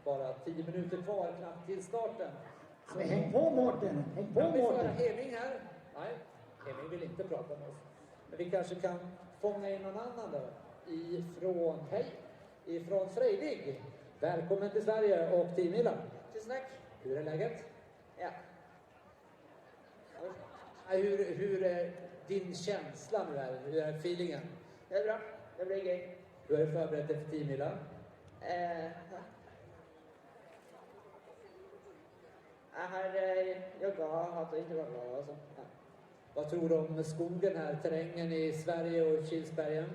bara 10 minuter kvar knappt till starten. Så häng på Mårten, häng på Mårten. Mårten. Heming här. Nej, Heming vill inte prata med oss. Men vi kanske kan fånga in någon annan då. Ifrån Freidig. Välkommen till Sverige och Team Milan. Tusen tack. Hur är läget? Ja. Hur är din känsla nu här? Hur är feelingen? Det är bra. Det blir gøy. Hur är du förberett för Team Milan? Jeg har jogget, hatt intervaller og sånn. Ja. Vad tror du om skogen här, terrängen i Sverige och Kilsbergen?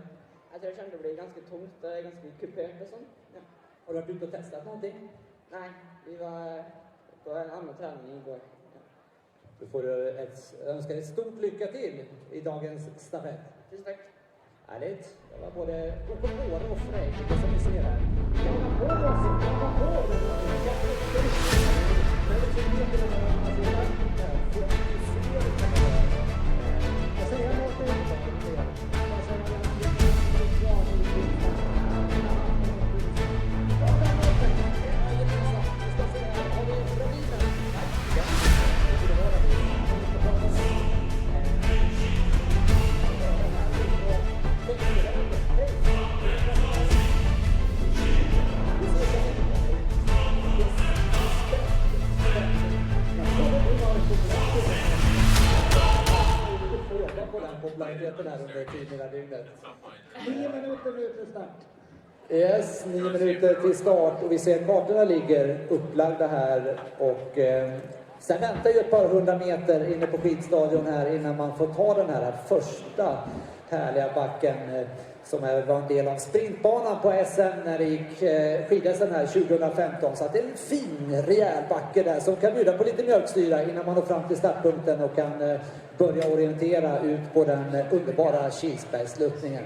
Jeg tror det kommer til å bli ganske tungt, det er ganske kupert og sånn. Ja. Har du varit ute och testat någonting? Nei, vi var på en annen trening i går. Ja. Då får du önska ett stort lycka till i dagens stafett. Tusen tack. Härligt. Det var både Örebro och Freidig som vi ser här. Populariteten här under tiderna dygnet. 9 minuter nu till start. Yes, 9 minuter till start och vi ser kartorna ligger upplagda här och sen väntar ju ett par 100 meter inne på skidstadion här innan man får ta den här första härliga backen som var en del av sprintbanan på SM när det gick skid-SM här 2015. Så att det är en fin, rejäl backe där som kan bjuda på lite mjölksyra innan man når fram till startpunkten och kan börja orientera ut på den underbara Kilsbergssluttningen.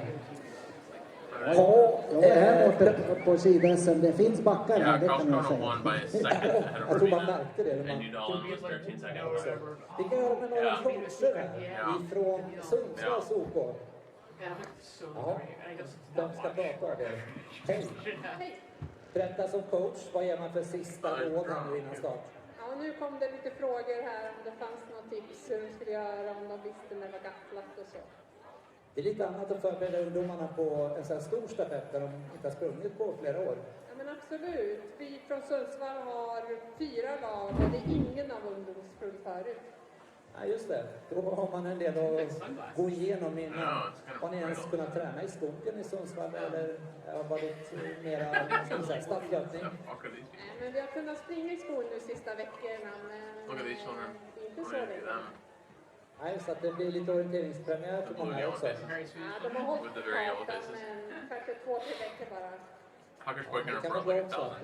Ja, här borta på skid-SM, det finns backar här, det kan jag säga. Jag tror man märkte det. Vi kan göra med några coacher ifrån Sundsvalls OK. Ja, de ska prata om det. Hej! Berätta som coach, vad ger man för sista råd här nu innan start? Ja, nu kom det lite frågor här om det fanns något tips hur de skulle göra, om de visste när det var gafflat och så. Det är lite annat att förbereda ungdomarna på en sån här stor stafett där de inte har sprungit på flera år. Ja, men absolut. Vi från Sundsvall har 4 lag och det är ingen av ungdomsfull förut. Ja, just det. Då har man en del att gå igenom innan. Har ni ens kunnat träna i skogen i Sundsvall eller har det varit mera stadslöpning? Nej, men vi har kunnat springa i skogen nu sista veckorna, men det är inte så länge. Nej, så att det blir lite orienteringspremiär för många också. Ja, de har hållit kartan, men kanske 2-3 veckor bara. Det kan vara bra också att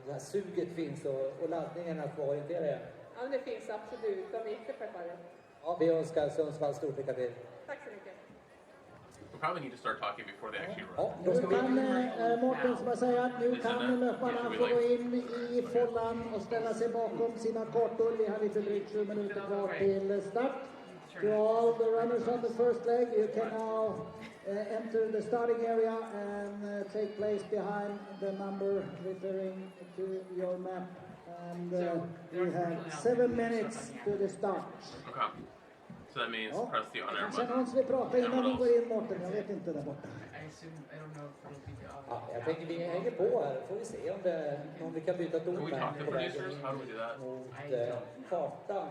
det här suget finns och laddningen att få orientera igen. Ja, det finns absolut. De är inte preparerade. Ja, vi önskar Sundsvall stort lycka till. Tack så mycket. We'll probably need to start talking before they actually run. Ja, då ska Nu vi... kan Mårten som jag säger att nu kan löparna få gå in i follan och ställa sig bakom sina kartor. Vi har lite drygt 7 minuter kvar till start. To all the runners on the first leg, you can now enter the starting area and take place behind the number referring to your map. And we have 7 minutes to the start. Okay. So that means press the on air Sen button. måste vi prata innan vi går in, Mårten. Jag vet inte där borta. Ja, jag tänker vi hänger på här. Får vi se om vi kan byta Can we dom talk to på vägen producers? How do we do that? mot kartan.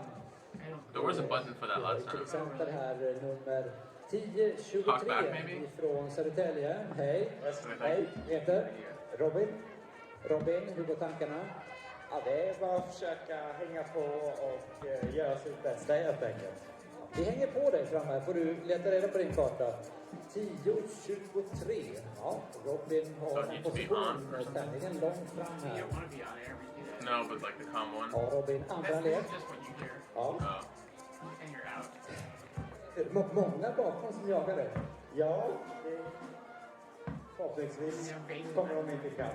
There was a button for that last Till time. exempel här nummer 1023 Talk back, maybe? från Södertälje. Hej. Hej, heter Robin. Robin, hur går tankarna? Ja, det är bara att försöka hänga på och göra sitt bästa helt enkelt. Vi hänger på dig fram här. Får du leta reda på din karta. 10.23. Ja, Robin har en position tämligen långt fram här. No, but like the calm one. Ja, Robin, andra led. Ja. Många bakom som jagar dig. Ja, förhoppningsvis kommer de inte ikapp.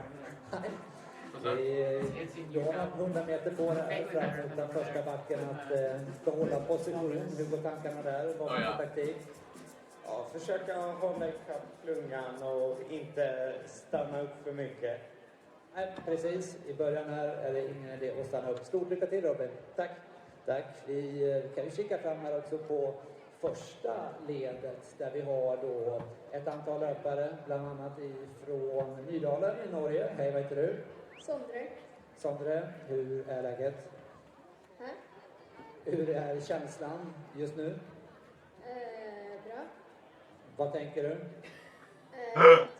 Du har 100 meter på dig fram mot den första backen att behålla position. Hur går tankarna där? Vad har du taktik? Ja, försöka hålla ikapp klungan och inte stanna upp för mycket. Nej, precis. I början här är det ingen idé att stanna upp. Stort lycka till Robin. Tack. Tack. Vi kan ju kika fram här också på första ledet där vi har då ett antal löpare, bland annat ifrån Nydalen i Norge. Hej, vad heter du? Sondre. Sondre, hur är läget? Här. Hur är känslan just nu? Bra. Vad tänker du?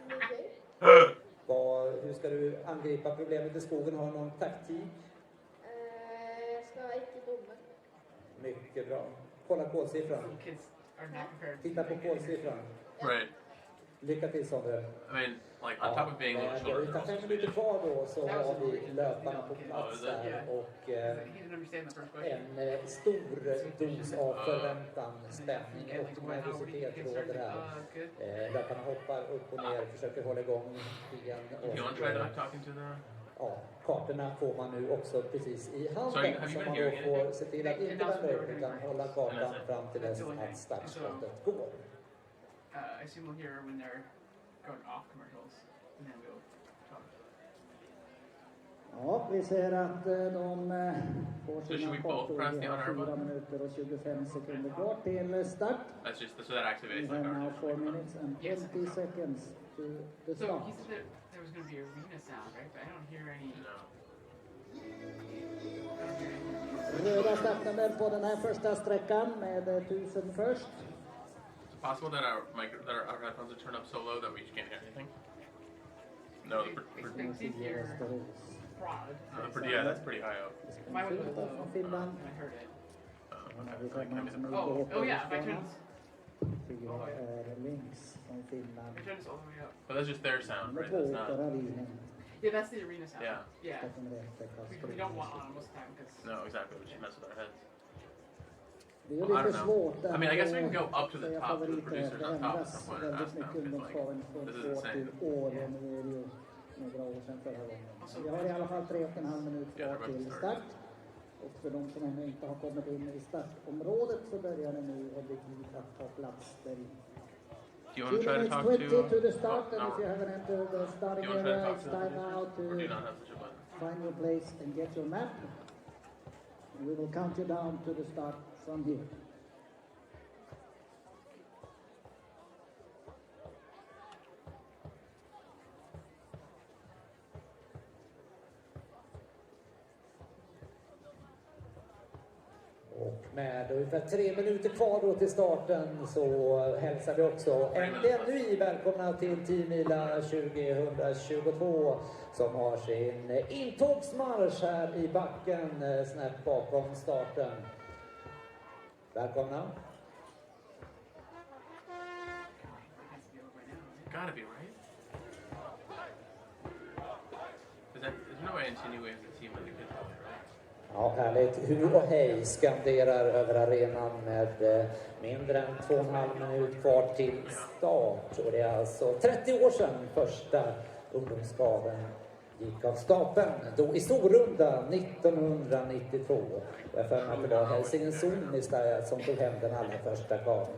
Mycket. Hur ska du angripa problemet i skogen? Har du någon taktik? Jag ska inte bomma. Mycket bra. Kolla kolsiffran. Titta på kolsiffran. Right. Lycka till Sondre. I mean, like on top of being a little shorter. Ungefär 5 minuter kvar då så har vi löparna på plats där och en stor dos av förväntan, spänning och nervositet råder här. Löparna hoppar upp och ner, försöker hålla igång igen. You want to try like talking to the... Ja, kartorna får man nu också precis i handen så man då får se till att inte vända upp utan hålla kartan fram till dess att startskottet går. I assume we'll hear when they're going off commercials, and then we'll talk. Ja, vi ser att de får So should sina we both press kartor. Vi the har on-air 4 button? minuter och 25 sekunder kvar till start. That's just so that We activates have like now our... 4 minutes and 20 seconds to the So start. he said that there was going to be arena sound, right? But I don't hear any. No. Röda startnummer på den här första sträckan med 1000 först. Is it possible that our headphones are turned up so low that we can't hear anything? No, I did hear prod. yeah, that's pretty high up. Mine was low. Från Finland. I heard it. Okay. Oh yeah, if I turn this, 4 är Links från Finland. I turn this all the way up. But that's just their sound, Nummer right? 2 That's för not... Arinen. Yeah, that's the arena sound. Yeah. Yeah. Startnummer 1 är We Karlskrona. don't want on most of the time because. No, exactly. We should mess with our heads. Det är I don't lite know. svårt I mean, I guess we can att go up to the säga top, to the favoriter. producers Det on top at ändras some point and väldigt ask them, mycket because ungdomskraven från this is år insane. till år. Och nu är det ju några år sedan förra gången. Vi har i alla fall 3,5 minuter kvar till start. Och för de som ännu inte har kommit in i startområdet så börjar det nu objektivt att ta plats där i. Do you want 2 to try to minutes talk 20 to the to... start, and no, if you haven't entered the starting do you want to try to area, talk it's to time now them? Or do you to not have such a button? find your place and get your map. We will count you down to the start from here. Och med ungefär 3 minuter kvar då till starten så hälsar vi också äntligen ny välkomna till Team Mila 2022 som har sin intågsmarsch här i backen snett bakom starten. Välkomna! Gotta be, right? There's no way insinuating the team with the kids out there, right? Ja, härligt. Hu och hej skanderar över arenan med mindre än 2,5 minut kvar till start. Och det är alltså 30 år sedan första ungdomsgaven gick av stapeln. Då i Storrunda 1992. Och jag för mig att det var Helsingin istället som tog hem den allra första gaven.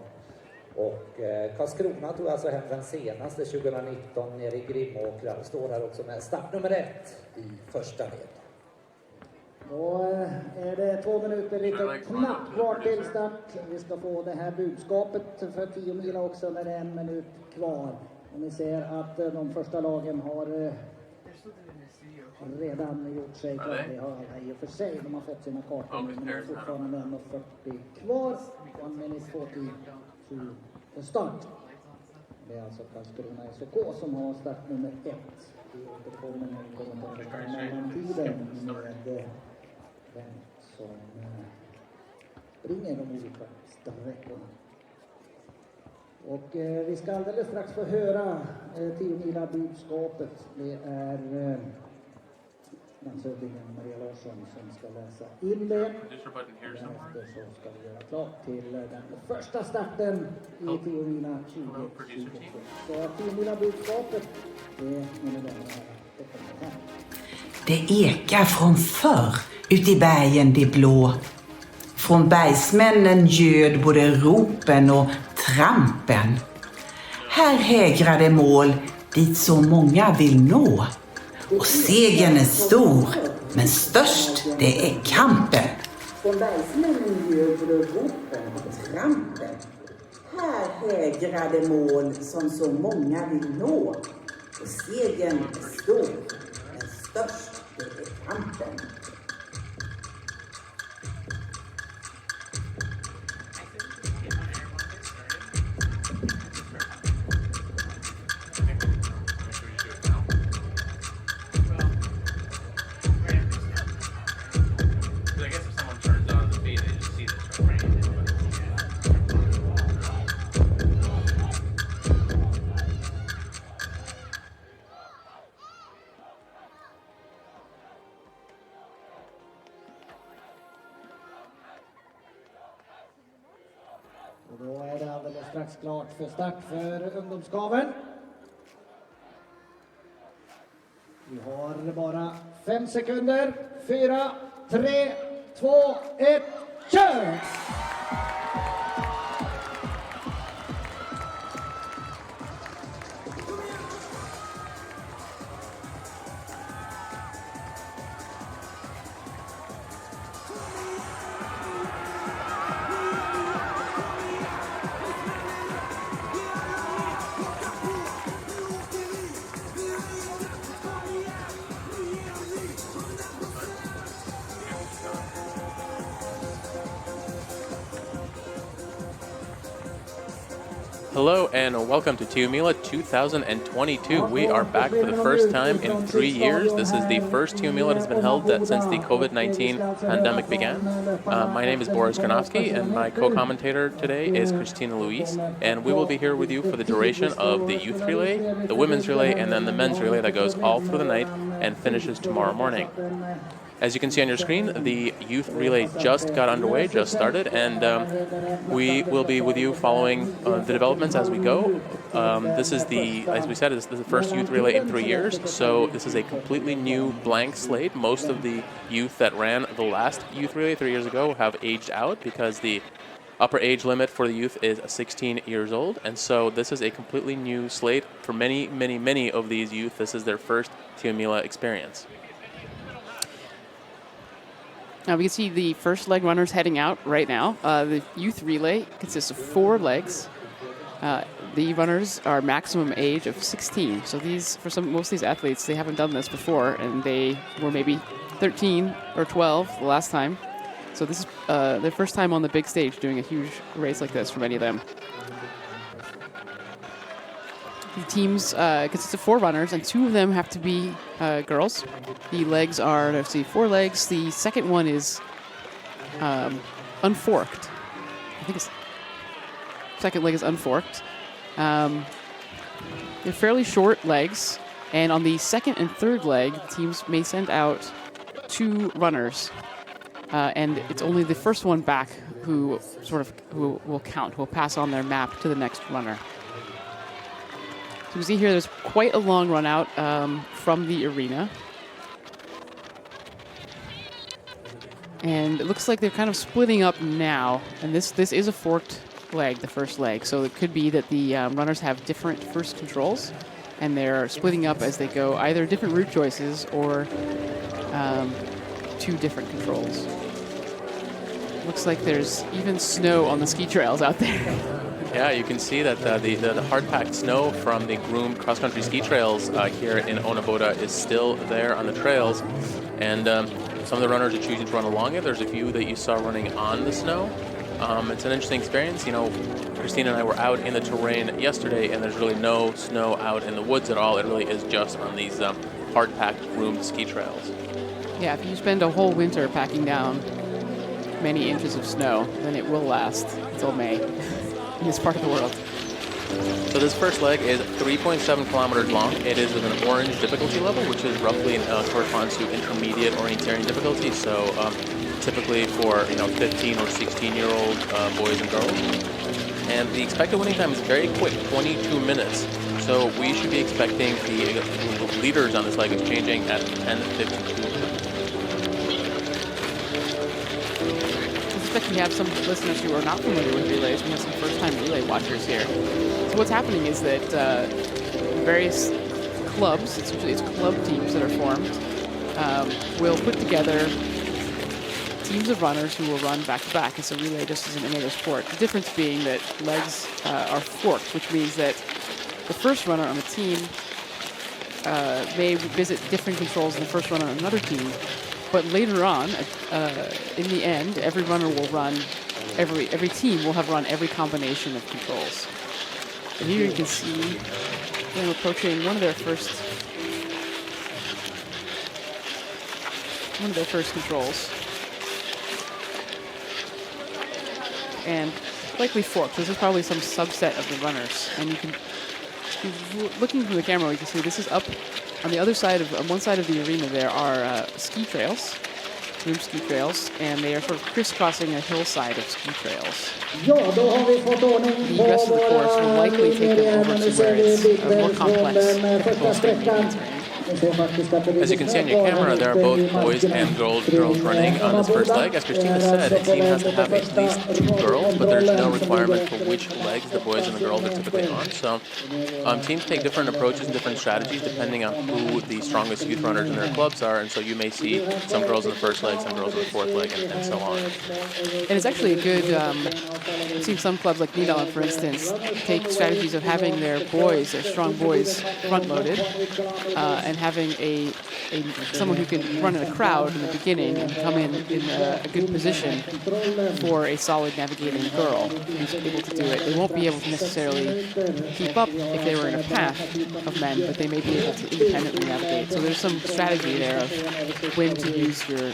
Och Karlskrona tog alltså hem den senaste 2019 nere i Grimåkra och står här också med startnummer 1 i första led. Då är det 2 minuter lite knappt kvar till start. Vi ska få det här budskapet för 10 mila också när det är 1 minut kvar. Och ni ser att de första lagen har redan gjort sig klar. Det har alla i och för sig. De har fått sina kartor men det är fortfarande 1:40 kvar. 1 minute 40 to the start. Det är alltså Karlskrona SOK som har startnummer 1. Vi återkommer när vi kommer till mellantiden med vem som springer de olika sträckorna. Och vi ska alldeles strax få höra 10 mila budskapet. Det är landshövdingen Maria Larsson som ska läsa in det. Därefter så ska vi göra klart till den första starten i 10 mila 2022. Så 10 mila budskapet, det är mina damer och herrar, det kommer här. Det ekar från förr ut i bergen de blå. Från bergsmännen ljöd både ropen och trampen. Här hägrade mål dit så många vill nå. Och segern är stor, men störst det är kampen. Från bergsmännen ljöd ropen och trampen. Här hägrade mål som så många vill nå. Och segern är stor, men störst det är kampen. Och då är det alldeles strax klart för start för ungdomsgaven. Vi har bara 5 sekunder. 4, 3, 2, 1, kör! Hello and welcome to Tiomila 2022. We are back for the first time in 3 years. This is the first Tiomila that has been held since the COVID-19 pandemic began. My name is Boris Granovsky and my co-commentator today is Christina Luis, and we will be here with you for the duration of the youth relay, the women's relay, and then the men's relay that goes all through the night and finishes tomorrow morning. As you can see on your screen, the youth relay just got underway, just started, and we will be with you following the developments as we go. This is as we said, this is the first youth relay in 3 years, so this is a completely new blank slate. Most of the youth that ran the last youth relay 3 years ago have aged out because the upper age limit for the youth is 16 years old, and so this is a completely new slate. For many of these youth, this is their first Tiomila experience. Now we can see the first leg runners heading out right now. The youth relay consists of 4 legs. The runners are maximum age of 16. So most of these athletes, they haven't done this before, and they were maybe 13 or 12 the last time. So this is their first time on the big stage doing a huge race like this for many of them. The teams consist of 4 runners, and 2 of them have to be girls. The legs are, let's see, 4 legs. The second one is unforked. I think it's second leg is unforked. They're fairly short legs, and on the second and third leg, teams may send out 2 runners, and it's only the first one back who will count, who will pass on their map to the next runner. So you can see here there's quite a long run out from the arena. And it looks like they're kind of splitting up now. And this is a forked leg, the first leg. So it could be that the runners have different first controls, and they're splitting up as they go, either different route choices or 2 different controls. Looks like there's even snow on the ski trails out there. Yeah, you can see that the hard-packed snow from the groomed cross-country ski trails here in Örebro is still there on the trails, and some of the runners are choosing to run along it. There's a few that you saw running on the snow. It's an interesting experience. You know, Christina and I were out in the terrain yesterday, and there's really no snow out in the woods at all. It really is just on these hard-packed groomed ski trails. Yeah, if you spend a whole winter packing down many inches of snow, then it will last until May in this part of the world. So this first leg is 3.7 kilometers long. It is with an orange difficulty level, which is roughly corresponds to intermediate orienteering difficulty. So typically for 15 or 16-year-old boys and girls. And the expected winning time is very quick, 22 minutes. So we should be expecting the leaders on this leg is changing at 10:52. I suspect we have some listeners who are not familiar with relays. We have some first-time relay watchers here. So what's happening is that various clubs, it's club teams that are formed, will put together teams of runners who will run back-to-back. It's a relay just as in any other sport. The difference being that legs are forked, which means that the first runner on the team may visit different controls than the first runner on another team. But later on, in the end, every runner will run, every team will have run every combination of controls. And here you can see them approaching one of their first controls. And likely forked. This is probably some subset of the runners. And you can, looking from the camera, you can see this is up on the other side of, on one side of the arena there are ski trails, groomed ski trails, and they are sort of crisscrossing a hillside of ski trails. The rest of the course will likely take them over to where it's more complex technical terrain. As you can see on your camera, there are both boys and girls running on this first leg. As Christina said, a team has to have at least 2 girls, but there's no requirement for which legs the boys and the girls are typically on. So teams take different approaches and different strategies depending on who the strongest youth runners in their clubs are. And so you may see some girls in the first leg, some girls in the fourth leg, and so on. And it's actually a good, I've seen some clubs like Nydalen, for instance, take strategies of having their boys, their strong boys, front-loaded, and having someone who can run in a crowd in the beginning and come in a good position for a solid navigating girl who's able to do it. They won't be able to necessarily keep up if they were in a pack of men, but they may be able to independently navigate. So there's some strategy there of when to use your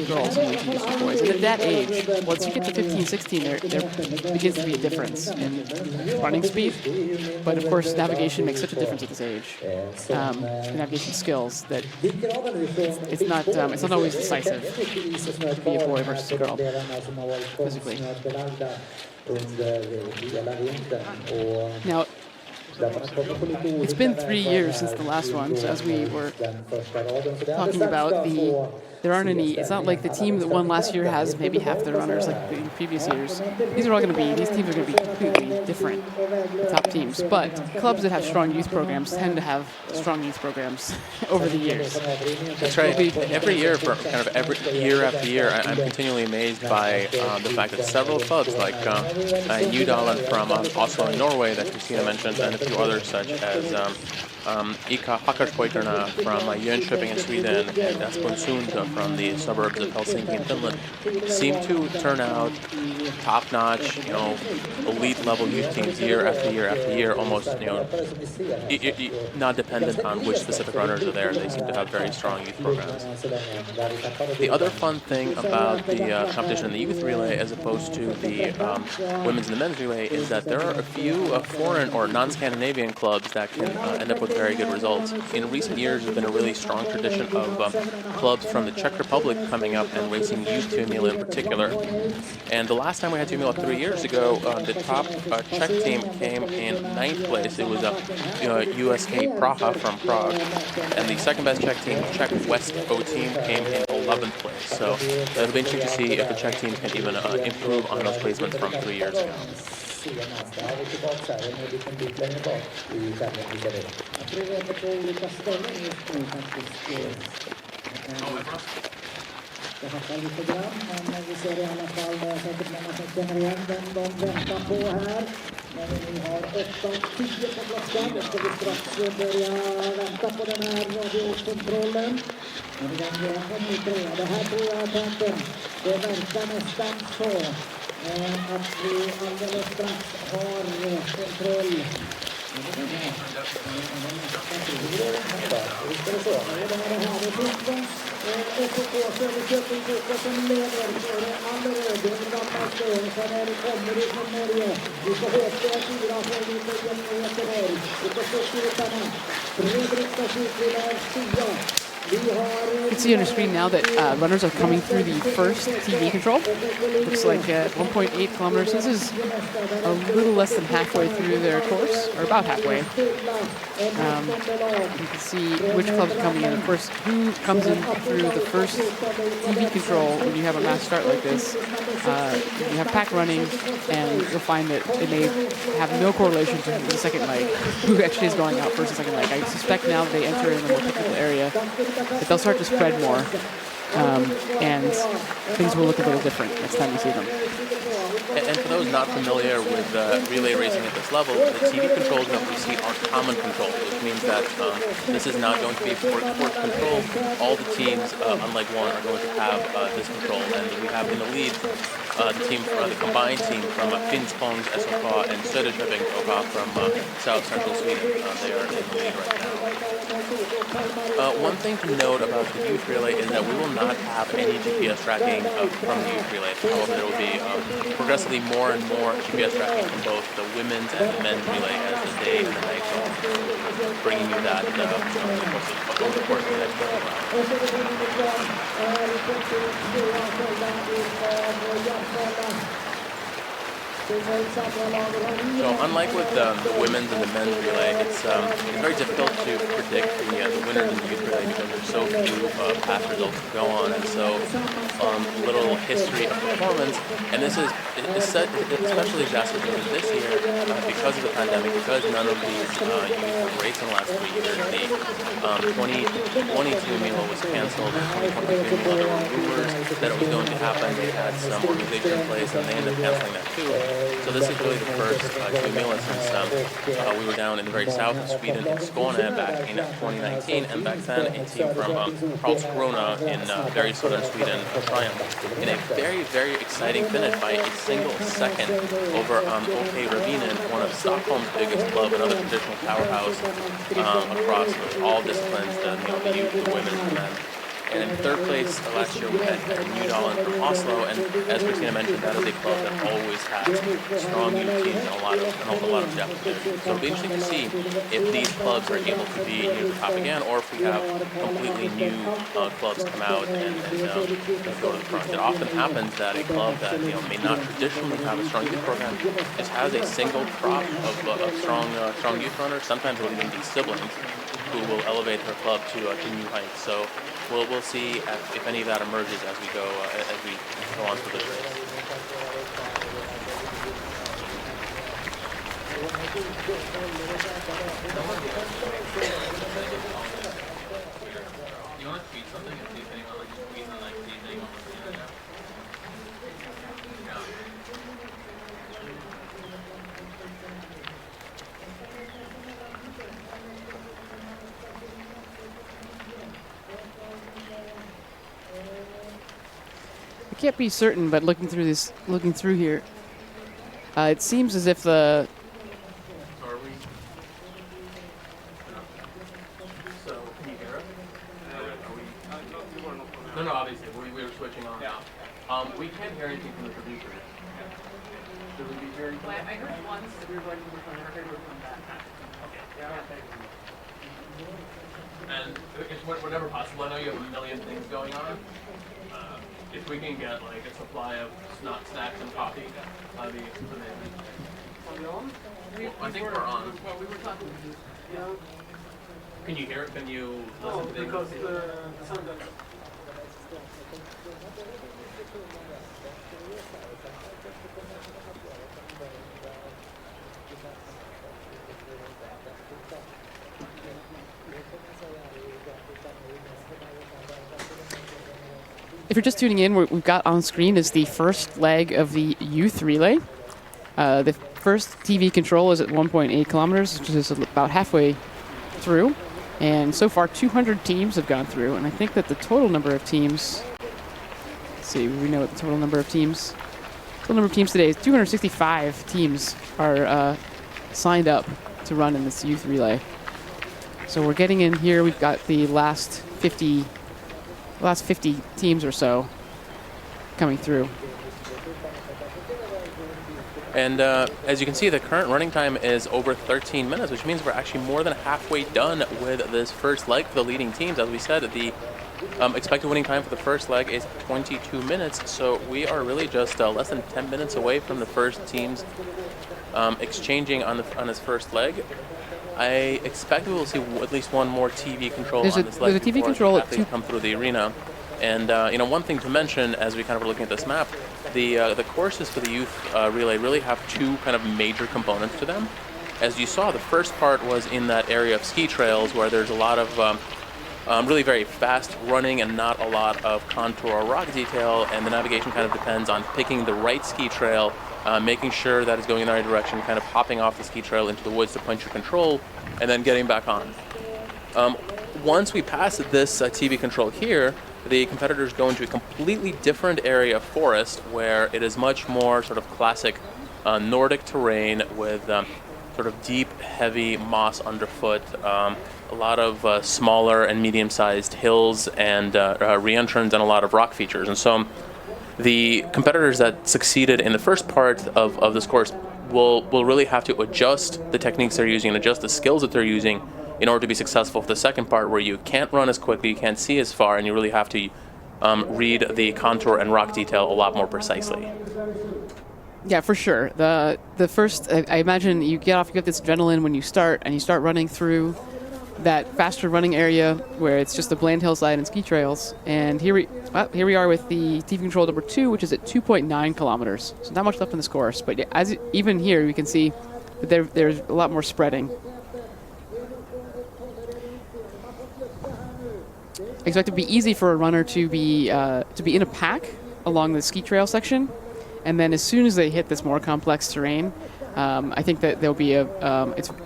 girls and when to use your boys. And at that age, once you get to 15, 16, there begins to be a difference in running speed. But of course, navigation makes such a difference at this age. Navigation skills that it's not always decisive to be a boy versus a girl physically. Now, it's been 3 years since the last one, so as we were talking about, there aren't any, it's not like the team that won last year has maybe half the runners like the previous years. These teams are going to be completely different, the top teams. But clubs that have strong youth programs tend to have strong youth programs over the years. That's right. Every year, every year after year, I'm continually amazed by the fact that several clubs like Nydalen from Oslo in Norway that Christina mentioned, and a few others such as Ika Hakkarspojkarna from Jönköping in Sweden and Aspunsund from the suburbs of Helsinki in Finland seem to turn out top-notch, elite-level youth teams year after year after year, almost, not dependent on which specific runners are there. They seem to have very strong youth programs. The other fun thing about the competition in the youth relay as opposed to the women's and the men's relay is that there are a few foreign or non-Scandinavian clubs that can end up with very good results. In recent years, there's been a really strong tradition of clubs from the Czech Republic coming up and racing youth 2 Mila in particular. And the last time we had 2 Mila 3 years ago, the top Czech team came in 9th place. It was USK Praha from Prague. And the second best Czech team, Czech West O team, came in 11th place. So it'll be interesting to see if the Czech team can even improve on those placements from 3 years ago. Senast. Där har vi tillbaka här, en liten bit längre bak i skärmen. Jag tror vi är på olika ställen just nu faktiskt. Det hackar lite grann, men vi ser i alla fall säkert många som känner igen den de väntar på här. När vi nu har 8:10 på klockan, då ska vi strax börja vänta på den här radiokontrollen. Men den kommer inte rea. Det här tror jag att det verkar nästan så. Att vi alldeles strax har kontroll. SOK Söderköping som leder Alleröd, den gamla stön, sen är det kommer ifrån Norge. Vi får HT4 för lite Göteborg. Vi får Stuttgarna, Fredrikstad, Kyrkvilär, Stia. You can see on your screen now that runners are coming through the first TV control. Looks like 1.8 kilometers. This is a little less than halfway through their course, or about halfway. You can see which clubs are coming in. Of course, who comes in through the first TV control when you have a mass start like this. You have pack running, and you'll find that it may have no correlation to the second leg, who actually is going out first and second leg. I suspect now that they enter in a more technical area, that they'll start to spread more, and things will look a little different next time you see them. And for those not familiar with relay racing at this level, the TV controls that we see are common controls, which means that this is not going to be for control. All the teams, unlike one, are going to have this control. And we have in the lead the combined team from Finspångs SOK and Söderköping OK from South Central Sweden. They are in the lead right now. One thing to note about the youth relay is that we will not have any GPS tracking from the youth relay. However, there will be progressively more and more GPS tracking from both the women's and the men's relay as the day and the night go on, bringing you that over the course of the next 12 So unlike with the women's and the men's relay, it's very difficult to predict the winners in the youth relay because there's so few past results to go on, and so little history of performance. And this is especially exacerbated this year because of the pandemic, because none of these youth have raced in the last 3 years. The 2022 Milo was canceled, and 2022 Milo, there were rumors that it was going to happen. They had some organization in place, and they ended up canceling that too. So this is really the first Milo since we were down in the very south of Sweden in Skåne back in 2019, and back then a team from Karlskrona in very southern Sweden triumphed in a very, very exciting finish by a single second over OK Ravinen, one of Stockholm's biggest club, another traditional powerhouse across all disciplines, the youth, the women, the men. And in third place last year we had Nydalen from Oslo, and as Christina mentioned, that is a club that always has strong youth teams and a lot of depth. So it'll be interesting to see if these clubs are able to be near the top again, or if we have completely new clubs come out and go to the front. It often happens that a club that may not traditionally have a strong youth program just has a single crop of strong youth runners. Sometimes it'll even be siblings who will elevate their club to new heights. So we'll see if any of that emerges as we go on through this race. You want to tweet something and see if anyone tweets and see if anyone wants to do that? I can't be certain, but looking through here, it seems as if the So are we? So can you hear us? No, obviously we were switching on. Yeah. We can't hear anything from the producer. Should we be hearing? Well, I heard once that we were going to move on. I heard we'll come back. Okay. Yeah. And it's whenever possible. I know you have a million things going on. If we can get like a supply of snacks and coffee, that'd be amazing. Are we on? I think we're on. Well, we were talking. Yeah. Can you hear it? Can you listen to because the sound doesn't. If you're just tuning in, what we've got on screen is the first leg of the youth relay. The first TV control is at 1.8 kilometers, which is about halfway through. And so far, 200 teams have gone through. And I think that the total number of teams, let's see, we know what the total number of teams today is 265 teams are signed up to run in this youth relay. So we're getting in here. We've got the last 50 teams or so coming through. And as you can see, the current running time is over 13 minutes, which means we're actually more than halfway done with this first leg for the leading teams. As we said, the expected winning time for the first leg is 22 minutes, so we are really just less than 10 minutes away from the first teams exchanging on this first leg. I expect we will see at least one more TV control on this leg. There's a TV control at two come through the arena. And one thing to mention as we kind of are looking at this map, the courses for the youth relay really have two kind of major components to them. As you saw, the first part was in that area of ski trails where there's a lot of really very fast running and not a lot of contour or rock detail, and the navigation kind of depends on picking the right ski trail, making sure that it's going in the right direction, kind of hopping off the ski trail into the woods to punch your control, and then getting back on. Once we pass this TV control here, the competitors go into a completely different area of forest where it is much more sort of classic Nordic terrain with sort of deep, heavy moss underfoot, a lot of smaller and medium-sized hills and re-entrance and a lot of rock features. And so the competitors that succeeded in the first part of this course will really have to adjust the techniques they're using and adjust the skills that they're using in order to be successful for the second part, where you can't run as quickly, you can't see as far, and you really have to read the contour and rock detail a lot more precisely. Yeah, for sure. The first, I imagine you get this adrenaline when you start, and you start running through that faster running area where it's just a bland hillside and ski trails. And here we are with the TV control number 2, which is at 2.9 kilometers. So not much left in this course, but even here we can see that there's a lot more spreading. I expect it to be easy for a runner to be in a pack along the ski trail section, and then as soon as they hit this more complex terrain, I think that there'll be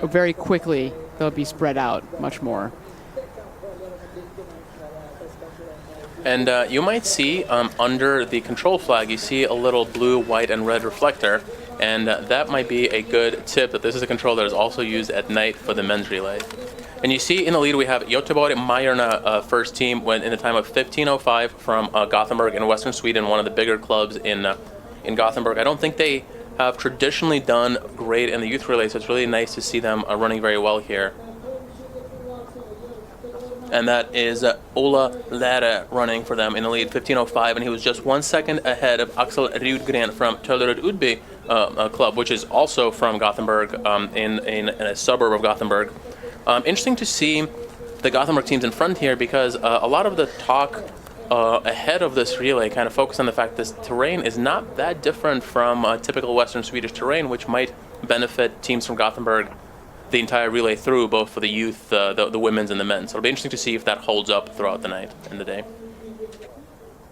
very quickly they'll be spread out much more. And you might see under the control flag, you see a little blue, white, and red reflector, and that might be a good tip that this is a control that is also used at night for the men's relay. And you see in the lead we have Göteborg Majerna first team went in a time of 15:05 from Gothenburg in Western Sweden, one of the bigger clubs in Gothenburg. I don't think they have traditionally done great in the youth relay, so it's really nice to see them running very well here. And that is Ola Läre running for them in the lead, 15:05, and he was just 1 second ahead of Axel Rudgren from Töllerud Udby club, which is also from Gothenburg, in a suburb of Gothenburg. Interesting to see the Gothenburg teams in front here because a lot of the talk ahead of this relay kind of focused on the fact this terrain is not that different from typical Western Swedish terrain, which might benefit teams from Gothenburg the entire relay through, both for the youth, the women's, and the men's. So it'll be interesting to see if that holds up throughout the night and the day.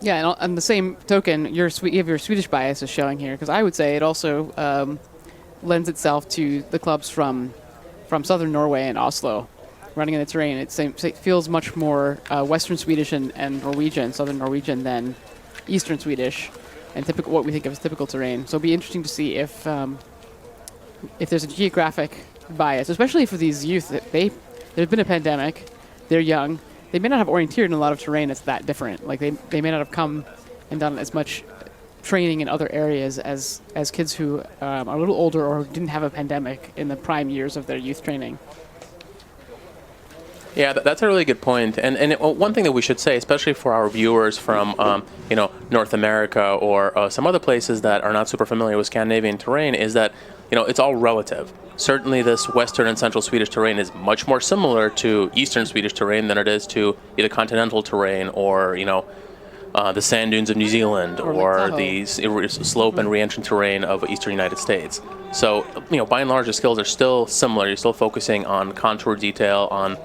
Yeah, and on the same token, you have your Swedish bias is showing here, because I would say it also lends itself to the clubs from southern Norway and Oslo running in the terrain. It feels much more Western Swedish and Norwegian, southern Norwegian, than Eastern Swedish and typical what we think of as typical terrain. So it'll be interesting to see if there's a geographic bias, especially for these youth. There's been a pandemic, they're young, they may not have orienteered in a lot of terrain that's that different. Like they may not have come and done as much training in other areas as kids who are a little older or didn't have a pandemic in the prime years of their youth training. Yeah, that's a really good point. And one thing that we should say, especially for our viewers from North America or some other places that are not super familiar with Scandinavian terrain, is that it's all relative. Certainly this Western and Central Swedish terrain is much more similar to Eastern Swedish terrain than it is to either continental terrain or the sand dunes of New Zealand or the slope and re-entrant terrain of Eastern United States. So, by and large, the skills are still similar. You're still focusing on contour detail, on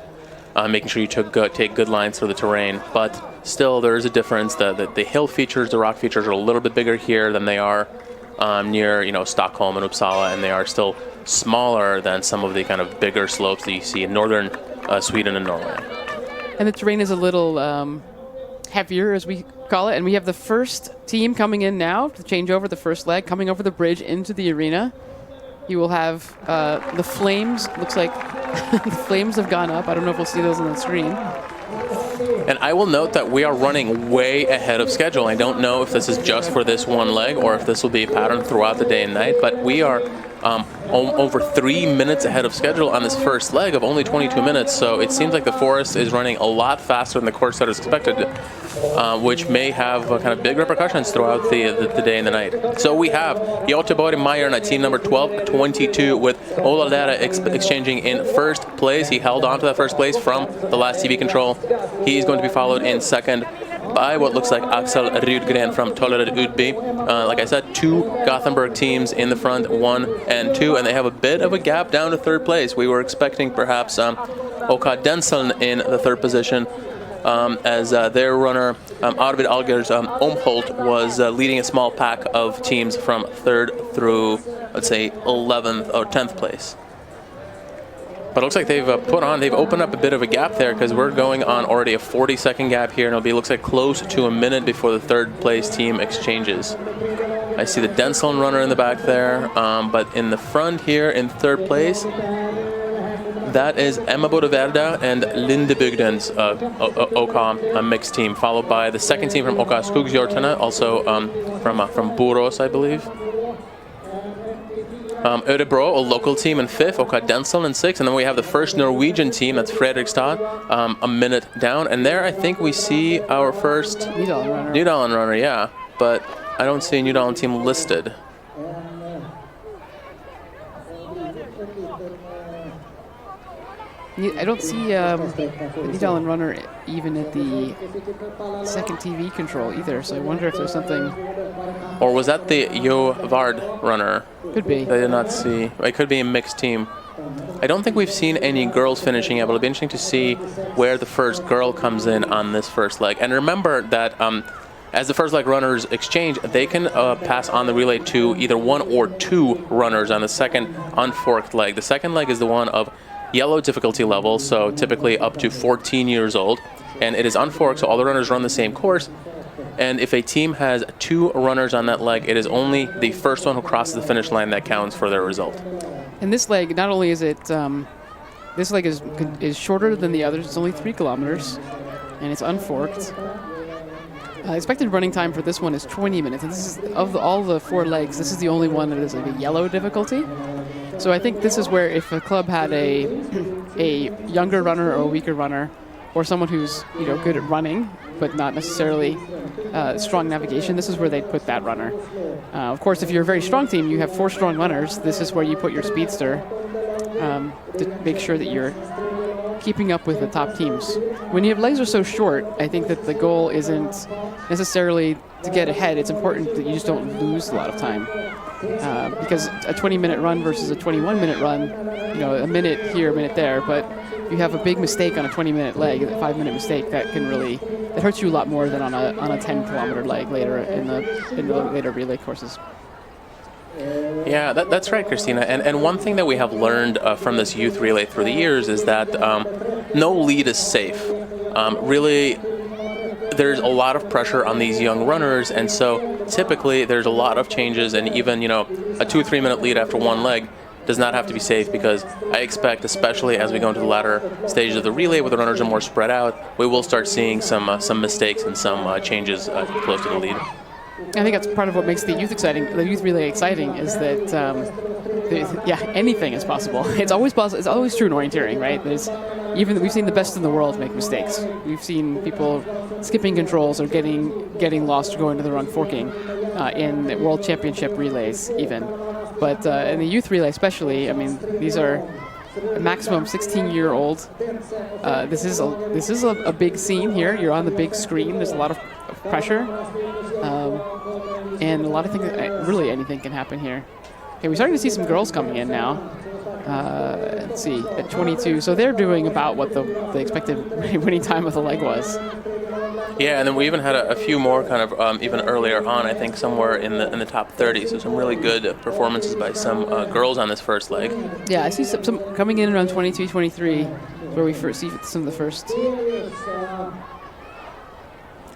making sure you take good lines through the terrain. But still, there is a difference. The hill features, the rock features are a little bit bigger here than they are near, Stockholm and Uppsala, and they are still smaller than some of the kind of bigger slopes that you see in northern Sweden and Norway. And the terrain is a little heavier, as we call it, and we have the first team coming in now to change over the first leg, coming over the bridge into the arena. You will have the flames. Looks like the flames have gone up. I don't know if we'll see those on the screen. And I will note that we are running way ahead of schedule. I don't know if this is just for this one leg or if this will be a pattern throughout the day and night, but we are over 3 minutes ahead of schedule on this first leg of only 22 minutes. So it seems like the Forest is running a lot faster than the course that is expected, which may have kind of big repercussions throughout the day and the night. So we have Göteborg Meyer at team number 12-22 with Ola Lera exchanging in first place. He held on to that first place from the last TV control. He's going to be followed in second by what looks like Axel Rydgren from Tollered Udby. Like I said, 2 Gothenburg teams in the front, 1 and 2, and they have a bit of a gap down to third place. We were expecting perhaps Oka Denseln in the third position, as their runner Arvid Algers Omholt was leading a small pack of teams from 3rd through, let's say, 11th or 10th place. But it looks like they've opened up a bit of a gap there, because we're going on already a 40-second gap here, and it'll be, looks like, close to a minute before the third place team exchanges. I see the Denseln runner in the back there, but in the front here in third place, that is Emma Bodeverda and Lindebygdens Oka mixed team, followed by the second team from Oka Skogshjortarna, also from Borås, I believe. Örebro, a local team, in 5th, Oka Denseln in 6th, and then we have the first Norwegian team, that's Fredrikstad, a minute down, and there I think we see our first Nydalen runner, yeah, but I don't see a Nydalen team listed. I don't see the Nydalen runner even at the second TV control either, so I wonder if there's something... Or was that the Jo Vard runner? Could be. I did not see. It could be a mixed team. I don't think we've seen any girls finishing yet, but it'll be interesting to see where the first girl comes in on this first leg. And remember that as the first leg runners exchange, they can pass on the relay to either 1 or 2 runners on the second unforked leg. The second leg is the one of yellow difficulty level, so typically up to 14 years old, and it is unforked, so all the runners run the same course. And if a team has 2 runners on that leg, it is only the first one who crosses the finish line that counts for their result. And this leg, not only is it, this leg is shorter than the others. It's only 3 kilometers, and it's unforked. Expected running time for this one is 20 minutes, and this is, of all the 4 legs, this is the only one that is like a yellow difficulty. So I think this is where, if a club had a younger runner or a weaker runner, or someone who's good at running but not necessarily strong navigation, this is where they'd put that runner. Of course, if you're a very strong team, you have 4 strong runners. This is where you put your speedster to make sure that you're keeping up with the top teams. When your legs are so short, I think that the goal isn't necessarily to get ahead. It's important that you just don't lose a lot of time. Because a 20-minute run versus a 21-minute run, a minute here, a minute there, but you have a big mistake on a 20-minute leg, a 5-minute mistake, that hurts you a lot more than on a 10-kilometer leg later in the later relay courses. Yeah, that's right, Christina. And one thing that we have learned from this youth relay through the years is that no lead is safe. Really, there's a lot of pressure on these young runners, and so typically there's a lot of changes, and even a 2-3 minute lead after one leg does not have to be safe, because I expect, especially as we go into the latter stages of the relay where the runners are more spread out, we will start seeing some mistakes and some changes close to the lead. I think that's part of what makes the youth relay exciting, is that anything is possible. It's always possible. It's always true in orienteering, right? We've seen the best in the world make mistakes. We've seen people skipping controls or getting lost or going to the wrong forking in World Championship relays even. But in the youth relay especially, I mean, these are a maximum 16-year-old. This is a big scene here. You're on the big screen. There's a lot of pressure. And a lot of things, really anything can happen here. Okay, we're starting to see some girls coming in now. Let's see, at 22. So they're doing about what the expected winning time of the leg was. Yeah, and then we even had a few more kind of even earlier on, I think somewhere in the top 30. So some really good performances by some girls on this first leg. Yeah, I see some coming in around 22, 23, where we first see some of the first.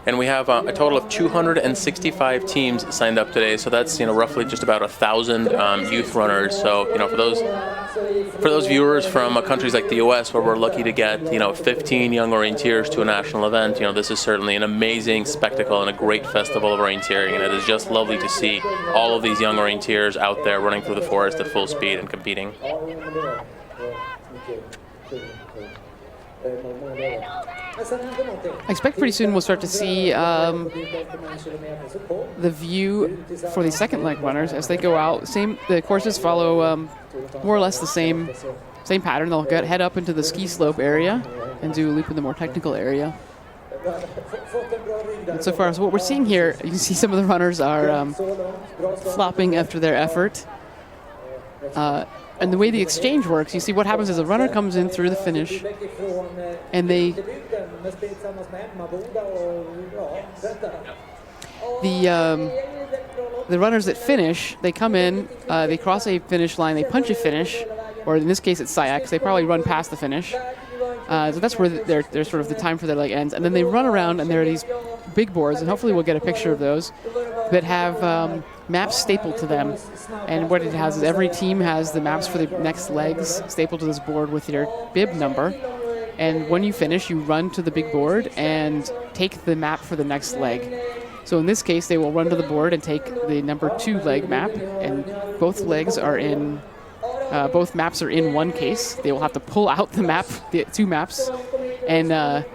And we have a total of 265 teams signed up today, so that's roughly just about 1,000 youth runners. So for those viewers from countries like the U.S. where we're lucky to get 15 young orienteers to a national event, this is certainly an amazing spectacle and a great festival of orienteering, and it is just lovely to see all of these young orienteers out there running through the forest at full speed and competing. I expect pretty soon we'll start to see the view for the second leg runners as they go out. The courses follow more or less the same pattern. They'll head up into the ski slope area and do a loop in the more technical area. And so far as what we're seeing here, you can see some of the runners are flopping after their effort. And the way the exchange works, you see what happens is a runner comes in through the finish, and the runners that finish, they come in, they cross a finish line, they punch a finish, or in this case it's SIAC, they probably run past the finish. So that's where their sort of the time for their leg ends, and then they run around, and there are these big boards, and hopefully we'll get a picture of those, that have maps stapled to them. And what it has is every team has the maps for the next legs stapled to this board with your bib number. And when you finish, you run to the big board and take the map for the next leg. So in this case, they will run to the board and take the number 2 leg map, and both legs are in, both maps are in one case. They will have to pull out the map, the 2 maps, and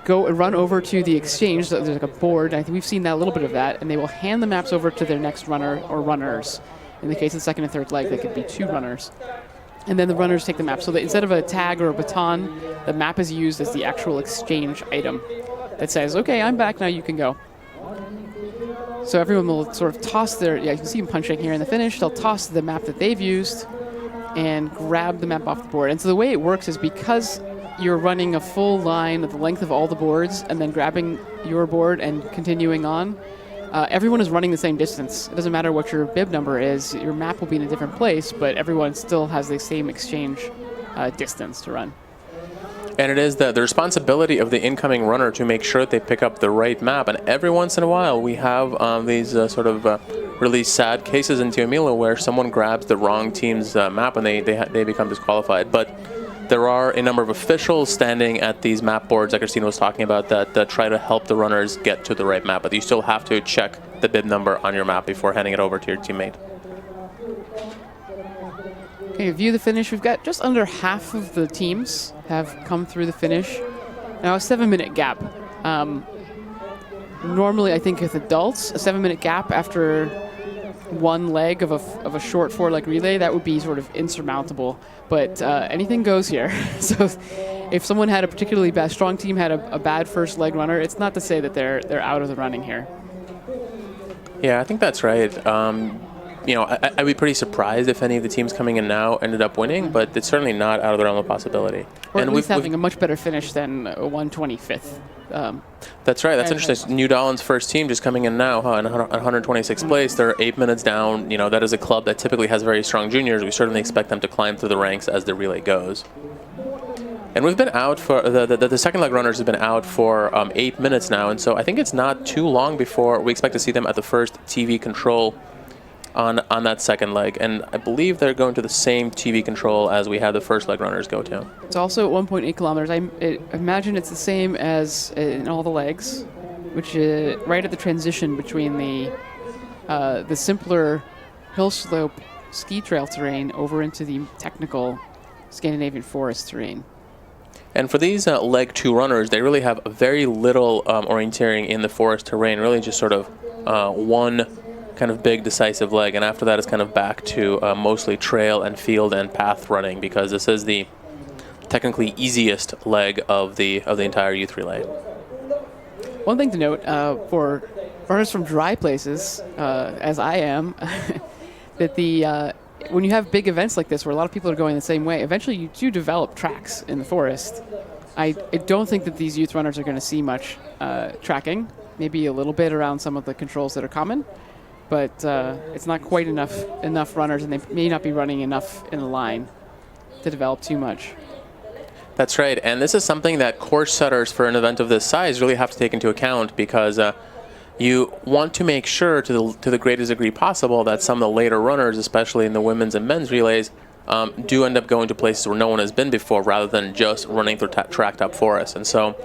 go and run over to the exchange. So there's like a board. I think we've seen that a little bit of that, and they will hand the maps over to their next runner or runners. In the case of the second and third leg, they could be 2 runners. And then the runners take the map. So that instead of a tag or a baton, the map is used as the actual exchange item that says, okay, I'm back, now you can go. So everyone will sort of toss their, you can see them punching here in the finish, they'll toss the map that they've used and grab the map off the board. And so the way it works is because you're running a full line of the length of all the boards and then grabbing your board and continuing on, everyone is running the same distance. It doesn't matter what your bib number is, your map will be in a different place, but everyone still has the same exchange distance to run. And it is the responsibility of the incoming runner to make sure that they pick up the right map. And every once in a while, we have these really sad cases in Tiomila where someone grabs the wrong team's map and they become disqualified. But there are a number of officials standing at these map boards, like Christina was talking about, that try to help the runners get to the right map. But you still have to check the bib number on your map before handing it over to your teammate. Okay, view the finish. We've got just under half of the teams have come through the finish. Now a 7-minute gap. Normally, I think with adults, a 7-minute gap after one leg of a short 4-leg relay, that would be sort of insurmountable. But anything goes here. So if someone had a particularly bad, strong team had a bad first leg runner, it's not to say that they're out of the running here. Yeah, I think that's right. I'd be pretty surprised if any of the teams coming in now ended up winning, but it's certainly not out of the realm of possibility. Or at least having a much better finish than a 125th. That's right. That's interesting. New Dahlon's first team just coming in now, in 126th place. They're 8 minutes down. That is a club that typically has very strong juniors. We certainly expect them to climb through the ranks as the relay goes. And we've been out for the second leg runners have been out for 8 minutes now, and so I think it's not too long before we expect to see them at the first TV control on that second leg, and I believe they're going to the same TV control as we had the first leg runners go to. It's also at 1.8 kilometers. I imagine it's the same as in all the legs, which is right at the transition between the simpler hill slope ski trail terrain over into the technical Scandinavian forest terrain. And for these leg 2 runners, they really have very little orienteering in the forest terrain, really just sort of one kind of big decisive leg, and after that it's kind of back to mostly trail and field and path running, because this is the technically easiest leg of the entire youth relay. One thing to note for runners from dry places, as I am, that when you have big events like this where a lot of people are going the same way, eventually you do develop tracks in the forest. I don't think that these youth runners are going to see much tracking, maybe a little bit around some of the controls that are common, but it's not quite enough runners, and they may not be running enough in the line to develop too much. That's right, and this is something that course setters for an event of this size really have to take into account, because you want to make sure to the greatest degree possible that some of the later runners, especially in the women's and men's relays, do end up going to places where no one has been before, rather than just running through tracked up forests. And so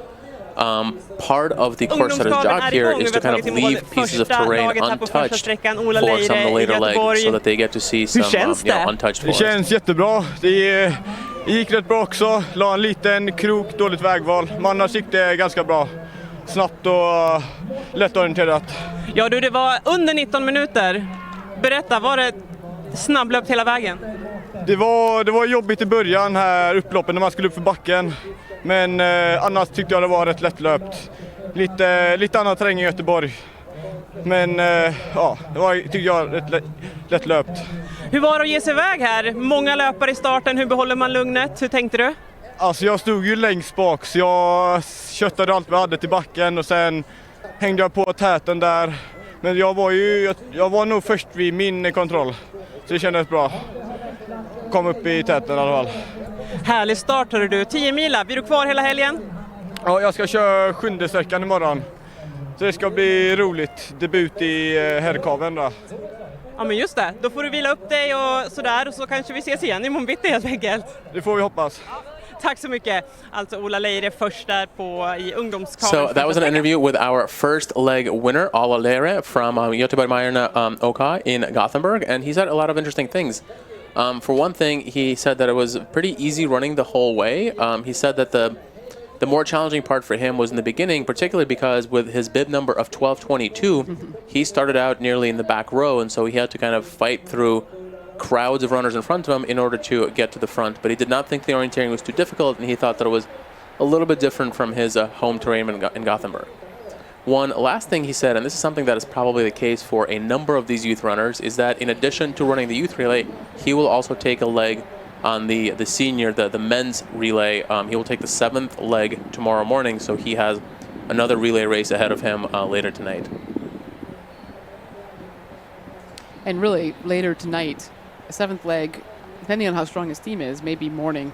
part of the course setter's job here is to kind of leave pieces of terrain untouched for some of the later legs, so that they get to see some untouched forest. Det känns jättebra. Det gick rätt bra också. La en liten krok, dåligt vägval. Men annars gick det ganska bra. Snabbt och lättorienterat. Ja du, det var under 19 minuter. Berätta, var det snabblöpt hela vägen? Det var jobbigt i början här upploppen när man skulle upp för backen. Men annars tyckte jag det var rätt lättlöpt. Lite annan terräng i Göteborg. Men ja, det var, tyckte jag, rätt lättlöpt. Hur var det att ge sig iväg här? Många löpare i starten, hur behåller man lugnet? Hur tänkte du? Alltså jag stod ju längst bak, så jag köttade allt vi hade till backen och sen hängde jag på täten där. Men jag var nog först vid min kontroll, så det kändes bra. Kom upp i täten i alla fall. Härlig start hörde du. 10 mila, blir du kvar hela helgen? Ja, jag ska köra 7:e sträckan imorgon. Så det ska bli roligt. Debut i herrkaven då. Ja men just det, då får du vila upp dig och sådär, och så kanske vi ses igen imorgon bitti helt enkelt. Det får vi hoppas. Tack så mycket. Alltså Ola Leire först där i ungdomskaven. So that was an interview with our first leg winner, Ola Leire from Göteborg-Majorna OK in Gothenburg, and he said a lot of interesting things. For one thing, he said that it was pretty easy running the whole way. He said that the more challenging part for him was in the beginning, particularly because with his bib number of 1222, he started out nearly in the back row, and so he had to kind of fight through crowds of runners in front of him in order to get to the front. But he did not think the orienteering was too difficult, and he thought that it was a little bit different from his home terrain in Gothenburg. One last thing he said, and this is something that is probably the case for a number of these youth runners, is that in addition to running the youth relay, he will also take a leg on the senior, the men's relay. He will take the 7th leg tomorrow morning, so he has another relay race ahead of him later tonight. And really, later tonight, a 7th leg, depending on how strong his team is, maybe morning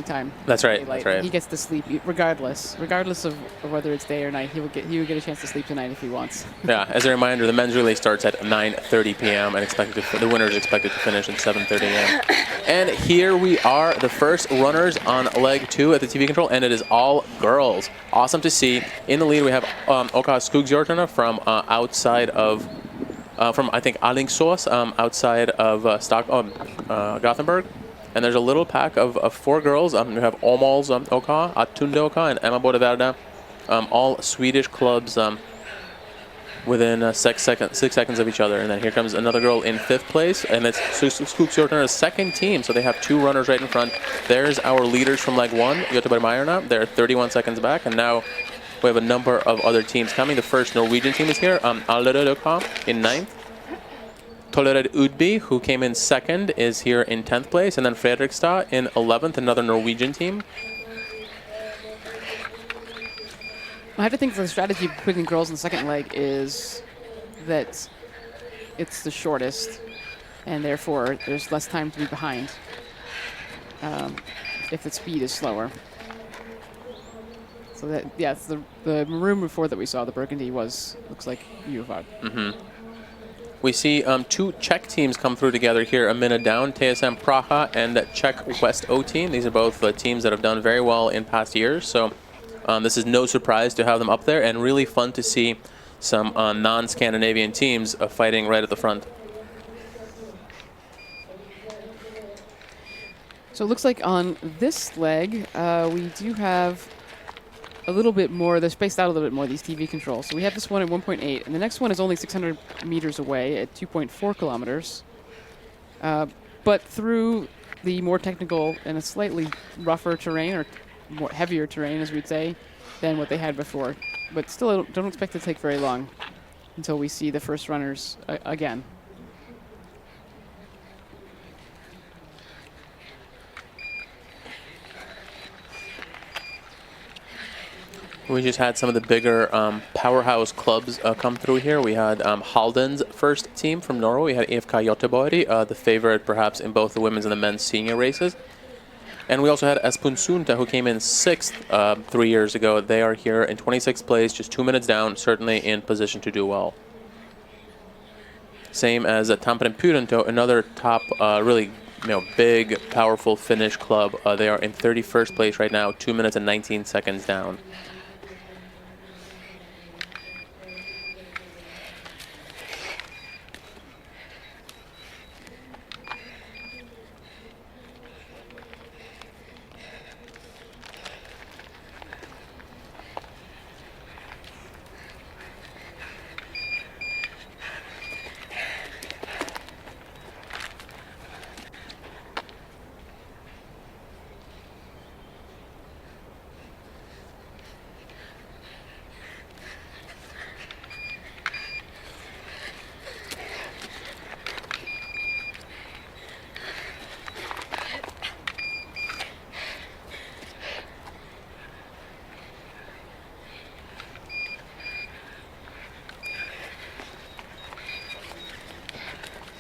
time. That's right. That's right. He gets to sleep regardless of whether it's day or night. He will get a chance to sleep tonight if he wants. Yeah. As a reminder, the men's relay starts at 9:30 p.m. and the winner is expected to finish at 7:30 a.m. And here we are, the first runners on leg 2 at the TV control, and it is all girls. Awesome to see. In the lead, we have Oka Skugshjortarna from outside of. From, I think, Alingsås, outside of Gothenburg. And there's a little pack of 4 girls. We have Omals Oka, Atunde Oka, and Emma Bodeverda. All Swedish clubs within 6 seconds of each other. And then here comes another girl in 5th place, and it's Skugshjortarna's second team, so they have 2 runners right in front. There's our leaders from leg 1, Göteborg-Majorna. They're 31 seconds back, and now we have a number of other teams coming. The first Norwegian team is here, Allerød Oka in 9th. Tollered Udby, who came in 2nd, is here in 10th place. And then Fredrikstad in 11th, another Norwegian team. I have to think the strategy of picking girls in the 2nd leg is that it's the shortest, and therefore there's less time to be behind if the speed is slower. So that, yeah, it's the maroon before that we saw, the burgundy, looks like Uvod. We see 2 Czech teams come through together here a minute down, TSM Praha and Czech West O team. These are both teams that have done very well in past years, so this is no surprise to have them up there, and really fun to see some non-Scandinavian teams fighting right at the front. So it looks like on this leg, we do have a little bit more, they're spaced out a little bit more, these TV controls. So we have this one at 1.8, and the next one is only 600 meters away at 2.4 kilometers. But through the more technical and a slightly rougher terrain, or more heavier terrain, as we'd say, than what they had before. But still, I don't expect it to take very long until we see the first runners again. We just had some of the bigger powerhouse clubs come through here. We had Halden's first team from Norway. We had EFK Göteborg, the favorite perhaps in both the women's and the men's senior races. And we also had Espunsunta, who came in 6th 3 years ago. They are here in 26th place, just 2 minutes down, certainly in position to do well. Same as Tampere Pyrinto, another top, really big, powerful Finnish club. They are in 31st place right now, 2 minutes and 19 seconds down.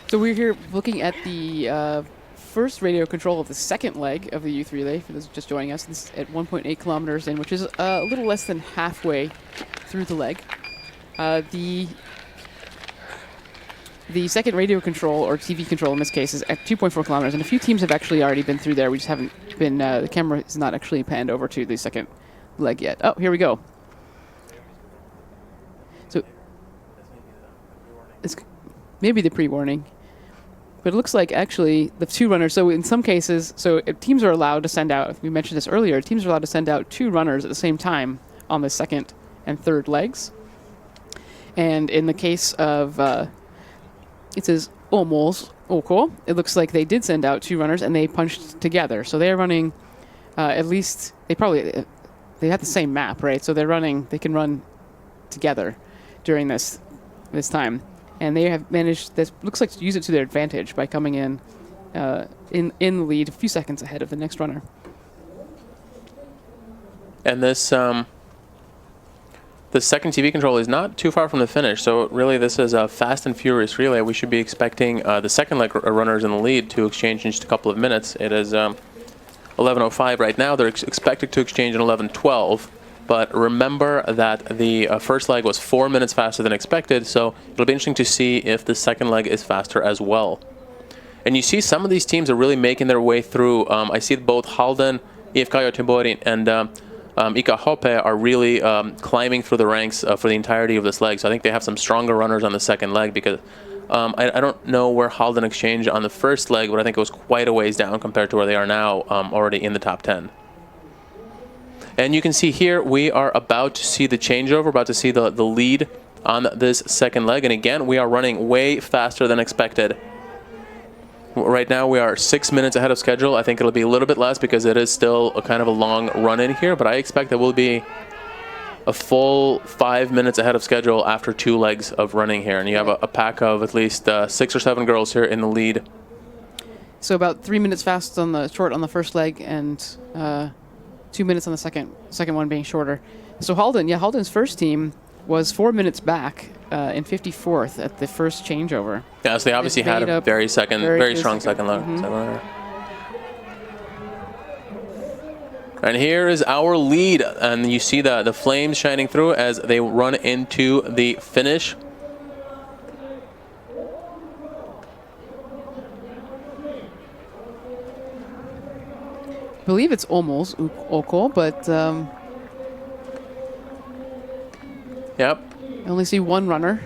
So we're here looking at the first radio control of the second leg of the youth relay, for those just joining us. This is at 1.8 kilometers in, which is a little less than halfway through the leg. The second radio control, or TV control in this case, is at 2.4 kilometers, and a few teams have actually already been through there. We just haven't been, the camera is not actually panned over to the second leg yet. Oh, here we go. So, it's maybe the pre-warning. But it looks like actually the two runners, so in some cases, teams are allowed to send out, we mentioned this earlier, teams are allowed to send out two runners at the same time on the second and third legs. And in the case of, it says Åmåls OK, it looks like they did send out two runners and they punched together. So they're running at least, they have the same map, right? So they can run together during this time. And they have managed, this looks like, to use it to their advantage by coming in the lead a few seconds ahead of the next runner. And this the second TV control is not too far from the finish, so really this is a fast and furious relay. We should be expecting the second leg runners in the lead to exchange in just a couple of minutes. It is 11:05 right now. They're expected to exchange in 11:12. But remember that the first leg was 4 minutes faster than expected, so it'll be interesting to see if the second leg is faster as well. And you see some of these teams are really making their way through. I see both Halden, IFK Göteborg, and IK Hoppe are really climbing through the ranks for the entirety of this leg. So I think they have some stronger runners on the second leg, because I don't know where Halden exchanged on the first leg, but I think it was quite a ways down compared to where they are now, already in the top 10. And you can see here, we are about to see the changeover, about to see the lead on this second leg. And again, we are running way faster than expected. Right now, we are 6 minutes ahead of schedule. I think it'll be a little bit less because it is still a kind of a long run in here, but I expect that we'll be a full 5 minutes ahead of schedule after 2 legs of running here. And you have a pack of at least 6 or 7 girls here in the lead. So about 3 minutes fast on the short on the first leg, and 2 minutes on the second one being shorter. So Halden's first team was 4 minutes back in 54th at the first changeover. Yeah, so they obviously had a very strong second runner. And here is our lead, and you see the flames shining through as they run into the finish. I believe it's Åmåls OK, but yep. I only see one runner.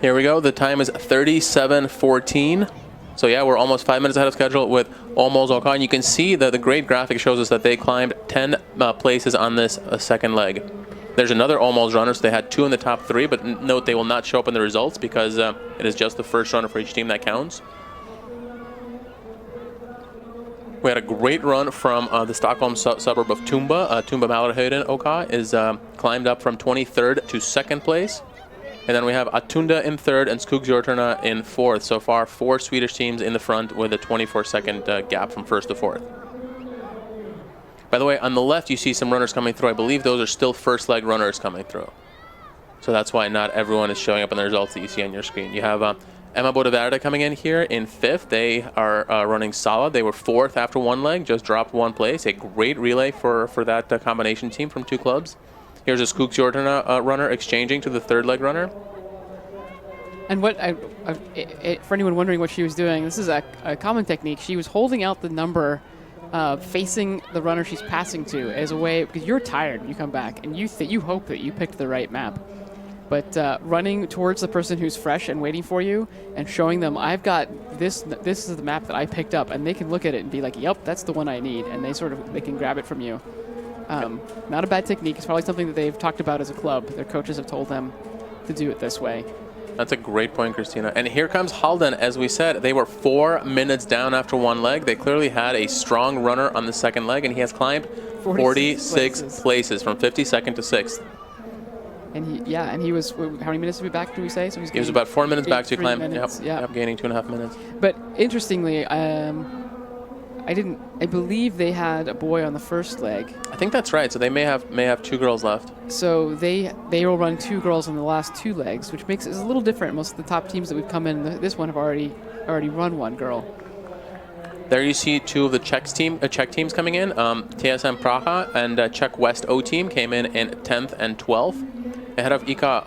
Here we go. The time is 37:14. So yeah, we're almost 5 minutes ahead of schedule with Åmåls OK. And you can see that the great graphic shows us that they climbed 10 places on this second leg. There's another Åmåls runner, so they had 2 in the top 3, but note they will not show up in the results because it is just the first runner for each team that counts. We had a great run from the Stockholm suburb of Tumba. Tumba Mallarhöjden OK is climbed up from 23rd to 2nd place. And then we have Attunda in 3rd and Skogshjortarna in 4th. So far, 4 Swedish teams in the front with a 24-second gap from 1st to 4th. By the way, on the left, you see some runners coming through. I believe those are still first leg runners coming through. So that's why not everyone is showing up in the results that you see on your screen. You have Emma Bodeverde coming in here in 5th. They are running solid. They were 4th after one leg, just dropped one place. A great relay for that combination team from 2 clubs. Here's a Skogsjordarna runner exchanging to the 3rd leg runner. And what for anyone wondering what she was doing, this is a common technique. She was holding out the number facing the runner she's passing to as a way, because you're tired when you come back, and you hope that you picked the right map. But running towards the person who's fresh and waiting for you and showing them, I've got this is the map that I picked up, and they can look at it and be like, yep, that's the one I need, and they can grab it from you. Not a bad technique. It's probably something that they've talked about as a club. Their coaches have told them to do it this way. That's a great point, Christina. And here comes Halden. As we said, they were 4 minutes down after one leg. They clearly had a strong runner on the 2nd leg, and he has climbed 46 places from 52nd to 6th. And he was, how many minutes did we back, do we say? So he was about 4 minutes back to climb. Minutes, yep, gaining 2.5 minutes. But interestingly, I believe they had a boy on the 1st leg. I think that's right. So they may have 2 girls left. So they will run 2 girls on the last 2 legs, which makes it a little different. Most of the top teams that we've come in this one have already run 1 girl. There you see 2 of the Czech teams coming in. TSM Praha and Czech West O team came in 10th and 12th. Ahead of Ika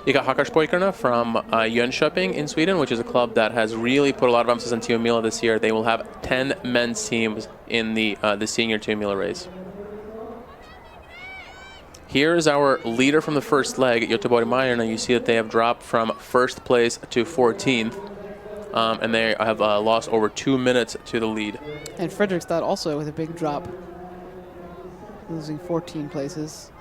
Hakarspoikerna from Jönköping in Sweden, which is a club that has really put a lot of emphasis on Tiomila this year. They will have 10 men's teams in the senior Tiomila race. Here is our leader from the 1st leg, Göteborg Meyerna. You see that they have dropped from 1st place to 14th, and they have lost over 2 minutes to the lead. And Fredrikstad also with a big drop, losing 14 places.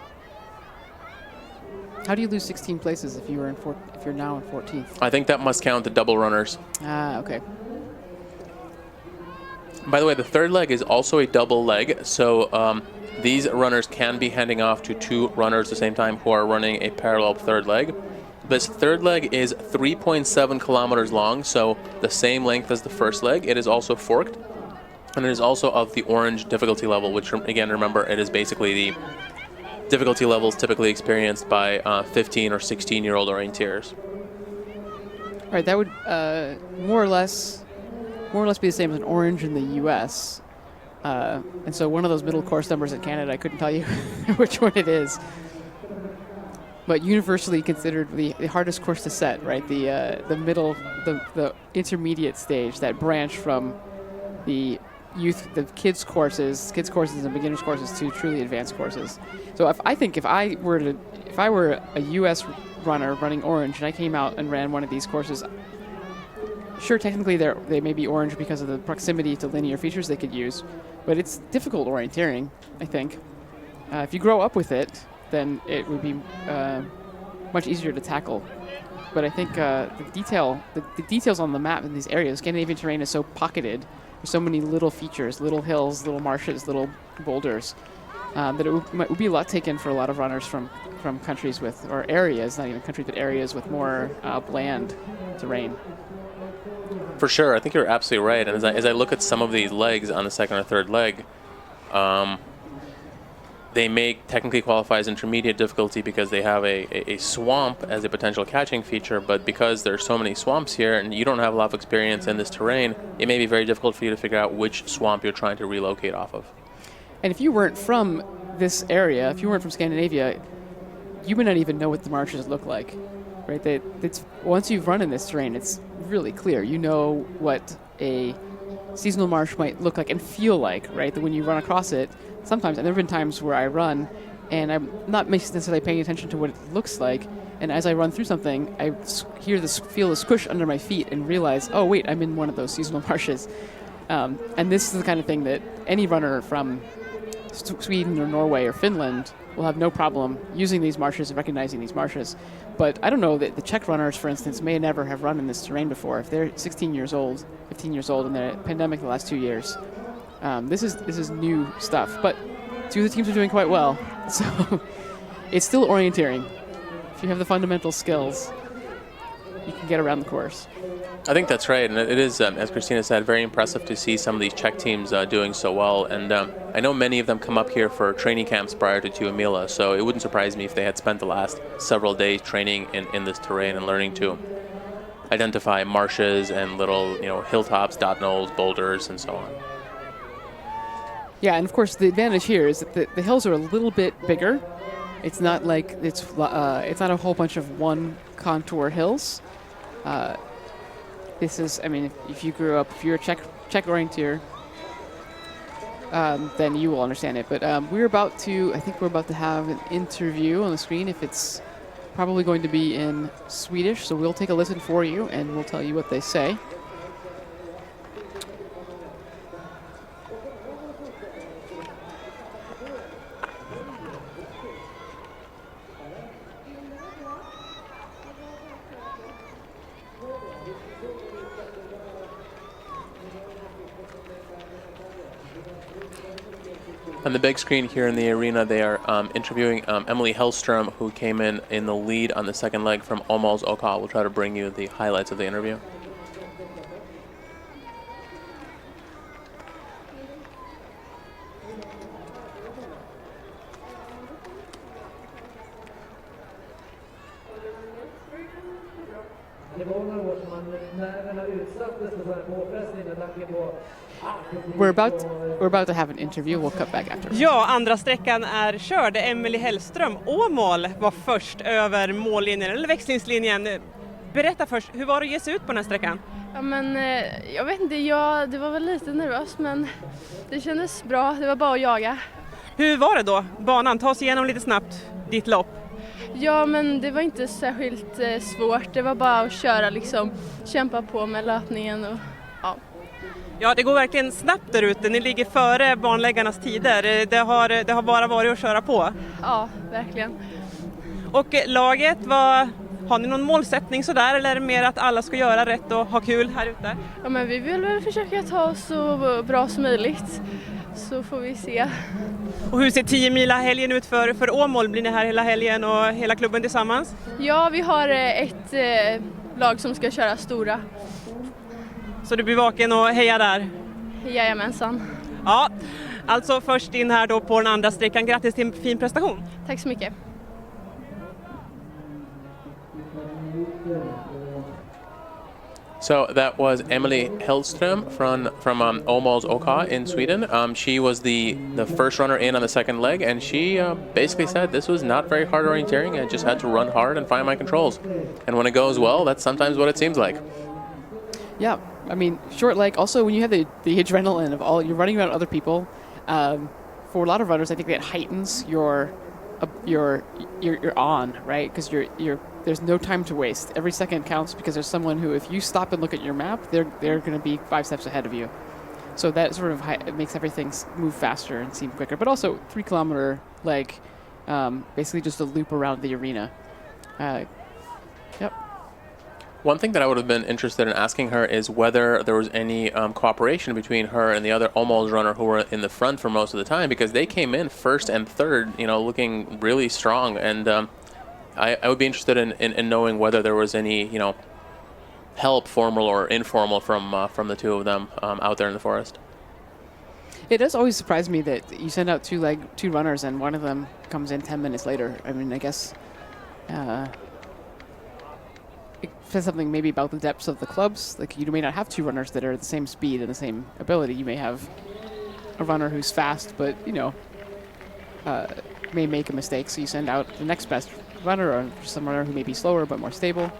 How do you lose 16 places if you're now in 14th? I think that must count the double runners. Ah, okay. By the way, the 3rd leg is also a double leg, so these runners can be handing off to 2 runners at the same time who are running a parallel 3rd leg. This 3rd leg is 3.7 kilometers long, so the same length as the 1st leg. It is also forked, and it is also of the orange difficulty level, which, again, remember, it is basically the difficulty levels typically experienced by 15 or 16-year-old orienteers. All right, that would more or less be the same as an orange in the U.S. And so one of those middle course numbers in Canada, I couldn't tell you which one it is. But universally considered the hardest course to set, right? The middle, the intermediate stage, that branch from the kids courses and beginners courses to truly advanced courses. So if I were a U.S. runner running orange and I came out and ran one of these courses, sure, technically they may be orange because of the proximity to linear features they could use, but it's difficult orienteering, I think. If you grow up with it, then it would be much easier to tackle. But I think the details on the map in these areas, Scandinavian terrain is so pocketed. There's so many little features, little hills, little marshes, little boulders, that it would be a lot taken for a lot of runners from countries with, or areas, not even countries, but areas with more bland terrain. For sure, I think you're absolutely right. And as I look at some of these legs on the 2nd or 3rd leg, they may technically qualify as intermediate difficulty because they have a swamp as a potential catching feature, but because there's so many swamps here and you don't have a lot of experience in this terrain, it may be very difficult for you to figure out which swamp you're trying to relocate off of. And if you weren't from this area, if you weren't from Scandinavia, you may not even know what the marshes look like, right? Once you've run in this terrain, it's really clear. You know what a seasonal marsh might look like and feel like, right? That when you run across it, sometimes, and there have been times where I run and I'm not necessarily paying attention to what it looks like, and as I run through something, I feel the squish under my feet and realize, oh wait, I'm in one of those seasonal marshes. And this is the kind of thing that any runner from Sweden or Norway or Finland will have no problem using these marshes and recognizing these marshes. But I don't know that the Czech runners, for instance, may never have run in this terrain before. If they're 16 years old, 15 years old, and the pandemic the last 2 years, this is new stuff. But 2 of the teams are doing quite well, so it's still orienteering. If you have the fundamental skills, you can get around the course. I think that's right, and it is, as Christina said, very impressive to see some of these Czech teams doing so well. And I know many of them come up here for training camps prior to Tuomila, so it wouldn't surprise me if they had spent the last several days training in this terrain and learning to identify marshes and little, hilltops, dot knolls, boulders, and so on. Yeah, and of course the advantage here is that the hills are a little bit bigger. It's not like it's not a whole bunch of one contour hills. This is, if you grew up, if you're a Czech orienteer, then you will understand it. But I think we're about to have an interview on the screen. If it's probably going to be in Swedish, so we'll take a listen for you and we'll tell you what they say. On the big screen here in the arena, they are interviewing Emily Hellström, who came in the lead on the second leg from Åmåls OK. We'll try to bring you the highlights of the interview. We're about to have an interview. We'll cut back after. Ja, andra sträckan är körd. Emily Hellström, Åmål var först över mållinjen, eller växlingslinjen. Berätta först, hur var det att ge sig ut på den här sträckan? Ja, men jag vet inte, det var väl lite nervöst, men det kändes bra. Det var bara att jaga. Hur var det då? Banan, ta oss igenom lite snabbt ditt lopp. Ja, men det var inte särskilt svårt. Det var bara att köra, kämpa på med löpningen och ja. Ja, det går verkligen snabbt där ute. Ni ligger före banläggarnas tider. Det har bara varit att köra på. Ja, verkligen. Och laget, har ni någon målsättning sådär, eller är det mer att alla ska göra rätt och ha kul här ute? Ja, men vi vill väl försöka ta oss så bra som möjligt. Så får vi se. Och hur ser 10-mila-helgen ut för Åmål? Blir ni här hela helgen och hela klubben tillsammans? Ja, vi har ett lag som ska köra stora. Så du blir vaken och heja där? Jajamensan. Ja, alltså först in här då på den andra sträckan. Grattis till en fin prestation. Tack så mycket. So that was Emily Hellström from Åmåls OK in Sweden. She was the first runner in on the second leg, and she basically said this was not very hard orienteering. I just had to run hard and find my controls. And when it goes well, that's sometimes what it seems like. Yeah, short leg. Also, when you have the adrenaline of you're running around other people, for a lot of runners, I think that heightens your on, right? Because there's no time to waste. Every second counts because there's someone who, if you stop and look at your map, they're going to be 5 steps ahead of you. So that sort of it makes everything move faster and seem quicker. But also 3 kilometer leg, basically just a loop around the arena. Yep. One thing that I would have been interested in asking her is whether there was any cooperation between her and the other Åmåls runner who were in the front for most of the time, because they came in first and third, looking really strong. And I would be interested in knowing whether there was any, help, formal or informal, from the two of them out there in the forest. It does always surprise me that you send out two runners and one of them comes in 10 minutes later. I guess it says something maybe about the depths of the clubs. Like, you may not have 2 runners that are the same speed and the same ability. You may have a runner who's fast, but may make a mistake, so you send out the next best runner, or some runner who may be slower but more stable.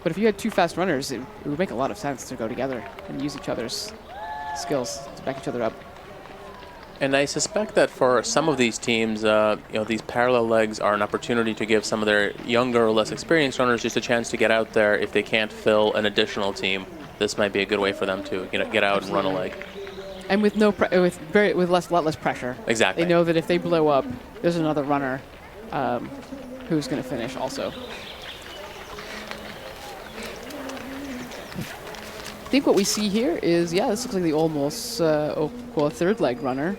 But if you had 2 fast runners, it would make a lot of sense to go together and use each other's skills to back each other up. And I suspect that for some of these teams, these parallel legs are an opportunity to give some of their younger or less experienced runners just a chance to get out there. If they can't fill an additional team, this might be a good way for them to get out and run a leg. And with a lot less pressure. Exactly. They know that if they blow up, there's another runner who's going to finish also. I think what we see here is, this looks like the almost third leg runner.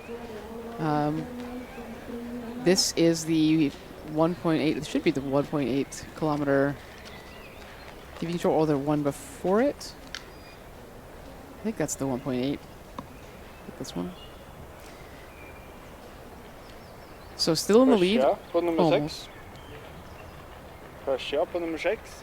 This is the 1.8, it should be the 1.8 kilometer TV control or the one before it. I think that's the 1.8. This one. So still in the lead. Persia på nummer Almost. 6. Persia på nummer 6.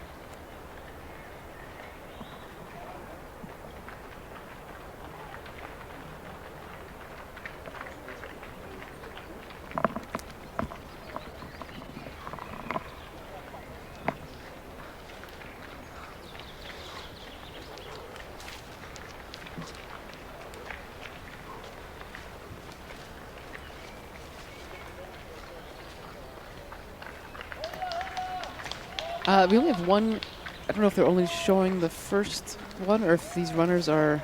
We only have one. I don't know if they're only showing the first one or if these runners are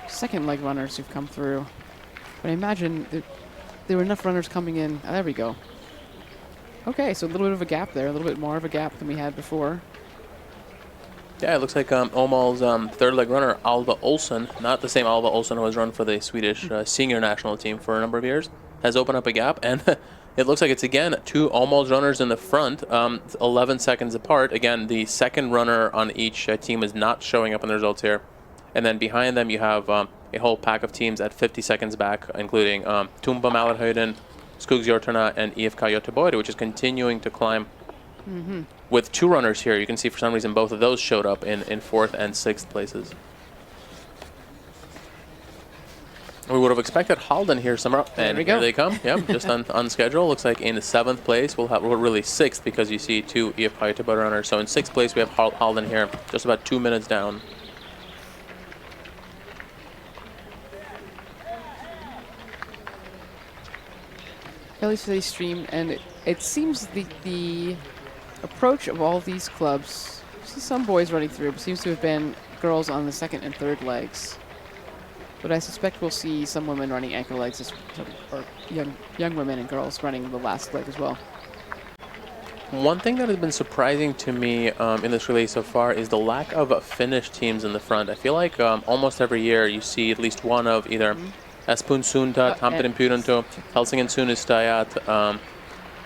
second leg runners who've come through. But I imagine there were enough runners coming in. Oh, there we go. Okay, so a little bit of a gap there, a little bit more of a gap than we had before. Yeah, it looks like Åmål's third leg runner, Alva Olsen, not the same Alva Olsen who has run for the Swedish senior national team for a number of years, has opened up a gap, and it looks like it's again 2 Åmål's runners in the front, 11 seconds apart. Again, the second runner on each team is not showing up in the results here. And then behind them you have a whole pack of teams at 50 seconds back, including Tumba Mälarhöjden, Skogsjortarna, and IFK Göteborg, which is continuing to climb. With 2 runners here, you can see for some reason both of those showed up in 4th and 6th places. We would have expected Halden here somewhere, and here they come. Yep, just on schedule. Looks like in 7th place, we're really 6th because you see 2 IFK Göteborg runners. So in 6th place, we have Halden here, just about 2 minutes down. At least for the stream, and it seems the approach of all these clubs, you see some boys running through, but seems to have been girls on the second and third legs. But I suspect we'll see some women running anchor legs, or young women and girls running the last leg as well. One thing that has been surprising to me in this relay so far is the lack of Finnish teams in the front. I feel like almost every year you see at least one of either Espoon Sunta, Tampere Pyydäntä, Helsingin Suunnistajat,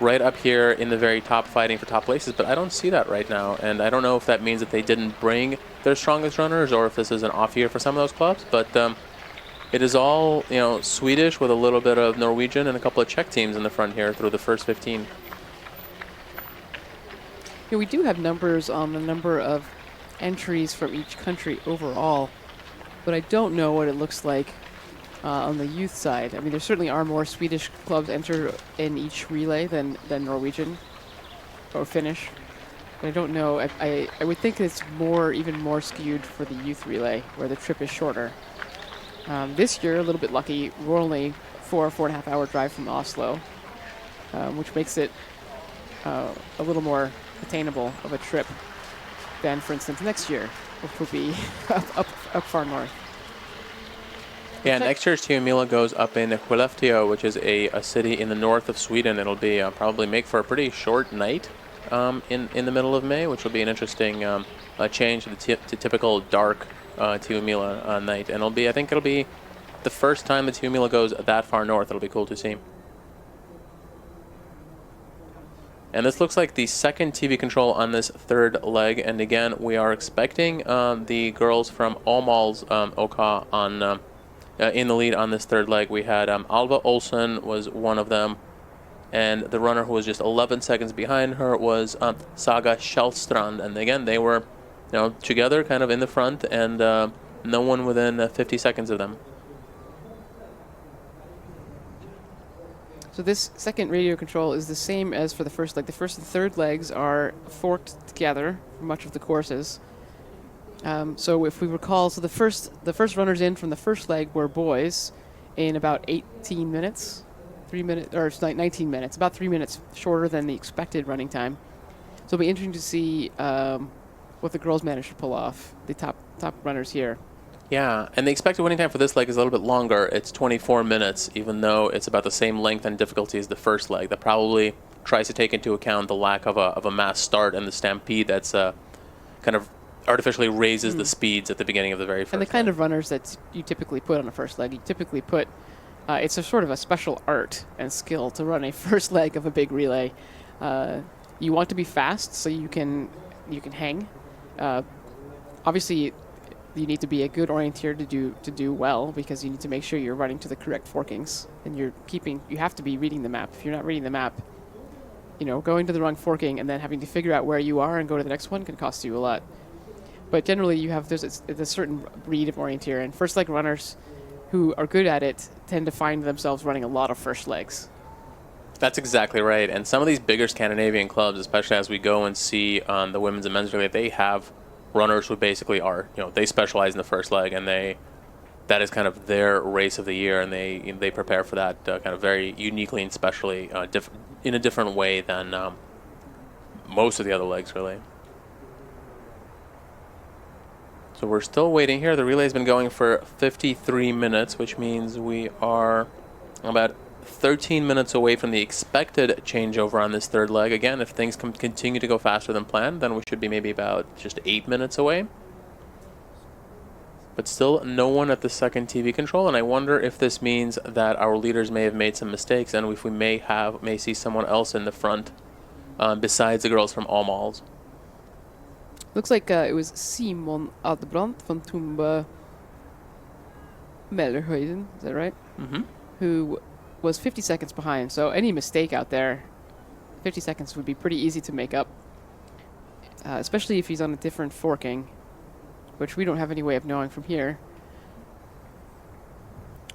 right up here in the very top fighting for top places, but I don't see that right now, and I don't know if that means that they didn't bring their strongest runners or if this is an off year for some of those clubs, but it is all, Swedish with a little bit of Norwegian and a couple of Czech teams in the front here through the first 15. Yeah, we do have numbers on the number of entries from each country overall, but I don't know what it looks like on the youth side. I mean, there certainly are more Swedish clubs enter in each relay than Norwegian or Finnish. But I don't know. I would think it's even more skewed for the youth relay, where the trip is shorter. This year, a little bit lucky, we're only 4.5 hour drive from Oslo, which makes it a little more attainable of a trip than, for instance, next year, which would be up far north. Yeah, next year's Tiomila goes up in Skellefteå, which is a city in the north of Sweden. It'll be probably make for a pretty short night in the middle of May, which will be an interesting change to the typical dark Tiomila night. And I think it'll be the first time the Tiomila goes that far north. It'll be cool to see. And this looks like the second TV control on this third leg. And again, we are expecting the girls from Åmål's OK on in the lead on this third leg. We had Alva Olsen was one of them, and the runner who was just 11 seconds behind her was Saga Kjellstrand. And again, they were together kind of in the front, and no one within 50 seconds of them. So this second radio control is the same as for the first leg. The first and third legs are forked together for much of the courses. So if we recall, so the first runners in from the first leg were boys in about 18 minutes, 3 minutes, or 19 minutes, about 3 minutes shorter than the expected running time. So it'll be interesting to see what the girls managed to pull off, the top runners here. Yeah, and the expected winning time for this leg is a little bit longer. It's 24 minutes, even though it's about the same length and difficulty as the first leg. That probably tries to take into account the lack of a mass start and the stampede that's kind of artificially raises the speeds at the beginning of the very first And the kind of runners that you typically put on a first leg, you typically put, it's a sort of a special art and skill to run a first leg of a big relay. You want to be fast so you can hang, Obviously, you need to be a good orienteer to do well, because you need to make sure you're running to the correct forkings, and you have to be reading the map. If you're not reading the map, going to the wrong forking and then having to figure out where you are and go to the next one can cost you a lot. But generally, there's a certain breed of orienteer, and first leg runners who are good at it tend to find themselves running a lot of first legs. That's exactly right. And some of these bigger Scandinavian clubs, especially as we go and see on the women's and men's relay, they have runners who basically are, they specialize in the first leg, and that is kind of their race of the year, and they prepare for that kind of very uniquely and specially in a different way than most of the other legs, really. So we're still waiting here. The relay's been going for 53 minutes, which means we are about 13 minutes away from the expected changeover on this third leg. Again, if things continue to go faster than planned, then we should be maybe about just 8 minutes away. But still no one at the second TV control, and I wonder if this means that our leaders may have made some mistakes, and if we may see someone else in the front besides the girls from Åmåls. Looks like it was Simon Adbrandt from Tumba Mellerhöjden, is that right? Mm-hmm. Who was 50 seconds behind. So any mistake out there, 50 seconds would be pretty easy to make up, especially if he's on a different forking, which we don't have any way of knowing from here.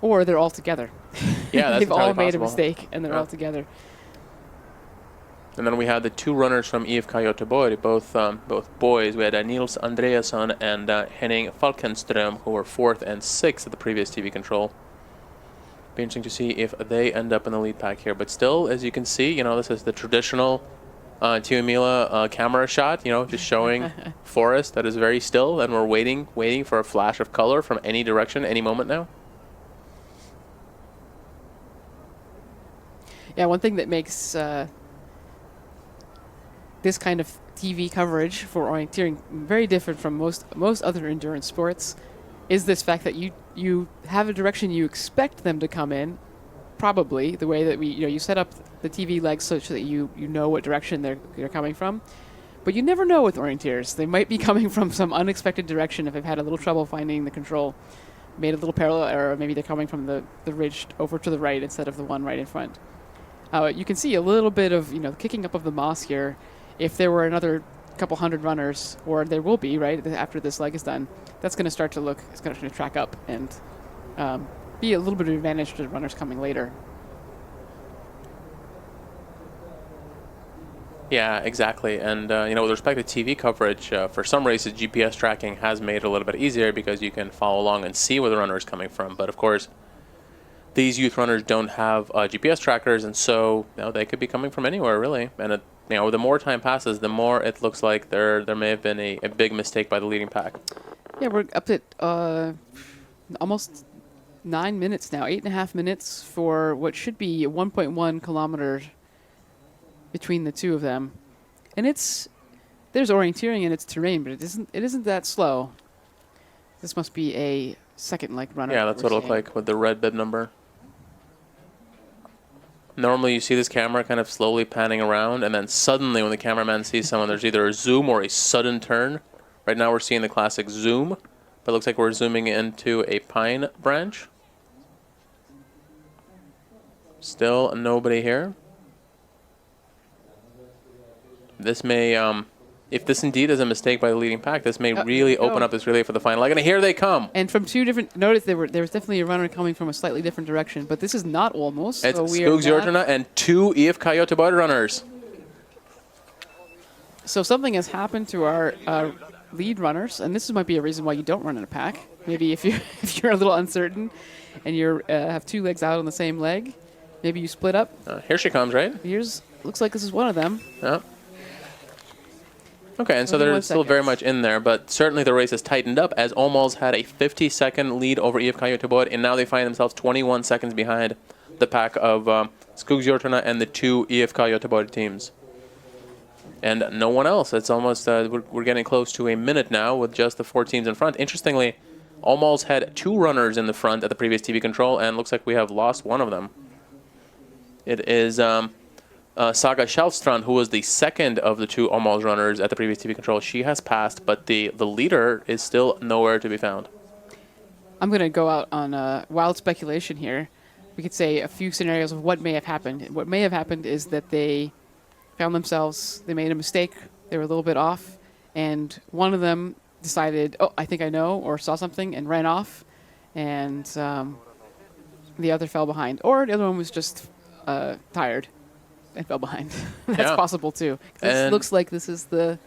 Or they're all together. Yeah, that's they've all made possible. a mistake, and they're all together. And then we had the two runners from IFK Göteborg, both boys. We had Nils Andreasson and Henning Falkenström, who were 4th and 6th at the previous TV control. Be interesting to see if they end up in the lead pack here. But still, as you can see, this is the traditional Tiomila camera shot, just showing forest that is very still, and we're waiting for a flash of color from any direction, any moment now. Yeah, one thing that makes this kind of TV coverage for orienteering very different from most other endurance sports is this fact that you have a direction you expect them to come in, probably the way that you set up the TV legs such that you know what direction they're coming from, but you never know with orienteers. They might be coming from some unexpected direction if they've had a little trouble finding the control, made a little parallel error, or maybe they're coming from the ridge over to the right instead of the one right in front. You can see a little bit of kicking up of the moss here. If there were another couple hundred runners, or there will be, right, after this leg is done, that's going to start to look, it's going to track up and be a little bit of advantage to the runners coming later. Yeah, exactly. And, with respect to TV coverage, for some races, GPS tracking has made it a little bit easier because you can follow along and see where the runner is coming from. But, of course, these youth runners don't have GPS trackers, and so they could be coming from anywhere, really. And the more time passes, the more it looks like there may have been a big mistake by the leading pack. Yeah, we're up at almost 9 minutes now, 8.5 minutes for what should be 1.1 kilometers between the two of them, and there's orienteering in its terrain, but it isn't that slow. This must be a second leg runner. Yeah, that's what it looked like with the red bib number. Normally you see this camera kind of slowly panning around, and then suddenly when the cameraman sees someone, there's either a zoom or a sudden turn. Right now we're seeing the classic zoom, but it looks like we're zooming into a pine branch. Still nobody here. This may, if this indeed is a mistake by the leading pack, this may really open up this relay for the final leg. And here they come. And from two different, notice there was definitely a runner coming from a slightly different direction, but this is not Åmåls. It's Skogsjordarna and two IFK Göteborg runners. So something has happened to our lead runners, and this might be a reason why you don't run in a pack. Maybe if you're a little uncertain and you have two legs out on the same leg, maybe you split up. Here she comes, right? Looks like this is one of them. Yeah. Okay, and so they're still very much in there, but certainly the race has tightened up as Åmåls had a 50-second lead over IFK Göteborg, and now they find themselves 21 seconds behind the pack of Skogsjordarna and the two IFK Göteborg teams. And no one else. It's almost, we're getting close to a minute now with just the four teams in front. Interestingly, Åmåls had two runners in the front at the previous TV control, and looks like we have lost one of them. It is Saga Kjellstrand, who was the second of the two Åmåls runners at the previous TV control, she has passed, but the leader is still nowhere to be found. I'm going to go out on wild speculation here. We could say a few scenarios of what may have happened. What may have happened is that they found themselves, they made a mistake, they were a little bit off, and one of them decided, oh, I think I know, or saw something and ran off, and the other fell behind. Or the other one was just tired and fell behind. That's possible too. This looks like this is the...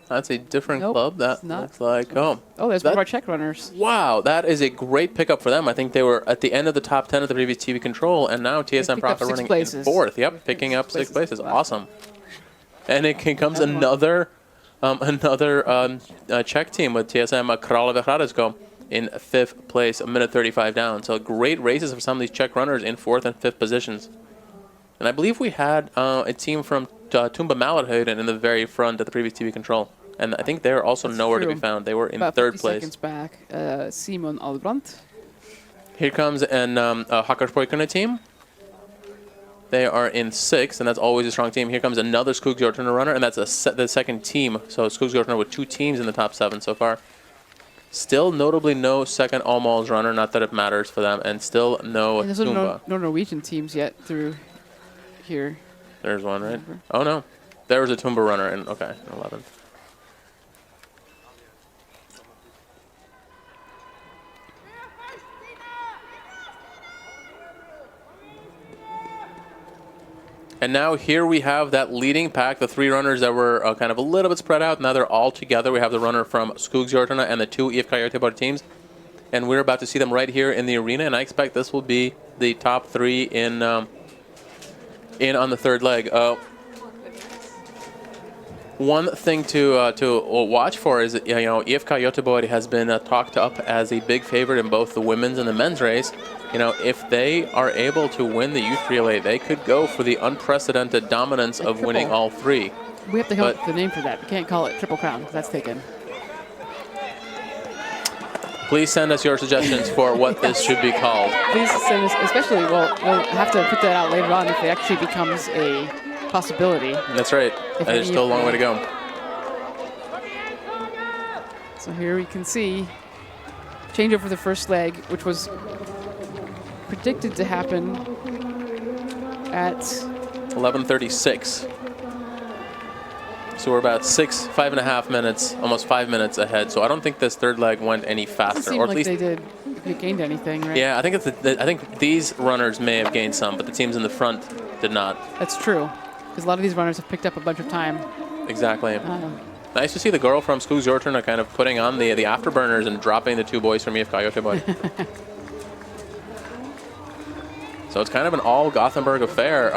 That's a different club. That looks like home. Oh, there's one of our Czech runners. Wow, that is a great pickup for them. I think they were at the end of the top 10 of the previous TV control, and now TSM Prof are running in fourth. Yep, picking up 6 places. Awesome. And it comes another Czech team with TSM Kralove Hradecko in 5th place, a minute 35 down. So great races for some of these Czech runners in 4th and 5th positions. And I believe we had a team from Tumba Mallerhöjden in the very front at the previous TV control. And I think they're also nowhere to be found. They were in about 3rd 50 place. seconds back, Simon Albrandt. Here comes an Hackarspojkarna team. They are in 6th, and that's always a strong team. Here comes another Skogsjortner runner, and that's the second team. So Skogsjortner with 2 teams in the top 7 so far. Still notably no second Åmåls runner, not that it matters for them, and still no There's Tumba. no Norwegian teams yet through here. There's one, right? Oh, no. There was a Tumba runner in, okay, 11th. And now here we have that leading pack, the 3 runners that were kind of a little bit spread out. Now they're all together. We have the runner from Skogsjortner and the 2 IFK Göteborg teams. And we're about to see them right here in the arena, and I expect this will be the top 3 in on the 3rd leg. One thing to watch for is that, IFK Göteborg has been talked up as a big favorite in both the women's and the men's race. If they are able to win the youth relay, they could go for the unprecedented dominance of winning all 3. We have to come up with the name for that. We can't call it Triple Crown, because that's taken. Please send us your suggestions for what this should be called. Please send us, especially, we'll have to put that out later on if it actually becomes a possibility. That's right. And there's still a long way to go. So here we can see changeover for the first leg, which was predicted to happen at 11:36. So we're about 5.5 minutes, almost 5 minutes ahead. So I don't think this 3rd leg went any faster, or at least they gained anything, right? Yeah, I think I think these runners may have gained some, but the teams in the front did not. That's true, because a lot of these runners have picked up a bunch of time. Exactly. Nice to see the girl from Skogsjortner kind of putting on the afterburners and dropping the 2 boys from IFK Göteborg. So it's kind of an all Gothenburg affair.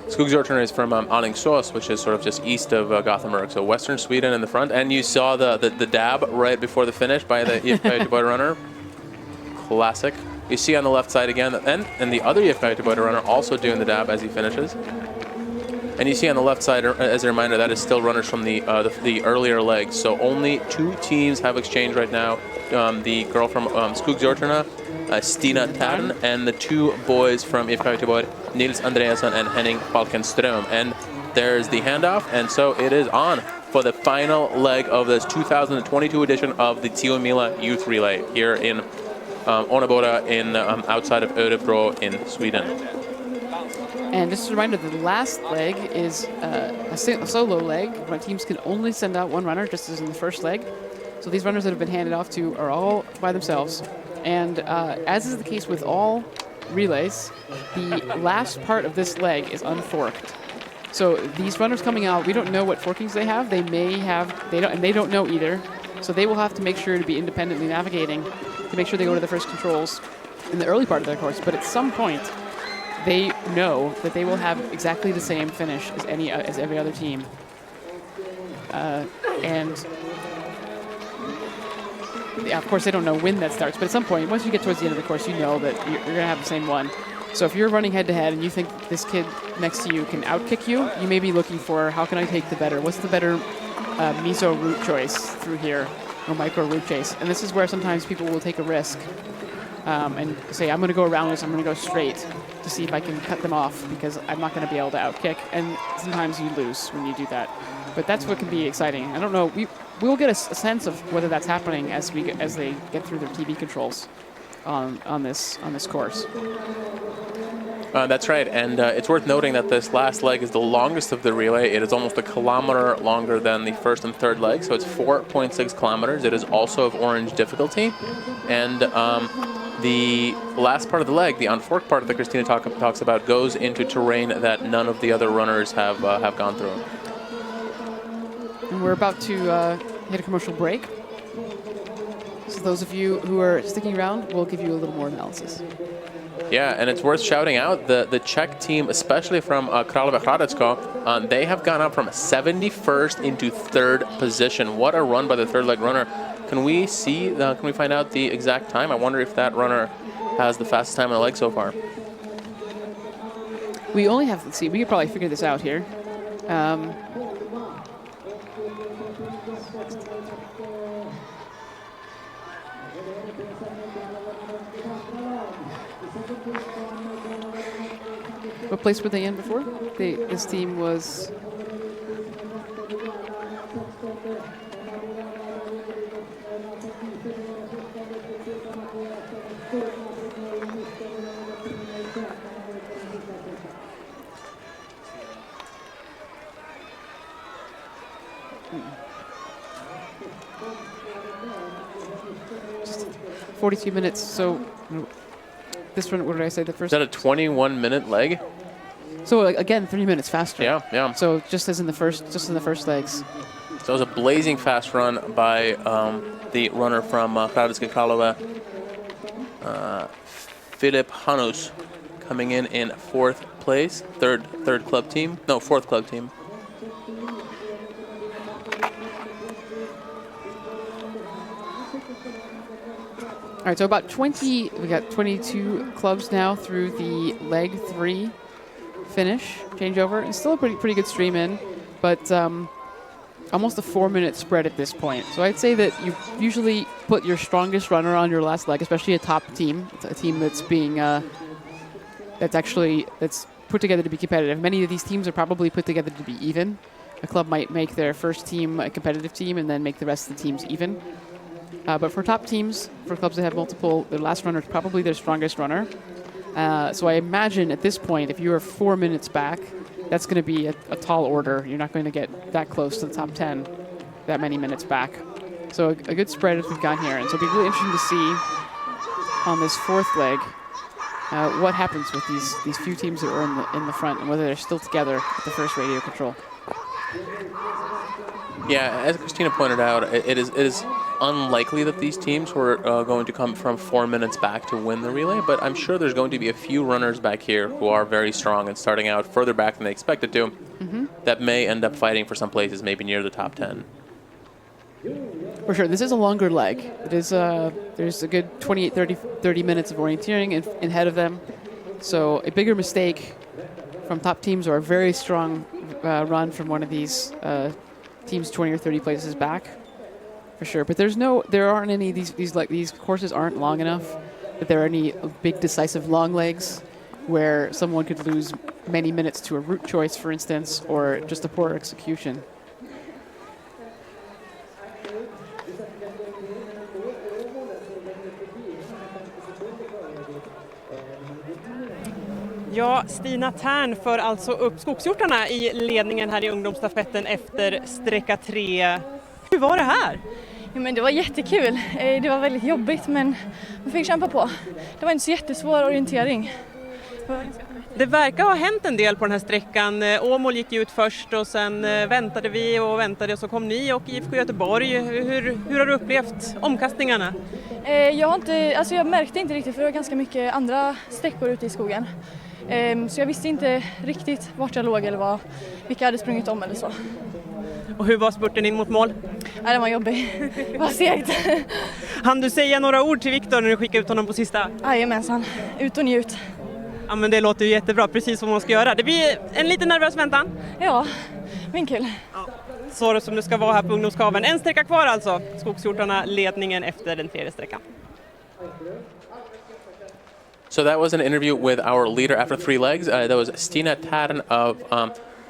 Skogsjortner is from Alingsås, which is sort of just east of Gothenburg, so western Sweden in the front. And you saw the dab right before the finish by the IFK Göteborg runner. Classic. You see on the left side again, and the other IFK Göteborg runner also doing the dab as he finishes. And you see on the left side, as a reminder, that is still runners from the earlier legs. So only 2 teams have exchanged right now. The girl from Skogsjortner, Stina Tern, and the 2 boys from IFK Göteborg, Nils Andreasson and Henning Falkenström. And there's the handoff, and so it is on for the final leg of this 2022 edition of the Tio Mila Youth Relay here in Örebro outside of Örebro in Sweden. And just a reminder, the last leg is a solo leg. My teams can only send out 1 runner, just as in the first leg. So these runners that have been handed off to are all by themselves. And as is the case with all relays, the last part of this leg is unforked. So these runners coming out, we don't know what forkings they have. They may have, they don't know either. So they will have to make sure to be independently navigating to make sure they go to the first controls in the early part of their course. But at some point, they know that they will have exactly the same finish as every other team. And yeah, of course, they don't know when that starts, but at some point, once you get towards the end of the course, you know that you're going to have the same one. So if you're running head-to-head and you think this kid next to you can outkick you, you may be looking for, how can I take the better? What's the better meso route choice through here, or micro route chase? And this is where sometimes people will take a risk and say, I'm going to go around this, I'm going to go straight to see if I can cut them off because I'm not going to be able to outkick. And sometimes you lose when you do that. But that's what can be exciting. I don't know. We'll get a sense of whether that's happening as they get through their TV controls on this course. That's right, and it's worth noting that this last leg is the longest of the relay. It is almost a kilometer longer than the first and third leg, so it's 4.6 kilometers. It is also of orange difficulty, and the last part of the leg, the unforked part that Christina talks about, goes into terrain that none of the other runners have gone through. And we're about to hit a commercial break. So those of you who are sticking around, we'll give you a little more analysis. Yeah, and it's worth shouting out the Czech team, especially from Králové Hradecko. They have gone up from 71st into 3rd position. What a run by the third leg runner. Can we see, can we find out the exact time? I wonder if that runner has the fastest time on the leg so far. We only have, let's see, we could probably figure this out here. What place were they in before? This team was... Just 42 minutes, so this one, what did I say, the first? Is that a 21-minute leg? So again, 3 minutes faster. Yeah. So just in the first legs. So it was a blazing fast run by the runner from Hradecké Králové, Filip Hanus, coming in 4th place, fourth club team. All right, so about we got 22 clubs now through the leg 3 finish changeover, and still a pretty good stream in, but almost a 4-minute spread at this point. So I'd say that you usually put your strongest runner on your last leg, especially a top team, a team that's being that's put together to be competitive. Many of these teams are probably put together to be even. A club might make their first team a competitive team and then make the rest of the teams even. But for top teams, for clubs that have multiple, their last runner is probably their strongest runner. So I imagine at this point, if you are 4 minutes back, that's going to be a tall order. You're not going to get that close to the top 10 that many minutes back. So a good spread as we've got here. And so it'll be really interesting to see on this 4th leg what happens with these few teams that are in the front and whether they're still together at the first radio control. Yeah, as Christina pointed out, it is unlikely that these teams were going to come from 4 minutes back to win the relay, but I'm sure there's going to be a few runners back here who are very strong and starting out further back than they expected to, that may end up fighting for some places maybe near the top 10. For sure. This is a longer leg. It is there's a good 28, 30 minutes of orienteering ahead of them. So a bigger mistake from top teams or a very strong run from one of these teams 20 or 30 places back, for sure. But there aren't any these courses aren't long enough that there are any big decisive long legs where someone could lose many minutes to a route choice, for instance, or just a poor execution. Ja, Stina Tern för alltså upp skogshjortarna i ledningen här i ungdomsstafetten efter sträcka 3. Hur var det här? Ja, men det var jättekul. Det var väldigt jobbigt, men man fick kämpa på. Det var inte så jättesvår orientering. Det verkar ha hänt en del på den här sträckan. Åmål gick ut först och sen väntade vi och så kom ni och IFK Göteborg. Hur har du upplevt omkastningarna? Jag märkte inte riktigt, för det var ganska mycket andra sträckor ute i skogen. Så jag visste inte riktigt vart jag låg eller vilka hade sprungit om eller så. Och hur var spurten in mot mål? Ja, det var jobbig. Det var segt. Han du säga några ord till Viktor när du skickade ut honom på sista? Jajamensan, ut och njut. Ja, men det låter ju jättebra, precis som man ska göra. Det blir en lite nervös väntan. Ja, men kul. Ja, så det som det ska vara här på ungdomskaven. En sträcka kvar alltså. Skogshjortarna ledningen efter den 3:e sträckan. So that was an interview with our leader after 3 legs. That was Stina Tern of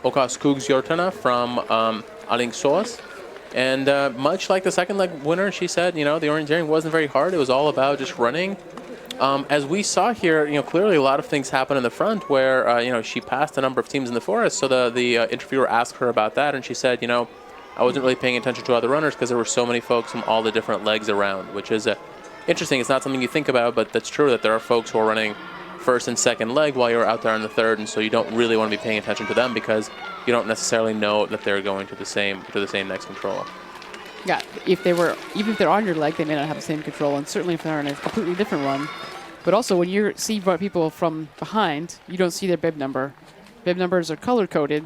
Oka Skogsjortarna from Alingsås. And much like the second leg winner, she said, the orienteering wasn't very hard. It was all about just running. As we saw here, clearly a lot of things happen in the front where, she passed a number of teams in the forest. So the interviewer asked her about that, and she said, I wasn't really paying attention to other runners because there were so many folks from all the different legs around, which is interesting. It's not something you think about, but that's true that there are folks who are running first and second leg while you're out there on the third, and so you don't really want to be paying attention to them because you don't necessarily know that they're going to the same next control. Yeah, even if they're on your leg, they may not have the same control, and certainly if they're on a completely different one. But also, when you see people from behind, you don't see their bib number. Bib numbers are color-coded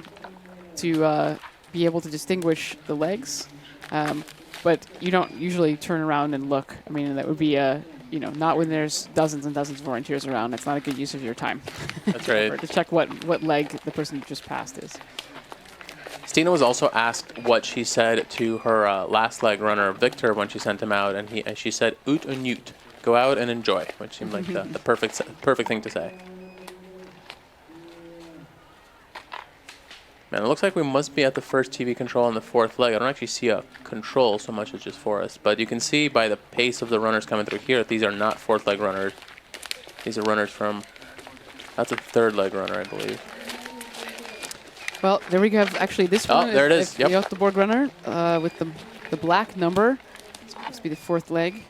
to be able to distinguish the legs, but you don't usually turn around and look. I mean, that would be not when there's dozens and dozens of orienteers around. It's not a good use of your time. That's right. To check what leg the person you just passed is. Stina was also asked what she said to her last leg runner, Victor, when she sent him out, and she said, "Ut och njut," go out and enjoy, which seemed like the perfect thing to say. Man, it looks like we must be at the first TV control on the 4th leg. I don't actually see a control so much as just for us, but you can see by the pace of the runners coming through here that these are not 4th leg runners. These are runners from, that's a 3rd leg runner, I believe. Well, there we have actually this one. Oh, there it is. The Göteborg runner with the black number. It's supposed to be the 4th leg.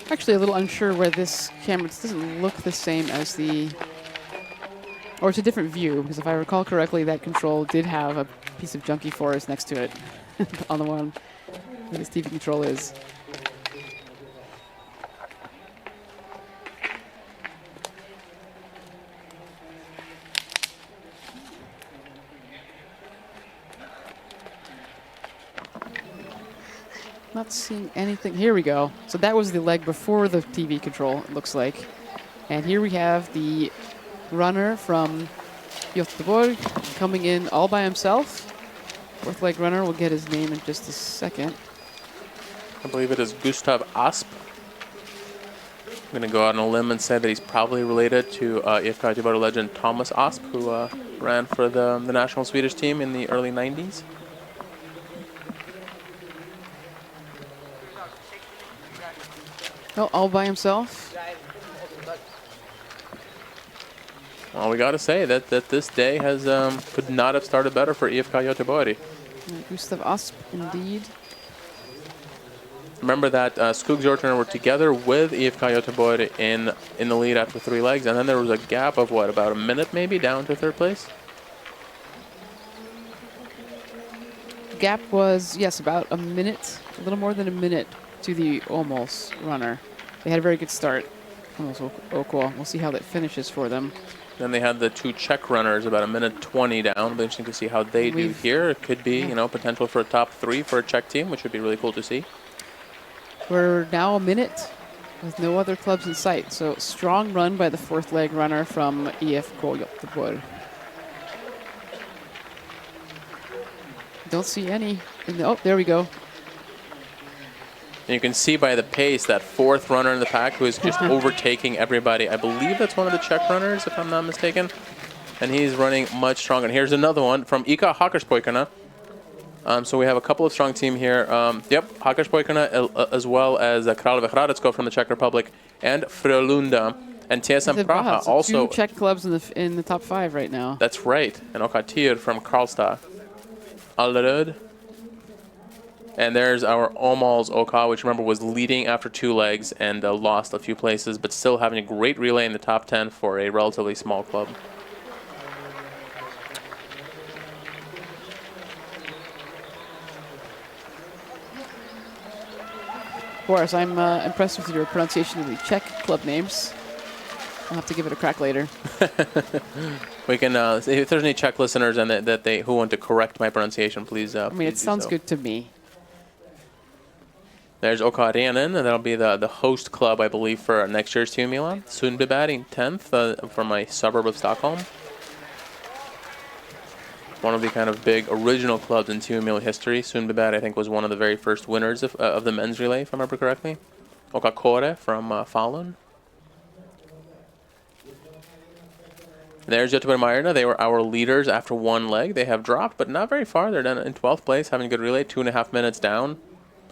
Actually, a little unsure where this camera doesn't look the same as the, or it's a different view, because if I recall correctly, that control did have a piece of junky forest next to it on the one where this TV control is. Not seeing anything. Here we go. So that was the leg before the TV control, it looks like. And here we have the runner from Göteborg coming in all by himself. 4th leg runner, we'll get his name in just a second. I believe it is Gustav Asp. I'm going to go out on a limb and say that he's probably related to IFK Göteborg legend Thomas Asp, who ran for the national Swedish team in the early 90s. Oh, all by himself. Well, we got to say that this day has could not have started better for IFK Göteborg. Gustav Asp, indeed. Remember that Skogsjortarna were together with IFK Göteborg in the lead after 3 legs, and then there was a gap of what, about a minute maybe down to 3rd place? Gap was, yes, about a minute, a little more than a minute to the Almost runner. They had a very good start. Almost Okwa. We'll see how that finishes for them. Then they had the 2 Czech runners about a minute 20 down. It'll be interesting to see how they do here. It could be, potential for a top 3 for a Czech team, which would be really cool to see. We're now a minute with no other clubs in sight. So strong run by the 4th leg runner from IFK Göteborg. Don't see any. Oh, there we go. And you can see by the pace that 4th runner in the pack who is just overtaking everybody. I believe that's one of the Czech runners, if I'm not mistaken. And he's running much stronger. And here's another one from IFK Hakkarspojkarna. So we have a couple of strong team here. Hakkarspojkarna as well as Kralowe Hradecko from the Czech Republic and Frölunda. And TSM Praha so also. 2 Czech clubs in the top 5 right now. That's right. And Okatir from Karlstad. Allerød. And there's our Åmåls OK, which remember was leading after 2 legs and lost a few places, but still having a great relay in the top 10 for a relatively small club. Boris, I'm impressed with your pronunciation of the Czech club names. I'll have to give it a crack later. We can, if there's any Czech listeners and who want to correct my pronunciation, please. I mean, it sounds good to me. There's OK Arenan, and that'll be the host club, I believe, for next year's Team Milan. Sundbyberg in 10th from my suburb of Stockholm. one of the kind of big original clubs in 2 mil history. Sundbyberg, I think, was one of the very first winners of the men's relay, if I remember correctly. Okakore from Falun. There's Göteborg Myrna. They were our leaders after one leg. They have dropped, but not very far. They're down in 12th place, having a good relay, 2.5 minutes down.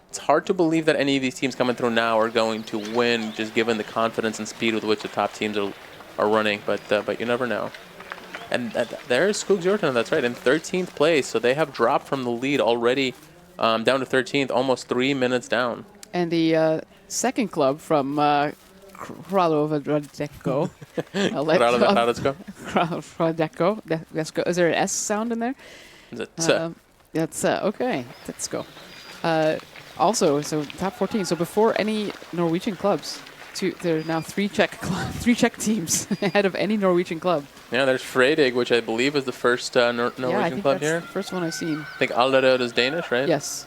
It's hard to believe that any of these teams coming through now are going to win, just given the confidence and speed with which the top teams are running, but you never know. And there's Skogsjorten, that's right, in 13th place, so they have dropped from the lead already down to 13th, almost 3 minutes down. And the second club from Kralovedeko. Kralovedeko. Is there an S sound in there? Is it That's okay. Let's go. Also, so top 14. So before any Norwegian clubs, there are now three Czech teams ahead of any Norwegian club. Yeah, there's Fredig, which I believe is the first Norwegian club here. The first one I've seen. I think Allerød is Danish, right? Yes.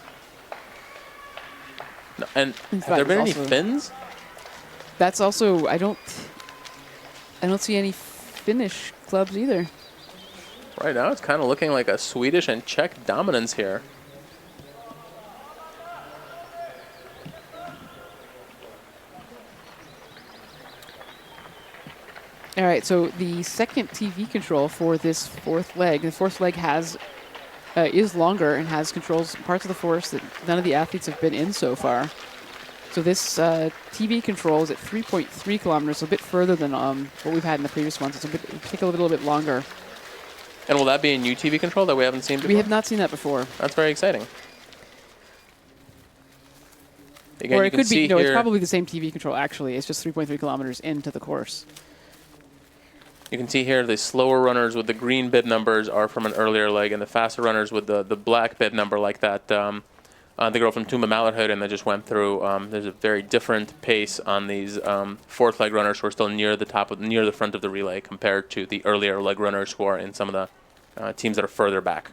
No, and have there been any Finns? That's also I don't see any Finnish clubs either. Right now, it's kind of looking like a Swedish and Czech dominance here. All right, so the second TV control for this fourth leg, the fourth leg is longer and has controls parts of the forest that none of the athletes have been in so far. So this TV control is at 3.3 kilometers, so a bit further than what we've had in the previous ones. It'll take a little bit longer. And will that be a new TV control that we haven't seen before? We have not seen that before. That's very exciting. Again, or it could be, no, it's probably the same TV control, actually. It's just 3.3 kilometers into the course. You can see here the slower runners with the green bib numbers are from an earlier leg, and the faster runners with the black bib number like that, the girl from Tumba Mallarhöjden that just went through. There's a very different pace on these fourth leg runners who are still near the front of the relay compared to the earlier leg runners who are in some of the teams that are further back.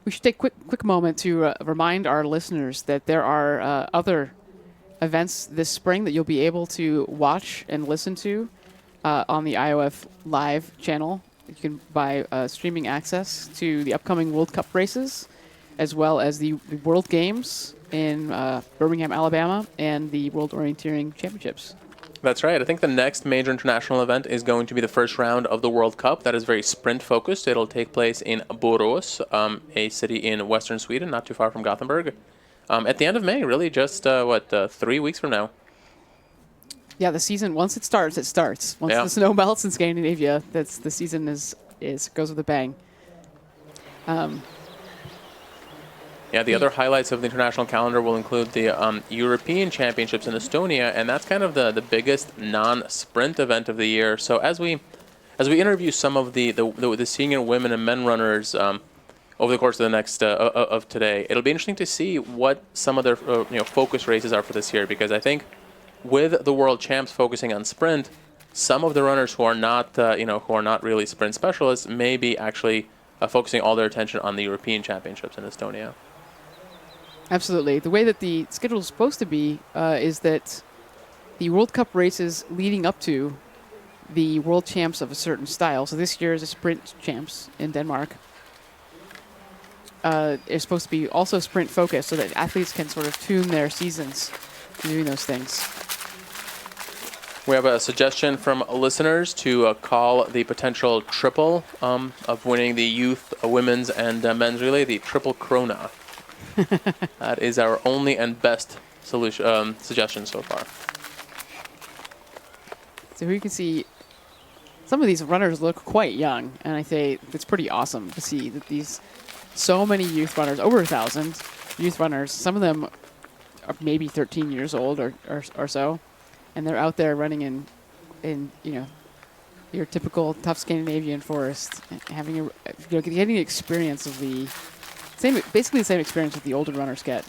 We should take a quick moment to remind our listeners that there are other events this spring that you'll be able to watch and listen to on the IOF Live channel. You can buy streaming access to the upcoming World Cup races, as well as the World Games in Birmingham, Alabama, and the World Orienteering Championships. That's right. I think the next major international event is going to be the first round of the World Cup. That is very sprint-focused. It'll take place in Borås, a city in western Sweden, not too far from Gothenburg. At the end of May, really just, 3 weeks from now. Yeah, the season, once it starts, it starts. Once the snow melts in Scandinavia, the season goes with a bang. The other highlights of the international calendar will include the European Championships in Estonia, and that's kind of the biggest non-sprint event of the year. So as we interview some of the senior women and men runners over the course of the next of today, it'll be interesting to see what some of their focus races are for this year, because I think with the world champs focusing on sprint, some of the runners who are not really sprint specialists may be actually focusing all their attention on the European Championships in Estonia. Absolutely. The way that the schedule is supposed to be is that the World Cup races leading up to the world champs of a certain style. So this year is a sprint champs in Denmark. It's supposed to be also sprint focused so that athletes can sort of tune their seasons to doing those things. We have a suggestion from listeners to call the potential triple of winning the youth, women's, and men's relay the Triple Krona. That is our only and best suggestion so far. So here you can see some of these runners look quite young, and I say it's pretty awesome to see that so many youth runners, over 1,000 youth runners, some of them are maybe 13 years old or so, and they're out there running in your typical tough Scandinavian forest, having getting the experience of basically the same experience that the older runners get.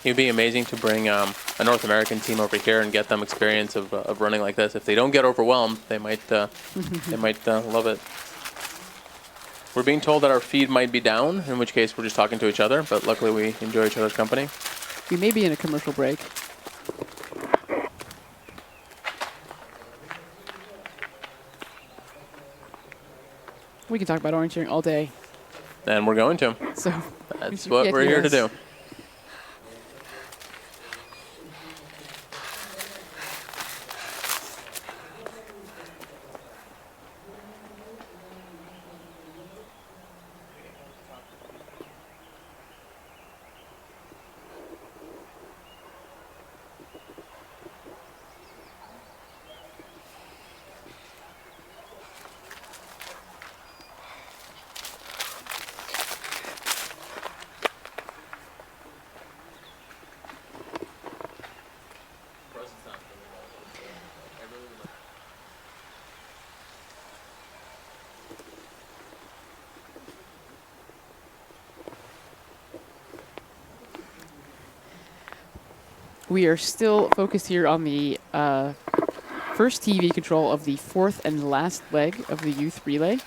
It'd be amazing to bring a North American team over here and get them experience of running like this. If they don't get overwhelmed, they might love it. We're being told that our feed might be down, in which case we're just talking to each other, but luckily we enjoy each other's company. We may be in a commercial break. We can talk about orienteering all day. And we're going to. So that's what we're here to do. We are still focused here on the first TV control of the fourth and last leg of the youth relay.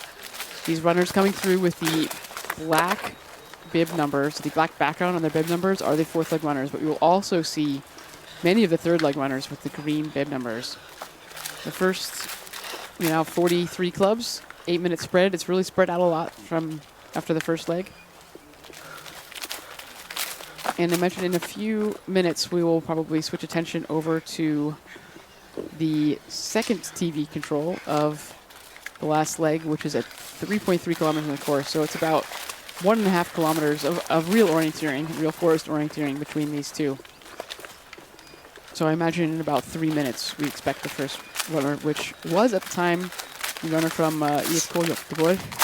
These runners coming through with the black bib numbers, the black background on their bib numbers are the fourth leg runners, but we will also see many of the third leg runners with the green bib numbers. The first, 43 clubs, 8-minute spread. It's really spread out a lot from after the first leg. And I mentioned in a few minutes we will probably switch attention over to the second TV control of the last leg, which is at 3.3 kilometers in the course. So it's about 1.5 kilometers of real orienteering, real forest orienteering between these two. So I imagine in about 3 minutes we expect the first runner, which was at the time the runner from IFK Göteborg.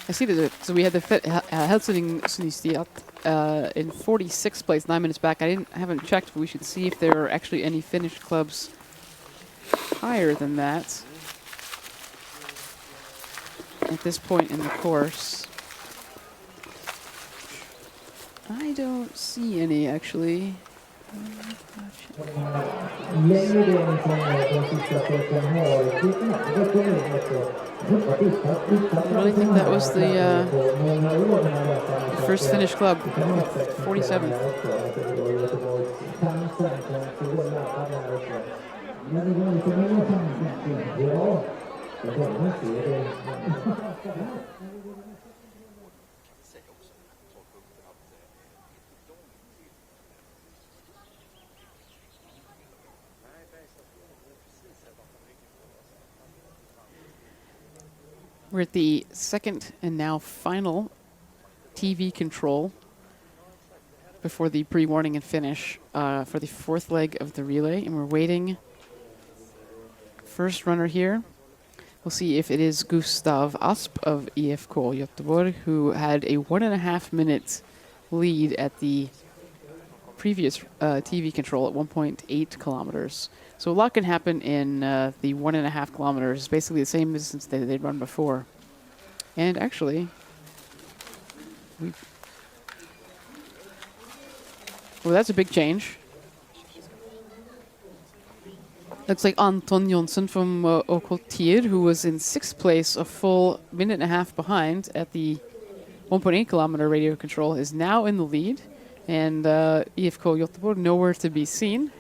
I see that. So we had the Helsingin in 46th place, 9 minutes back. I haven't checked, but we should see if there are actually any Finnish clubs higher than that at this point in the course. I don't see any actually. I really think that was the first Finnish club, 47. We're at the second and now final TV control before the pre-warning and finish for the fourth leg of the relay, and we're waiting. First runner here. We'll see if it is Gustav Asp of IFK Göteborg, who had a 1.5 minute lead at the previous TV control at 1.8 kilometers. So a lot can happen in the 1.5 kilometers. It's basically the same distance they'd run before. And actually, well, that's a big change. Looks like Anton Jonsson from Okoltir, who was in 6th place, a full 1.5 minutes behind at the 1.8 kilometer radio control, is now in the lead. And IFK Göteborg nowhere to be seen.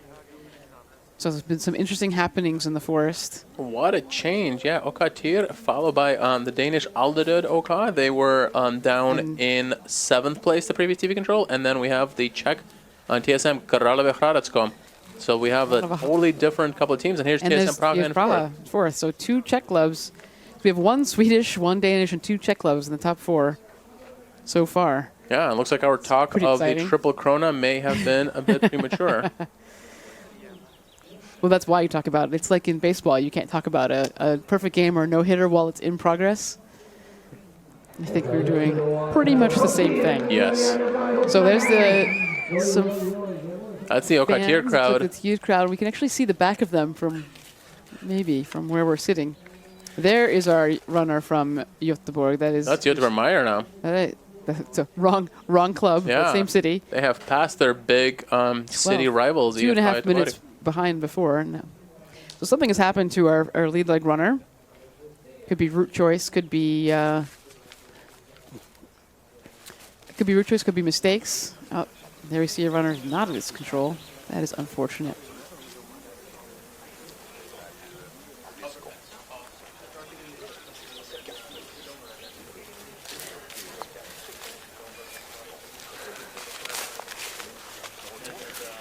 So there's been some interesting happenings in the forest. What a change, yeah. Okoltir, followed by the Danish Alderdød OK. They were down in 7th place, the previous TV control. And then we have the Czech TSM Kralove Hradecko. So we have a totally different couple of teams. And here's TSM Praga in fourth. So 2 Czech clubs. We have 1 Swedish, 1 Danish, and 2 Czech clubs in the top 4 so far. Yeah, it looks like our talk of the Triple Krona may have been a bit premature. Well, that's why you talk about it. It's like in baseball. You can't talk about a perfect game or no-hitter while it's in progress. I think we're doing pretty much the same thing. Yes. So there's that's the Okoltir crowd. The Okoltir crowd. We can actually see the back of them from where we're sitting. There is our runner from Göteborg. That's Göteborg Meyer now. It's a wrong club, Yeah. same city. They have passed their big city rivals. 2.5 minutes behind before. No. So something has happened to our lead leg runner. Could be route choice, could be route choice, could be mistakes. Oh, there we see a runner not at its control. That is unfortunate.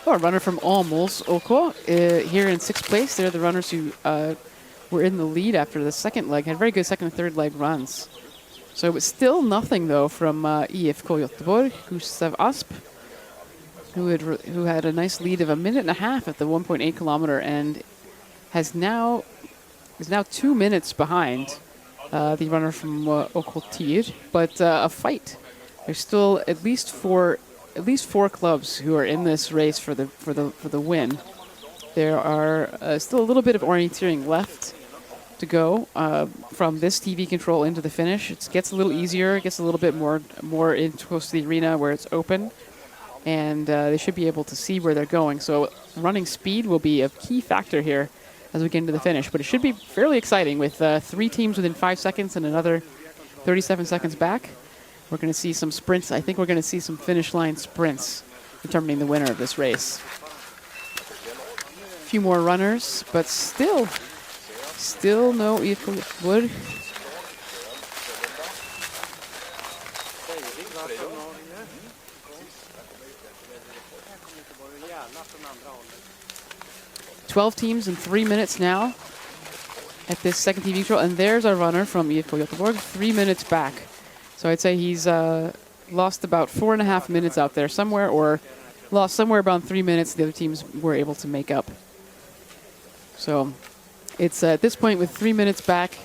Oh, a runner from Almos, OK, here in 6th place. They're the runners who were in the lead after the second leg, had very good second and third leg runs. So it was still nothing, though, from IFK Göteborg, Gustav Asp, who had a nice lead of 1.5 minutes at the 1.8 kilometer and is now 2 minutes behind the runner from OK, but a fight. There's still at least four clubs who are in this race for the win. There are still a little bit of orienteering left to go from this TV control into the finish. It gets a little easier. It gets a little bit more in close to the arena where it's open, and they should be able to see where they're going. So running speed will be a key factor here as we get into the finish. But it should be fairly exciting with 3 teams within 5 seconds and another 37 seconds back. We're going to see some sprints. I think we're going to see some finish line sprints determining the winner of this race. A few more runners, but still no IFK Göteborg. "12 teams in 3 minutes now at this second TV control, and there's our runner from IFK Göteborg, 3 minutes back. So I'd say he's lost about 4.5 minutes out there somewhere, or lost somewhere around 3 minutes the other teams were able to make up. So it's at this point with 3 minutes back,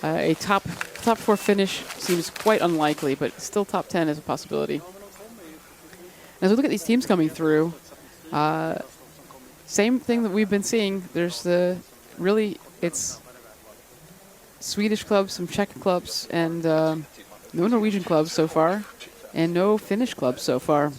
a top 4 finish seems quite unlikely, but still top 10 is a possibility. As we look at these teams coming through, same thing that we've been seeing. There's it's Swedish clubs, some Czech clubs, and no Norwegian clubs so far, and no Finnish clubs so far.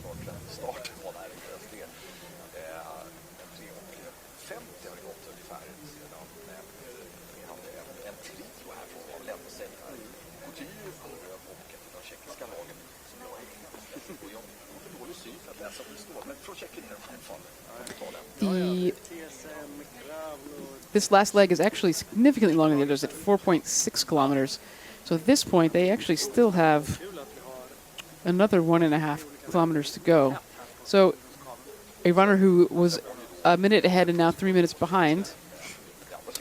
This last leg is actually significantly longer than the others at 4.6 kilometers. So at this point, they actually still have another 1.5 kilometers to go. So a runner who was a minute ahead and now 3 minutes behind,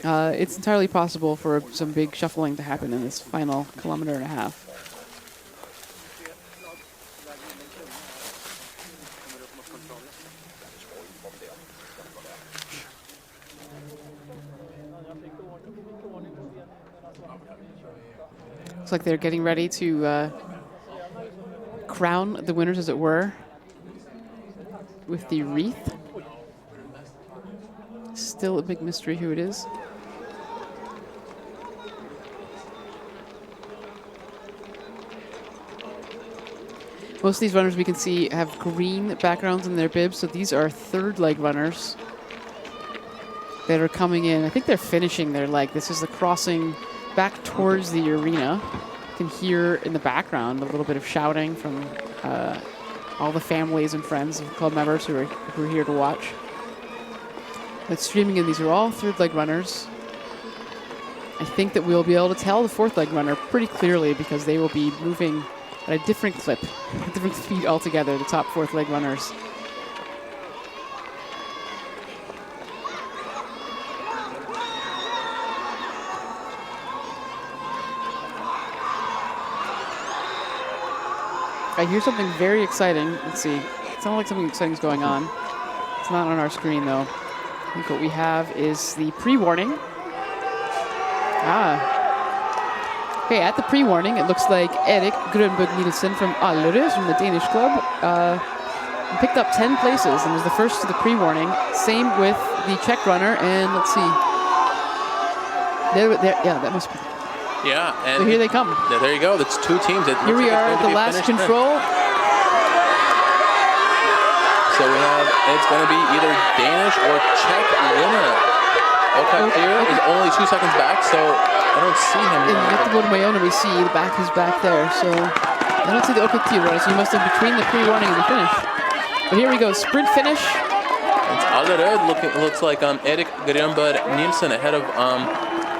it's entirely possible for some big shuffling to happen in this final 1.5 kilometers. Looks like they're getting ready to crown the winners, as it were, with the wreath. Still a big mystery who it is. Most of these runners we can see have green backgrounds in their bibs, so these are third leg runners that are coming in. I think they're finishing their leg. This is the crossing back towards the arena. You can hear in the background a little bit of shouting from all the families and friends of club members who are here to watch. But streaming in, these are all third leg runners. I think that we'll be able to tell the fourth leg runner pretty clearly because they will be moving at a different clip, a different speed altogether, the top fourth leg runners. I hear something very exciting. Let's see. It sounds like something exciting is going on. It's not on our screen, though. I think what we have is the pre-warning. Okay, at the pre-warning, it looks like Erik Grönberg Nielsen from Allerød, from the Danish club, picked up 10 places and was the first to the pre-warning. Same with the Czech runner, and let's see. Yeah, that must be. Yeah, and so here they come. There you go. That's two teams. Here we are at the last control. So we have, it's going to be either Danish or Czech winner. Okatir is only 2 seconds back, so I don't see him. And at the bottom of my own, we see the back is back there. So I don't see the Okatir runner, so you must have between the pre-running and the finish. But here we go, sprint finish. It's Allerød, looks like Erik Grönberg Nielsen ahead of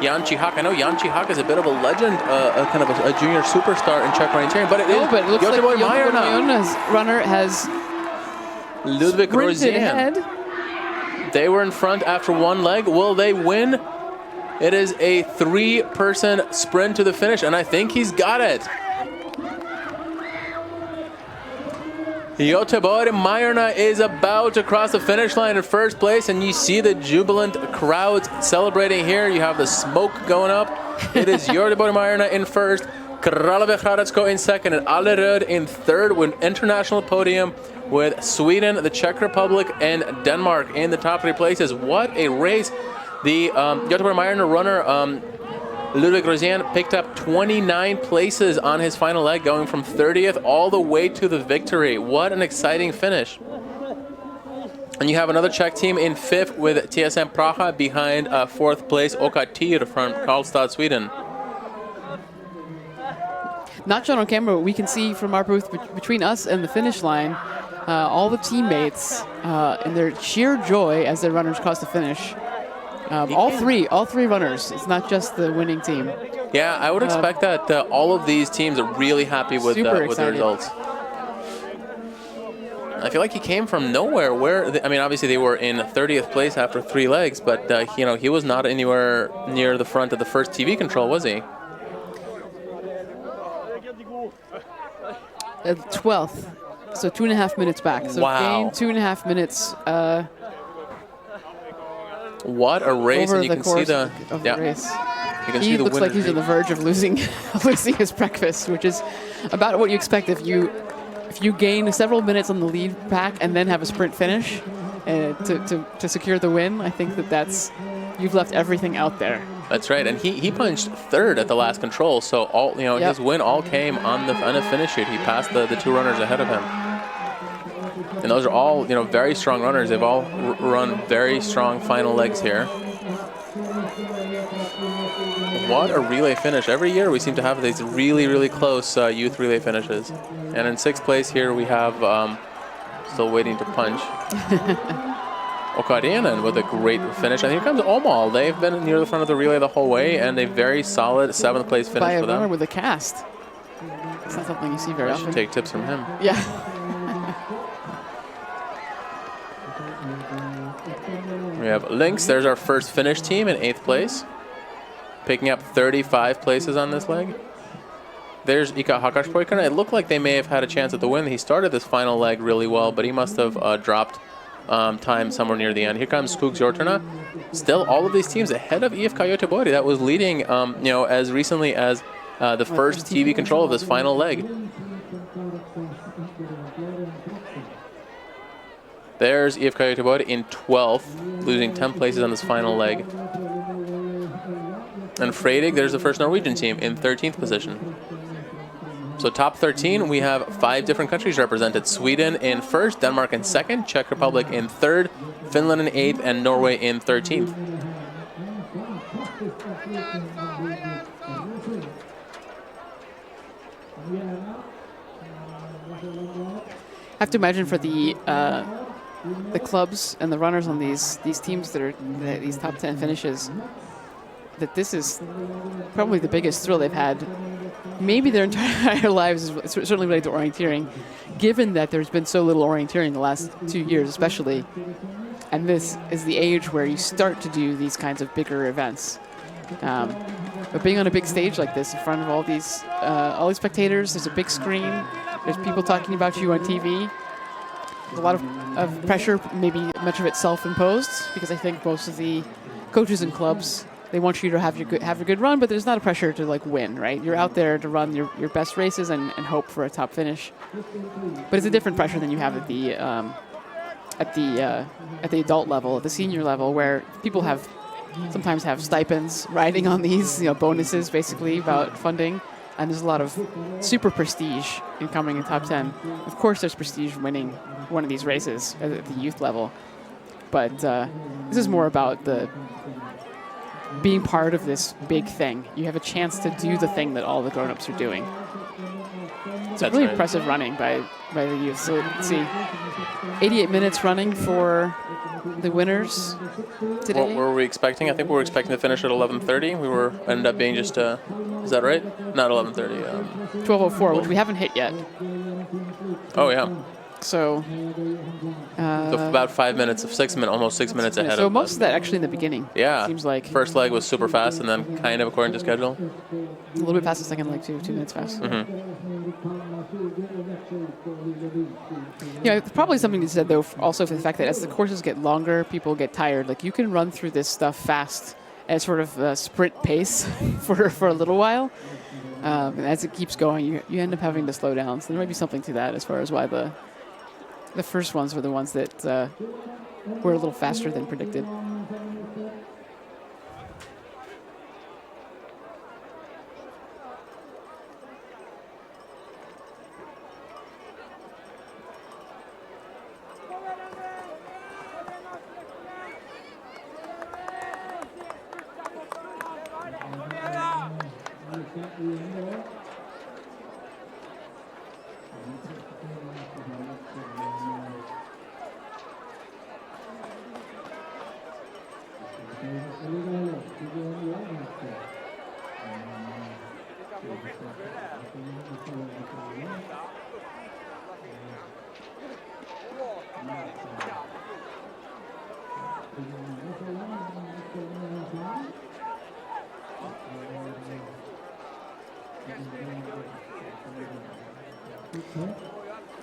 Jan Čihák. I know Jan Čihák is a bit of a legend, kind of a junior superstar in Czech orienteering, but it looks like Göteborg-Mayerna's runner has Ludwig sprinted Rosén. ahead. They were in front after one leg. Will they win? It is a 3-person sprint to the finish, and I think he's got it. Göteborg-Mayerna is about to cross the finish line in first place, and you see the jubilant crowds celebrating here. You have the smoke going up. It is Göteborg-Mayerna in first, Kralove Hradecko in second, and Allerød in third with international podium with Sweden, the Czech Republic, and Denmark in the top 3 places. What a race. The Göteborg-Mayerna runner, Ludwig Rosén, picked up 29 places on his final leg, going from 30th all the way to the victory. What an exciting finish. And you have another Czech team in 5th with TSM Praha behind 4th place Okatir from Karlstad, Sweden. Not shown on camera, but we can see from our booth between us and the finish line, all the teammates and their sheer joy as their runners cross the finish. All three runners. It's not just the winning team. Yeah, I would expect that all of these teams are really happy with the results. I feel like he came from nowhere. I mean, obviously they were in 30th place after 3 legs, but you know, he was not anywhere near the front of the first TV control, was he? 12th, so 2.5 minutes back. So wow. gained 2.5 minutes. What a race, and you can see the race. You can he see the looks like he's on the verge of losing his breakfast, which is about what you expect if you gain several minutes on the lead pack and then have a sprint finish to secure the win. I think that's you've left everything out there. That's right, and he punched 3rd at the last control, so all his win all came on the finish sheet. He passed the 2 runners ahead of him. And those are all, very strong runners. They've all run very strong final legs here. What a relay finish. Every year we seem to have these really, really close youth relay finishes. And in 6th place here we have, still waiting to punch, Okarienen with a great finish. And here comes Omal. They've been near the front of the relay the whole way, and a very solid 7th place finish by a for them. runner with a cast. It's not something you see very often. I should take tips from him. Yeah. We have Lynx. There's our first Finnish team in 8th place, picking up 35 places on this leg. There's Ika Hakaspoikana. It looked like they may have had a chance at the win. He started this final leg really well, but he must have dropped time somewhere near the end. Here comes Skogs Jortuna. Still, all of these teams ahead of IFK Göteborg that was leading, as recently as the first TV control of this final leg. There's IFK Göteborg in 12th, losing 10 places on this final leg. And Freidig, there's the first Norwegian team in 13th position. So top 13, we have 5 different countries represented. Sweden in 1st, Denmark in 2nd, Czech Republic in 3rd, Finland in 8th, and Norway in 13th. I have to imagine for the clubs and the runners on these teams that are these top 10 finishes, that this is probably the biggest thrill they've had maybe their entire lives, certainly related to orienteering, given that there's been so little orienteering the last 2 years especially, and this is the age where you start to do these kinds of bigger events. But being on a big stage like this in front of all these spectators, there's a big screen, there's people talking about you on TV. There's a lot of pressure, maybe much of it self-imposed, because I think most of the coaches and clubs, they want you to have a good run, but there's not a pressure to win, right? You're out there to run your best races and hope for a top finish. But it's a different pressure than you have at the adult level, at the senior level, where people have sometimes have stipends riding on these, bonuses basically about funding. And there's a lot of super prestige in coming in top 10. Of course, there's prestige winning one of these races at the youth level. But this is more about the being part of this big thing. You have a chance to do the thing that all the grown-ups are doing. It's really impressive running by the youth. So let's see, 88 minutes running for the winners today. What were we expecting? I think we were expecting to finish at 11:30. We ended up being just, is that right? Not 11:30. 12:04, which we haven't hit yet. Oh, yeah. So about 5 minutes, almost 6 minutes ahead of us. So most of that actually in the beginning. Yeah. Seems like. First leg was super fast and then kind of according to schedule. A little bit past the second leg too, 2 minutes fast. Mm-hmm. Yeah, probably something to be said though, also for the fact that as the courses get longer, people get tired. Like you can run through this stuff fast at sort of a sprint pace for a little while. And as it keeps going, you end up having to slow down. So there might be something to that as far as why the first ones were the ones that were a little faster than predicted.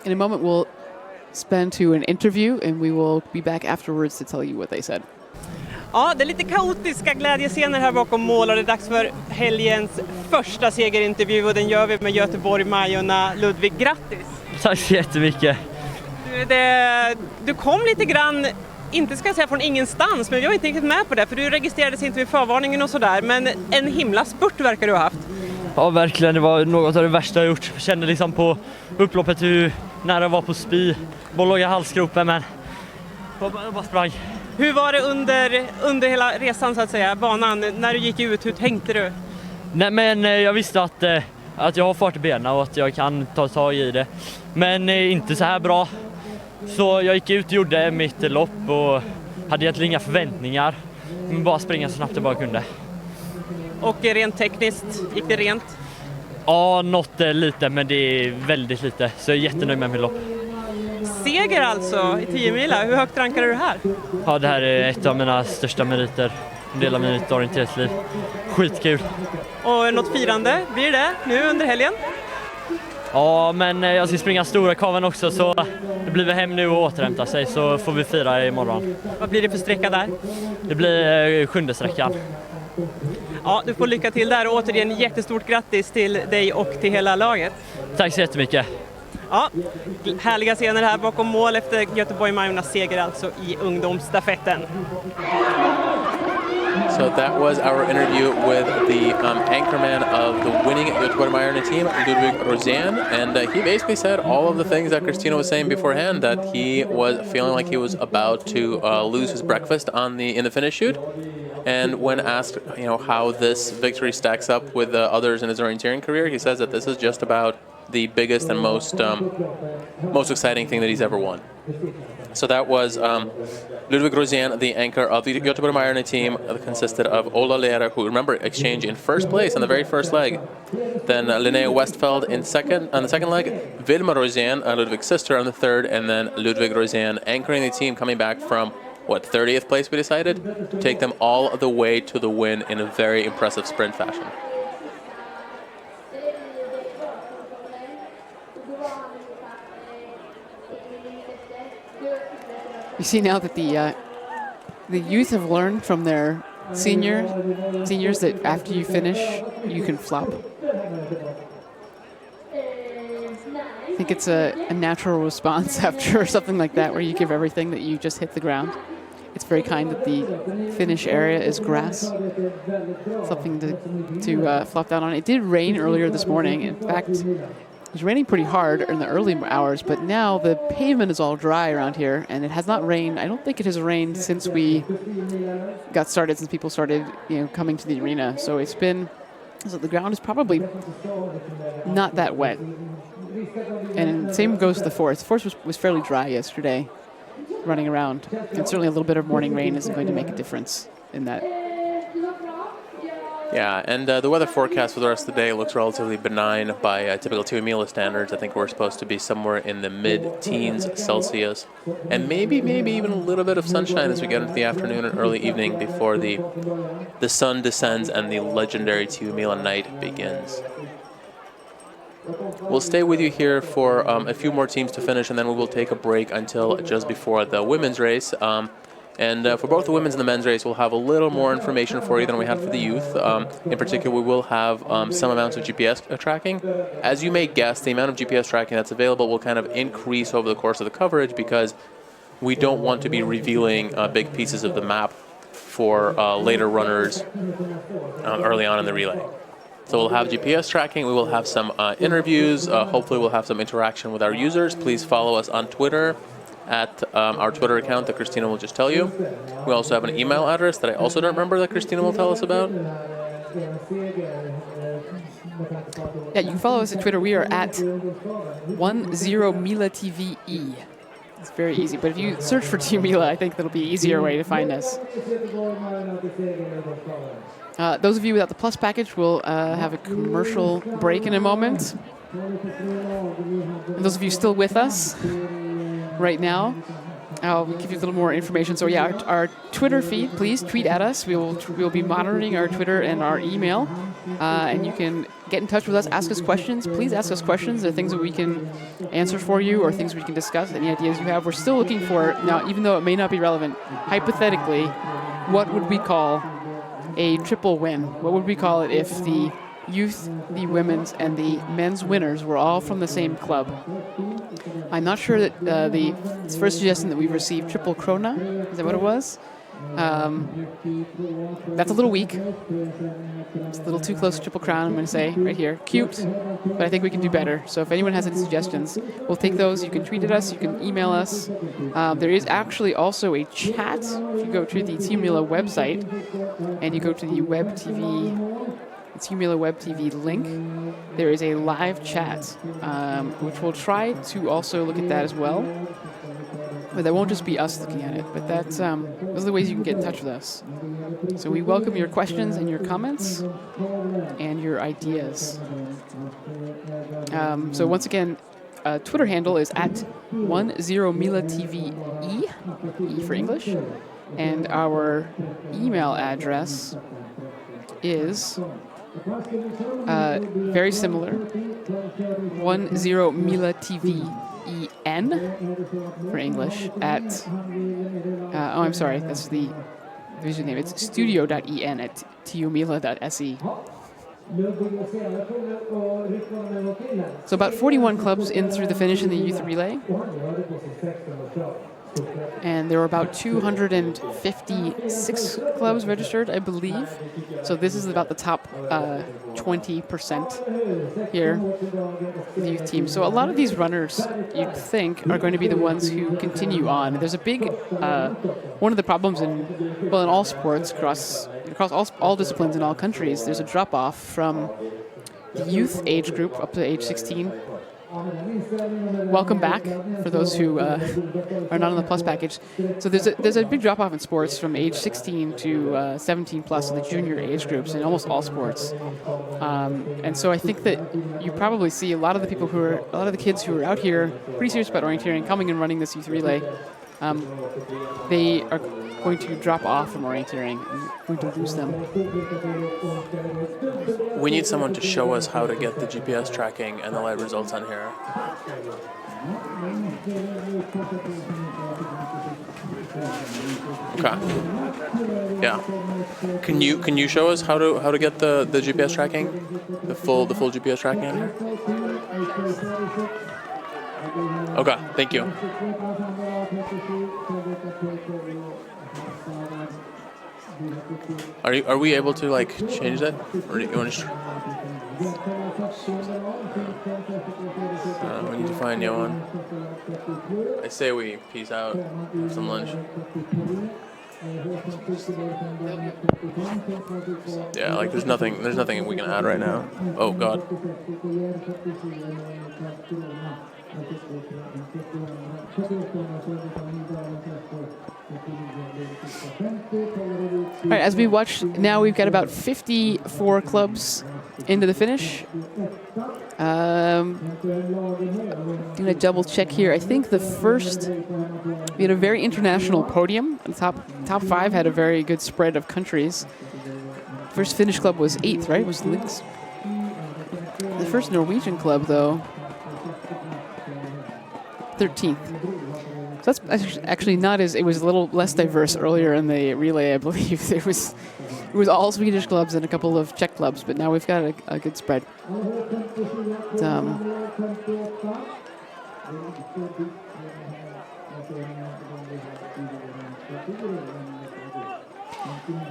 In a moment, we'll spend to an interview and we will be back afterwards to tell you what they said. Ja, det är lite kaotiska glädjescener här bakom mål och det är dags för helgens första segerintervju och den gör vi med Göteborg-Majorna. Ludvig, grattis! Tack så jättemycket! Du kom lite grann, inte ska jag säga från ingenstans, men jag var inte riktigt med på det för du registrerades inte vid förvarningen och sådär, men en himla spurt verkar du ha haft. Ja, verkligen. Det var något av det värsta jag gjort. Jag kände liksom på upploppet hur nära jag var på spy. Boll låg i halsgropen, men jag bara sprang. Hur var det under hela resan så att säga, banan, när du gick ut, hur tänkte du? Nej, men jag visste att jag har fart i benen och att jag kan ta tag i det. Men inte så här bra. Så jag gick ut och gjorde mitt lopp och hade egentligen inga förväntningar. Men bara springa så snabbt jag bara kunde. Och rent tekniskt, gick det rent? Ja, något lite, men det är väldigt lite. Så jag är jättenöjd med mitt lopp. Seger alltså i 10 mila. Hur högt rankar du det här? Ja, det här är ett av mina största meriter. En del av mitt orienteringsliv. Skitkul. Och något firande, blir det nu under helgen? Ja, men jag ska springa stora kaven också så det blir väl hem nu och återhämta sig så får vi fira imorgon. Vad blir det för sträcka där? Det blir 7:e sträckan. Ja, du får lycka till där och återigen jättestort grattis till dig och till hela laget. Tack så jättemycket. Ja, härliga scener här bakom mål efter Göteborg-Majornas seger alltså i ungdomsstafetten. So that was our interview with the anchorman of the winning Göteborg-Majorna team, Ludwig Rosén, and he basically said all of the things that Christina was saying beforehand, that he was feeling like he was about to lose his breakfast in the finish chute. And when asked, how this victory stacks up with the others in his orienteering career, he says that this is just about the biggest and most exciting thing that he's ever won. So that was Ludwig Rosén, the anchor of the Göteborg-Majorna team, that consisted of Ola Lehre, who, remember, exchanged in first place on the very first leg. Then Linnea Westfeld on the second leg, Vilma Rosén, Ludwig's sister, on the third, and then Ludwig Rosén anchoring the team, coming back from 30th place we decided, to take them all the way to the win in a very impressive sprint fashion. You see now that the youth have learned from their seniors that after you finish, you can flop. I think it's a natural response after something like that where you give everything that you just hit the ground. it's very kind that the finish area is grass, something to flop down on. It did rain earlier this morning. In fact, it was raining pretty hard in the early hours, but now the pavement is all dry around here, and it has not rained. I don't think it has rained since we got started, since people started, coming to the arena. So the ground is probably not that wet. And same goes to the forest. The forest was fairly dry yesterday, running around, and certainly a little bit of morning rain isn't going to make a difference in that. Yeah, and the weather forecast for the rest of the day looks relatively benign by typical Tuomila standards. I think we're supposed to be somewhere in the mid-teens Celsius, and maybe even a little bit of sunshine as we get into the afternoon and early evening before the sun descends and the legendary Tuomila night begins. We'll stay with you here for a few more teams to finish, and then we will take a break until just before the women's race. And for both the women's and the men's race, we'll have a little more information for you than we had for the youth. In particular, we will have some amounts of GPS tracking. As you may guess, the amount of GPS tracking that's available will kind of increase over the course of the coverage because we don't want to be revealing big pieces of the map for later runners early on in the relay. So we'll have GPS tracking. We will have some interviews. Hopefully, we'll have some interaction with our users. Please follow us on Twitter at our Twitter account that Christina will just tell you. We also have an email address that I also don't remember that Christina will tell us about. Yeah, you can follow us at Twitter. We are at 10MilaTVE. It's very easy, but if you search for Tuomila, I think that'll be an easier way to find us. Those of you without the Plus package will have a commercial break in a moment. And those of you still with us right now, I'll give you a little more information. So yeah, our Twitter feed, please tweet at us. We will be monitoring our Twitter and our email, and you can get in touch with us, ask us questions. Please ask us questions. There are things that we can answer for you or things we can discuss, any ideas you have. We're still looking for, now even though it may not be relevant, hypothetically, what would we call a triple win? What would we call it if the youth, the women's, and the men's winners were all from the same club? I'm not sure that the first suggestion that we've received, triple krona, is that what it was? That's a little weak. It's a little too close to triple crown, I'm going to say, right here. Cute, but I think we can do better. So if anyone has any suggestions, we'll take those. You can tweet at us, you can email us. There is actually also a chat. If you go to the Tuomila website and you go to the Web TV, Tuomila Web TV link, there is a live chat, which we'll try to also look at that as well. But that won't just be us looking at it, but that's those are the ways you can get in touch with us. So we welcome your questions and your comments and your ideas. So once again, Twitter handle is at 10MilaTVE, E for English, and our email address is very similar, 10MilaTVEN for English at, I'm sorry, that's the username. It's studio.en at tuomila.se. So about 41 clubs in through the finish in the youth relay. And there were about 256 clubs registered, I believe. So this is about the top 20% here, the youth team. So a lot of these runners, you'd think, are going to be the ones who continue on. There's a big, one of the problems in all sports, across all disciplines in all countries, there's a drop-off from the youth age group up to age 16. Welcome back for those who are not on the Plus package. So there's a big drop off in sports from age 16 to 17 plus in the junior age groups in almost all sports. And so I think that you probably see a lot of the kids who are out here pretty serious about orienteering, coming and running this youth relay. They are going to drop off from orienteering and going to lose them. We need someone to show us how to get the GPS tracking and the live results on here. Okay. Yeah. Can you show us how to get the GPS tracking, the full GPS tracking on here? Okay. Thank you. Are we able to like change that? Or do you want to? We need to find Johan. I say we peace out, have some lunch. Yeah, like there's nothing we can add right now. Oh God. All right, as we watch now, we've got about 54 clubs into the finish. I'm gonna double check here. I think we had a very international podium. The top 5 had a very good spread of countries. First Finnish club was 8th, right? It was Lynx. The first Norwegian club, though, 13th. So that's actually not as, it was a little less diverse earlier in the relay, I believe. It was all Swedish clubs and a couple of Czech clubs, but now we've got a good spread.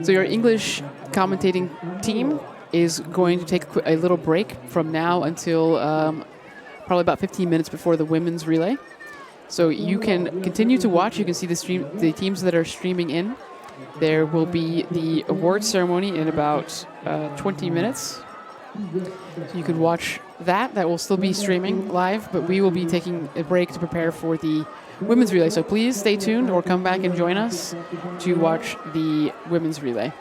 So your English commentating team is going to take a little break from now until probably about 15 minutes before the women's relay. So you can continue to watch. You can see the teams that are streaming in. There will be the award ceremony in about 20 minutes. So you can watch that. That will still be streaming live, but we will be taking a break to prepare for the women's relay. So please stay tuned or come back and join us to watch the women's relay.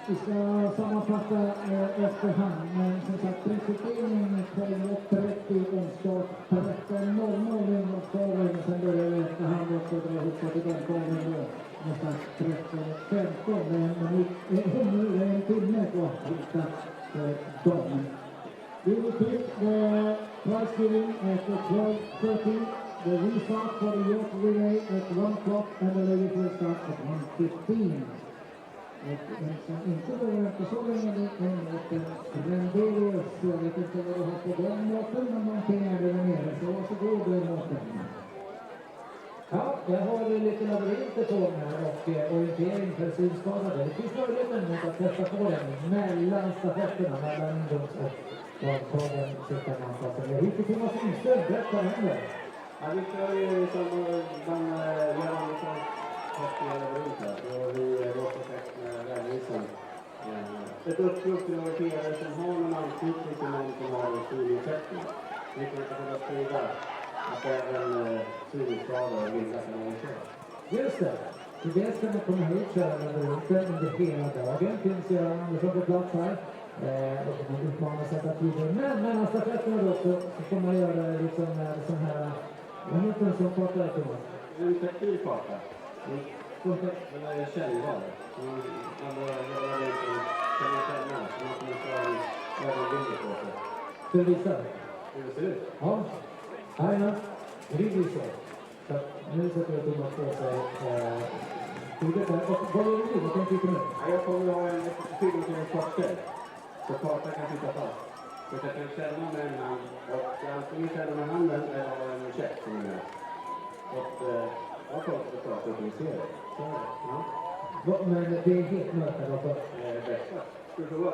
Vi ska sammanfatta efterhand, men som sagt principeringen 12.30 omstart 13.00 ungdomsdagen, sen börjar vi efterhand också dra ihop till den dagen då någonstans 13.15, men nu är en timme på hitta dagen. We will take the prize giving at 12:30, the restart for the youth relay at 1 o'clock, and the ladies will start at 1:15. Och den som inte börjar vänta så länge det är Mårten Rendelius. Jag vet inte vad du har på den Mårten, men någonting är det där nere. Så varsågod Mårten. Ja, jag har lite labyrinter på mig här och orientering för synskadade. Det finns möjligheten att testa på den mellan stafetterna, mellan ungdoms och damtagen sitter man så att säga. Hur Thomas Inström, berätta om det. Ja, vi kör ju som man gör liksom och vi är vårt projekt med Räddningsen. Ett uppdrag till orienterare som har någon anknytning till någon som har en synnedsättning. Vi kan inte kunna sprida att även synskadade vill att man kör. Just det. Så det ska man komma hit, köra labyrinten under hela dagen. Finns Göran Andersson på plats här. Och man utmanar att sätta tiden. Men mellan stafetterna då så får man göra liksom sån här, vad heter en sån karta där Thomas? En taktilkarta. Den är kännbar. Alla kan man känna. Så man kommer få en ögonblick på sig. Ska du visa? Hur det ser ut? Ja. Ja, det blir så. Så nu sätter jag Thomas på sig. Och vad gör du? Vad tänker du nu? Jag kommer att ha en tillgång till en karta. Så kartan kan sitta fast. Så att jag kan känna med en hand och antingen känna med handen eller ha en check som är med. Så att jag kommer att prata och se det. Så är det. Ja. Men det är helt mörkt alltså? Bästa. Ska du prova?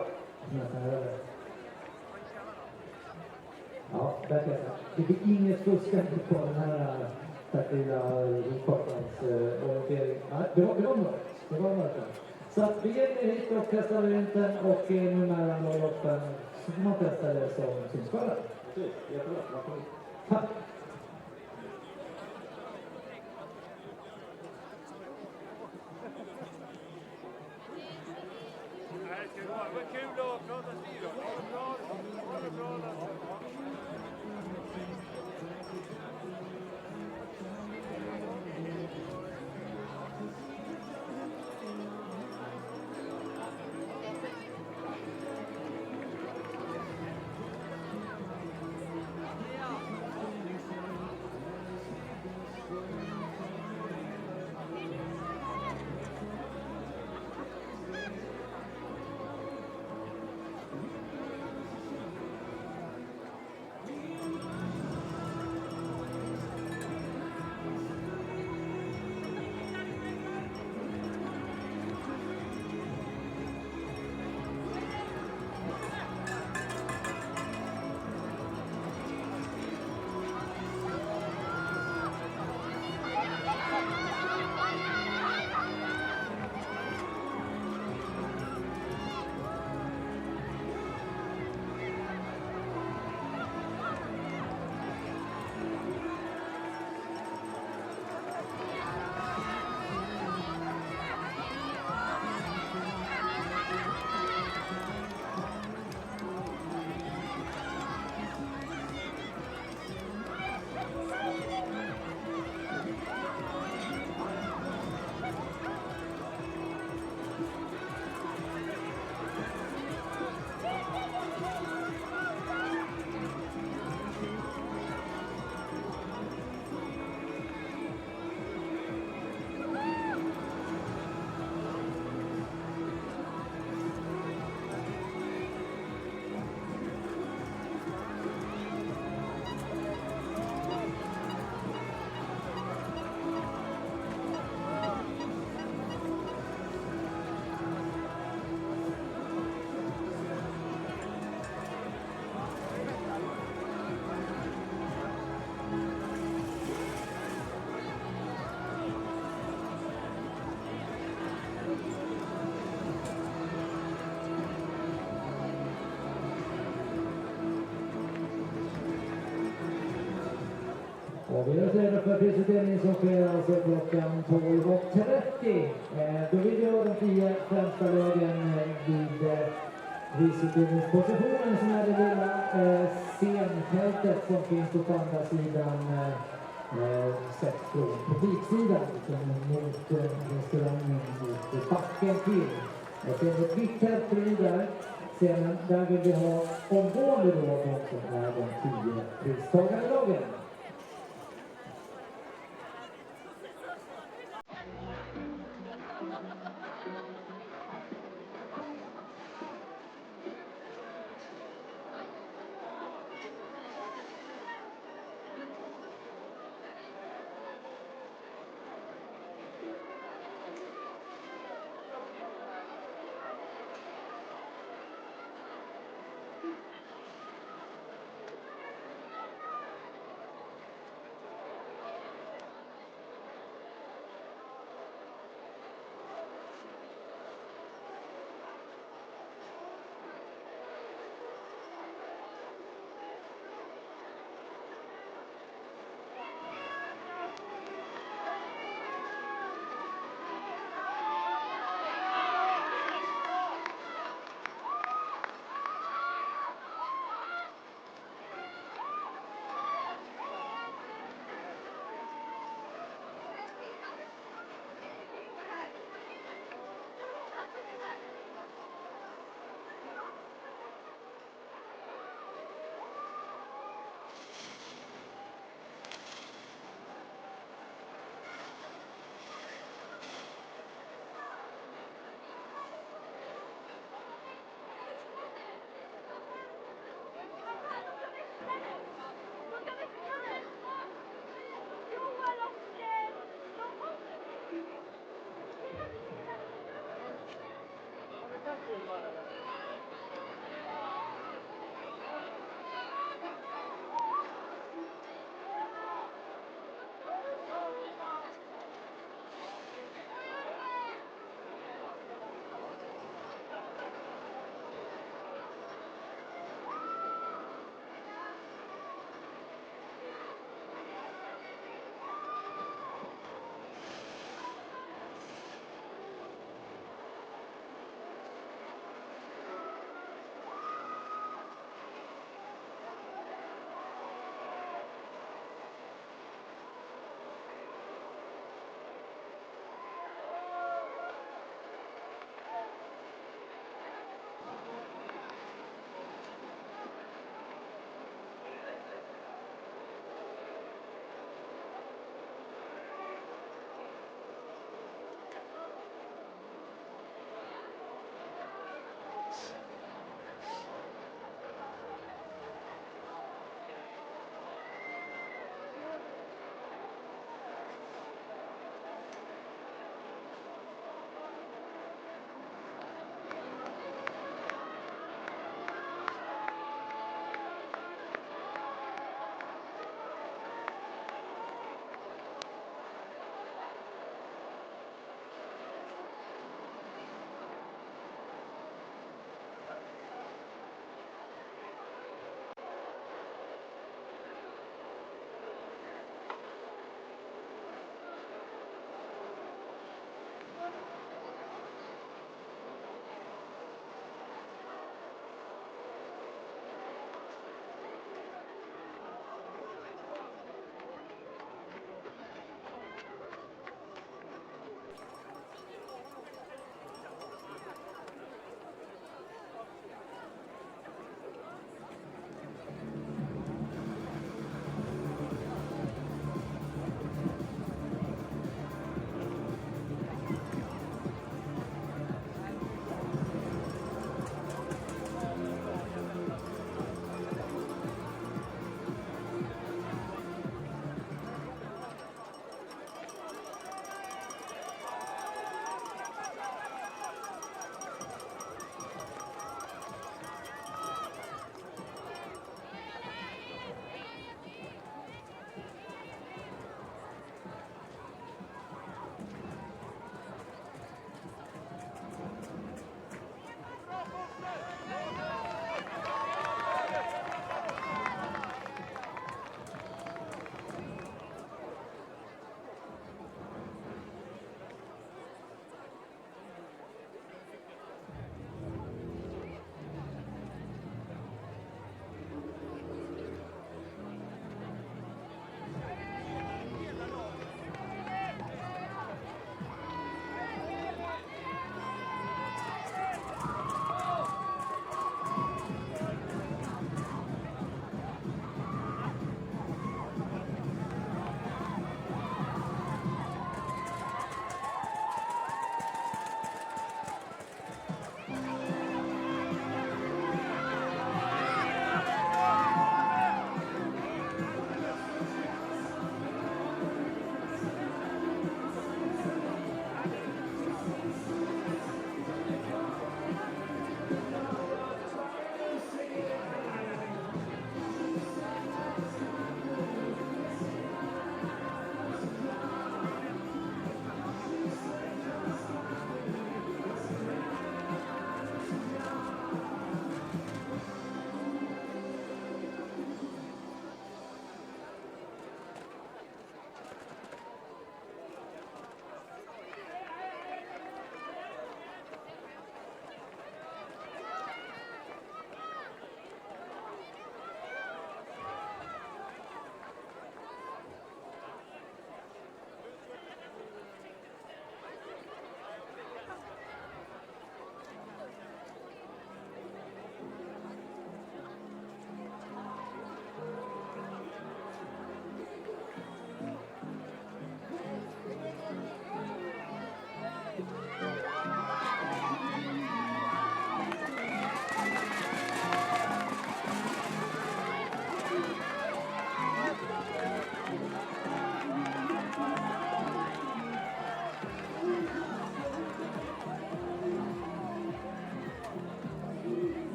Ja, verkligen. Det blir inget fuskande på den här lilla kortans orientering. Det var mörkt. Det var mörkt. Så att vi ger hit och testar vintern och numera når loppen så får man testa det som synskada. Precis, jättebra. Tack. Det var kul att prata stil. Ha det bra. Och vi är redo för prisutdelning som sker alltså klockan 12.30. Då vill vi ha de 10 främsta lägen vid prisutdelningspositionen som är det lilla scenfältet som finns på andra sidan sett från publiksidan mot restaurangen mot backen till. Och sen ett vitt tält bredvid där. Sen där vill vi ha omgående då de som är de 10 pristagarlagen.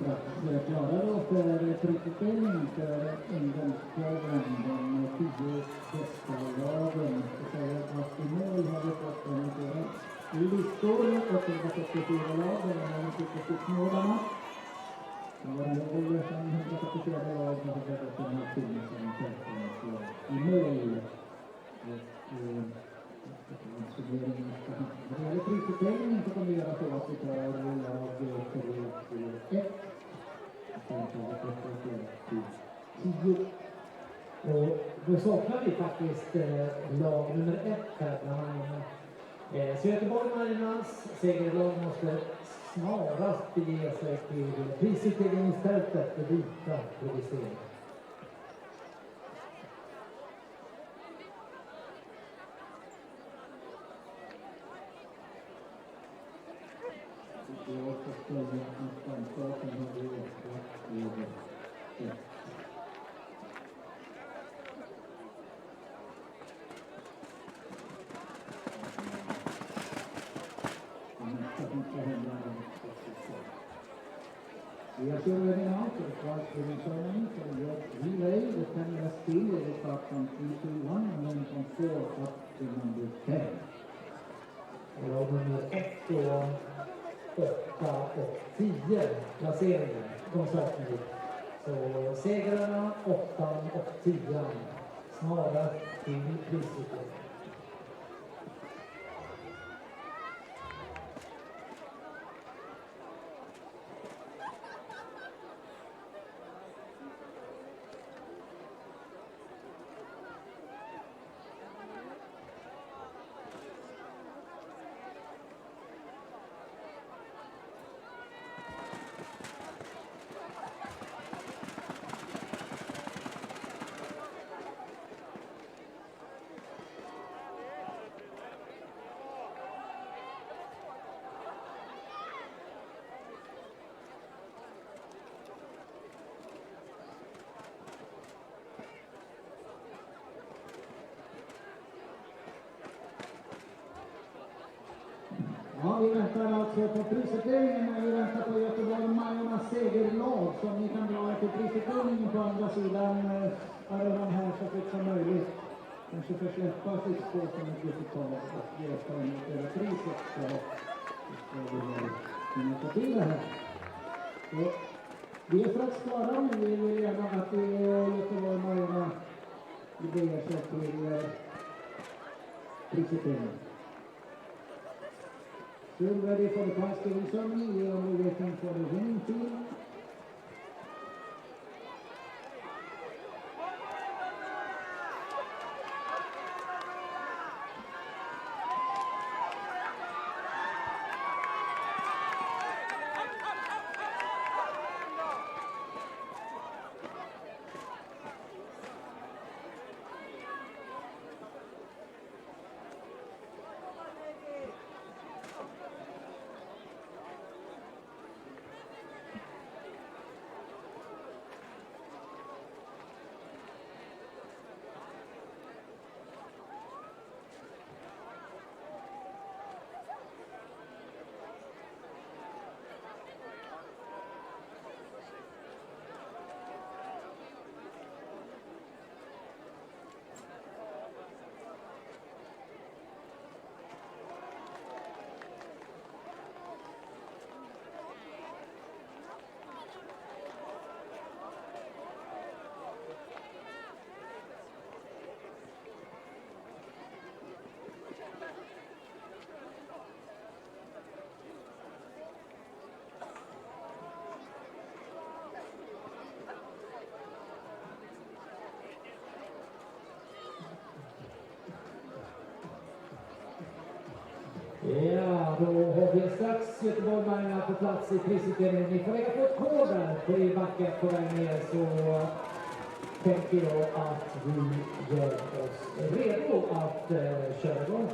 strax klara då för prisutdelning för ungdomsprogram. De 10 bästa lagen. Jag säger att i mål har vi fått en listor och det var 44 lag och de har tyckt uppmålarna. Det var mål som 144 lag och det var den här tiden som lag i mål. När det gäller prisutdelningen så kommer vi göra så att vi tar lag 3-1. Sen tar vi 10. Och då saknar vi faktiskt lag nummer 1 här bland så Göteborg Marinas segerlag måste snarast bege sig till prisutdelningsfältet för vita producering. We are still ready now for the class winning ceremony for the relay. The 10 year speed will start from 3-2-1 and then from 4 up to number 10. Och nummer 1 då, 8 och 10 placeringar. De saknar vi. Så segrarna 8 och 10 snarast till prisutdelning. Ja, vi väntar alltså på prisutdelningen, men vi väntar på Göteborg Majornas segerlag som ni kan dra till prisutdelningen på andra sidan arenan här så fort som möjligt. Kanske får släppa sittspår som ett resultat och ge över priset så ska vi kunna ta till det här. Så, vi är strax klara nu, vi vill gärna att Göteborg Majorna beger sig till prisutdelningen. Still ready for the Thanksgiving ceremony. We are only waiting for the winning team. Ja, då har vi strax Göteborg Majorna på plats i prisutdelningen. Ni får lägga på ett kod där på i backen på väg ner så tänker jag att vi gör oss redo att köra igång.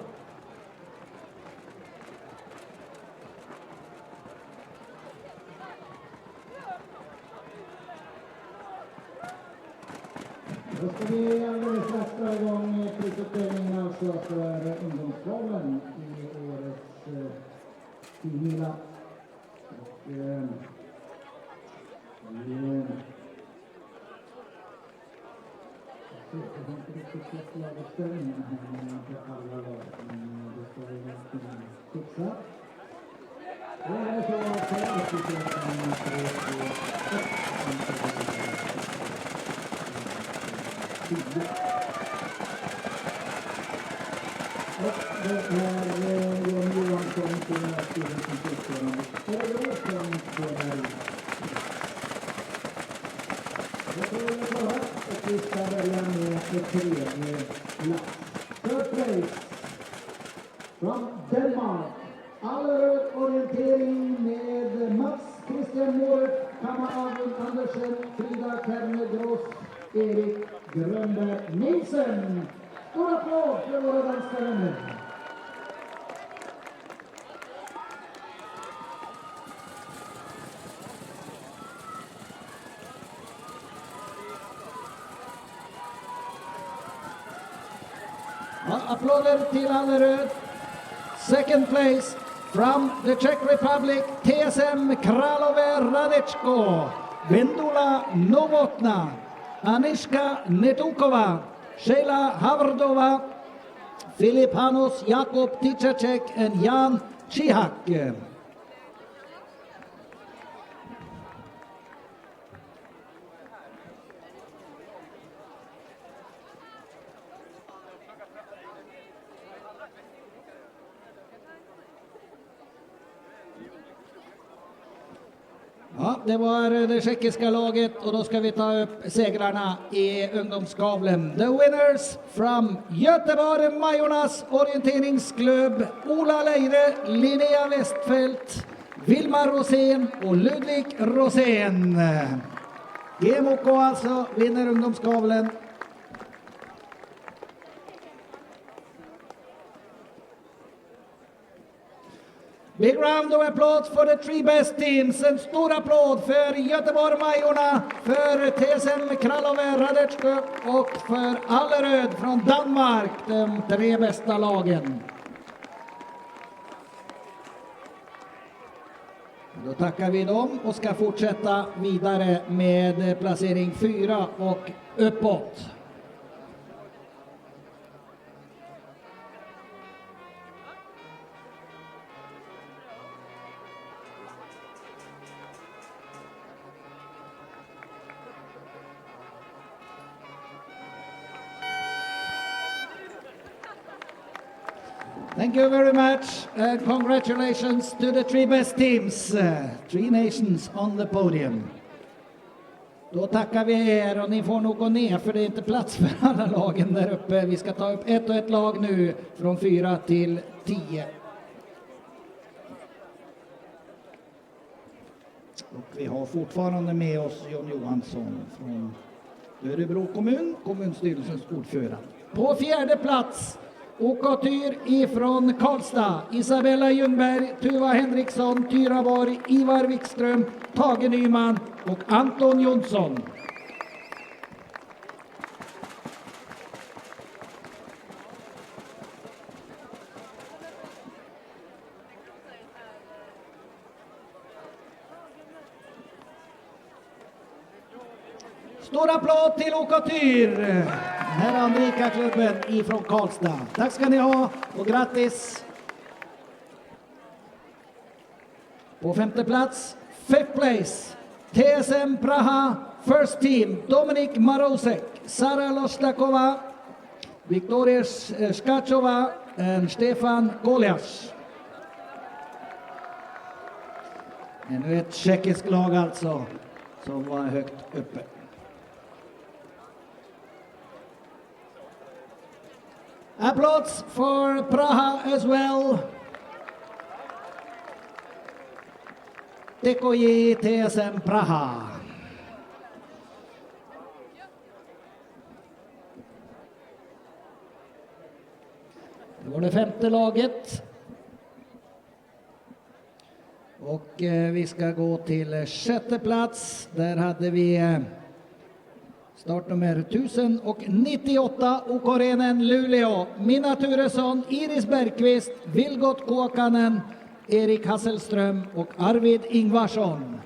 Då ska vi alldeles strax dra igång prisutdelningen alltså för ungdomsplanen i årets hela. Så jag har inte riktigt sett laguppställningen här med alla lag, men det ska vi verkligen fixa. Och det är så att det är speciellt en 3-2-1. Och det är Jon Johansson som är styrelsen Örebro som spelar ut. Det får vi klara och vi ska börja med ett tredje plats. Third place from Denmark. Allerød orientering med Mats Christian Moret, Kamma Avund Andersen, Frida Kerne Gross, Erik Grönberg Nielsen. Stor applåd för våra danska vänner. Ja, applåder till Allerød. Second place from the Czech Republic, TSM Kralove Radečko, Vendula Novotna, Aniška Netukova, Sheila Havrdova, Filip Hanos, Jakob Ticacek, and Jan Čihak. Ja, det var det tjeckiska laget och då ska vi ta upp segrarna i ungdomskavlen. The winners from Göteborg Majornas orienteringsklubb, Ola Leire, Linnea Westfält, Vilma Rosén och Ludvig Rosén. GMOK alltså vinner ungdomskavlen. Big round of applause for the three best teams. En stor applåd för Göteborg Majorna, för TSM Kralove Radečko och för Allerød från Danmark, de tre bästa lagen. Då tackar vi dem och ska fortsätta vidare med placering 4 och uppåt. Thank you very much and congratulations to the three best teams. Three nations on the podium. Då tackar vi er och ni får nog gå ner för det är inte plats för alla lagen där uppe. Vi ska ta upp ett och ett lag nu från 4 till 10. Och vi har fortfarande med oss Jon Johansson från Örebro kommun, kommunstyrelsens ordförande. På fjärde plats Åkatyr ifrån Karlstad, Isabella Ljungberg, Tuva Henriksson, Tyra Borg, Ivar Wikström, Tage Nyman och Anton Jonsson. Stor applåd till Åkatyr! Här är Andrika klubben ifrån Karlstad. Tack ska ni ha och grattis! På femte plats, fifth place, TSM Praha, first team, Dominik Marosek, Sara Lostakova, Viktoria Skachova och Stefan Golias. Ännu ett tjeckiskt lag alltså, som var högt uppe. Applause for Praha as well. Tekoji TSM Praha. Det var det femte laget. Och vi ska gå till sjätte plats. Där hade vi startnummer 1098 Okorenen Luleå, Minna Turesson, Iris Bergqvist, Vilgot Kuokanen, Erik Hasselström och Arvid Ingvarsson.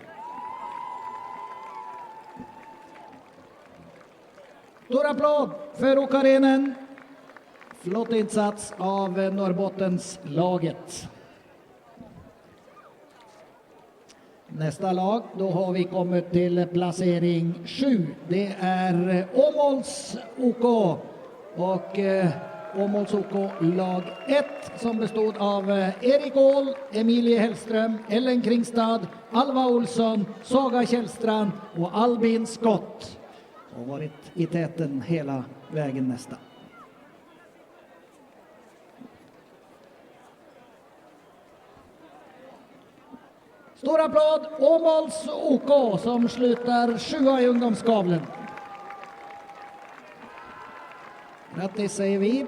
Stor applåd för Okarenen. Flott insats av Norrbottens laget. Nästa lag, då har vi kommit till placering 7. Det är Åmåls OK. Och Åmåls OK lag 1 som bestod av Erik Åhl, Emilie Hellström, Ellen Kringstad, Alva Olsson, Saga Källstrand och Albin Skott. Har varit i täten hela vägen nästa. Stor applåd Åmåls OK som slutar 7 i ungdomskavlen. Grattis säger vi.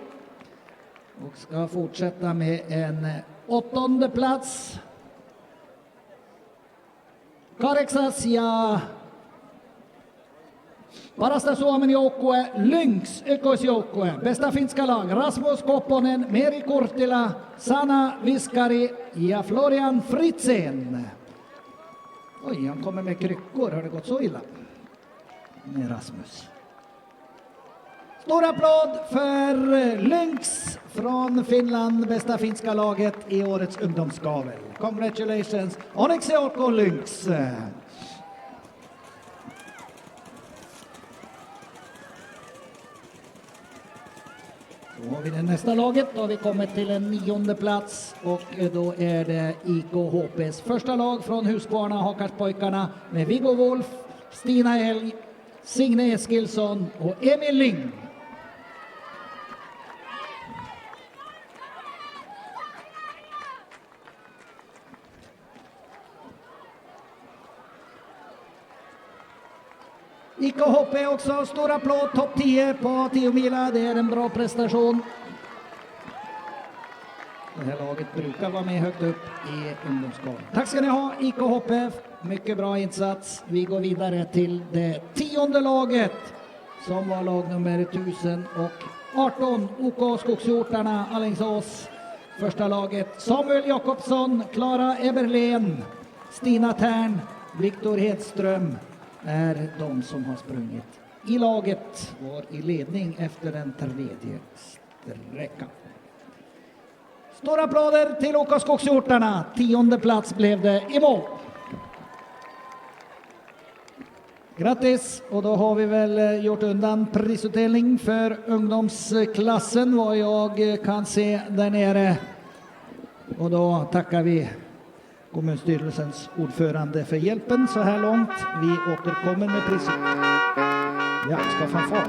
Och ska fortsätta med en 8:e plats. Kahdeksas ja parasta Suomen joukkue Lynx ykkösjoukkue. Bästa finska lag Rasmus Kopponen, Meri Kurtila, Sana Viskari ja Florian Fritzen. Oj, han kommer med kryckor. Har det gått så illa med Rasmus? Stor applåd för Lynx från Finland, bästa finska laget i årets ungdomskavel. Congratulations, Onyx Jouko Lynx. Då har vi det nästa laget. Då har vi kommit till en 9:e plats och då är det IKHPs första lag från Huskvarna, Hakarspojkarna med Viggo Wolf, Stina Elg, Signe Eskilsson och Emil Ling. IKHP också, stor applåd, topp 10 på 10 mila, det är en bra prestation. Det här laget brukar vara med högt upp i ungdomsskalan. Tack ska ni ha IKHP, mycket bra insats. Vi går vidare till det 10:e laget som var lag nummer 1018, OK Skogshjortarna, Alingsås. Första laget Samuel Jakobsson, Klara Eberlen, Stina Tern, Viktor Hedström är de som har sprungit i laget, var i ledning efter den 3:e sträckan. Stora applåder till OK Skogshjortarna. 10:e plats blev det i mål. Grattis, och då har vi väl gjort undan prisutdelning för ungdomsklassen vad jag kan se där nere. Och då tackar vi kommunstyrelsens ordförande för hjälpen så här långt. Vi återkommer med priset. Ja, ska fanfara.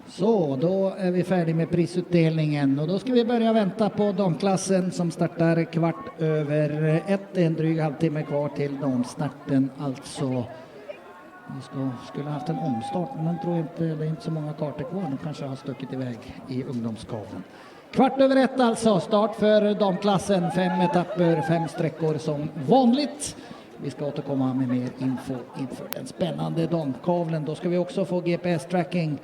Så, då är vi färdiga med prisutdelningen och då ska vi börja vänta på damklassen som startar 1:15. Det är en dryg halvtimme kvar till damstarten alltså. Vi skulle haft en omstart, men den tror jag inte, det är inte så många kartor kvar. De kanske har stuckit iväg i ungdomskavlen. 1:15 alltså, start för damklassen. 5 etapper, 5 sträckor som vanligt. Vi ska återkomma med mer info inför den spännande damkavlen. Då ska vi också få GPS-tracking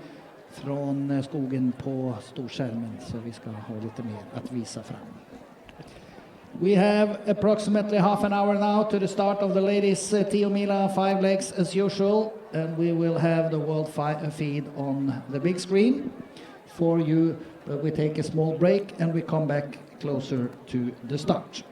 från skogen på storskärmen så vi ska ha lite mer att visa fram. We have approximately half an hour now to the start of the ladies 10 mila 5 legs as usual, and we will have the world feed on the big screen for you, but we take a small break and we come back closer to the start.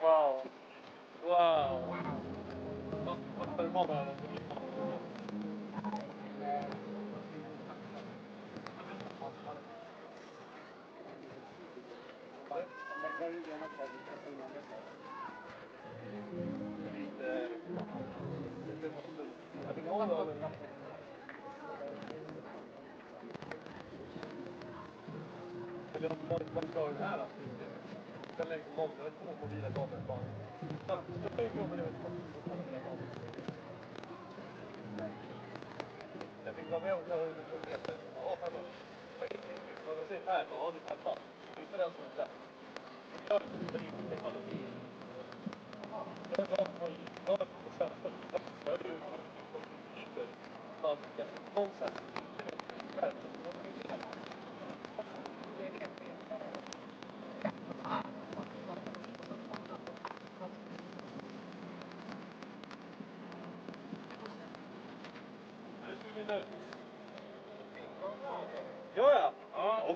Wow. Wow. Ja.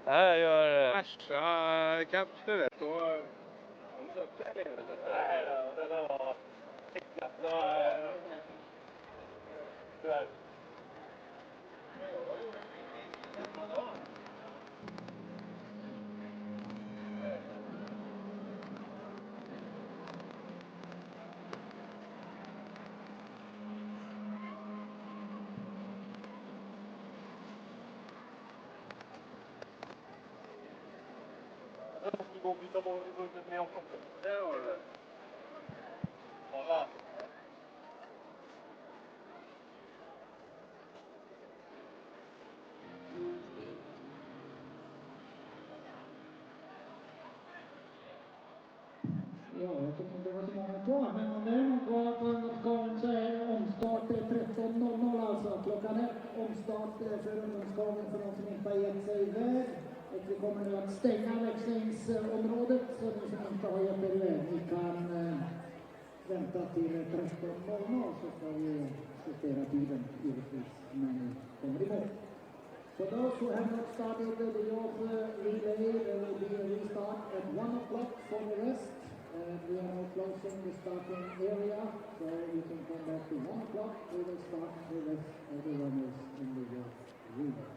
Det här gör värsta kapslet. Ja, jag tycker inte det var så många kvar, men om det är någon kvar på ungdomsgaven så är omstart 13.00 alltså. Klockan 1 omstart för ungdomsgaven för de som inte har gett sig iväg. Och vi kommer nu att stänga växlingsområdet så ni som inte har gett er iväg, ni kan vänta till 13.00 så ska vi justera tiden givetvis när ni kommer igång. For those who have not started the youth relay, there will be a restart at 1 o'clock for the rest. We are now closing the starting area, so you can come back to 1 o'clock. We will start the rest of the runners in the youth relay.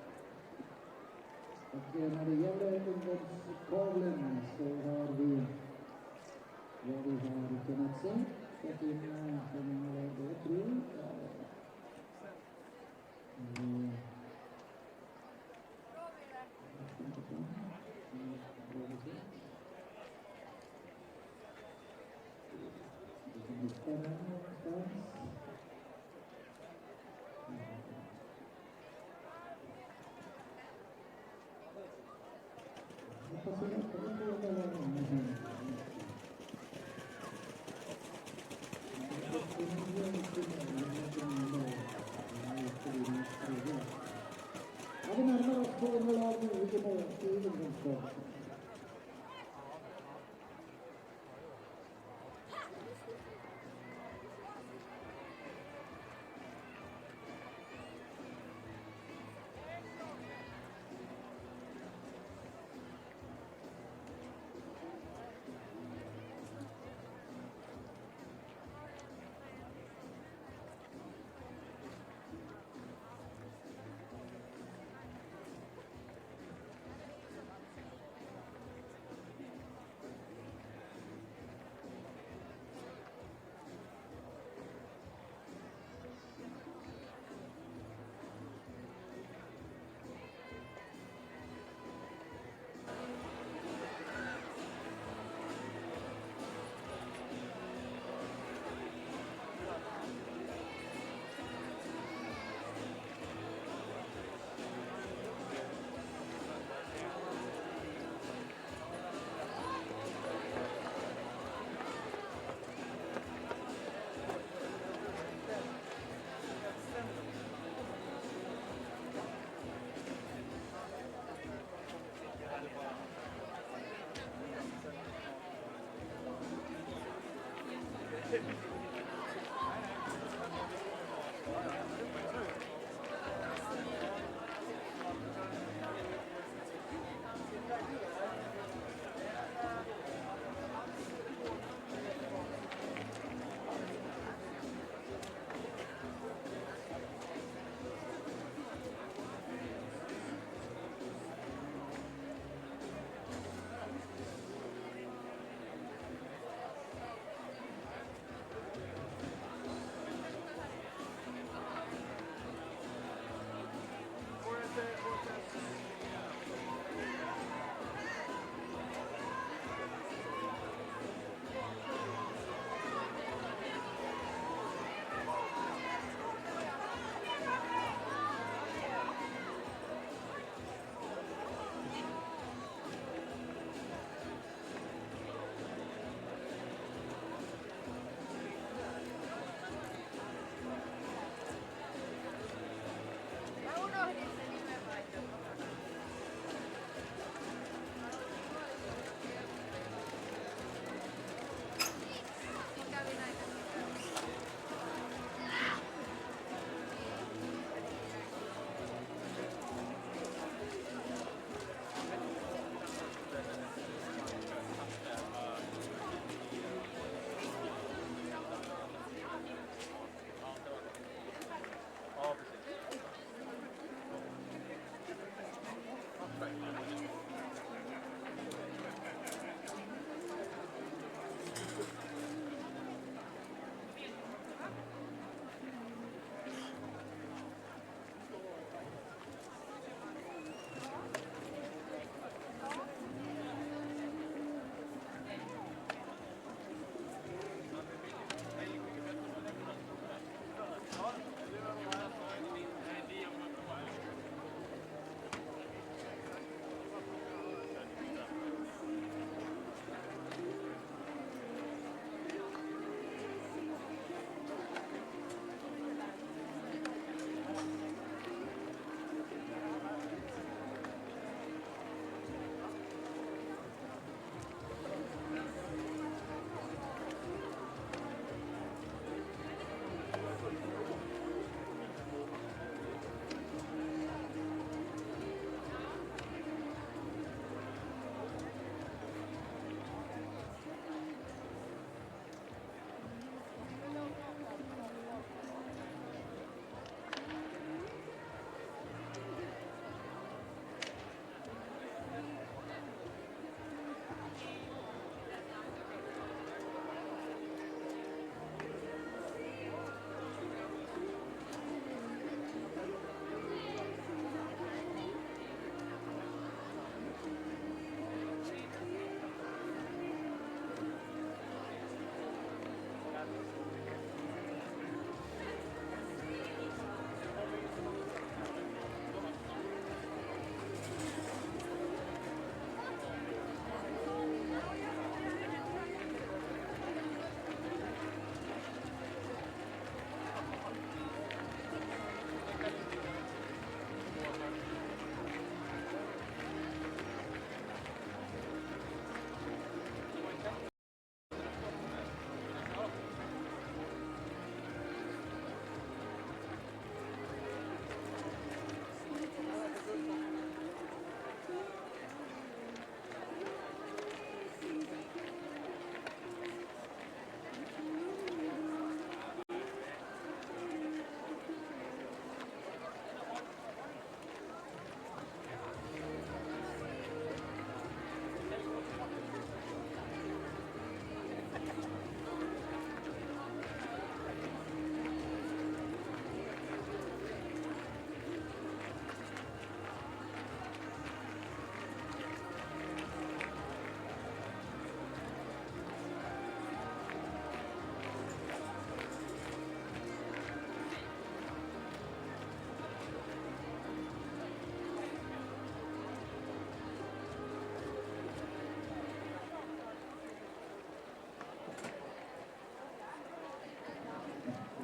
Och när det gäller ungdomskavlen så har vi vad vi har kunnat se. Fått in hur många det tror jag. Ja, vi närmar oss på underlag nu i ungdomsgaven.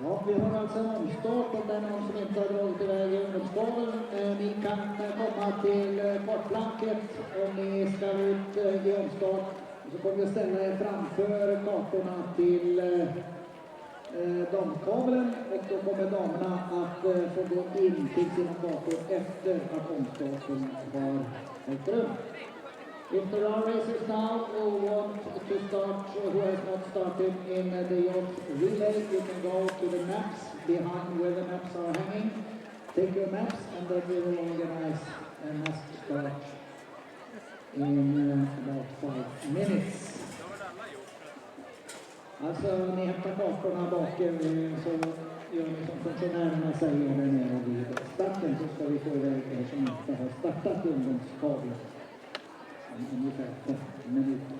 Ja, vi har alltså en omstart om det är någon som inte har dragit iväg i ungdomsgården. Ni kan komma till kartblanket om ni ska ut i omstart. Så kommer vi ställa er framför kartorna till damkabeln och då kommer damerna att få gå in till sina kartor efter att omstarten har ägt rum. If there are racers now who want to start, who has not started in the yacht relay, you can go to the maps behind where the maps are hanging. Take your maps and then we will organize a mass start in about 5 minutes. Alltså, ni hämtar kartorna bakom så gör ni som funktionärerna säger där nere vid starten så ska vi få iväg er som inte har startat ungdomskabeln. Ungefär 5 minuter.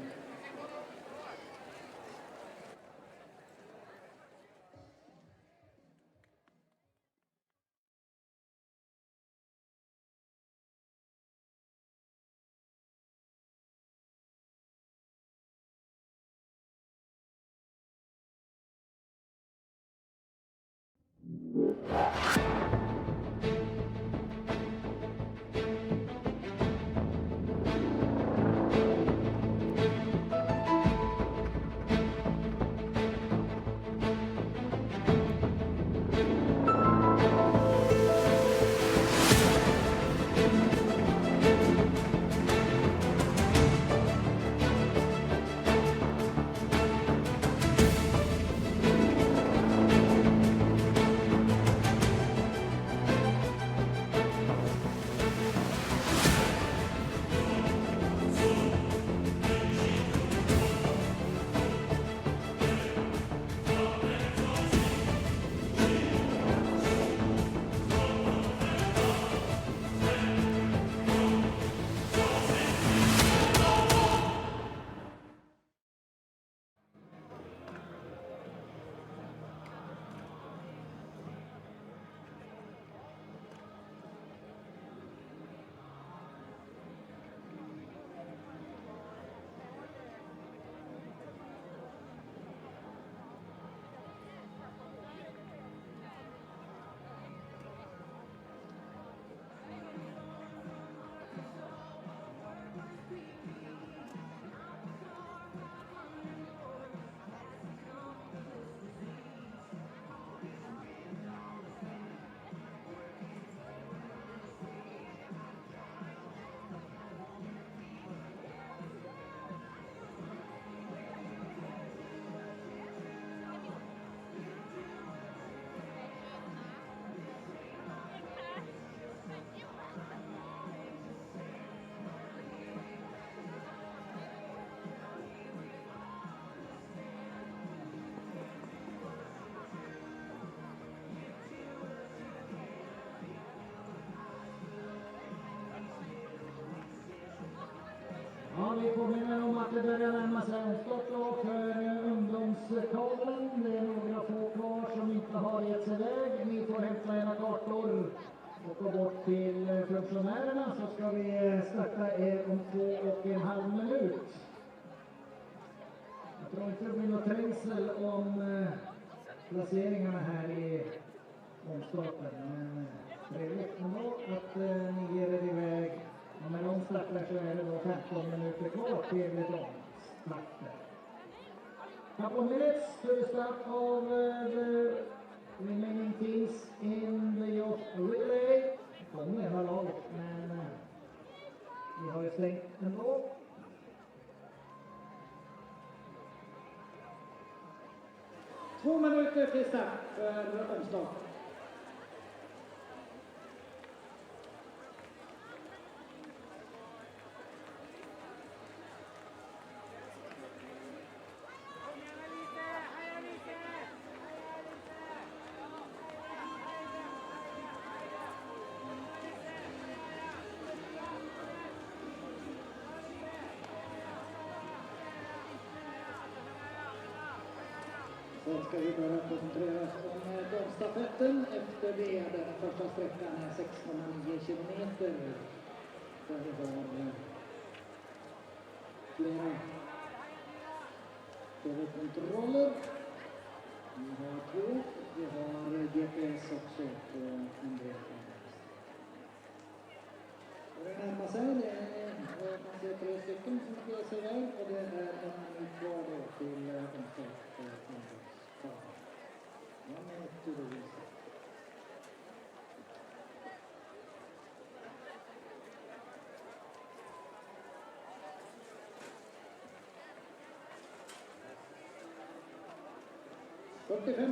Ja, vi påminner om att det börjar närma sig startlag för ungdomskabeln. Det är några få kvar som inte har gett sig iväg. Ni får hämta era kartor och gå bort till funktionärerna så ska vi starta er om 2,5 minuter. Jag tror inte det blir något trängsel om placeringarna här i omstarten. Men trevligt ändå att ni ger er iväg. Och med de startar så är det då 15 minuter kvar till starten. Couple of minutes to the start of the remaining teams in the yacht relay. Kommer hela laget, men vi har ju stängt ändå. Två minuter till start för omstart. Så ska vi börja koncentrera oss om damstafetten efter det. Den första sträckan är 6,9 kilometer. Där vi har flera kontroller. Vi har 2 och vi har GPS också på en del. Det närmar sig, man ser 3 stycken som ger sig iväg och det är en minut kvar då till omstart för ungdomsbanan. 1 minut till det visar.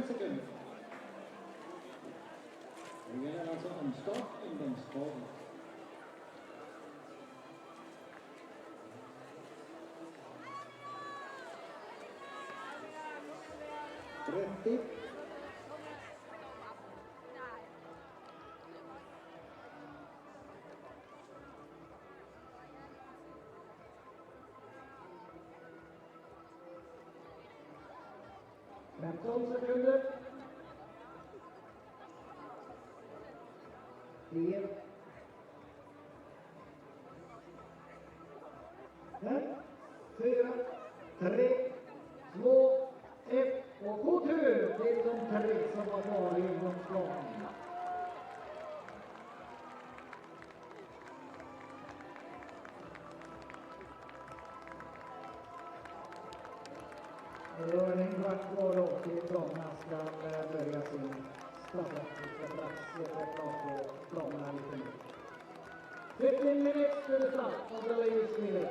Sekunder. Det gäller alltså omstart ungdomsbanan. 30. Sekunder. 10. 5, 4, 3, 2, 1 och god tur till de 3 som var kvar i ungdomsplanen. Det är en kvart kvar då till planerna ska börja sin plats på planerna lite mer. 15 minutes to the start of the ladies' relay.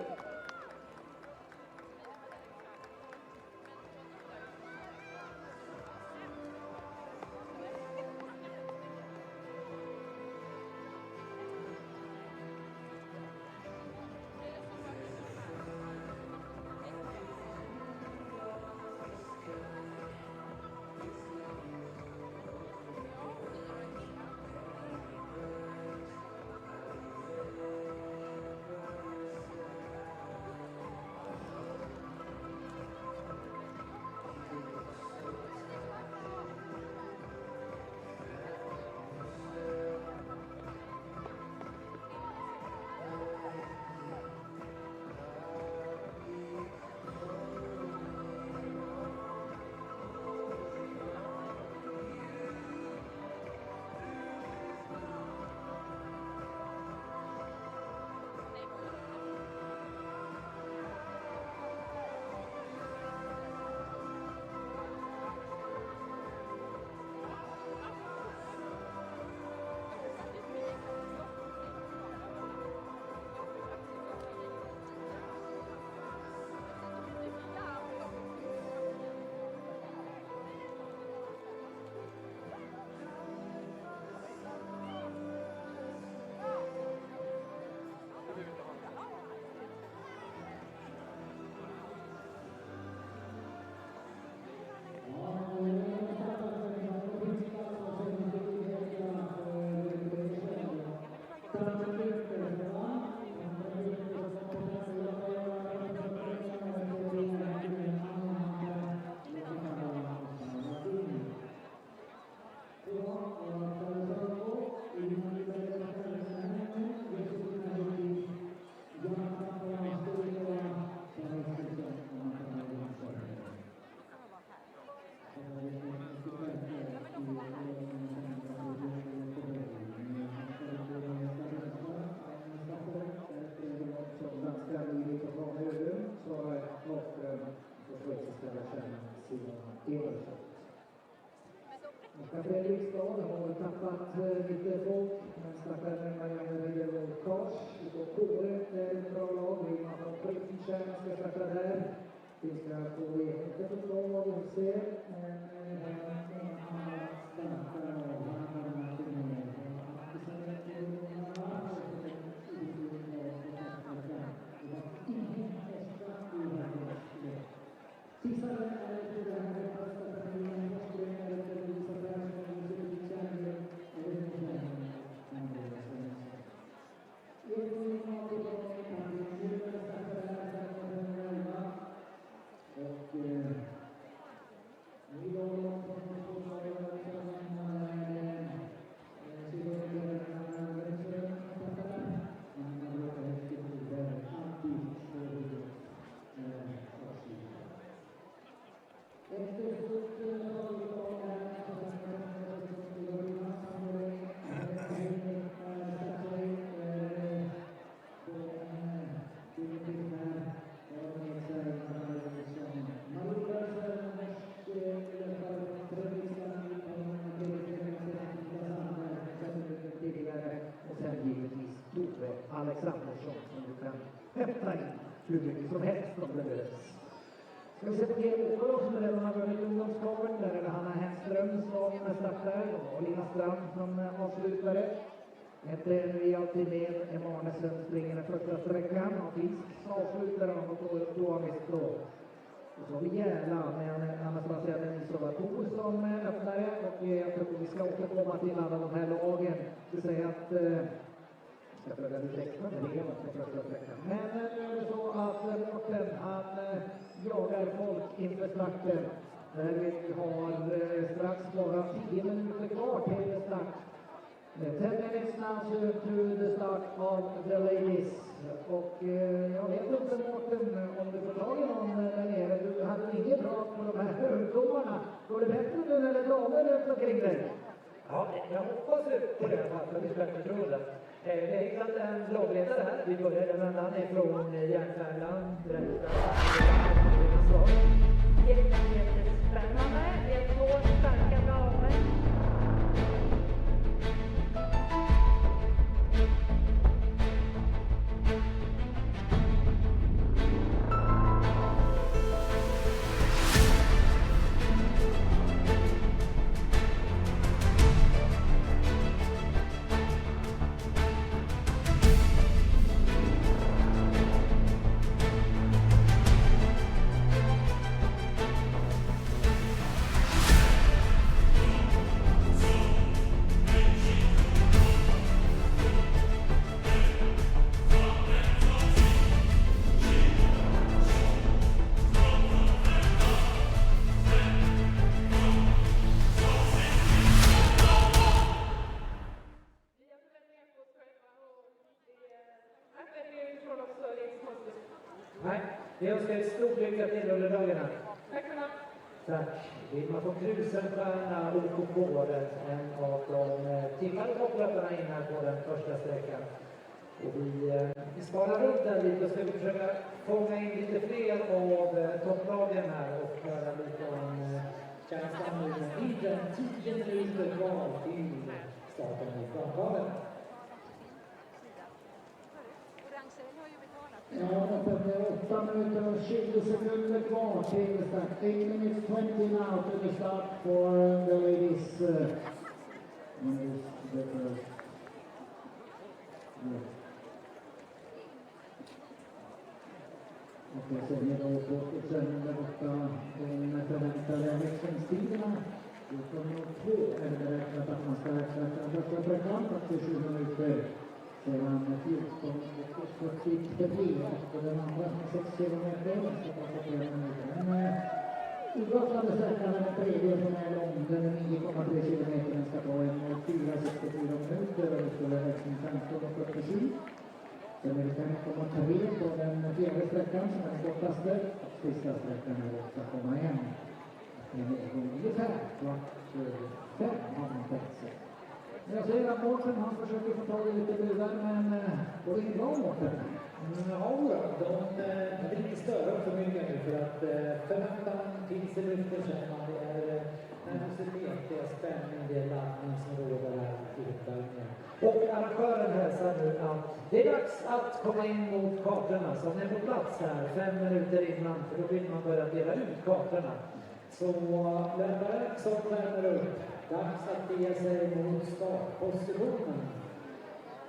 Fredrikstad har tappat lite folk, men stackaren Marianne Kars och Kåre är ett bra lag. Vi har fått Pritchen ska starta där. Vi ska få inte förstå vad vi ser, men Alexandersson som du kan hämta in hur mycket som helst om det behövs. Ska vi se på GH som redan har vunnit ungdomskorpen. Där är det Hanna Hemström som startar och Lina Strand som avslutare. Efter vi alltid med Emanuelsen springer den första sträckan och Fisk avslutare och då har vi stå. Och så har vi Järla med Anastasia Denisova som öppnare och jag tror vi ska återkomma till alla de här lagen. Det säger att jag ska följa ursäkta, men det är inte första sträckan. Men nu är det så att Mårten, han jagar folk inför starten. Vi har strax bara 10 minuter kvar till start. 10 minutes now to the start of the ladies. Och jag vet inte Mårten, om du får tag i någon där nere. Du hade inget bra på de här ungdomarna. Går det bättre nu eller damer runt omkring dig? Ja, jag hoppas på det för mitt självförtroende. Det är klart en lagledare här. Vi började med en annan ifrån Järnfärland. Jättespännande. Det är 2 starka damer. Nej, vi önskar ett stort lycka till under dagarna. Tack. Vilma von Krusenstjerna, OK Kåren, en av de tippade topplöparna in här på den första sträckan. Och vi sparar runt där lite och ska vi försöka fånga in lite fler av topplagen här och höra lite om känslan nu. 10 minuter kvar till starten i framgången. Ja, 8 minuter och 20 sekunder kvar till start. 8 minutes 20 now to the start for the ladies. Och jag ser då på sen där borta de förväntade växlingstiderna. 14.02 är det beräknat att man ska växla den första sträckan till 20 minuter. Sedan 14.43 efter den andra 6 kilometer. Så tar det 4 minuter. Men idrottande sträckan är den tredje som är lång. Den är 9,3 kilometer. Den ska ta 4,64 minuter. Och det skulle växling 15.47. Sen är det 5,3 på den fjärde sträckan som är den kortaste. Sista sträckan är 8,1. Det är ungefär 4,5 har man tänkt sig. Jag ser att Mårten, han försöker få tag i lite brudar, men går det inget bra Mårten? Ja, de vill inte störa för mycket nu för att förväntan finns i luften sen. Det är nervositet, det är spänning, det är laddning som råder här i uppvärmningen. Och arrangören hälsar nu att det är dags att komma in mot kartorna som är på plats här 5 minuter innan, för då vill man börja dela ut kartorna. Så löpare som värmer upp. Dags att ge sig mot startpositionen.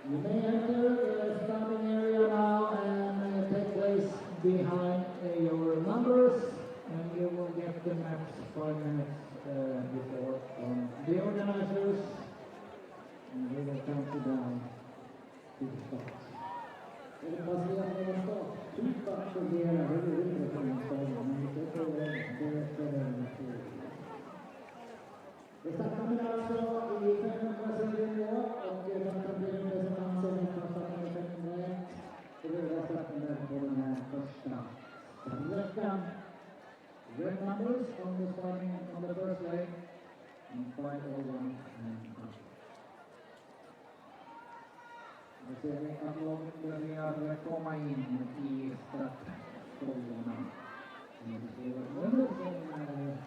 You may enter the starting area now and take place behind your numbers, and you will get the maps 5 minutes before from the organizers, and we will count you down to the start. Är det baserat på någon starttyp att fungera? Det är inte på någon stadion, men vi ska få det. Vi startar med alltså i 500 sekunder och man kan bli en presentation från starten i 501. Det röda starten där på den här första sträckan. Red numbers on the starting on the first leg. And 501 and up. Då ser vi att de börjar komma in i startfrågorna. Vi ser nummer som är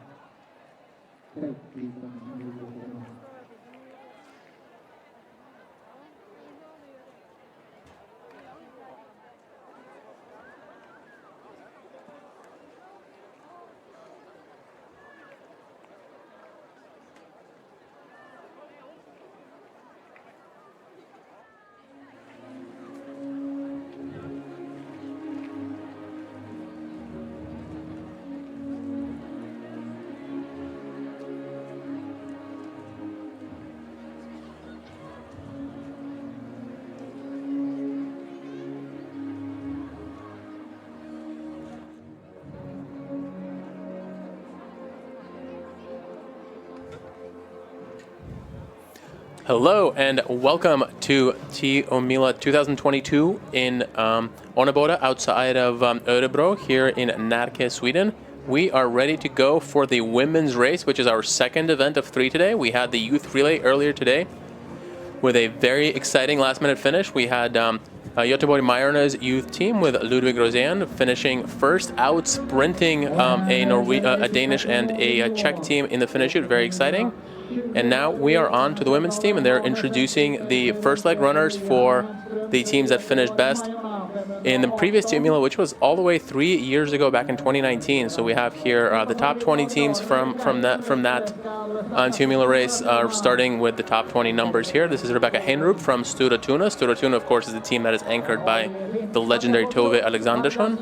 Hello and welcome to Tiomila 2022 in Örebro outside of Örebro here in Närke, Sweden. We are ready to go for the women's race, which is our second event of 3 today. We had the youth relay earlier today with a very exciting last-minute finish. We had Göteborg Majorna's youth team with Ludwig Rosén finishing first, out sprinting a Danish and a Czech team in the finish chute. Very exciting. And now we are on to the women's team, and they're introducing the first leg runners for the teams that finished best in the previous Tiomila, which was all the way 3 years ago, back in 2019. So we have here the top 20 teams from that Tiomila race, starting with the top 20 numbers here. This is Rebecca Henrup from Stora Tuna. Stora Tuna, of course, is the team that is anchored by the legendary Tove Alexandersson.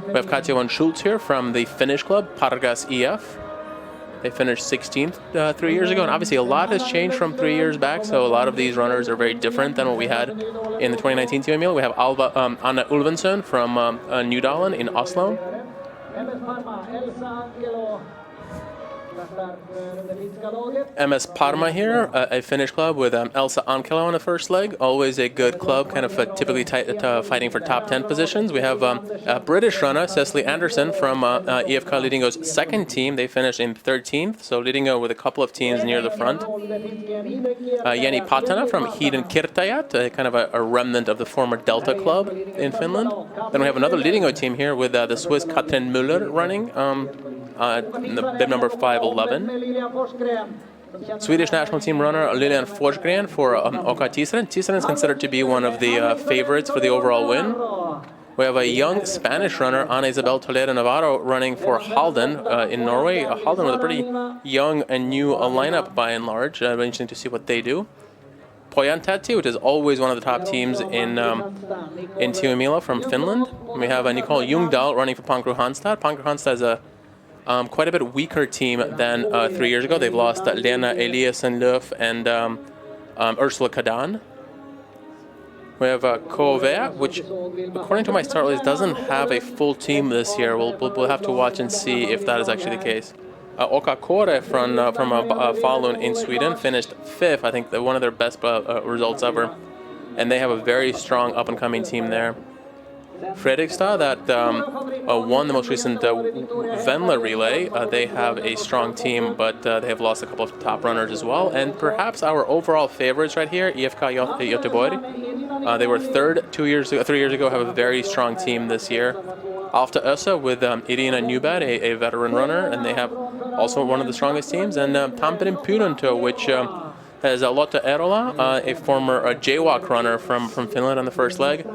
We have Katja von Schultz here from the Finnish club, Pargas EF. They finished 16th 3 years ago, and obviously a lot has changed from 3 years back, so a lot of these runners are very different than what we had in the 2019 Tiomila. We have Anna Ulvensson from Nydalen in Oslo. MS Parma here, a Finnish club with Elsa Ankelo on the first leg. Always a good club, kind of typically fighting for top 10 positions. We have a British runner, Cecily Anderson from EFK Lidingö's second team. They finished in 13th, so Lidingö with a couple of teams near the front. Jenny Patana from Hiden Kirtajat, kind of a remnant of the former Delta club in Finland. Then we have another Lidingö team here with the Swiss Katrin Müller running. The bib number 511. Swedish national team runner Lilian Forsgren for OK Tiseren. Tiseren is considered to be one of the favorites for the overall win. We have a young Spanish runner, Ana Isabel Toledo Navarro, running for Halden in Norway. Halden with a pretty young and new lineup by and large. Very interesting to see what they do. Pojantäti, which is always one of the top teams in Tiomila from Finland. And we have Nicole Ljungdahl running for Pankro Hanstad. Pankro Hanstad is a quite a bit weaker team than 3 years ago. They've lost Lena Eliasson-Löf and Ursula Kadan. We have Kove, which, according to my start list, doesn't have a full team this year. We'll have to watch and see if that is actually the case. Oka Kore from Falun in Sweden finished 5th. I think one of their best results ever. And they have a very strong up-and-coming team there. Fredrikstad, that won the most recent Venla relay. They have a strong team, but they have lost a couple of top runners as well. And perhaps our overall favorites right here, EFK Göteborg. They were 3rd 3 years ago, have a very strong team this year. Alfta Ösa with Irina Newbad, a veteran runner, and they have also one of the strongest teams. And Tamperin Pyronto, which has Lotta Erola, a former jaywalk runner from Finland on the first leg.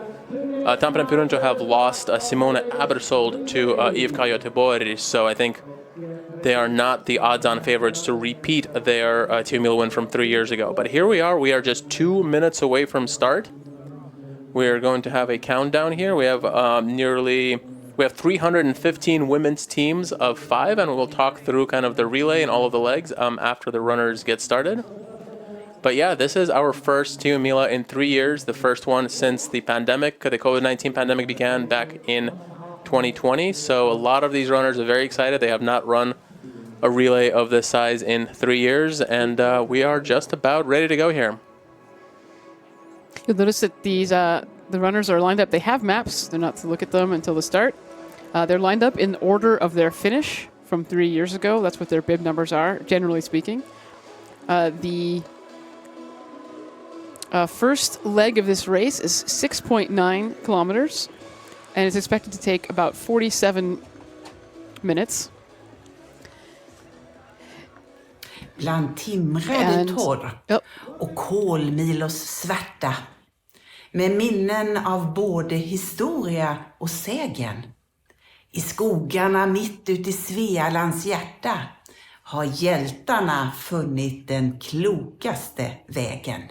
Tamperin Pyronto have lost Simone Abersold to EFK Göteborg, so I think they are not the odds-on favorites to repeat their Tiomila win from 3 years ago. But here we are just 2 minutes away from start. We are going to have a countdown here. We have 315 women's teams of 5, and we'll talk through kind of the relay and all of the legs after the runners get started. But yeah, this is our first Tiomila in 3 years, the first one since the pandemic. The COVID-19 pandemic began back in 2020. So a lot of these runners are very excited. They have not run a relay of this size in 3 years, and we are just about ready to go here. You'll notice that the runners are lined up. They have maps. They're not to look at them until the start. They're lined up in order of their finish from 3 years ago. That's what their bib numbers are, generally speaking. The first leg of this race is 6.9 kilometers, and it's expected to take about 47 minutes. Bland timrade torr och kolmilos svärta. Med minnen av både historia och sägen. I skogarna mitt ut i Svealands hjärta har hjältarna funnit den klokaste vägen.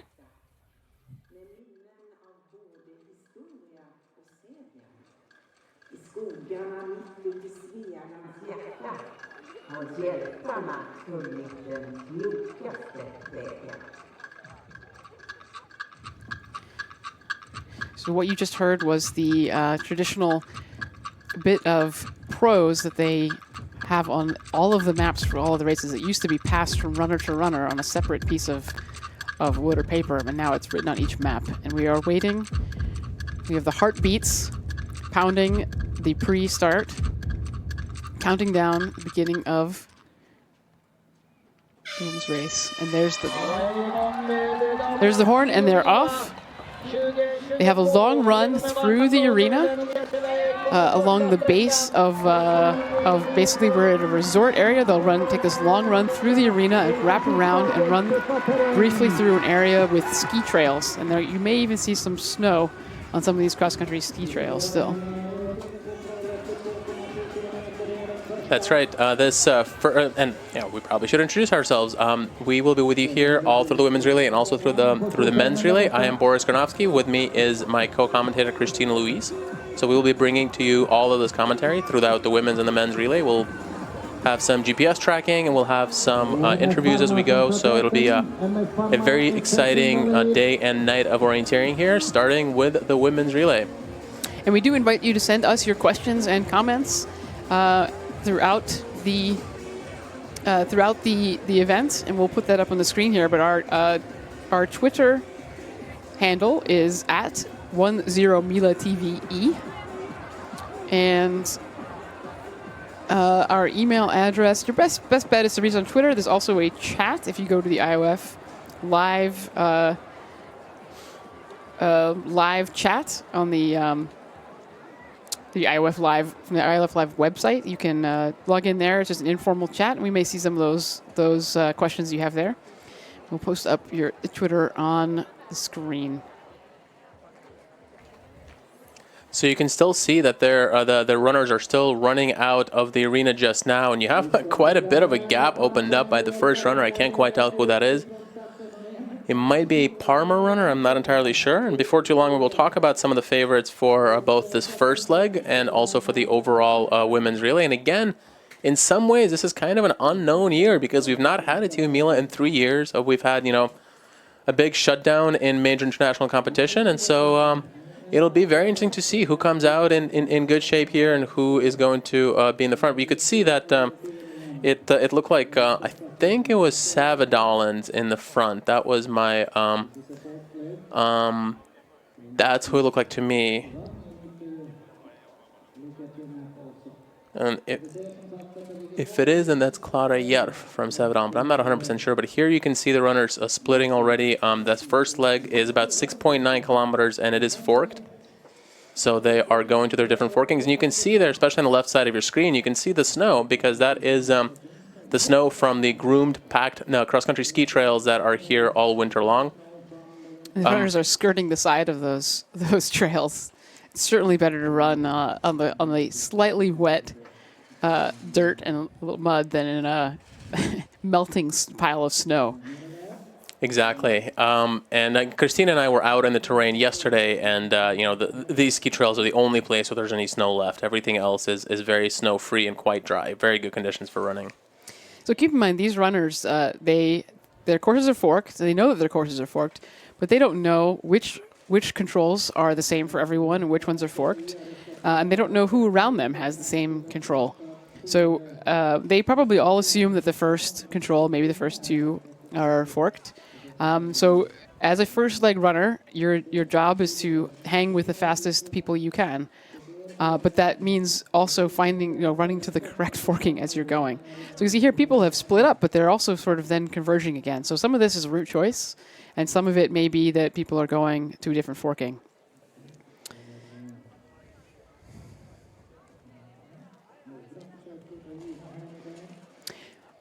So what you just heard was the traditional bit of prose that they have on all of the maps for all of the races. It used to be passed from runner to runner on a separate piece of of wood or paper, and now it's written on each map. And we are waiting. We have the heartbeats pounding the pre-start, counting down the beginning of the women's race. And there's the horn, and they're off. They have a long run through the arena, along the base of basically we're at a resort area. They'll take this long run through the arena and wrap around and run briefly through an area with ski trails. And there you may even see some snow on some of these cross-country ski trails still. That's right. And we probably should introduce ourselves. We will be with you here all through the women's relay and also through the men's relay. I am Boris Granovsky. With me is my co-commentator Christina Louise. So we will be bringing to you all of this commentary throughout the women's and the men's relay. We'll have some GPS tracking and we'll have some interviews as we go. So it'll be a very exciting day and night of orienteering here, starting with the women's relay. And we do invite you to send us your questions and comments throughout the event, and we'll put that up on the screen here. But our Twitter handle is at 10MilaTVE, and our email address. Your best bet is to reach on Twitter. There's also a chat if you go to the IOF live live chat on the IOF Live from the IOF Live website. You can log in there. It's just an informal chat, and we may see some of those questions you have there. We'll post up your Twitter on the screen. So you can still see that the runners are still running out of the arena just now, and you have quite a bit of a gap opened up by the first runner. I can't quite tell who that is. It might be a Parma runner, I'm not entirely sure. And before too long, we will talk about some of the favorites for both this first leg and also for the overall women's relay. And again, in some ways, this is kind of an unknown year because we've not had a Team Mila in 3 years. We've had, a big shutdown in major international competition. And so it'll be very interesting to see who comes out in good shape here and who is going to be in the front. But you could see that it looked like, I think it was Savadolins in the front. That was my, that's who it looked like to me. And if it is, then that's Clara Jerf from Savadolin, but I'm not 100% sure. But here you can see the runners splitting already. That first leg is about 6.9 kilometers, and it is forked. So they are going to their different forkings. And you can see there, especially on the left side of your screen, you can see the snow because that is the snow from the groomed, packed cross-country ski trails that are here all winter long. The runners are skirting the side of those trails. It's certainly better to run on the slightly wet dirt and mud than in a melting pile of snow. Exactly. And Christina and I were out in the terrain yesterday, and these ski trails are the only place where there's any snow left. Everything else is very snow-free and quite dry. Very good conditions for running. So keep in mind, these runners, their courses are forked. So they know that their courses are forked, but they don't know which controls are the same for everyone and which ones are forked. And they don't know who around them has the same control. So they probably all assume that the first control, maybe the first two, are forked. So as a first leg runner, your job is to hang with the fastest people you can. But that means also running to the correct forking as you're going. So you see here, people have split up, but they're also sort of then converging again. So some of this is route choice, and some of it may be that people are going to a different forking.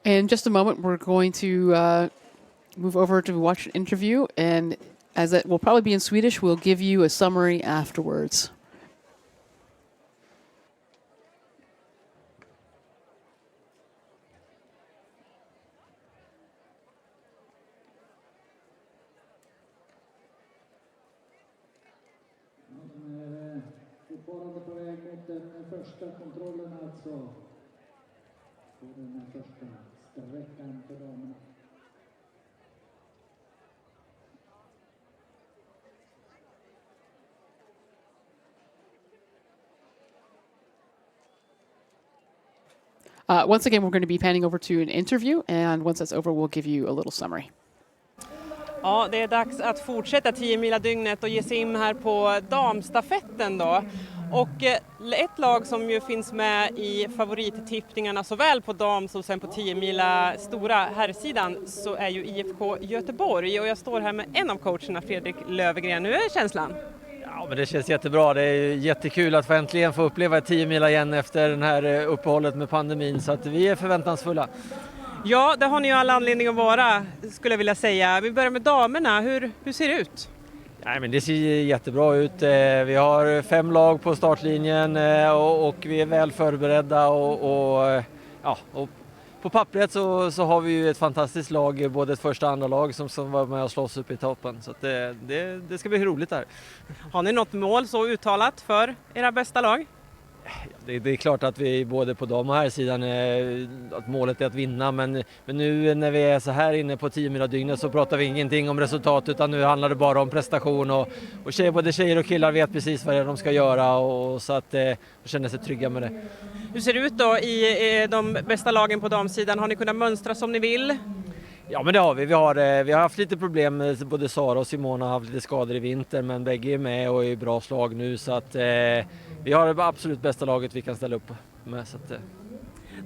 In just a moment, we're going to move over to watch an interview, and as it will probably be in Swedish, we'll give you a summary afterwards. Fortfarande på väg mot den första kontrollen alltså. På den här första sträckan för damerna. Once again, we're going to be panning over to an interview, and once that's over, we'll give you a little summary. Ja, det är dags att fortsätta 10-mila-dygnet och ge sig in här på damstafetten då. Och ett lag som ju finns med i favorittippningarna såväl på dam som sen på 10-mila stora herrsidan så är ju IFK Göteborg. Och jag står här med en av coacherna, Fredrik Löfgren. Hur är känslan? Ja, men det känns jättebra. Det är jättekul att äntligen få uppleva 10-mila igen efter den här uppehållet med pandemin. Så att vi är förväntansfulla. Ja, det har ni ju alla anledning att vara, skulle jag vilja säga. Vi börjar med damerna. Hur ser det ut? Nej, men det ser jättebra ut. Vi har 5 lag på startlinjen och vi är väl förberedda och på pappret så har vi ju ett fantastiskt lag, både ett första och andra lag som var med och slåss upp i toppen. Så att det ska bli roligt här. Har ni något mål så uttalat för era bästa lag? Det är klart att vi både på dam och här sidan att målet är att vinna, men nu när vi är så här inne på 10-mila-dygnet så pratar vi ingenting om resultat, utan nu handlar det bara om prestation och både tjejer och killar vet precis vad det är de ska göra och så att de känner sig trygga med det. Hur ser det ut då i de bästa lagen på damsidan? Har ni kunnat mönstra som ni vill? Ja, men det har vi. Vi har haft lite problem, både Sara och Simona har haft lite skador i vinter, men bägge är med och är i bra slag nu, så att vi har det absolut bästa laget vi kan ställa upp med. Så att,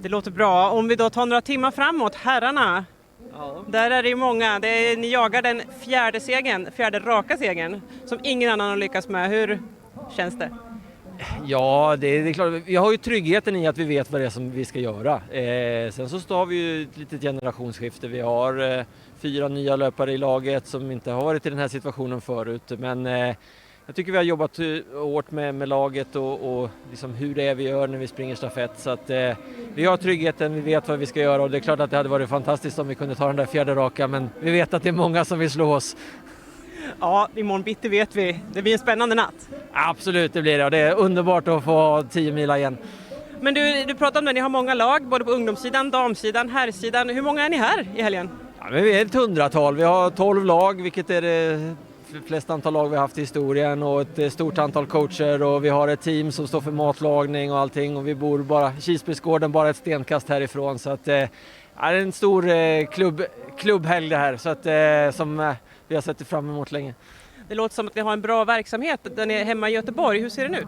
Det låter bra. Om vi då tar några timmar framåt, herrarna, där är det ju många. Ni jagar den fjärde raka segern som ingen annan har lyckats med. Hur känns det? Ja, det är klart. Vi har ju tryggheten i att vi vet vad det är som vi ska göra. Sen så har vi ju ett litet generationsskifte. Vi har 4 nya löpare i laget som inte har varit i den här situationen förut. Men jag tycker vi har jobbat hårt med laget och liksom hur det är vi gör när vi springer stafett. Så att vi har tryggheten, vi vet vad vi ska göra och det är klart att det hade varit fantastiskt om vi kunde ta den där fjärde raka. Men vi vet att det är många som vill slå oss. Ja, imorgon bitti vet vi. Det blir en spännande natt. Absolut, det blir det. Och det är underbart att få 10-mila igen. Men du pratade om det, ni har många lag, både på ungdomssidan, damsidan, herrsidan. Hur många är ni här i helgen? Ja, men vi är ett 100-tal. Vi har 12 lag, vilket är det flesta antal lag vi har haft i historien. Och ett stort antal coacher och vi har ett team som står för matlagning och allting. Och vi bor bara i Kilsbergsgården, bara ett stenkast härifrån. Så att det är en stor klubbhelg det här, så att, som vi har sett fram emot länge. Det låter som att ni har en bra verksamhet. Den är hemma i Göteborg. Hur ser den ut?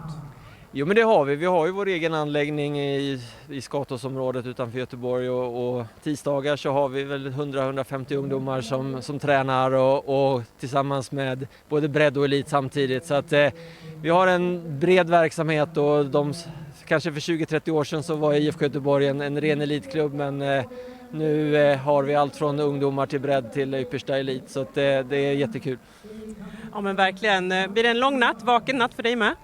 Jo, men det har vi. Vi har ju vår egen anläggning i Skatåsområdet utanför Göteborg och tisdagar så har vi väl 100-150 ungdomar som tränar och tillsammans med både bredd och elit samtidigt. Så att vi har en bred verksamhet och kanske för 20-30 år sedan så var IFK Göteborg en ren elitklubb, men nu har vi allt från ungdomar till bredd till yppersta elit, så att det är jättekul. Ja, men verkligen. Blir det en lång natt, vaken natt för dig med?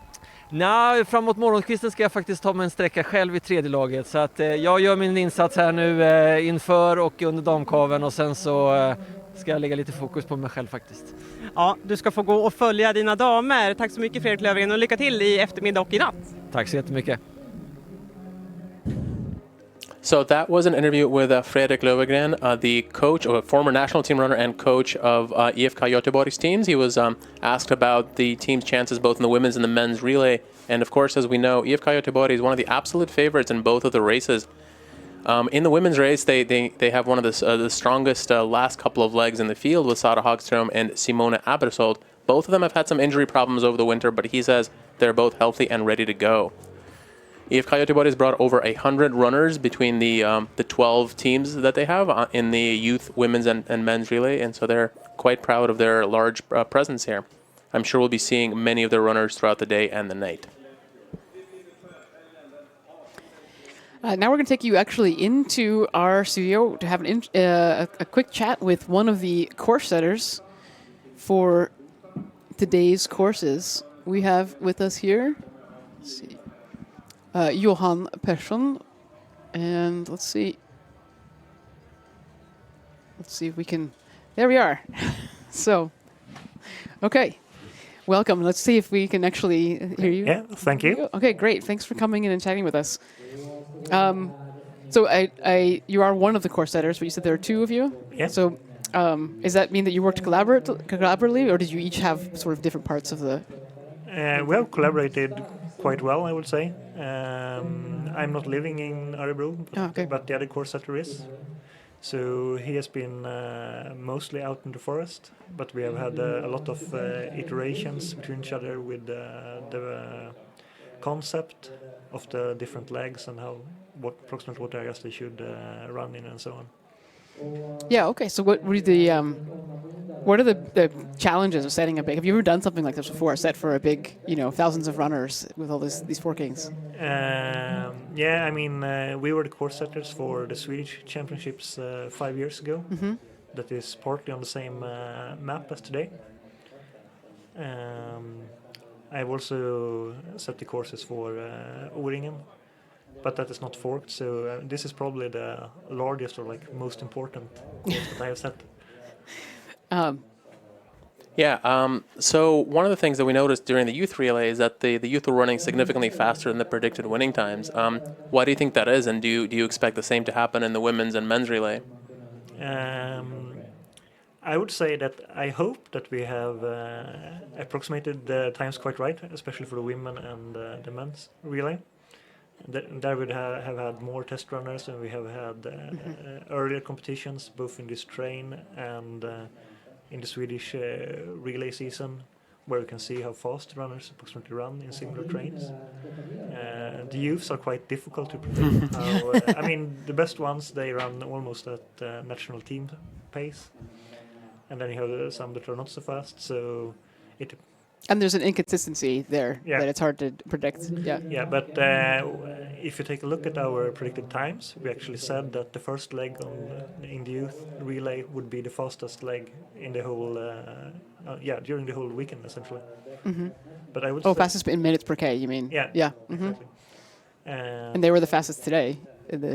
Nej, framåt morgonkvisten ska jag faktiskt ta mig en sträcka själv i tredje laget, så att jag gör min insats här nu inför och under damkaven och sen så ska jag lägga lite fokus på mig själv faktiskt. Ja, du ska få gå och följa dina damer. Tack så mycket Fredrik Löfgren och lycka till i eftermiddag och i natt. Tack så jättemycket. So that was an interview with Fredrik Löfgren, the coach, or former national team runner and coach of IFK Göteborg's teams. He was asked about the team's chances both in the women's and the men's relay. And of course, as we know, IFK Göteborg is one of the absolute favorites in both of the races. In the women's race, they have one of the strongest last couple of legs in the field with Sara Hagström and Simone Abersold. Both of them have had some injury problems over the winter, but he says they're both healthy and ready to go. IFK Göteborg has brought over 100 runners between the 12 teams that they have in the youth, women's, and men's relay, and so they're quite proud of their large presence here. I'm sure we'll be seeing many of their runners throughout the day and the night. Now we're going to take you actually into our studio to have a quick chat with one of the course setters for today's courses. We have with us here, let's see, Johan Persson, and let's see if we can, there we are. So, okay, welcome. Let's see if we can actually hear you. Yeah, thank you. Okay, great. Thanks for coming in and chatting with us. So you are one of the course setters, but you said there are 2 of you? Yeah. So does that mean that you worked collaboratively, or did you each have sort of different parts of the... We have collaborated quite well, I would say. I'm not living in Örebro, but the other course setter is. So he has been mostly out in the forest, but we have had a lot of iterations between each other with the concept of the different legs and approximately what areas they should run in and so on. Yeah. Okay. So what were what are the challenges of setting a big? Have you ever done something like this before? Set for a big, thousands of runners with all these forkings. Yeah, I mean, we were the course setters for the Swedish Championships 5 years ago. Mm-hmm. That is partly on the same map as today. I've also set the courses for O-ringen, but that is not forked. So this is probably the largest or most important course that I have set. So one of the things that we noticed during the youth relay is that the youth were running significantly faster than the predicted winning times. Why do you think that is, and do you expect the same to happen in the women's and men's relay? I would say that I hope that we have approximated the times quite right, especially for the women and the men's relay. There we have had more test runners, and we have had earlier competitions, both in this train and in the Swedish relay season, where we can see how fast runners approximately run in similar trains. The youths are quite difficult to predict. I mean, the best ones, they run almost at national team pace. And then you have some that are not so fast, so And there's an inconsistency there that it's hard to predict. Yeah. Yeah, but if you take a look at our predicted times, we actually said that the first leg in the youth relay would be the fastest leg in the whole, during the whole weekend essentially. Mm-hmm. But I would fastest in minutes per K, you mean? Yeah. Yeah. Mm-hmm. Exactly. And they were the fastest today.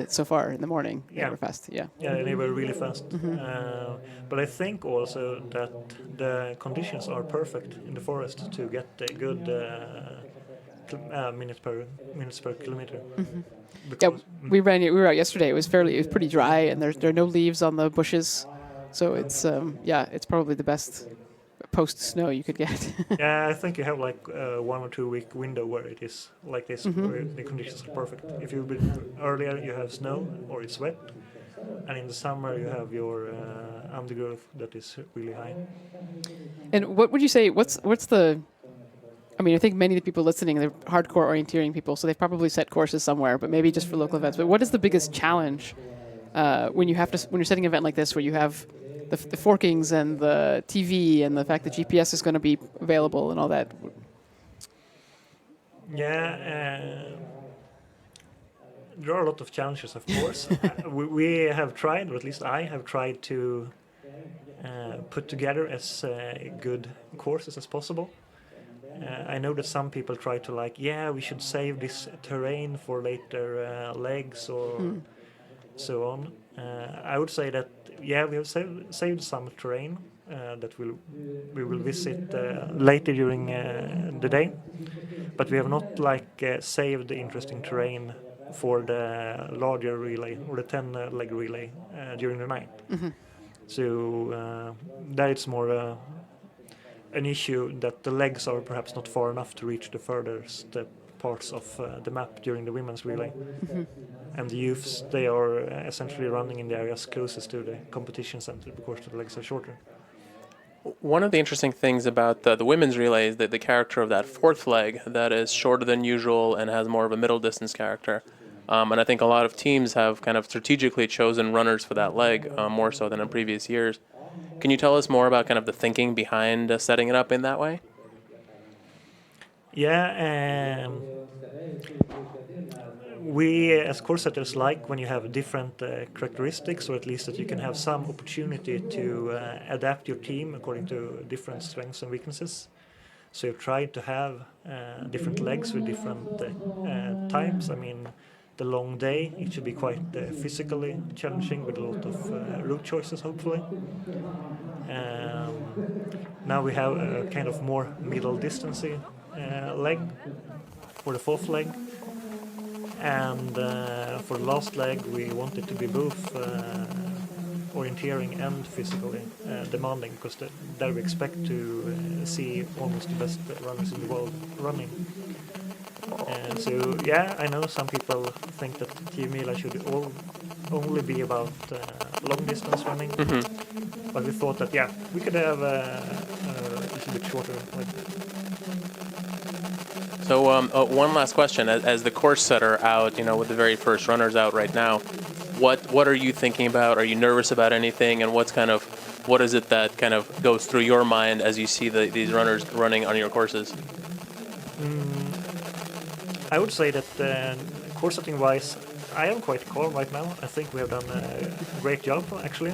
So far in the morning, they were fast. Yeah. Yeah, they were really fast. Mm-hmm. But I think also that the conditions are perfect in the forest to get a good minutes per kilometer. Mm-hmm. Yeah, we were out yesterday. It was pretty dry, and there are no leaves on the bushes, so it's it's probably the best post snow you could get. Yeah, I think you have 1 or 2 week window where it is like this, where the conditions are perfect. If you've been earlier, you have snow or it's wet, and in the summer you have your undergrowth that is really high. And what would you say? What's the? I mean, I think many of the people listening, they're hardcore orienteering people, so they've probably set courses somewhere, but maybe just for local events. But what is the biggest challenge when you're setting an event like this, where you have the forkings and the TV and the fact that GPS is going to be available and all that? Yeah, there are a lot of challenges, of course. We have tried, or at least I have tried to put together as good courses as possible. I know that some people try to we should save this terrain for later legs or so on. I would say that we have saved some terrain that we will visit later during the day, but we have not saved the interesting terrain for the larger relay or the 10 leg relay during the night. Mm-hmm. So that it's more an issue that the legs are perhaps not far enough to reach the furthest parts of the map during the women's relay. Mm-hmm. And the youths, they are essentially running in the areas closest to the competition center because the legs are shorter. One of the interesting things about the women's relay is that the character of that fourth leg that is shorter than usual and has more of a middle distance character. And I think a lot of teams have kind of strategically chosen runners for that leg more so than in previous years. Can you tell us more about kind of the thinking behind setting it up in that way? Yeah, we as course setters like when you have different characteristics, or at least that you can have some opportunity to adapt your team according to different strengths and weaknesses. So you've tried to have different legs with different times. I mean, the long day, it should be quite physically challenging with a lot of route choices, hopefully. Now we have a kind of more middle distance leg for the fourth leg. And for the last leg, we want it to be both orienteering and physically demanding, because there we expect to see almost the best runners in the world running. So yeah, I know some people think that Team Mila should only be about long distance running. Mm-hmm. But we thought that, yeah, we could have a little bit shorter. So one last question. As the course setter out, with the very first runners out right now, what are you thinking about? Are you nervous about anything? And what is it that kind of goes through your mind as you see these runners running on your courses? I would say that course setting wise, I am quite calm right now. I think we have done a great job, actually.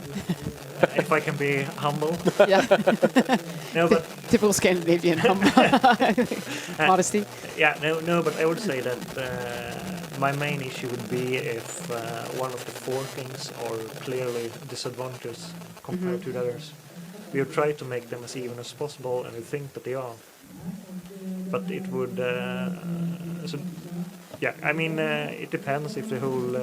If I can be humble. Yeah. No, but typical Scandinavian humble. Modesty. Yeah, no, but I would say that my main issue would be if one of the four things are clearly disadvantages compared to the others. We have tried to make them as even as possible, and we think that they are. But it would, it depends if the whole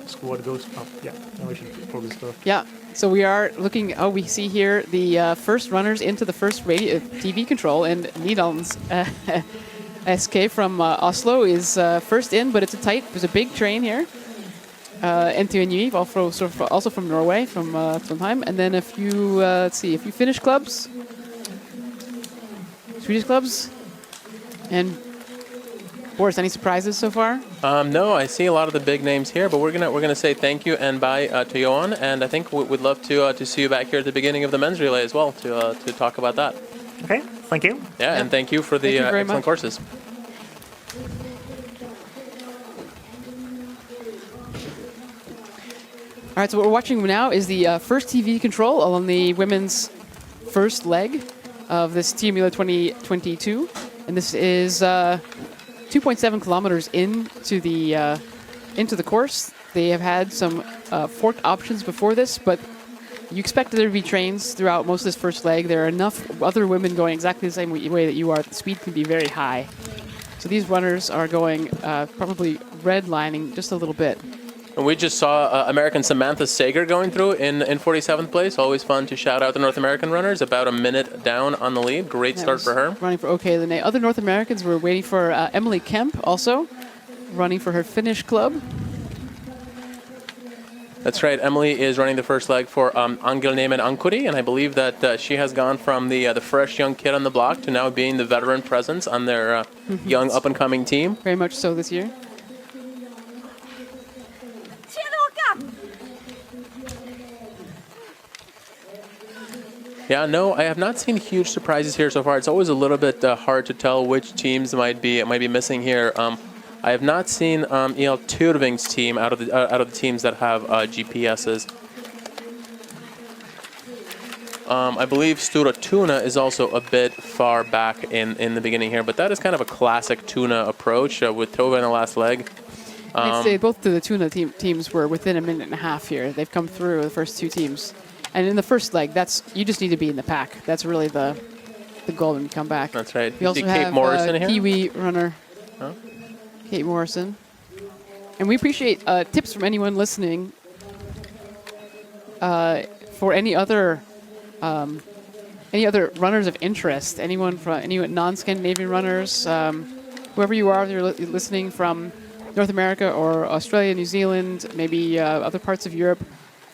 squad goes up. Yeah, now we should probably start. Yeah, so we are looking, we see here the first runners into the first TV control, and Nidal's SK from Oslo is first in, but there's a big train here. NTNU, also from Norway, from Trondheim. And then if you, let's see, if you finish clubs, Swedish clubs, and Boris, any surprises so far? No, I see a lot of the big names here, but we're gonna say thank you and bye to Johan, and I think we'd love to see you back here at the beginning of the men's relay as well to talk about that. Okay, thank you. Yeah, and thank you for the excellent courses. All right, so what we're watching now is the first TV control on the women's first leg of this TMULA 2022, and this is 2.7 kilometers into the course. They have had some forked options before this, but you expect there to be trains throughout most of this first leg. There are enough other women going exactly the same way that you are. The speed can be very high. So these runners are going probably redlining just a little bit. And we just saw American Samantha Sager going through in 47th place. Always fun to shout out the North American runners. About a minute down on the lead. Great start for her. Running for OK Linné. Other North Americans were waiting for Emily Kemp also, running for her Finnish club. That's right. Emily is running the first leg for Angelniemen Ankuri, and I believe that she has gone from the fresh young kid on the block to now being the veteran presence on their young up-and-coming team. Very much so this year. Yeah, no, I have not seen huge surprises here so far. It's always a little bit hard to tell which teams might be missing here. I have not seen El Turving's team out of the teams that have GPSs. I believe Stura Tuna is also a bit far back in the beginning here, but that is kind of a classic Tuna approach with Tova in the last leg. I'd say both of the Tuna teams were within a minute and a half here. They've come through the first two teams. And in the first leg, you just need to be in the pack. That's really the goal when you come back. That's right. We also Kate have Morrison here? Kiwi runner, Kate Morrison. And we appreciate tips from anyone listening for any other runners of interest. Any non-Scandinavian runners, whoever you are, you're listening from North America or Australia, New Zealand, maybe other parts of Europe.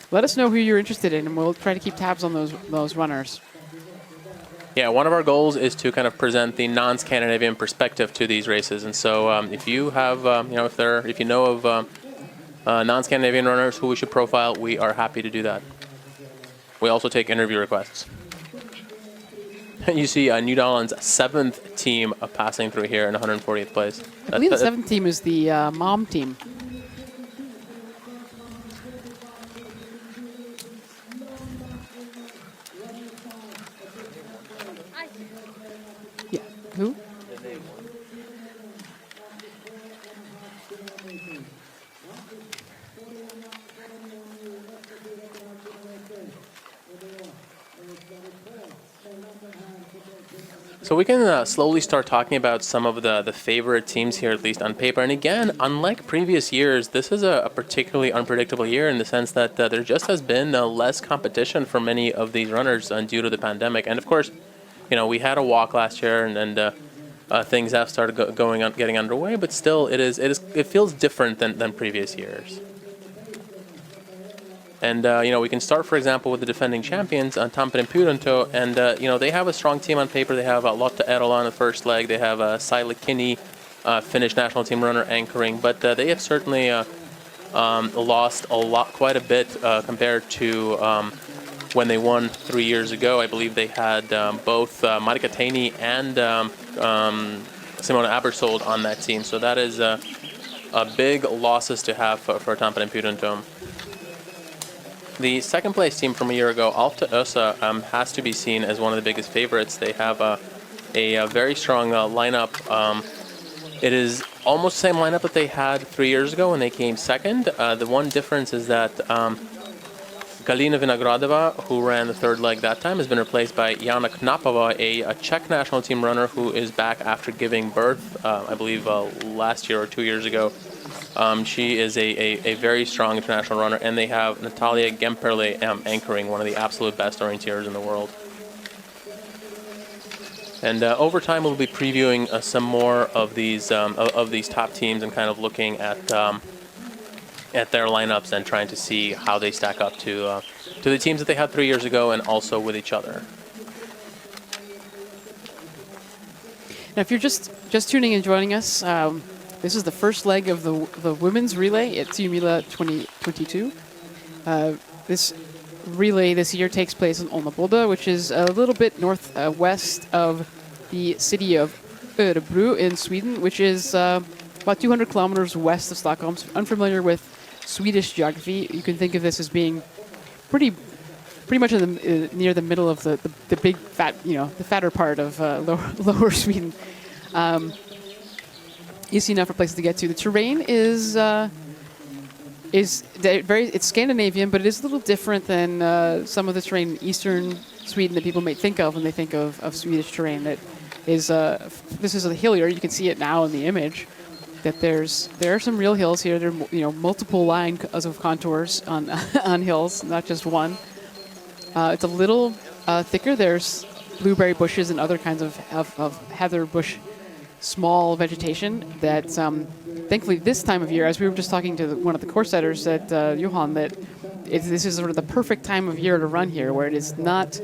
Let us know who you're interested in, and we'll try to keep tabs on those runners. Yeah, one of our goals is to kind of present the non-Scandinavian perspective to these races, and so if you have, if you know of non-Scandinavian runners who we should profile, we are happy to do that. We also take interview requests. You see New Daland's 7th team passing through here in 140th place. I believe the 7th team is the mom team. Who? So we can slowly start talking about some of the favorite teams here, at least on paper. And again, unlike previous years, this is a particularly unpredictable year in the sense that there just has been less competition for many of these runners due to the pandemic. And of course, we had a walk last year, and things have started getting underway. But still, it feels different than previous years. And, we can start, for example, with the defending champions, Tampere Puronto, and, they have a strong team on paper. They have Lotta Erola in the first leg. They have Saila Kinney, Finnish national team runner, anchoring. But they have certainly lost quite a bit compared to when they won 3 years ago. I believe they had both Marika Taini and Simona Abersold on that team. So that is a big losses to have for Tampere Puronto. The second place team from a year ago, Alta Ösa, has to be seen as one of the biggest favorites. They have a very strong lineup. It is almost the same lineup that they had 3 years ago when they came second. The one difference is that Galina Vinogradova, who ran the third leg that time, has been replaced by Jana Knapova, a Czech national team runner who is back after giving birth, I believe, last year or 2 years ago. She is a very strong international runner, and they have Natalia Gemperle anchoring, one of the absolute best orienteers in the world. And over time, we'll be previewing some more of these top teams and kind of looking at their lineups and trying to see how they stack up to the teams that they had 3 years ago and also with each other. Now, if you're just tuning in, joining us, this is the first leg of the women's relay at Tiomila 2022. This relay this year takes place in Olnaboda, which is a little bit northwest of the city of Örebro in Sweden, which is about 200 kilometers west of Stockholm. So if you're unfamiliar with Swedish geography, you can think of this as being pretty much in near the middle of the big fat, the fatter part of lower Sweden. Easy enough for places to get to. The terrain is it's Scandinavian, but it is a little different than some of the terrain in eastern Sweden that people might think of when they think of Swedish terrain. That is this is a hillier. You can see it now in the image. That there are some real hills here. There are multiple lines of contours on on hills, not just one. It's a little thicker. There's blueberry bushes and other kinds of heather bush. Small vegetation that, thankfully, this time of year, as we were just talking to one of the course setters, said Johan, that this is sort of the perfect time of year to run here, where it is not,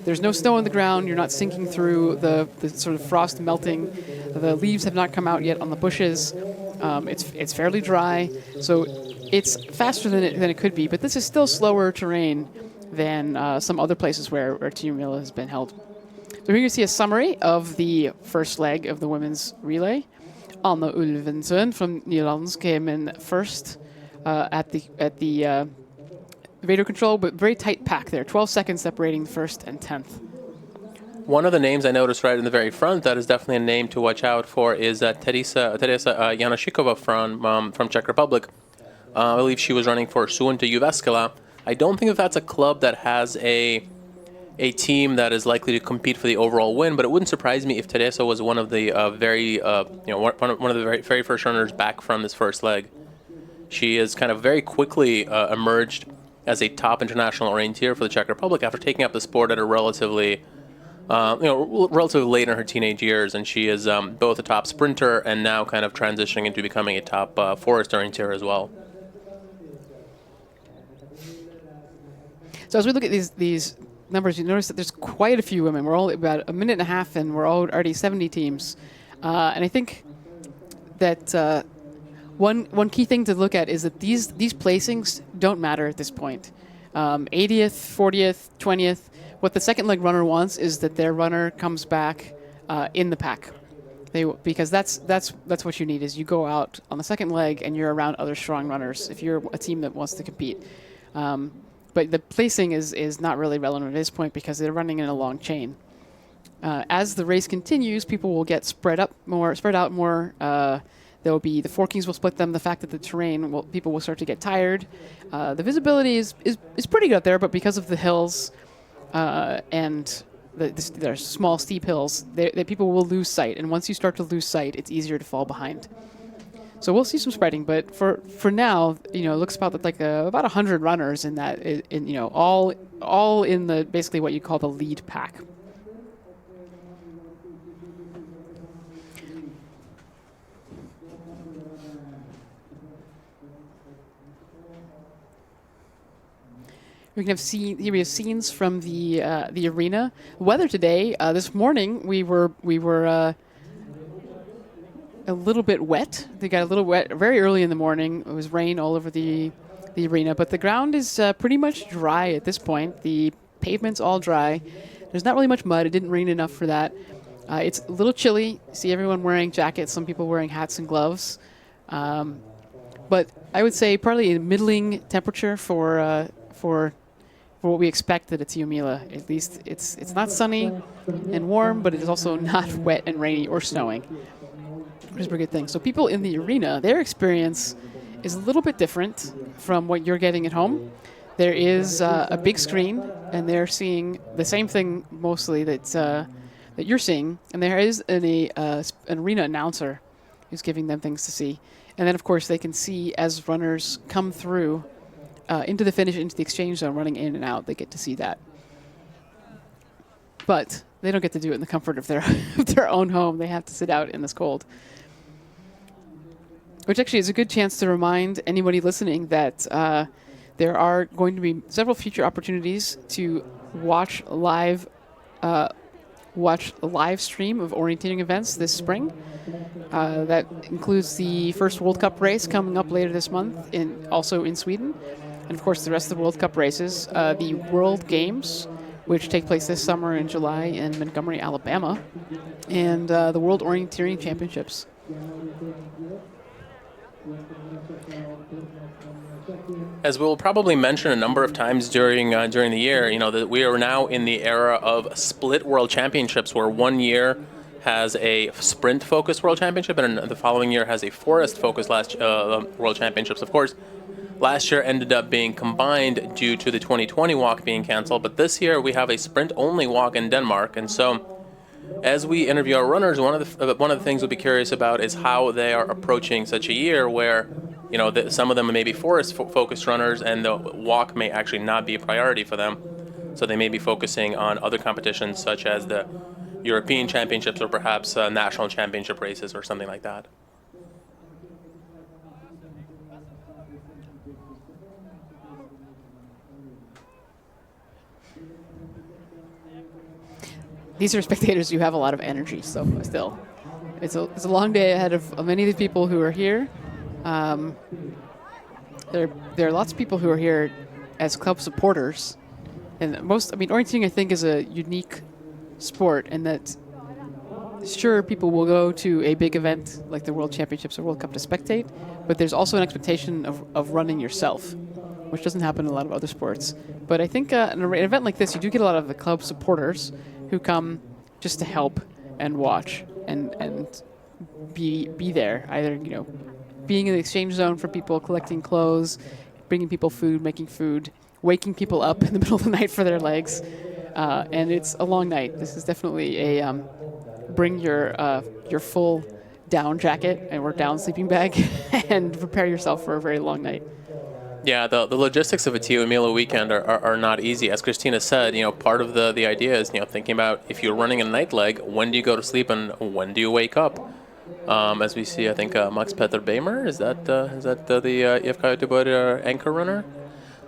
there's no snow on the ground, you're not sinking through the sort of frost melting, the leaves have not come out yet on the bushes, it's fairly dry, so it's faster than it could be, but this is still slower terrain than some other places where Tiomila has been held. So here you see a summary of the first leg of the women's relay. Anna Ulvensen from Netherlands came in first at the radio control, but very tight pack there. 12 seconds separating first and 10th. One of the names I noticed right in the very front that is definitely a name to watch out for is Teresa Janashikova from Czech Republic. I believe she was running for Suunta Jyväskylä. I don't think that's a club that has a team that is likely to compete for the overall win, but it wouldn't surprise me if Teresa was one of the one of the very first runners back from this first leg. She has kind of very quickly emerged as a top international orienteer for the Czech Republic after taking up the sport at a relatively late in her teenage years, and she is both a top sprinter and now kind of transitioning into becoming a top forest orienteer as well. So as we look at these numbers, you notice that there's quite a few women. We're all about a minute and a half, and we're already 70 teams. And I think that one key thing to look at is that these placings don't matter at this point. 80th, 40th, 20th. What the second leg runner wants is that their runner comes back in the pack. Because that's what you need. Is you go out on the second leg and you're around other strong runners if you're a team that wants to compete. But the placing is not really relevant at this point because they're running in a long chain. As the race continues, people will get spread out more. There will be the forkings will split them. The fact that the terrain, people will start to get tired. The visibility is pretty good up there, but because of the hills and there are small steep hills, people will lose sight. And once you start to lose sight, it's easier to fall behind. So we'll see some spreading, but for now, it looks about like about 100 runners in that, all in the basically what you call the lead pack. We can have here we have scenes from the arena. Weather today. This morning we were a little bit wet. They got a little wet very early in the morning. It was rain all over the arena, but the ground is pretty much dry at this point. The pavement's all dry. There's not really much mud. It didn't rain enough for that. It's a little chilly. See everyone wearing jackets. Some people wearing hats and gloves. But I would say probably a middling temperature for what we expected at Tiomila. At least it's not sunny and warm, but it is also not wet and rainy or snowing, which is a pretty good thing. So people in the arena, their experience is a little bit different from what you're getting at home. There is a big screen, and they're seeing the same thing mostly that you're seeing, and there is an arena announcer who's giving them things to see. And then, of course, they can see as runners come through into the finish, into the exchange zone, running in and out. They get to see that. But they don't get to do it in the comfort of their own home. They have to sit out in this cold. Which actually is a good chance to remind anybody listening that there are going to be several future opportunities to watch a live stream of orienteering events this spring. That includes the first World Cup race coming up later this month, also in Sweden. And of course the rest of the World Cup races. The World Games, which take place this summer in July in Montgomery, Alabama. And the World Orienteering Championships. As we'll probably mention a number of times during the year, that we are now in the era of split world championships, where 1 year has a sprint-focused world championship and the following year has a forest-focused world championships. Of course, last year ended up being combined due to the 2020 walk being canceled, but this year we have a sprint-only walk in Denmark, and so as we interview our runners, one of the things we'll be curious about is how they are approaching such a year where, some of them may be forest-focused runners and the walk may actually not be a priority for them. So they may be focusing on other competitions such as the European Championships or perhaps national championship races or something like that. These are spectators who have a lot of energy, so still. It's a long day ahead of many of the people who are here. There are lots of people who are here as club supporters. And orienteering, I think, is a unique sport in that, sure, people will go to a big event like the World Championships or World Cup to spectate, but there's also an expectation of running yourself, which doesn't happen in a lot of other sports. But I think in an event like this, you do get a lot of the club supporters who come just to help and watch and be there, either being in the exchange zone for people, collecting clothes, bringing people food, making food, waking people up in the middle of the night for their legs, and it's a long night. This is definitely a bring your full down jacket or down sleeping bag and prepare yourself for a very long night. Yeah, the logistics of a Tiomila weekend are not easy. As Christina said, part of the idea is, thinking about if you're running a night leg, when do you go to sleep and when do you wake up? As we see, I think Max Peter Beimer, is that the IFK Göteborg anchor runner?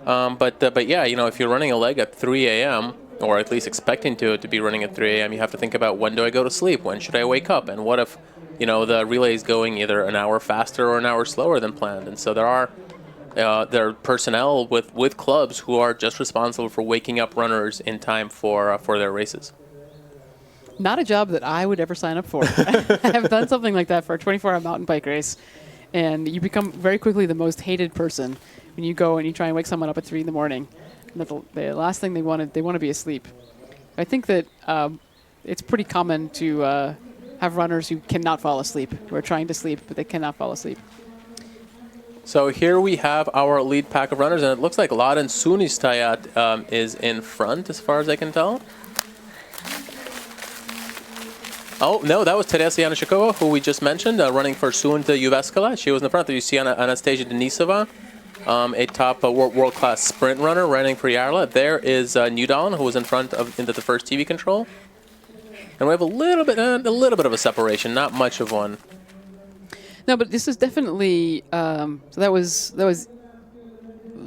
But yeah, if you're running a leg at 3 a.m., or at least expecting to be running at 3 a.m., you have to think about when do I go to sleep? When should I wake up? And what if, the relay is going either an hour faster or an hour slower than planned? And so there are personnel with clubs who are just responsible for waking up runners in time for their races. Not a job that I would ever sign up for. I have done something like that for a 24-hour mountain bike race, and you become very quickly the most hated person when you go and you try and wake someone up at 3 in the morning. And the last thing they want to be asleep. I think that it's pretty common to have runners who cannot fall asleep, who are trying to sleep, but they cannot fall asleep. So here we have our lead pack of runners, and it looks like Laren Sunistajat is in front as far as I can tell. Oh, no, that was Teresa Janishikova, who we just mentioned, running for Sunta Jyväskylä. She was in the front. You see Anastasia Denisova, a top world-class sprint runner running for Järla. There is Newdalen, who was in front into the first TV control. And we have a little bit of a separation, not much of one. No, but this is definitely so that was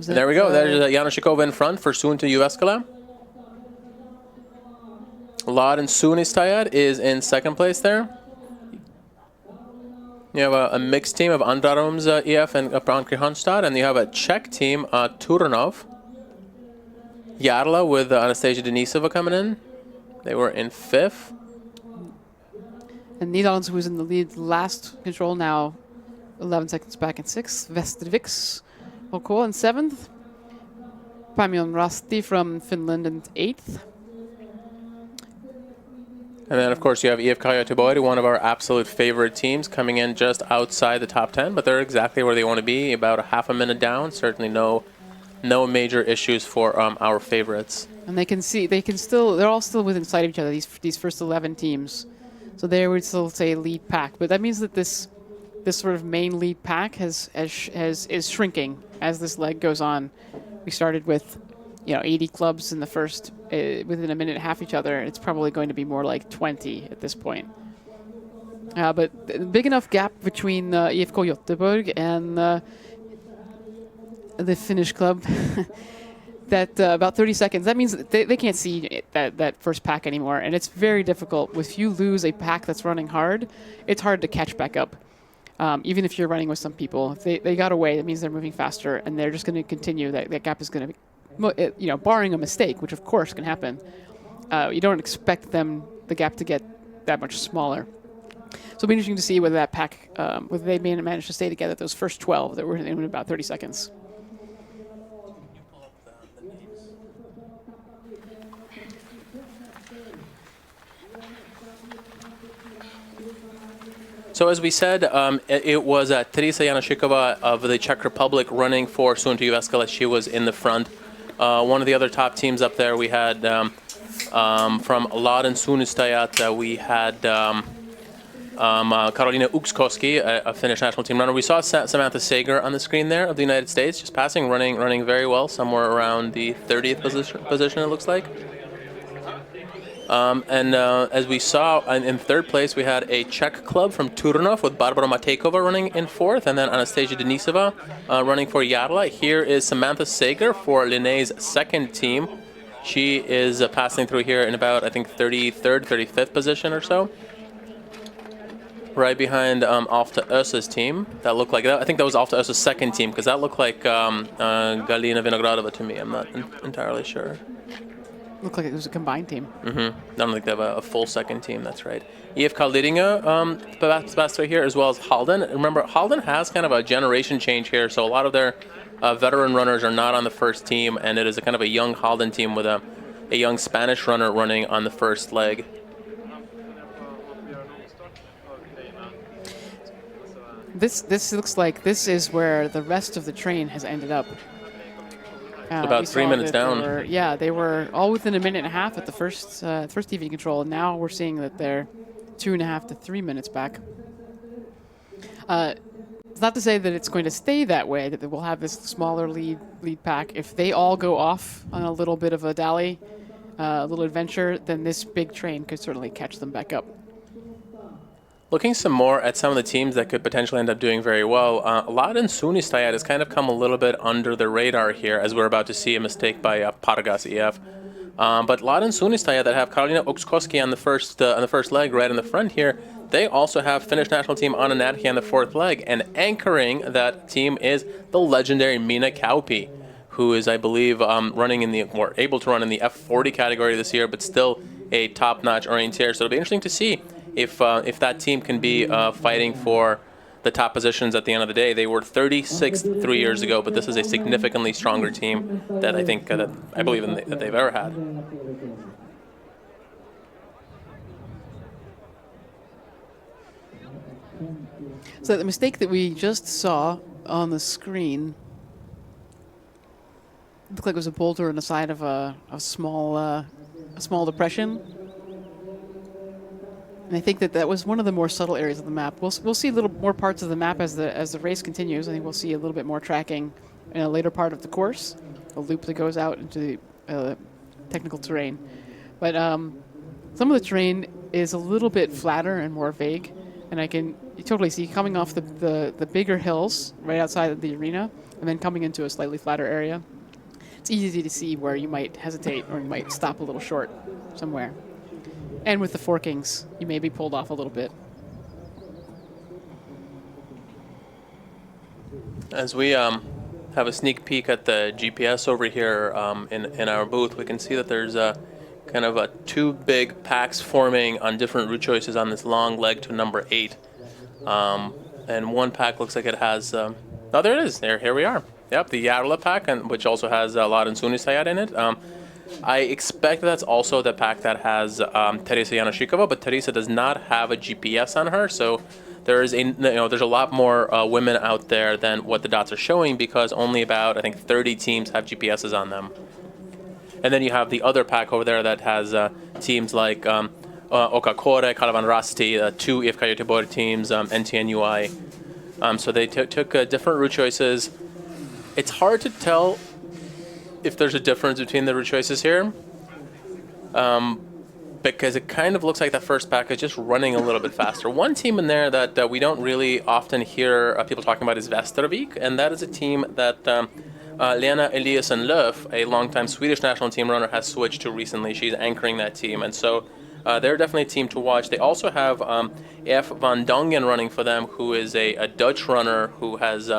There we go. There's Januszykova in front for Suunto Jyväskylä. Lahden Suunnistajat is in second place there. You have a mixed team of Andraroms EF and Brann Kristianstad, and you have a Czech team, Turnov. Järla with Anastasia Denisova coming in. They were in fifth. And Nederlands, who was in the lead last control, now 11 seconds back in sixth. Västerviks OK in seventh. Pamion Rasti from Finland in eighth. And then, of course, you have IFK Göteborg, one of our absolute favorite teams, coming in just outside the top 10, but they're exactly where they want to be, about a half a minute down. Certainly no major issues for our favorites. And they're all still within sight of each other, these first 11 teams. So they would still say lead pack, but that means that this sort of main lead pack is shrinking as this leg goes on. We started with 80 clubs in the first, within a minute and a half each other. It's probably going to be more like 20 at this point. But big enough gap between IFK Göteborg and the Finnish club that about 30 seconds. That means that they can't see that first pack anymore, and it's very difficult. If you lose a pack that's running hard, it's hard to catch back up. Even if you're running with some people, if they got away, that means they're moving faster, and they're just going to continue. That gap is going to be, barring a mistake, which of course can happen. You don't expect the gap to get that much smaller. So it'll be interesting to see whether that pack, whether they manage to stay together, those first 12 that were in about 30 seconds. So as we said, it was Teresa Januszykova of the Czech Republic running for Suunto Jyväskylä. She was in the front. One of the other top teams up there, we had from Lahden Suunnistajat, we had Karolina Ukskoski, a Finnish national team runner. We saw Samantha Sager on the screen there of the United States, just passing, running very well, somewhere around the 30th position it looks like. As we saw, in third place, we had a Czech club from Turnov with Barbara Matejkova running in fourth, and then Anastasia Denisova running for Järla. Here is Samantha Sager for Linné's second team. She is passing through here in about, I think, 33rd, 35th position or so. Right behind Alfta Ösa's team. That looked like that. I think that was Alfta Ösa's second team, because that looked like Galina Vinogradova to me. I'm not entirely sure. Looked like it was a combined team. I don't think they have a full second team, that's right. IFK Lidingö passed through here, as well as Halden. Remember, Halden has kind of a generation change here, so a lot of their veteran runners are not on the first team, and it is a kind of a young Halden team with a young Spanish runner running on the first leg. This looks like this is where the rest of the train has ended up. About 3 minutes down. They were all within a minute and a half at the first TV control. And now we're seeing that they're 2.5 to 3 minutes back. It's not to say that it's going to stay that way, that we'll have this smaller lead pack. If they all go off on a little bit of a dally, a little adventure, then this big train could certainly catch them back up. Looking some more at some of the teams that could potentially end up doing very well, Lahden Suunnistajat has kind of come a little bit under the radar here, as we're about to see a mistake by Pargas EF. But Lahden Suunnistajat that have Karolina Ukskoski on the first leg right in the front here, they also have Finnish national team Anna Närhi on the fourth leg, and anchoring that team is the legendary Minna Kauppi, who is, I believe, able to run in the F40 category this year, but still a top-notch orienteer. So it'll be interesting to see if that team can be fighting for the top positions at the end of the day. They were 36th 3 years ago, but this is a significantly stronger team that I believe that they've ever had. So the mistake that we just saw on the screen looked like it was a boulder on the side of a small depression. And I think that was one of the more subtle areas of the map. We'll see a little more parts of the map as the race continues. I think we'll see a little bit more tracking in a later part of the course, a loop that goes out into the technical terrain. But some of the terrain is a little bit flatter and more vague. And you totally see coming off the bigger hills right outside of the arena, and then coming into a slightly flatter area. It's easy to see where you might hesitate or you might stop a little short somewhere. And with the forkings, you may be pulled off a little bit. As we have a sneak peek at the GPS over here in our booth, we can see that there's kind of two big packs forming on different route choices on this long leg to number 8. And one pack looks like it has... oh, there it is. Here we are. Yep, the Järla pack, which also has Lahden Sunisayat in it. I expect that's also the pack that has Teresa Janashikova, but Teresa does not have a GPS on her, so there's a lot more women out there than what the dots are showing, because only about, I think, 30 teams have GPSs on them. And then you have the other pack over there that has teams like Okakore, Kalevan Rasti, 2 IFK Göteborg teams, NTNUI. So they took different route choices. It's hard to tell if there's a difference between the route choices here, because it kind of looks like the first pack is just running a little bit faster. One team in there that we don't really often hear people talking about is Västervik, and that is a team that Lena Eliasson Löf, a longtime Swedish national team runner, has switched to recently. She's anchoring that team, and so they're definitely a team to watch. They also have F. van Dongen running for them, who is a Dutch runner who has...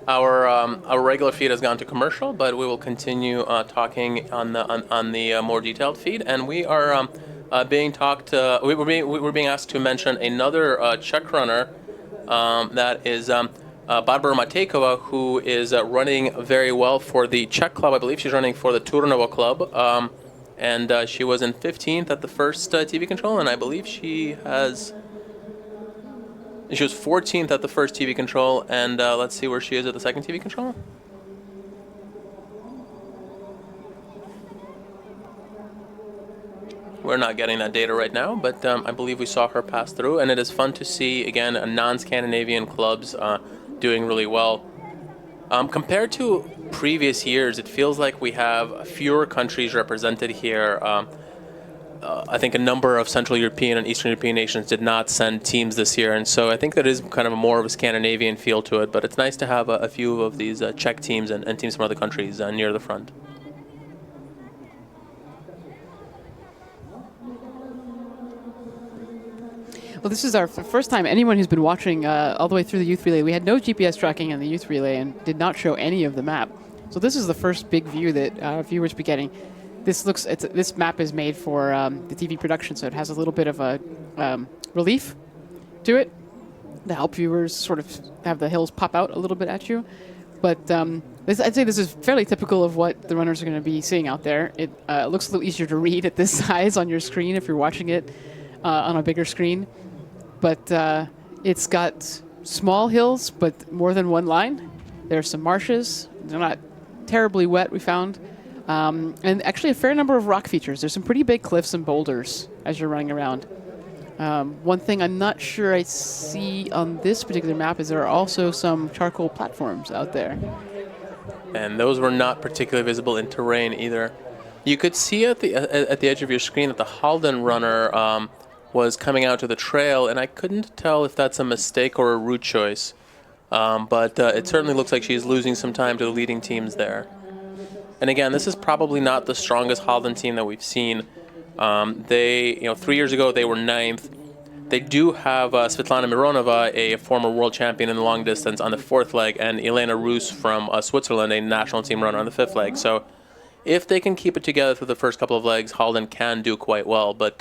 Our regular feed has gone to commercial, but we will continue talking on the more detailed feed, and we are being talked. We're being asked to mention another Czech runner that is Barbara Matejkova, who is running very well for the Czech club. I believe she's running for the Turnovo club, and she was in 15th at the first TV control, and I believe she was 14th at the first TV control, and let's see where she is at the second TV control. We're not getting that data right now, but I believe we saw her pass through, and it is fun to see, again, non-Scandinavian clubs doing really well. Compared to previous years, it feels like we have fewer countries represented here. I think a number of Central European and Eastern European nations did not send teams this year, and so I think that is kind of more of a Scandinavian feel to it, but it's nice to have a few of these Czech teams and teams from other countries near the front. Well, this is our first time. Anyone who's been watching all the way through the youth relay, we had no GPS tracking in the youth relay and did not show any of the map. So this is the first big view that viewers will be getting. This map is made for the TV production, so it has a little bit of a relief to it to help viewers sort of have the hills pop out a little bit at you. But I'd say this is fairly typical of what the runners are going to be seeing out there. It looks a little easier to read at this size on your screen if you're watching it on a bigger screen. But it's got small hills, but more than one line. There's some marshes. They're not terribly wet, we found. And actually a fair number of rock features. There's some pretty big cliffs and boulders as you're running around. One thing I'm not sure I see on this particular map is there are also some charcoal platforms out there. And those were not particularly visible in terrain either. You could see at the edge of your screen that the Halden runner was coming out to the trail, and I couldn't tell if that's a mistake or a route choice. But it certainly looks like she's losing some time to the leading teams there. And again, this is probably not the strongest Halden team that we've seen. 3 years ago they were 9th. They do have Svetlana Mironova, a former world champion in the long distance, on the 4th leg, and Elena Roos from Switzerland, a national team runner, on the 5th leg. So if they can keep it together through the first couple of legs, Halden can do quite well, but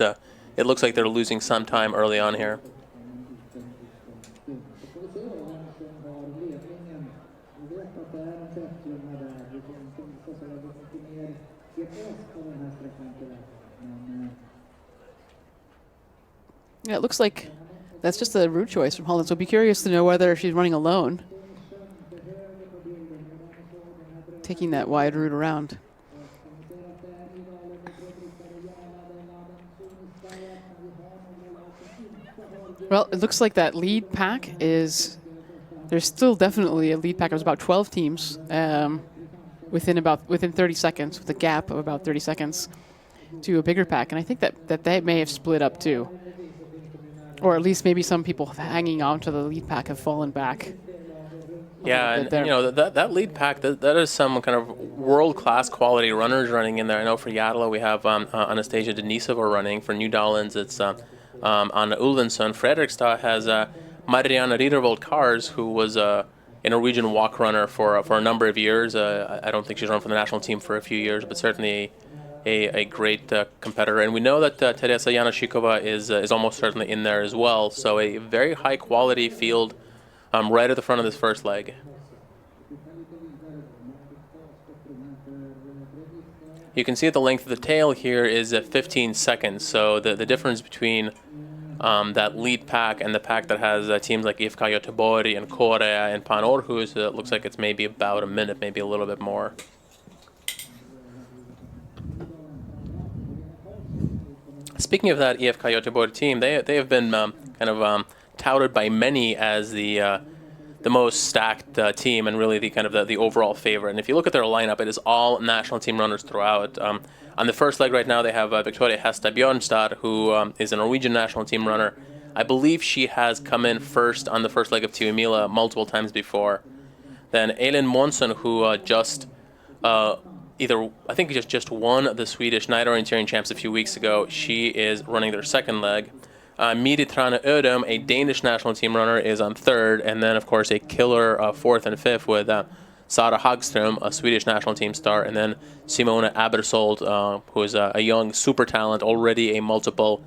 it looks like they're losing some time early on here. Yeah, it looks like that's just a route choice from Holland, so be curious to know whether she's running alone, taking that wide route around. Well, it looks like that lead pack is... There's still definitely a lead pack. There's about 12 teams. within 30 seconds, with a gap of about 30 seconds to a bigger pack. And I think that they may have split up too. Or at least maybe some people hanging on to the lead pack have fallen back. Yeah, and you know, that lead pack, that is some kind of world-class quality runners running in there. I know for Jarla we have Anastasia Denisova running. For New Dowlands it's Anna Ulvensson. Fredrikstad has Marianne Riddervold Kars, who was a Norwegian walk runner for a number of years. I don't think she's run for the national team for a few years, but certainly a great competitor. And we know that Teresa Janashikova is almost certainly in there as well. So a very high-quality field right at the front of this first leg. You can see that the length of the tail here is 15 seconds. So the difference between that lead pack and the pack that has teams like IFK Göteborg and Korea and Pan Århus, it looks like it's maybe about a minute, maybe a little bit more. Speaking of that IFK Göteborg team, they have been kind of touted by many as the most stacked team and really the overall favorite. And if you look at their lineup, it is all national team runners throughout. On the first leg right now, they have Victoria Hesta Björnstad, who is a Norwegian national team runner. I believe she has come in first on the first leg of Tiomila multiple times before. Then Elin Månsson, who just won the Swedish night orienteering champs a few weeks ago. She is running their second leg. Miri Trane Ödem, a Danish national team runner, is on third, and then of course a killer fourth and fifth with Sara Hagström, a Swedish national team star, and then Simona Abersold, who is a young super talent, already a multiple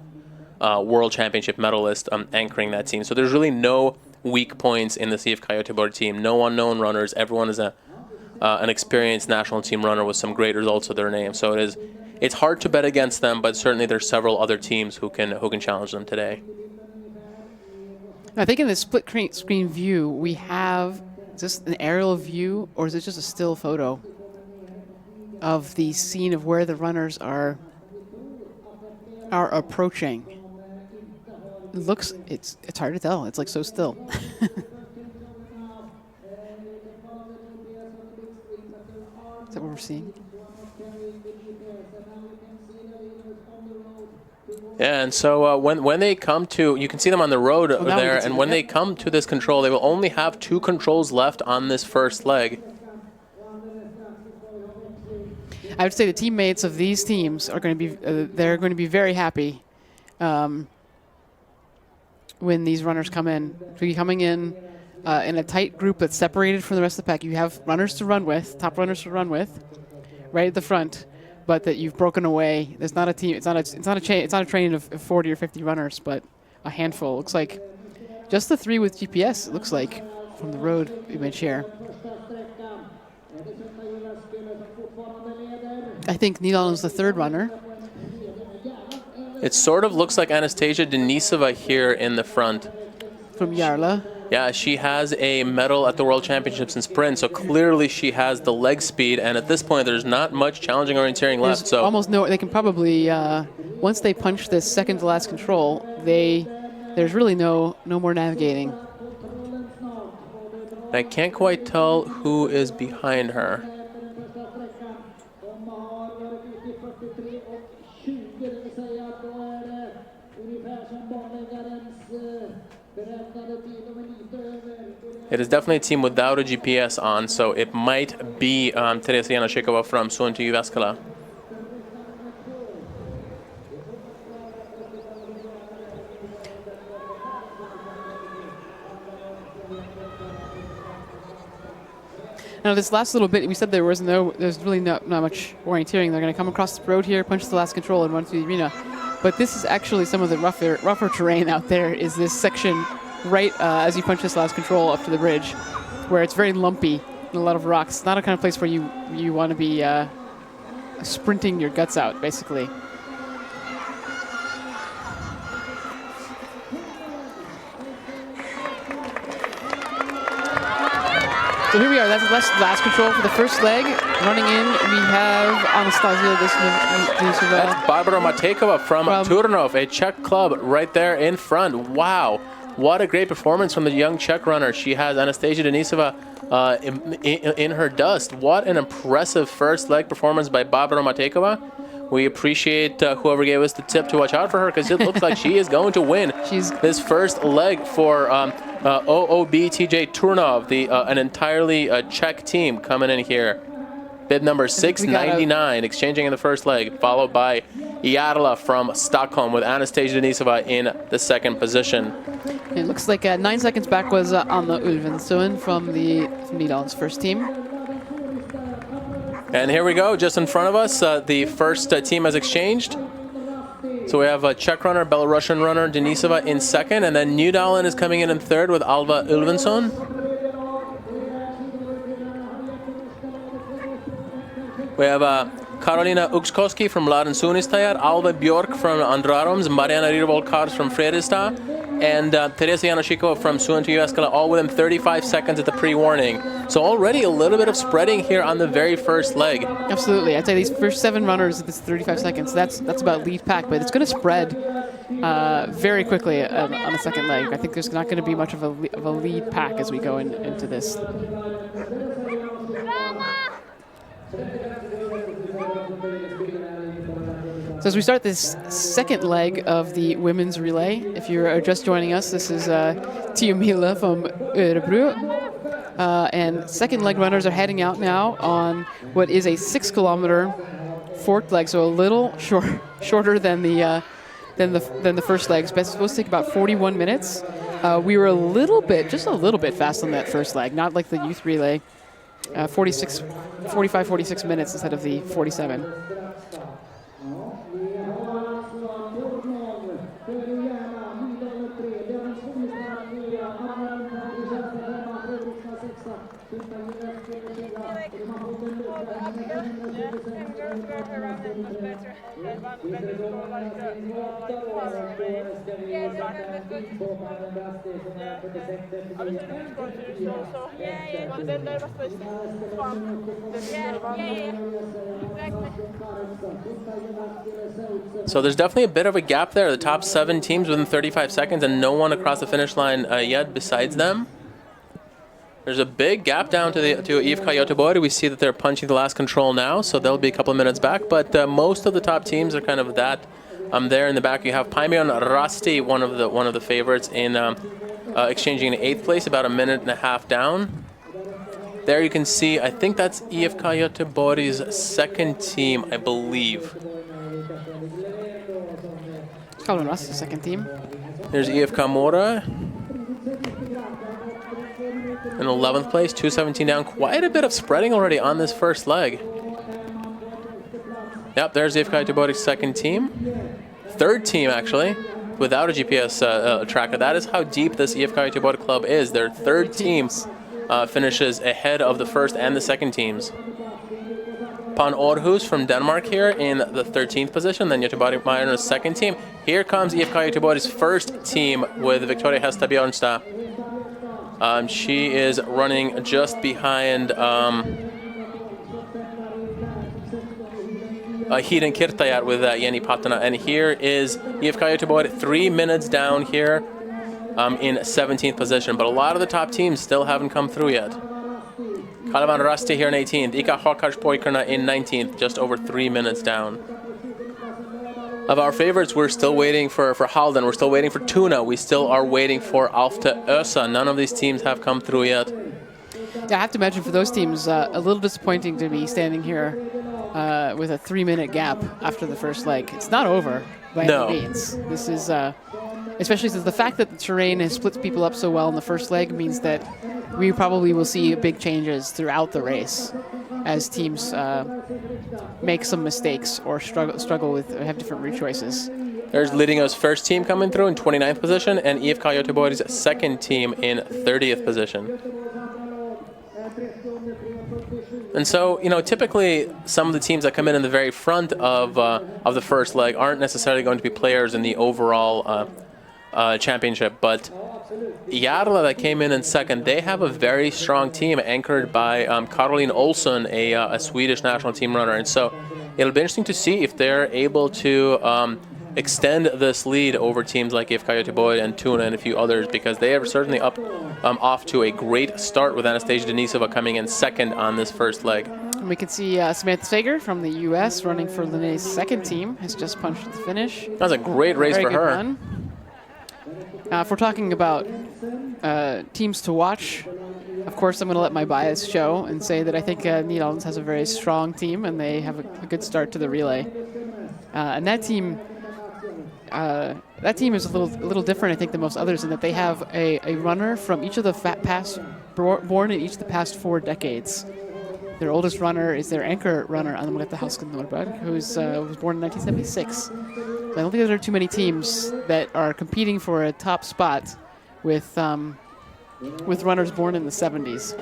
world championship medalist, anchoring that team. So there's really no weak points in the IFK Göteborg team. No unknown runners. Everyone is an experienced national team runner with some great results to their name. So it's hard to bet against them, but certainly there's several other teams who can challenge them today. I think in the split screen view, we have just an aerial view, or is it just a still photo of the scene of where the runners are approaching? It looks, it's hard to tell. It's like so still. Is that what we're seeing? Yeah, and so when they come to, you can see them on the road there, and when they come to this control, they will only have 2 controls left on this first leg. I would say the teammates of these teams are going to be, they're going to be very happy when these runners come in. To be coming in a tight group that's separated from the rest of the pack. You have runners to run with, top runners to run with, right at the front. But that you've broken away. There's not a team. It's not a train of 40 or 50 runners, but a handful. It looks like just the 3 with GPS. It looks like from the road image here. I think Nilan is the 3rd runner. It sort of looks like Anastasia Denisova here in the front. From Jarla. Yeah, she has a medal at the World Championships in sprint, so clearly she has the leg speed, and at this point there's not much challenging orienteering left. So almost no, they can probably, once they punch this second to last control, there's really no more navigating. I can't quite tell who is behind her. It is definitely a team without a GPS on, so it might be Teresa Janashikova from Suunto Jyväskylä. Now this last little bit, we said there's really not much orienteering. They're going to come across the road here, punch the last control, and run through the arena. But this is actually some of the rougher terrain out there. Is this section right as you punch this last control up to the bridge, where it's very lumpy and a lot of rocks. It's not a kind of place where you want to be sprinting your guts out, basically. So here we are. That's the last control for the first leg. Running in, we have Anastasia Denisova. That's Barbara Matejkova from Turnov, a Czech club, right there in front. Wow. What a great performance from the young Czech runner. She has Anastasia Denisova in her dust. What an impressive first leg performance by Barbara Matekova. We appreciate whoever gave us the tip to watch out for her, because it looks like she is going to win this first leg for OOB TJ Turnov, an entirely Czech team coming in here. Bid number 699, exchanging in the first leg, followed by Jarla from Stockholm with Anastasia Denisova in the second position. It looks like 9 seconds back was Anna Ulvensson from Milan's first team. And here we go, just in front of us, the first team has exchanged. So we have a Czech runner, Belarusian runner, Denisova in second, and then Nydalen is coming in third with Alva Ulvensson. We have Karolina Ukskoski from Laden Sunistajat, Alva Björk from Andraroms, Mariana Rirvold-Kars from Fredrikstad, and Teresa Janoshikova from Suunto Jyväskylä, all within 35 seconds at the pre-warning. So already a little bit of spreading here on the very first leg. Absolutely. I'd say these first 7 runners at this 35 seconds, that's about lead pack, but it's going to spread very quickly on the second leg. I think there's not going to be much of a lead pack as we go into this. So as we start this second leg of the women's relay, if you're just joining us, this is 10 mila from Örebro. And second leg runners are heading out now on what is a 6-kilometer forked leg, so a little shorter than the first leg. It's supposed to take about 41 minutes. We were just a little bit fast on that first leg, not like the youth relay. 45-46 minutes instead of the 47. So there's definitely a bit of a gap there. The top 7 teams within 35 seconds and no one across the finish line yet besides them. There's a big gap down to IFK Göteborg. We see that they're punching the last control now, so they'll be a couple of minutes back. But most of the top teams are kind of that. There in the back, you have Paimion Rasti, one of the favorites, in exchanging in 8th place, about a minute and a half down. There you can see, I think that's IFK Göteborg's second team, I believe. Calvin Russ, the second team. There's IFK Mora in 11th place, 2:17 down. Quite a bit of spreading already on this first leg. Yep, there's IFK Göteborg's second team. Third team, actually, without a GPS tracker. That is how deep this IFK Göteborg club is. Their third team finishes ahead of the first and the second teams. Pan Aarhus from Denmark here in the 13th position, then Göteborg Majerner's second team. Here comes IFK Göteborg's first team with Victoria Hesta Björnstad. She is running just behind Hiden Kirtajat with Jenny Patana. And here is IFK Göteborg 3 minutes down here in 17th position. But a lot of the top teams still haven't come through yet. Kalevan Rasti here in 18th. Ika Hakarspojkarna in 19th, just over 3 minutes down. Of our favorites, we're still waiting for Halden. We're still waiting for Tuna. We still are waiting for Alfta Ösa. None of these teams have come through yet. Yeah, I have to imagine for those teams, a little disappointing to be standing here with a 3-minute gap after the first leg. It's not over by any means. This is, especially since the fact that the terrain has split people up so well in the first leg means that we probably will see big changes throughout the race as teams make some mistakes or struggle with have different route choices. There's Lidingö's first team coming through in 29th position and IFK Göteborg's second team in 30th position. And so, you know, typically some of the teams that come in the very front of the first leg aren't necessarily going to be players in the overall championship, but Jarla that came in second, they have a very strong team anchored by Caroline Olsson, a Swedish national team runner. And so it'll be interesting to see if they're able to extend this lead over teams like IFK Göteborg and Tuna and a few others, because they are certainly off to a great start with Anastasia Denisova coming in second on this first leg. And we can see Samantha Sager from the U.S. running for Linné's second team, has just punched the finish. That was a great race for her. Run. If we're talking about teams to watch, of course, I'm going to let my bias show and say that I think Nederlands has a very strong team, and they have a good start to the relay. And that team is a little different, I think, than most others, in that they have a runner from each of the born in each of the past 4 decades. Their oldest runner is their anchor runner, Anne-Margrethe Hausken Nordberg, who was born in 1976. I don't think there are too many teams that are competing for a top spot with runners born in the 70s.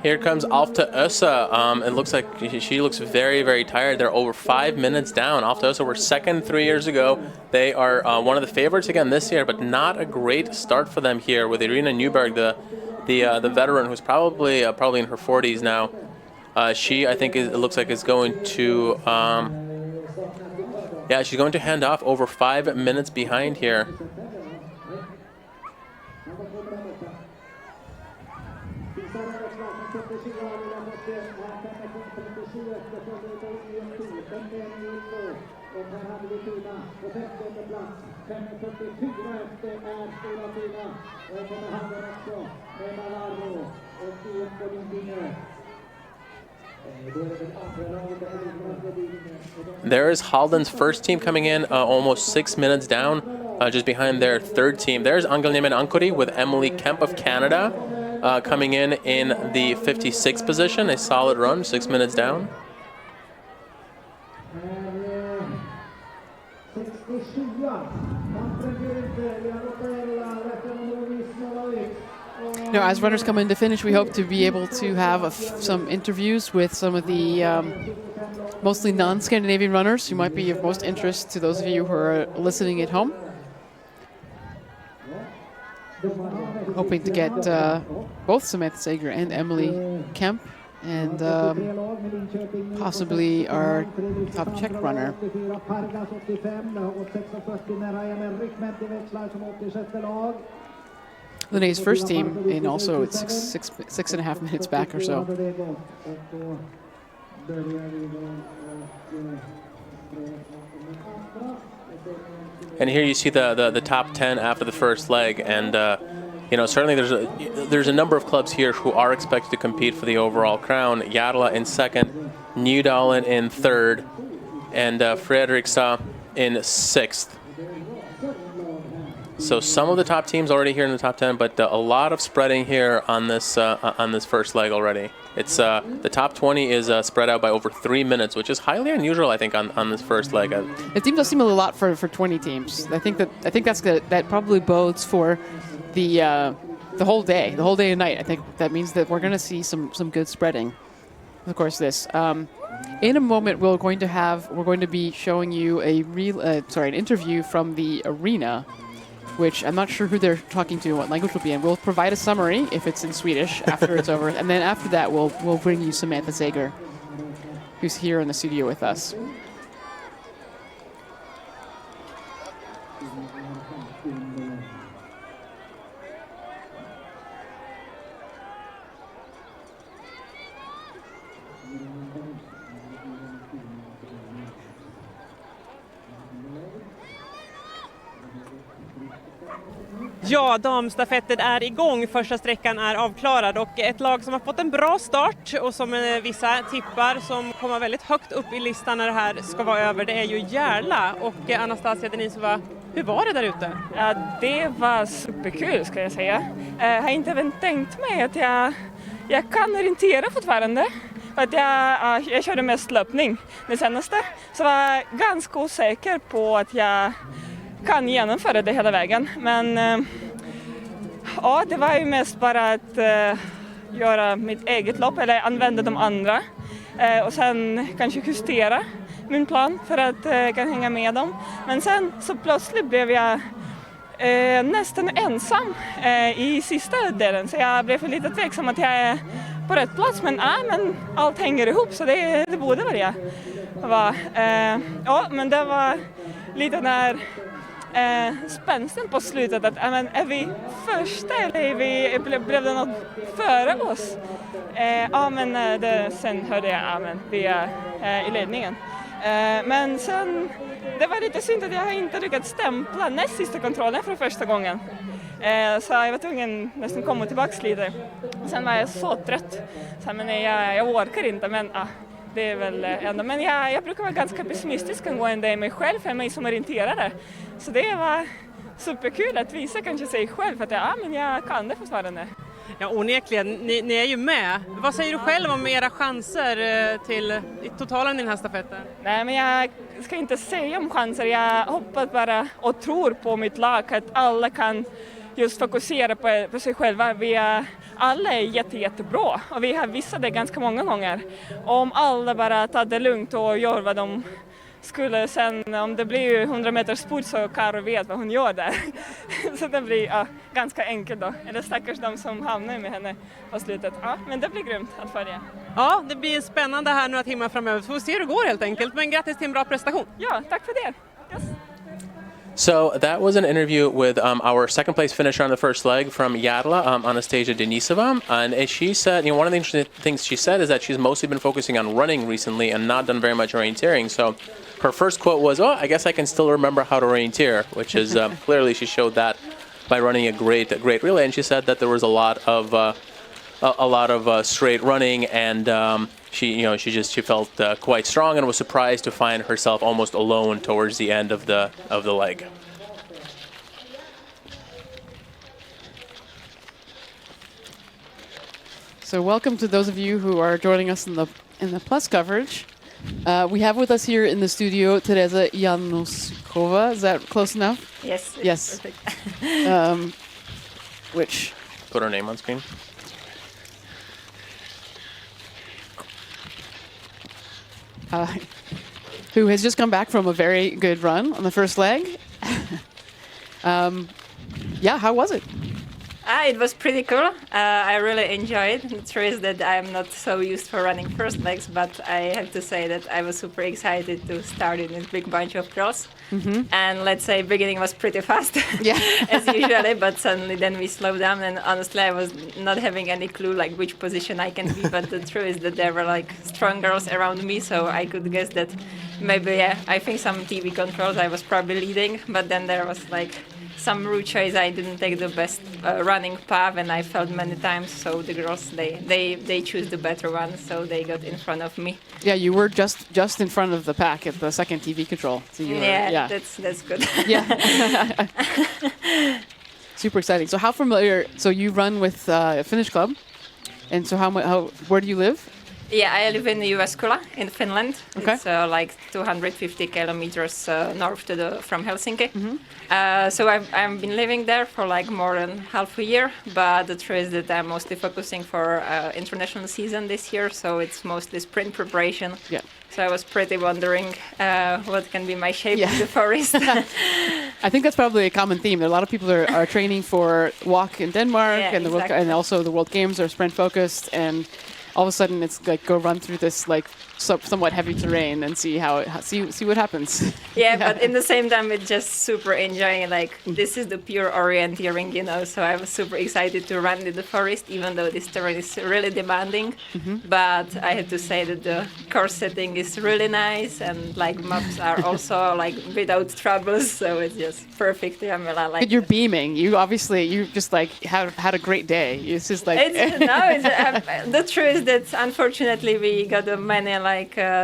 Here comes Alfta Ösa. It looks like she looks very, very tired. They're over 5 minutes down. Alfta Ösa were second 3 years ago. They are one of the favorites again this year, but not a great start for them here with Irina Newberg, the veteran who's probably in her 40s now. She, I think, it looks like is going to, she's going to hand off over 5 minutes behind here. There is Halden's first team coming in, almost 6 minutes down, just behind their third team. There's Angelnemen Ankuri with Emily Kemp of Canada coming in the 56th position. A solid run, 6 minutes down. Now, as runners come in to finish, we hope to be able to have some interviews with some of the mostly non-Scandinavian runners who might be of most interest to those of you who are listening at home. Hoping to get both Samantha Sager and Emily Kemp, and possibly our top Czech runner. Linné's first team, and also it's six and a half minutes back or so. And here you see the top 10 after the first leg, and certainly there's a number of clubs here who are expected to compete for the overall crown. Järla in second, Nydalen in third, and Fredrikstad in sixth. So some of the top teams already here in the top 10, but a lot of spreading here on this first leg already. It's the top 20 is spread out by over 3 minutes, which is highly unusual, I think, on this first leg. The team does seem a lot for 20 teams. I think that's good. That probably bodes for the whole day and night. I think that means that we're going to see some good spreading. Of course, this. In a moment, we're going to be showing you an interview from the arena, which I'm not sure who they're talking to and what language will be in. We'll provide a summary if it's in Swedish after it's over, and then after that we'll bring you Samantha Sager, who's here in the studio with us. Ja, damstafetten är igång. Första sträckan är avklarad och ett lag som har fått en bra start och som vissa tippar som kommer väldigt högt upp i listan när det här ska vara över, det är ju Järla. Och Anastasia Denisova, hur var det där ute? Ja, det var superkul ska jag säga. Jag har inte även tänkt mig att jag kan orientera fortfarande. För att jag körde mest löpning det senaste. Så var jag ganska osäker på att jag kan genomföra det hela vägen. Men ja, det var ju mest bara att göra mitt eget lopp eller använda de andra. Och sen kanske justera min plan för att kan hänga med dem. Men sen så plötsligt blev jag nästan ensam i sista delen. Så jag blev lite tveksam att jag är på rätt plats. Men allt hänger ihop så det borde vara jag. Ja, men det var lite den här spänsten på slutet. Att, är vi första eller blev det något före oss? Sen hörde jag vi är i ledningen. Men sen, det var lite synd att jag inte lyckats stämpla näst sista kontrollen för första gången. Så jag var tvungen nästan komma tillbaka lite. Sen var jag så trött. Så jag orkar inte, men det är väl ändå. Men jag brukar vara ganska pessimistisk angående i mig själv, för mig som orienterare. Så det var superkul att visa kanske sig själv att jag kan det fortfarande. Ja, onekligen. Ni är ju med. Vad säger du själv om era chanser till totalen i den här stafetten? Nej, men jag ska inte säga om chanser. Jag hoppas bara och tror på mitt lag att alla kan just fokusera på sig själva. Alla är jättebra och vi har visat det ganska många gånger. Om alla bara tar det lugnt och gör vad de skulle sen, om det blir 100 meters spurt så Karo vet vad hon gör där. Så det blir ganska enkelt då. Eller stackars de som hamnar med henne på slutet. Ja, men det blir grymt att följa. Ja, det blir spännande här några timmar framöver. Så får vi se hur det går helt enkelt. Men grattis till en bra prestation. Ja, tack för det. Yes. So that was an interview with our second place finisher on the first leg from Yarla, Anastasia Denisova. And she said, one of the interesting things she said is that she's mostly been focusing on running recently and not done very much orienteering. So her first quote was, I guess I can still remember how to orienteer, which is clearly she showed that by running a great relay. And she said that there was a lot of straight running, and she felt quite strong and was surprised to find herself almost alone towards the end of the leg. So welcome to those of you who are joining us in the plus coverage. We have with us here in the studio Teresa Januskova. Is that close enough? Yes. Yes. Perfect. Which? Put her name on screen. Who has just come back from a very good run on the first leg. How was it? It was pretty cool. I really enjoyed. The truth is that I'm not so used for running first legs, but I have to say that I was super excited to start in this big bunch of girls. Mm-hmm. And let's say beginning was pretty fast, as usually, but suddenly then we slowed down, and honestly I was not having any clue like which position I can be, but the truth is that there were like strong girls around me, so I could guess that maybe, I think some TV controls I was probably leading, but then there was like some route choice I didn't take the best running path, and I felt many times, so the girls they choose the better one, so they got in front of me. Yeah, you were just in front of the pack at the second TV control. So you were, that's good. Yeah. Super exciting. So how familiar? So you run with a Finnish club, and so where do you live? Yeah, I live in Jyväskylä in Finland. Okay. It's like 250 kilometers north from Helsinki. Mm-hmm. So I've been living there for like more than half a year, but the truth is that I'm mostly focusing for international season this year, so it's mostly sprint preparation. Yeah. So I was pretty wondering what can be my shape in the forest. I think that's probably a common theme. A lot of people are training for walk in Denmark, and and also the World Games are sprint focused, and all of a sudden it's like go run through this like somewhat heavy terrain and see see what happens. Yeah, but in the same time it's just super enjoying, like this is the pure orienteering, so I was super excited to run in the forest, even though this terrain is really demanding. Mm-hmm. But I have to say that the course setting is really nice, and like maps are also like without troubles, so it's just perfect. But you're beaming. You just like had a great day. It's just like the truth is that unfortunately we got many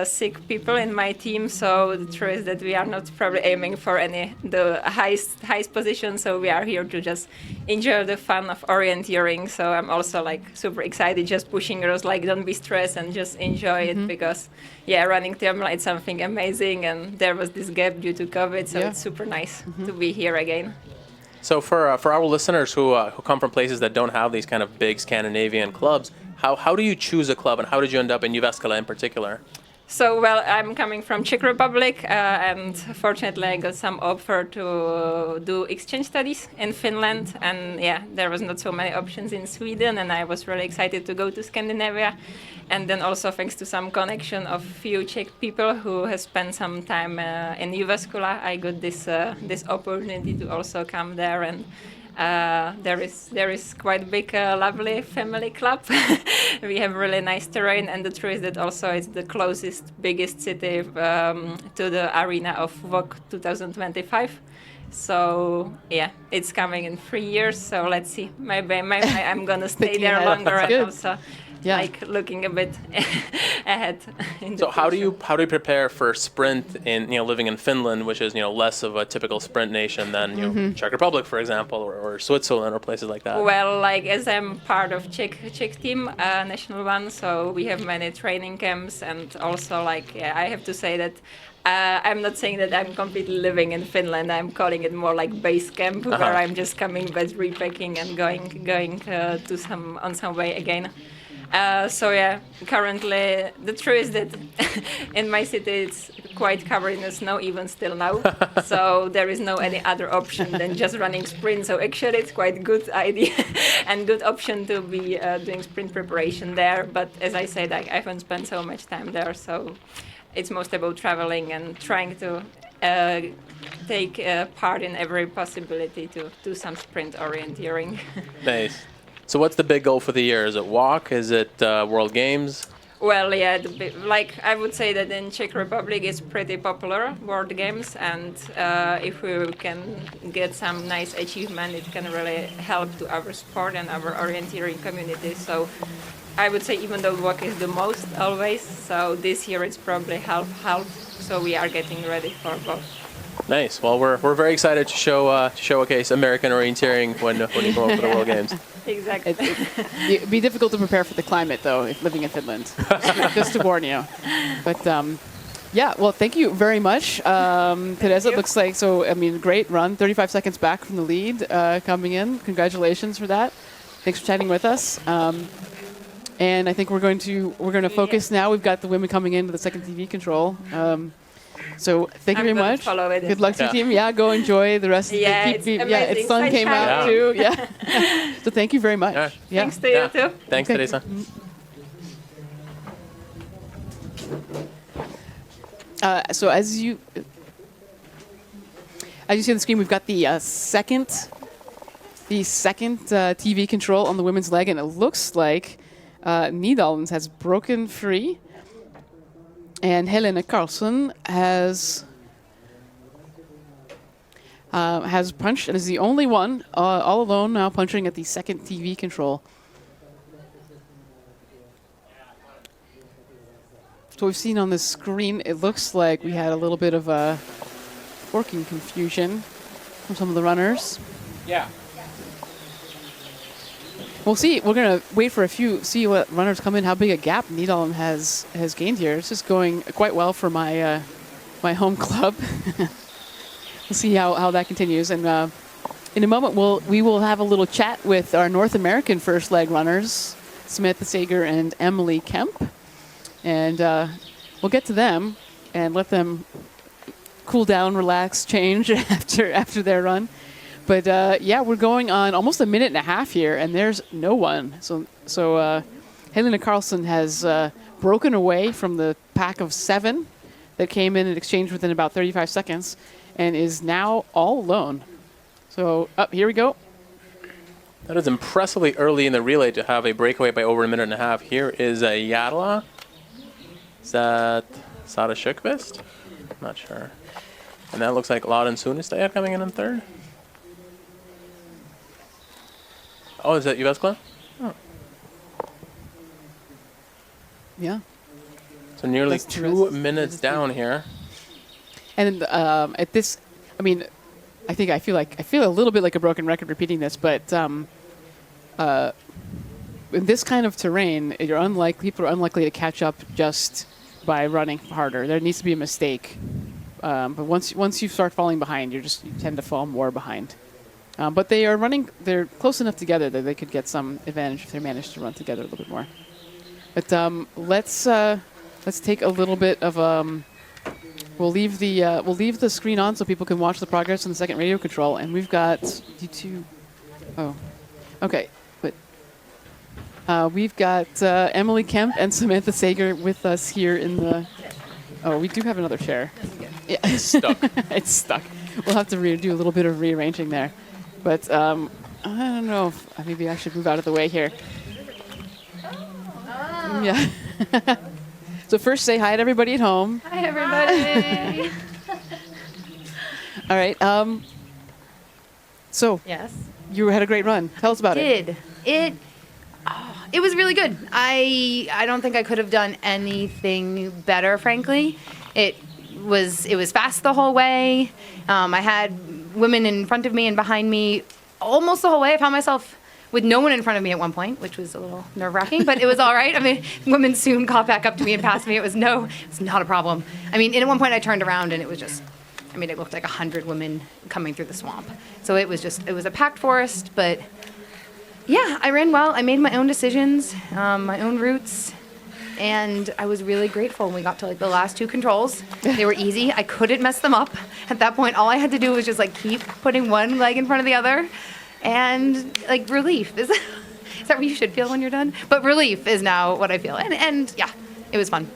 sick people in my team, so the truth is that we are not probably aiming for the highest position, so we are here to just enjoy the fun of orienteering. So I'm also like super excited, just pushing girls, like don't be stressed and just enjoy it, because running Tiomila is something amazing, and there was this gap due to COVID, so it's super nice to be here again. So for our listeners who come from places that don't have these kind of big Scandinavian clubs, how do you choose a club, and how did you end up in Jyväskylä in particular? So, well, I'm coming from Czech Republic, and fortunately I got some offer to do exchange studies in Finland, and yeah, there was not so many options in Sweden, and I was really excited to go to Scandinavia. And then also thanks to some connection of few Czech people who has spent some time in Jyväskylä, I got this opportunity to also come there, and there is quite big, lovely family club. We have really nice terrain, and the truth is that also it's the closest, biggest city to the arena of VOC 2025. So yeah, it's coming in 3 years. So let's see. Maybe I'm gonna stay there longer and also like looking a bit ahead. So how do you prepare for sprint in living in Finland, which is less of a typical sprint nation than Czech Republic, for example, or Switzerland or places like that? Well, like as I'm part of Czech team, national one, so we have many training camps, and also I have to say that. I'm not saying that I'm completely living in Finland. I'm calling it more like base camp, where I'm just coming back, repacking, and going to some way again. So yeah, currently the truth is that in my city it's quite covered in the snow even still now. So there is no any other option than just running sprint. So actually it's quite good idea and good option to be doing sprint preparation there. But as I said, I haven't spent so much time there, so it's most about traveling and trying to take part in every possibility to do some sprint orienteering. Nice. So what's the big goal for the year? Is it walk? Is it World Games? Well, yeah, I would say that in Czech Republic it's pretty popular, World Games, and if we can get some nice achievement, it can really help to our sport and our orienteering community. So I would say even though walk is the most always, so this year it's probably half-half, so we are getting ready for both. Nice. Well, we're very excited to showcase American orienteering when you go over to the World Games. Exactly. It'd be difficult to prepare for the climate, though, if living in Finland. Just to warn you. But yeah, well, thank you very much, Teresa. It looks like great run. 35 seconds back from the lead coming in. Congratulations for that. Thanks for chatting with us. And I think we're going to focus now. We've got the women coming into the second TV control. So thank you very much. Good luck to your team. Yeah, go enjoy the rest. It's sun came out too. Yeah. So thank you very much. Yeah. Thanks to you too. Thanks, Teresa. So as you see on the screen, we've got the second TV control on the women's leg, and it looks like Nydalens has broken free. And Helena Karlsson has punched and is the only one all alone now punching at the second TV control. So we've seen on the screen, it looks like we had a little bit of a working confusion from some of the runners. Yeah. We'll see. We're going to wait for see what runners come in, how big a gap Nydalen has gained here. This is going quite well for my my home club. We'll see how that continues. And in a moment, we will have a little chat with our North American first leg runners, Samantha Sager and Emily Kemp. And we'll get to them and let them cool down, relax, change after their run. But yeah, we're going on almost a minute and a half here, and there's no one. So Helena Karlsson has broken away from the pack of 7 that came in and exchanged within about 35 seconds, and is now all alone. So here we go. That is impressively early in the relay to have a breakaway by over a minute and a half. Here is a Jarla. Is that Sara Sjöqvist? Not sure. And that looks like Lauren Sunestead coming in third. Oh, is that Jyväskylä? Oh. Yeah. So nearly 2 minutes down here. And at this, I feel a little bit like a broken record repeating this, but in this kind of terrain, people are unlikely to catch up just by running harder. There needs to be a mistake. But once you start falling behind, you tend to fall more behind. But they're close enough together that they could get some advantage if they manage to run together a little bit more. But let's let's take a little bit of we'll leave the screen on so people can watch the progress on the second radio control, and we've got D2. Oh, okay, but we've got Emily Kemp and Samantha Sager with us here in the. Oh, we do have another chair. Yeah, it's stuck. It's stuck. We'll have to do a little bit of rearranging there, but I don't know. If, maybe I should move out of the way here. Yeah. So first, say hi to everybody at home. Hi, everybody. All right. So yes, you had a great run. Tell us about it. It was really good. I don't think I could have done anything better, frankly. It was fast the whole way. I had women in front of me and behind me almost the whole way. I found myself with no one in front of me at one point, which was a little nerve-wracking, but it was all right. I mean, women soon caught back up to me and passed me. It's not a problem. I mean, and at one point I turned around and it was just, I mean, it looked like 100 women coming through the swamp. So it was a packed forest, but yeah, I ran well. I made my own decisions, my own routes, and I was really grateful when we got to like the last two controls. They were easy. I couldn't mess them up. At that point, all I had to do was just like keep putting one leg in front of the other. And like relief is that what you should feel when you're done? But relief is now what I feel, and yeah, it was fun.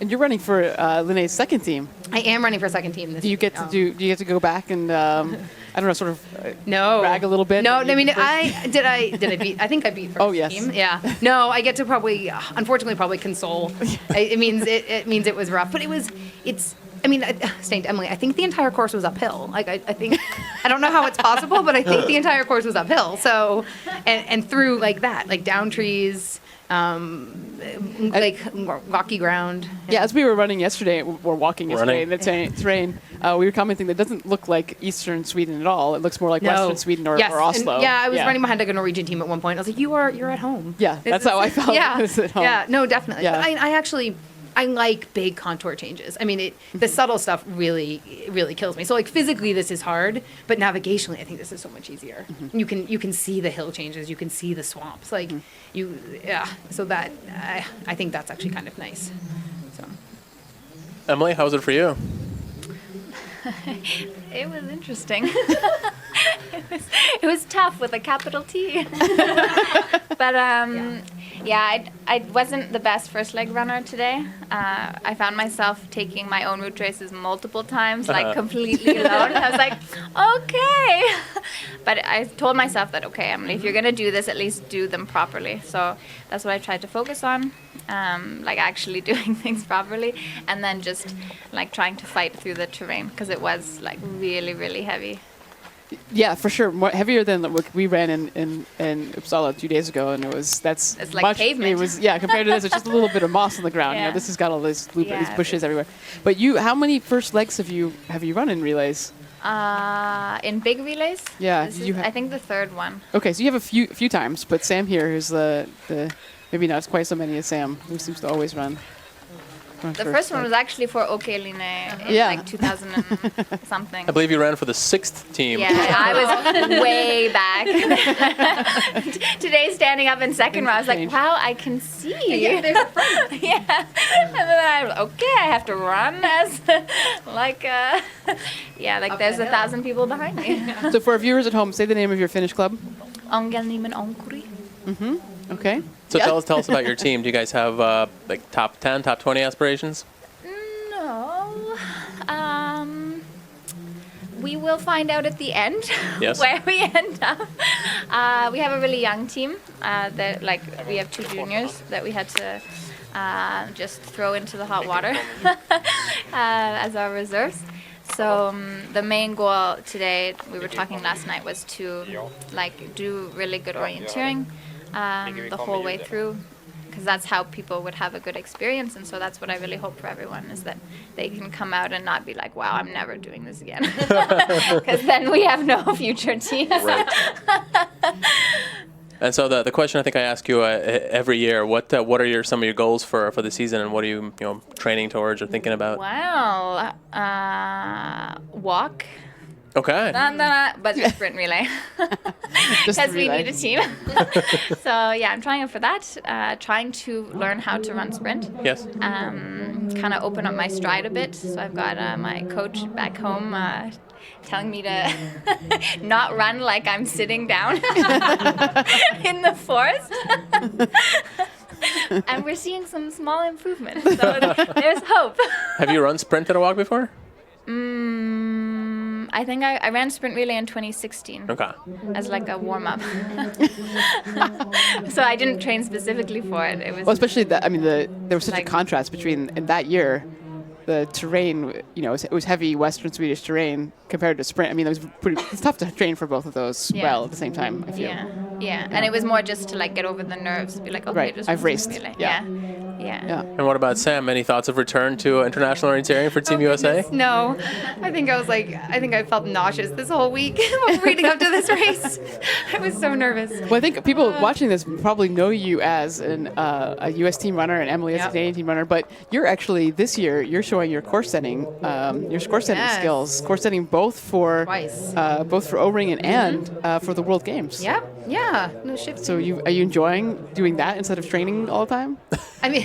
And you're running for Linnea's second team. I am running for second team. Do you get to go back and I don't know, sort of brag a little bit? No, I mean I beat. I think I beat first team. Yeah. No, I get to unfortunately probably console. It means it was rough, but it's. I mean, saying to Emily, I think the entire course was uphill. Like, I think, I don't know how it's possible, but I think the entire course was uphill. So, and through like that, like down trees, like rocky ground. Yeah, as we were running yesterday, in the terrain, we were commenting that it doesn't look like Eastern Sweden at all. It looks more like Western Sweden or Oslo. And, I was running behind like a Norwegian team at one point. I was like, you're at home. Yeah, that's how I felt. Yeah, I was at home. Yeah, no, definitely. Yeah. But I like big contour changes. I mean, the subtle stuff really kills me. So like physically this is hard, but navigationally I think this is so much easier. Mm-hmm. You can see the hill changes, you can see the swamps. Like so that I think that's actually kind of nice. So Emily, how was it for you? It was interesting. it was tough with a capital T. But I wasn't the best first leg runner today. I found myself taking my own route races multiple times, like completely alone. I was like, okay. But I told myself that, okay, Emily, if you're going to do this, at least do them properly. So that's what I tried to focus on, like actually doing things properly, and then just like trying to fight through the terrain because it was like really, really heavy. Yeah, for sure. More heavier than what we ran in Uppsala 2 days ago, and it's like much, pavement. It was compared to this, it's just a little bit of moss on the ground. Yeah. You know, this has got all these bushes everywhere. But how many first legs have you run in relays? In big relays? Yeah, I think the third one. Okay, so you have a few times, but Sam here is the maybe not quite so many as Sam, who seems to always run. The first one was actually for Line in like 2000 and something. I believe you ran for the 6th team. Yeah, I was way back. Today, standing up in second row, I was like, wow, I can see. Yeah, there's a front. Yeah. And then I was like, okay, I have to run as there's 1,000 people behind me. So for our viewers at home, say the name of your Finnish club. Ongelniemen Onkuri. Mm-hmm. Okay. So tell us about your team. Do you guys have like top 10, top 20 aspirations? No. We will find out at the end where we end up. We have a really young team. We have 2 juniors that we had to just throw into the hot water as our reserves. So the main goal today, we were talking last night, was to do really good orienteering the whole way through, because that's how people would have a good experience. And so that's what I really hope for everyone, is that they can come out and not be like, wow, I'm never doing this again, because then we have no future team. Right. And so the question I think I ask you every year, what are some of your goals for the season, and what are you training towards or thinking about? Well, walk Okay. But the sprint relay. Because we need a team. So yeah, I'm trying it for that. Trying to learn how to run sprint. Yes. Kind of open up my stride a bit. So I've got my coach back home telling me to not run like I'm sitting down in the forest. And we're seeing some small improvements. So there's hope. Have you run sprint at a walk before? I think I ran sprint relay in 2016. Okay. As like a warm up. So I didn't train specifically for it. It was especially that. I mean, there was such a contrast between in that year. The terrain, it was heavy Western Swedish terrain compared to sprint. I mean, it's tough to train for both of those well at the same time, I feel. Yeah, and it was more just to like get over the nerves, be like, okay, right. just I've raced. Relay. Yeah. And what about Sam? Any thoughts of return to international orienteering for Team USA? No, I think I felt nauseous this whole week leading up to this race. I was so nervous. Well, I think people watching this probably know you as a U.S. team runner and Emily as a Canadian team runner, but you're actually this year you're showing your course setting, skills, course setting both for O-ring and for the World Games. Yeah. No shit. So are you enjoying doing that instead of training all the time? I mean,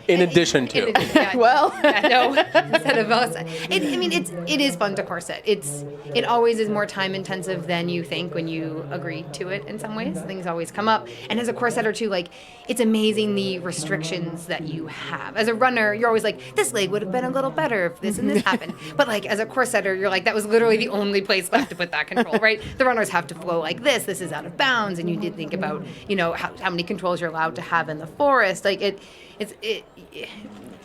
in addition to. No, instead of us. It is fun to course set. It always is more time intensive than you think when you agree to it in some ways. Things always come up. And as a course setter too, like, it's amazing the restrictions that you have. As a runner, you're always like, this leg would have been a little better if this and this happened. But like, as a course setter, you're like, that was literally the only place left to put that control, right? The runners have to flow like this is out of bounds. And you did think about, how many controls you're allowed to have in the forest. Like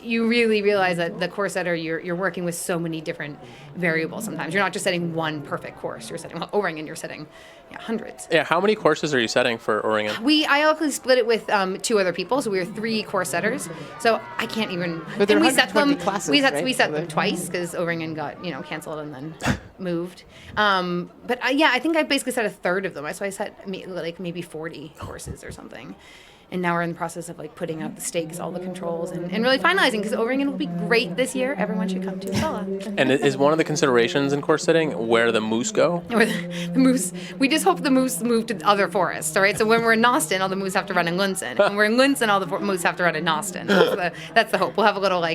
you really realize that the course setter, you're working with so many different variables sometimes. You're not just setting one perfect course. You're setting O-ring and you're setting hundreds. Yeah, how many courses are you setting for O-ring? I actually split it with 2 other people, so we were 3 course setters. So I can't even. But there we are set them. classes, we set them twice because O-ring got canceled and then moved. But I think I basically set a third of them. So I set maybe 40 courses or something. And now we're in the process of like putting out the stakes, all the controls, and really finalizing, because O-ring will be great this year. Everyone should come to Uppsala. And is one of the considerations in course setting where the moose go? Or the moose. We just hope the moose move to other forests, all right? So when we're in Nostin, all the moose have to run in Lunsen. When we're in Lunsen, all the moose have to run in Nostin. That's the hope. We'll have a little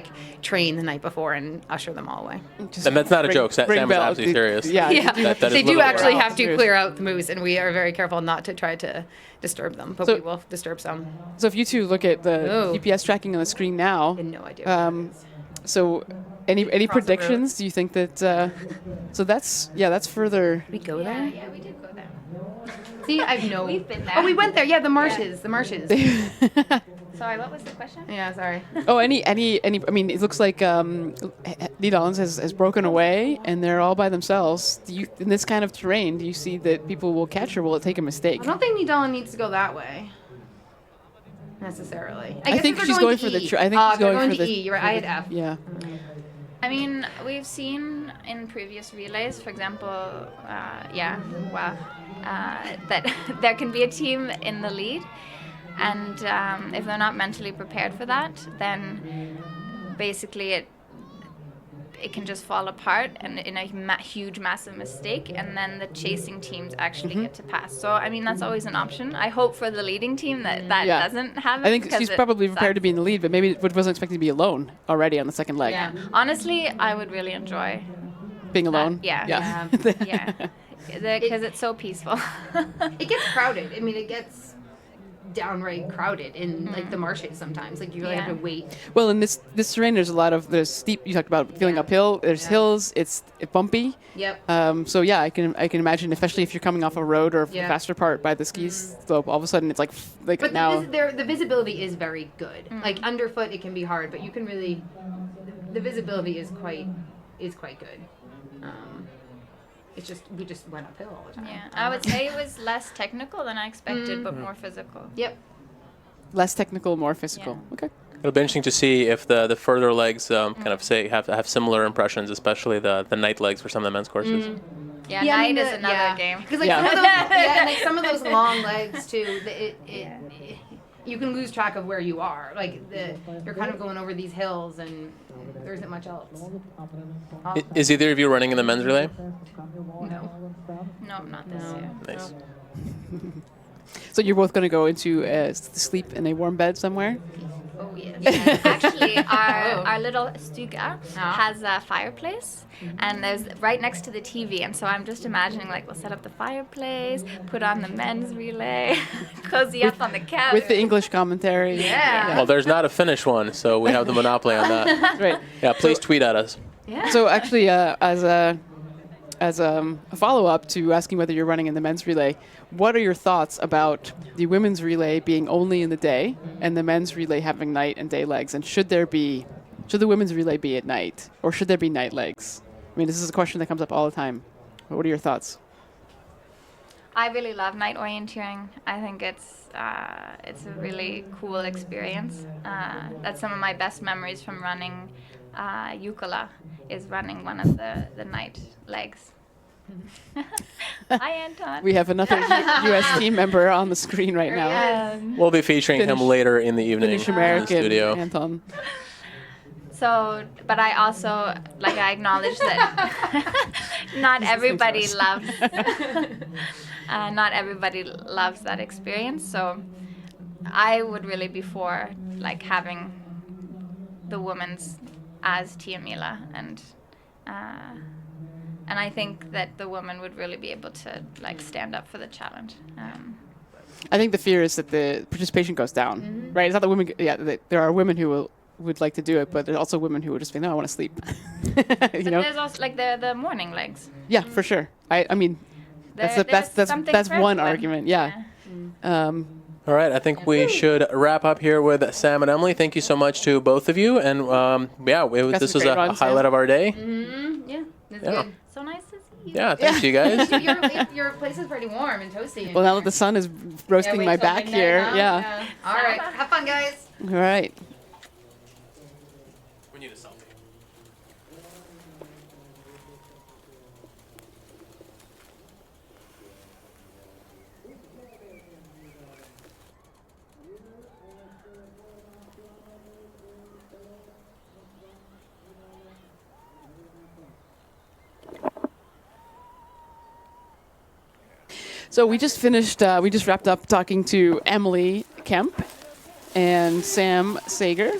train the night before and usher them all away. And that's not a joke. Sam was absolutely serious. Yeah. That they do actually have to clear out the moose, and we are very careful not to try to disturb them, but we will disturb some. So if you two look at the GPS tracking on the screen now, I had no idea. So any predictions? Do you think that? So that's further. We go there. Yeah, we did go there. See, I've no. We've been there. Oh, we went there. Yeah, the marshes. The marshes. Sorry, what was the question? Yeah, sorry. Oh, any. I mean, it looks like Nederlands has broken away, and they're all by themselves. In this kind of terrain, do you see that people will catch, or will it take a mistake? I don't think Nederland needs to go that way. Necessarily. I think she's going for the. I think she's going for the E. You're right. I had F. Yeah. I mean, we've seen in previous relays, for example, that there can be a team in the lead, and if they're not mentally prepared for that, then basically it can just fall apart and in a huge, massive mistake, and then the chasing teams actually get to pass. So, I mean, that's always an option. I hope for the leading team that doesn't happen. I think she's probably prepared to be in the lead, but maybe wasn't expecting to be alone already on the second leg. Yeah. Honestly, I would really enjoy being alone. Yeah. Because it's so peaceful. It gets crowded. I mean, it gets downright crowded in like the marshes sometimes. Like you really have to wait. Well, in this terrain, there's steep. You talked about feeling uphill. There's hills. It's bumpy. Yep. So yeah, I can imagine, especially if you're coming off a road or the faster part by the ski slope. All of a sudden, it's like but now. The visibility is very good. Like underfoot, it can be hard, but you can really. The visibility is quite good. It's just we just went uphill all the time. Yeah, I would say it was less technical than I expected, but more physical. Yep. Less technical, more physical. Yeah. Okay. It'll be interesting to see if the further legs kind of have similar impressions, especially the night legs for some of the men's courses. Yeah, night is another game. Because some of those, some of those long legs too. you can lose track of where you are. Like you're kind of going over these hills, and there isn't much else. Is either of you running in the men's relay? No. No, not this year. Nice. So you're both going to go into sleep in a warm bed somewhere? Oh yes. Actually, our little stuga has a fireplace, and there's right next to the TV. And so I'm just imagining, like, we'll set up the fireplace, put on the men's relay, cozy up on the couch With the English commentary. Yeah. Well, there's not a Finnish one, so we have the monopoly on that. Right. Yeah, please tweet at us. Yeah. So actually, as a follow-up to asking whether you're running in the men's relay, what are your thoughts about the women's relay being only in the day and the men's relay having night and day legs? And should the women's relay be at night, or should there be night legs? I mean, this is a question that comes up all the time. What are your thoughts? I really love night orienteering. I think it's a really cool experience. That's some of my best memories from running Jukola, is running one of the night legs. Hi, Anton. We have another U.S. team member on the screen right now. We'll be featuring him later in the evening Finnish in the American studio. Anton. So, but I also, like, I acknowledge that not everybody loves that experience. So I would really be for, like, having the women's as Tia Mila, and I think that the women would really be able to, like, stand up for the challenge. I think the fear is that the participation goes down, right? It's not that women. Yeah, there are women who would like to do it, but there's also women who would just be, no, I want to sleep. But there's also, like, the morning legs. Yeah, for sure. I mean, that's one argument. Yeah. All right, I think we should wrap up here with Sam and Emily. Thank you so much to both of you, and this was a highlight of our day. Yeah, that's Yeah. good. So nice to see you. Yeah, thanks you guys. Your place is pretty warm and toasty. Well, now that the sun is roasting my back here, yeah. All right, have fun, guys. All right. We need a selfie. So we just finished, we just wrapped up talking to Emily Kemp and Sam Sager,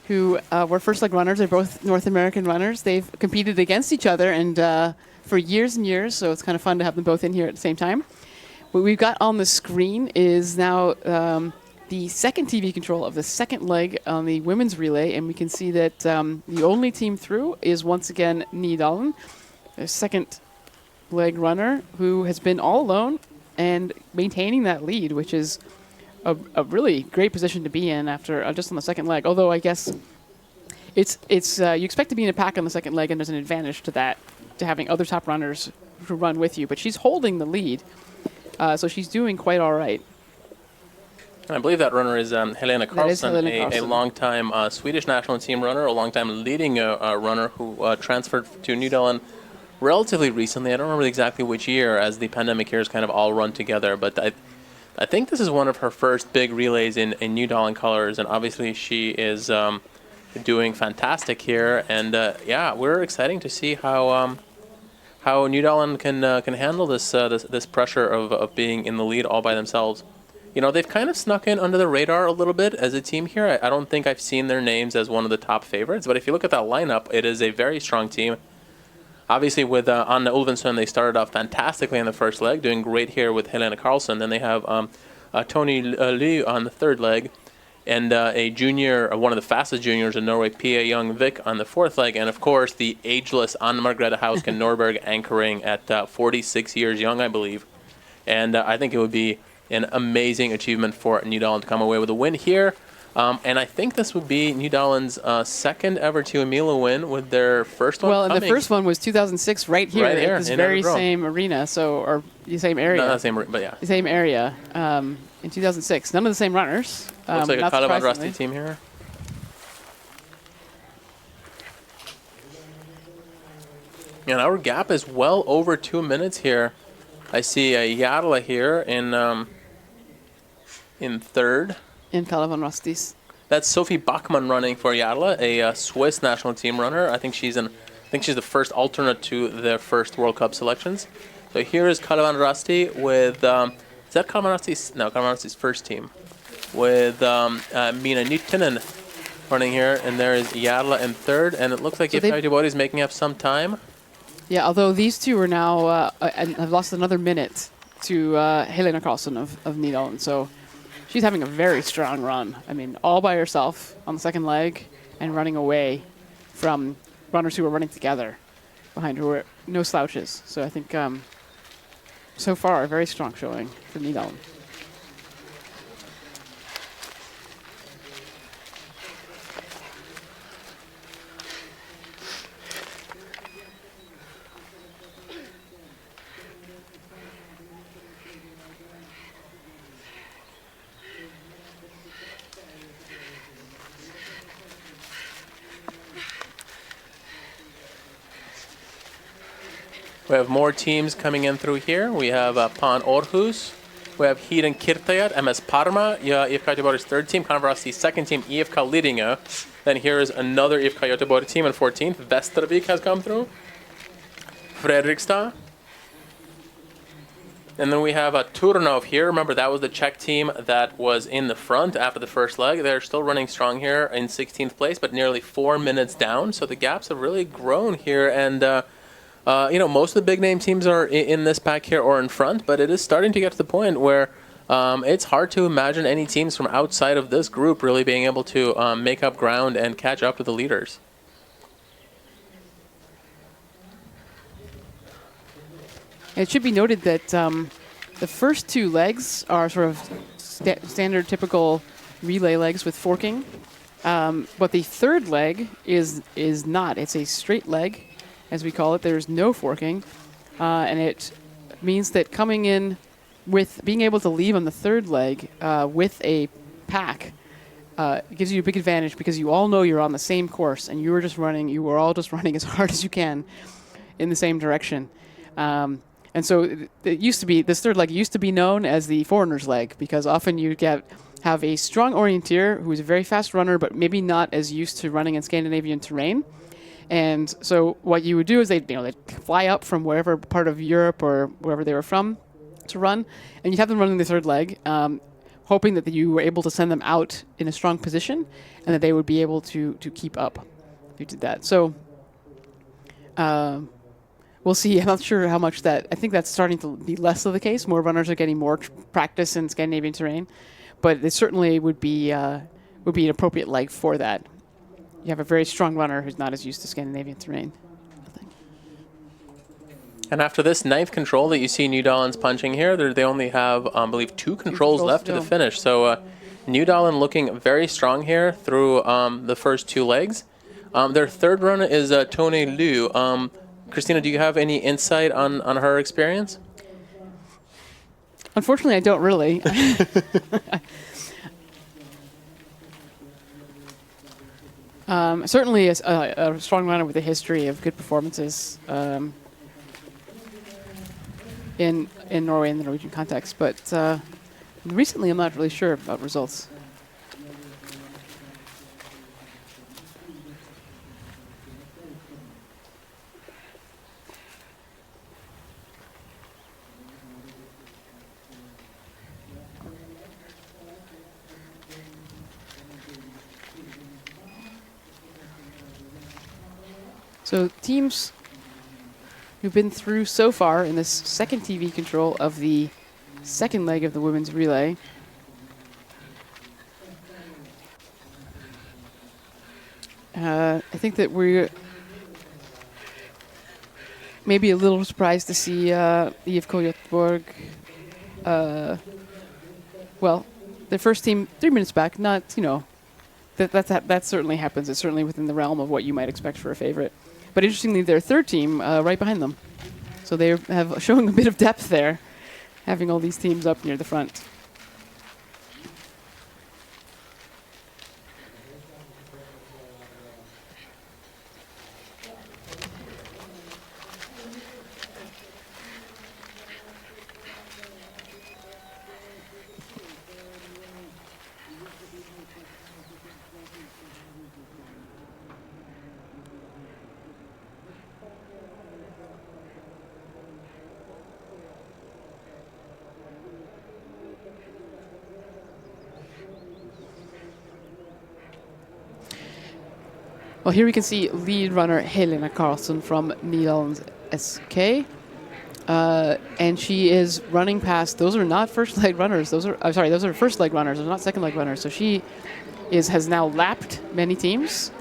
who were first leg runners. They're both North American runners. They've competed against each other and for years and years, so it's kind of fun to have them both in here at the same time. What we've got on the screen is now the second TV control of the second leg on the women's relay, and we can see that the only team through is once again Nydalen, the second leg runner who has been all alone and maintaining that lead, which is a really great position to be in after just on the second leg. Although I guess it's you expect to be in a pack on the second leg, and there's an advantage to that, to having other top runners who run with you. But she's holding the lead, so she's doing quite all right. And I believe that runner is Helena Karlsson, Karlsson. a long-time Swedish national team runner, a long-time leading runner who transferred to Nydalen relatively recently. I don't remember exactly which year, as the pandemic years kind of all run together, but I think this is one of her first big relays in Nydalen colors, and obviously she is doing fantastic here. And we're exciting to see how Nydalen can handle this pressure of being in the lead all by themselves. You know, they've kind of snuck in under the radar a little bit as a team here. I don't think I've seen their names as one of the top favorites, but if you look at that lineup, it is a very strong team. Obviously, with Anna Ulvensson, they started off fantastically in the first leg, doing great here with Helena Karlsson. Then they have Tony Ly on the third leg, and a junior, one of the fastest juniors in Norway, Pia Young-Vik, on the fourth leg. And, of course, the ageless Anna-Margrethe Hausken Norberg anchoring at 46 years young, I believe. And I think it would be an amazing achievement for Nydalen to come away with a win here. And I think this would be Nydalen's second ever Tia Mila win, with their first one Well, coming. and the first one was 2006 right here at this very Örebro. same arena, or the same area. Not the same, but yeah. The same area in 2006. None of the same runners. Looks like a not Kalevan surprisingly. Rusty team here. And our gap is well over 2 minutes here. I see Jarla here in third. in Kalle van Rastis. That's Sophie Bachmann running for Jarle, a Swiss national team runner. I think she's the first alternate to their first World Cup selections. So here is Kalle van Rasti with is that Kalle van Rasti's? No, Kalle van Rasti's first team with Mina Nyttinen running here, and there is Jarle in third, and it looks like Yvka Göteborg is making up some time. Yeah, although these two are now and have lost another minute to Helena Karlsson of Nydalen, so she's having a very strong run. I mean, all by herself on the second leg and running away from runners who are running together behind her. Were no slouches. So I think so far a very strong showing for Nydalen. We have more teams coming in through here. We have Pan Århus. We have Hiden Kirtajat, MS Parma, IFK Göteborg's third team. Kanvarasi's second team, IFK Lidingö. Then here is another IFK Göteborg team in 14th. Västervik has come through. Fredrikstad. And then we have Turnov here. Remember, that was the Czech team that was in the front after the first leg. They're still running strong here in 16th place, but nearly 4 minutes down. So the gaps have really grown here. And most of the big name teams are in this pack here or in front, but it is starting to get to the point where it's hard to imagine any teams from outside of this group really being able to make up ground and catch up to the leaders. It should be noted that the first two legs are sort of standard, typical relay legs with forking, but the third leg is not. It's a straight leg, as we call it. There's no forking, and it means that coming in with being able to leave on the third leg with a pack gives you a big advantage because you all know you're on the same course and you were all just running as hard as you can in the same direction. And so this third leg used to be known as the foreigner's leg because often you have a strong orienteer who's a very fast runner but maybe not as used to running in Scandinavian terrain. And so what you would do is they'd fly up from wherever part of Europe or wherever they were from to run, and you'd have them running the third leg, hoping that you were able to send them out in a strong position and that they would be able to keep up if you did that. So we'll see. I'm not sure how much that. I think that's starting to be less of the case. More runners are getting more practice in Scandinavian terrain, but it certainly would be an appropriate leg for that. You have a very strong runner who's not as used to Scandinavian terrain. And after this ninth control that you see Nydalen's punching here, they only have, I believe, two controls left to the finish. So Nydalen looking very strong here through the first two legs. Their third runner is Tony Liu. Christina, do you have any insight on her experience? Unfortunately, I don't really. Certainly a strong runner with a history of good performances in Norway in the Norwegian context, but recently I'm not really sure about results. So teams who've been through so far in this second TV control of the second leg of the women's relay. I think that we're maybe a little surprised to see IFK Göteborg. Well, their first team 3 minutes back. Not that certainly happens. It's certainly within the realm of what you might expect for a favorite. But interestingly, their third team right behind them. So they have showing a bit of depth there, having all these teams up near the front. Well, here we can see lead runner Helena Karlsson from Nederlands SK. And she is running past, those are not first leg runners, those are first leg runners, those are not second leg runners. So she has now lapped many teams.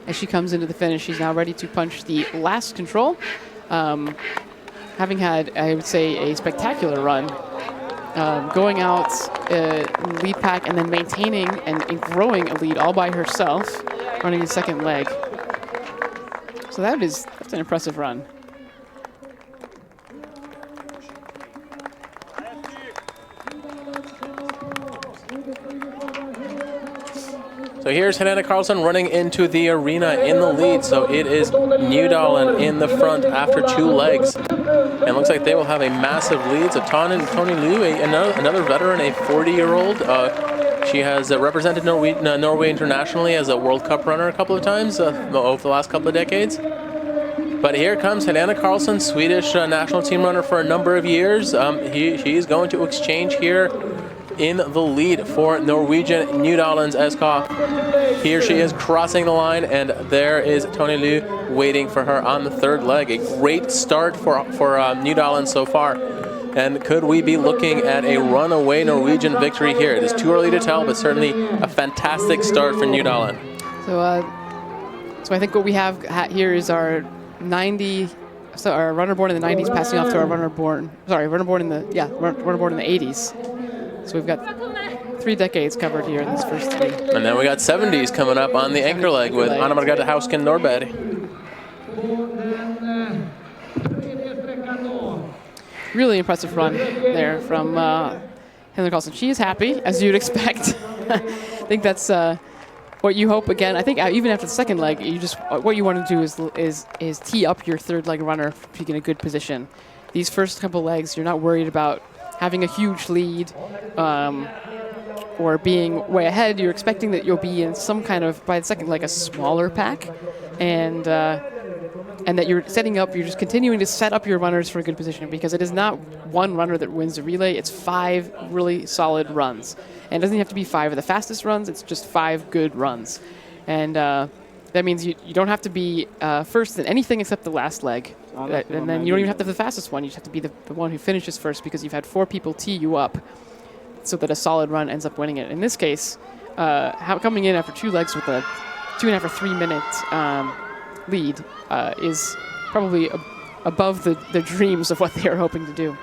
As she comes into the finish, she's now ready to punch the last control. Having had, I would say, a spectacular run. Going out in the lead pack and then maintaining and growing a lead all by herself, running the second leg. So that's an impressive run. So here's Helena Karlsson running into the arena in the lead. So it is Nydalen in the front after 2 legs. And looks like they will have a massive lead. So Tony Liu, another veteran, a 40-year-old. She has represented Norway internationally as a World Cup runner a couple of times over the last couple of decades. But here comes Helena Karlsson, Swedish national team runner for a number of years. She's going to exchange here in the lead for Norwegian Nydalens SK. Here she is crossing the line, and there is Tony Liu waiting for her on the third leg. A great start for Nydalen so far. And could we be looking at a runaway Norwegian victory here? It is too early to tell, but certainly a fantastic start for Nydalen. So I think what we have here is our 90. So our runner born in the 90s passing off to our runner born in the 80s. So we've got 3 decades covered here in this first 3. And then we got 70s coming up on the anchor leg with Anna Margrethe Hausken Norberg. Really impressive run there from Helena Karlsson. She is happy, as you'd expect. I think that's what you hope. Again, I think even after the second leg, what you want to do is tee up your third leg runner to be in a good position. These first couple legs, you're not worried about having a huge lead or being way ahead. You're expecting that you'll be in some kind of, by the second leg, a smaller pack, and that you're just continuing to set up your runners for a good position, because it is not one runner that wins the relay. It's 5 really solid runs. And it doesn't have to be 5 of the fastest runs. It's just 5 good runs. And that means you don't have to be first in anything except the last leg. And then you don't even have to be the fastest one. You just have to be the one who finishes first, because you've had 4 people tee you up so that a solid run ends up winning it. In this case, coming in after 2 legs with a 2.5 or 3 minute lead is probably above the dreams of what they are hoping to do.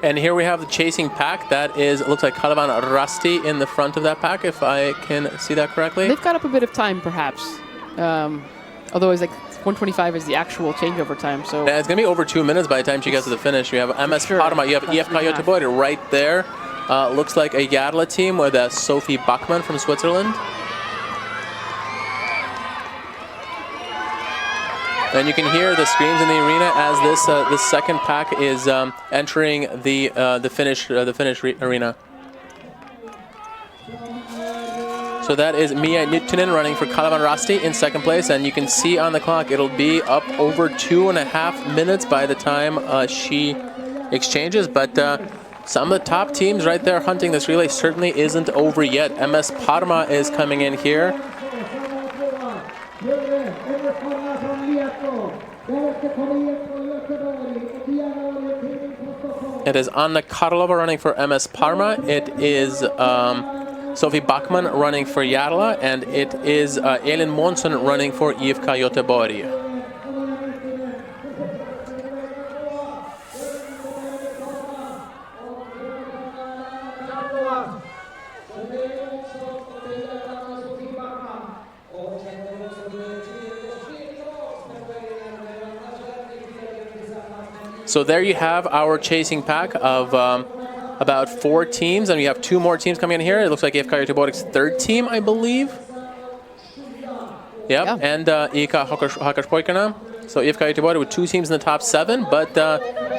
And here we have the chasing pack. That looks like Kalevan Rasti in the front of that pack, if I can see that correctly. They've got up a bit of time, perhaps. Although it's like 1:25 is the actual changeover time. So yeah, it's going to be over 2 minutes by the time she gets to the finish. You have MS Parma, you have IFK Göteborg right there. Looks like a Järla team with Sophie Bachmann from Switzerland. And you can hear the screams in the arena as this second pack is entering the finish arena. So that is Mia Nyttinen running for Kalevan Rasti in second place, and you can see on the clock it'll be up over 2.5 minutes by the time she exchanges. But some of the top teams right there hunting this relay certainly isn't over yet. MS Parma is coming in here. It is Anna Karlova running for MS Parma. It is Sophie Bachmann running for Järla, and it is Elin Månsson running for IFK Göteborg. So there you have our chasing pack of about 4 teams, and we have 2 more teams coming in here. It looks like IFK Göteborg's 3rd team, I believe. Yep, yeah. And IFK Hakkarspojkarna. So IFK Göteborg with 2 teams in the top 7, but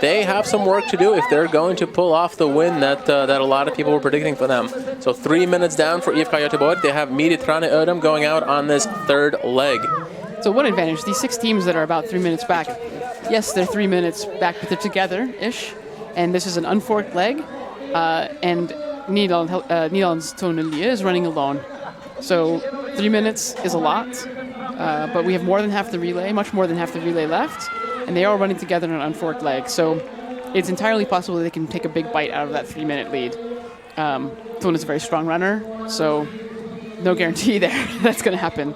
they have some work to do if they're going to pull off the win that a lot of people were predicting for them. So 3 minutes down for IFK Göteborg. They have Miri Trane Ödem going out on this 3rd leg. So one advantage, these 6 teams that are about 3 minutes back, yes, they're 3 minutes back, but they're together-ish, and this is an unforked leg, and Nederland's Tone Lia is running alone. So 3 minutes is a lot, but we have more than half the relay, much more than half the relay left, and they are running together on an unforked leg. So it's entirely possible that they can take a big bite out of that 3-minute lead. Tone is a very strong runner, so no guarantee there that's going to happen.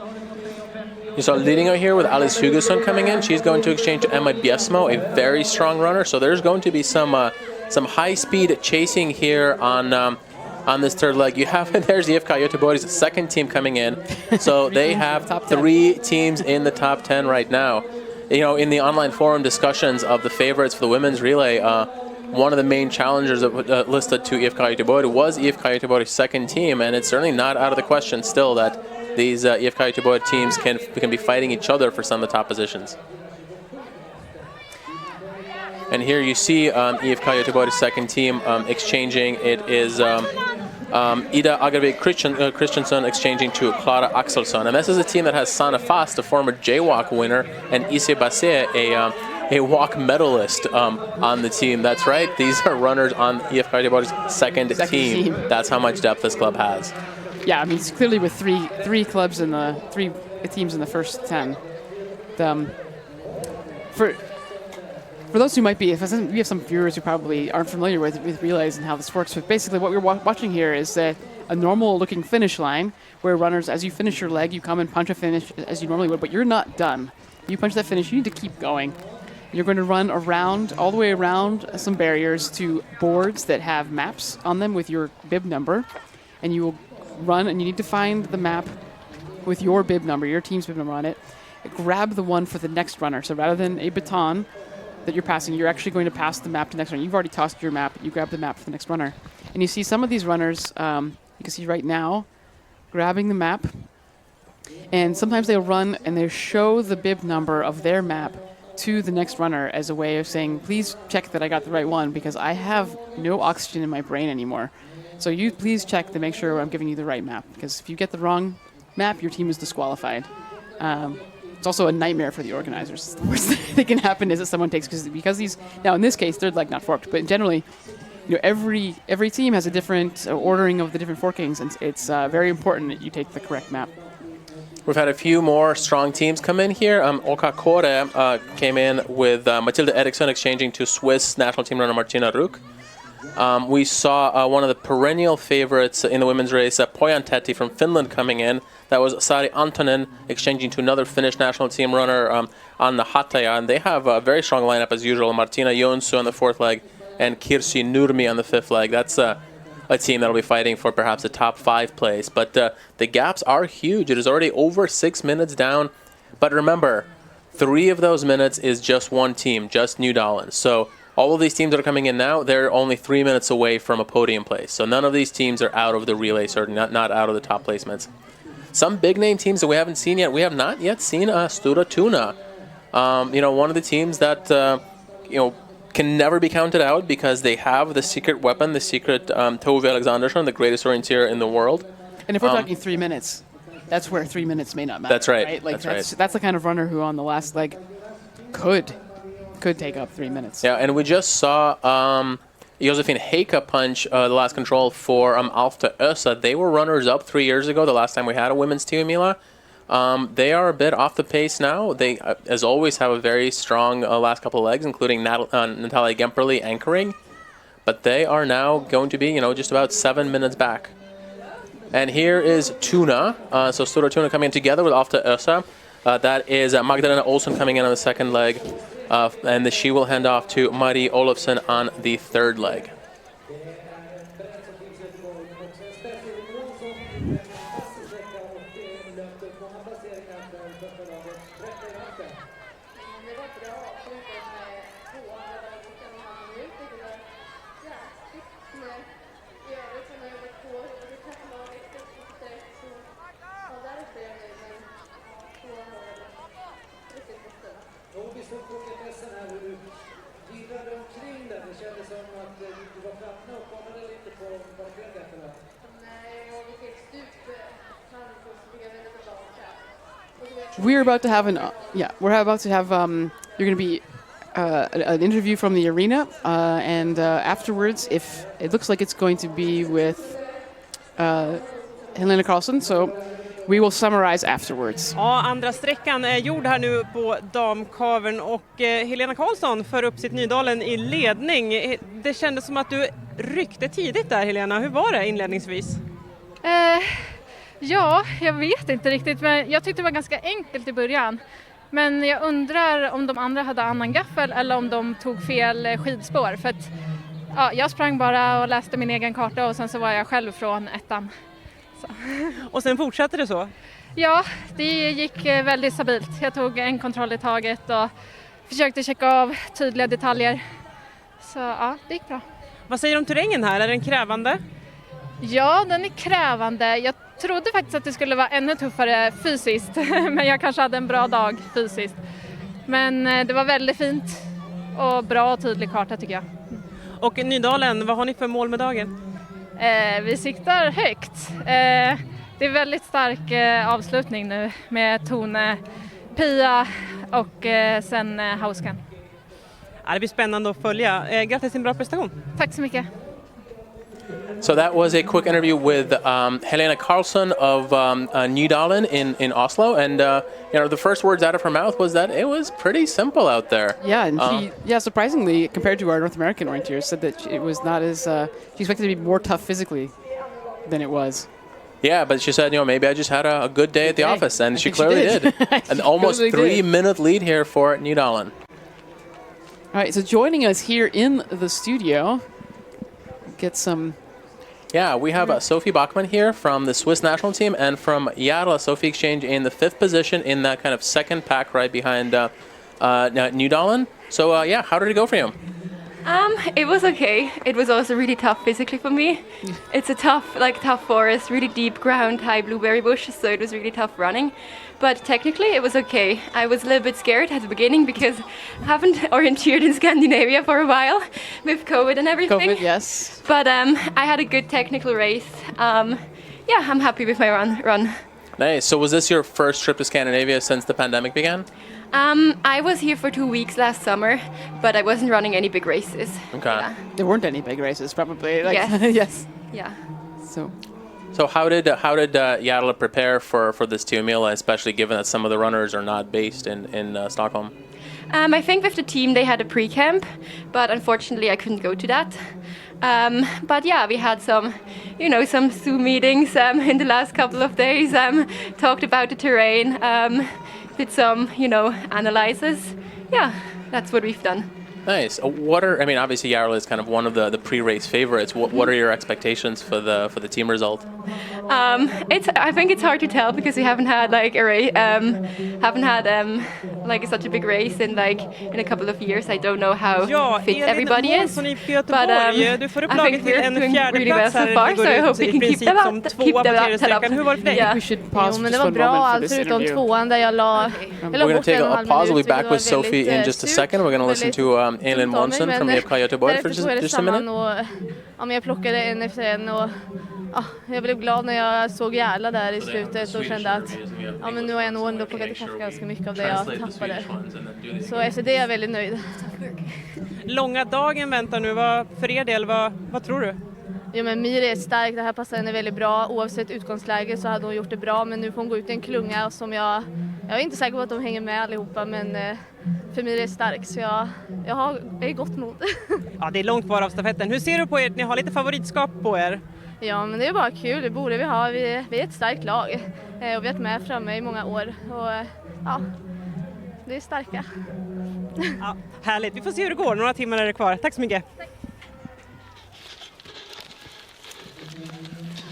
You saw leading out here with Alice Hugesson coming in. She's going to exchange to Emma Biesmo, a very strong runner. So there's going to be some high-speed chasing here on this third leg. You have there's IFK Göteborg's second team coming in. So they have 3 teams in the top 10 right now. You know, in the online forum discussions of the favorites for the women's relay, one of the main challengers listed to IFK Göteborg was IFK Göteborg's second team, and it's certainly not out of the question still that these IFK Göteborg teams can be fighting each other for some of the top positions. And here you see IFK Göteborg's second team exchanging. It is Ida Agervik Christensen exchanging to Clara Axelsson. And this is a team that has Sanna Fast, a former jaywalk winner, and Isse Basset, a walk medalist on the team. That's right. These are runners on IFK Göteborg's second team. That's how much depth this club has. Yeah, I mean, it's clearly with three clubs in the 3 teams in the first 10. For those who might be, we have some viewers who probably aren't familiar with relays and how this works, but basically what we're watching here is a normal-looking finish line where runners, as you finish your leg, you come and punch a finish as you normally would, but you're not done. You punch that finish, you need to keep going. You're going to run around, all the way around some barriers to boards that have maps on them with your bib number, and you will run, and you need to find the map with your bib number, your team's bib number on it. Grab the one for the next runner. So rather than a baton that you're passing, you're actually going to pass the map to the next runner. You've already tossed your map. You grab the map for the next runner. And you see some of these runners, you can see right now, grabbing the map. And sometimes they'll run and they show the bib number of their map to the next runner as a way of saying, please check that I got the right one because I have no oxygen in my brain anymore. So you please check to make sure I'm giving you the right map, because if you get the wrong map, your team is disqualified. It's also a nightmare for the organizers. The worst thing that can happen is that someone takes, because these, now in this case, third leg not forked, but generally, you know, every team has a different ordering of the different forkings, and it's very important that you take the correct map. We've had a few more strong teams come in here. Oka Kore came in with Matilda Eriksson exchanging to Swiss national team runner Martina Ruck. We saw one of the perennial favorites in the women's race, Pojan Täti from Finland, coming in. That was Sari Antonen exchanging to another Finnish national team runner, Anna Hataja. And they have a very strong lineup as usual. Martina Jonsu on the 4th leg and Kirsi Nurmi on the 5th leg. That's a team that will be fighting for perhaps a top 5 place. But the gaps are huge. It is already over 6 minutes down. But remember, 3 of those minutes is just one team, just New Dahlin. So all of these teams that are coming in now, they're only 3 minutes away from a podium place. So none of these teams are out of the relay, certainly not out of the top placements. Some big-name teams that we haven't seen yet. We have not yet seen Stura Tuna. One of the teams that, can never be counted out because they have the secret weapon, the secret Tove Alexandersson, the greatest orienteer in the world. And if we're talking 3 minutes, that's where 3 minutes may not matter. That's right. Like that's right. That's the kind of runner who on the last leg could take up 3 minutes. Yeah, and we just saw Josephine Heika punch the last control for Alfta Ösa. They were runners-up 3 years ago, the last time we had a women's Tiomila. They are a bit off the pace now. They, as always, have a very strong last couple of legs, including Natalia Gemperli anchoring. But they are now going to be, just about 7 minutes back. And here is Tuna. So Stura Tuna coming in together with Alfta Ösa. That is Magdalena Olsson coming in on the 2nd leg. And she will hand off to Marie Olofsson on the 3rd leg. We're about to have you're going to be an interview from the arena, and afterwards, if it looks like it's going to be with Helena Karlsson, so We will summarize afterwards. Ja, andra sträckan är gjord här nu på damkavern och Helena Karlsson för upp sitt Nydalen i ledning. Det kändes som att du ryckte tidigt där, Helena. Hur var det inledningsvis? Ja, jag vet inte riktigt, men jag tyckte det var ganska enkelt i början. Men jag undrar om de andra hade annan gaffel eller om de tog fel skidspår. För att, ja, jag sprang bara och läste min egen karta och sen så var jag själv från ettan. Så. Och sen fortsatte det så? Ja, det gick väldigt stabilt. Jag tog en kontroll i taget och försökte checka av tydliga detaljer. Så ja, det gick bra. Vad säger du om terrängen här? Är den krävande? Ja, den är krävande. Jag trodde faktiskt att det skulle vara ännu tuffare fysiskt. Men jag kanske hade en bra dag fysiskt. Men det var väldigt fint och bra och tydlig karta tycker jag. Och Nydalen, vad har ni för mål med dagen? Vi siktar högt. Det är väldigt stark avslutning nu med Tone, Pia och sen Hauskan. Ja, det blir spännande att följa. Grattis till en bra prestation. Tack så mycket. So that was a quick interview with Helena Karlsson of Nydalen in Oslo, and the first words out of her mouth was that it was pretty simple out there. Yeah, and she, surprisingly, compared to our North American rentiers, said that it was not as she expected it to be more tough physically than it was. Yeah, but she said, maybe I just had a good day at the office, and she clearly did. An almost 3-minute lead here for Nydalen. All right, so joining us here in the studio, get some. Yeah, we have Sophie Bachmann here from the Swiss national team and from Järla. Sophie exchanged in the 5th position in that kind of second pack right behind Nydalen. So, how did it go for you? It was okay. It was also really tough physically for me. It's a tough forest, really deep ground, high blueberry bush, so it was really tough running. But technically it was okay. I was a little bit scared at the beginning because I haven't orienteered in Scandinavia for a while with COVID and everything. COVID, yes. But I had a good technical race. I'm happy with my run. Nice. So was this your first trip to Scandinavia since the pandemic began? I was here for 2 weeks last summer, but I wasn't running any big races. Okay. Yeah. There weren't any big races, probably. Yes. Yes. Yeah. So how did Järla prepare for this 2 Mila, especially given that some of the runners are not based in Stockholm? I think with the team they had a pre-camp, but unfortunately I couldn't go to that. But yeah, we had some Zoom meetings in the last couple of days. Talked about the terrain, did some analysis. Yeah, that's what we've done. Nice. Obviously Järla is kind of one of the pre-race favorites. What are your expectations for the team result? I think it's hard to tell because we haven't had such a big race in a couple of years. I don't know how fit everybody is. But I think we're doing really well so far, so I hope we can keep that up. Yeah. We should pause men just det for var a bra, moment for allt this förutom interview. tvåan där jag la We're going to take a pause. We'll be back with Sophie in just a second. We're going to listen to Elin Tommy, Månsson from men IFK Göteborg for därefter tog jag det just a minute. samman och men jag plockade en efter en och jag blev glad när jag såg Järla där i slutet och kände att men nu har jag nog ändå plockat ikapp ganska mycket av det jag tappade. Så efter det är jag väldigt nöjd. Långa dagen väntar nu. För er del, vad tror du? Ja, men Miri är stark, det här passar henne väldigt bra. Oavsett utgångsläge så hade hon gjort det bra, men nu får hon gå ut i en klunga som jag är inte säker på att de hänger med allihopa, men för Miri är stark så jag har gott mod. Ja, det är långt kvar av stafetten. Hur ser du på er? Ni har lite favoritskap på er. Ja, men det är bara kul, det borde vi ha. Vi är ett starkt lag och vi har varit med framme i många år och det är starka. Ja, härligt, vi får se hur det går. Några timmar är det kvar. Tack så mycket.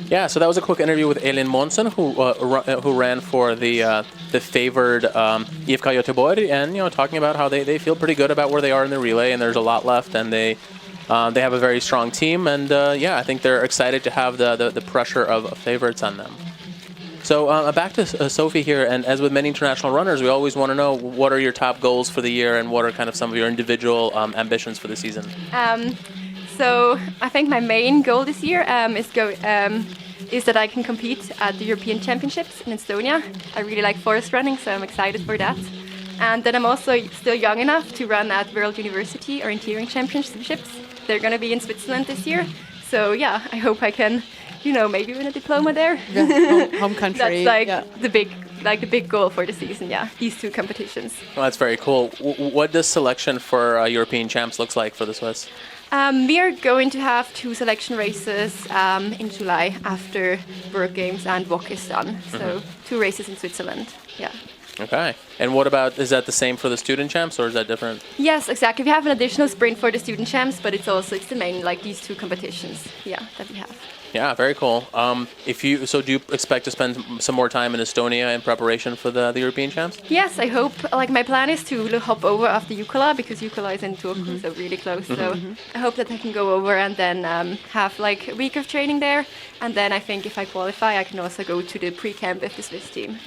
Yeah, so that was a quick interview with Elin Månsson, who ran for the favored IFK Göteborg, and talking about how they feel pretty good about where they are in the relay, and there's a lot left, and they have a very strong team, and I think they're excited to have the pressure of favorites on them. So back to Sophie here, and as with many international runners, we always want to know what are your top goals for the year, and what are kind of some of your individual ambitions for the season. So I think my main goal this year is that I can compete at the European Championships in Estonia. I really like forest running, so I'm excited for that. And then I'm also still young enough to run at World University Orienteering Championships. They're going to be in Switzerland this year. So yeah, I hope I can, maybe win a diploma there. Yeah, home country. That's the big goal for the season. Yeah, these two competitions. Well, that's very cool. What does selection for European champs looks like for the Swiss? We are going to have 2 selection races in July after World Games and WOC is done. So 2 races in Switzerland. Yeah. Okay. And what about, is that the same for the student champs or is that different? Yes, exactly. We have an additional sprint for the student champs, but it's the main, these 2 competitions. Yeah, that we have. Yeah, very cool. So do you expect to spend some more time in Estonia in preparation for the European champs? Yes, I hope. My plan is to hop over after Jukala because Jukala is in Turku, so really close. So I hope that I can go over and then have a week of training there. And then I think if I qualify, I can also go to the pre-camp with the Swiss team.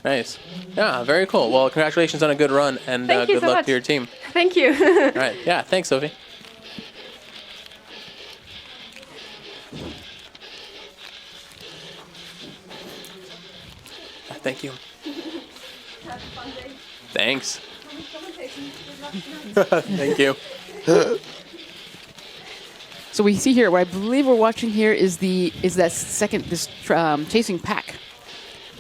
Nice. Yeah, very cool. Well, congratulations on a good run and good so luck much to your team. Thank you. All right. Yeah, thanks, Sophie. Thank you. Thanks. Thank you. So we see here, what I believe we're watching here is that second, chasing pack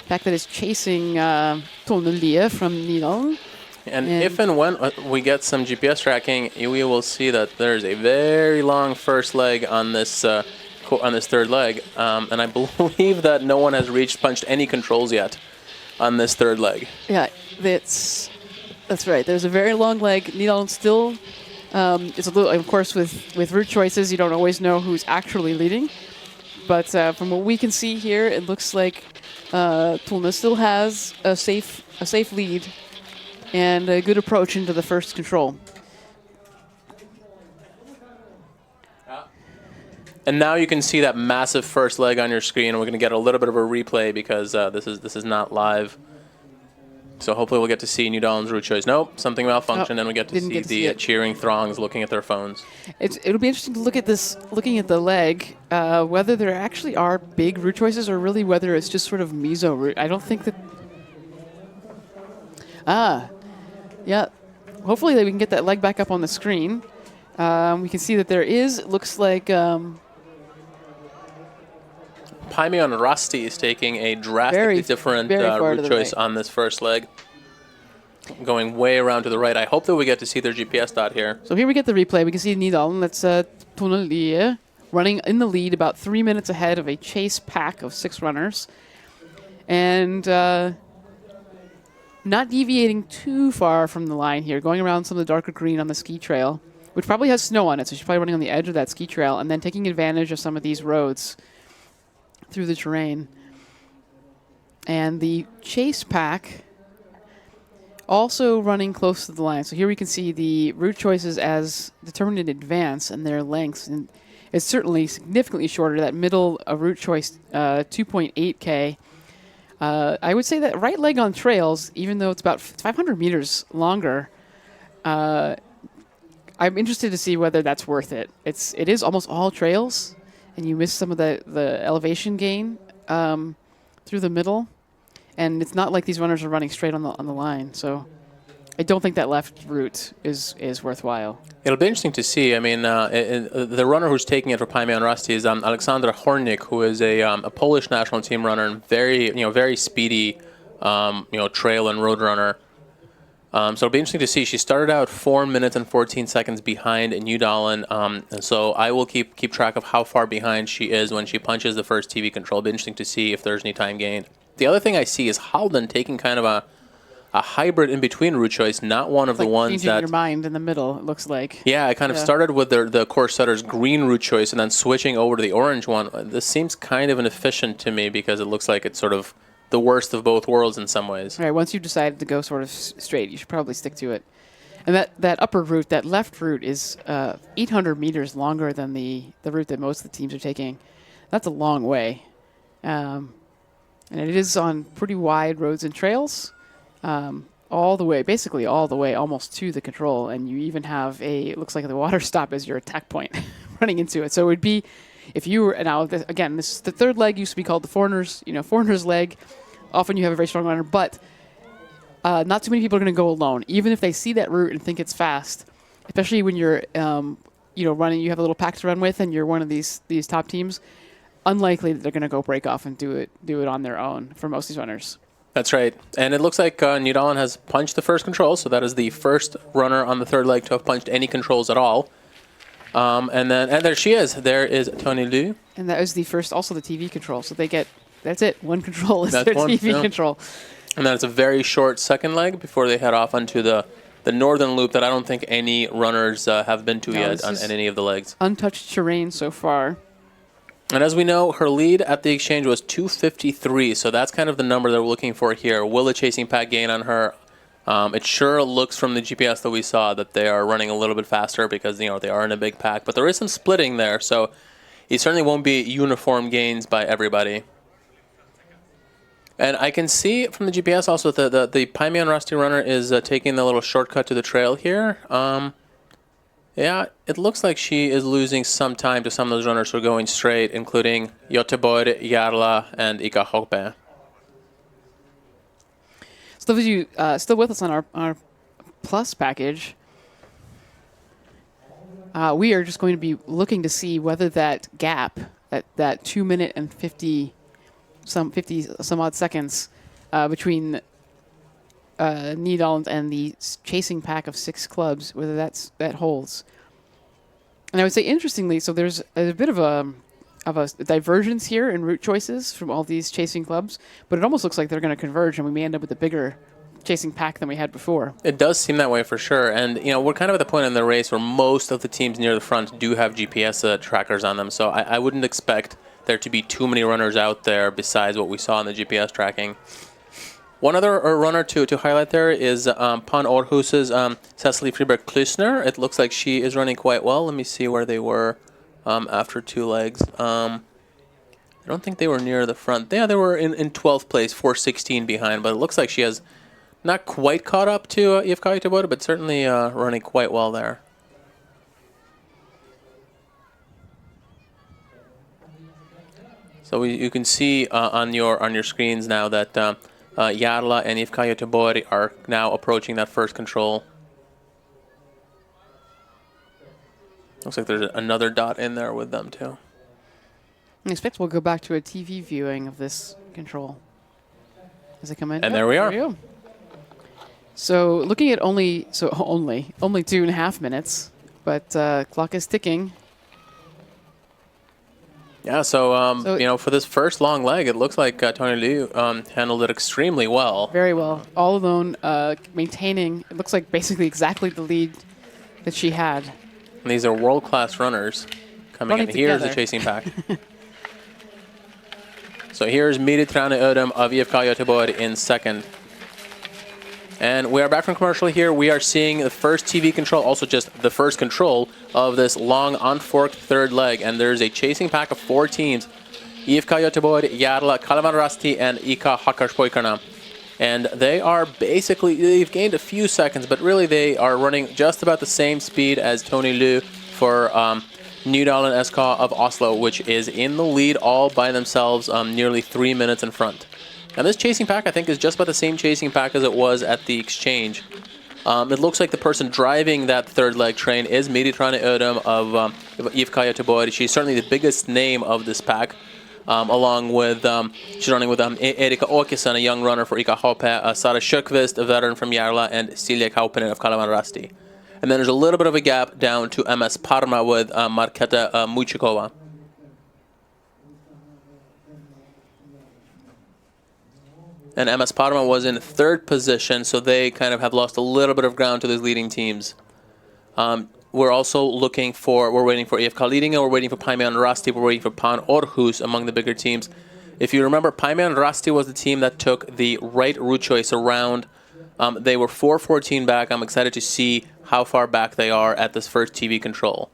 that is chasing Tonnelie from Nidal. And if and when we get some GPS tracking, we will see that there's a very long first leg on this third leg, and I believe that no one has punched any controls yet on this third leg. Yeah, that's right. There's a very long leg. Nidal still. It's a little, of course, with route choices, you don't always know who's actually leading. But from what we can see here, it looks like Tulna still has a safe lead and a good approach into the first control. And now you can see that massive first leg on your screen. We're going to get a little bit of a replay because this is not live. So hopefully we'll get to see New Dawn's route choice. Nope, something malfunctioned, and we get to see the cheering throngs looking at their phones. It'll be interesting to look at this, looking at the leg, whether there actually are big route choices or really whether it's just sort of meso route. I don't think that... Yeah. Hopefully we can get that leg back up on the screen. We can see that there is, looks like... Paimon Rusty is taking a drastically different route choice on this first leg. Going way around to the right. I hope that we get to see their GPS dot here. So here we get the replay. We can see Nidal. That's Tonnelie running in the lead about 3 minutes ahead of a chase pack of 6 runners. And not deviating too far from the line here. Going around some of the darker green on the ski trail, which probably has snow on it. So she's probably running on the edge of that ski trail and then taking advantage of some of these roads through the terrain. And the chase pack also running close to the line. So here we can see the route choices as determined in advance and their lengths. And it's certainly significantly shorter. That middle route choice, 2.8K. I would say that right leg on trails, even though it's about 500 meters longer, I'm interested to see whether that's worth it. It is almost all trails, and you miss some of the elevation gain through the middle. And it's not like these runners are running straight on the line. So I don't think that left route is worthwhile. It'll be interesting to see. I mean, the runner who's taking it for Paimon Rusty is Alexandra Hornik, who is a Polish national team runner and very speedy, trail and road runner. So it'll be interesting to see. She started out 4 minutes and 14 seconds behind New Dawn, and so I will keep track of how far behind she is when she punches the first TV control. It'll be interesting to see if there's any time gained. The other thing I see is Halden taking kind of a hybrid in between route choice, not one of the ones that your mind in the middle. It looks like. Yeah, I kind of started with the course setter's green route choice and then switching over to the orange one. This seems kind of inefficient to me because it looks like it's sort of the worst of both worlds in some ways. All right, once you've decided to go sort of straight, you should probably stick to it. And that upper route, that left route, is 800 meters longer than the route that most of the teams are taking. That's a long way. And it is on pretty wide roads and trails, basically all the way almost to the control. And you even have it looks like the water stop as your attack point running into it. So it would be, if you were, now again, this is the third leg, used to be called the foreigner's leg. Often you have a very strong runner, but not too many people are going to go alone, even if they see that route and think it's fast, especially when you're, running, you have a little pack to run with and you're one of these top teams. unlikely that they're going to go break off and do it on their own for most of these runners. That's right. And it looks like Nydalen has punched the first control, so that is the first runner on the third leg to have punched any controls at all. And there she is. There is Tony Liu. And that was the first, also the TV control. So they get, that's it. One control is That's their one, TV yeah. control. And then it's a very short second leg before they head off onto the northern loop that I don't think any runners have been to yet on any of the legs. Untouched terrain so far. And as we know, her lead at the exchange was 2:53, so that's kind of the number that we're looking for here. Will the chasing pack gain on her? It sure looks from the GPS that we saw that they are running a little bit faster because they are in a big pack, but there is some splitting there, so it certainly won't be uniform gains by everybody. And I can see from the GPS also that the Paimon Rusty runner is taking the little shortcut to the trail here. Yeah, it looks like she is losing some time to some of those runners who are going straight, including Göteborg, Jarla, and Ika Hoppe. So those of you still with us on our Plus package, we are just going to be looking to see whether that gap, that 2 minute and 50 some odd seconds between Nydalen and the chasing pack of 6 clubs, whether that holds. And I would say, interestingly, so there's a bit of a divergence here in route choices from all these chasing clubs, but it almost looks like they're going to converge, and we may end up with a bigger chasing pack than we had before. It does seem that way for sure, and we're kind of at the point in the race where most of the teams near the front do have GPS trackers on them, so I wouldn't expect there to be too many runners out there besides what we saw in the GPS tracking. One other runner to highlight there is Pan Århus's Cecily Friberg-Klüssner. It looks like she is running quite well. Let me see where they were after 2 legs. I don't think they were near the front. Yeah, they were in 12th place, 4:16 behind, but it looks like she has not quite caught up to IFK Göteborg, but certainly running quite well there. So you can see on your screens now that Jarla and IFK Göteborg are now approaching that first control. Looks like there's another dot in there with them too. I expect we'll go back to a TV viewing of this control as they come in. And there we are. There we go. So looking at only 2.5 minutes, but clock is ticking. Yeah, so for this first long leg, it looks like Tony Liu handled it extremely well. Very well. All alone, maintaining, it looks like basically exactly the lead that she had. And these are world-class runners coming in. Here's the chasing pack. So here's Miritrane Ödem of IFK Göteborg in second. And we are back from commercial here. We are seeing the first TV control, also just the first control of this long unforked third leg. And there's a chasing pack of 4 teams. IFK Göteborg, Jarla, Kalevan Rasti, and Ika Hakkarspojkarna. And they are basically, they've gained a few seconds, but really they are running just about the same speed as Tony Liu for Nydalen SK of Oslo, which is in the lead all by themselves, nearly 3 minutes in front. And this chasing pack, I think, is just about the same chasing pack as it was at the exchange. It looks like the person driving that third leg train is Miritrane Ödem of IFK Göteborg. She's certainly the biggest name of this pack, along with, she's running with Erika Åkesson, a young runner for Ika Hoppe, Sara Sjöqvist, a veteran from Jarla, and Silja Kaupinen of Kalevan Rasti. And then there's a little bit of a gap down to MS Parma with Marketa Mujikova. And MS Parma was in 3rd position, so they kind of have lost a little bit of ground to these leading teams. We're also waiting for IFK Lidingö, we're waiting for Paimon Rasti, we're waiting for Pan Århus among the bigger teams. If you remember, Paimon Rasti was the team that took the right route choice around. They were 4:14 back. I'm excited to see how far back they are at this first TV control.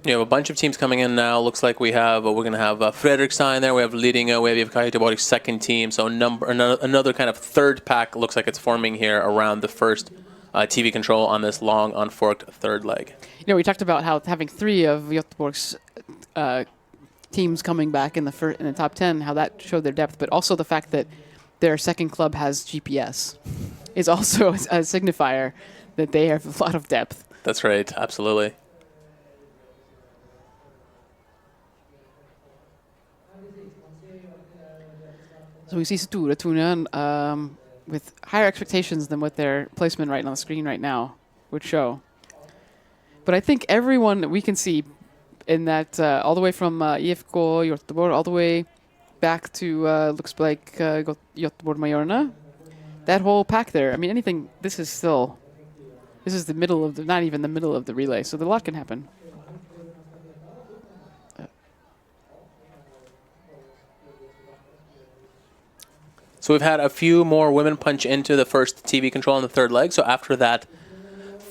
You have a bunch of teams coming in now. Looks like we're going to have Fredrikstein there. We have Lidingö. We have IFK Göteborg's second team. So another kind of third pack looks like it's forming here around the first TV control on this long unforked third leg. We talked about how having 3 of Göteborg's teams coming back in the top 10, how that showed their depth, but also the fact that their second club has GPS is also a signifier that they have a lot of depth. That's right, absolutely. So we see Sture Tunen with higher expectations than what their placement right on the screen right now would show. But I think everyone that we can see in that, all the way from IFK Göteborg, all the way back to, looks like Göteborg Majorna, that whole pack there, I mean, anything, this is the middle of the, not even the middle of the relay, so a lot can happen. So we've had a few more women punch into the first TV control in the third leg. So after that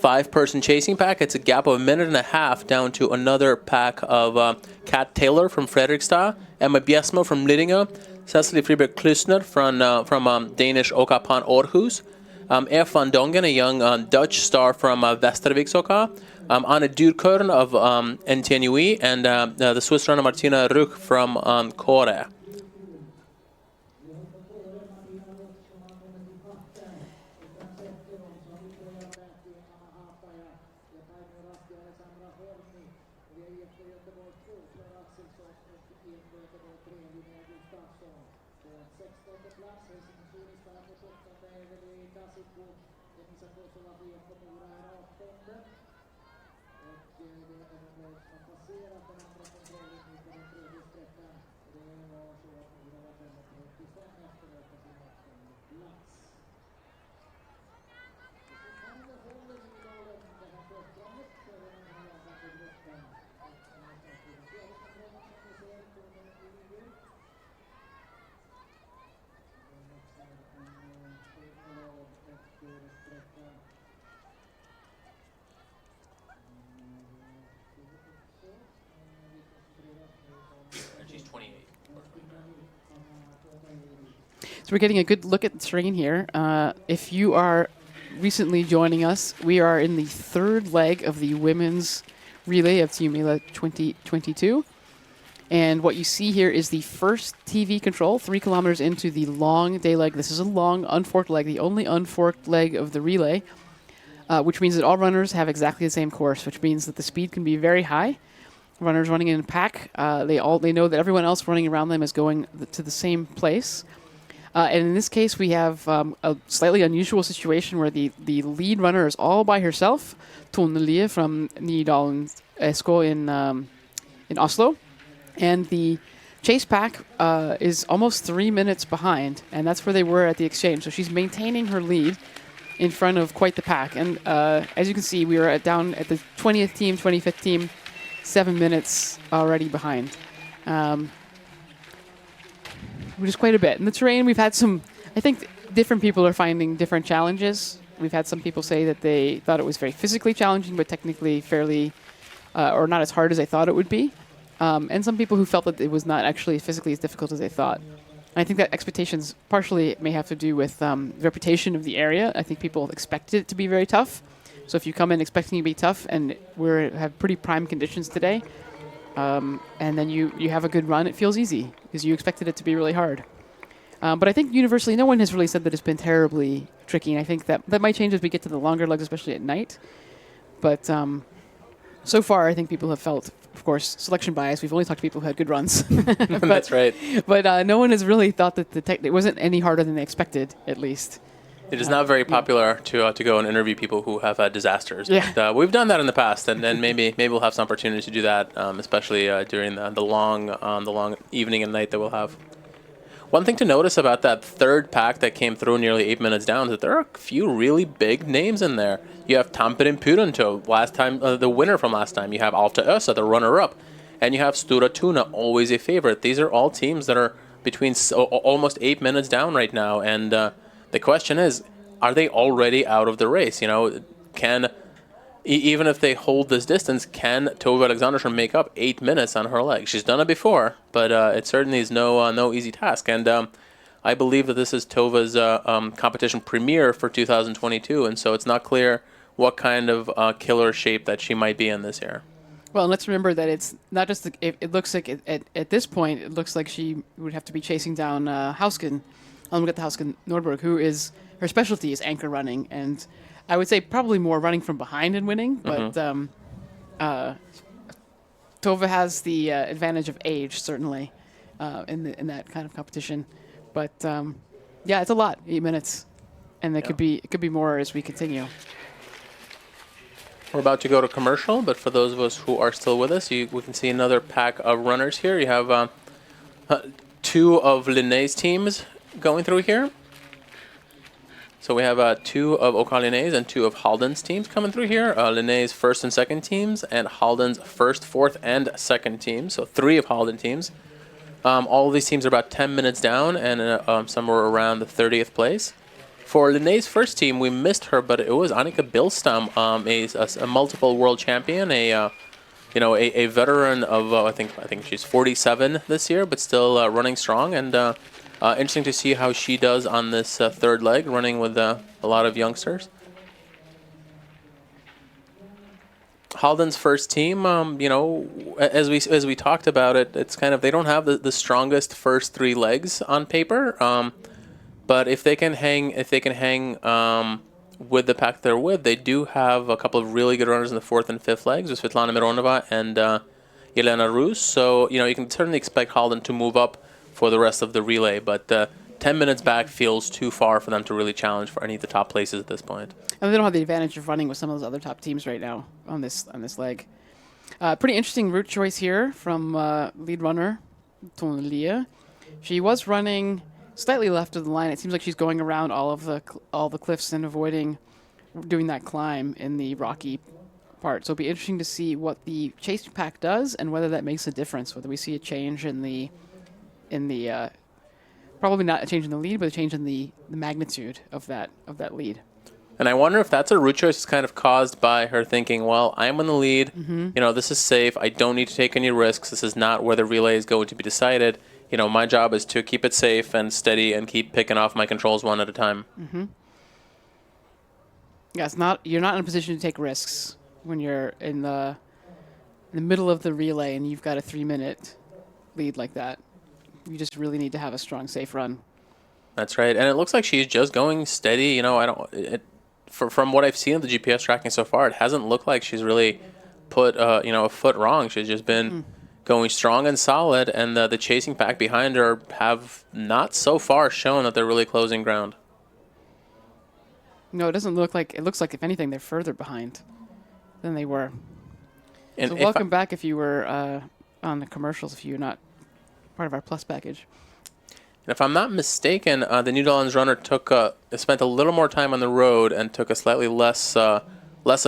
5-person chasing pack, it's a gap of a minute and a half down to another pack of Kat Taylor from Fredrikstad, Emma Bjesmo from Lidingö, Cecilie Friberg Klüsner from Danish Okapan Aarhus, Ef van Dongen, a young Dutch star from Västerviksoka, Anne Dyrkörn of NTNUI, and the Swiss runner Martina Ruch from Kåre. So we're getting a good look at the terrain here. If you are recently joining us, we are in the third leg of the women's relay of Team Mila 2022. And what you see here is the first TV control, 3 kilometers into the long day leg. This is a long unforked leg, the only unforked leg of the relay, which means that all runners have exactly the same course, which means that the speed can be very high. Runners running in a pack, they know that everyone else running around them is going to the same place. And in this case, we have a slightly unusual situation where the lead runner is all by herself, Tone Lie from Nydalen SK in Oslo. And the chase pack is almost 3 minutes behind, and that's where they were at the exchange. So she's maintaining her lead in front of quite the pack. And as you can see, we are down at the 20th team, 25th team, 7 minutes already behind. Which is quite a bit. In the terrain, we've had some, I think different people are finding different challenges. We've had some people say that they thought it was very physically challenging, but technically fairly, or not as hard as they thought it would be. And some people who felt that it was not actually physically as difficult as they thought. And I think that expectations partially may have to do with the reputation of the area. I think people expected it to be very tough. So if you come in expecting it to be tough, and we have pretty prime conditions today, and then you have a good run, it feels easy because you expected it to be really hard. But I think universally, no one has really said that it's been terribly tricky. And I think that might change as we get to the longer legs, especially at night. But so far, I think people have felt, of course, selection bias. We've only talked to people who had good runs. That's right. But no one has really thought that it wasn't any harder than they expected, at least. It is not very popular to go and interview people who have had disasters. Yeah. But, we've done that in the past, and then maybe we'll have some opportunity to do that, especially during the long evening and night that we'll have. One thing to notice about that third pack that came through nearly 8 minutes down is that there are a few really big names in there. You have Tampere Puranto, last time the winner from last time. You have Alta Ösa, the runner-up, and you have Stora Tuna, always a favorite. These are all teams that are between almost 8 minutes down right now, and the question is, are they already out of the race? You know, even if they hold this distance, can Tove Alexandersson make up 8 minutes on her leg? She's done it before, but it certainly is no easy task. And I believe that this is Tova's competition premiere for 2022, and so it's not clear what kind of killer shape that she might be in this year. Well, and let's remember that it's not just it looks like at this point it looks like she would have to be chasing down Hausken, Hausken Nordberg, who is her specialty is anchor running, and I would say probably more running from behind and winning, but Tove has the advantage of age, certainly. in that kind of competition. But yeah, it's a lot, 8 minutes, and it could be more as we continue. We're about to go to commercial, but for those of us who are still with us, we can see another pack of runners here. You have 2 of Linné's teams going through here. So we have 2 of Linné's and 2 of Halden's teams coming through here. Linné's first and second teams, and Halden's first, fourth, and second teams. So 3 of Halden teams. All of these teams are about 10 minutes down, and somewhere around the 30th place. For Linné's first team, we missed her, but it was Annika Billstam, a multiple world champion, a veteran of I think she's 47 this year, but still running strong, and interesting to see how she does on this third leg, running with a lot of youngsters. Halden's first team, as we talked about it, it's kind of, they don't have the strongest first 3 legs on paper. But if they can hang with the pack they're with, they do have a couple of really good runners in the 4th and 5th legs with Svetlana Mironova and Yelena Rus. So you can certainly expect Halden to move up for the rest of the relay. But 10 minutes back feels too far for them to really challenge for any of the top places at this point. And they don't have the advantage of running with some of those other top teams right now on this leg. Pretty interesting route choice here from lead runner Tone Lia. She was running slightly left of the line. It seems like she's going around all the cliffs and avoiding doing that climb in the rocky part. So it'll be interesting to see what the chase pack does and whether that makes a difference. Whether we see a change in the probably not a change in the lead, but a change in the magnitude of that lead. And I wonder if that's a route choice that's kind of caused by her thinking, well, I'm in the lead. Mm-hmm. This is safe. I don't need to take any risks. This is not where the relay is going to be decided. My job is to keep it safe and steady and keep picking off my controls one at a time. Mm-hmm. Yeah, you're not in a position to take risks when you're in the middle of the relay and you've got a 3-minute lead like that. You just really need to have a strong, safe run. That's right, and it looks like she's just going steady. From what I've seen of the GPS tracking so far, it hasn't looked like she's really put a foot wrong. She's just been going strong and solid, and the chasing pack behind her have not so far shown that they're really closing ground. No, it doesn't look like. It looks like, if anything, they're further behind than they were. And so welcome back if you were on the commercials, if you're not part of our Plus package. And if I'm not mistaken, the New Netherlands runner spent a little more time on the road and took a slightly less of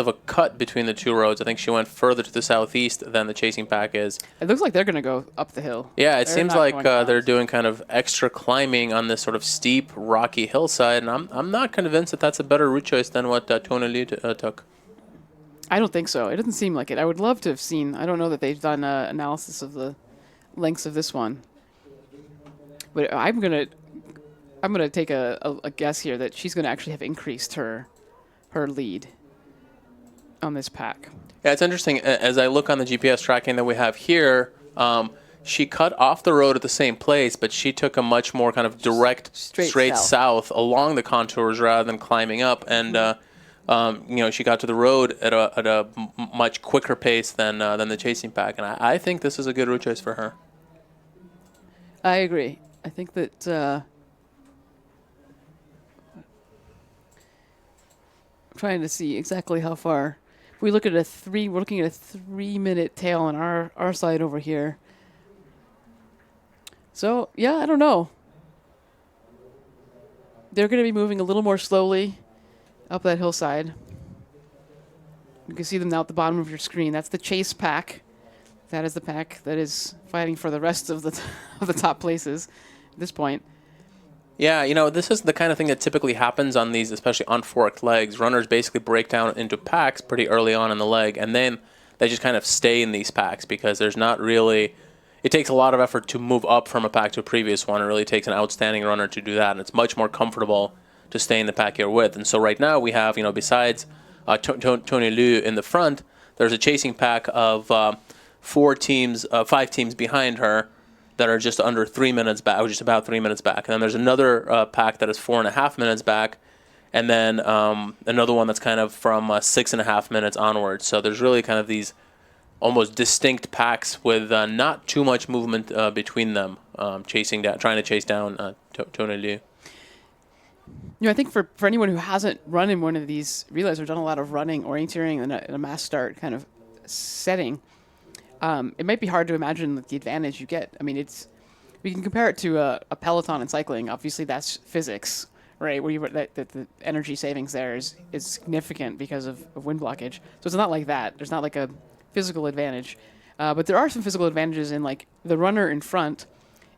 a cut between the 2 roads. I think she went further to the southeast than the chasing pack is. It looks like they're going to go up the hill. Yeah, it seems like they're doing kind of extra climbing on this sort of steep, rocky hillside, and I'm not convinced that that's a better route choice than what Tone Lee took. I don't think so. It doesn't seem like it. I would love to have seen. I don't know that they've done analysis of the lengths of this one, but I'm gonna take a guess here that she's gonna actually have increased her lead on this pack. Yeah, it's interesting. As I look on the GPS tracking that we have here, she cut off the road at the same place, but she took a much more kind of direct, straight south along the contours rather than climbing up. And she got to the road at a much quicker pace than the chasing pack. And I think this is a good route choice for her. I agree. I think that I'm trying to see exactly how far. If we look at we're looking at a 3-minute tail on our side over here. So yeah, I don't know. They're going to be moving a little more slowly up that hillside. You can see them now at the bottom of your screen. That's the chase pack. That is the pack that is fighting for the rest of the top places at this point. Yeah, this is the kind of thing that typically happens on these, especially unforked legs. Runners basically break down into packs pretty early on in the leg, and then they just kind of stay in these packs because there's not really... It takes a lot of effort to move up from a pack to a previous one. It really takes an outstanding runner to do that, and it's much more comfortable to stay in the pack you're with. And so right now we have, besides Tony Liu in the front, there's a chasing pack of 5 teams behind her that are just under 3 minutes back, or just about 3 minutes back. And then there's another pack that is 4.5 minutes back, and then another one that's kind of from 6.5 minutes onwards. So there's really kind of these almost distinct packs with not too much movement between them. trying to chase down Tony Liu. I think for anyone who hasn't run in one of these relays or done a lot of running, orienteering in a mass start kind of setting, it might be hard to imagine the advantage you get. I mean, we can compare it to a peloton in cycling. Obviously, that's physics, right? Where the energy savings there is significant because of wind blockage. So it's not like that. There's not like a physical advantage. But there are some physical advantages in, like, the runner in front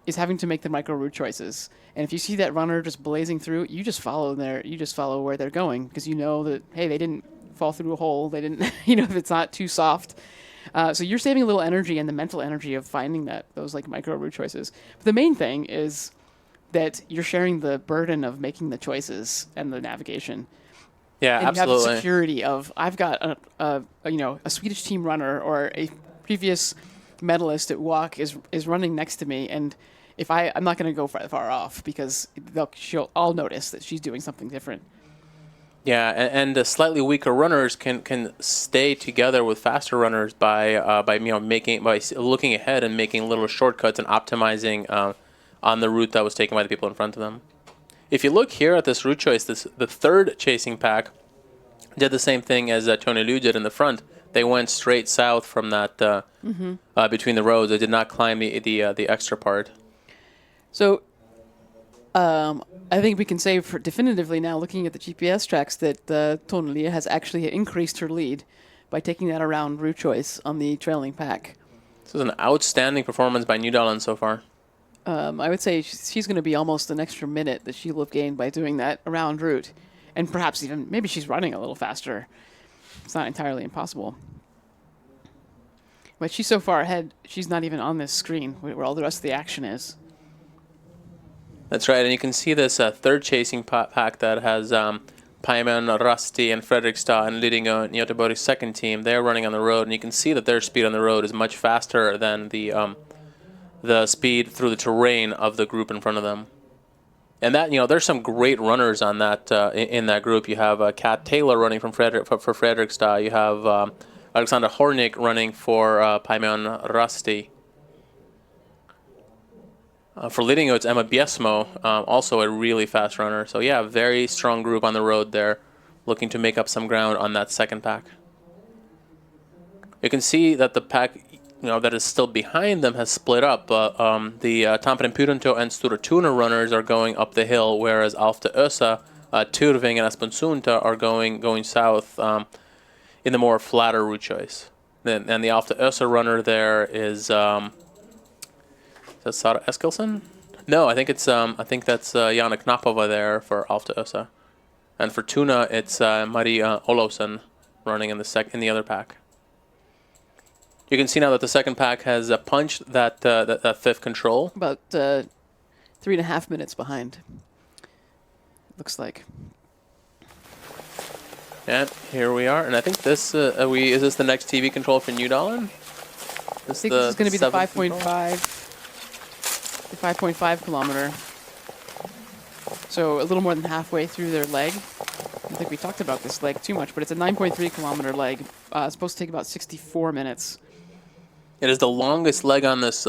is having to make the micro route choices. And if you see that runner just blazing through, you just follow where they're going, because you know that, hey, they didn't fall through a hole. They didn't, if it's not too soft. So you're saving a little energy and the mental energy of finding those like micro route choices. But the main thing is that you're sharing the burden of making the choices and the navigation. Yeah, and absolutely. You have the security of, I've got a Swedish team runner or a previous medalist at WOC is running next to me, and if I'm not going to go far off, because I'll notice that she's doing something different. Yeah, and the slightly weaker runners can stay together with faster runners by looking ahead and making little shortcuts and optimizing on the route that was taken by the people in front of them. If you look here at this route choice, the third chasing pack did the same thing as Tony Liu did in the front. They went straight south from that between the roads. They did not climb the extra part. So I think we can say definitively now, looking at the GPS tracks, that Tony Liu has actually increased her lead by taking that around route choice on the trailing pack. This is an outstanding performance by New Dahlin so far. I would say she's going to be almost an extra minute that she'll have gained by doing that around route. And perhaps even, maybe she's running a little faster. It's not entirely impossible. But she's so far ahead, she's not even on this screen where all the rest of the action is. That's right, and you can see this third chasing pack that has Paiman, Rusty, and Fredrikstad and Lidingö and Göteborg's second team. They're running on the road, and you can see that their speed on the road is much faster than the speed through the terrain of the group in front of them. And that, there's some great runners on that in that group. You have Kat Taylor running for Fredrikstad. You have Alexander Hornik running for Paiman Rusty. For Lidingö, it's Emma Biesmo, also a really fast runner. So yeah, very strong group on the road there, looking to make up some ground on that second pack. You can see that the pack, that is still behind them has split up. The Tampere Pyrinto and Stora Tuna runners are going up the hill, whereas Alfta Ösa, Tyrving, and Aspensunta are going south in the more flatter route choice. And the Alfta Ösa runner there is. Is that Sara Eskilsson? No, I think it's that's Jana Knapova there for Alfta Ösa, and for Tuna it's Maria Olofsson running in the other pack. You can see now that the second pack has punched that fifth control. About 3.5 minutes behind. Looks like. And here we are, and I think this is this the next TV control for New Dahlin? I think this is going to be the 5.5. The 5.5 kilometer. So a little more than halfway through their leg. I don't think we talked about this leg too much, but it's a 9.3 kilometer leg. It's supposed to take about 64 minutes. It is the longest leg on this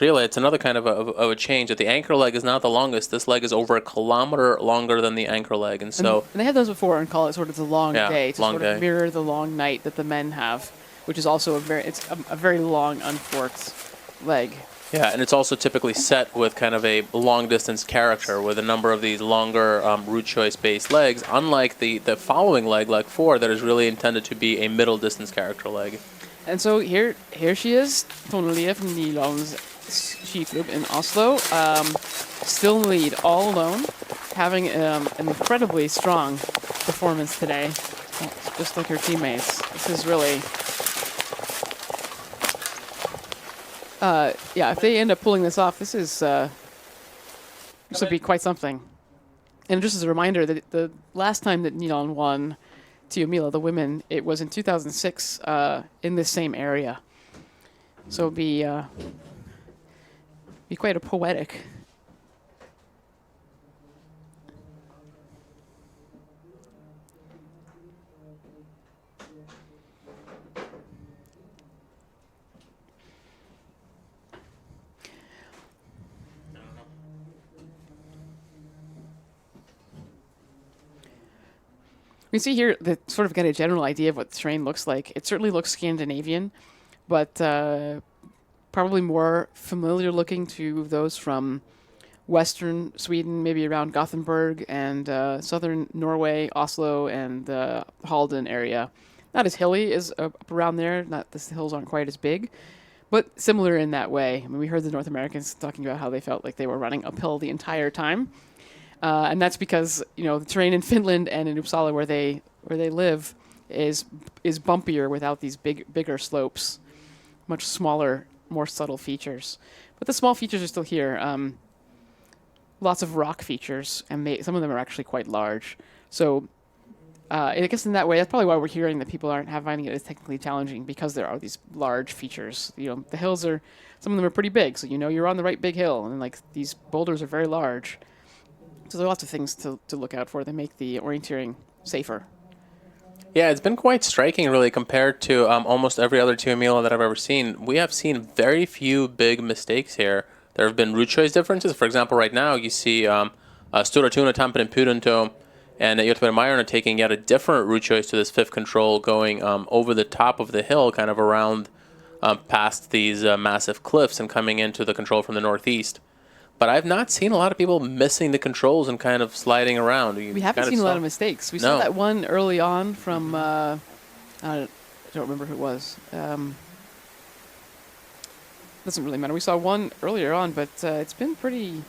relay. It's another kind of a change. That the anchor leg is not the longest. This leg is over a kilometer longer than the anchor leg, and so. And they had those before and call it sort of the long day to long sort day. of mirror the long night that the men have, which is also a very long unforked leg. Yeah, and it's also typically set with kind of a long-distance character with a number of these longer route choice-based legs, unlike the following leg 4, that is really intended to be a middle-distance character leg. And so here she is, Tony Liu from Nyland's skiklubb in Oslo, still in the lead, all alone, having an incredibly strong performance today, just like her teammates. This is really... if they end up pulling this off, this would be quite something. And just as a reminder, that the last time that Nyland won Tiomila, the women, it was in 2006 in this same area. So it'd be quite a poetic. We see here that sort of get a general idea of what the terrain looks like. It certainly looks Scandinavian, but probably more familiar looking to those from western Sweden, maybe around Gothenburg, and southern Norway, Oslo, and the Halden area. Not as hilly as up around there. Not the hills aren't quite as big, but similar in that way. I mean, we heard the North Americans talking about how they felt like they were running uphill the entire time. And that's because, you know, the terrain in Finland and in Uppsala where they live is bumpier without these bigger slopes, much smaller, more subtle features. But the small features are still here. Lots of rock features, and some of them are actually quite large. So I guess in that way, that's probably why we're hearing that people aren't finding it as technically challenging, because there are these large features. You know, the hills some of them are pretty big, so you know you're on the right big hill, and like these boulders are very large. So there are lots of things to look out for that make the orienteering safer. Yeah, it's been quite striking, really, compared to almost every other Tio Mila that I've ever seen. We have seen very few big mistakes here. There have been route choice differences. For example, right now you see Stora Tuna, Tampere, Pudanto, and Göteborg Meijerna taking yet a different route choice to this fifth control, going over the top of the hill, kind of around past these massive cliffs and coming into the control from the northeast. But I've not seen a lot of people missing the controls and kind of sliding around. We haven't seen a lot of mistakes. We saw that one early on from, I don't remember who it was. Doesn't really matter. We saw one earlier on, but it's been pretty...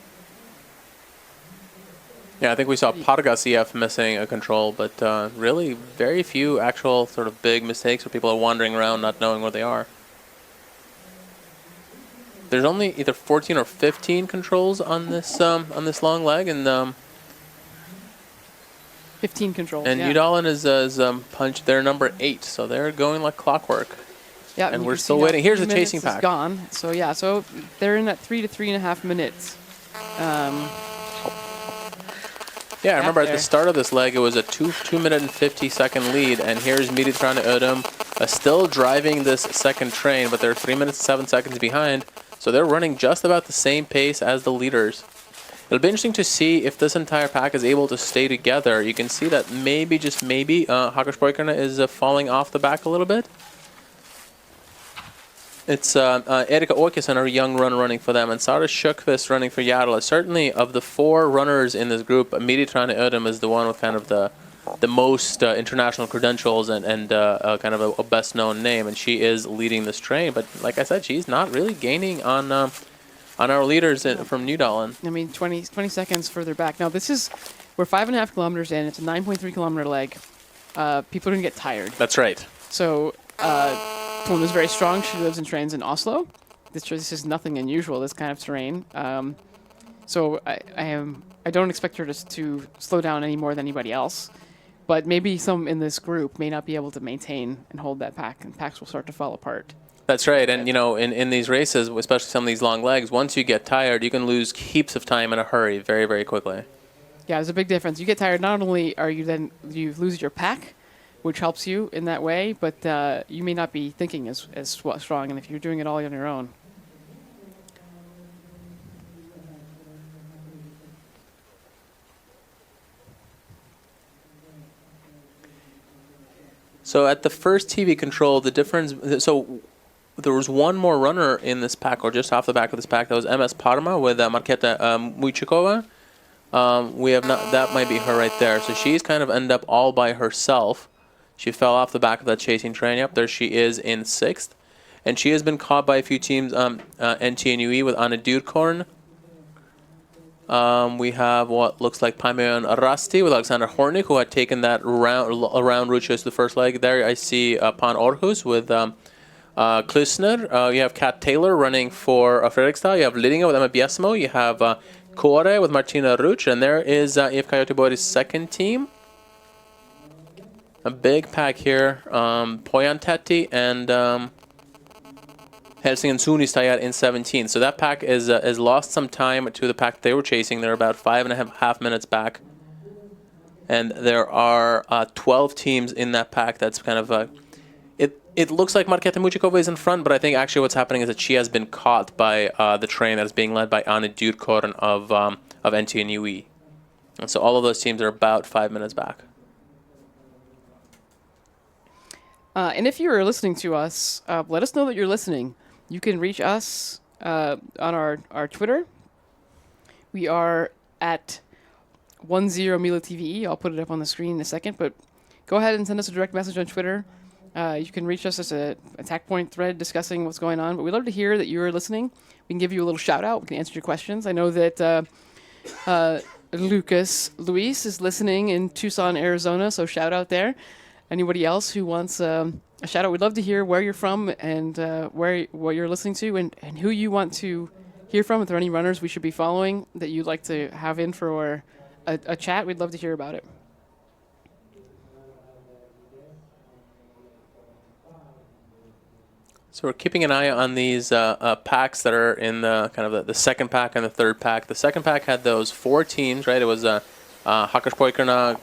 Yeah, I think we saw Parga missing a control, but really very few actual sort of big mistakes where people are wandering around not knowing where they are. There's only either 14 or 15 controls on this long leg, and 15 controls. And yeah. Udalen is punched their number 8, so they're going like clockwork. Yeah, and we're still waiting. Here's the chasing pack. Gone. So yeah, so they're in that 3 to 3.5 minutes. Yeah, I remember at the start of this leg, it was a 2 minute and 50-second lead, and here's Midtjylland Örebro still driving this second train, but they're 3 minutes and 7 seconds behind. So they're running just about the same pace as the leaders. It'll be interesting to see if this entire pack is able to stay together. You can see that maybe, just maybe, Haggarsborgarna is falling off the back a little bit. It's Erika Åkesson, our young runner, running for them, and Sara Sjöqvist running for Järla. Certainly, of the 4 runners in this group, Midtjylland Örebro is the one with kind of the most international credentials and kind of a best-known name, and she is leading this train. But like I said, she's not really gaining on our leaders from Nydalen. I mean, 20 seconds further back. Now, we're 5.5 kilometers in. It's a 9.3 kilometer leg. People are going to get tired. That's right. So, one is very strong. She lives and trains in Oslo. This is nothing unusual, this kind of terrain. So I don't expect her to slow down any more than anybody else. But maybe some in this group may not be able to maintain and hold that pack, and packs will start to fall apart. That's right, and you know, in these races, especially some of these long legs, once you get tired, you can lose heaps of time in a hurry very, very quickly. Yeah, there's a big difference. You get tired, not only are you lose your pack, which helps you in that way, but you may not be thinking as strong, and if you're doing it all on your own. So at the first TV control, the difference, so there was one more runner in this pack, or just off the back of this pack. That was MS Parma with Marketa Mujčíková. We have not, that might be her right there. So she's kind of ended up all by herself. She fell off the back of that chasing train. Yep, there she is in 6th. And she has been caught by a few teams, NTNUE with Anna Dyrkorn. We have what looks like Pamion Rasti with Alexander Hornik, who had taken that around route choice the first leg. There I see Pan Orhus with Klusner. You have Kat Taylor running for Fredrikstad. You have Lidingö with Emma Biesmo. You have Kåre with Martina Ruch. And there is IFK Göteborg's second team. A big pack here. Pojantäti and Helsingin Suunnistajat in 17. So that pack is lost some time to the pack they were chasing. They're about 5.5 minutes back. And there are 12 teams in that pack. That's kind of it looks like Marketa Mujčíková is in front, but I think actually what's happening is that she has been caught by the train that is being led by Anna Dyrkorn of NTNUE. And so all of those teams are about 5 minutes back. And if you're listening to us, let us know that you're listening. You can reach us on our Twitter. We are at 10MilaTVE. I'll put it up on the screen in a second, but go ahead and send us a direct message on Twitter. You can reach us as a attack point thread discussing what's going on, but we'd love to hear that you're listening. We can give you a little shout out. We can answer your questions. I know that Lucas Luis is listening in Tucson, Arizona, so shout out there. Anybody else who wants a shout out, we'd love to hear where you're from and what you're listening to and who you want to hear from. If there are any runners we should be following that you'd like to have in for a chat, we'd love to hear about it. So we're keeping an eye on these packs that are in the kind of the second pack and the third pack. The second pack had those 4 teams, right? It was Hackerspojkarna,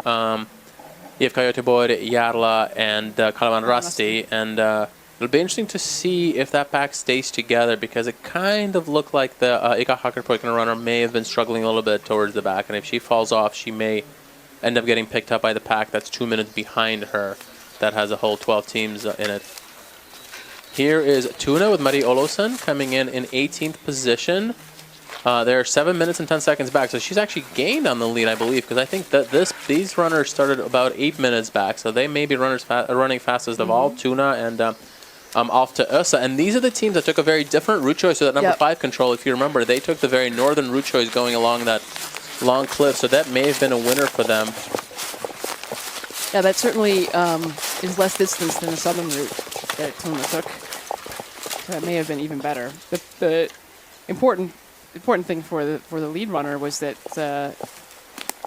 IFK Göteborg, Järla, and Kalevan Rasti. And it'll be interesting to see if that pack stays together, because it kind of looked like the IFK Hackerspojkarna runner may have been struggling a little bit towards the back. And if she falls off, she may end up getting picked up by the pack that's 2 minutes behind her that has a whole 12 teams in it. Here is Tuna with Marie Olofsson coming in 18th position. They're 7 minutes and 10 seconds back, so she's actually gained on the lead, I believe, because I think that these runners started about 8 minutes back, so they may be running fastest of all, Tuna and off to Ösa. And these are the teams that took a very different route choice to that number 5 control. If you remember, they took the very northern route choice going along that long cliff, so that may have been a winner for them. Yeah, that certainly is less distance than the southern route that Tuna took. That may have been even better. The important thing for the lead runner was that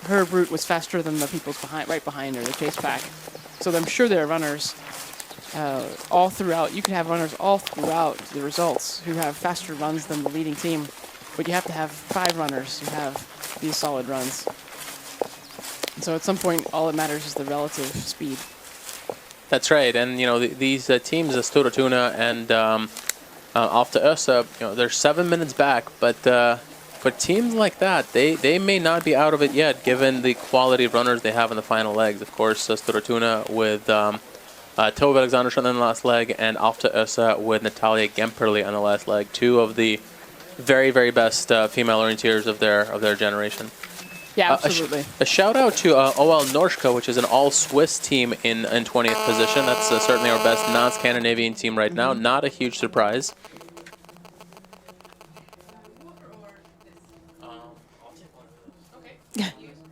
her route was faster than the people's right behind her, the chase pack. So I'm sure there are runners all throughout. You can have runners all throughout the results who have faster runs than the leading team, but you have to have 5 runners who have these solid runs. And so at some point, all that matters is the relative speed. That's right, and these teams, Stora Tuna and off to Ösa, they're 7 minutes back, but for teams like that, they may not be out of it yet, given the quality of runners they have in the final legs. Of course, Stora Tuna with Tove Alexandersson in the last leg, and off to Ösa with Natalia Gemperli on the last leg. 2 of the very, very best female orienteers of their generation. Yeah, absolutely. A shout out to OL Norska, which is an all-Swiss team in 20th position. That's certainly our best non-Scandinavian team right now. Not a huge surprise. Yeah,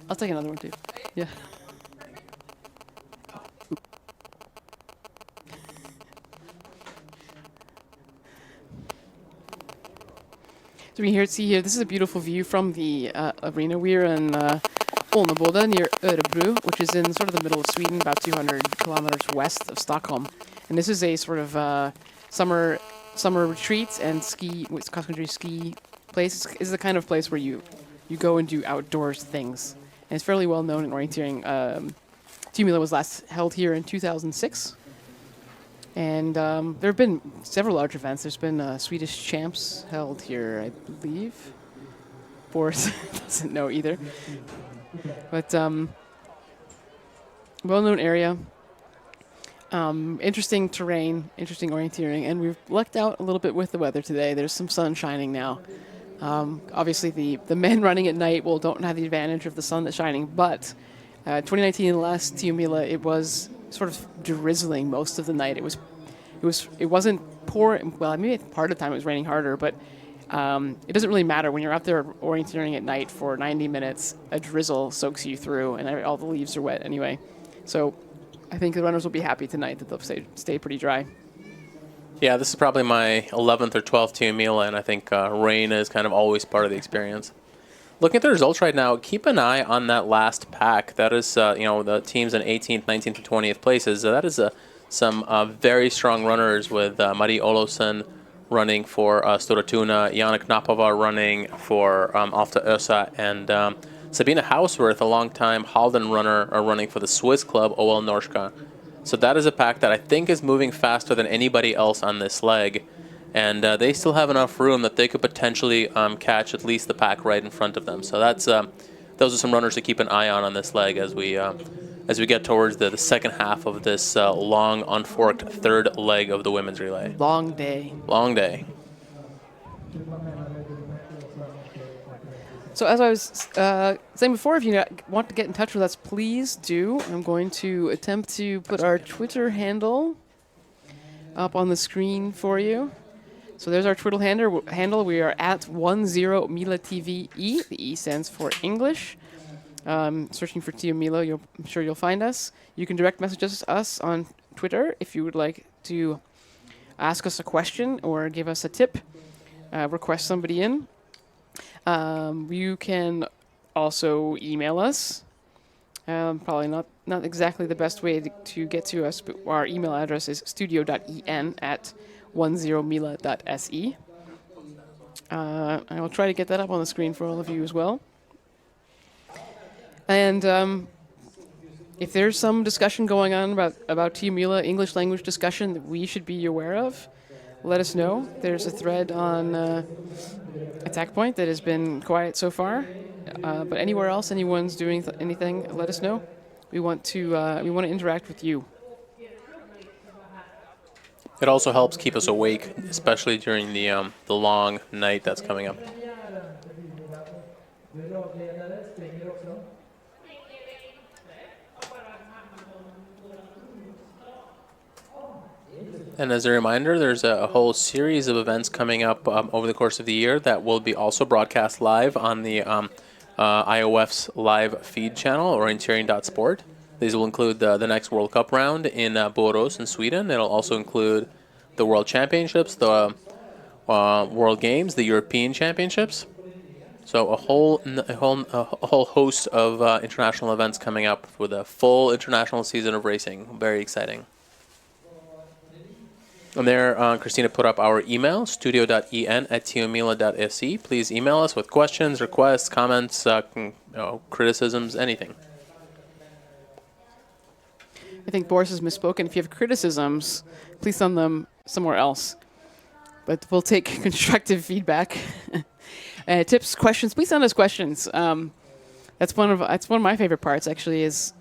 I'll take another one too. Yeah. So we see here, this is a beautiful view from the arena. We're in Olneboda near Örebro, which is in sort of the middle of Sweden, about 200 kilometers west of Stockholm. And this is a sort of summer retreat and cross-country ski place. It's the kind of place where you go and do outdoors things. And it's fairly well known in orienteering. Tumula was last held here in 2006. And there have been several large events. There's been Swedish champs held here, I believe. Boris doesn't know either. But well-known area. Interesting terrain, interesting orienteering. And we've lucked out a little bit with the weather today. There's some sun shining now. Obviously, the men running at night don't have the advantage of the sun that's shining. But 2019, the last Tiomila, it was sort of drizzling most of the night. It wasn't pouring. Well, maybe part of the time it was raining harder, but it doesn't really matter when you're out there orienteering at night for 90 minutes. A drizzle soaks you through, and all the leaves are wet anyway. So I think the runners will be happy tonight that they'll stay pretty dry. Yeah, this is probably my 11th or 12th Tiomila, and I think rain is kind of always part of the experience. Looking at the results right now, keep an eye on that last pack. That is, the teams in 18th, 19th, and 20th places. That is some very strong runners with Marie Olofsson running for Stora Tuna, Jana Knapova running for off to Ösa, and Sabina Hausworth, a long-time Halden runner, running for the Swiss club OL Norska. So that is a pack that I think is moving faster than anybody else on this leg. And they still have enough room that they could potentially catch at least the pack right in front of them. So those are some runners to keep an eye on this leg as we as we get towards the second half of this long, unforked third leg of the women's relay. Long day. Long day. So as I was saying before, if you want to get in touch with us, please do. I'm going to attempt to put our Twitter handle up on the screen for you. So there's our Twitter handle. We are at 10MilaTVE. The E stands for English. Searching for Tio Mila, I'm sure you'll find us. You can direct message us on Twitter if you would like to ask us a question or give us a tip, request somebody in. You can also email us. Probably not exactly the best way to get to us, but our email address is studio.en@10mila.se. I will try to get that up on the screen for all of you as well. And if there's some discussion going on about Tio Mila, English language discussion that we should be aware of, let us know. There's a thread on Attack Point that has been quiet so far. But anywhere else, anyone's doing anything, let us know. We want to interact with you. It also helps keep us awake, especially during the long night that's coming up. And as a reminder, there's a whole series of events coming up over the course of the year that will be also broadcast live on the IOF's live feed channel, orientering.sport. These will include the next World Cup round in Borås in Sweden. It'll also include the World Championships, the World Games, the European Championships. So a whole host of international events coming up with a full international season of racing. Very exciting. And there, Christina put up our email, studio.en@tiomila.se. Please email us with questions, requests, comments, criticisms, anything. I think Boris has misspoken. If you have criticisms, please send them somewhere else. But we'll take constructive feedback. Tips, questions, please send us questions. That's one of my favorite parts, actually, is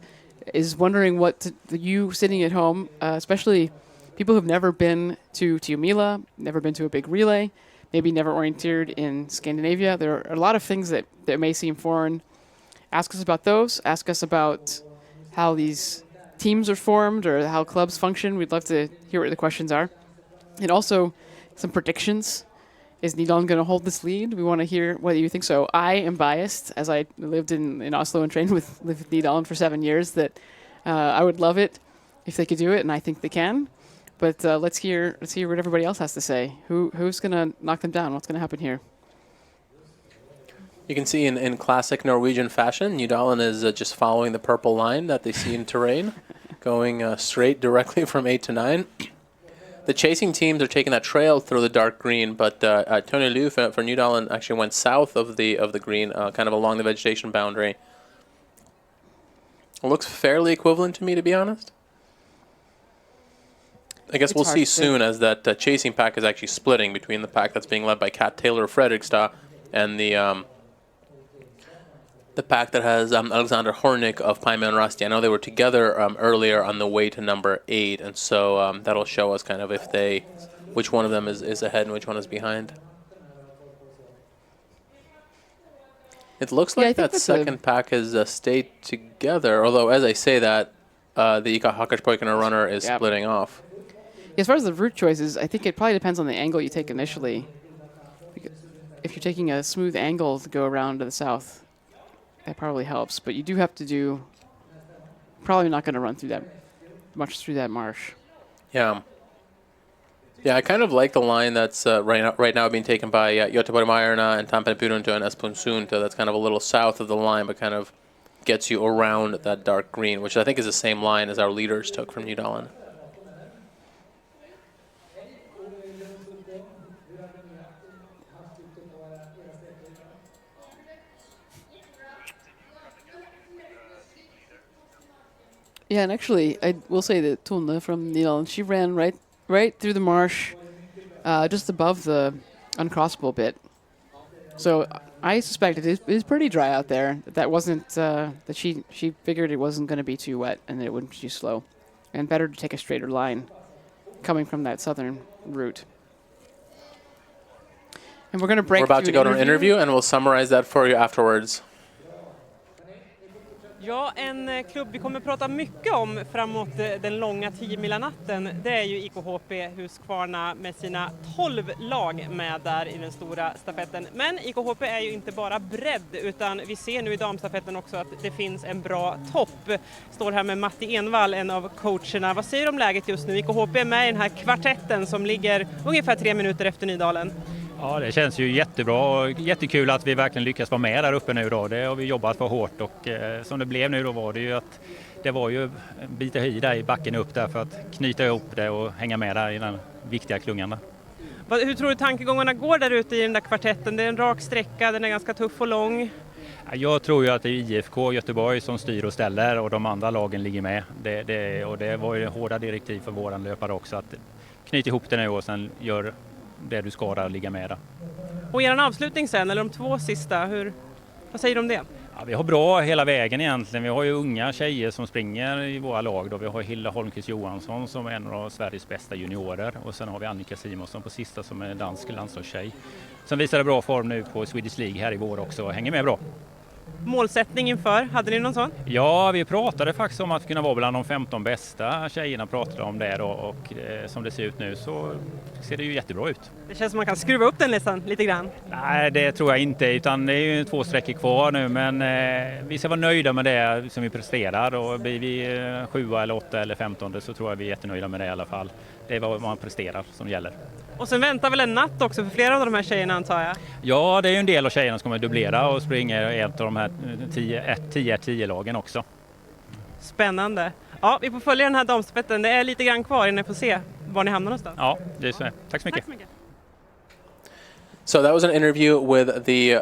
wondering what you sitting at home, especially people who've never been to Tio Mila, never been to a big relay, maybe never orienteered in Scandinavia. There are a lot of things that may seem foreign. Ask us about those. Ask us about how these teams are formed or how clubs function. We'd love to hear what the questions are. And also some predictions. Is Nidal going to hold this lead? We want to hear what you think. So I am biased, as I lived in Oslo and trained with Nidal for 7 years, that I would love it if they could do it, and I think they can. But let's hear what everybody else has to say. Who's going to knock them down? What's going to happen here? You can see in classic Norwegian fashion, Nydalen is just following the purple line that they see in terrain, going straight directly from 8 to 9. The chasing teams are taking that trail through the dark green, but Tony Liu for Nydalen actually went south of the green, kind of along the vegetation boundary. It looks fairly equivalent to me, to be honest. I guess we'll see soon as that chasing pack is actually splitting between the pack that's being led by Kat Taylor of Fredrikstad and the pack that has Alexander Hornick of Paimon Rasti. I know they were together earlier on the way to number 8, and so that'll show us kind of which one of them is ahead and which one is behind. It looks like that second pack has stayed together, although as I say that, the Ika Hakkarspoikana runner is splitting off. As far as the route choices, I think it probably depends on the angle you take initially. If you're taking a smooth angle to go around to the south, that probably helps. But you do have to probably not going to run through that marsh. Yeah. Yeah, I kind of like the line that's right now being taken by Göteborg Majerna and Tampere Pyrunto and Espunsunto. That's kind of a little south of the line, but kind of gets you around that dark green, which I think is the same line as our leaders took from Nydalen. Yeah, and actually, I will say that Tone from Nydalen, she ran right through the marsh, just above the uncrossable bit. So I suspect it is pretty dry out there. That wasn't that she figured it wasn't going to be too wet and it wouldn't be too slow, and better to take a straighter line coming from that southern route. And we're going to break. We're about to go to an interview, and we'll summarize that for you afterwards. Ja, en klubb vi kommer prata mycket om framåt den långa 10-milanatten, det är ju IKHP Huskvarna med sina 12 lag med där i den stora stafetten. Men IKHP är ju inte bara bredd, utan vi ser nu i damstafetten också att det finns en bra topp. Står här med Matti Envall, en av coacherna. Vad säger du om läget just nu? IKHP är med i den här kvartetten som ligger ungefär 3 minuter efter Nydalen. Ja, det känns ju jättebra och jättekul att vi verkligen lyckas vara med där uppe nu då. Det har vi jobbat för hårt och som det blev nu då var det ju att det var ju en bit i där i backen upp där för att knyta ihop det och hänga med där i den viktiga klungan där. Hur tror du tankegångarna går där ute i den där kvartetten? Det är en rak sträcka, den är ganska tuff och lång. Jag tror ju att det är IFK Göteborg som styr och ställer och de andra lagen ligger med. Och det var ju hårda direktiv för våran löpare också att knyta ihop det nu och sen gör det du ska där, ligga med där. Och er avslutning sen, eller de 2 sista, vad säger du om det? Ja, vi har bra hela vägen egentligen. Vi har ju unga tjejer som springer i våra lag. Då. Vi har Hilda Holmqvist Johansson som är en av Sveriges bästa juniorer. Och sen har vi Annika Simonsson på sista som är dansk landslagstjej. Som visade bra form nu på Swedish League här i vår också och hänger med bra. Målsättning inför, hade ni någon sån? Ja, vi pratade faktiskt om att kunna vara bland de 15 bästa tjejerna pratade om det då, och som det ser ut nu så ser det ju jättebra ut. Det känns som man kan skruva upp den listan lite grann. Nej, det tror jag inte, utan det är ju 2 sträckor kvar nu, men vi ska vara nöjda med det som vi presterar och blir vi 7 eller 8 eller 15 så tror jag vi är jättenöjda med det i alla fall. Det är vad man presterar som gäller. Och sen väntar väl en natt också för flera av de här tjejerna antar jag? Ja, det är ju en del av tjejerna som kommer dubblera och springer i ett av de här 10-10-lagen också. Spännande. Ja, vi får följa den här damstafetten. Det är lite grann kvar innan vi får se var ni hamnar någonstans. Ja, det är så. Tack så mycket. Tack så mycket. So that was an interview with the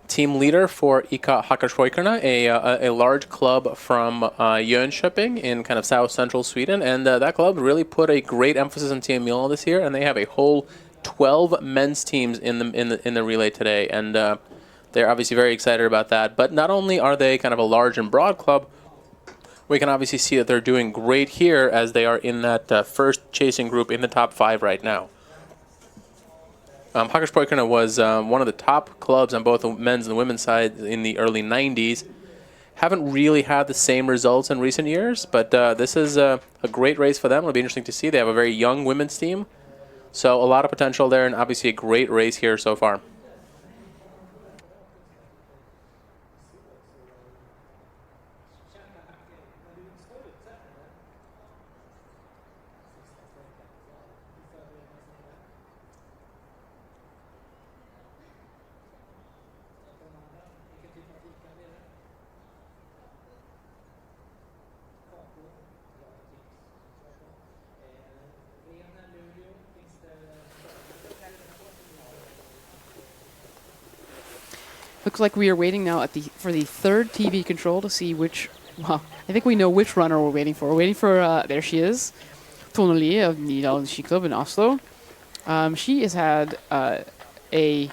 team leader for ICA Hakkarshoikarna, a large club from Jönköping in kind of south central Sweden, and that club really put a great emphasis on Team Mila this year, and they have a whole 12 men's teams in the relay today, and they're obviously very excited about that. But not only are they kind of a large and broad club, we can obviously see that they're doing great here as they are in that first chasing group in the top 5 right now. Hakkarspoikarna was one of the top clubs on both the men's and the women's side in the early 90s. Haven't really had the same results in recent years, but this is a great race for them. It'll be interesting to see. They have a very young women's team, so a lot of potential there, and obviously a great race here so far. Looks like we are waiting now for the third TV control to see which. Well, I think we know which runner we're waiting for. We're waiting for. There she is, Tone Lie of Nydalen Ski Club in Oslo. She has had an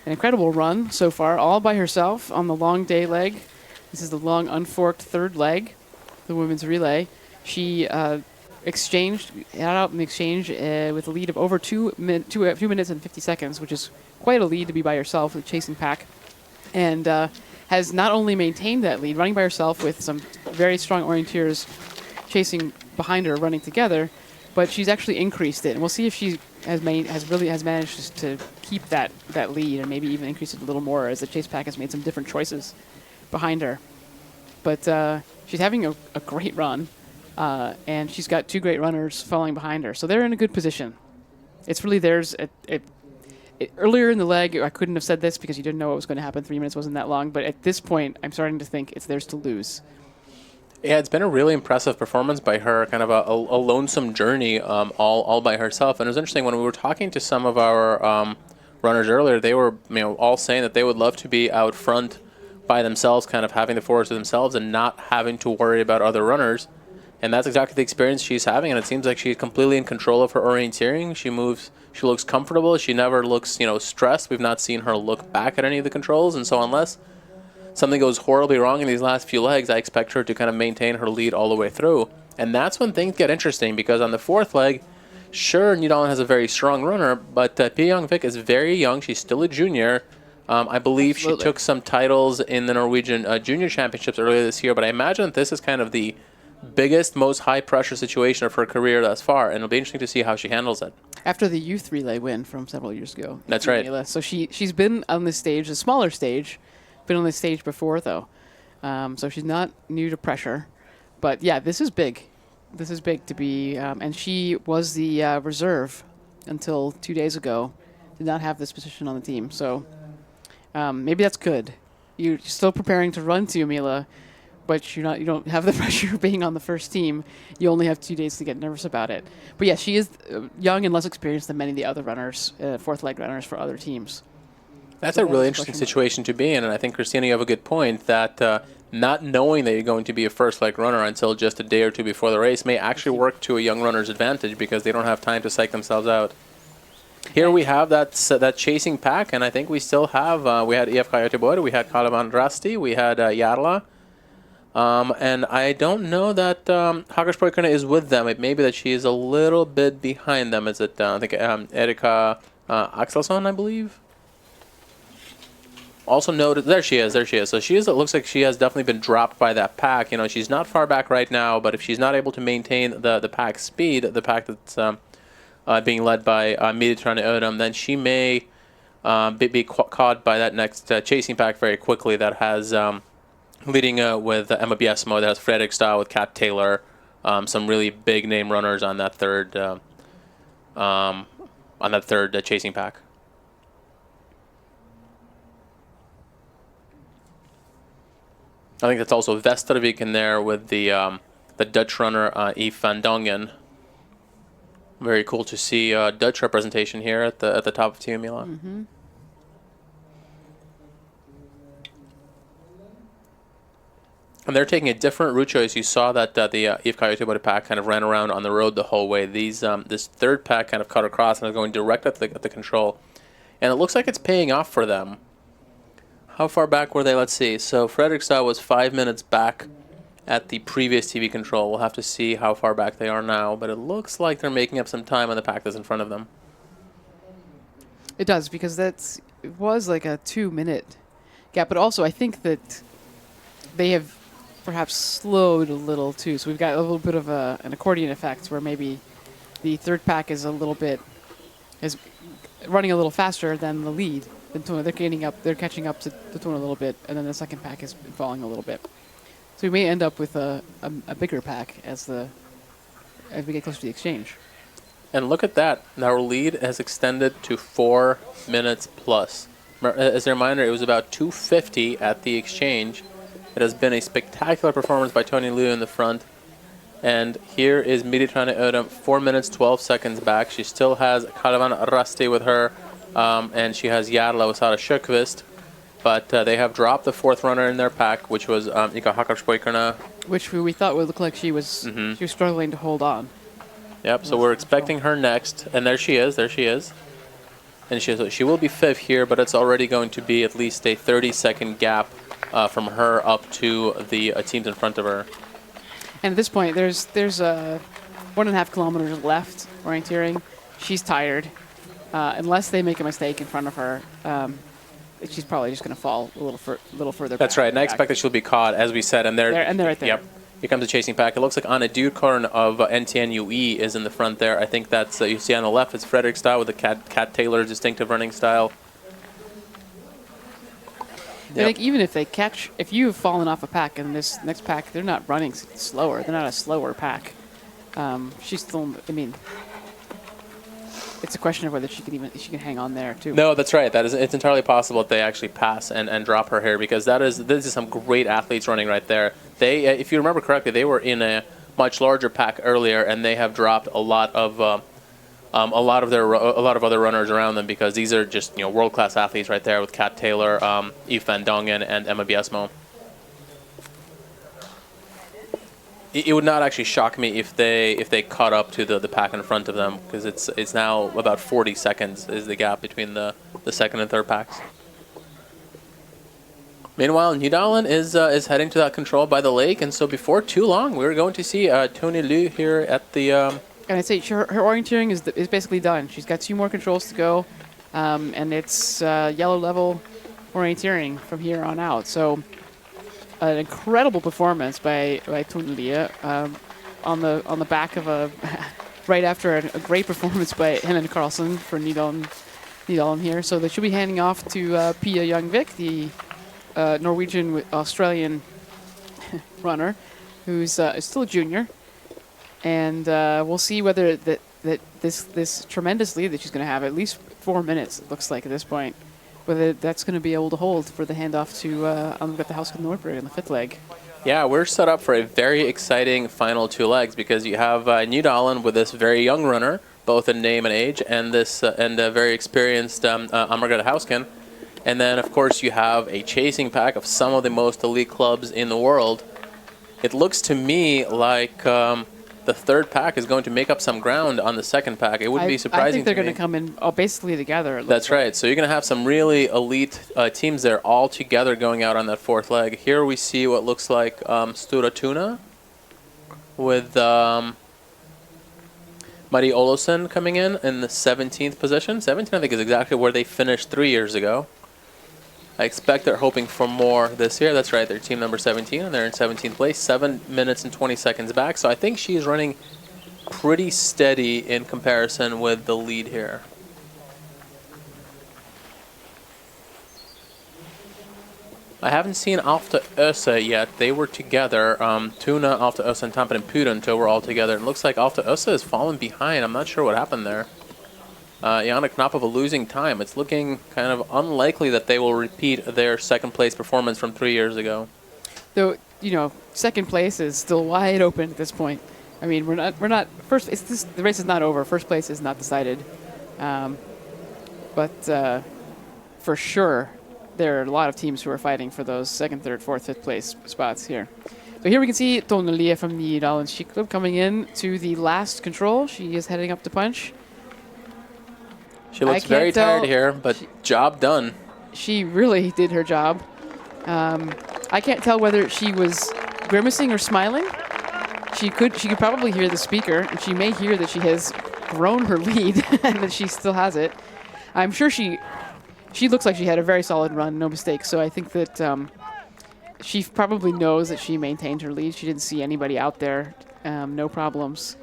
incredible run so far, all by herself on the long day leg. This is the long unforked third leg, the women's relay. She got out in the exchange with a lead of over 2 minutes and 50 seconds, which is quite a lead to be by herself with chasing pack. And has not only maintained that lead, running by herself with some very strong orienteers chasing behind her, running together, but she's actually increased it. And we'll see if she has managed to keep that lead and maybe even increase it a little more as the chase pack has made some different choices behind her. But she's having a great run, and she's got 2 great runners following behind her. So they're in a good position. It's really theirs. Earlier in the leg, I couldn't have said this because you didn't know what was going to happen. 3 minutes wasn't that long. But at this point, I'm starting to think it's theirs to lose. Yeah, it's been a really impressive performance by her, kind of a lonesome journey all by herself. And it was interesting when we were talking to some of our runners earlier, they were all saying that they would love to be out front by themselves, kind of having the forest to themselves and not having to worry about other runners. And that's exactly the experience she's having, and it seems like she's completely in control of her orienteering. She moves, she looks comfortable. She never looks, stressed. We've not seen her look back at any of the controls, and so unless something goes horribly wrong in these last few legs, I expect her to kind of maintain her lead all the way through. And that's when things get interesting, because on the fourth leg, sure, Nydalen has a very strong runner, but Pia Young-Vik is very young. She's still a junior. I believe she took some titles in the Norwegian Junior Championships earlier this year, but I imagine that this is kind of the biggest, most high-pressure situation of her career thus far, and it'll be interesting to see how she handles it. After the youth relay win from several years ago. That's right. So she's been on this stage, a smaller stage, been on this stage before, though. So she's not new to pressure. But, yeah, this is big. This is big to be, and she was the reserve until 2 days ago. Did not have this position on the team. So maybe that's good. You're still preparing to run to Mila, but you don't have the pressure of being on the first team. You only have 2 days to get nervous about it. But yeah, she is young and less experienced than many of the other runners, fourth leg runners for other teams. That's a really interesting situation to be in, and I think, Christina, you have a good point that not knowing that you're going to be a first leg runner until just a day or two before the race may actually work to a young runner's advantage, because they don't have time to psych themselves out. Here we have that chasing pack, and I think we still have, we had EF Coyote, we had Kalevan Rasti, we had Jarla. And I don't know that Haggarsborg is with them. It may be that she is a little bit behind them. Is it, I think, Erika Axelsson, I believe? Also noted, there she is. So it looks like she has definitely been dropped by that pack. She's not far back right now, but if she's not able to maintain the pack speed, the pack that's being led by Midtrane Ödem, then she may be caught by that next chasing pack very quickly that has... leading with Emma Biesmo, that has Fredrikstad with Kat Taylor, some really big name runners on that third chasing pack. I think that's also Vestervik in there with the Dutch runner Yves van Dongen. Very cool to see Dutch representation here at the top of Team Milan. Mm-hmm. And they're taking a different route choice. You saw that the EF Coyote Body pack kind of ran around on the road the whole way. This third pack kind of cut across and is going direct at the control. And it looks like it's paying off for them. How far back were they? Let's see. So Fredrikstad was 5 minutes back at the previous TV control. We'll have to see how far back they are now. But it looks like they're making up some time on the pack that's in front of them. It does, because it was like a 2 minute gap. But also, I think that they have perhaps slowed a little too. So we've got a little bit of an accordion effect where maybe the third pack is running a little faster than the lead. They're catching up to the Tone a little bit, and then the second pack is falling a little bit. So we may end up with a bigger pack as we get closer to the exchange. And look at that. Our lead has extended to 4 minutes plus. As a reminder, it was about 2:50 at the exchange. It has been a spectacular performance by Tony Liu in the front. And here is Midtrane Ödem, 4 minutes, 12 seconds back. She still has Kalevan Rasti with her, and she has Jarla without a Sjöqvist. But they have dropped the fourth runner in their pack, which was Ika Haggarsborg. Which we thought would look like she was struggling to hold on. Yep, so we're expecting her next. And there she is. And she will be fifth here, but it's already going to be at least a 30-second gap from her up to the teams in front of her. And at this point, there's 1.5 kilometers left orienteering. She's tired. Unless they make a mistake in front of her, she's probably just going to fall a little further back. That's right, and I expect that she'll be caught, as we said. And they're right there. Yep. Here comes the chasing pack. It looks like Anna Dyrkorn of NTNUE is in the front there. I think that's, you see on the left, it's Fredrikstad with the Kat Taylor distinctive running style. I think even if you've fallen off a pack and this next pack, they're not running slower. They're not a slower pack. She's still, it's a question of whether she can hang on there too. No, that's right. It's entirely possible that they actually pass and drop her here, because this is some great athletes running right there. They, if you remember correctly, they were in a much larger pack earlier, and they have dropped a lot of other runners around them, because these are just world-class athletes right there with Kat Taylor, Yves van Dongen, and Emma Biesmo. it would not actually shock me if they caught up to the pack in front of them, because it's now about 40 seconds is the gap between the second and third packs. Meanwhile, Nydalen is heading to that control by the lake, and so before too long, we're going to see Tony Liu here at the. And I'd say her orienteering is basically done. She's got 2 more controls to go, and it's yellow level orienteering from here on out. So, an incredible performance by Tony Liu on the back of a right after a great performance by Helen Carlson for Nydalen here. So they should be handing off to Pia Youngvik, the Norwegian Australian runner, who's still a junior, and we'll see whether this tremendous lead that she's going to have, at least 4 minutes, it looks like at this point, whether that's going to be able to hold for the handoff to Anne-Grete Hauskell Nordberg in the 5th leg. Yeah, we're set up for a very exciting final 2 legs, because you have Nydalen with this very young runner, both in name and age, and this and a very experienced Anne-Grete Hauskell. And then, of course, you have a chasing pack of some of the most elite clubs in the world. It looks to me like the 3rd pack is going to make up some ground on the 2nd pack. It wouldn't be surprising. I think they're going to come in basically together. That's right. So you're going to have some really elite teams there all together going out on that 4th leg. Here we see what looks like Stura Tuna with Marie Olofsson coming in the 17th position. 17, I think, is exactly where they finished 3 years ago. I expect they're hoping for more this year. That's right, they're team number 17, and they're in 17th place, 7 minutes and 20 seconds back. So I think she's running pretty steady in comparison with the lead here. I haven't seen Alfta Öse yet. They were together. Tuna, Alfta Öse, and Tampere Pudanto were all together. It looks like Alfta Öse has fallen behind. I'm not sure what happened there. Jana Knapova losing time. It's looking kind of unlikely that they will repeat their 2nd place performance from 3 years ago. Though, 2nd place is still wide open at this point. I mean, we're not first. The race is not over. 1st place is not decided. But for sure, there are a lot of teams who are fighting for those 2nd, 3rd, 4th, 5th place spots here. So here we can see Tone Lia from the Nydalen Ski Club coming in to the last control. She is heading up to punch. She looks very tired here, but job done. She really did her job. I can't tell whether she was grimacing or smiling. She could probably hear the speaker, and she may hear that she has grown her lead and that she still has it. I'm sure she looks like she had a very solid run, no mistakes. So I think that she probably knows that she maintained her lead. She didn't see anybody out there, no problems.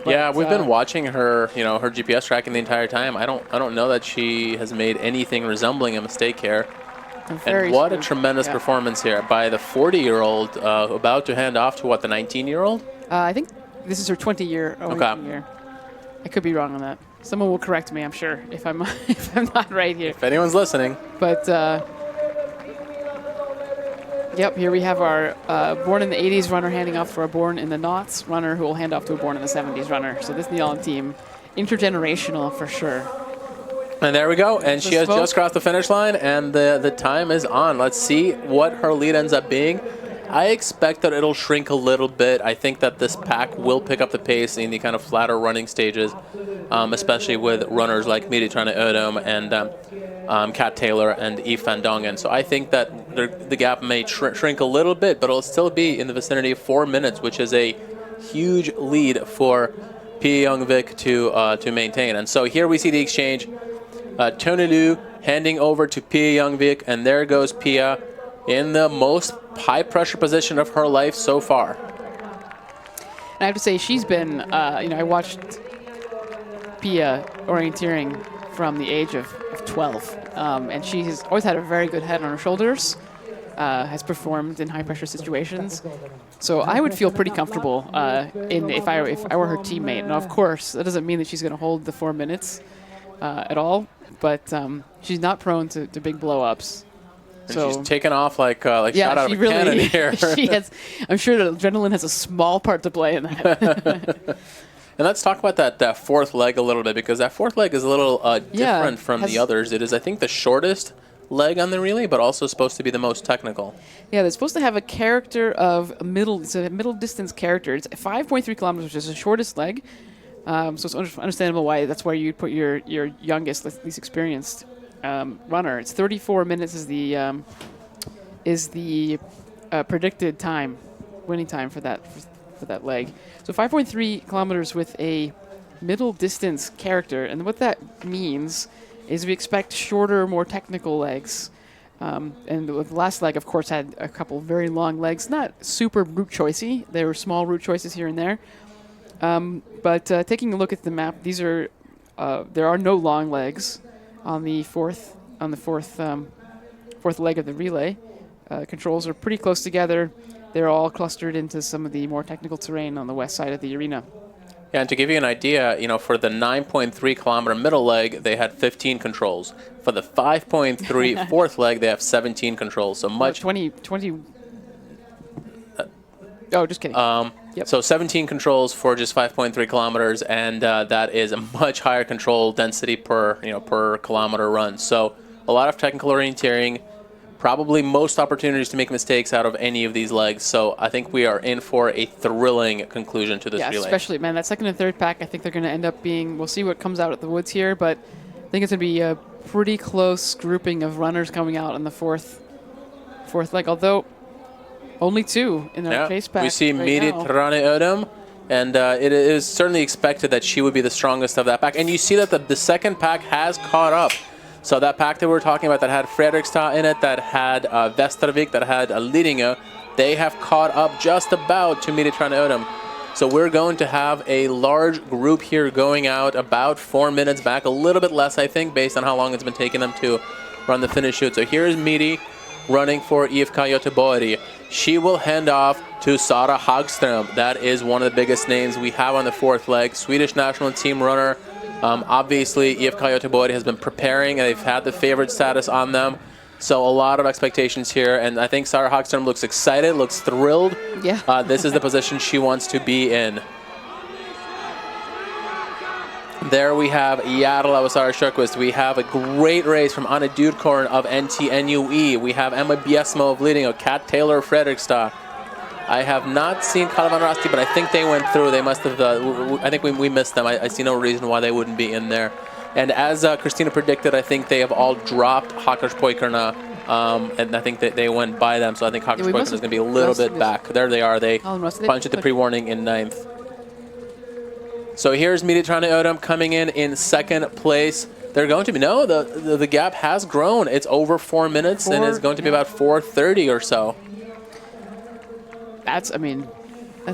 But, yeah, we've been watching her, her GPS tracking the entire time. I don't know that she has made anything resembling a mistake here. And what a tremendous performance here by the 40-year-old, about to hand off to what, the 19-year-old? I think this is her 20-year. Okay. Year. I could be wrong on that. Someone will correct me, I'm sure, if I'm not right here. If anyone's listening. But yep, here we have our born in the 80s runner handing off to our born in the noughts runner, who will hand off to a born in the 70s runner. So this Nydalen team, intergenerational for sure. And there we go. And she has just crossed the finish line, and the time is on. Let's see what her lead ends up being. I expect that it'll shrink a little bit. I think that this pack will pick up the pace in the kind of flatter running stages, especially with runners like Miri Trane Ödom and Kat Taylor and Eve van Dongen. So I think that the gap may shrink a little bit, but it'll still be in the vicinity of 4 minutes, which is a huge lead for Pia Youngvik to maintain. And so here we see the exchange. Tony Liu handing over to Pia Youngvik, and there goes Pia in the most high-pressure position of her life so far. And I have to say, she's been, I watched Pia orienteering from the age of 12, and she has always had a very good head on her shoulders, has performed in high-pressure situations. So I would feel pretty comfortable if I were her teammate. Now, of course, that doesn't mean that she's going to hold the 4 minutes at all, but she's not prone to big blow-ups. And so she's taken off like shot out of a cannon here. I'm sure that adrenaline has a small part to play in that. And let's talk about that fourth leg a little bit, because that fourth leg is a little different from the others. It is, I think, the shortest leg on the relay, but also supposed to be the most technical. Yeah, they're supposed to have a character of a middle. It's a middle distance character. It's 5.3 kilometers, which is the shortest leg. So it's understandable why that's where you'd put your youngest, least experienced runner. It's 34 minutes is the predicted time, winning time for that leg. So 5.3 kilometers with a middle distance character, and what that means is we expect shorter, more technical legs. And the last leg, of course, had a couple very long legs, not super route choicey. There were small route choices here and there. But taking a look at the map, these are there are no long legs on the fourth leg of the relay. Controls are pretty close together. They're all clustered into some of the more technical terrain on the west side of the arena. Yeah, and to give you an idea, for the 9.3 kilometer middle leg, they had 15 controls. For the 5.3 fourth leg, they have 17 controls. So much. 20. Oh, just kidding. Yep. So 17 controls for just 5.3 kilometers, and that is a much higher control density per kilometer run. So a lot of technical orienteering. Probably most opportunities to make mistakes out of any of these legs. So I think we are in for a thrilling conclusion to this relay. Especially, man, that second and third pack, I think they're going to end up being, we'll see what comes out at the woods here, but I think it's going to be a pretty close grouping of runners coming out in the fourth leg, although only two in our pace pack. We see right Miri now. Trane Ödem, and it is certainly expected that she would be the strongest of that pack. And you see that the second pack has caught up. So that pack that we were talking about that had Fredrikstad in it, that had Västervik, that had Lidingö, they have caught up just about to Miri Trane Ödem. So we're going to have a large group here going out about 4 minutes back, a little bit less, I think, based on how long it's been taking them to run the finish shoot. So here's Miri running for IFK Göteborg. She will hand off to Sara Hagström. That is one of the biggest names we have on the fourth leg. Swedish national team runner. Obviously, IFK Göteborg has been preparing, and they've had the favorite status on them. So a lot of expectations here, and I think Sara Hagström looks excited, looks thrilled. Yeah. This is the position she wants to be in. There we have Jarla with Sara Sjöqvist. We have a great race from Anne Dyrkorn of NTNUE. We have Emma Biesmo of Lidingö, Kat Taylor of Fredrikstad. I have not seen Kalevan Rasti, but I think they went through. They must have. I think we missed them. I see no reason why they wouldn't be in there. And as Christina predicted, I think they have all dropped Hakkarspojkarna, and I think that they went by them. So I think Hakkarspojkarna is going to be a little bit back. There they are. They punched at the pre-warning in 9th. So here's Miri Trane Ödem coming in second place. They're going to be the gap has grown. It's over 4 minutes, and it's going to be about 4:30 or so. That's an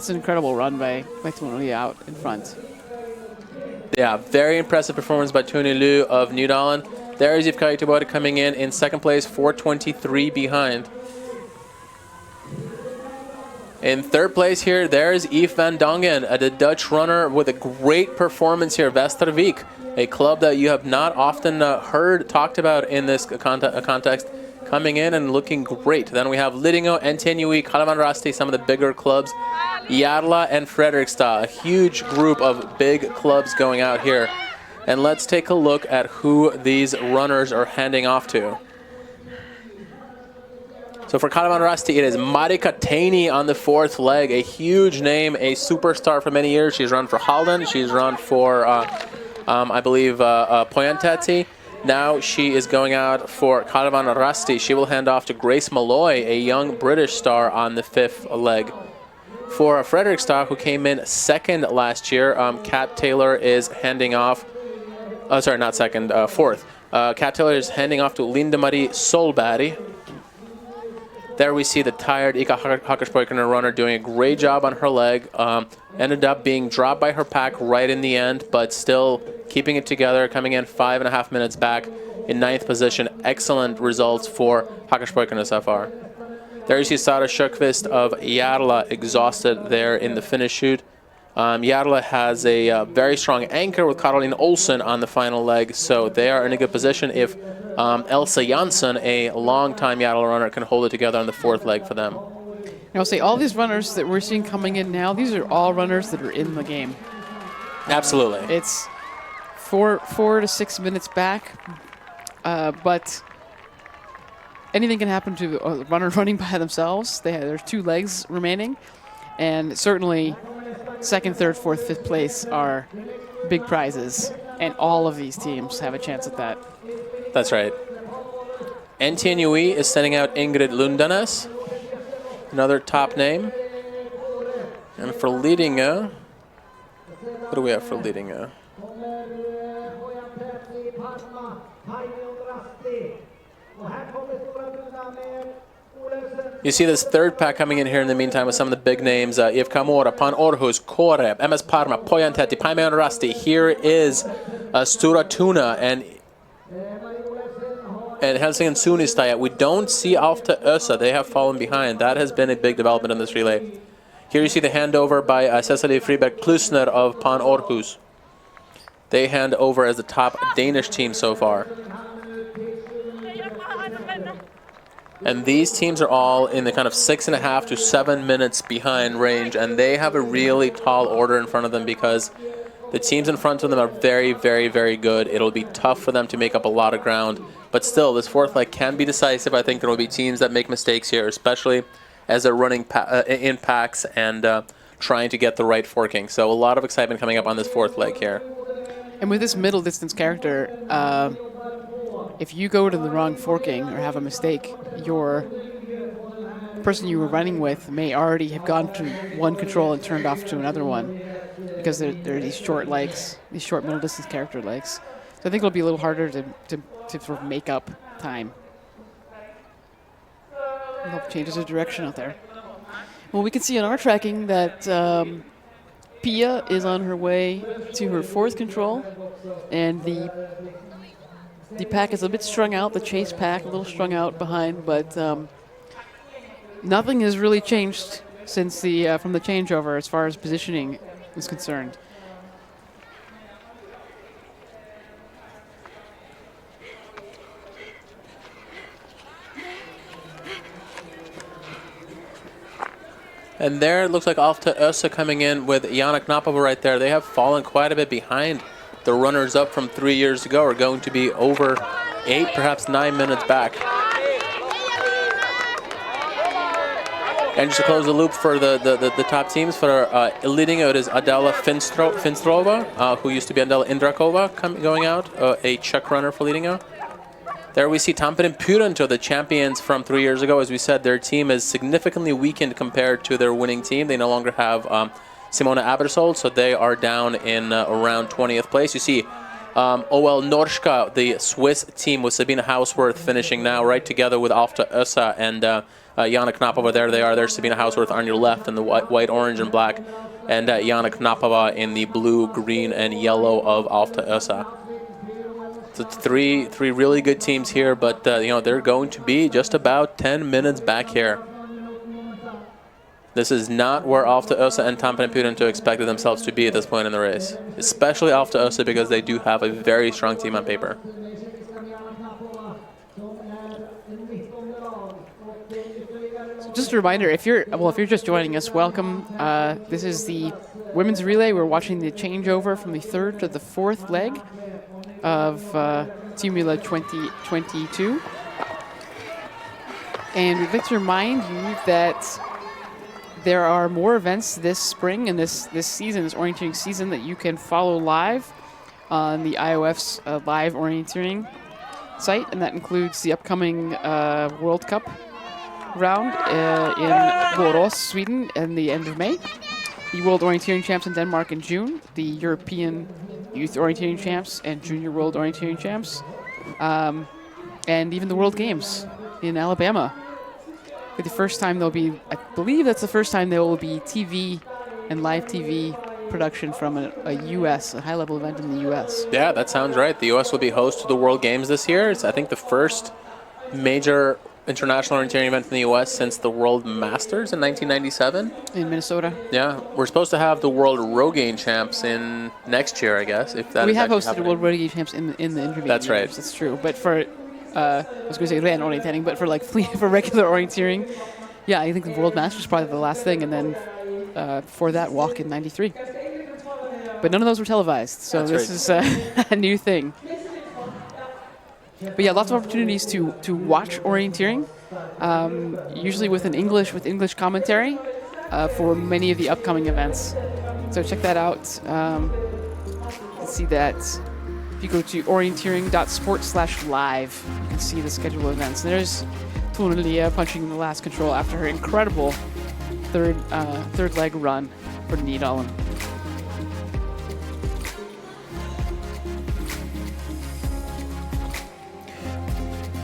incredible run by Tony out in front. Yeah, very impressive performance by Tony Liu of Nydalen. There is IFK Göteborg coming in second place, 4:23 behind. In third place here, there's Yves van Dongen, the Dutch runner with a great performance here. Västervik, a club that you have not often heard talked about in this context. Coming in and looking great. Then we have Lidingö, NTNUE, Kalevan Rasti, some of the bigger clubs. Jarla and Fredrikstad, a huge group of big clubs going out here. And let's take a look at who these runners are handing off to. So for Kalevan Rasti, it is Marika Taini on the fourth leg, a huge name, a superstar for many years. She's run for Halden, she's run for, I believe, Poyantetsi. Now she is going out for Kalevan Rasti. She will hand off to Grace Malloy, a young British star on the fifth leg. For Fredrikstad, who came in second last year, Kat Taylor is handing off, fourth. Kat Taylor is handing off to Linda Marie Solberg. There we see the tired Ika Hakkarspojkarna runner doing a great job on her leg. Ended up being dropped by her pack right in the end, but still keeping it together, coming in 5.5 minutes back in 9th position. Excellent results for Hakkarspojkarna so far. There you see Sara Sjöqvist of Jarla exhausted there in the finish shoot. Jarla has a very strong anchor with Caroline Olsen on the final leg, so they are in a good position if Elsa Jansson, a long-time Jarla runner, can hold it together on the fourth leg for them. And I'll say all these runners that we're seeing coming in now, these are all runners that are in the game. Absolutely. It's 4 to 6 minutes back, but anything can happen to a runner running by themselves. There's 2 legs remaining, and certainly second, third, fourth, fifth place are big prizes, and all of these teams have a chance at that. That's right. NTNUE is sending out Ingrid Lundanes, another top name. And for Lidingö, what do we have for Lidingö? You see this third pack coming in here in the meantime with some of the big names. IFK Mora, Pan Orhus, Koreb, MS Parma, Pojantäti, Paimeon Rasti. Here is Stura Tuna and Helsingin Suunnistajat. We don't see Alfta Ösa. They have fallen behind. That has been a big development in this relay. Here you see the handover by Cecilie Friberg-Plusner of Pan Orhus. They hand over as the top Danish team so far. And these teams are all in the kind of 6.5 to 7 minutes behind range, and they have a really tall order in front of them because the teams in front of them are very, very, very good. It'll be tough for them to make up a lot of ground, but still, this fourth leg can be decisive. I think there will be teams that make mistakes here, especially as they're running in packs and trying to get the right forking. So a lot of excitement coming up on this fourth leg here. And with this middle distance character, if you go to the wrong forking or have a mistake, your person you were running with may already have gone to one control and turned off to another one because there are these short legs, these short middle distance character legs. So I think it'll be a little harder to sort of make up time. It'll help changes of direction out there. Well, we can see on our tracking that Pia is on her way to her fourth control, and the pack is a bit strung out, the chase pack a little strung out behind, but nothing has really changed since from the changeover as far as positioning is concerned. And there it looks like Alfta Ösa coming in with Jana Knapova right there. They have fallen quite a bit behind. The runners up from 3 years ago are going to be over 8, perhaps 9 minutes back. And just to close the loop for the top teams, for Lidingö, it is Adela Finstrova, who used to be Adela Indrakova going out, a Czech runner for Lidingö. There we see Tampere Pyrynto, the champions from 3 years ago. As we said, their team is significantly weakened compared to their winning team. They no longer have Simona Abersold, so they are down in around 20th place. You see OL Norska, the Swiss team with Sabina Hausworth finishing now right together with Alfta Ösa and Jana Knapova. There they are. There's Sabina Hausworth on your left in the white, orange, and black, and Jana Knapova in the blue, green, and yellow of Alfta Ösa. So three really good teams here, but they're going to be just about 10 minutes back here. This is not where Alfta Ösa and Tampere Pyrynto expected themselves to be at this point in the race, especially Alfta Ösa because they do have a very strong team on paper. So just a reminder, if you're just joining us, welcome. This is the women's relay. We're watching the changeover from the third to the fourth leg of Timula 2022. And we'd like to remind you that there are more events this spring and this season, this orienteering season, that you can follow live on the IOF's live orienteering site, and that includes the upcoming World Cup round in Borås, Sweden, in the end of May, the World Orienteering Champs in Denmark in June, the European Youth Orienteering Champs and Junior World Orienteering Champs, and even the World Games in Alabama. For the first time, I believe that's the first time there will be TV and live TV production from a U.S., a high-level event in the U.S. Yeah, that sounds right. The U.S. will be host to the World Games this year. It's, I think, the first major international orienteering event in the U.S. since the World Masters in 1997. In Minnesota. Yeah, we're supposed to have the World Rogaine Champs in next year, I guess. If that we is have hosted happening. the World Rogaine Champs in the intervening That's right. years. That's true. But for I was going to say ren orientering, but for for regular orienteering, yeah, I think the World Masters is probably the last thing, and then for that walk in '93. But none of those were televised, so That's this is a new thing. But yeah, lots of opportunities to watch orienteering, usually with English commentary for many of the upcoming events. So check that out. You can see that if you go to orienteering.sport/live, you can see the schedule of events. And there's Tone Leah punching the last control after her incredible third leg run for Nydalen.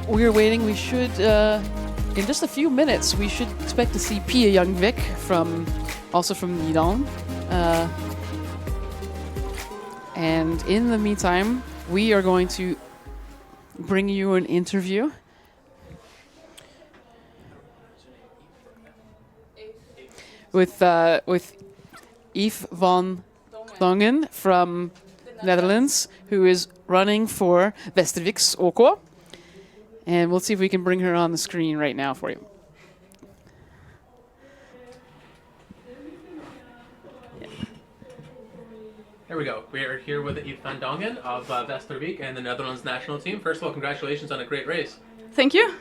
We're waiting. We should, in just a few minutes, we should expect to see Pia Youngvik also from Nydalen. And in the meantime, we are going to bring you an interview with Yves van Dongen from Netherlands, who is running for Västerviks OK. And we'll see if we can bring her on the screen right now for you. Here we go. We are here with Yves van Dongen of Västervik and the Netherlands national team. First of all, congratulations on a great race. Thank you.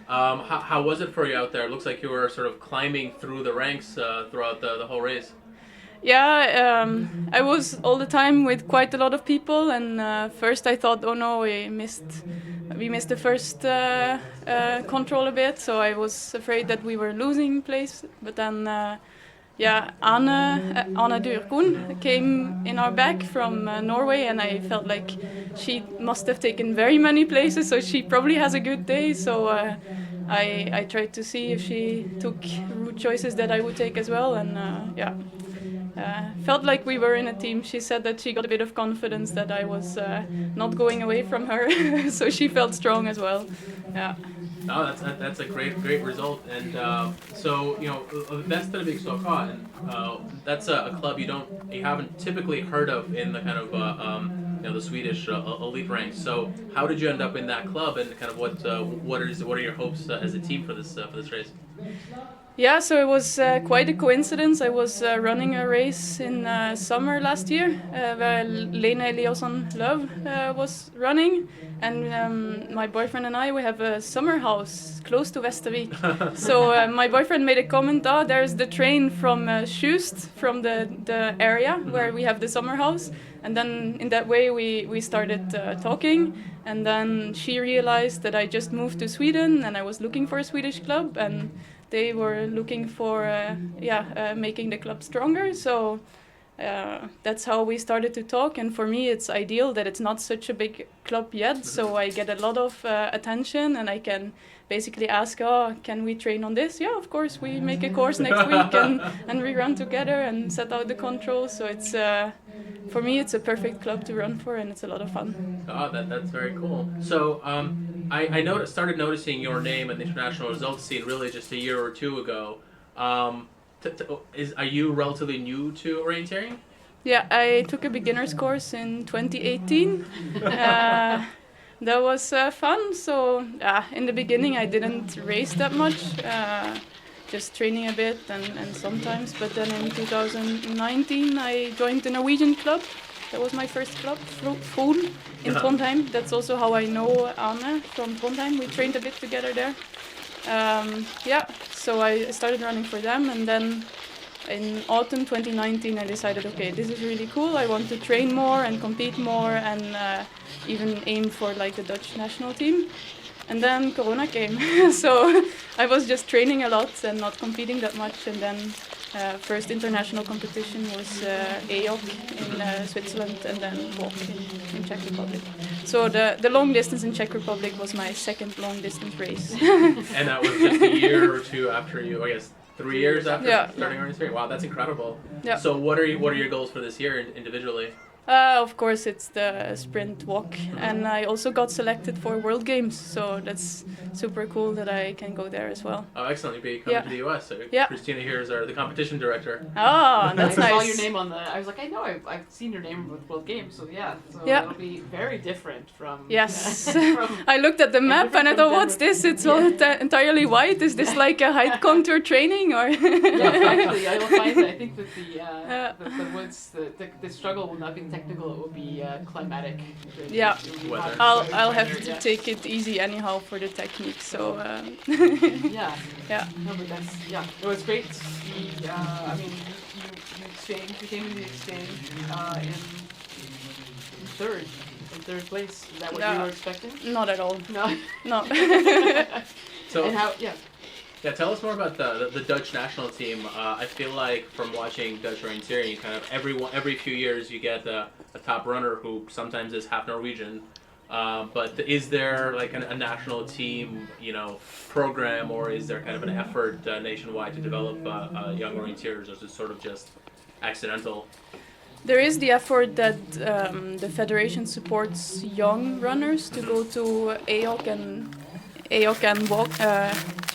How was it for you out there? It looks like you were sort of climbing through the ranks throughout the whole race. Yeah, I was all the time with quite a lot of people, and first I thought, oh no, we missed the first control a bit, so I was afraid that we were losing place. But then, Anna Durkoen came in our back from Norway, and I felt like she must have taken very many places, so she probably has a good day. So I tried to see if she took route choices that I would take as well, and felt like we were in a team. She said that she got a bit of confidence that I was not going away from her, so she felt strong as well. Yeah. No, that's a great result, and so Västerviks OK, and that's a club you haven't typically heard of in the kind of the Swedish elite ranks. So how did you end up in that club, and kind of what are your hopes as a team for this race? Yeah, so it was quite a coincidence. I was running a race in summer last year where Lena Eliasson Love was running, and my boyfriend and we have a summer house close to Västervik. So my boyfriend made a comment, there's the train from Schust, from the area where we have the summer house. And then in that way we started talking, and then she realized that I just moved to Sweden and I was looking for a Swedish club, and they were looking for making the club stronger. So that's how we started to talk. And for me, it's ideal that it's not such a big club yet. So I get a lot of attention, and I can basically ask, can we train on this? Yeah, of course. We make a course next week and we run together and set out the controls. So it's for me, it's a perfect club to run for, and it's a lot of fun. Oh, that's very cool. So I started noticing your name in the international results scene really just a year or two ago. Are you relatively new to orienteering? Yeah, I took a beginner's course in 2018. That was fun. So in the beginning I didn't race that much, just training a bit and sometimes. But then in 2019 I joined the Norwegian club. That was my first club, Fron, in Trondheim. That's also how I know Anne from Trondheim. We trained a bit together there. So I started running for them, and then in autumn 2019 I decided, okay, this is really cool. I want to train more and compete more, and even aim for like the Dutch national team. And then Corona came, so I was just training a lot and not competing that much. And then first international competition was EOC in Switzerland, and then walk in Czech Republic. So the long distance in Czech Republic was my second long distance race. And that was just a year or two after you, I guess 3 years after starting orienteering? Wow, that's incredible. Yeah. So what are your goals for this year individually? Of course, it's the sprint walk, and I also got selected for World Games, so that's super cool that I can go there as well. Oh, excellent! You'll be coming to the US. So Christina here is the competition director. Oh, that's nice. I saw your name on I was like, I know, I've seen your name with World Games, so it'll be very different from... Yes. I looked at the map and I thought, what's this? It's all entirely white. Is this like a height contour training, or...? Yeah, actually, I will find that. I think that the struggle will not be technical, it will be climatic. Yeah, Weather. I'll have to Yeah. take it easy anyhow for the technique. So Yeah. yeah. No, but that's No, it's great to see. I mean, you came in the exchange in third place. Is that what you were expecting? Not at all. No. No. So, and how? Yeah. Yeah, tell us more about the Dutch national team. I feel like from watching Dutch orienteering, you kind of every few years you get a top runner who sometimes is half Norwegian. But is there like a national team, program, or is there kind of an effort nationwide to develop young orienteers, or is it sort of just accidental? There is the effort that the federation supports young runners to go to AOC and walk,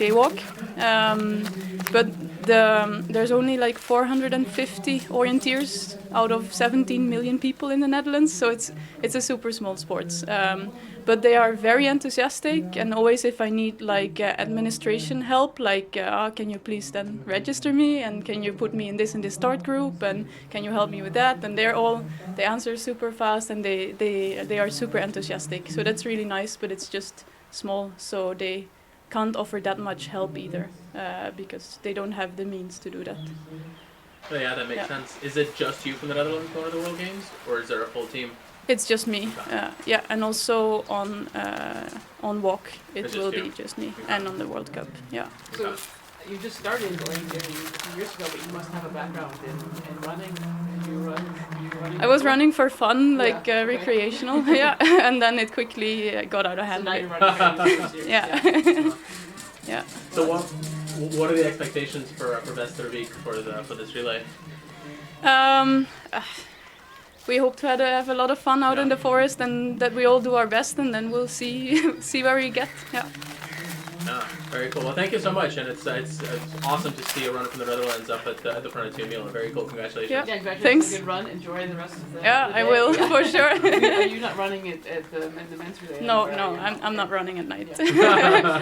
jaywalk, but there's only like 450 orienteers out of 17 million people in the Netherlands, so it's a super small sport. But they are very enthusiastic, and always if I need like administration help, like can you please then register me, and can you put me in this start group, and can you help me with that? And they answer super fast, and they are super enthusiastic. So that's really nice, but it's just small, so they can't offer that much help either, because they don't have the means to do that. Oh, yeah, that makes sense. Is it just you from the Netherlands going to the World Games, or is there a full team? It's just me, yeah, and also on walk it will be just me, and on the World Cup, yeah. So you just started orienteering a few years ago, but you must have a background in running. You running I was running for fun, like recreational, yeah, and then it quickly got out of hand. So now you're running yeah. Yeah. So what are the expectations for Västervik for this relay? We hope to have a lot of fun out in the forest, and that we all do our best, and then we'll see where we get. Yeah. Very cool. Well, thank you so much, and it's awesome to see a runner from the Netherlands up at the front of 2 Mila. Very cool. Congratulations. Yeah, congratulations. thanks. Good run. Enjoy the rest of the Yeah, the I day. will, for sure. Are you not running it at the men's relay? No, I'm not running at night.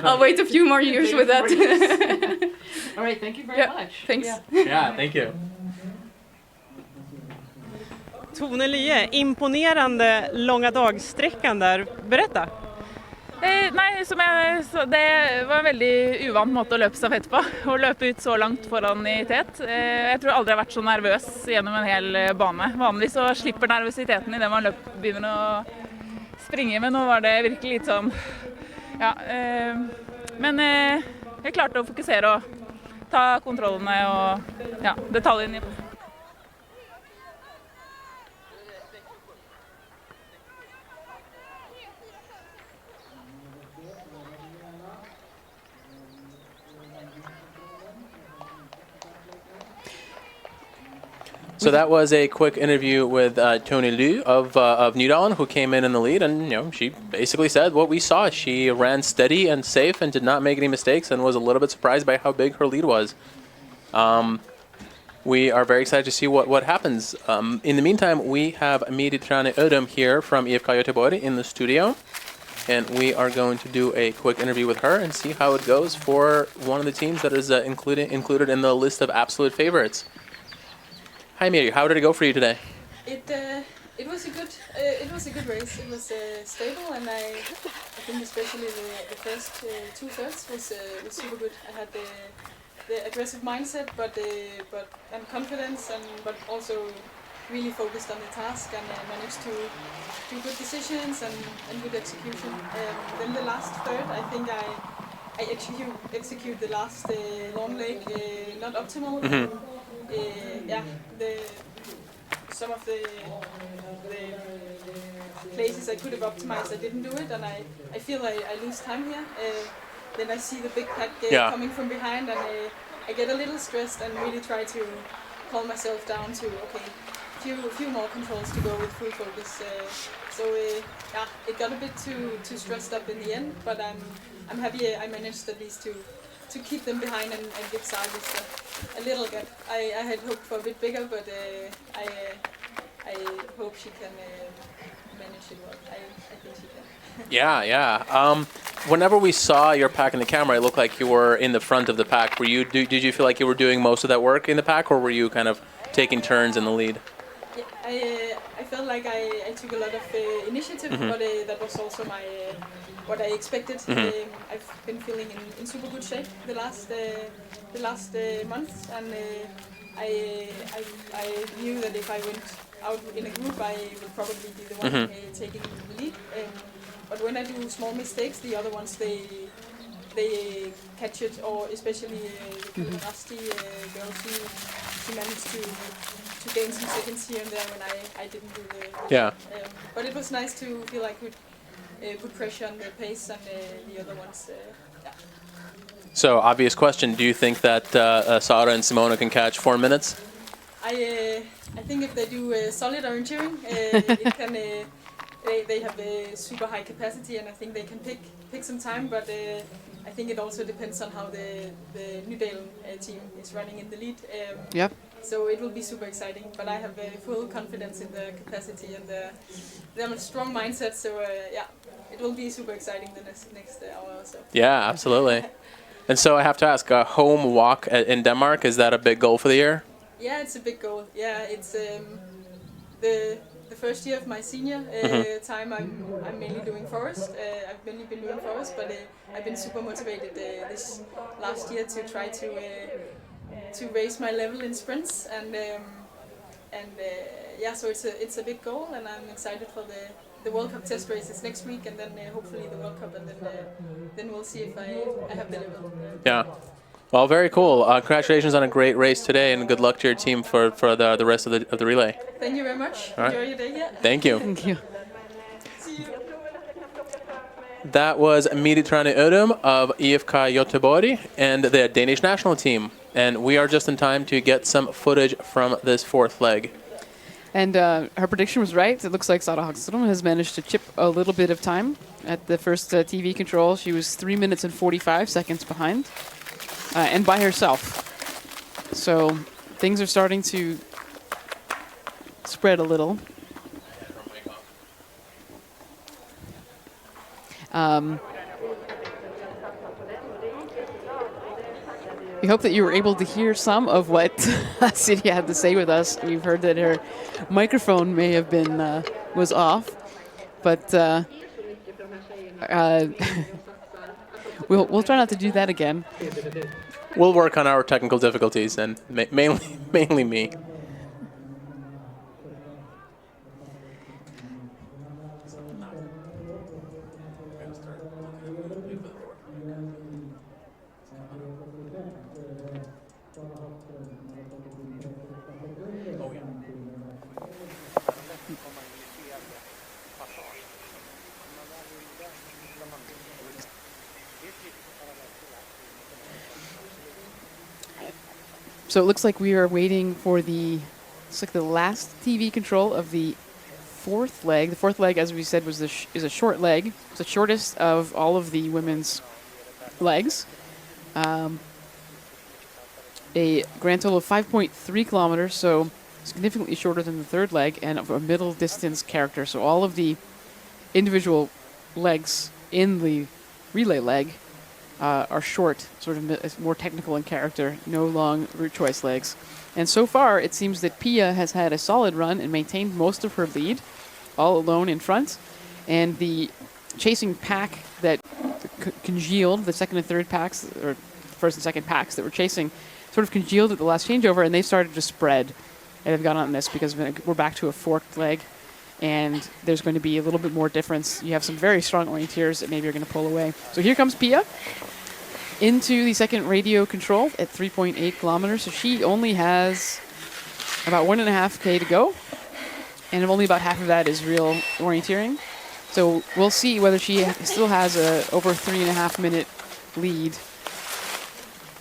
I'll wait a few more years with that. All right, thank you very much. Thanks. Yeah, thank you. Tone Lie, imponerande långa dagsträckan där. Berätta. Nei, det var en veldig uvant måte å løpe stafett på. Å løpe ut så langt foran i tet. Jeg tror aldri jeg har vært så nervøs gjennom en hel bane. Vanligvis så slipper nervøsiteten i det man begynner å springe, men nå var det virkelig litt sånn, ja. Men jeg klarte å fokusere og ta kontrollene og ja, detaljene. So that was a quick interview with Tony Liu of Nydalen, who came in the lead, and she basically said what we saw. She ran steady and safe and did not make any mistakes, and was a little bit surprised by how big her lead was. We are very excited to see what happens. In the meantime, we have Miri Trane Ödem here from IFK Göteborg in the studio, and we are going to do a quick interview with her and see how it goes for one of the teams that is included in the list of absolute favorites. Hi Miri, how did it go for you today? It was a good race. It was stable, and I think especially the first 2/3 was super good. I had the aggressive mindset, and confidence, but also really focused on the task, and managed to do good decisions and good execution. Then the last third, I think I execute the last long leg not optimal. Mm-hmm. Some of the places I could have optimized, I didn't do it, and I feel I lose time here. Then I see the big pack coming from behind, and I get a little stressed and really try to calm myself down to a few more controls to go with full focus. It got a bit too stressed up in the end, but I'm happy I managed at least to keep them behind and give Sarvis a little gap. I had hoped for a bit bigger, but I hope she can manage it well. I think she can. Yeah. Whenever we saw your pack in the camera, it looked like you were in the front of the pack. Did you feel like you were doing most of that work in the pack, or were you kind of taking turns in the lead? Yeah, I felt like I took a lot of initiative, but that was also what I expected. I've been feeling in super good shape the last months, and I knew that if I went out in a group, I would probably be the one taking the lead. But when I do small mistakes, the other ones they catch it, or especially the Rusty girl, she managed to gain some seconds here and there when I didn't do the Yeah. but it was nice to feel like we could put pressure on the pace and the other ones. Yeah. So, obvious question, do you think that Sara and Simona can catch 4 minutes? I think if they do solid orienteering, it can. They have a super high capacity, and I think they can pick some time. But I think it also depends on how the Nydalen team is running in the lead. Yep. So it will be super exciting. But I have full confidence in the capacity, and they have a strong mindset. So yeah, it will be super exciting the next hour or so. Yeah, absolutely. And so I have to ask, a home walk in Denmark, is that a big goal for the year? Yeah, it's a big goal. Yeah, it's the first year of my senior time. I'm mainly doing forest. I've mainly been doing forest, but I've been super motivated this last year to try to raise my level in sprints, and yeah, so it's a big goal, and I'm excited for the World Cup test races next week, and then hopefully the World Cup, and then we'll see if I have the level. Yeah. Well, very cool. Congratulations on a great race today, and good luck to your team for the rest of the relay. Thank you very much. All right. Enjoy your day. Yeah. Thank you. Thank you. See you. That was Miritrane Ödum of IFK Göteborg and the Danish national team. And we are just in time to get some footage from this fourth leg. And her prediction was right. It looks like Sara Hagström has managed to chip a little bit of time at the first TV control. She was 3 minutes and 45 seconds behind, and by herself. So things are starting to spread a little. We hope that you were able to hear some of what Silja had to say with us. We've heard that her microphone may have been was off, but we'll try not to do that again. We'll work on our technical difficulties, and mainly me. So it looks like we are waiting for the last TV control of the fourth leg. The fourth leg, as we said, is a short leg. It's the shortest of all of the women's legs. A grand total of 5.3 kilometers, so significantly shorter than the third leg, and of a middle distance character. So all of the individual legs in the relay leg are short, sort of more technical in character, no long route choice legs. And so far, it seems that Pia has had a solid run and maintained most of her lead, all alone in front. And the chasing pack that congealed, the second and third packs, or first and second packs that were chasing, sort of congealed at the last changeover, and they started to spread. And they've gone on this because we're back to a forked leg, and there's going to be a little bit more difference. You have some very strong orienteers that maybe are going to pull away. So here comes Pia into the second radio control at 3.8 kilometers. So she only has about 1.5 K to go, and only about half of that is real orienteering. So we'll see whether she still has a over 3.5 minute lead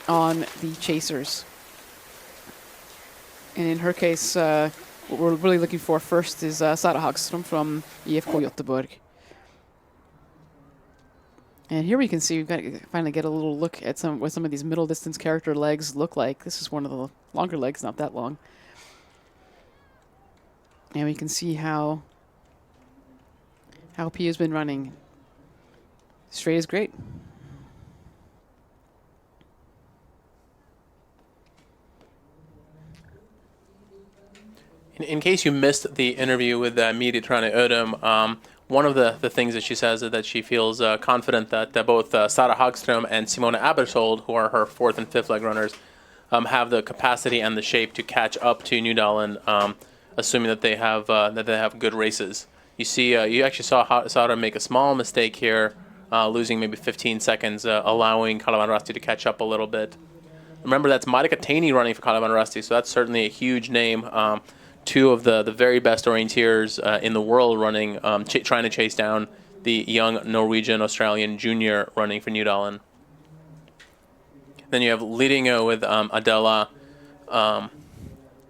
on the chasers. And in her case, what we're really looking for first is Sara Hagström from IFK Göteborg. And here we can see we've got to finally get a little look at what some of these middle distance character legs look like. This is one of the longer legs, not that long. And we can see how Pia's been running. Straight is great. In case you missed the interview with Miri Trane Ödem, one of the things that she says is that she feels confident that both Sara Hagström and Simona Abersold, who are her fourth and fifth leg runners, have the capacity and the shape to catch up to Nydalen, assuming that they have good races. You see, you actually saw Sara make a small mistake here, losing maybe 15 seconds, allowing Kalevan Rasti to catch up a little bit. Remember, that's Marika Taney running for Kalevan Rasti, so that's certainly a huge name. Two of the very best orienteers in the world running, trying to chase down the young Norwegian-Australian junior running for Nydalen. Then you have Lidingö with Adela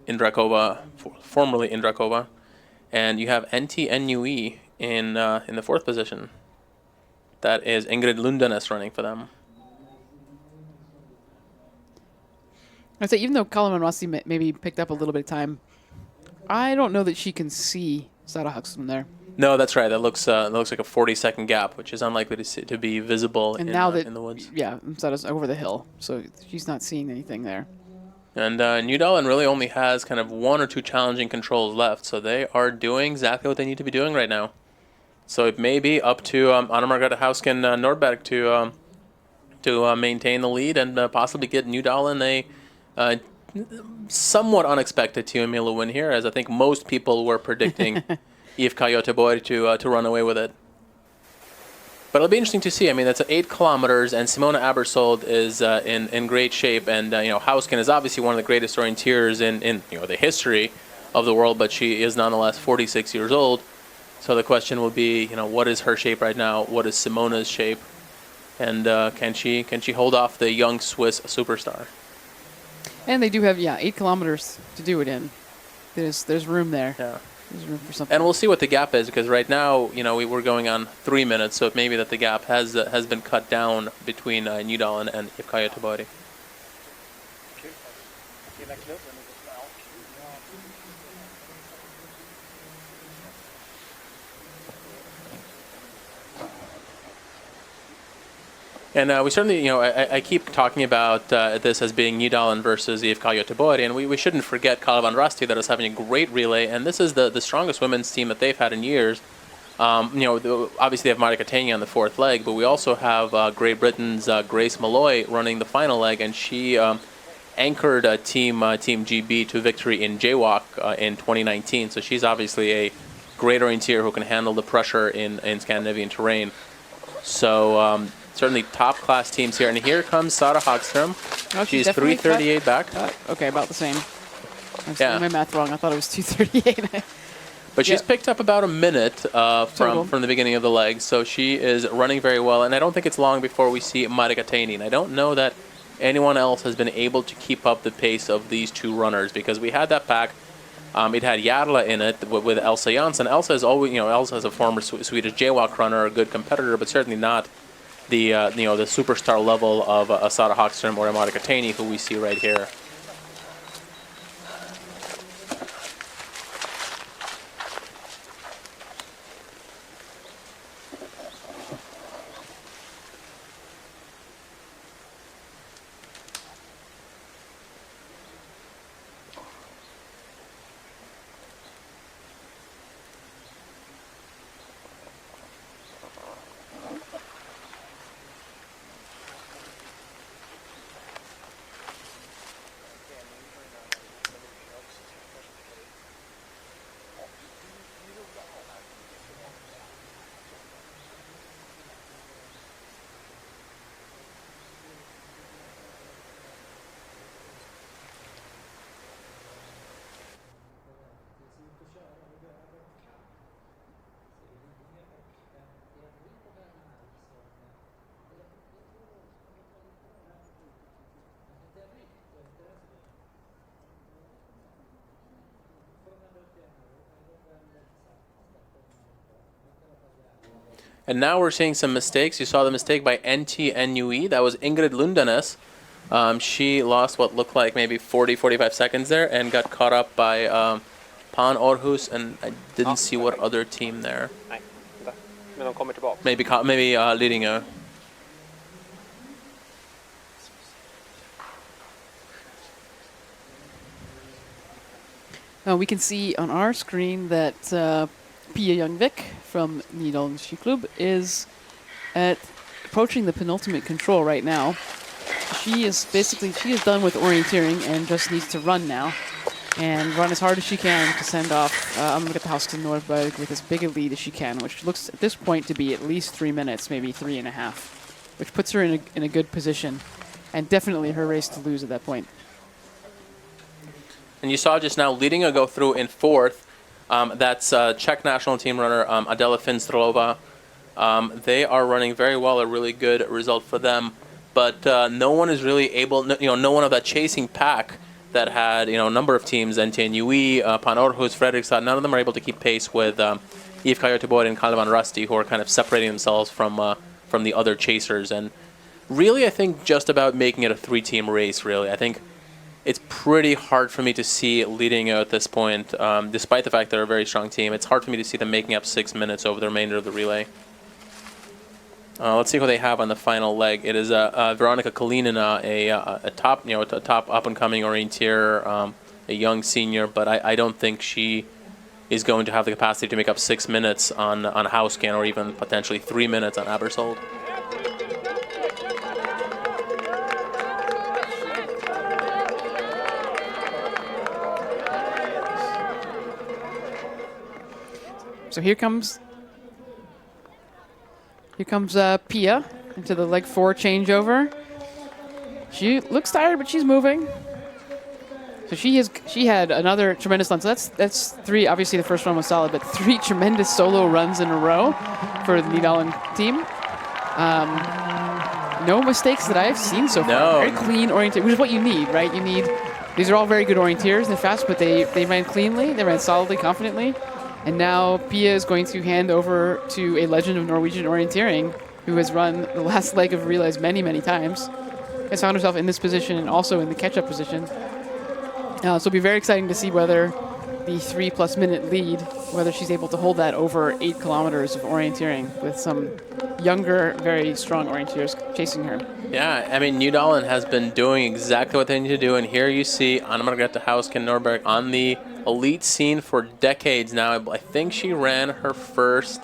Indrakova, formerly Indrakova, and you have NTNUE in the fourth position. That is Ingrid Lundanes running for them. I'd say even though Kalevan Rasti maybe picked up a little bit of time, I don't know that she can see Sara Hagström there. No, that's right. That looks like a 40-second gap, which is unlikely to be visible in the woods. Yeah, Sara's over the hill, so she's not seeing anything there. And Nydalen really only has kind of one or two challenging controls left, so they are doing exactly what they need to be doing right now. So it may be up to Anna Margrethe Hausken Nordberg to maintain the lead and possibly get Nydalen a somewhat unexpected Tio Mila win here, as I think most people were predicting IFK Göteborg to run away with it. But it'll be interesting to see. I mean, that's 8 kilometers, and Simona Abersold is in great shape, and Hausken is obviously one of the greatest orienteers in the history of the world, but she is nonetheless 46 years old. So the question will be, what is her shape right now? What is Simona's shape? And can she hold off the young Swiss superstar? And they do have 8 kilometers to do it in. There's room there. Yeah. There's room for something. And we'll see what the gap is, because right now, we're going on 3 minutes, so it may be that the gap has been cut down between Nydalen and IFK Göteborg. And we certainly, I keep talking about this as being Nydalen versus IFK Göteborg, and we shouldn't forget Kalevan Rasti that is having a great relay, and this is the strongest women's team that they've had in years. Obviously they have Marika Taney on the fourth leg, but we also have Great Britain's Grace Malloy running the final leg, and she anchored Team GB to victory in Jaywalk in 2019, so she's obviously a great orienteer who can handle the pressure in Scandinavian terrain. So certainly top-class teams here. And here comes Sara Hagström. Oh, she's 3:38 back. Okay, about the same. I was doing my math wrong. I thought it was 2:38. But she's picked up about a minute from the beginning of the leg, so she is running very well. And I don't think it's long before we see Marika Taney. And I don't know that anyone else has been able to keep up the pace of these two runners, because we had that pack. It had Jarla in it with Elsa Jansson. Elsa is always, Elsa is a former Swedish Jaywalk runner, a good competitor, but certainly not the superstar level of Sara Hagström or Marika Taney, who we see right here. And now we're seeing some mistakes. You saw the mistake by NTNUE. That was Ingrid Lundanes. She lost what looked like maybe 40, 45 seconds there and got caught up by Pan Aarhus, and I didn't see what other team there. Maybe Lidingö. We can see on our screen that Pia Youngvik from Nydalen Skiklubb is approaching the penultimate control right now. She is done with orienteering and just needs to run now. And run as hard as she can to send off Anne-Margrethe Hausken Norberg with as big a lead as she can, which looks at this point to be at least 3 minutes, maybe 3.5, which puts her in a good position, and definitely her race to lose at that point. And you saw just now leading a go through in fourth. That's Czech national team runner Adela Finstrolova. They are running very well, a really good result for them. But no one is really able, no one of that chasing pack that had, a number of teams, NTNUE, Pan Aarhus, Fredrikstad, none of them are able to keep pace with IFK Göteborg and Kalevan Rusty, who are kind of separating themselves from the other chasers. And really, I think just about making it a 3-team race, really. I think it's pretty hard for me to see leading at this point, despite the fact they're a very strong team. It's hard for me to see them making up 6 minutes over the remainder of the relay. Let's see who they have on the final leg. It is Veronika Kalinina, a top up-and-coming orienteer, a young senior, but I don't think she is going to have the capacity to make up 6 minutes on Hausken, or even potentially 3 minutes on Abersold. So here comes Pia into the leg 4 changeover. She looks tired, but she's moving. So she had another tremendous run. So that's 3. Obviously, the first run was solid, but 3 tremendous solo runs in a row for the Nydalen team. No mistakes that I've seen so far. Very clean oriented, which is what you need, right? These are all very good orienteers. They're fast, but they ran cleanly. They ran solidly, confidently. And now Pia is going to hand over to a legend of Norwegian orienteering who has run the last leg of relays many, many times. Has found herself in this position and also in the catch-up position. So it'll be very exciting to see whether the 3+ minute lead, whether she's able to hold that over 8 kilometers of orienteering with some younger, very strong orienteers chasing her. Yeah, I mean, Nydalen has been doing exactly what they need to do, and here you see Anne-Margrethe Hausken Norberg on the elite scene for decades now. I think she ran her first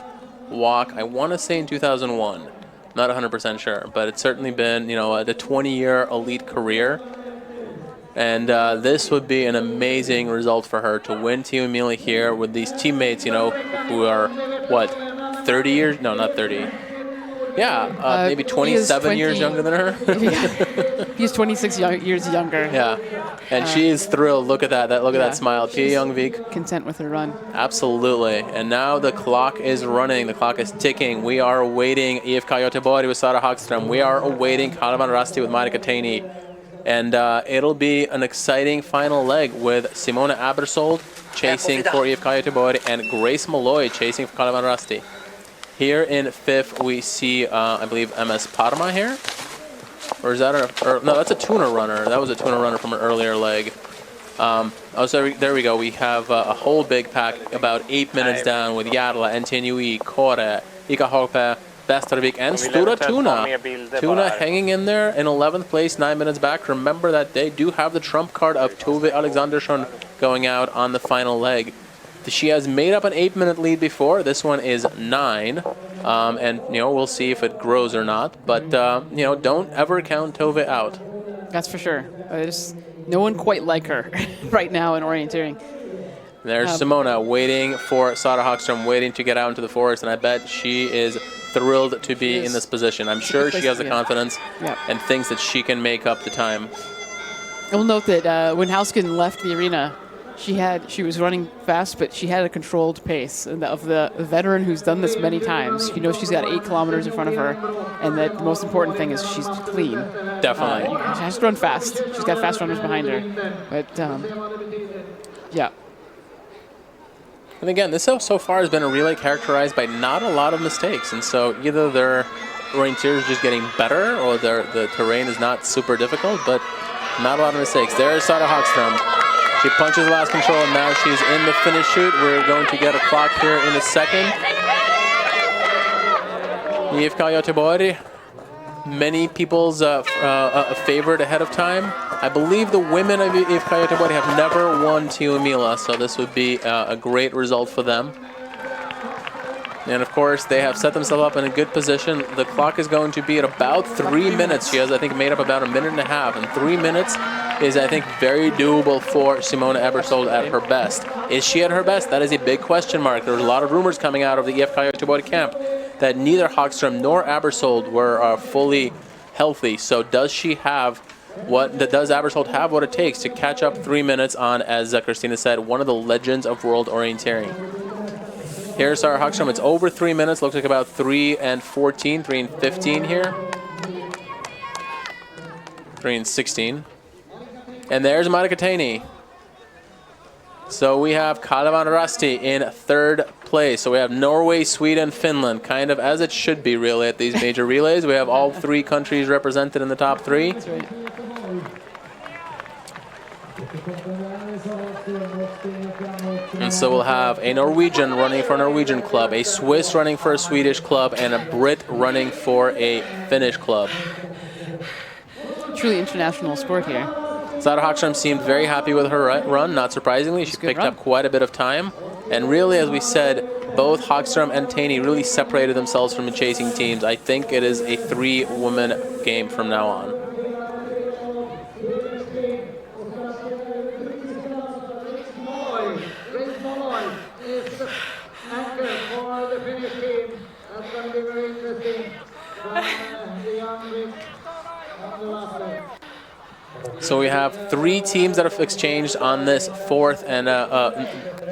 walk, I want to say in 2001. Not 100% sure, but it's certainly been, the 20-year elite career. And this would be an amazing result for her to win Team Emilia here with these teammates, who are, 30 years? No, not 30. Yeah, maybe 27 years younger than her. He's 26 years younger. Yeah, and she is thrilled. Look at that. Look at that smile. Pia Youngvik. Content with her run. Absolutely. And now the clock is running. The clock is ticking. We are awaiting IFK Göteborg with Sara Hagström. We are awaiting Kalevan Rusty with Marika Teini. And it'll be an exciting final leg with Simona Abersold chasing for IFK Göteborg and Grace Malloy chasing for Kalevan Rusty. Here in 5th, we see, I believe, MS Parma here. Or is that no, that's a tuner runner. That was a tuner runner from an earlier leg. So there we go. We have a whole big pack about 8 minutes down with Jarla, NTNUE, Kåre, Ika Hogpe, Västervik, and Stora Tuna. Tuna hanging in there in 11th place, 9 minutes back. Remember that they do have the trump card of Tove Alexandersson going out on the final leg. She has made up an 8-minute lead before. This one is 9. And, we'll see if it grows or not. But, don't ever count Tove out. That's for sure. There's no one quite like her right now in orienteering. There's Simona waiting for Sara Hagström, waiting to get out into the forest. And I bet she is thrilled to be in this position. I'm sure she has the confidence and thinks that she can make up the time. I will note that when Hausken left the arena, she was running fast, but she had a controlled pace. And of the veteran who's done this many times, she's got 8 kilometers in front of her, and that the most important thing is she's clean. Definitely. She has to run fast. She's got fast runners behind her. But, yeah. And again, this so far has been a relay characterized by not a lot of mistakes. And so either their orienteers just getting better, or the terrain is not super difficult, but not a lot of mistakes. There's Sara Hagström. She punches last control, and now she's in the finish chute. We're going to get a clock here in a second. IFK Göteborg, many people's favorite ahead of time. I believe the women of IFK Göteborg have never won Tiomila, so this would be a great result for them. And of course, they have set themselves up in a good position. The clock is going to be at about 3 minutes. She has, I think, made up about a minute and a half. And 3 minutes is, I think, very doable for Simona Ebersold at her best. Is she at her best? That is a big question mark. There's a lot of rumors coming out of the IFK Göteborg camp that neither Hagström nor Ebersold were fully healthy. So does Ebersold have what it takes to catch up 3 minutes on, as Christina said, one of the legends of world orienteering? Here's Sarah Hagström. It's over 3 minutes. Looks like about 3:14, 3:15 here. 3:16. And there's Marika Taney. So we have Kalevan Rasti in 3rd place. So we have Norway, Sweden, Finland, kind of as it should be really at these major relays. We have all 3 countries represented in the top 3. That's right. And so we'll have a Norwegian running for a Norwegian club, a Swiss running for a Swedish club, and a Brit running for a Finnish club. Truly international sport here. Sarah Hagström seemed very happy with her run, not surprisingly. She picked up quite a bit of time. And really, as we said, both Hagström and Taney really separated themselves from the chasing teams. I think it is a 3-woman game from now on. So we have 3 teams that have exchanged on this 4th and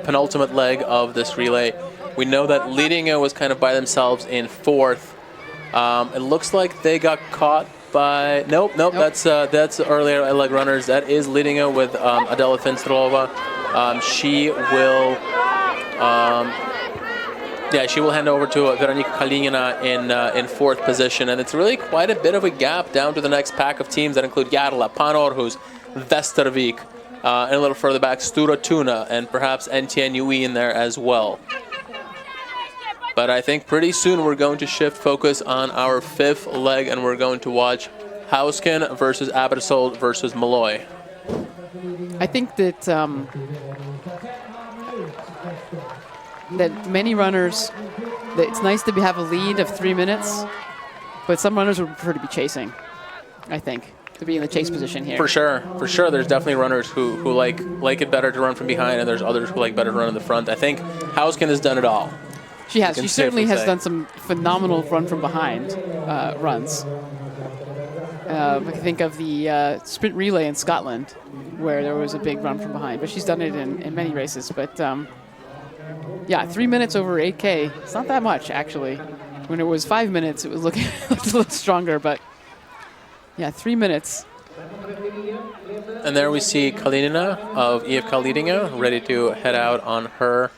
penultimate leg of this relay. We know that Lidingö was kind of by themselves in 4th. It looks like they got caught by... Nope. That's earlier leg runners. That is Lidingö with Adela Finstrova. She will... she will hand over to Veronika Kalina in 4th position, and it's really quite a bit of a gap down to the next pack of teams that include Järla, Pan Århus, Västervik, and a little further back Stura Tuna, and perhaps NTNUE in there as well. But I think pretty soon we're going to shift focus on our 5th leg, and we're going to watch Hausken versus Abersold versus Malloy. I think that that many runners, that it's nice to have a lead of 3 minutes, but some runners would prefer to be chasing, I think, to be in the chase position here. For sure. There's definitely runners who like it better to run from behind, and there's others who like better to run in the front. I think Hausken has done it all. She has. She certainly has done some phenomenal run from behind runs. I think of the sprint relay in Scotland, where there was a big run from behind, but she's done it in many races. But yeah, 3 minutes over 8K. It's not that much, actually. When it was 5 minutes, it was looking a little stronger, but yeah, 3 minutes. And there we see Kalina of IFK Lidingö ready to head out on her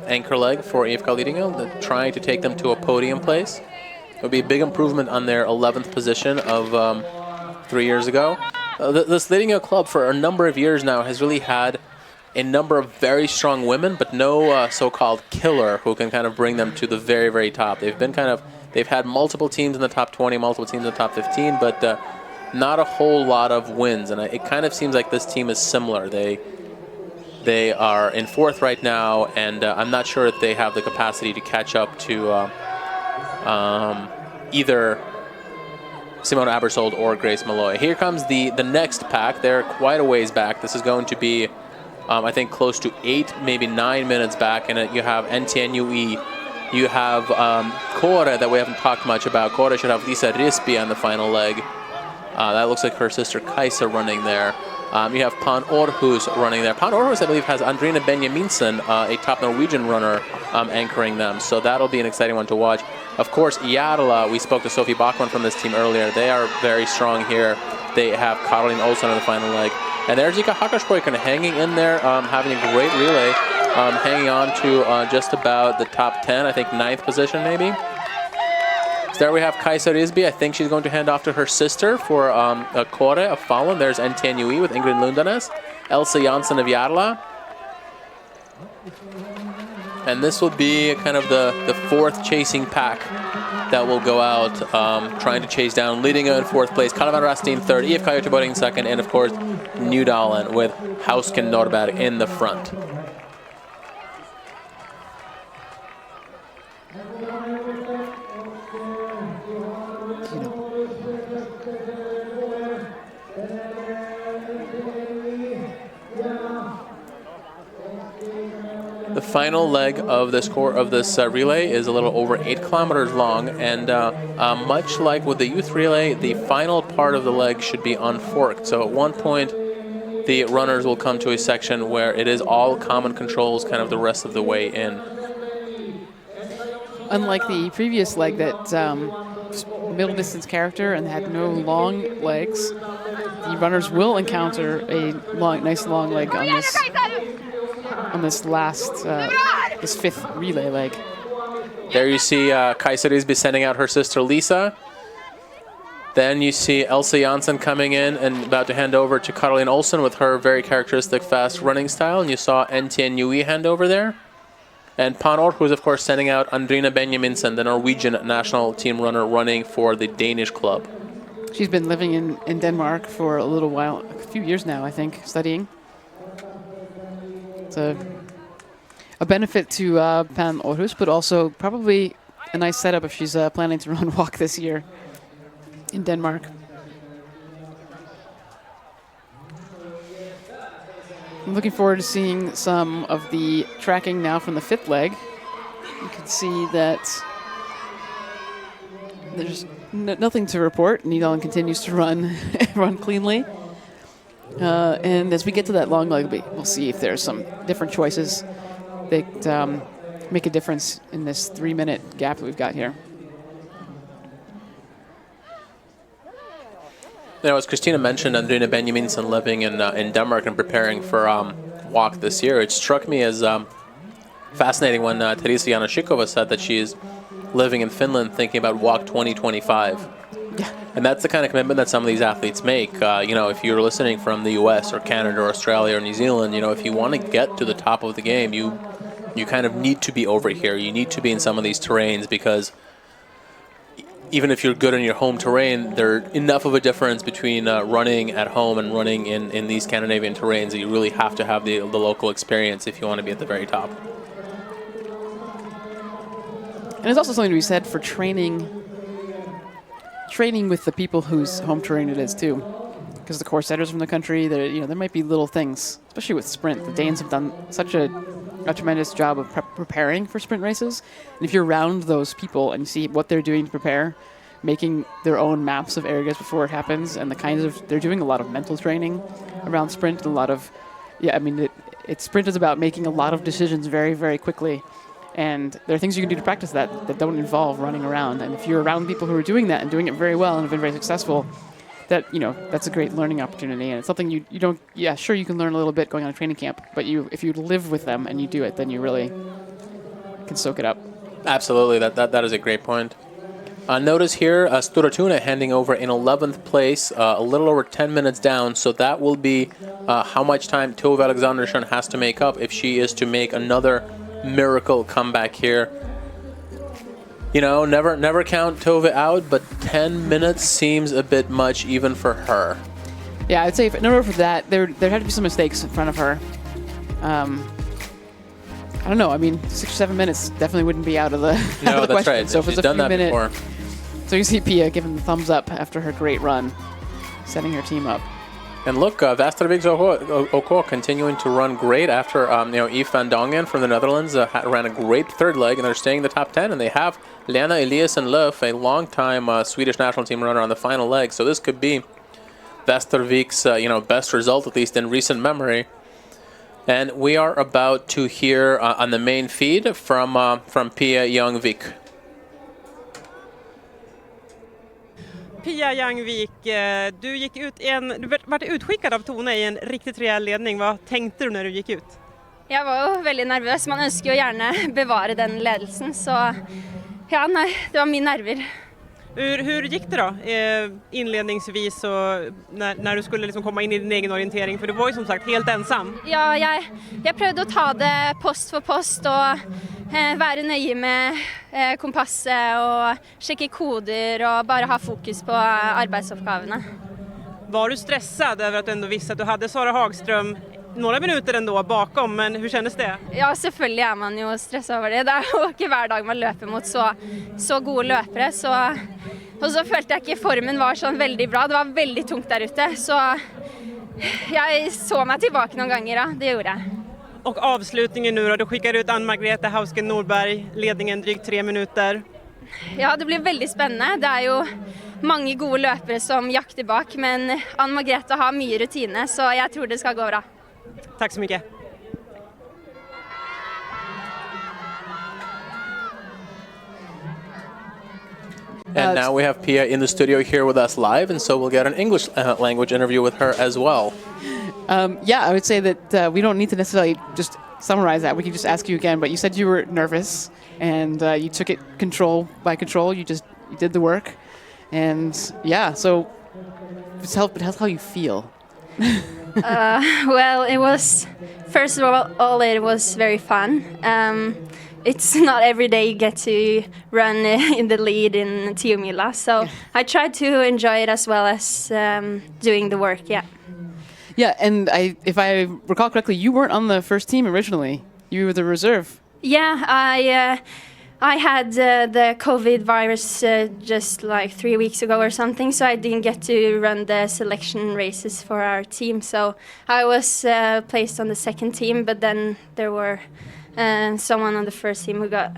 anchor leg for IFK Lidingö, trying to take them to a podium place. It would be a big improvement on their 11th position of 3 years ago. This Lidingö club for a number of years now has really had a number of very strong women, but no so-called killer who can kind of bring them to the very, very top. They've had multiple teams in the top 20, multiple teams in the top 15, but not a whole lot of wins. And it kind of seems like this team is similar. They are in 4th right now, and I'm not sure if they have the capacity to catch up to either Simona Abersold or Grace Malloy. Here comes the next pack. They're quite a ways back. This is going to be I think close to 8, maybe 9 minutes back, and you have NTNUE, you have Kåre that we haven't talked much about. Kåre should have Lisa Risby on the final leg. That looks like her sister Kaisa running there. You have Pan Århus running there. Pan Århus, I believe, has Andrina Benjaminsen, a top Norwegian runner, anchoring them. So that'll be an exciting one to watch. Of course, Järla, we spoke to Sophie Bachmann from this team earlier. They are very strong here. They have Caroline Olsson on the final leg. And there's Ika Hakarspoiken hanging in there, having a great relay, hanging on to just about the top 10, I think 9th position maybe. So there we have Kaisa Risby. I think she's going to hand off to her sister for Kåre of Falun. There's NTNUE with Ingrid Lundanes. Elsa Jansson of Järla. And this will be kind of the fourth chasing pack that will go out, trying to chase down, leading in fourth place, Kalevan Rastin third, IF Göteborg in second, and of course, Nydalen with Hausken Norberg in the front. The final leg of this relay is a little over 8 kilometers long, and much like with the youth relay, the final part of the leg should be unforked. So at one point, the runners will come to a section where it is all common controls kind of the rest of the way in. Unlike the previous leg that middle distance character and had no long legs, the runners will encounter a nice long leg on this last, this fifth relay leg. There you see Kajsa Risby sending out her sister Lisa. Then you see Elsa Jansson coming in and about to hand over to Caroline Olsen with her very characteristic fast running style. And you saw Ntien Nui hand over there. And Panor, who is of course sending out Andrina Benjaminsen, the Norwegian national team runner running for the Danish club. She's been living in Denmark for a little while, a few years now, I think, studying. It's a benefit to Pan Aarhus, but also probably a nice setup if she's planning to run walk this year in Denmark. I'm looking forward to seeing some of the tracking now from the fifth leg. You can see that there's nothing to report. Nydalen continues to run cleanly. And as we get to that long leg, we'll see if there's some different choices that make a difference in this 3-minute gap that we've got here. Now, as Christina mentioned, Andrina Benjaminsen living in Denmark and preparing for walk this year, it struck me as fascinating when Teresa Janashikova said that she's living in Finland thinking about walk 2025. Yeah. And that's the kind of commitment that some of these athletes make. If you're listening from the US or Canada or Australia or New Zealand, if you want to get to the top of the game, you kind of need to be over here. You need to be in some of these terrains because even if you're good in your home terrain, there's enough of a difference between running at home and running in these Scandinavian terrains that you really have to have the local experience if you want to be at the very top. And there's also something to be said for training with the people whose home terrain it is too. Because the course setters from the country, there might be little things, especially with sprint. The Danes have done such a tremendous job of preparing for sprint races. And if you're around those people and you see what they're doing to prepare, making their own maps of areas before it happens, and they're doing a lot of mental training around sprint, sprint is about making a lot of decisions very, very quickly. And there are things you can do to practice that don't involve running around. And if you're around people who are doing that and doing it very well and have been very successful, that's a great learning opportunity. And it's something you don't, sure, you can learn a little bit going on a training camp, but if you live with them and you do it, then you really can soak it up. Absolutely, that is a great point. Notice here, Sture Thune handing over in 11th place, a little over 10 minutes down, so that will be how much time Tove Alexandersson has to make up if she is to make another miracle comeback here. Never count Tove out, but 10 minutes seems a bit much even for her. Yeah, I'd say in order for that, there had to be some mistakes in front of her. I don't know. 6 or 7 minutes definitely wouldn't be out of the No, that's question. right. So if She's it's a done that few minutes, before. so you see Pia giving the thumbs up after her great run, setting her team up. And look, Västerviks OK continuing to run great after Yves van Dongen from the Netherlands ran a great third leg, and they're staying in the top 10. And they have Lena Eliassen-Löf, a long-time Swedish national team runner, on the final leg. So this could be Västervik's best result, at least in recent memory. And we are about to hear on the main feed from Pia Ljungvik. Pia Ljungvik, du var utskickad av Tone i en riktigt rejäl ledning. Vad tänkte du när du gick ut? Jeg var jo veldig nervøs. Man ønsker jo gjerne bevare den ledelsen, så ja, nei, det var mine nerver. Hur gick det då inledningsvis och när du skulle liksom komma in i din egen orientering? För du var ju som sagt helt ensam. Ja, jeg prøvde å ta det post for post og være nøye med kompasset og sjekke koder og bare ha fokus på arbeidsoppgavene. Var du stressad över att du ändå visste att du hade Sara Hagström några minuter ändå bakom, men hur kändes det? Ja, selvfølgelig er man jo stresset over det. Det er jo ikke hver dag man løper mot så gode løpere. Og så følte jeg ikke formen var sånn veldig bra. Det var veldig tungt der ute. Så jeg så meg tilbake noen ganger, ja. Det gjorde jeg. Och avslutningen nu då, du skickar ut Ann-Margrethe Hausken Norberg, ledningen drygt 3 minuter. Ja, det blir veldig spennende. Det er jo mange gode løpere som jakter bak, men Ann-Margrethe har mye rutine, så jeg tror det skal gå bra. Tack så mycket. And now we have Pia in the studio here with us live, and so we'll get an English language interview with her as well. Yeah, I would say that we don't need to necessarily just summarize that. We can just ask you again, but you said you were nervous, and you took it control by control. You did the work, and yeah, so tell how you feel. Well, it was, first of all, it was very fun. It's not every day you get to run in the lead in Tiomila, so I tried to enjoy it as well as doing the work, yeah. Yeah, and if I recall correctly, you weren't on the first team originally. You were the reserve. Yeah, I had the COVID virus just like 3 weeks ago or something, so I didn't get to run the selection races for our team. So I was placed on the second team, but then there were someone on the first team who got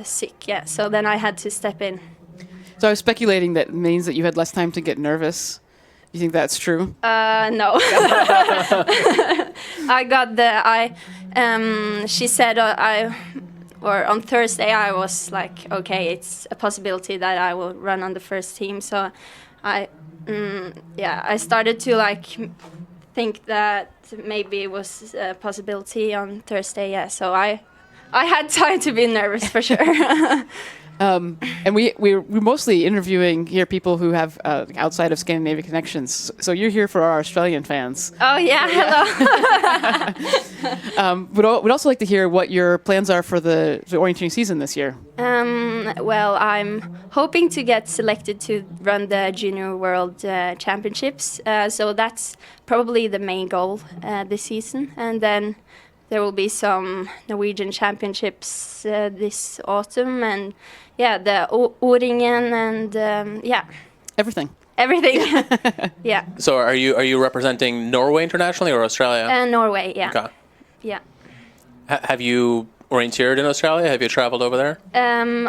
sick. Yeah, so then I had to step in. So I was speculating that means that you had less time to get nervous. You think that's true? No. She said on Thursday I was like, okay, it's a possibility that I will run on the first team. So I started to like think that maybe it was a possibility on Thursday. Yeah, so I had time to be nervous for sure. And we're mostly interviewing here people who have outside of Scandinavia connections. So you're here for our Australian fans. Oh yeah, hello. We'd also like to hear what your plans are for the orienteering season this year. Well, I'm hoping to get selected to run the Junior World Championships. So that's probably the main goal this season. And then there will be some Norwegian championships this autumn, and the O-ringen and everything. Yeah. So are you representing Norway internationally or Australia? Norway, yeah. Okay. Yeah. Have you orienteered in Australia? Have you traveled over there?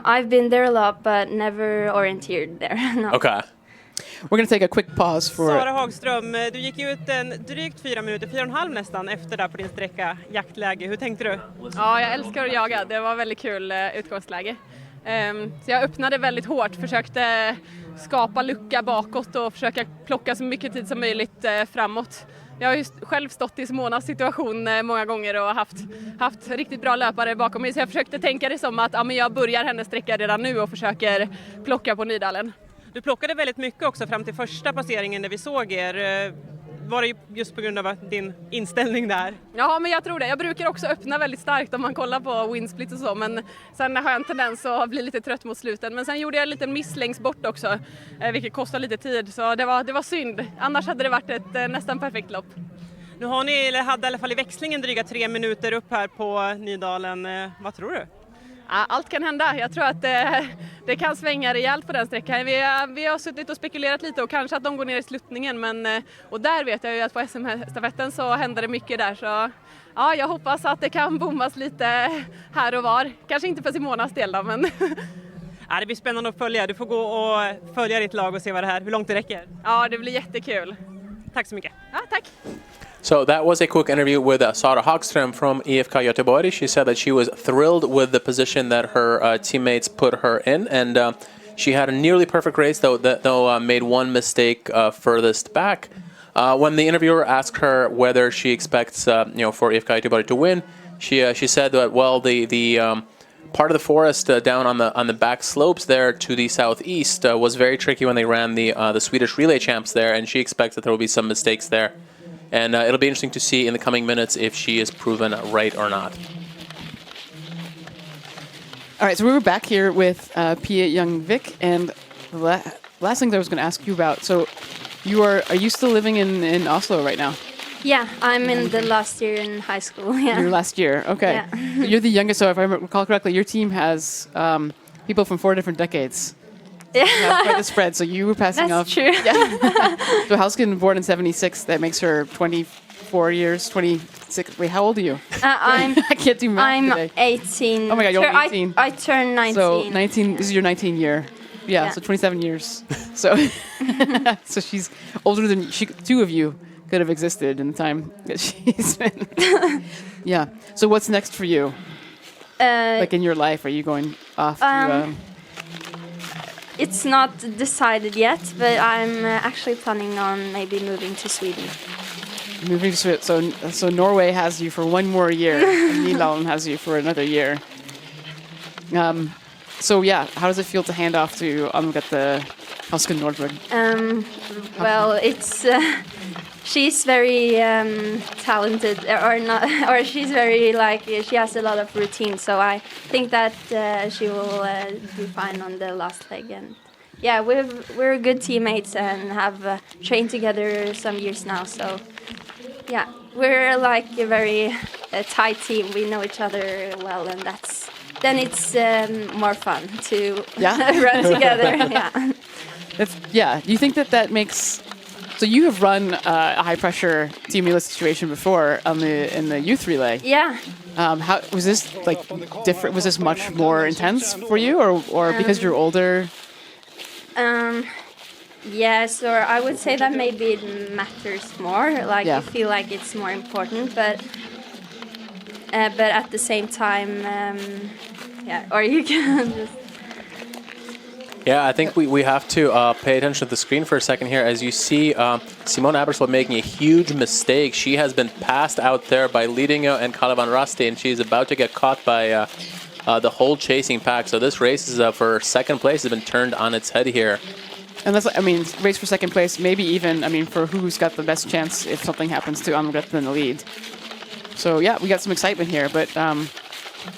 I've been there a lot, but never orienteered there. No. Okay. We're going to take a quick pause for... Sara Hagström, du gick ut drygt 4 minuter, 4,5 nästan, efter där på din sträcka jaktläge. Hur tänkte du? Ja, jag älskar att jaga. Det var väldigt kul utgångsläge. Så jag öppnade väldigt hårt, försökte skapa lucka bakåt och försöka plocka så mycket tid som möjligt framåt. Jag har ju själv stått i Simonas situation många gånger och haft riktigt bra löpare bakom mig, så jag försökte tänka det som att jag börjar hennes sträcka redan nu och försöker plocka på Nydalen. Du plockade väldigt mycket också fram till första passeringen när vi såg er. Var det just på grund av din inställning där? Ja, men jag tror det. Jag brukar också öppna väldigt starkt om man kollar på windsplit och så, men sen har jag en tendens att bli lite trött mot slutet. Men sen gjorde jag en liten miss längst bort också, vilket kostar lite tid, så det var synd. Annars hade det varit ett nästan perfekt lopp. Nu hade i alla fall i växlingen dryga 3 minuter upp här på Nydalen. Vad tror du? Allt kan hända. Jag tror att det kan svänga rejält på den sträckan. Vi har suttit och spekulerat lite och kanske att de går ner i sluttningen. Och där vet jag ju att på SM-stafetten så händer det mycket där. Så ja, jag hoppas att det kan bommas lite här och var. Kanske inte för Simonas del då, men... Ja, det blir spännande att följa. Du får gå och följa ditt lag och se hur långt det räcker. Ja, det blir jättekul. Tack så mycket. Ja, tack. So that was a quick interview with Sara Hagström from IFK Göteborg. She said that she was thrilled with the position that her teammates put her in, and she had a nearly perfect race, though made one mistake furthest back. When the interviewer asked her whether she expects, for IFK Göteborg to win, she said that part of the forest down on the back slopes there to the southeast was very tricky when they ran the Swedish relay champs there, and she expects that there will be some mistakes there. And it'll be interesting to see in the coming minutes if she is proven right or not. All right, so we were back here with Pia Young-Vik, and the last thing that I was going to ask you about. So, are you still living in Oslo right now? Yeah, I'm in the last year in high school. Yeah. Your last year, okay. Yeah. You're the youngest, so if I recall correctly, your team has people from 4 different decades. Yeah. You have quite the spread, so you were passing That's off. true. Yeah. So Hausken, born in 76, that makes her 24 years, 26. Wait, how old are you? I can't do math today. 18. Oh my God, you're 18. I turned 19. So 19, this is your 19 year. Yeah, so 27 years. So so she's older than two of you could have existed in the time that she's been. Yeah. So what's next for you? Like in your life, are you going off to... It's not decided yet, but I'm actually planning on maybe moving to Sweden. Moving to Sweden. So Norway has you for 1 more year, and Nydalen has you for another year. So yeah, how does it feel to hand off to Anne-Grete Hausken Nordberg? Well, it's she's very talented, or she's very she has a lot of routine. So I think that she will do fine on the last leg. And yeah, we're good teammates and have trained together some years now. So yeah, we're like a very tight team. We know each other well, and then it's more fun to run together. Yeah. Do you think that makes... So you have run a high-pressure team relay situation before in the youth relay. Yeah. How was this different? Was this much more intense for you, or because you're older? Yes, or I would say that maybe it matters more. You feel like it's more important, but at the same time, or you can just... Yeah, I think we have to pay attention to the screen for a second here. As you see, Simone Abersvold making a huge mistake. She has been passed out there by Lidingö and Kalle van Rasti, and she's about to get caught by the whole chasing pack. So this race is for second place has been turned on its head here. And that's, race for second place, maybe even, for who's got the best chance if something happens to Anne-Grete in the lead. So yeah, we got some excitement here, but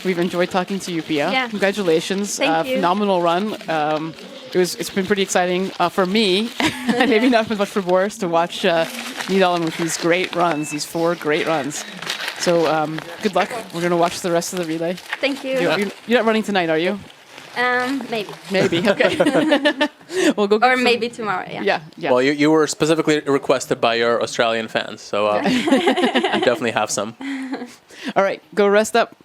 we've enjoyed talking to you, Pia. Yeah. Congratulations. Thank you. Phenomenal run. It's been pretty exciting for me, maybe not as much for Boris, to watch Nydalen with these great runs, these 4 great runs. So good luck. We're going to watch the rest of the relay. Thank you. You're not running tonight, are you? Maybe. Maybe, okay. We'll go. Or maybe tomorrow, yeah. Well, you were specifically requested by your Australian fans, so you definitely have some. All right, go rest up.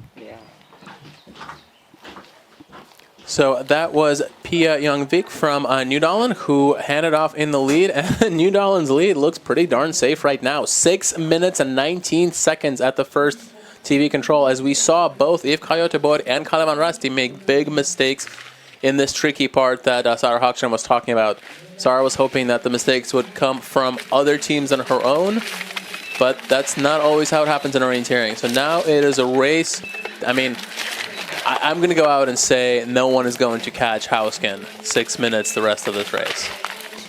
So that was Pia Young-Vik from Nydalen, who handed off in the lead. And Nydalen's lead looks pretty darn safe right now. 6 minutes and 19 seconds at the first TV control, as we saw both Yves Coyote and Kalle van Rasti make big mistakes in this tricky part that Sara Hawkström was talking about. Sara was hoping that the mistakes would come from other teams than her own, but that's not always how it happens in orienteering. So now it is a race. I'm going to go out and say no one is going to catch Hausken 6 minutes the rest of this race.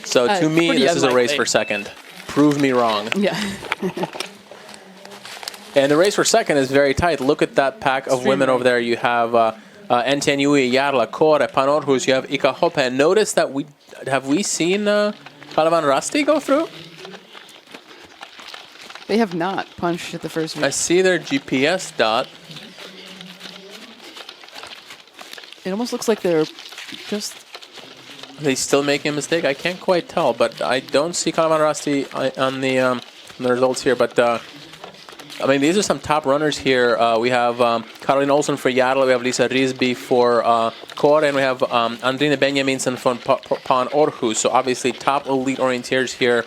So to me, this is a race for second. Prove me wrong. Yeah. And the race for second is very tight. Look at that pack of women over there. You have Entienne Yui, Jarla, Kåre, Panorhus. You have Ika Hoppe. And notice that we seen Kalle van Rasti go through? They have not punched at the first race. I see their GPS dot. It almost looks like they're just... Are they still making a mistake? I can't quite tell, but I don't see Kalle van Rasti on the results here. But these are some top runners here. We have Caroline Olsen for Jarl, we have Lisa Risby for Kåre, and we have Andrine Benjaminsen from Pan Orhus. So obviously top elite orienteers here.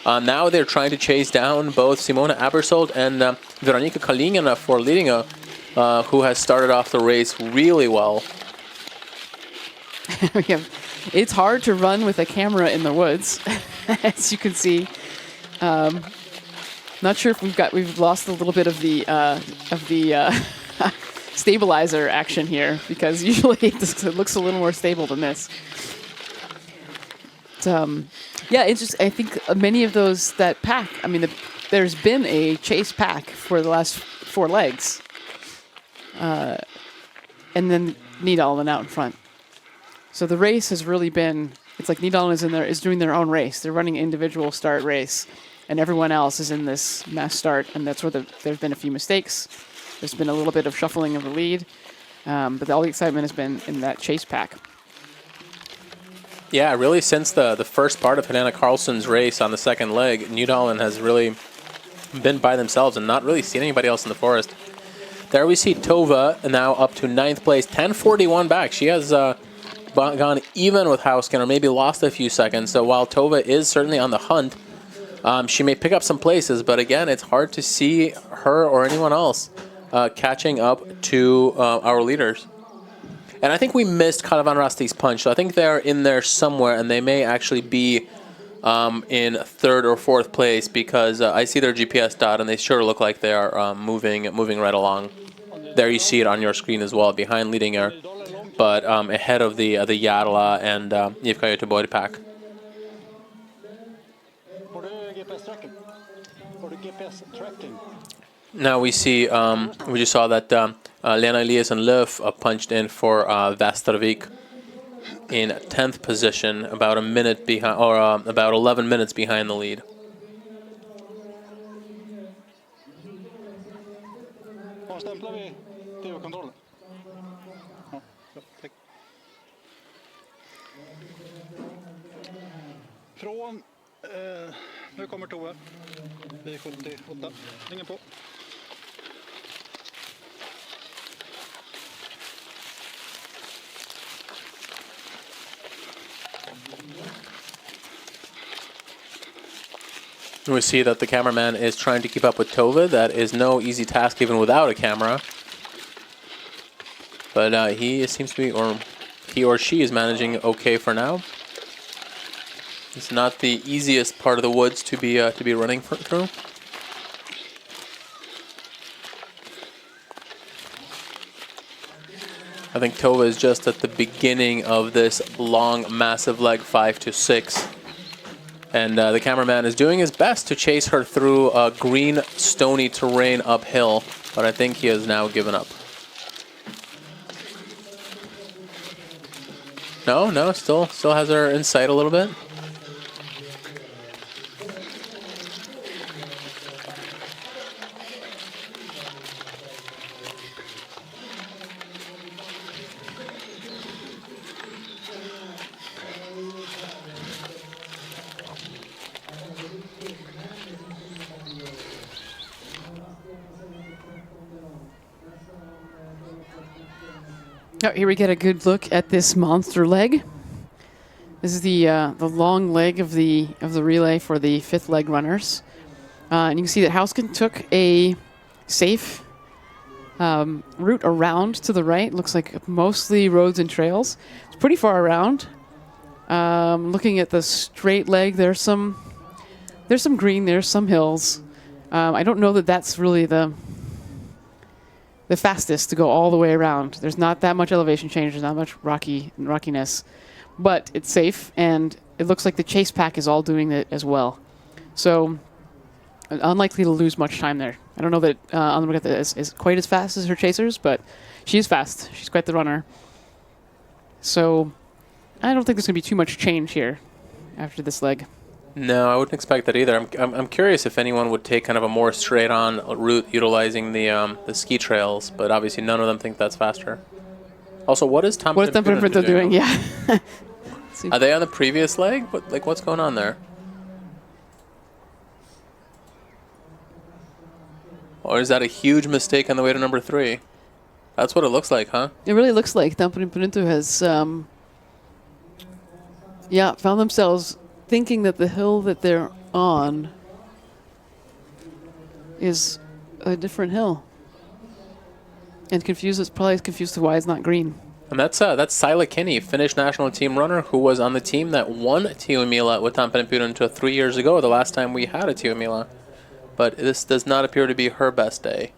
Now they're trying to chase down both Simone Abersvold and Veronika Kalingina for Lidingö, who has started off the race really well. It's hard to run with a camera in the woods, as you can see. Not sure if we've lost a little bit of the stabilizer action here, because usually it looks a little more stable than this. But, yeah, it's just, I think many of those that pack, I mean, there's been a chase pack for the last 4 legs. And then Nydalen out in front. So the race has really been, it's like Nydalen is doing their own race. They're running individual start race, and everyone else is in this mass start, and that's where there's been a few mistakes. There's been a little bit of shuffling of the lead, but all the excitement has been in that chase pack. Yeah, really since the first part of Helena Carlson's race on the second leg, Nydalen has really been by themselves and not really seen anybody else in the forest. There we see Tova now up to 9th place, 10:41 back. She has gone even with Hausken, or maybe lost a few seconds. So while Tova is certainly on the hunt, she may pick up some places, but again, it's hard to see her or anyone else catching up to our leaders. And I think we missed Kalevan Rasti's punch. So I think they're in there somewhere, and they may actually be in 3rd or 4th place, because I see their GPS dot, and they sure look like they are moving right along. There you see it on your screen as well, behind leading air, but ahead of the Jarla and Yivka Göteborg pack. Now we see, we just saw that Lena Eliasson Löf punched in for Västervik in 10th position, about a minute behind, or about 11 minutes behind the lead. Nu kommer Tove. Vi är 78. Ingen på. We see that the cameraman is trying to keep up with Tova. That is no easy task even without a camera. But he seems to be, or he or she is managing okay for now. It's not the easiest part of the woods to be running through. I think Tova is just at the beginning of this long, massive leg 5 to 6. And the cameraman is doing his best to chase her through green, stony terrain uphill, but I think he has now given up. No, still has her in sight a little bit. Oh, here we get a good look at this monster leg. This is the long leg of the relay for the 5th leg runners, and you can see that Hausken took a safe route around to the right. Looks like mostly roads and trails. It's pretty far around. Looking at the straight leg, there's some green, there's some hills. I don't know that that's really the fastest to go all the way around. There's not that much elevation change, there's not much rockiness, but it's safe, and it looks like the chase pack is all doing it as well. So unlikely to lose much time there. I don't know that Anna-Margrethe is quite as fast as her chasers, but she's fast. She's quite the runner. So I don't think there's going to be too much change here after this leg. No, I wouldn't expect that either. I'm curious if anyone would take kind of a more straight-on route utilizing the ski trails, but obviously none of them think that's faster. Also, what is Tampere doing? Yeah. Are they on the previous leg? What's going on there? Or is that a huge mistake on the way to number 3? That's what it looks like, huh? It really looks like Tampere has, found themselves thinking that the hill that they're on is a different hill, and probably confused to why it's not green. And that's Sila Kinney, Finnish national team runner, who was on the team that won Tiomila with Tampere 3 years ago, the last time we had a Tiomila. But this does not appear to be her best day.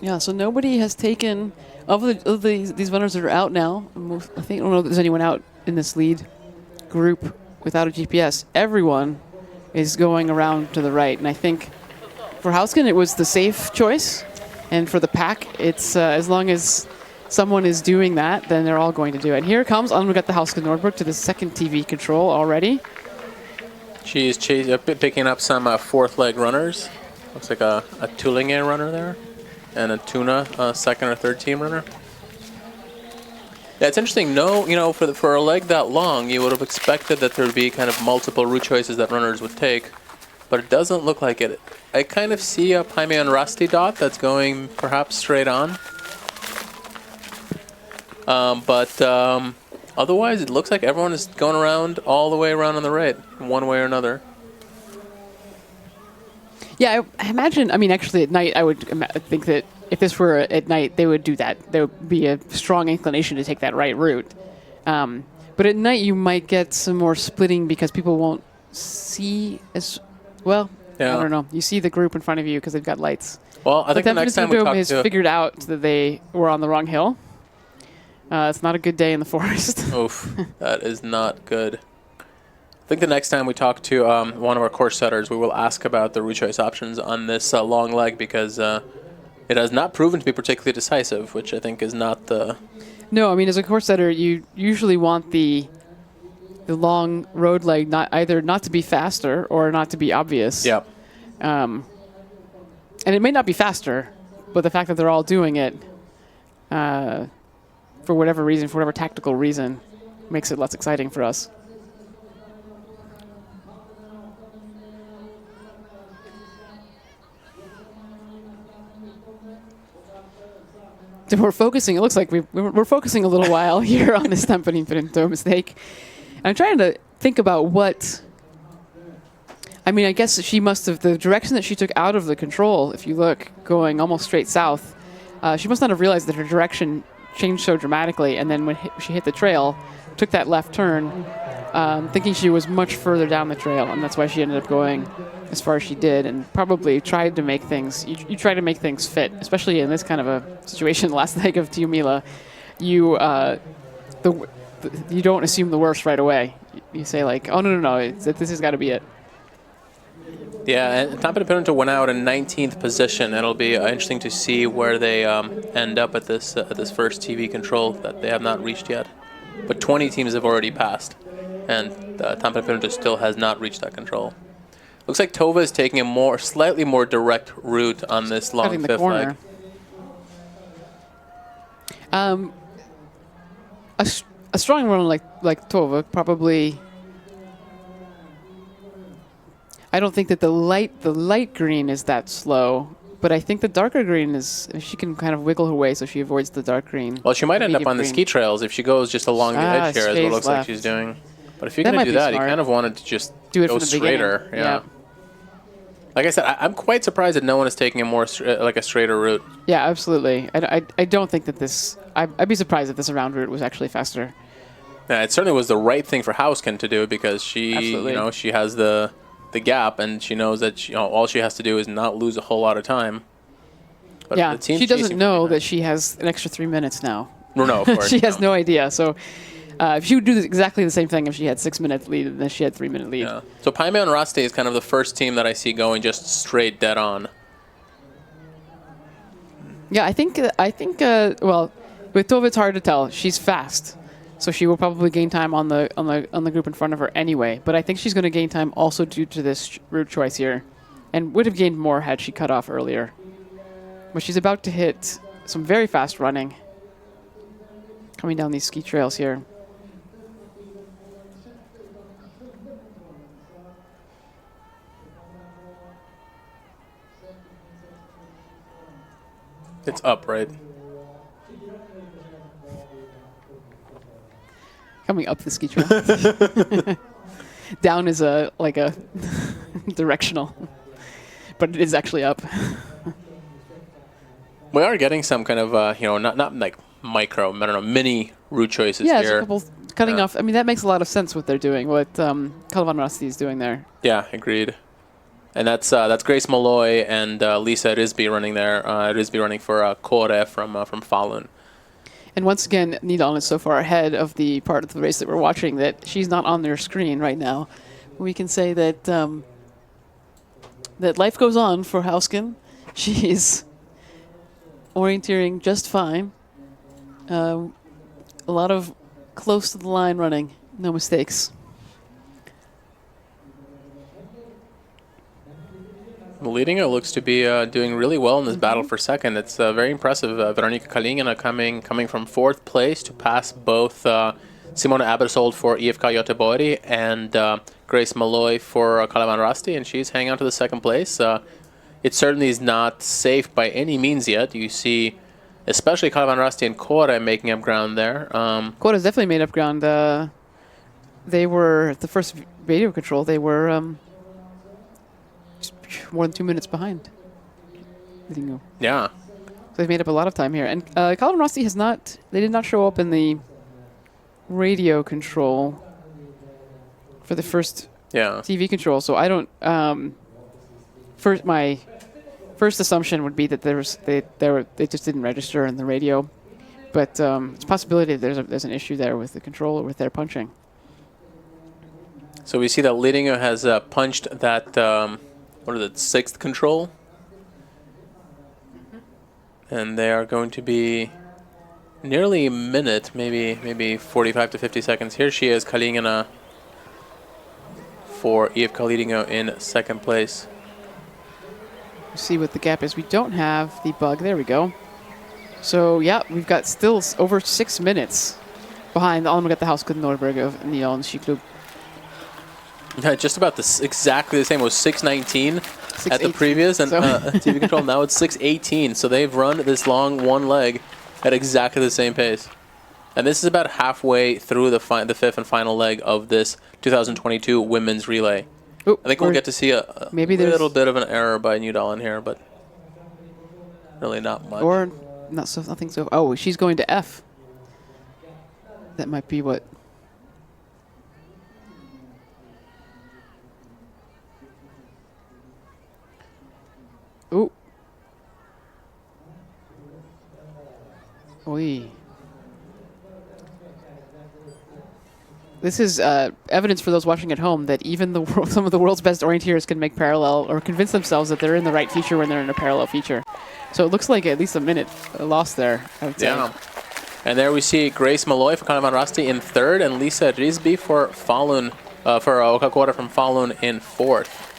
Yeah, so nobody has taken, of these runners that are out now, I don't know if there's anyone out in this lead group without a GPS. Everyone is going around to the right. And I think for Hausken, it was the safe choice. And for the pack, it's as long as someone is doing that, then they're all going to do it. And here comes Anne-Margrethe Hausken Nordbrook to the second TV control already. She's picking up some fourth leg runners. Looks like a Tullinger runner there. And a Tuna second or third team runner. Yeah, it's interesting. No, for a leg that long, you would have expected that there would be kind of multiple route choices that runners would take, but it doesn't look like it. I kind of see a Paimon and Rusty dot that's going perhaps straight on. But otherwise, it looks like everyone is going around all the way around on the right, one way or another. Yeah, I imagine, actually at night, I would think that if this were at night, they would do that. There would be a strong inclination to take that right route. But at night, you might get some more splitting because people won't see as well. Yeah. I don't know. You see the group in front of you because they've got lights. Well, I think the next time we talk has figured out that they were on the wrong hill. It's not a good day in the forest. Oof, that is not good. I think the next time we talk to one of our course setters, we will ask about the route choice options on this long leg because it has not proven to be particularly decisive, which I think is not the... No, as a course setter, you usually want the long road leg not to be faster or not to be obvious. Yep. And it may not be faster, but the fact that they're all doing it for whatever reason, for whatever tactical reason, makes it less exciting for us. We're focusing. It looks like we're focusing a little while here on this Tampere mistake. I'm trying to think about what. I guess she must have the direction that she took out of the control. If you look, going almost straight south, she must not have realized that her direction changed so dramatically. And then when she hit the trail, took that left turn, thinking she was much further down the trail, and that's why she ended up going as far as she did, and probably tried to make things. You try to make things fit, especially in this kind of a situation. The last leg of Tiomila, you don't assume the worst right away. You say like, oh no, this has got to be it. Yeah, and Tampere went out in 19th position. It'll be interesting to see where they end up at this first TV control that they have not reached yet. But 20 teams have already passed, and Tampere still has not reached that control. Looks like Tova is taking a slightly more direct route on this long Cutting the fifth corner. leg. A strong runner like Tova probably. I don't think that the light green is that slow, but I think the darker green is. She can kind of wiggle her way so she avoids the dark green. Well, she might end up on the ski trails if she goes just along the edge here, as what it looks like she's doing. But if you're going to do that, you kind of wanted to just go straighter. Yeah. Like I said, I'm quite surprised that no one is taking a more a straighter route. Yeah, absolutely. I don't think that this. I'd be surprised if this round route was actually faster. Yeah, it certainly was the right thing for Hausken to do because she, Absolutely. She has the gap and she knows that all she has to do is not lose a whole lot of time. But yeah, the team she doesn't know that she has an extra 3 minutes now. No, of course. She has no idea. So if she would do exactly the same thing if she had 6 minute lead and then she had 3 minute lead. Yeah. So Paimon and Raste is kind of the first team that I see going just straight dead on. Yeah, I think well, with Tova it's hard to tell. She's fast, so she will probably gain time on the group in front of her anyway. But I think she's going to gain time also due to this route choice here, and would have gained more had she cut off earlier. But she's about to hit some very fast running coming down these ski trails here. It's up, right? Coming up the ski trail. Down is a directional, but it is actually up. We are getting some kind of not like mini route choices yeah, here. there's a couple cutting off. I mean, that makes a lot of sense what they're doing. What Kalvan Rasti is doing there. Yeah, agreed. And that's Grace Malloy and Lisa Risby running there. Risby running for Kåre from Falun. And once again, Nidal is so far ahead of the part of the race that we're watching that she's not on their screen right now. We can say that that life goes on for Hausken. She's orienteering just fine. A lot of close to the line running, no mistakes. Leadinga looks to be doing really well in this battle for second. It's very impressive. Veronika Kalingina coming from 4th place to pass both Simona Abersold for IFK Göteborg and Grace Malloy for Kalevan Rasti, and she's hanging on to the 2nd place. It certainly is not safe by any means yet. You see, especially Kalevan Rasti and Kåre making up ground there. Kåre's definitely made up ground. They were the first radio control. They were more than 2 minutes behind. Yeah. So they've made up a lot of time here. And Kalevan Rasti has not, they did not show up in the radio control for the first TV control. So I don't, my first assumption would be that they just didn't register in the radio. But it's a possibility that there's an issue there with the control or with their punching. So we see that Leadinga has punched that, what is it, 6th control? And they are going to be nearly a minute, maybe 45 to 50 seconds. Here she is, Kalingina for IFK Leadinga in 2nd place. Let's see what the gap is. We don't have the bug. There we go. So, yeah, we've got still over 6 minutes behind the Almagatta Hausken Norberg of Nyon Skiklub. Yeah, just about exactly the same. It was 6:19 at the previous and TV control. Now it's 6:18. So they've run this long one leg at exactly the same pace. And this is about halfway through the 5th and final leg of this 2022 women's relay. Ooh, I think we'll get to see a little bit of an error by Newdal in here, but really not much. Or nothing so. Oh, she's going to F. That might be what. Ooh. Oi. This is evidence for those watching at home that even some of the world's best orienteers can make parallel or convince themselves that they're in the right feature when they're in a parallel feature. So it looks like at least a minute lost there, I would say. Yeah. And there we see Grace Malloy for Kalevan Rasti in 3rd and Lisa Risby for Falun, for Okakora from Falun in 4th.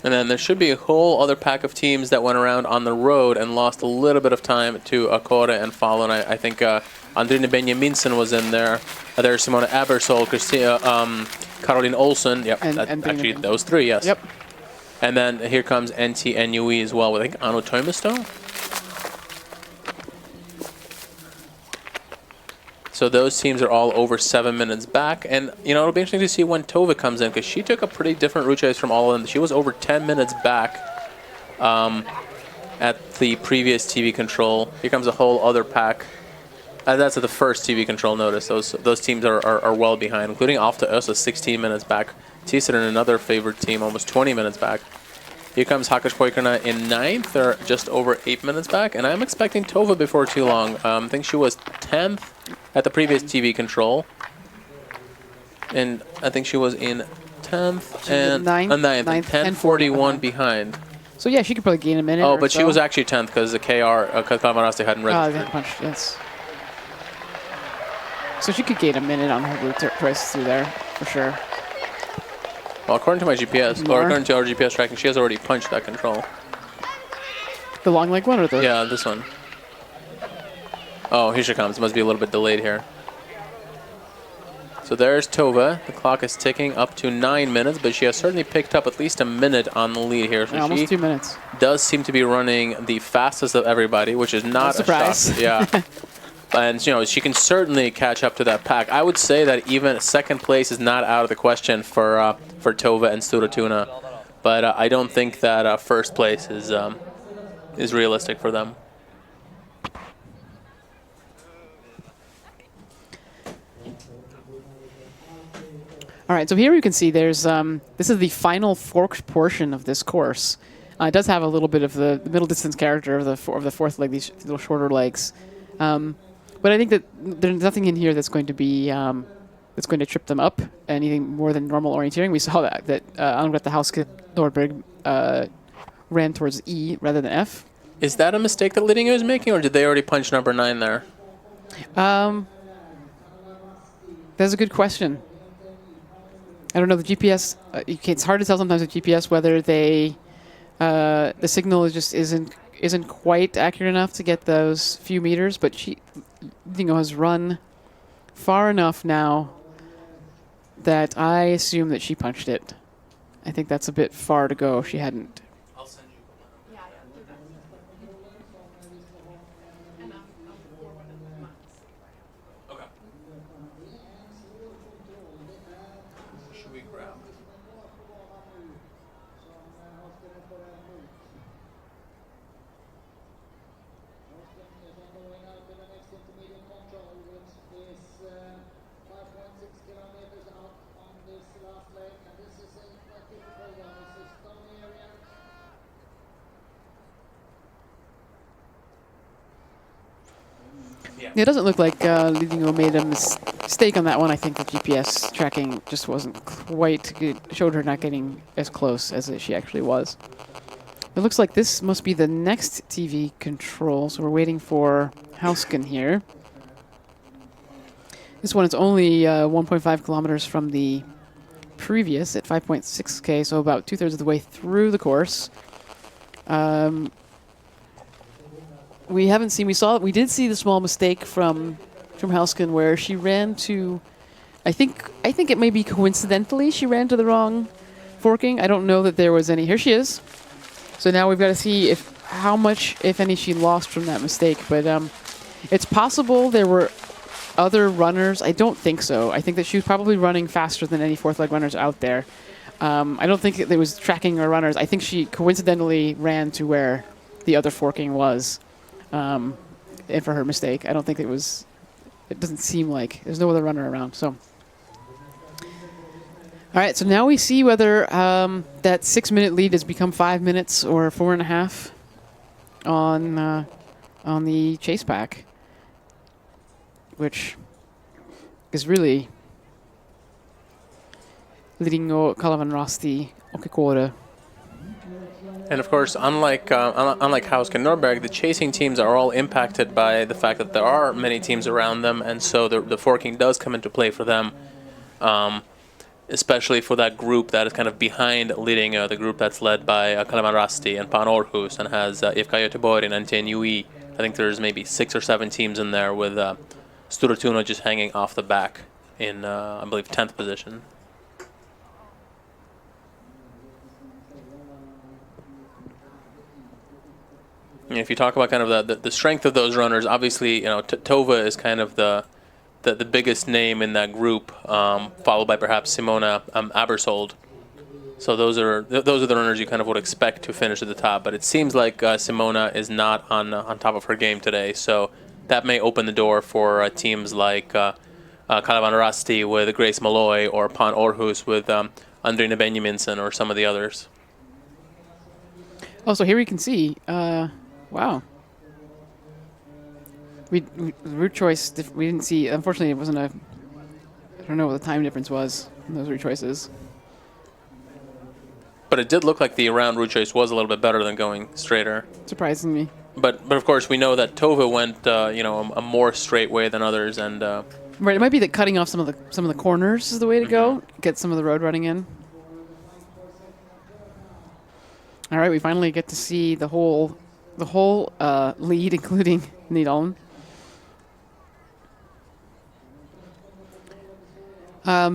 And then there should be a whole other pack of teams that went around on the road and lost a little bit of time to Kåre and Falun. I think Andrine Benjaminsen was in there. There's Simona Abersol, Caroline Olsen. Yep, and actually those 3, yes. Yep. And then here comes NTNUE as well with, I think, Anu Toimisto. So those teams are all over 7 minutes back. And, you know, it'll be interesting to see when Tove comes in because she took a pretty different route choice from all of them. She was over 10 minutes back at the previous TV control. Here comes a whole other pack. That's at the first TV control notice. Those teams are well behind, including Alfta Ösa 16 minutes back. Tiseren, another favorite team, almost 20 minutes back. Here comes Hakaspoikerna in 9th. They're just over 8 minutes back. And I'm expecting Tove before too long. I think she was 10th at the previous TV control. And I think she was in 10th and 9th. 10:41 behind. So yeah, she could probably gain a minute. Oh, but she was actually 10th because the KR, Kalevan Rasti hadn't registered. Oh, punched, yes. So she could gain a minute on her route choice through there, for sure. Well, according to my GPS, or according to our GPS tracking, she has already punched that control. The long leg one or the? Yeah, this one. Oh, here she comes. It must be a little bit delayed here. So there's Tove. The clock is ticking up to 9 minutes, but she has certainly picked up at least a minute on the lead here. So yeah, almost 2 minutes. Does seem to be running the fastest of everybody, which is not a surprise. Yeah. And, you know, she can certainly catch up to that pack. I would say that even second place is not out of the question for Tove and Stura Tuna. But I don't think that first place is realistic for them. All right, so here you can see there's this is the final forked portion of this course. It does have a little bit of the middle distance character of the fourth leg, these little shorter legs. But I think that there's nothing in here that's going to be that's going to trip them up anything more than normal orienteering. We saw that Angrette Hauske Nordberg ran towards E rather than F. Is that a mistake that Lidingö is making, or did they already punch number 9 there? That's a good question. I don't know, the GPS, it's hard to tell sometimes with GPS whether they, the signal isn't quite accurate enough to get those few meters, but Lidingö has run far enough now that I assume that she punched it. I think that's a bit far to go if she hadn't. It doesn't look like Lidingö made a mistake on that one. I think the GPS tracking just wasn't quite good. Showed her not getting as close as she actually was. It looks like this must be the next TV control, so we're waiting for Hausken here. This one is only 1.5 kilometers from the previous at 5.6K, so about 2/3 of the way through the course. We did see the small mistake from Hausken where she ran to, I think it may be coincidentally she ran to the wrong forking. I don't know that there was any. Here she is. So now we've got to see how much, if any, she lost from that mistake. But it's possible there were other runners. I don't think so. I think that she was probably running faster than any fourth leg runners out there. I don't think it was tracking her runners. I think she coincidentally ran to where the other forking was. And for her mistake, I don't think it doesn't seem like there's no other runner around. So, all right. So now we see whether that 6-minute lead has become 5 minutes or 4.5 on the chase pack, which is really Lidingö, Kalevan Rasti, Okikore. And of course, unlike Hausken Nordberg, the chasing teams are all impacted by the fact that there are many teams around them, and so the forking does come into play for them, especially for that group that is kind of behind Lidingö, the group that's led by Kalevan Rasti and Pan Århus and has IFK Göteborg and NTNUI. I think there's maybe 6 or 7 teams in there with Stora Tuna just hanging off the back in, I believe, 10th position. If you talk about kind of the strength of those runners, obviously, Tove is kind of the biggest name in that group, followed by perhaps Simona Abersold. So those are the runners you kind of would expect to finish at the top. But it seems like Simona is not on top of her game today. So that may open the door for teams like Kalevan Rasti with Grace Malloy or Pan Århus with Andrine Benjaminsen or some of the others. Oh, so here we can see. Wow. Route choice, we didn't see, unfortunately it wasn't I don't know what the time difference was in those route choices. But it did look like the around route choice was a little bit better than going straighter. Surprising me. But of course we know that Tove went a more straight way than others, and right, it might be that cutting off some of the corners is the way to go, get some of the road running in. All right, we finally get to see the whole lead, including Nidalen.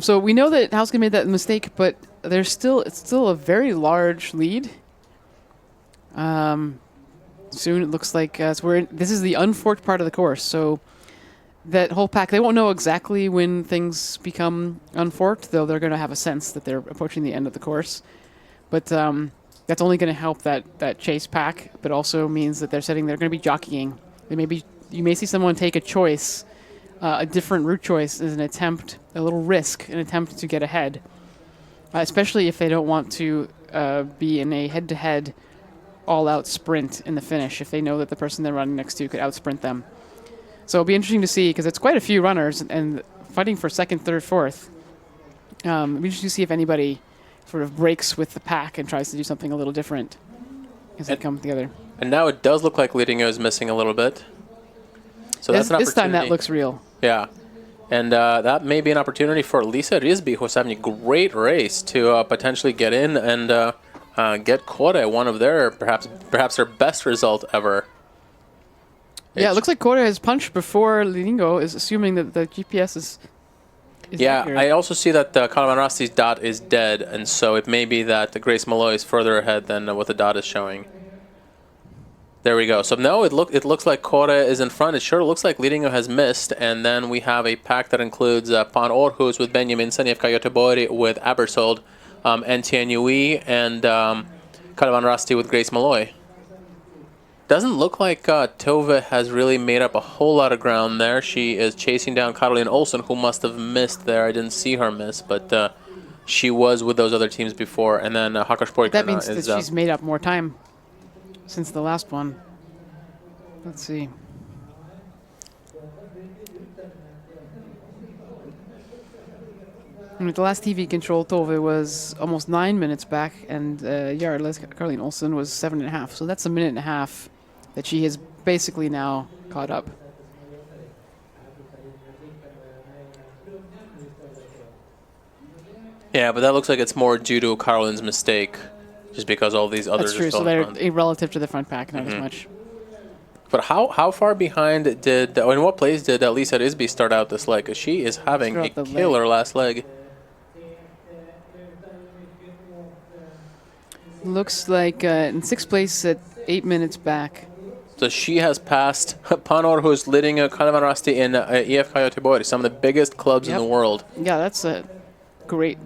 So we know that Hausken made that mistake, but it's still a very large lead. Soon it looks like this is the unforked part of the course. So that whole pack, they won't know exactly when things become unforked, though they're going to have a sense that they're approaching the end of the course. But that's only going to help that chase pack, but also means that they're going to be jockeying. You may see someone take a choice a different route choice is a little risk, an attempt to get ahead, especially if they don't want to be in a head-to-head all-out sprint in the finish, if they know that the person they're running next to could out-sprint them. So it'll be interesting to see, because it's quite a few runners, and fighting for second, third, fourth. It'll be interesting to see if anybody sort of breaks with the pack and tries to do something a little different as they come together. And now it does look like Lidingö is missing a little bit. So that's an opportunity. This time that looks real. Yeah. And that may be an opportunity for Lisa Risby, who's having a great race, to potentially get in and get Kåre one of their, perhaps their best result ever. Yeah, it looks like Kåre has punched before Lidingö, is assuming that the GPS is yeah, accurate. I also see that Kalevan Rasti's dot is dead, and so it may be that Grace Malloy is further ahead than what the dot is showing. There we go. So no, it looks like Kåre is in front. It sure looks like Lidingö has missed, and then we have a pack that includes Pan Århus with Benjamin Senjevka Göteborg with Abersold, NTNUE, and Kalevan Rasti with Grace Malloy. Doesn't look like Tove has really made up a whole lot of ground there. She is chasing down Caroline Olsen, who must have missed there. I didn't see her miss, but she was with those other teams before. And then Hakarsborg. That means that she's made up more time since the last one. Let's see. And with the last TV control, Tove was almost 9 minutes back, and Jarle, Caroline Olsen, was 7.5. So that's a minute and a half that she has basically now caught up. Yeah, but that looks like it's more due to Caroline's mistake, just because all these others That's true, are still so they're in front. relative to the front pack, not as much. But how far behind did, in what place did Lisa Risby start out this leg? 'Cause she is having a killer last leg. Looks like in 6th place at 8 minutes back. So she has passed Pan Århus, Lidingö, Kalevan Rasti, and IFK Göteborg, some of the biggest clubs in the world. Yeah, that's great.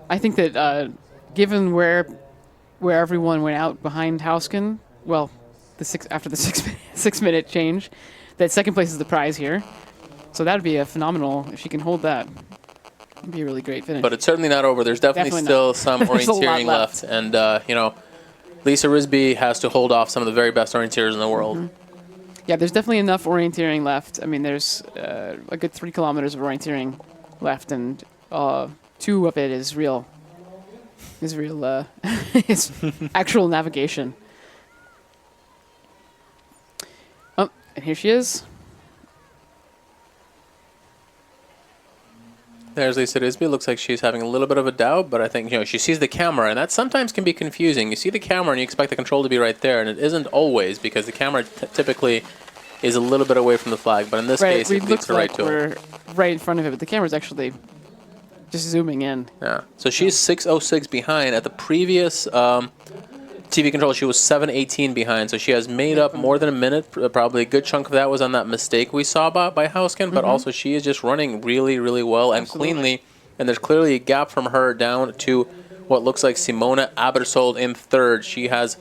I think that given where everyone went out behind Hausken, well, after the 6 minute change, that second place is the prize here. So that would be a phenomenal, if she can hold that. It'd be a really great finish. But it's certainly not over. There's definitely still some orienteering left. And, Lisa Risby has to hold off some of the very best orienteers in the world. Yeah, there's definitely enough orienteering left. I mean, there's a good 3 kilometers of orienteering left, and 2 of it is real. Is actual navigation. Oh, and here she is. There's Lisa Risby. Looks like she's having a little bit of a doubt, but I think, she sees the camera, and that sometimes can be confusing. You see the camera and you expect the control to be right there, and it isn't always, because the camera typically is a little bit away from the flag, but in this case, it leads her right to it. We're right in front of it, but the camera's actually just zooming in. Yeah. So she's 6:06 behind. At the previous TV control, she was 7:18 behind, so she has made up more than a minute. Probably a good chunk of that was on that mistake we saw by Hausken, but also she is just running really, really well and cleanly, and there's clearly a gap from her down to what looks like Simona Abersold in third. She has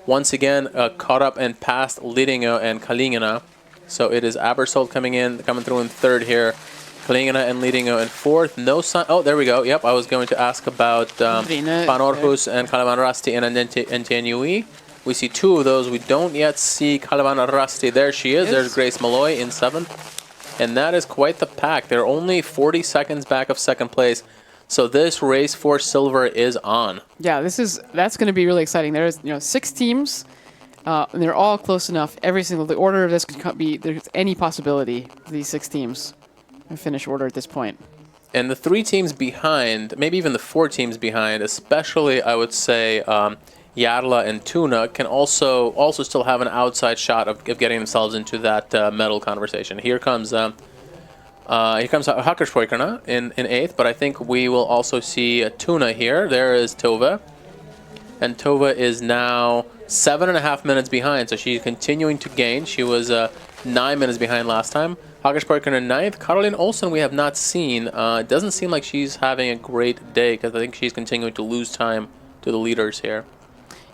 once again caught up and passed Lidingö and Kalingina, so it is Abersold coming through in third here. Kalingina and Lidingö in fourth. No sign. Oh, there we go. Yep, I was going to ask about Pan Århus and Kalevan Rasti and NTNUE. We see 2 of those. We don't yet see Kalevan Rasti. There she is. There's Grace Malloy in 7th. And that is quite the pack. They're only 40 seconds back of second place. So this race for silver is on. Yeah, that's going to be really exciting. There's 6 teams, and they're all close enough. The order of this could be, there's any possibility of these 6 teams. Finish order at this point. And the 3 teams behind, maybe even the 4 teams behind, especially I would say Jarla and Tuna, can also still have an outside shot of getting themselves into that medal conversation. Here comes Hakarsborgarna in 8th, but I think we will also see Tuna here. There is Tove. And Tove is now 7.5 minutes behind, so she's continuing to gain. She was 9 minutes behind last time. Hakarsborgarna in 9th. Caroline Olsen we have not seen. It doesn't seem like she's having a great day, because I think she's continuing to lose time to the leaders here.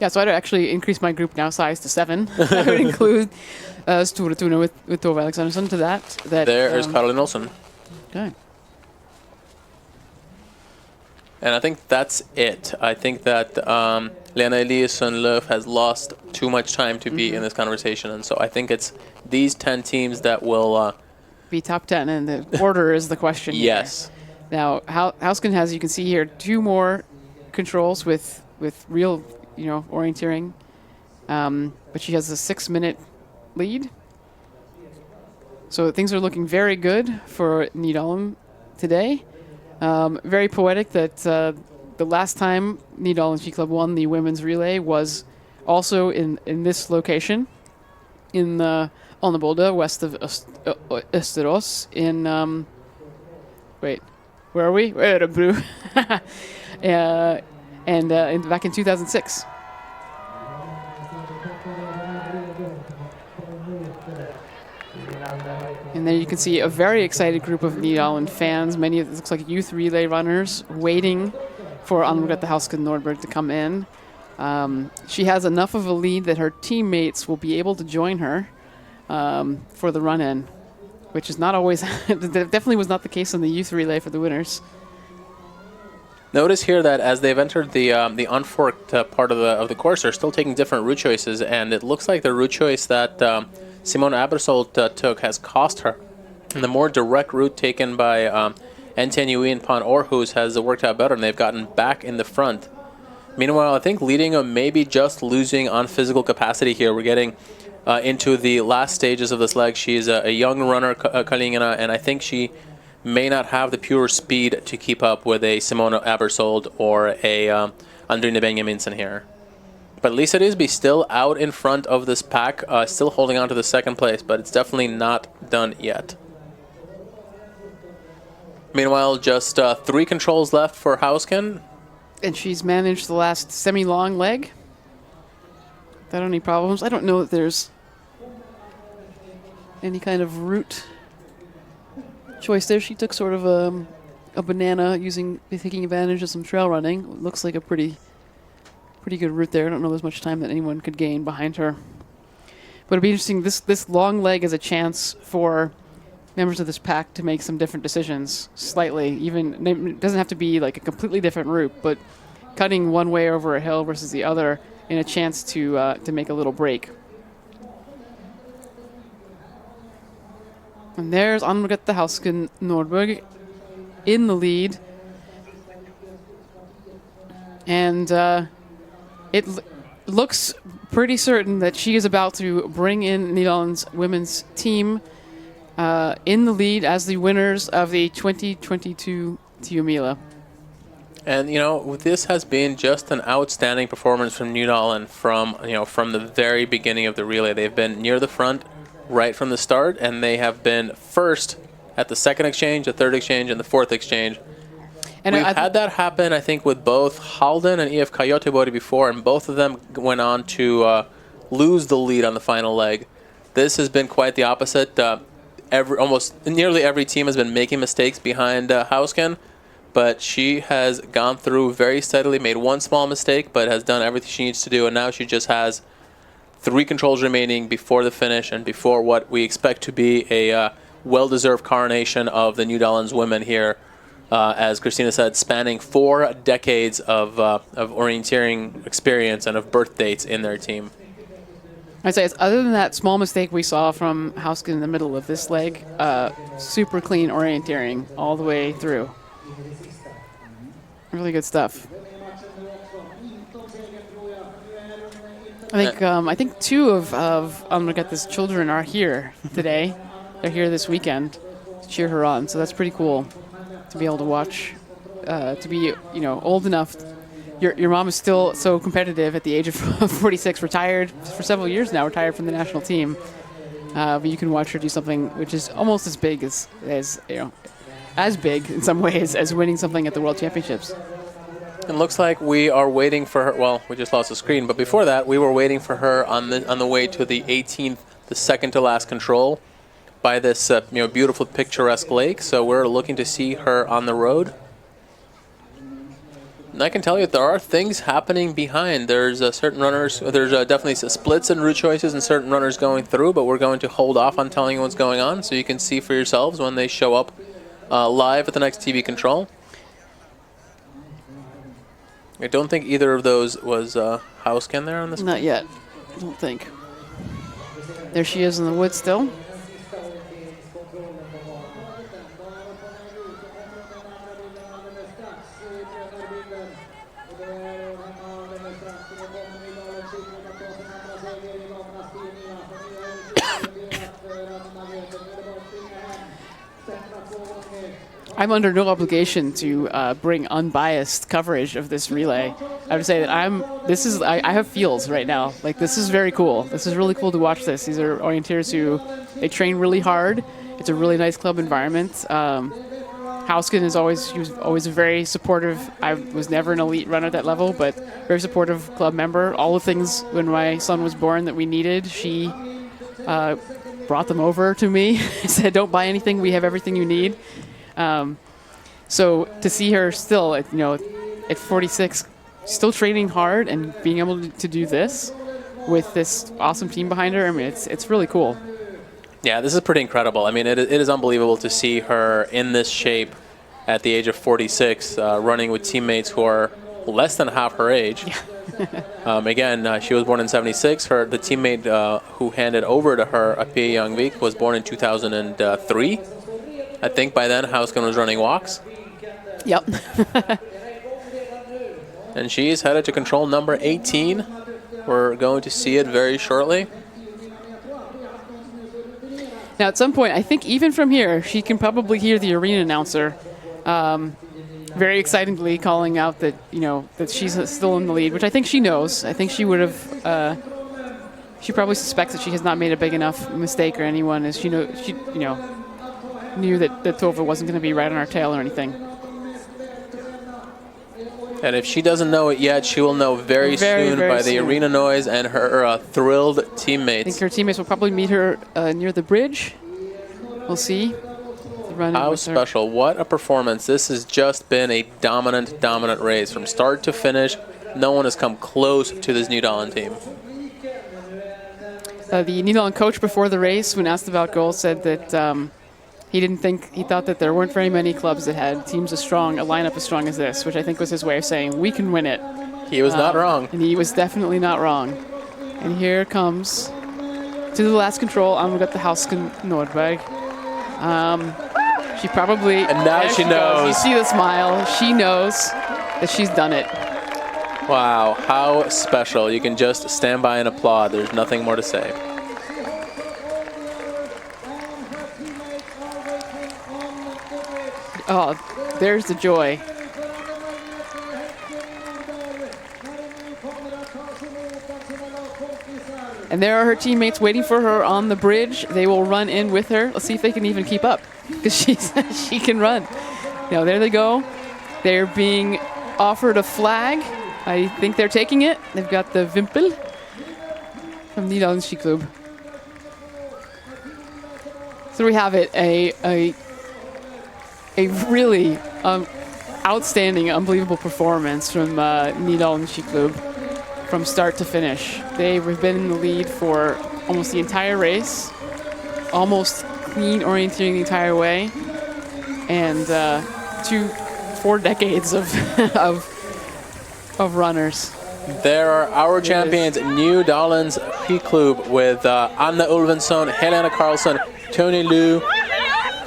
Yeah, so I'd actually increase my group now size to 7. I would include Store Tuna with Tove Alexandersson to that. There is Caroline Olsen. Okay. And I think that's it. I think that Lena Eliasson Löf has lost too much time to be in this conversation. And so I think it's these 10 teams that will... be top 10, and the order is the question. Yes. Here. Now, Hausken has, you can see here, 2 more controls with real, orienteering. But she has a 6-minute lead. So things are looking very good for Nydalen today. Very poetic that the last time Nydalen Ski Club won the women's relay was also in this location in Alnebolde, west of Österås in wait, where are we? Örebro. And back in 2006. And then you can see a very excited group of Nydalen fans, many of it looks like youth relay runners, waiting for Anne-Margrethe Hausken Nordberg to come in. She has enough of a lead that her teammates will be able to join her for the run-in, which is not always, definitely was not the case in the youth relay for the winners. Notice here that as they've entered the unforked part of the course, they're still taking different route choices, and it looks like the route choice that Simone Abersold took has cost her. And the more direct route taken by NTNUE and Pan Aarhus has worked out better, and they've gotten back in the front. Meanwhile, I think leading maybe just losing on physical capacity here. We're getting into the last stages of this leg. She's a young runner, Kalingina, and I think she may not have the pure speed to keep up with a Simone Abersold or a Andrine Benjaminsen here. But Lisa Risby still out in front of this pack, still holding on to the second place, but it's definitely not done yet. Meanwhile, just 3 controls left for Hausken. And she's managed the last semi-long leg without any problems. I don't know if there's any kind of route choice there. She took sort of a banana, taking advantage of some trail running. Looks like a pretty good route there. I don't know there's much time that anyone could gain behind her. But it'll be interesting. This long leg is a chance for members of this pack to make some different decisions slightly. Even it doesn't have to be like a completely different route, but cutting one way over a hill versus the other in a chance to make a little break. And there's Anne-Margrethe Hausken Nordberg in the lead. And it looks pretty certain that she is about to bring in Nydalen's women's team in the lead as the winners of the 2022 Tiomila. And this has been just an outstanding performance from Nydalen from the very beginning of the relay. They've been near the front right from the start, and they have been first at the second exchange, the third exchange, and the fourth exchange. And we've had that happen, I think, with both Halden and EF Göteborg before, and both of them went on to lose the lead on the final leg. This has been quite the opposite. Nearly every team has been making mistakes behind Hausken, but she has gone through very steadily, made one small mistake, but has done everything she needs to do, and now she just has 3 controls remaining before the finish and before what we expect to be a well-deserved coronation of the Nydalen's women here. As Christina said, spanning 4 decades of orienteering experience and of birth dates in their team. I'd say, other than that small mistake we saw from Hausken in the middle of this leg, super clean orienteering all the way through. Really good stuff. I think 2 of Anne-Margrethe's children are here today. They're here this weekend to cheer her on, so that's pretty cool to be able to watch. To be old enough. Your mom is still so competitive at the age of 46, retired for several years now, retired from the national team. But you can watch her do something which is almost as big as big in some ways as winning something at the World Championships. It looks like we are waiting for her. Well, we just lost the screen, but before that, we were waiting for her on the way to the 18th, the second to last control, by this beautiful picturesque lake. So we're looking to see her on the road. I can tell you there are things happening behind. There's certain runners, there's definitely splits and route choices and certain runners going through, but we're going to hold off on telling you what's going on so you can see for yourselves when they show up live at the next TV control. I don't think either of those was Hausken there on this. Not yet. I don't think. There she is in the woods still. I'm under no obligation to bring unbiased coverage of this relay. I would say that I have feels right now. Like, this is very cool. This is really cool to watch this. These are orienteers who, they train really hard. It's a really nice club environment. Hausken he was always very supportive. I was never an elite runner at that level, but very supportive club member. All the things when my son was born that we needed, she brought them over to me. Said, don't buy anything, we have everything you need. So to see her still at 46, still training hard and being able to do this with this awesome team behind her, I mean, it's really cool. Yeah, this is pretty incredible. I mean, it is unbelievable to see her in this shape at the age of 46, running with teammates who are less than half her age. Again, she was born in 76. The teammate who handed over to her, Pia Youngvik, was born in 2003. I think by then Hausken was running walks. Yep. And she's headed to control number 18. We're going to see it very shortly. Now, at some point, I think even from here, she can probably hear the arena announcer very excitingly calling out that, that she's still in the lead, which I think she knows. I think she would have, she probably suspects that she has not made a big enough mistake or anyone, as she knew that Tova wasn't going to be right on our tail or anything. And if she doesn't know it yet, she will know very soon by the arena noise and her thrilled teammates. I think her teammates will probably meet her near the bridge. We'll see. How special. What a performance. This has just been a dominant race. From start to finish, no one has come close to this Nydalen team. The Nydalen coach before the race, when asked about goals, said that he thought that there weren't very many clubs that had teams a lineup as strong as this, which I think was his way of saying, we can win it. He was not wrong. And he was definitely not wrong. And here it comes to the last control. I'm got the Hausken Nordberg. She probably... And now she knows. You see the smile. She knows that she's done it. Wow, how special. You can just stand by and applaud. There's nothing more to say. Oh, there's the joy. And there are her teammates waiting for her on the bridge. They will run in with her. Let's see if they can even keep up, because she can run. There they go. They're being offered a flag. I think they're taking it. They've got the Wimpel from Nydalen Skiklubb. So we have it, a really outstanding, unbelievable performance from Nydalen Skiklubb from start to finish. They've been in the lead for almost the entire race, almost clean orienteering the entire way, and 4 decades of runners. There are our champions, Nydalen's Skiklubb, with Anna Ulvensson, Helena Karlsson, Tony Liu,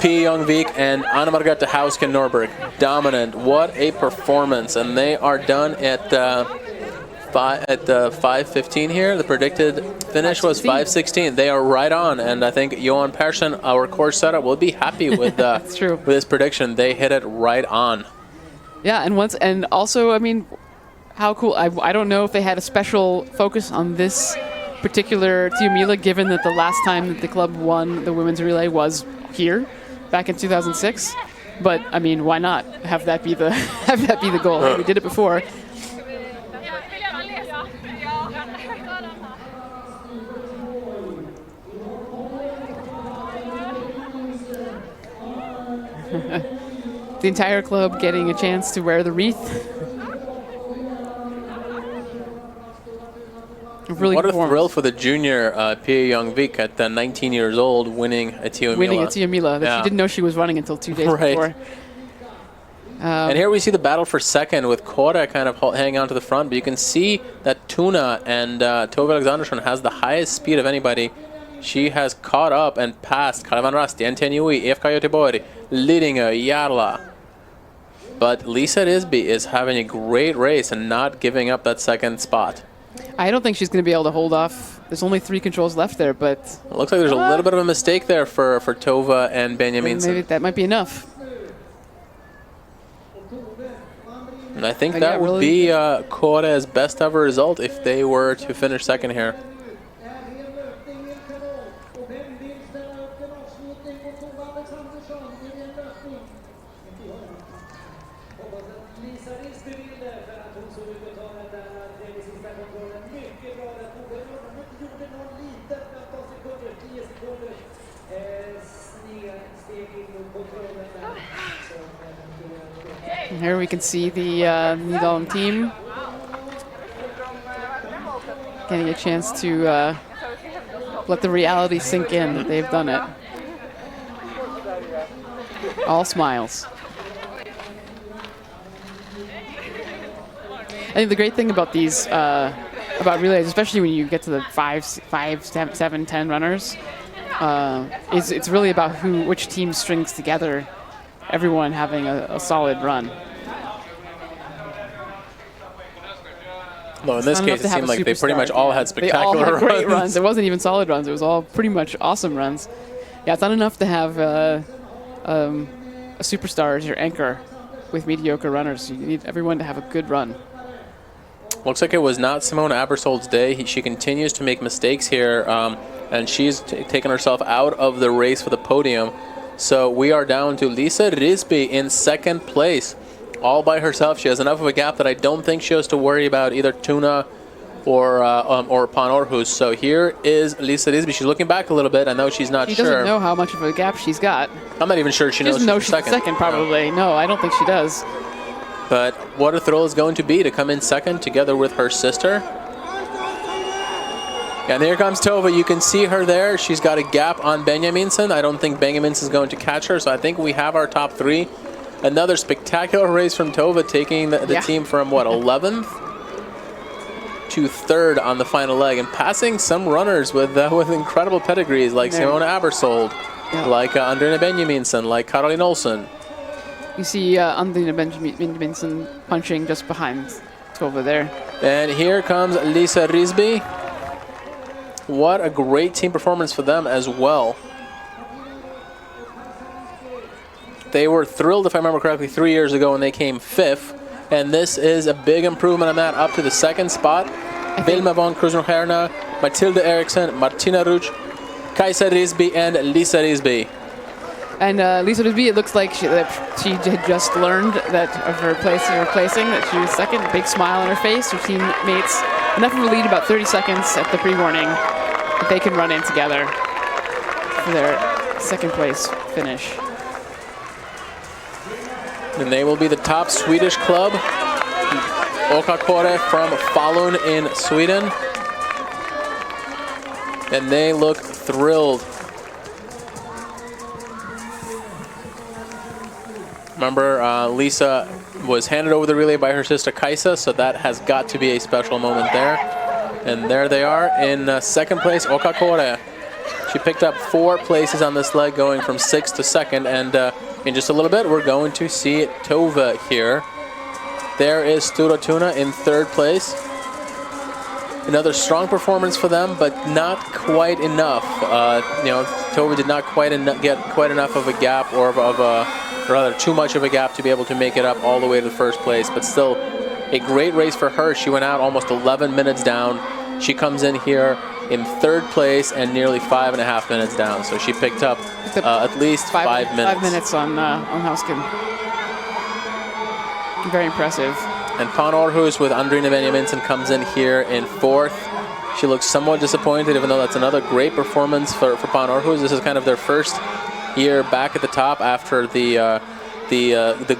Pia Youngvik, and Anna Margrethe Hausken Norberg. Dominant. What a performance. And they are done at 5:15 here. The predicted finish was 5:16. They are right on. And I think Johan Persson, our course setup, will be happy with with this prediction. They hit it right on. Yeah, and also, I mean, how cool. I don't know if they had a special focus on this particular Tiomila, given that the last time that the club won the women's relay was here, back in 2006. But I mean, why not have that be the goal? We did it before. The entire club getting a chance to wear the wreath. Really what a thrill for the junior Pia Young-Vik at 19 years old, winning a Tio Mila. Winning a Tio Mila that she didn't know she was running until 2 days before. And here we see the battle for second with Kåre kind of hanging on to the front, but you can see that Tuna and Tove Alexandersson has the highest speed of anybody. She has caught up and passed Kalevan Rasti, NTNUI, EFK Göteborg, Lidingö, Järla. But Lisa Risby is having a great race and not giving up that second spot. I don't think she's going to be able to hold off. There's only 3 controls left there, but... It looks like there's a little bit of a mistake there for Tova and Benjaminsen. Maybe that might be enough. And I think that would be Kåre's best ever result if they were to finish second here. And here we can see the Nidalum team getting a chance to let the reality sink in that they've done it. All smiles. I think the great thing about these, about relays, especially when you get to the 5, 7, 10 runners, is it's really about which team strings together everyone having a solid run. Well, in this case, it seemed like they pretty much all had spectacular runs. Great runs. It wasn't even solid runs. It was all pretty much awesome runs. Yeah, it's not enough to have a superstar as your anchor with mediocre runners. You need everyone to have a good run. Looks like it was not Simone Abersold's day. She continues to make mistakes here, and she's taken herself out of the race for the podium. So we are down to Lisa Risby in second place, all by herself. She has enough of a gap that I don't think she has to worry about either Tuna or Pan Århus. So here is Lisa Risby. She's looking back a little bit. I know she's not sure. She doesn't know how much of a gap she's got. I'm not even sure she knows doesn't know she's second. Probably. No, I don't think she does. But what a thrill is going to be to come in second together with her sister. And here comes Tova. You can see her there. She's got a gap on Benjaminsen. I don't think Benjaminsen is going to catch her, so I think we have our top 3. Another spectacular race from Tova, taking the team from, what, 11th to 3rd on the final leg, and passing some runners with incredible pedigrees, like Simone Abersold, like Andrina Benjaminsen, like Caroline Olsen. You see Andrina Benjaminsen punching just behind Tova there. And here comes Lisa Risby. What a great team performance for them as well. They were thrilled, if I remember correctly, 3 years ago when they came 5th. And this is a big improvement on that, up to the 2nd spot. Vilma von Krusnocherna, Matilda Eriksson, Martina Ruch, Kajsa Risby, and Lisa Risby. And Lisa Risby, it looks like she had just learned that of her placing, that she was second. Big smile on her face. Her teammates, enough of a lead, about 30 seconds at the pre-warning, that they can run in together for their second place finish. And they will be the top Swedish club, Åkakåre from Falun in Sweden. And they look thrilled. Remember, Lisa was handed over the relay by her sister Kajsa, so that has got to be a special moment there. And there they are in second place, Åkakåre. She picked up 4 places on this leg, going from 6th to 2nd, and in just a little bit, we're going to see Tova here. There is Stura Tuna in 3rd place. Another strong performance for them, but not quite enough. Tova did not get quite enough of a gap, or rather too much of a gap to be able to make it up all the way to the 1st place, but still a great race for her. She went out almost 11 minutes down. She comes in here in 3rd place and nearly 5.5 minutes down. So she picked up at least 5 minutes. 5 minutes on Hausken. Very impressive. And Pan Århus with Andrina Benjaminsen comes in here in 4th. She looks somewhat disappointed, even though that's another great performance for Pan Århus. This is kind of their first year back at the top after the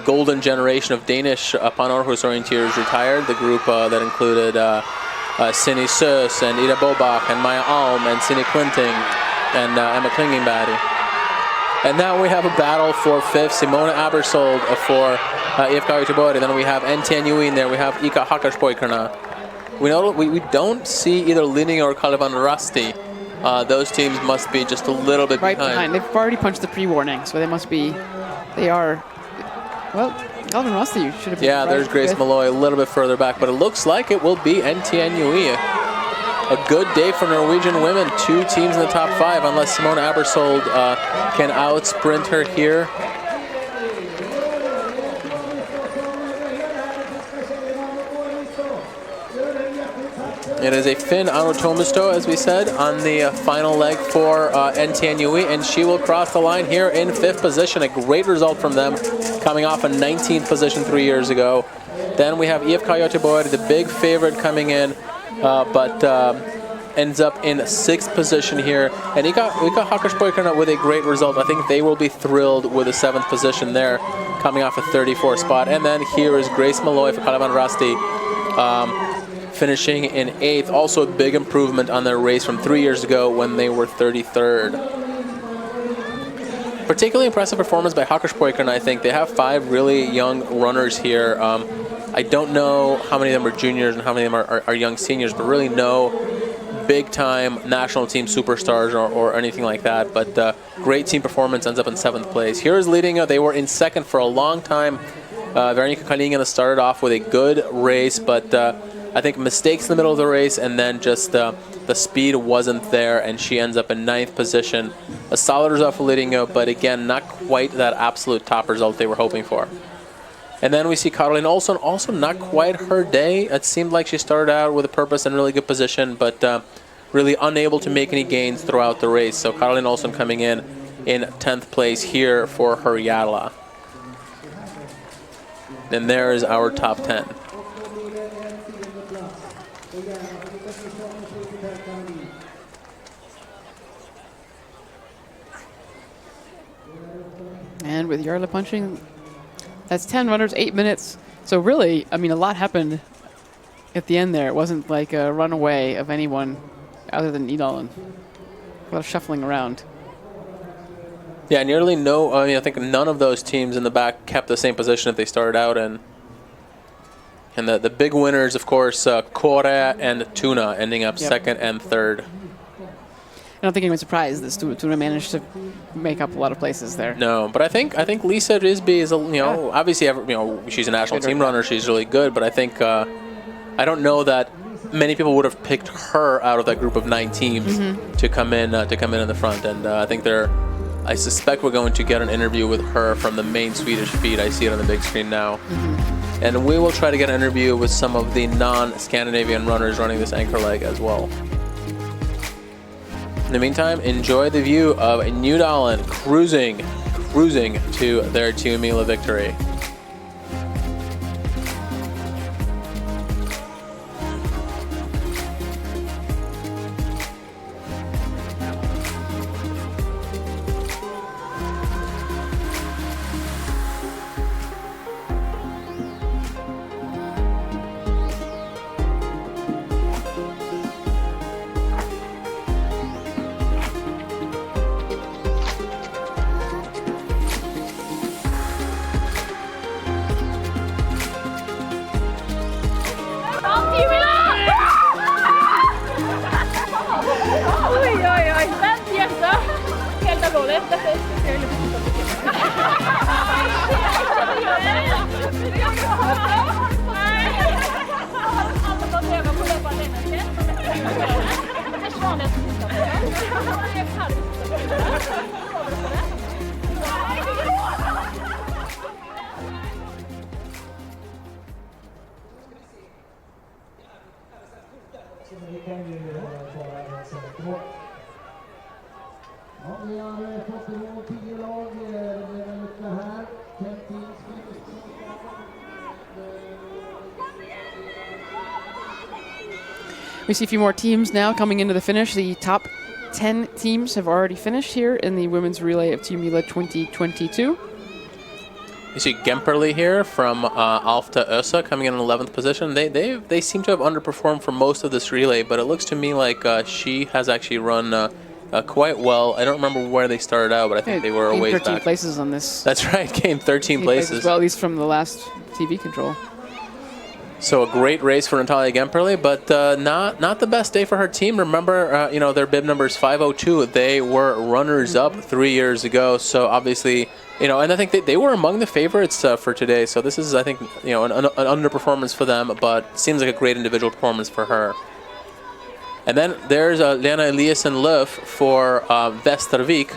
golden generation of Danish Pan Århus orienteers retired. The group that included Cindy Sös and Ida Bobach and Maya Alm and Cindy Quinting and Emma Klingenberg. And now we have a battle for fifth. Simona Abersold for IFK Göteborg. Then we have NTNU in there. We have Ika Hakkarspojkarna. We don't see either Linning or Kalevan Rasti. Those teams must be just a little bit behind. They've already punched the pre-warning, so they must be. They are. Well, Kalevan Rasti should have been. Yeah, there's Grace Malloy a little bit further back, but it looks like it will be NTNU. A good day for Norwegian women. 2 teams in the top 5, unless Simona Abersold can out-sprint her here. It is a Finn Anu Tomisto, as we said, on the final leg for NTNU, and she will cross the line here in 5th position. A great result from them, coming off a 19th position 3 years ago. Then we have IFK Göteborg, the big favorite, coming in, but ends up in 6th position here. And Ika Hakkarspojkarna with a great result. I think they will be thrilled with a 7th position there, coming off a 34th spot. And then here is Grace Malloy for Kalevan Rasti, finishing in 8th. Also a big improvement on their race from 3 years ago when they were 33rd. Particularly impressive performance by Hakkarspojkarna, I think. They have 5 really young runners here. I don't know how many of them are juniors and how many of them are young seniors, but really no big-time national team superstars or anything like that. But great team performance, ends up in 7th place. Here is leading. They were in 2nd for a long time. Veronika Kalingina started off with a good race, but I think mistakes in the middle of the race, and then just the speed wasn't there, and she ends up in 9th position. A solid result for Lidingö, but again, not quite that absolute top result they were hoping for. And then we see Caroline Olsson, also not quite her day. It seemed like she started out with a purpose and really good position, but really unable to make any gains throughout the race. So Caroline Olsson coming in 10th place here for her Järla. And there is our top 10. And with Järla punching, that's 10 runners, 8 minutes. So really, I mean, a lot happened at the end there. It wasn't like a runaway of anyone other than Idalen. A lot of shuffling around. Yeah, nearly no, I mean, I think none of those teams in the back kept the same position that they started out in. And the big winners, of course, Kore and Tuna ending up 2nd and 3rd. I don't think anyone's surprised that Tuna managed to make up a lot of places there. No, but I think Lisa Risby is, obviously, she's a national team runner. She's really good, but I think I don't know that many people would have picked her out of that group of 9 teams to come in in the front. And I think I suspect we're going to get an interview with her from the main Swedish feed. I see it on the big screen now. And we will try to get an interview with some of the non-Scandinavian runners running this anchor leg as well. In the meantime, enjoy the view of Nydalen cruising to their 2 Mila victory. We see a few more teams now coming into the finish. The top 10 teams have already finished here in the women's relay of Team Mila 2022. You see Gemperli here from Alfta Ösa coming in 11th position. They seem to have underperformed for most of this relay, but it looks to me like she has actually run quite well. I don't remember where they started out, but I think they were a ways 13 back. places on this. That's right, gained 13 places. Well, at least from the last TV control. So a great race for Natalia Gemperli, but not the best day for her team. Remember, their bib number is 502. They were runners-up 3 years ago, so obviously, and I think they were among the favorites for today. So this is, I think, an underperformance for them, but seems like a great individual performance for her. And then there's Lena Eliassen Löf for Västervik,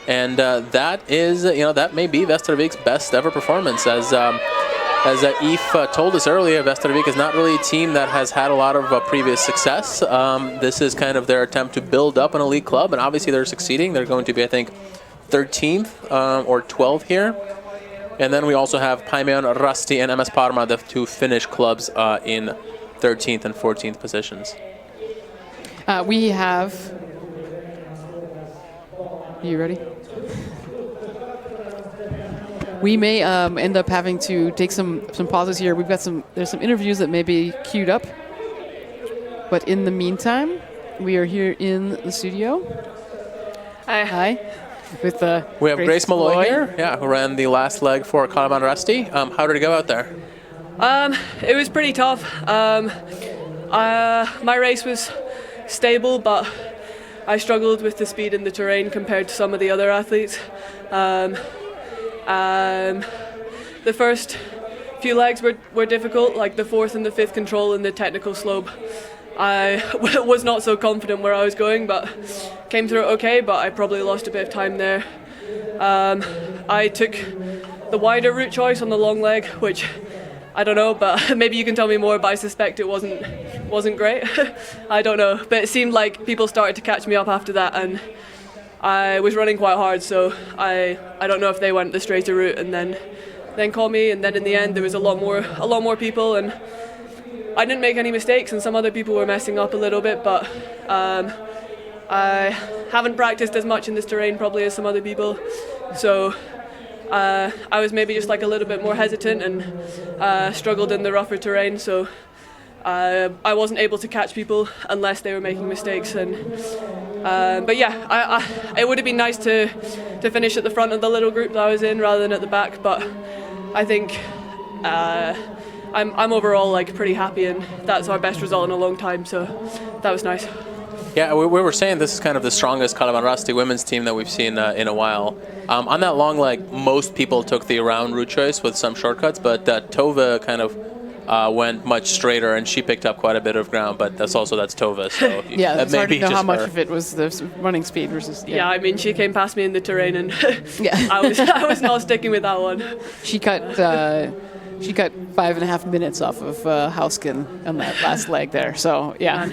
and that is, that may be Västervik's best ever performance. As Eve told us earlier, Västervik is not really a team that has had a lot of previous success. This is kind of their attempt to build up an elite club, and obviously they're succeeding. They're going to be, I think, 13th or 12th here. And then we also have Paimeon Rasti and MS Parma, the two Finnish clubs in 13th and 14th positions. We have... You ready? We may end up having to take some pauses here. We've got there's some interviews that may be queued up. But in the meantime, we are here in the studio. Hi. With we have Grace Malloy here, who ran the last leg for Kalevan Rasti. How did it go out there? It was pretty tough. My race was stable, but I struggled with the speed and the terrain compared to some of the other athletes. The first few legs were difficult, like the fourth and the fifth control and the technical slope. I was not so confident where I was going, but came through it okay, but I probably lost a bit of time there. I took the wider route choice on the long leg, which I don't know, but maybe you can tell me more, but I suspect it wasn't great. I don't know, but it seemed like people started to catch me up after that, and I was running quite hard, so I don't know if they went the straighter route and then called me, and then in the end there was a lot more people, and I didn't make any mistakes, and some other people were messing up a little bit, but I haven't practiced as much in this terrain probably as some other people, so I was maybe just like a little bit more hesitant and struggled in the rougher terrain, so I wasn't able to catch people unless they were making mistakes. But yeah, it would have been nice to finish at the front of the little group that I was in rather than at the back. But I think I'm overall like pretty happy, and that's our best result in a long time. So that was nice. Yeah, we were saying this is kind of the strongest Kalevan Rasti women's team that we've seen in a while. On that long leg, most people took the around route choice with some shortcuts, but Tove kind of went much straighter, and she picked up quite a bit of ground, but that's Tove, so yeah, it's hard to know how much her. of it was the running speed versus... Yeah, I mean, she came past me in the terrain, and I was not sticking with that one. She cut 5.5 minutes off of Hausken on that last leg there, so yeah.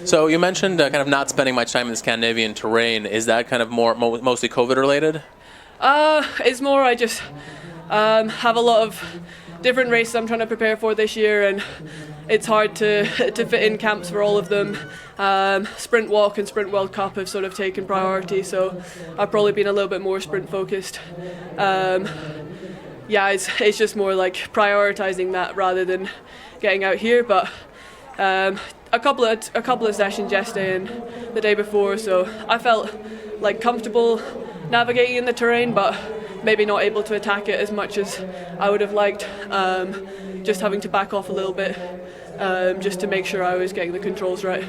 So you mentioned kind of not spending much time in the Scandinavian terrain. Is that kind of mostly COVID related? It's more I just have a lot of different races I'm trying to prepare for this year, and it's hard to fit in camps for all of them. Sprint Walk and Sprint World Cup have sort of taken priority, so I've probably been a little bit more sprint focused. Yeah, it's just more like prioritizing that rather than getting out here. But a couple of sessions yesterday and the day before, so I felt like comfortable navigating in the terrain, but maybe not able to attack it as much as I would have liked. Just having to back off a little bit, just to make sure I was getting the controls right.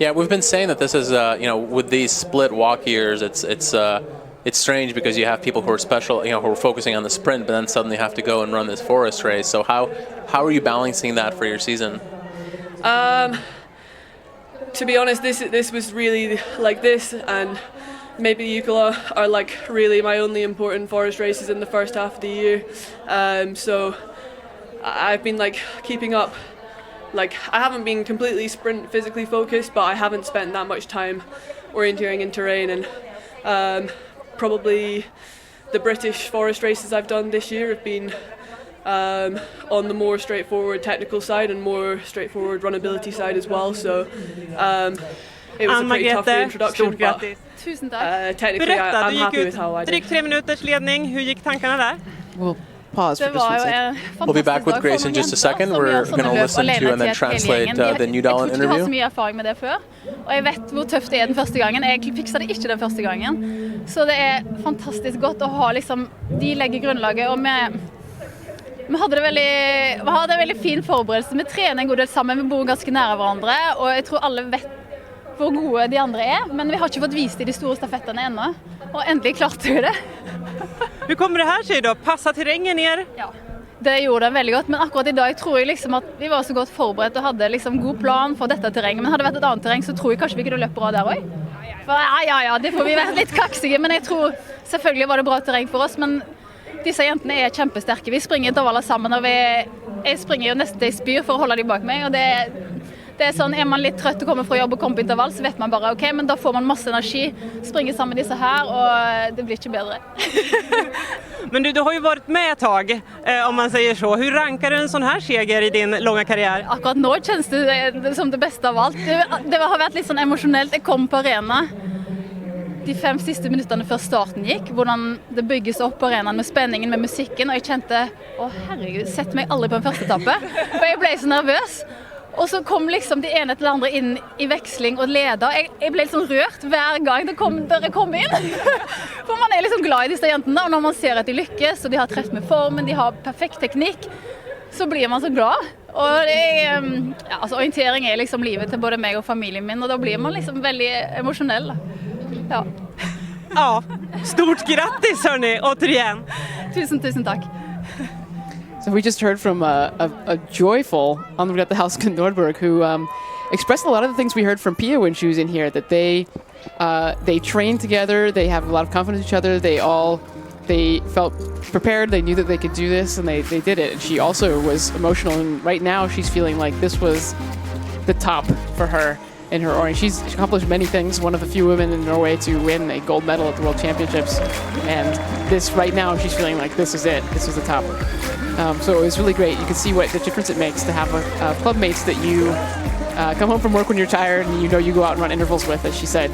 Yeah, we've been saying that this is, with these split walk years, it's strange because you have people who are special, who are focusing on the sprint, but then suddenly have to go and run this forest race. So how are you balancing that for your season? To be honest, this was really like this, and maybe Jukkola are like really my only important forest races in the first half of the year. So I've been like keeping up. Like I haven't been completely sprint physically focused, but I haven't spent that much time orienteering in terrain, and probably the British forest races I've done this year have been on the more straightforward technical side and more straightforward runnability side as well. So it was a pretty tough reintroduction. Stort grattis. Tusen tack. Technically, Berätta, I'm du gick happy ut with how I did. drygt 3 minuters ledning. Hur gick tankarna där? We'll pause for Det just var one ju second. en We'll be back fantastisk with dag för Grace in många just a jäntor second. som We're gör sådana going to löp listen to alene and then till hela translate gängen. the New Dawn Jeg tror ikke du har så interview. mye erfaring med det før, og jeg vet hvor tøft det er den første gangen. Jeg fiksa det ikke den første gangen, så det er fantastisk godt å ha liksom, de legger grunnlaget, og vi hadde en veldig fin forberedelse. Vi trener en god del sammen, vi bor ganske nære hverandre, og jeg tror alle vet hvor gode de andre er, men vi har ikke fått vist de store stafettene ennå, og endelig klarte vi det. Hur kommer det här sig då? Passar terrängen er? Ja. Det gjorde den veldig godt, men akkurat i dag tror jeg liksom at vi var så godt forberedt og hadde liksom god plan for dette terrenget. Men hadde det vært et annet terreng, så tror jeg kanskje vi kunne løpe bra der også. For ja, det får vi være litt kaksige, men jeg tror selvfølgelig var det bra terreng for oss, men disse jentene er kjempesterke. Vi springer intervaller sammen, og jeg springer jo nesten til jeg spyr for å holde dem bak meg, og det er sånn, er man litt trøtt og kommer fra jobb og kommer på intervall, så vet man bare, ok, men da får man masse energi, springer sammen med disse her, og det blir ikke bedre. Men du har ju varit med ett tag, om man säger så. Hur rankar du en sån här seger i din långa karriär? Akkurat nå kjennes det som det beste av alt. Det har vært litt sånn emosjonelt. Jeg kom på arena de 5 siste minuttene før starten gikk, hvordan det bygges opp på arenaen med spenningen, med musikken, og jeg kjente, å herregud, sett meg aldri på en første etappe, for jeg ble så nervøs. Og så kom liksom de ene til de andre inn i veksling og leder. Jeg ble litt sånn rørt hver gang dere kom inn. For man er liksom glad i disse jentene, og når man ser at de lykkes, og de har treff med formen, de har perfekt teknikk, så blir man så glad. Og orientering er liksom livet til både meg og familien min, og da blir man liksom veldig emosjonell. Ja. Ja, stort grattis hörni, återigen. Tusen tack. So we just heard from a joyful Anne-Margrethe Hauskund Nordberg who expressed a lot of the things we heard from Pia when she was in here, that they trained together, they have a lot of confidence in each other, they felt prepared, they knew that they could do this, and they did it. And she also was emotional, and right now she's feeling like this was the top for her in her orange. She's accomplished many things, one of the few women in Norway to win a gold medal at the World Championships, and this right now she's feeling like this is it, this is the top. So it was really great. You can see what the difference it makes to have club mates that you come home from work when you're tired and you know you go out and run intervals with, as she said.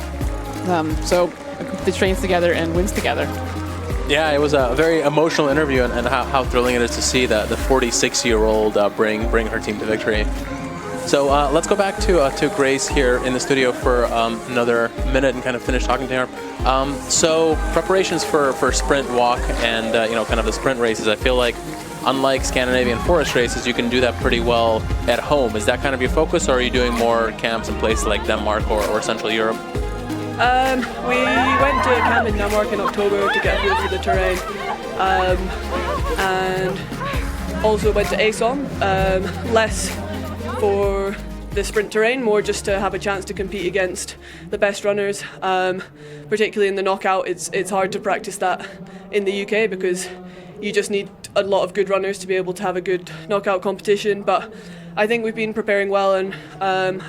So a group that trains together and wins together. Yeah, it was a very emotional interview, and how thrilling it is to see the 46-year-old bring her team to victory. So let's go back to Grace here in the studio for another minute and kind of finish talking to her. So preparations for sprint, walk, and kind of the sprint races, I feel like unlike Scandinavian forest races, you can do that pretty well at home. Is that kind of your focus, or are you doing more camps in places like Denmark or Central Europe? We went to a camp in Denmark in October to get a feel for the terrain, and also went to ASOM, less for the sprint terrain, more just to have a chance to compete against the best runners. Particularly in the knockout, it's hard to practice that in the UK because you just need a lot of good runners to be able to have a good knockout competition. But I think we've been preparing well, and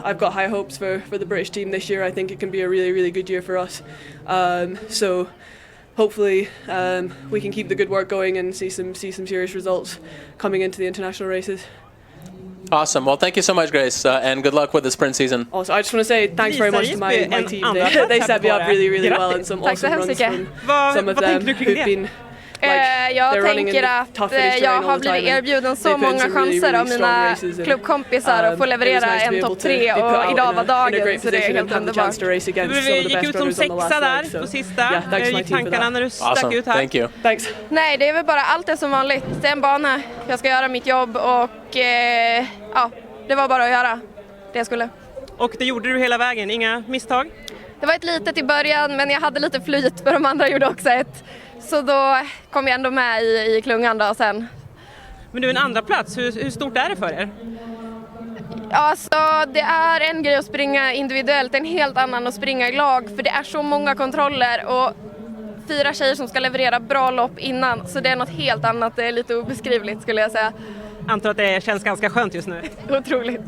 I've got high hopes for the British team this year. I think it can be a really, really good year for us. So hopefully we can keep the good work going and see some serious results coming into the international races. Awesome. Well, thank you so much, Grace, and good luck with the sprint season. Also, I just want to say thanks very much to my team. They set me up really, really well, and some awesome runs from some of them who've been Jag tänker att jag har blivit erbjuden så många chanser av mina klubbkompisar att få leverera en topp 3, och idag var dagen, så det är helt underbart. Du gick ut som 6:a där på sista. Hur gick tankarna när du stack ut här? Thank you. Thanks. Nej, det är väl bara allt är som vanligt. Det är en bana, jag ska göra mitt jobb, och det var bara att göra det jag skulle. Och det gjorde du hela vägen, inga misstag? Det var ett litet i början, men jag hade lite flyt, för de andra gjorde också ett. Så då kom jag ändå med i klungan då sen. Men du, en andra plats, hur stort är det för er? Alltså, det är en grej att springa individuellt, en helt annan att springa i lag, för det är så många kontroller och 4 tjejer som ska leverera bra lopp innan, så det är något helt annat, det är lite obeskrivligt skulle jag säga. Antar att det känns ganska skönt just nu. Otroligt.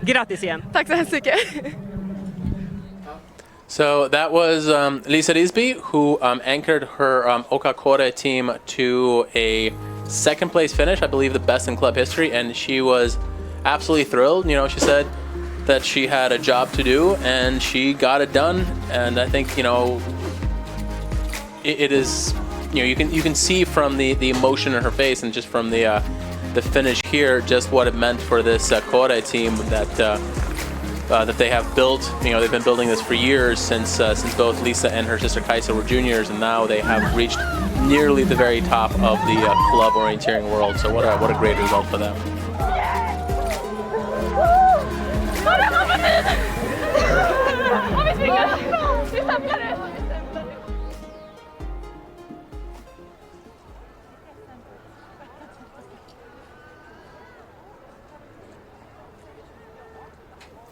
Grattis igen. Tack så hemskt mycket. So that was Lisa Risby, who anchored her Okakore team to a second place finish, I believe the best in club history, and she was absolutely thrilled. You know, she said that she had a job to do, and she got it done. And I think, you know, it is, you know, you can see from the emotion in her face and just from the finish here just what it meant for this Kore team that they have built. You know, they've been building this for years since both Lisa and her sister Kaisa were juniors, and now they have reached nearly the very top of the club orienteering world. So what a great result for them.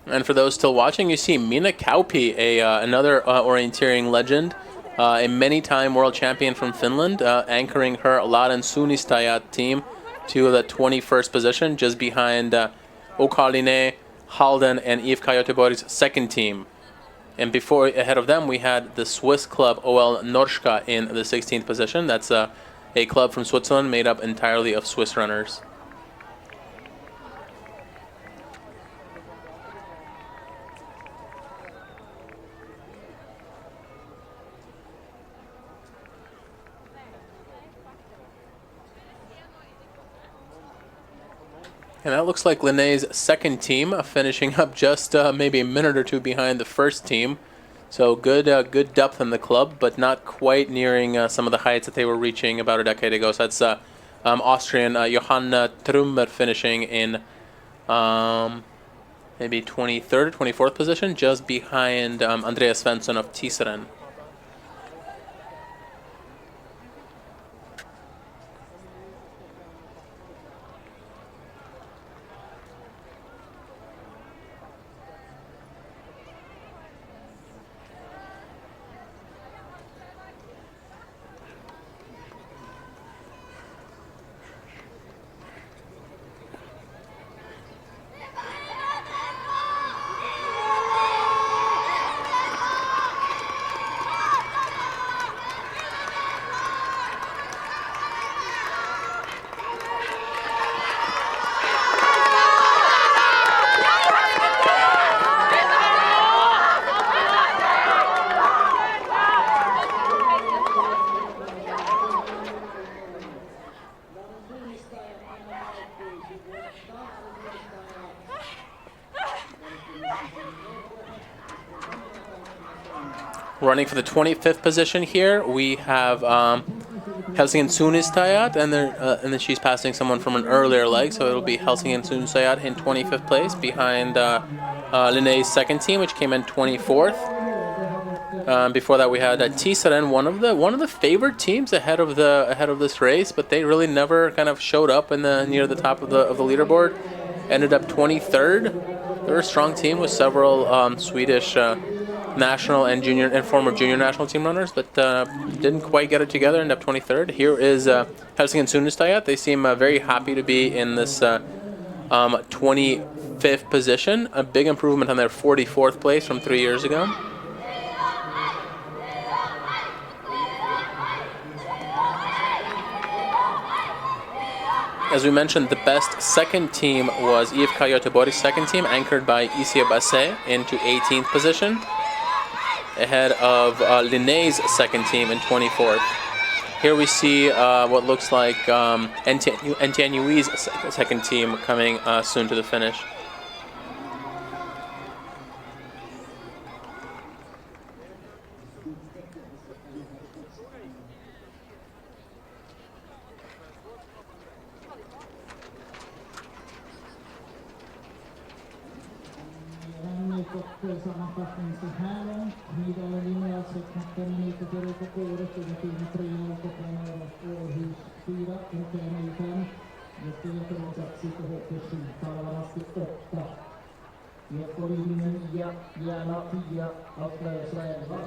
And for those still watching, you see Mina Kauppi, another orienteering legend, a many-time world champion from Finland, anchoring her Laren Suunnistajat team to the 21st position, just behind Okarline, Halden, and Yves Göteborg's second team. And ahead of them, we had the Swiss club OL Norska in the 16th position. That's a club from Switzerland made up entirely of Swiss runners. And that looks like Linné's second team, finishing up just maybe a minute or two behind the first team. So good depth in the club, but not quite nearing some of the heights that they were reaching about a decade ago. So that's Austrian Johanna Trümmer finishing in maybe 23rd or 24th position, just behind Andreas Svensson of Tiseren. Running for the 25th position here, we have Helsingin Suunnistajat, and then she's passing someone from an earlier leg, so it'll be Helsingin Suunnistajat in 25th place behind Linné's second team, which came in 24th. Before that, we had Tiseren, one of the favored teams ahead of this race, but they really never kind of showed up near the top of the leaderboard. Ended up 23rd. They're a strong team with several Swedish national and junior and former junior national team runners, but didn't quite get it together. Ended up 23rd. Here is Helsingin Suunnistajat. They seem very happy to be in this 25th position. A big improvement on their 44th place from 3 years ago. As we mentioned, the best second team was Yves Göteborg's second team, anchored by Isia Basset into 18th position, ahead of Linné's second team in 24th. Here we see what looks like Entianui's second team coming soon to the finish. Sammanfattning så här långt. Middagen vinner alltså 15 minuter för Örebro, under tiden 3-0 på Århus 4, Entianui 5. Nästa från Saxi och HP7, Talavasti 8. Jekolinen 9, Järna 10, Australiens 11.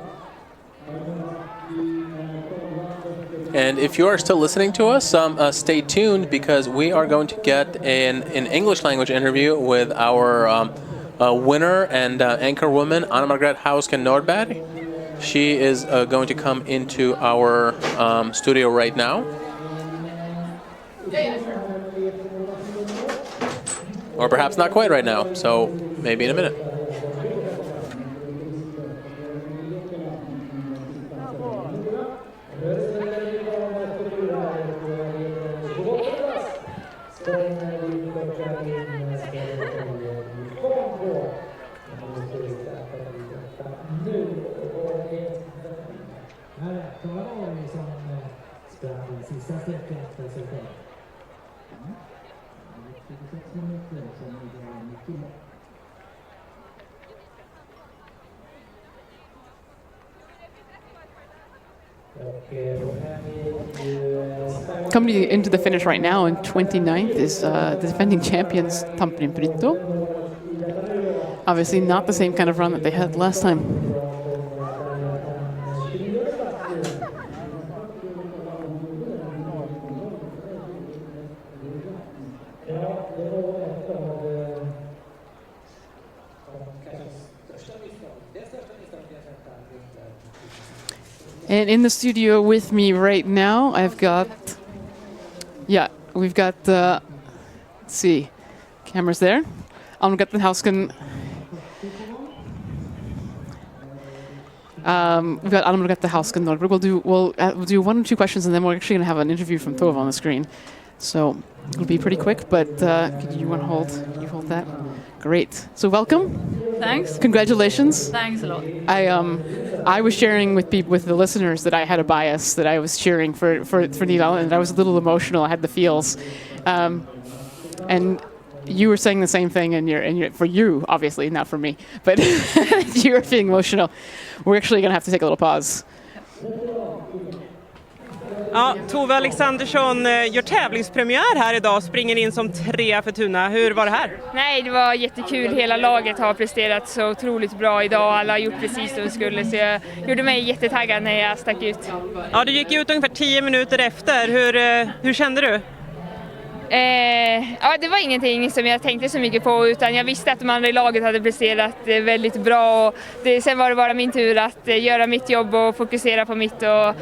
And if you are still listening to us, stay tuned, because we are going to get an English language interview with our winner and anchor woman, Anna Margrethe Hausken Nordberg. She is going to come into our studio right now. Or perhaps not quite right now, so maybe in a minute. Coming into the finish right now in 29th is the defending champions Tampere Brito. Obviously not the same kind of run that they had last time. And in the studio with me right now, I've got, we've got, let's see, cameras there. We've got the Hausken. We've got the Hausken. We'll do one or two questions, and then we're actually going to have an interview from Tove on the screen. So it'll be pretty quick, but you want to hold? You hold that. Great. So welcome. Thanks. Congratulations. Thanks a lot. I was sharing with the listeners that I had a bias, that I was cheering for Nidal, and I was a little emotional. I had the feels, and you were saying the same thing, and for you, obviously, not for me, but you were feeling emotional. We're actually going to have to take a little pause. Ja, Tove Alexandersson gör tävlingspremiär här idag, springer in som 3 för Tuna. Hur var det här? Nej, det var jättekul. Hela laget har presterat så otroligt bra idag. Alla har gjort precis det de skulle, så jag gjorde mig jättetaggad när jag stack ut. Ja, du gick ut ungefär 10 minuter efter. Hur kände du? Ja, det var ingenting som jag tänkte så mycket på, utan jag visste att de andra i laget hade presterat väldigt bra. Och sen var det bara min tur att göra mitt jobb och fokusera på mitt och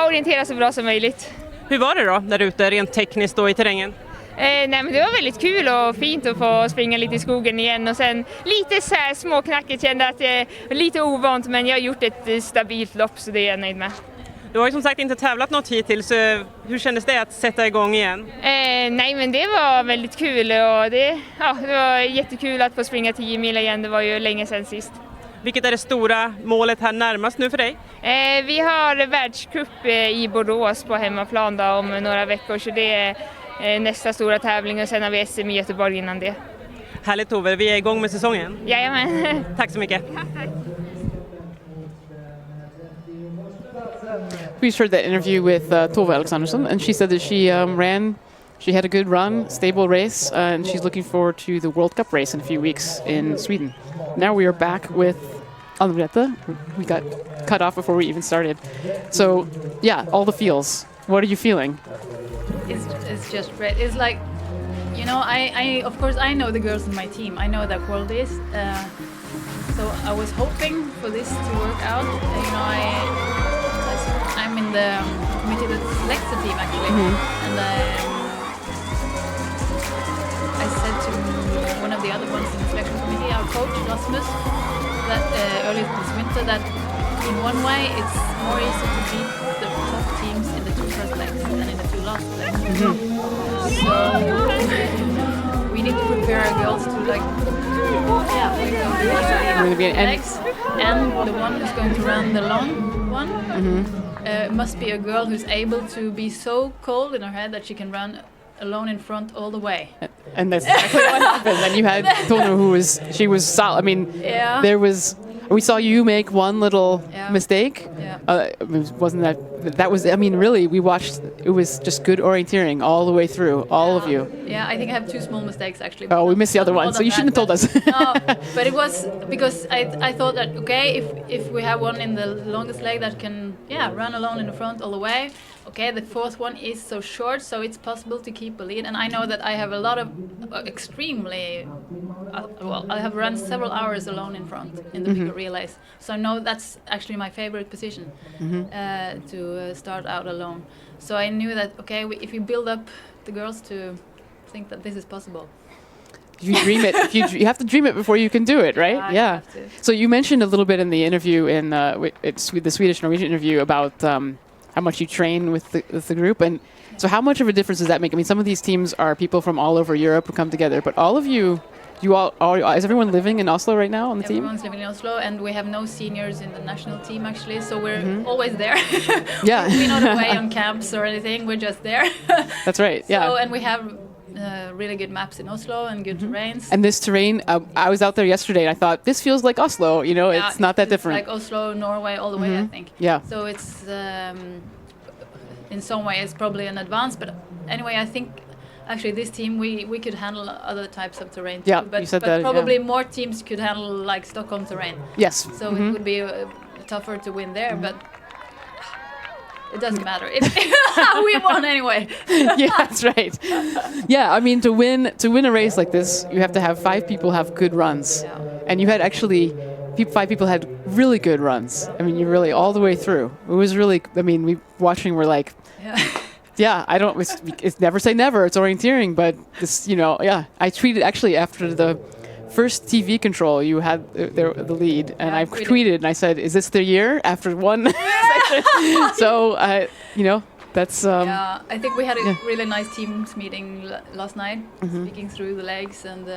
orientera så bra som möjligt. Hur var det då där ute rent tekniskt då i terrängen? Nej, men det var väldigt kul och fint att få springa lite i skogen igen, och sen lite så här småknackigt, kände att det var lite ovant, men jag har gjort ett stabilt lopp, så det är jag nöjd med. Du har ju som sagt inte tävlat något hittills. Hur kändes det att sätta igång igen? Nej, men det var väldigt kul, och det var jättekul att få springa 10 mil igen. Det var ju länge sedan sist. Vilket är det stora målet här närmast nu för dig? Vi har världscup i Borås på hemmaplan då, om några veckor, så det är nästa stora tävling, och sen har vi SM i Göteborg innan det. Härligt Tove, vi är igång med säsongen. Jajamän. Tack så mycket. We just heard that interview with Tove Alexandersson, and she said that she had a good run, stable race, and she's looking forward to the World Cup race in a few weeks in Sweden. Now we are back with Anna-Greta. We got cut off before we even started. So, yeah, all the feels. What are you feeling? It's just great. It's like, you know, I of course I know the girls in my team. I know that world is. So I was hoping for this to work out. You know, I'm in the committee that selects the team actually, and I said to one of the other ones in the selection committee, our coach Rasmus, that earlier this winter, that in one way it's more easy to beat the top teams in the 2 first legs than in the 2 last legs. So we need to prepare our girls to legs, and the one who's going to run the long one must be a girl who's able to be so cold in her head that she can run alone in front all the way. And that's exactly what happened. And you had Tone, she was solid. I mean, we saw you make one little mistake. That was, I mean, really, we watched, it was just good orienteering all the way through, all of you. Yeah, I think I have 2 small mistakes actually. Oh, we missed the other one, so you shouldn't have told us. No, but it was because I thought that, okay, if we have one in the longest leg that can, run alone in the front all the way, okay, the 4th one is so short, so it's possible to keep a lead. And I know that I have a lot of extremely, I have run several hours alone in front in the bigger relays. So I know that's actually my favorite position, to start out alone. So I knew that, okay, if we build up the girls to think that this is possible. you dream it, you have to dream it before you can do it, right? Yeah. So you mentioned a little bit in the interview in the Swedish Norwegian interview about how much you train with the group, and so how much of a difference does that make? I mean, some of these teams are people from all over Europe who come together, but all of you. Is everyone living in Oslo right now on the team? Everyone's living in Oslo, and we have no seniors in the national team actually, so we're always there. Yeah. We're not away on camps or anything, we're just there. That's right, yeah. So, and we have really good maps in Oslo and good terrains. And this terrain, I was out there yesterday and I thought, this feels like Oslo, it's not that different. Like Oslo, Norway, all the way, I think. Yeah. So it's, in some way, it's probably an advance, but anyway, I think actually this team, we could handle other types of terrain too, but, you said but that, probably more teams could handle like Stockholm terrain. Yes. So it would be tougher to win there, but it doesn't matter. We won anyway. Yeah, that's right. Yeah, I mean, to win a race like this, you have to have 5 people have good runs, and you had actually 5 people had really good runs. I mean, you really all the way through. It was really. I mean, we watching. We're like, yeah. I don't. It's never say never. It's orienteering, but this, yeah. I tweeted actually after the first TV control, you had the lead, and I tweeted and I said, "Is this the year?" After one session. So that's. Yeah, I think we had a really nice teams meeting last night, speaking through the legs, and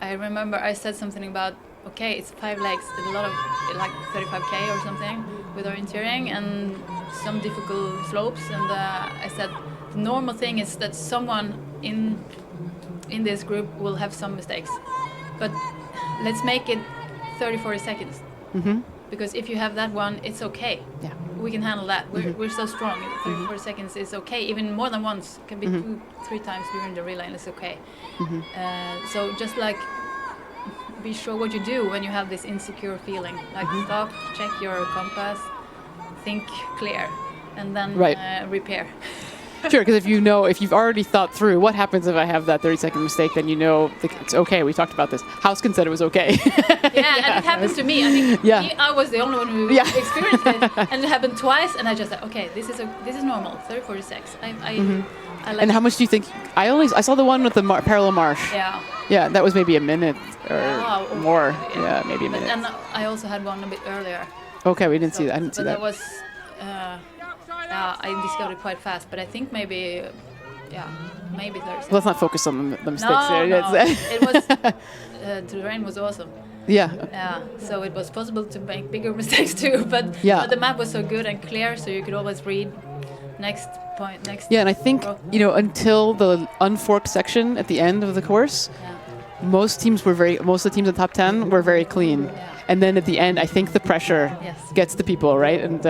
I remember I said something about, okay, it's 5 legs, it's a lot of like 35k or something with orienteering and some difficult slopes, and I said the normal thing is that someone in this group will have some mistakes, but let's make it 30-40 seconds. Because if you have that one, it's okay. Yeah, we can handle that. We're so strong. 30-40 seconds is okay. Even more than once, can be 2-3 times during the relay, and it's okay. So just like be sure what you do when you have this insecure feeling. Like stop, check your compass, think clear, and then repair. Sure, because if you've already thought through what happens if I have that 30-second mistake, then it's okay. We talked about this. Hausken said it was okay. And it happened to me. I think I was the only one who experienced it, and it happened twice. And I just said, okay, this is normal. 30-40 seconds. I like. And how much do you think? I saw the one with the parallel marsh. Yeah. Yeah, that was maybe a minute or more. Yeah, maybe a minute. And I also had one a bit earlier. Okay, we didn't see that. I didn't see that. But that was. I discovered it quite fast, but I think maybe 30 seconds. Let's not focus on the mistakes there. No. It was, the terrain was awesome. Yeah. Yeah, so it was possible to make bigger mistakes too, but the map was so good and clear, so you could always read next point, next. Yeah, and I think, until the unforked section at the end of the course, most of the teams in the top 10 were very clean. Yeah. And then at the end, I think the pressure gets to people, right? And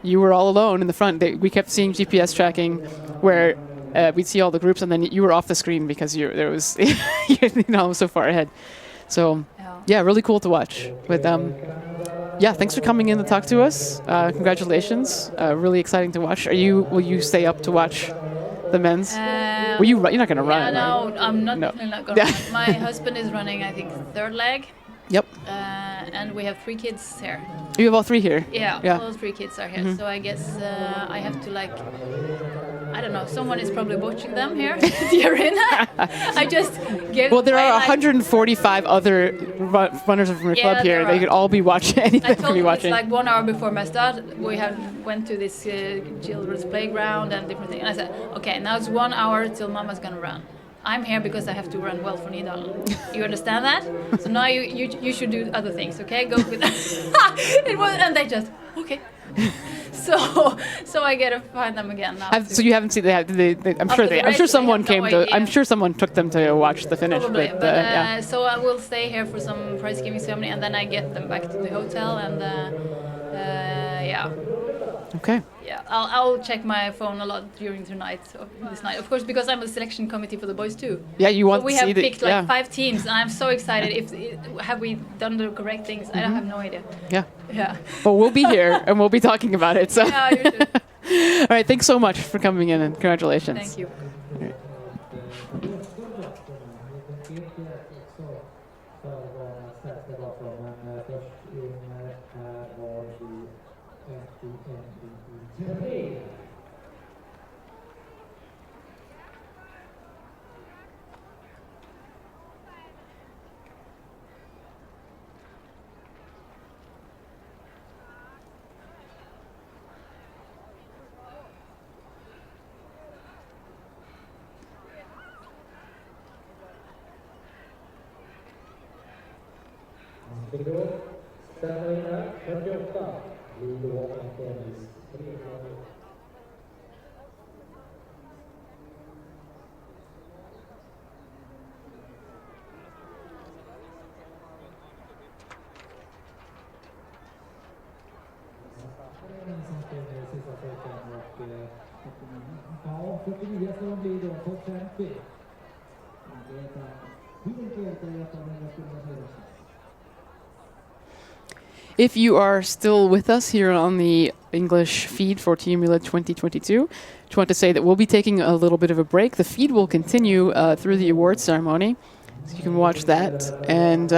you were all alone in the front. We kept seeing GPS tracking where we'd see all the groups, and then you were off the screen because there was, so far ahead. So, really cool to watch. But thanks for coming in to talk to us. Congratulations. Really exciting to watch. Will you stay up to watch the men's? You're not going to run, no, right? I'm not going to run. My husband is running, I think, 3rd leg. Yep. And we have 3 kids here. You have all 3 here? Yeah. All 3 kids are here. So I guess I have to I don't know, someone is probably watching them here. I just give. Well, there are 145 other runners from your club here. They could all be watching. I told them it's like 1 hour before my start. We went to this children's playground and different things. And I said, okay, now it's 1 hour till Mama's gonna run. I'm here because I have to run well for Nidalen. You understand that? So now you should do other things, okay? Go with that. And they just, okay. So I gotta find them again now. So you haven't seen I'm sure someone came to. I'm sure someone took them to watch the finish. Probably, so I will stay here for some prize giving ceremony, and then I get them back to the hotel, and Okay. Yeah, I'll check my phone a lot during this night, of course, because I'm a selection committee for the boys too. Yeah, you want so to see we have picked 5 teams, and I'm so excited. Have we done the correct things? I have no idea. Yeah. Well, we'll be here and we'll be talking about it. So. Yeah, you should. All right, thanks so much for coming in, and congratulations. Thank you. Ja, 49 ska de bli då, topp 50. If you are still with us here on the English feed for Team Mila 2022, just want to say that we'll be taking a little bit of a break. The feed will continue through the awards ceremony, so you can watch that. And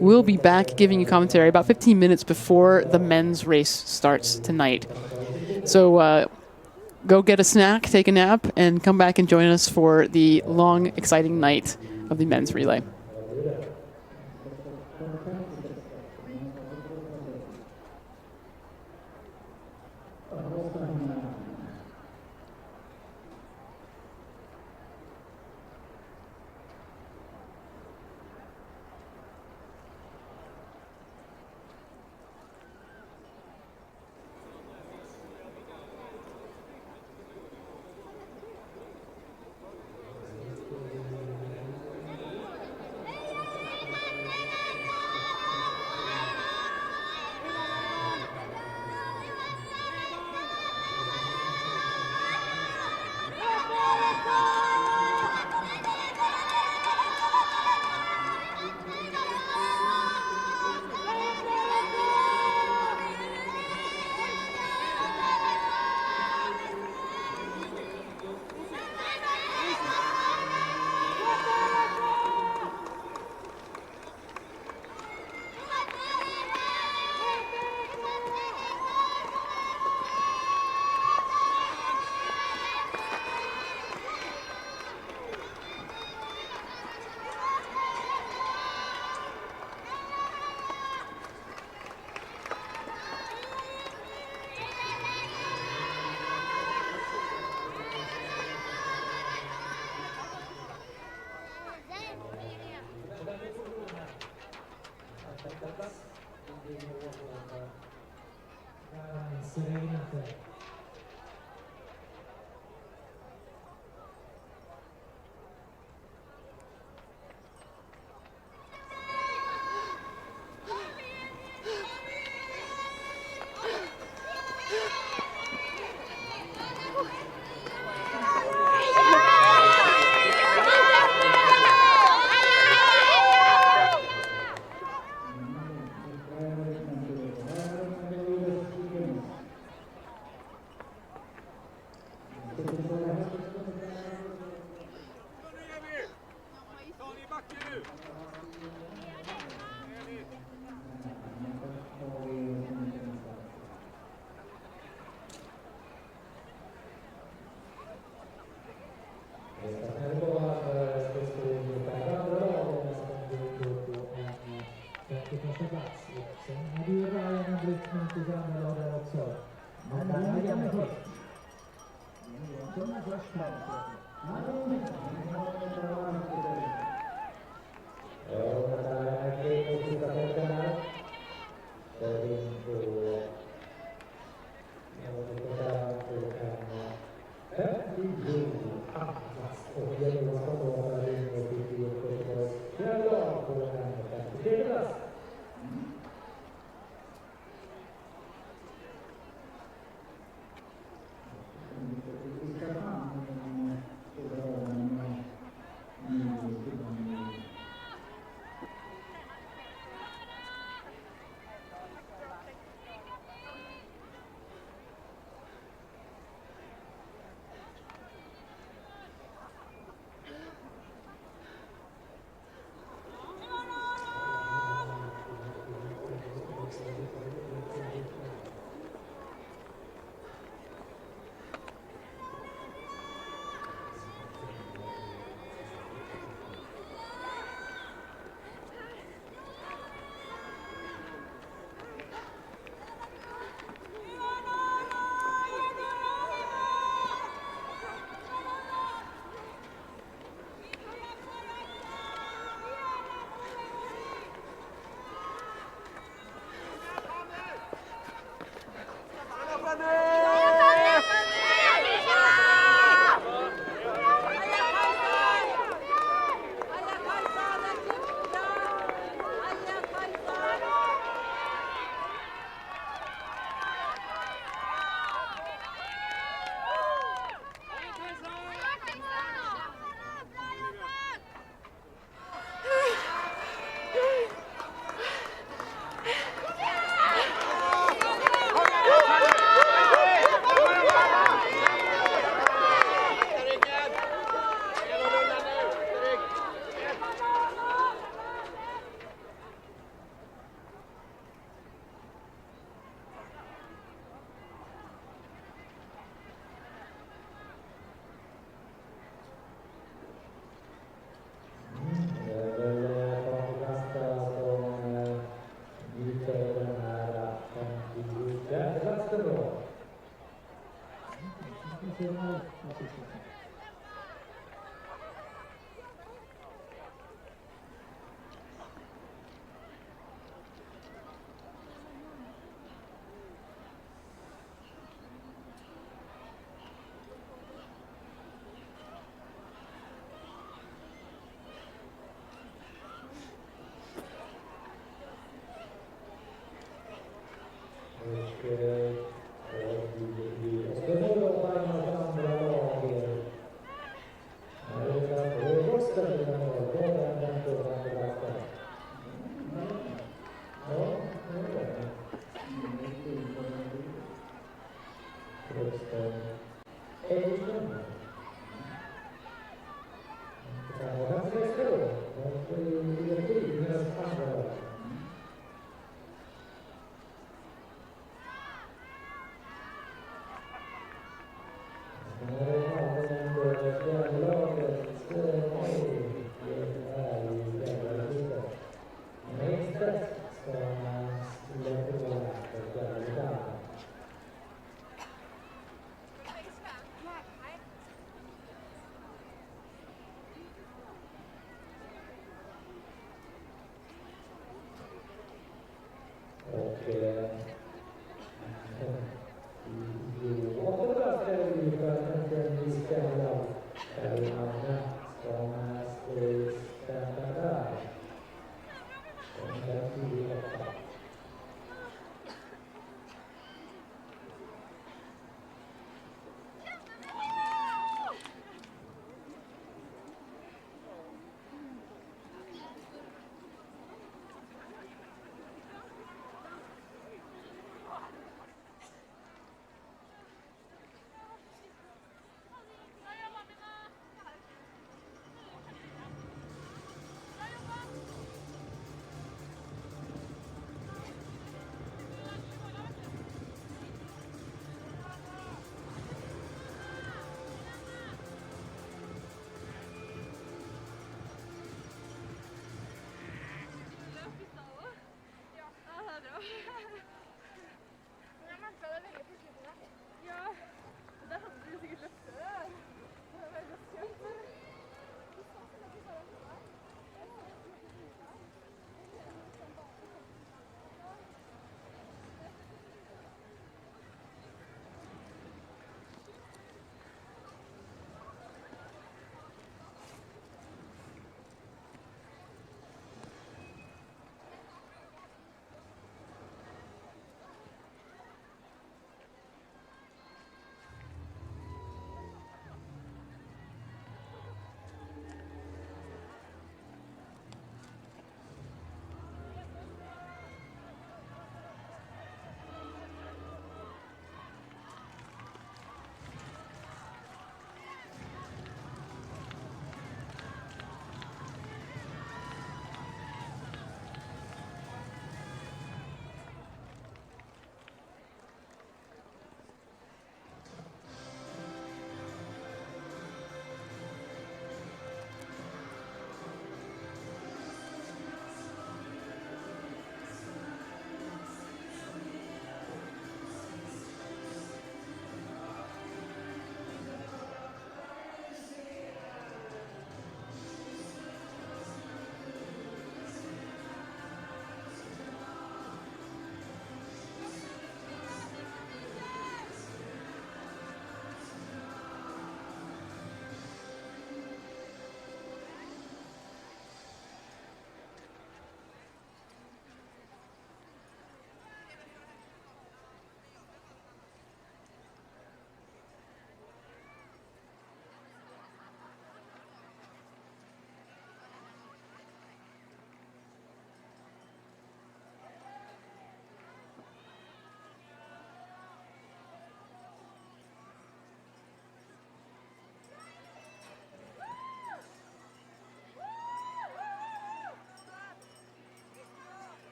we'll be back giving you commentary about 15 minutes before the men's race starts tonight. So go get a snack, take a nap, and come back and join us for the long, exciting night of the men's relay.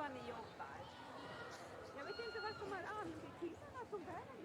vad ni jobbar. Jag vet inte vad de här killarna tog vägen.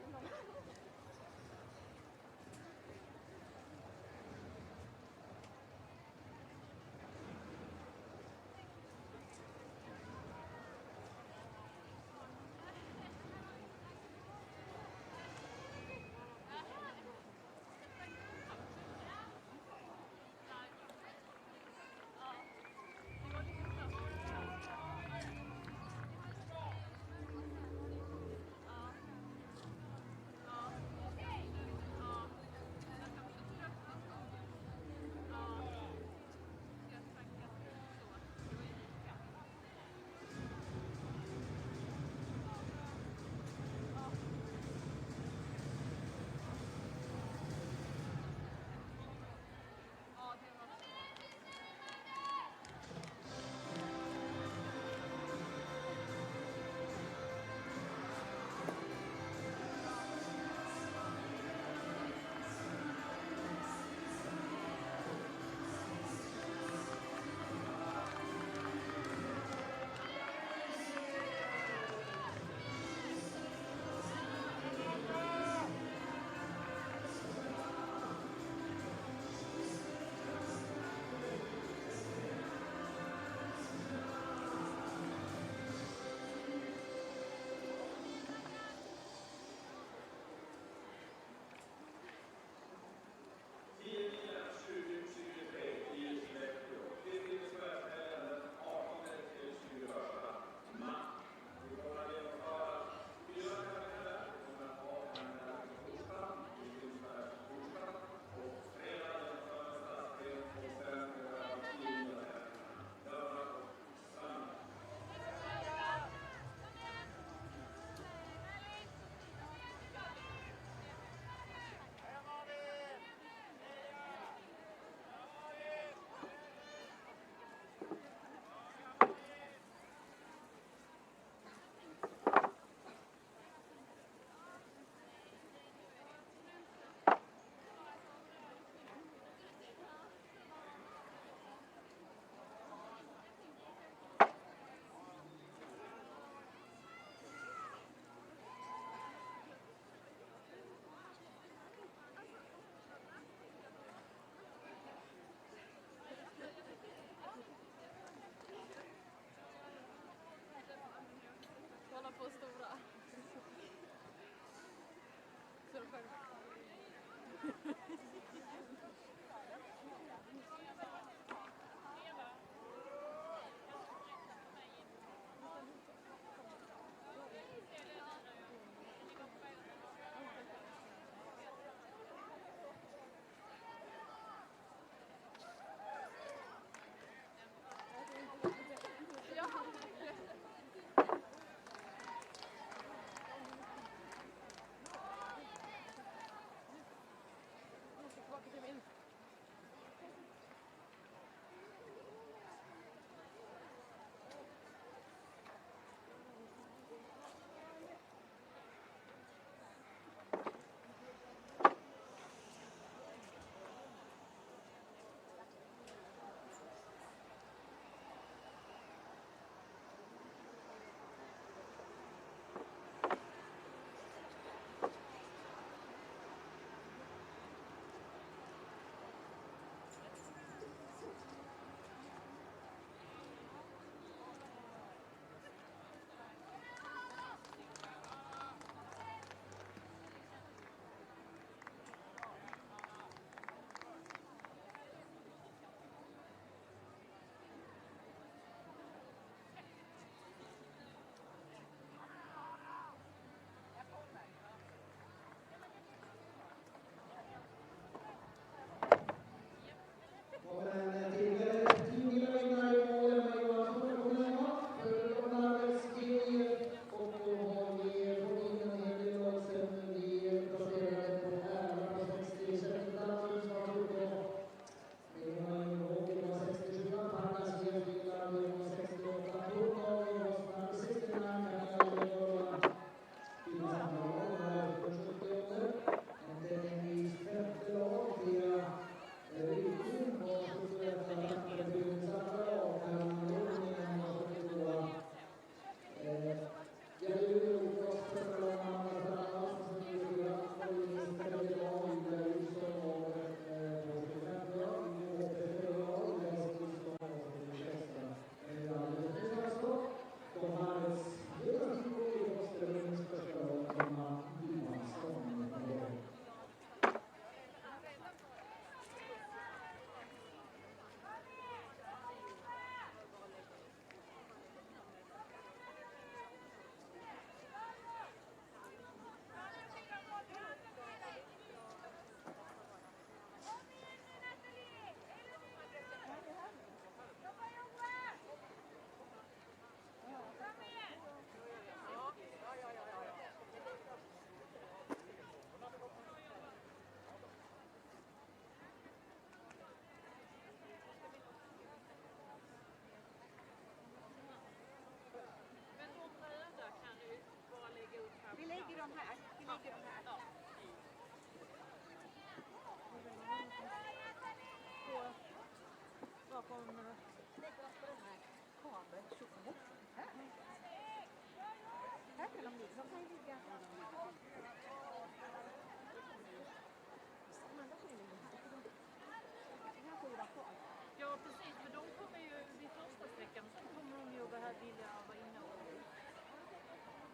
Ja, precis, för de kommer ju vid första sträckan, sen kommer de ju vilja vara inne och...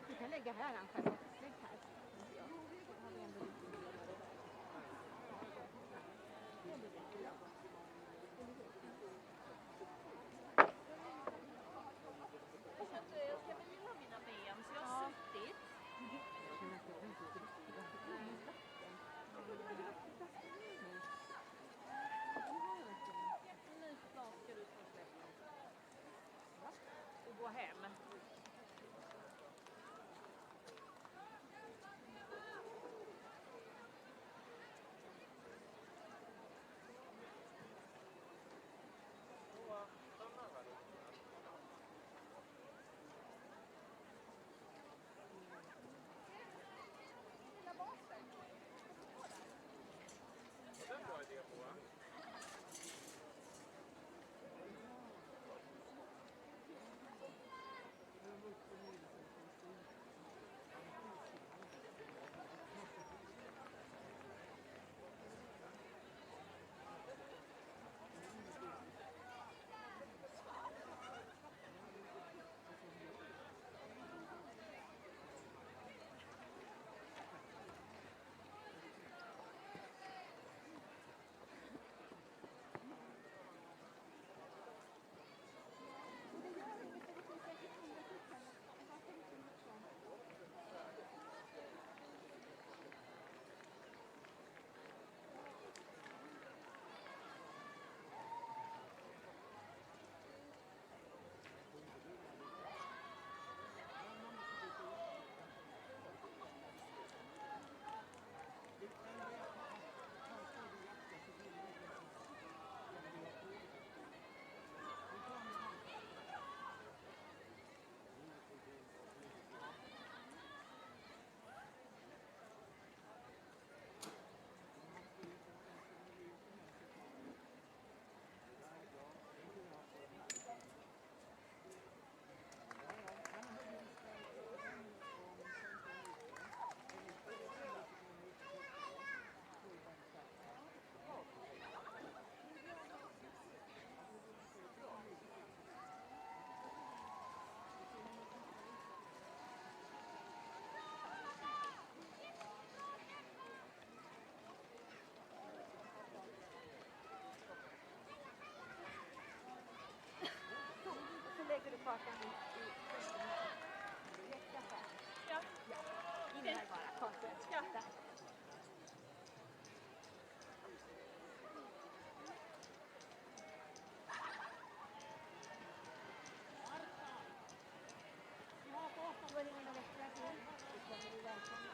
Du kan lägga här, Ann-Charlotte. Lägg här. Jag ska väl gilla mina ben, så jag har suttit. Nu snart ska du få släppa. Och gå hem. Lägger du kakan i veckan här? Ja. In här bara, kakan. Ja. Där. Går det in och växlar till? Det kommer du välkomna.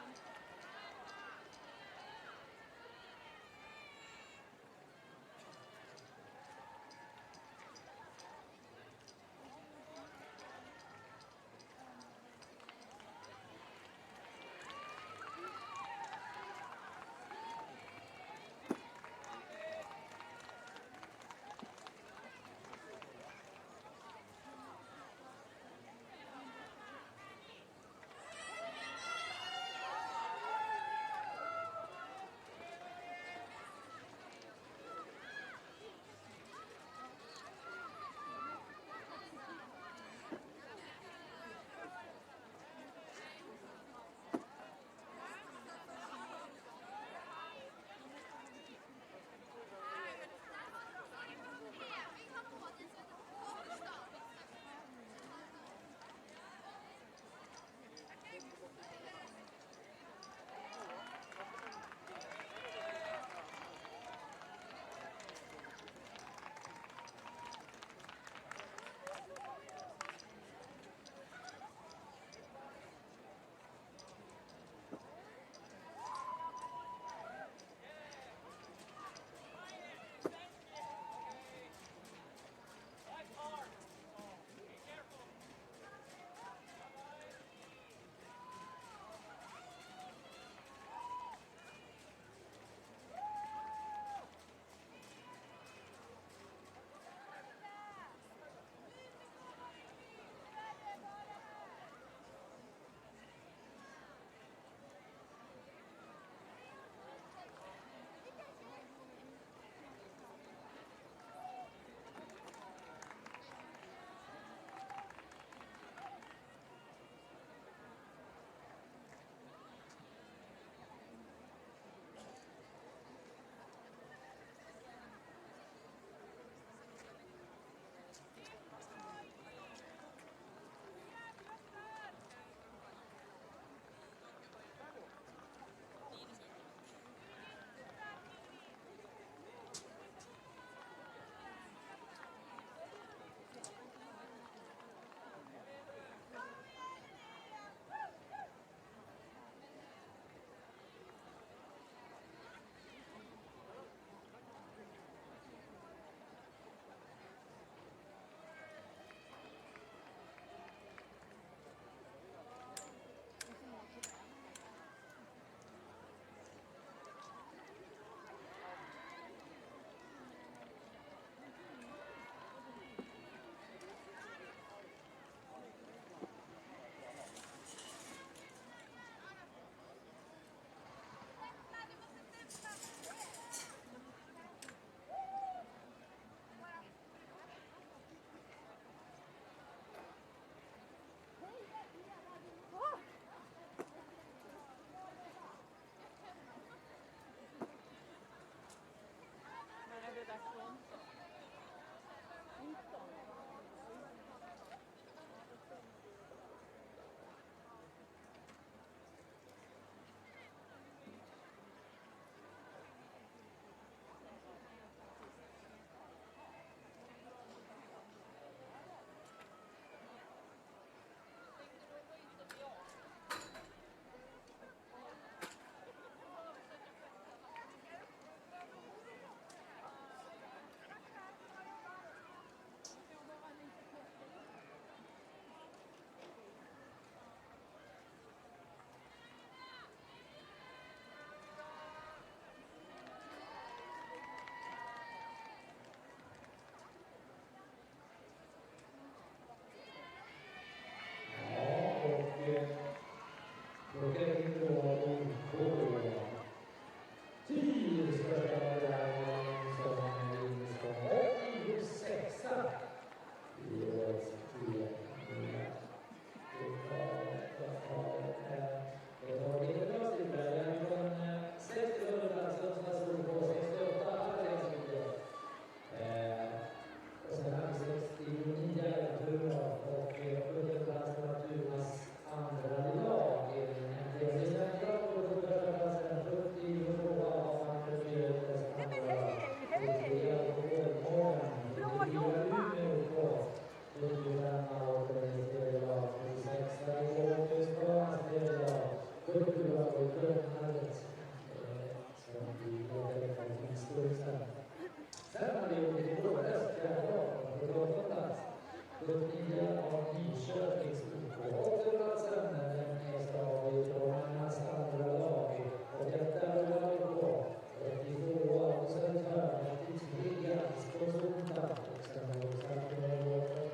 79 av Nyköpings OK. Återplatsen den nästa av Rånarnas andra lag. Och detta rullar vi på. 82 och Södertörn, 83 Gans på Sonta. Och sen har vi sagt med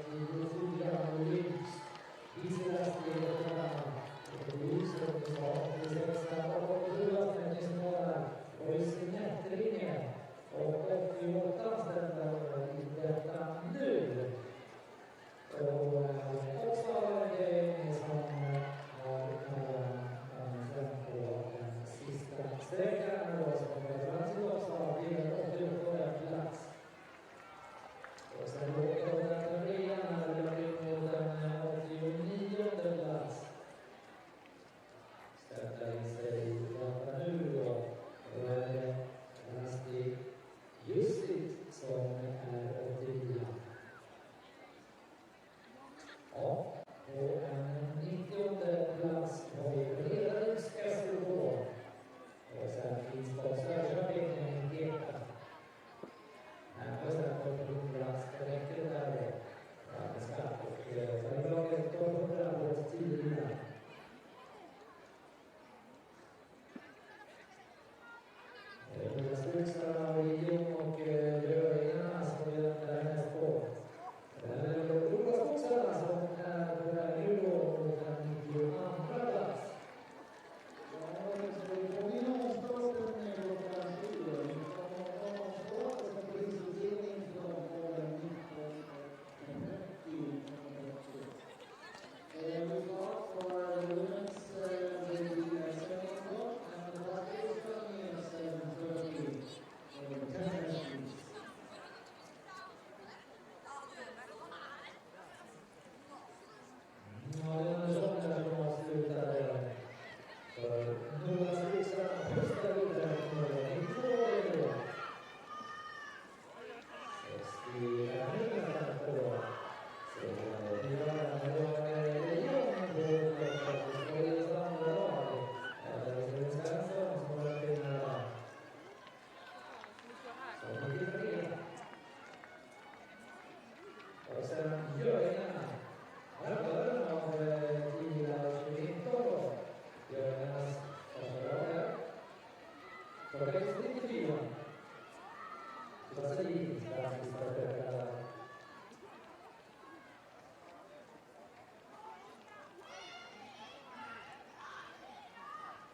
84 Olyms. Islästigheterna. Och Lysund som har 86 och 87 Fängelsemålar. Och i Sinettringen. Och 88 ställda i detta nu. Och också det som har sen på den sista sträckan då som referens till oss har blivit 84 plats. Och sen åker den trafiken när det blir mot den 89 plats. Sätta in sig i detta nu då. Då är det Rasti Justit som är 89. Ja, på en 90:e plats har vi Bredaryska Storgård. Och sen finns på Sörköping med 91. Här sen på 100 räcker det där då. Ja, det ska. Och förlaget 1200 års tidigare. Några skogsarna och Ion och Röringarna som vi väntar näst på. Några skogsarna som är på väg nu då mot den 92:a plats. Ja, så vi får in avstarten med klockan 4. Vi kommer att avstarta som polisutbildning för dem på den 19:30. Vi får för Lunds och sen Göringarna. Här början av 10:19 då. Göringarnas första lag här. Klockan 94. Så vad säger ni?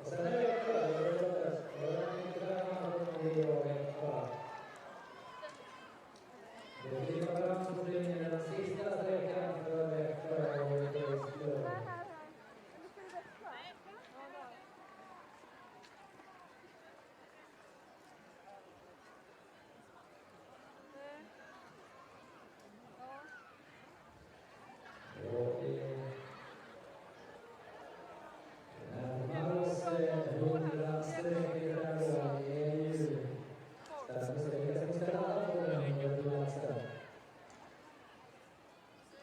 Och sen är det kvar. Det är inte där man har kvar. Det blir fram så blir det den sista sträckan för Växjö och Örebro. Och vi närmar oss 100 sträckor där då. Det är ju därför sträckor som ska landa på den 100-platsen.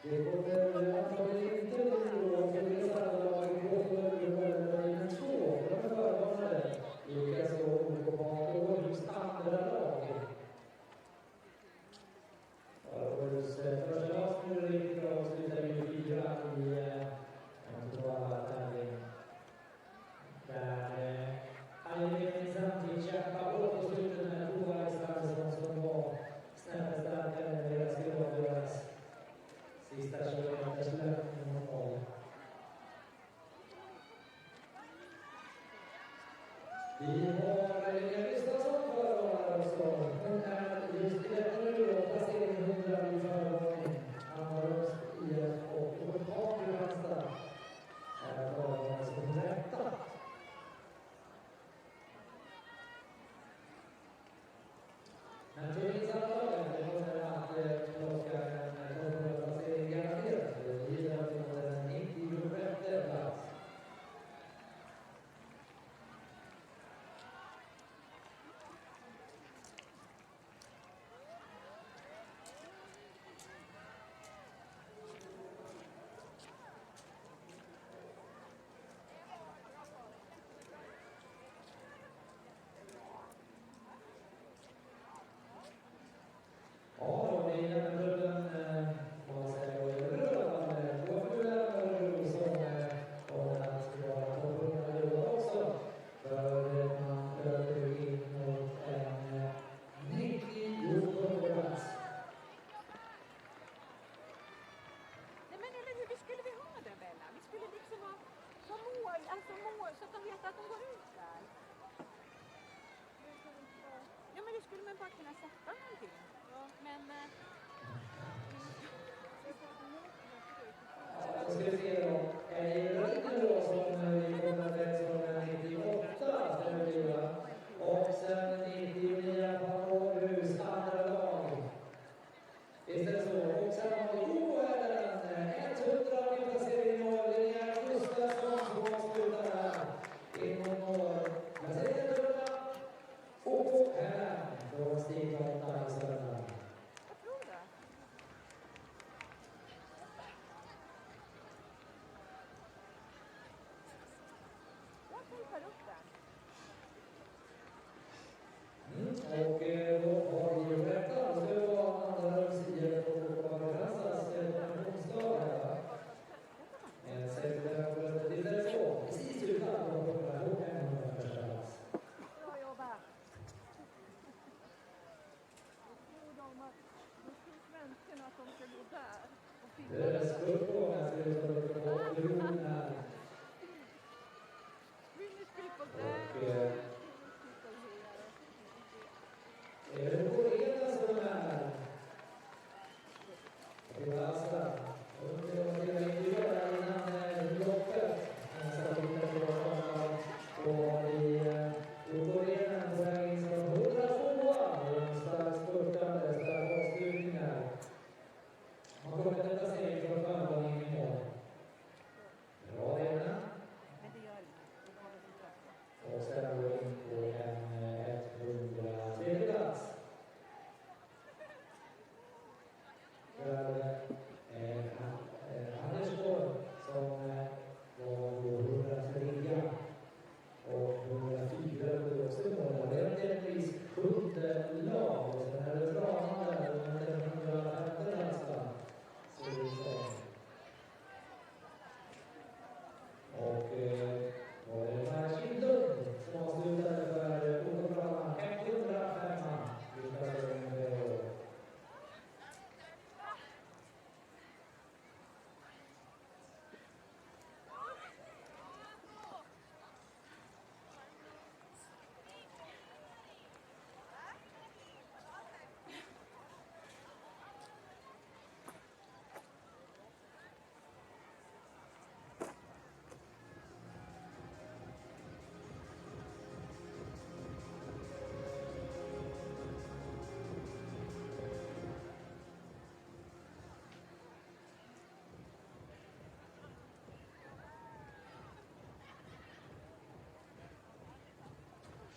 Det kommer antagligen inte bli då för det samma lag på Örebro eller 2. De är förvarnade. Likaså OK Århus andra lag. Århus första lag som är riktigt bra och slutar ju 4 i en totala tävling. Där Alvin samtidigt kämpar hårt på slutet med Toa Islansson som var snäppet starkare än deras skulle avgöras. Sista kilometers löpning och mål. Vi har Lena Gustafsson förvarnad också. Hon är just i detta nu då placering 100 i förvarning. Ammaröst IF och Åkerpark i Halmstad är förvarnad som rätta. Men det finns alla dagar. Det kommer att plocka en placering garanterat. Det blir en 96:e plats. alltså så att de vet att de går ut där. Ja, men det skulle man bara kunna sätta någonting. Ja. Men... Ja, ska vi se då. Örebro då som vi kommer att rätt som 98 ska det bli, va? Och sen 99 Panorhus andra lag. Visst är det så? Och sen har vi ORN 100 med placering i mål. Linnea Gustafsson som avslutar här inom mål. Placering 100. Och här från Stig 8 i Sörmland. Och då har vi ju detta. Då ska det vara andra Lucia på Konferensas pensionsdagar. Det är så. Precis utanför populationen på första plats. Bra jobbat. Jag tror svenskarna som ska gå där. Det är skuldfrågan ska vi ta upp på bron här. Är det Korea som är här? Det var alltså. Och det var det vi gjorde innan loppet. Så att vi kan få och i Korea på väg in som 102. En stark spurtande, stark avslutning här. Man kommer att detta steg från förmåningen i mål. Bra Lena. Och sen går vi in på en 103 plats. För Anders Borg som var på 103 och 104 på också mål. Det är ett pris 7:e lag. Och sen är det bra där och det är 105 nästan. Så det är så. Och var det Martin Lund som avslutade för Otobrana 105 i placeringen med år.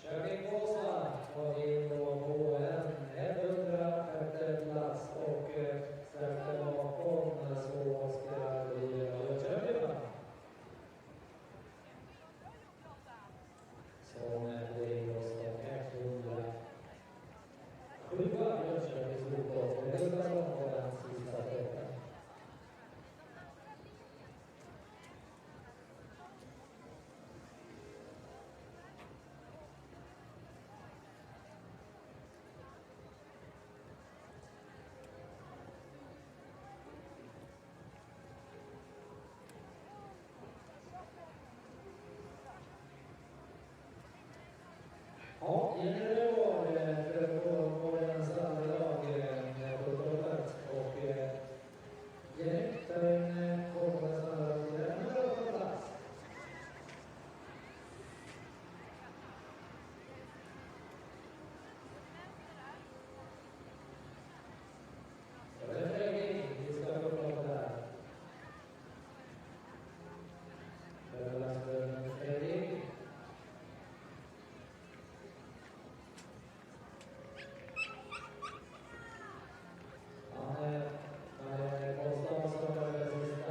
Köping Båstad har in på en 105 plats och strax bakom så ska vi Jönköping som blir oss som 107 Jönköpings fotboll. Det är Gustafsson på den sista sträckan. Ja, i Örebro var det en andra lag på plats och direkt en kommer snarare till den andra plats. Så det är Fredrik, vi ska få prata där. Överlasten Fredrik. Han är konstant som är det sista.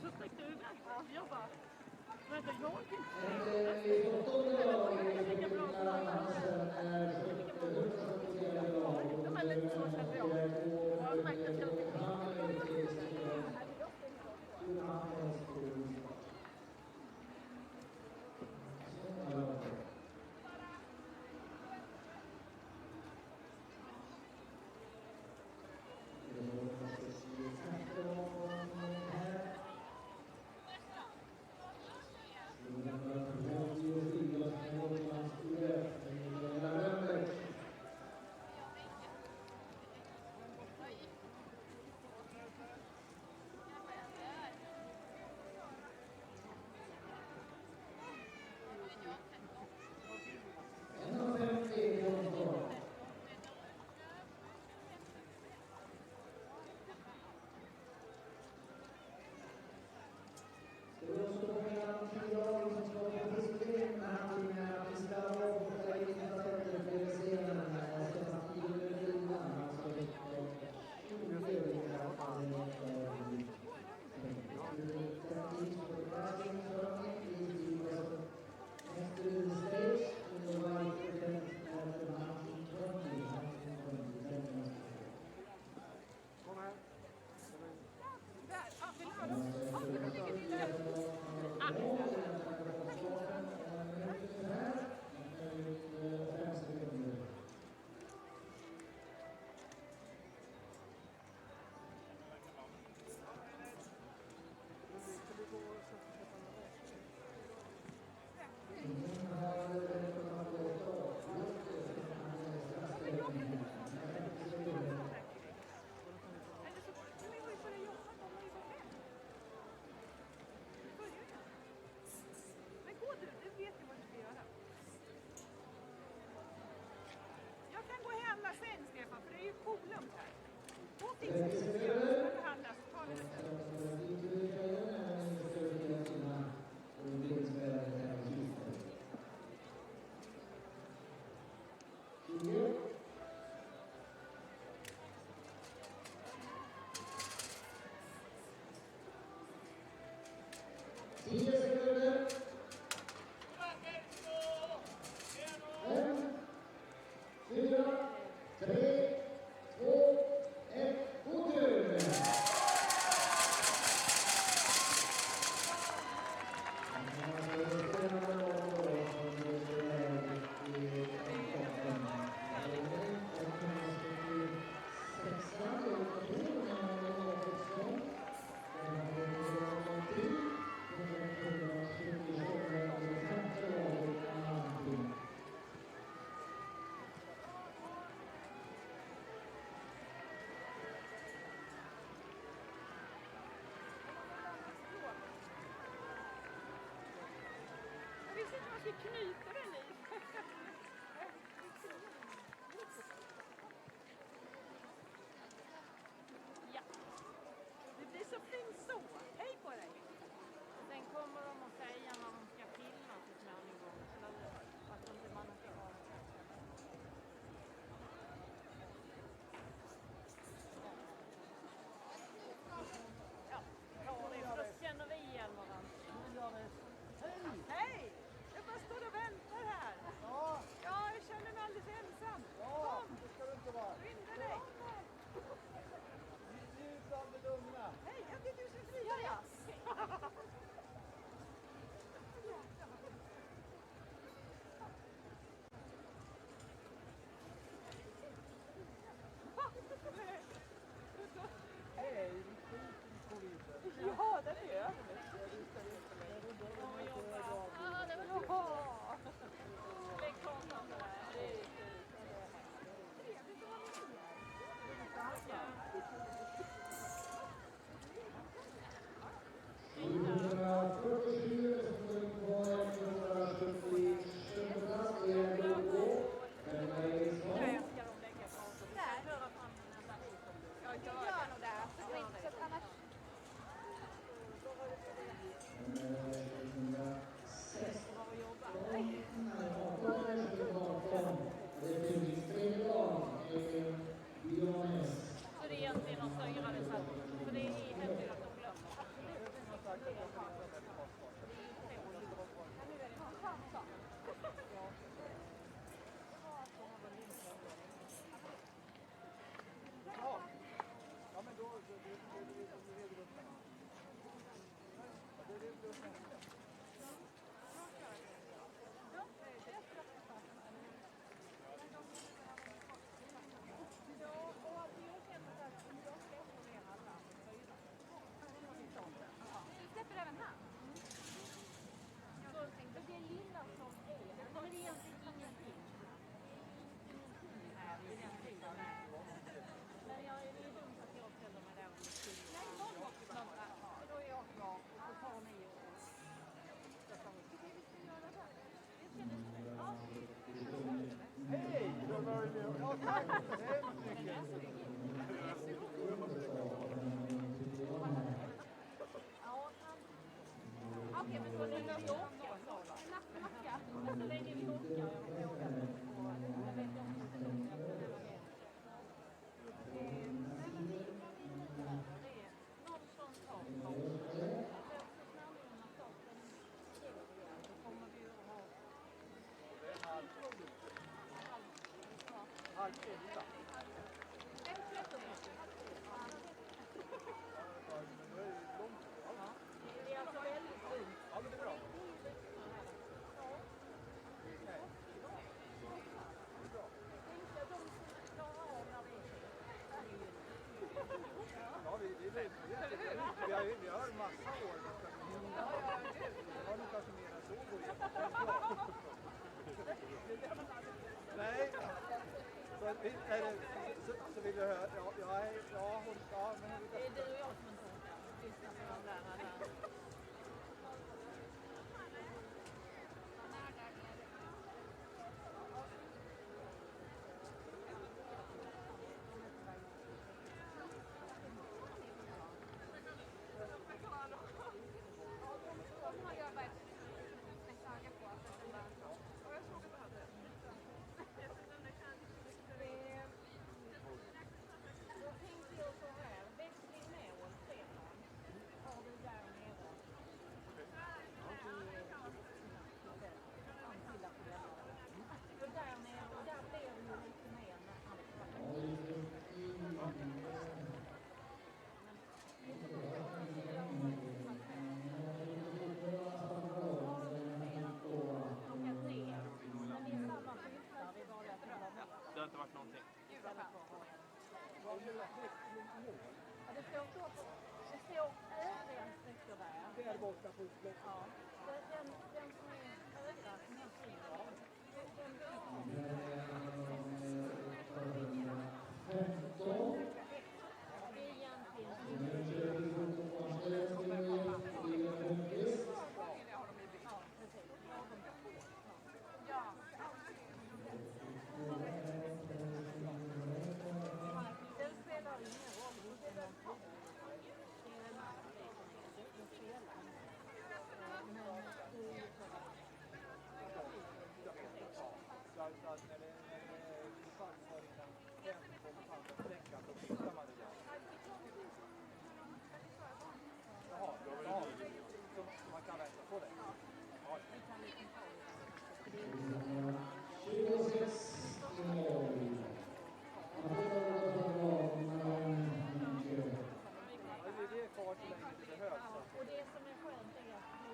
Så sträckte du iväg. Jag bara, vänta, jag kan inte. Ja, men lite så kände jag. Jag märkte att jag fick känner vi igen varandra. Hej! Jag bara står och väntar. Släpper även här. Det är lilla som är. Men det är egentligen ingenting. Men jag är dumt att jag ställer mig där och skriver. Nej, då är jag kvar. Och så tar ni och... Hej! Då var det nu. Okej, men så länge vi åker. Nacka. Så länge vi åker. Jag vet inte om det är någon sån sak. Då kommer vi att ha... Halv 8. Det är alltså väldigt lugnt. Ja, men det är bra. Ja, vi har en massa år. Vi har nog kanske mer än så. Nej, så vill du höra. Ja, hon ska. Det är du och jag som inte lyssnar på de där alla. Då tänkte jag så här, växling med oss sedan har vi där nere. Och där nere, och där blev det ju lite mer när Det har inte varit någonting. Ja, det står övriga sträckor där. Det är borta på utloppet. Ja. Den som är högra, som är fina. Det är egentligen... Ja, den spelar ingen roll. Det är den här den spelar. Men det är Så att när det fanns för innan 5 kommer fram på sträckan, då flyttar man det igen. Jaha, så man kan vänta på det. Ja. 26 mål. Det är kvar så länge det behövs. Och det som är skönt är att du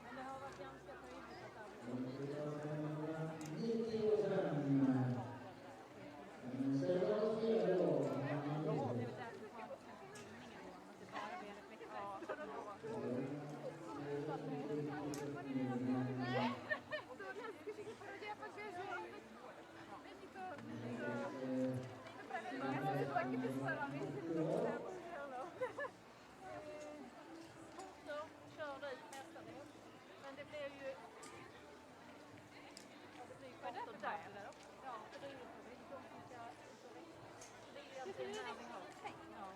Men det har varit ganska tydligt att körde ut mestadels. Men det blev ju... Det blir kort och där, eller? Ja, för det är ju de som ska ut och växa. Det är egentligen där vi har. Ja.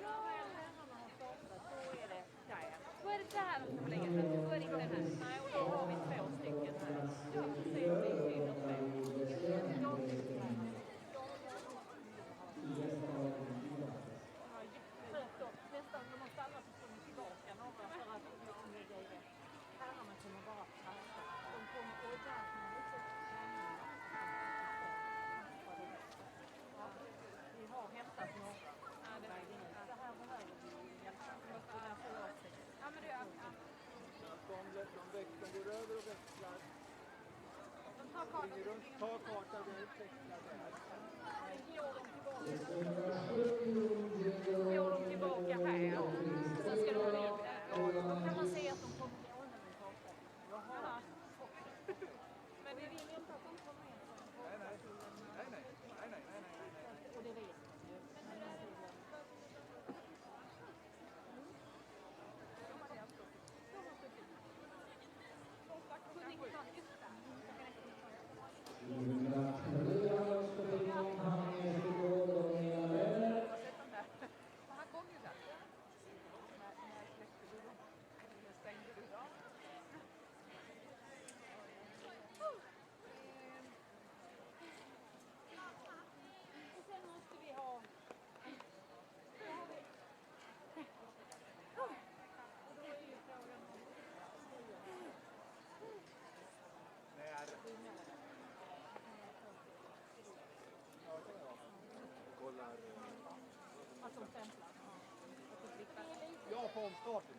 Ja, herrarna har startat, då är det där. Då är det där de ska lägga sig. Då är det inte den här. Nej, och då har vi 2 stycken här. Ja, precis. Springer runt, ta kartan och upptäckta där. Går de tillbaka här. Sen ska de vidare. Då kan man se att de kommer till Alnäven karta. Jaha. Men det vill inte att de kommer med sig. Nej. Och det vet de ju. Han kom ju där. När släckte du dem? När stängde du dem? Och sen måste vi ha... Och då är ju frågan om... Kollar. Att de stämplar. Ja, på omstarten.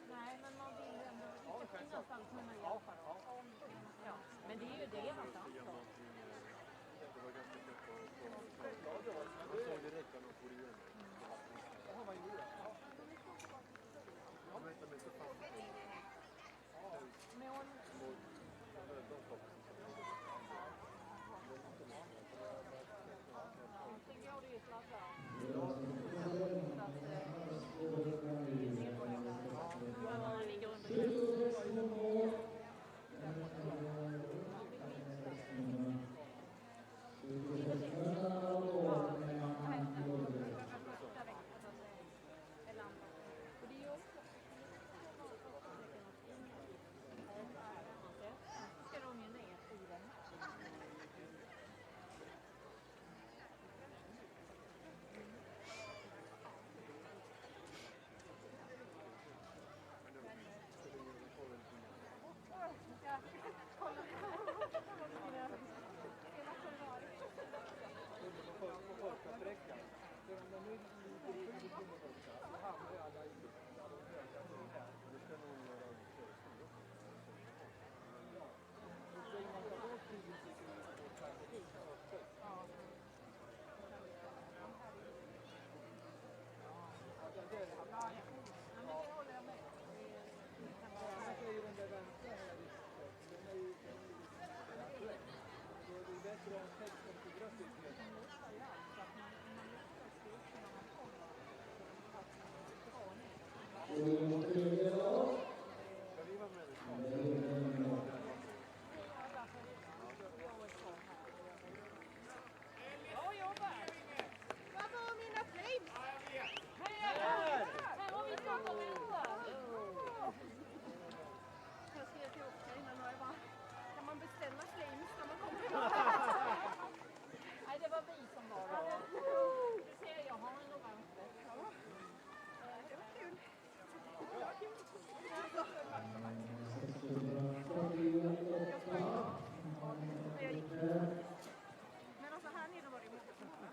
Nej, men man vill ändå... Det ska finnas allt kunna hjälpa dem. Ja, men det är ju deras ansvar. Det var ganska lätt på... Man såg direkt när de får igen. Jaha, vad gjorde jag? Jag vet inte så fast. Mål. De stoppar Sen går det ju sladdar. Man ligger under. Och det är ju också... Ska de ju ner i den. På första sträckan. När de nu ligger i så hamnar alla i de höga här. Det ska nog göra då säger man ta bort 10 sekunder på kanske. Ja, det är det håller jag med. Annars är ju den där vänstra här den är ju aktuell. Så det är bättre att ha 16 till bröstet. Bra jobbat! Vad var mina flames? Här har vi fått dem ändå. Jag skrev till innan och jag bara, kan man beställa flames när man kommer tillbaka? Nej, det var vi som var det. Du ser, jag har en orange. Det var kul. Men alltså här nere var det många.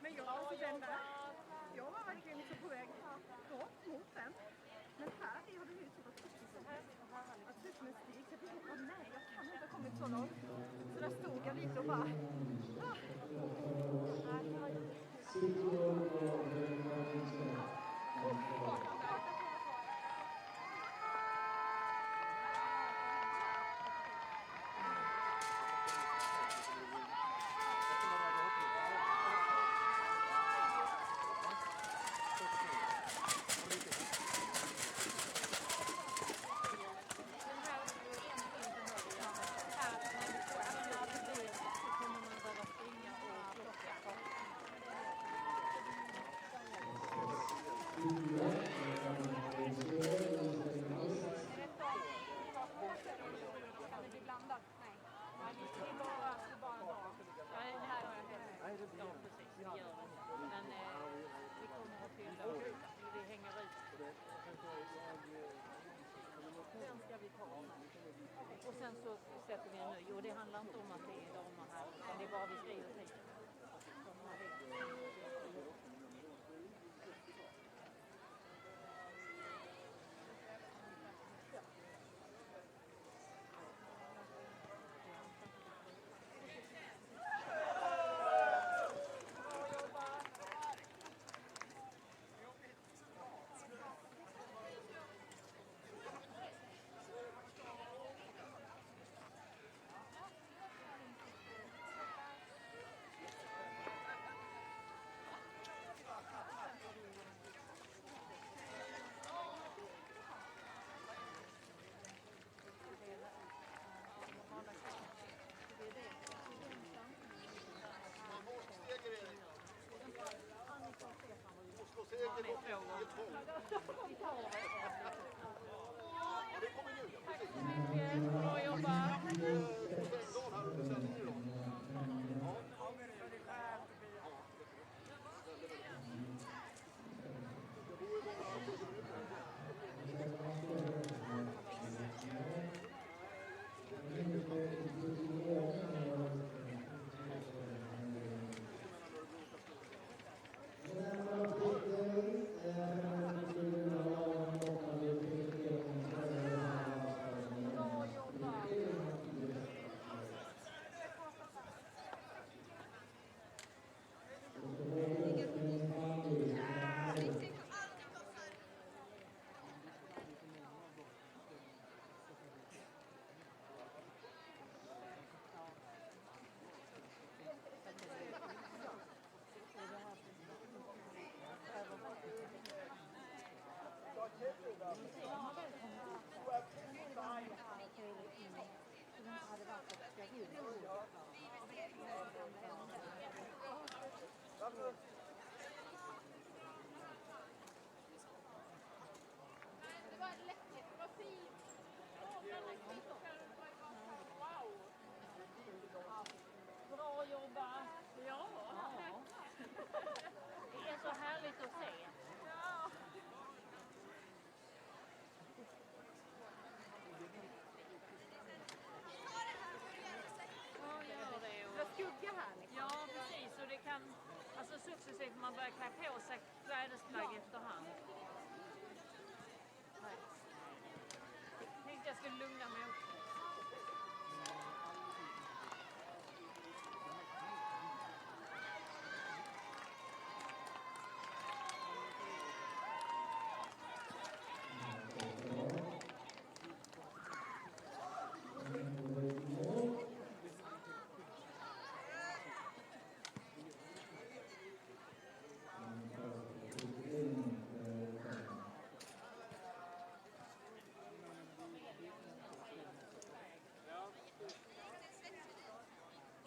Men jag, alltså den där, jag var verkligen liksom på väg rakt mot den. Men här har det ju typ att typ med stig. Så jag tänkte, nej, jag kan inte ha kommit så långt. Så där stod jag lite och bara... Bra jobbat. Det var läckert, det var fint. Wow! Bra jobbat! Ja. Det är så härligt att se. Ja. Det var skugga här liksom. Ja, precis. Och det kan, alltså successivt man börjar klä på sig klädesplagg efterhand. Nej. Jag tänkte jag skulle lugna mig också.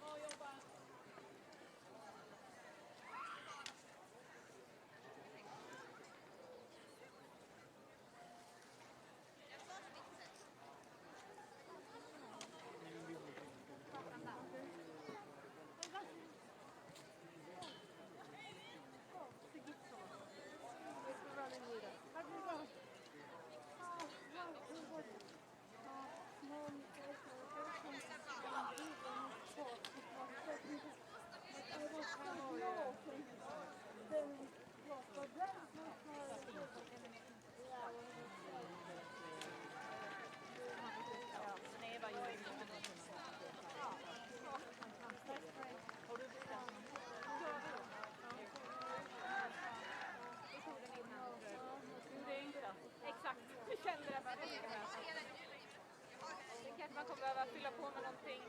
Bra jobbat! Sneva ju i har du bestämt? Det är enklast. Exakt, jag kände det. Det kanske man kommer behöva fylla på med någonting.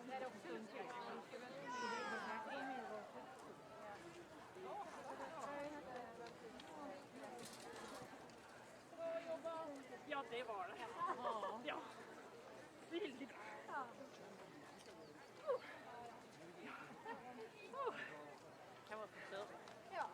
Det är också en bra jobbat! Ja, det var det. Ja. Väldigt bra. Kan vara för större. Ja.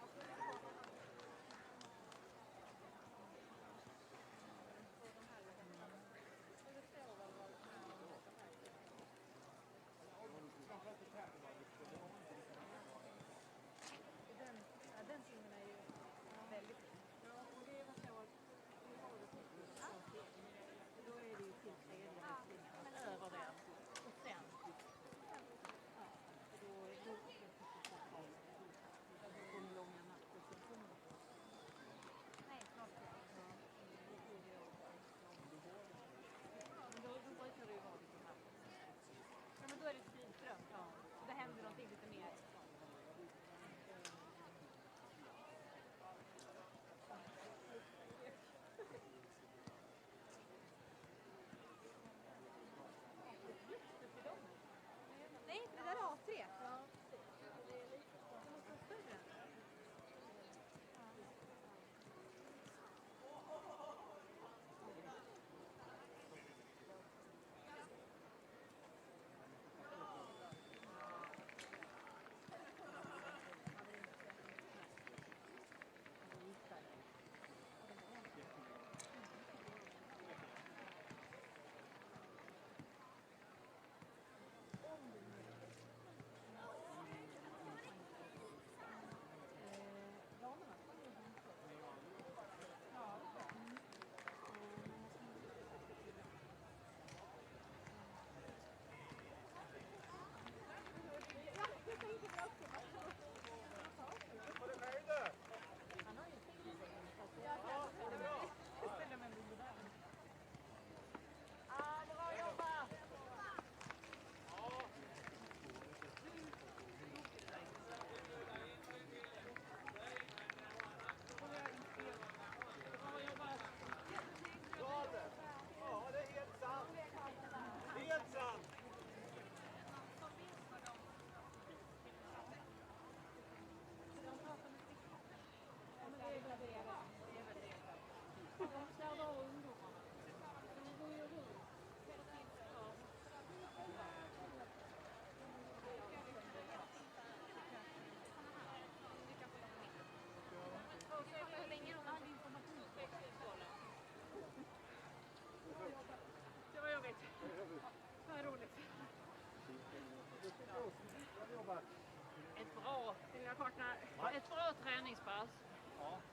partner, ett bra träningspass,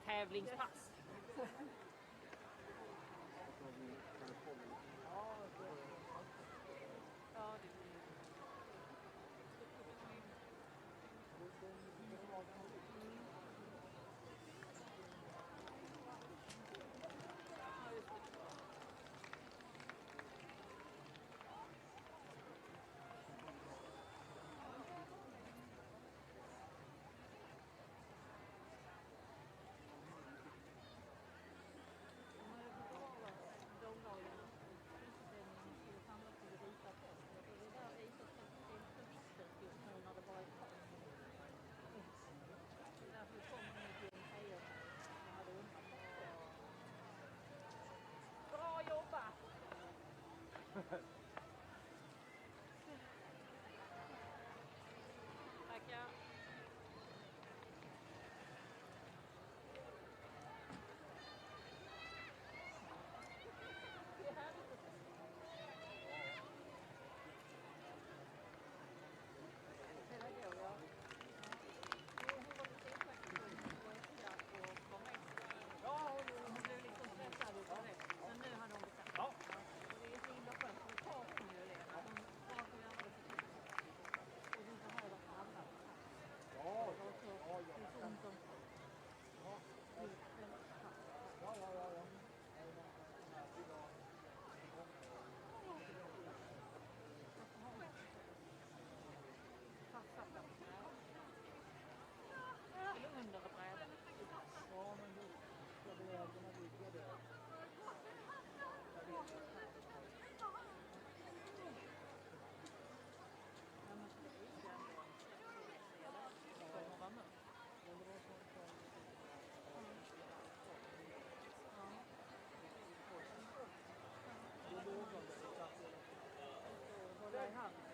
tävlingspass. Ja, det bra jobbat! Tackar.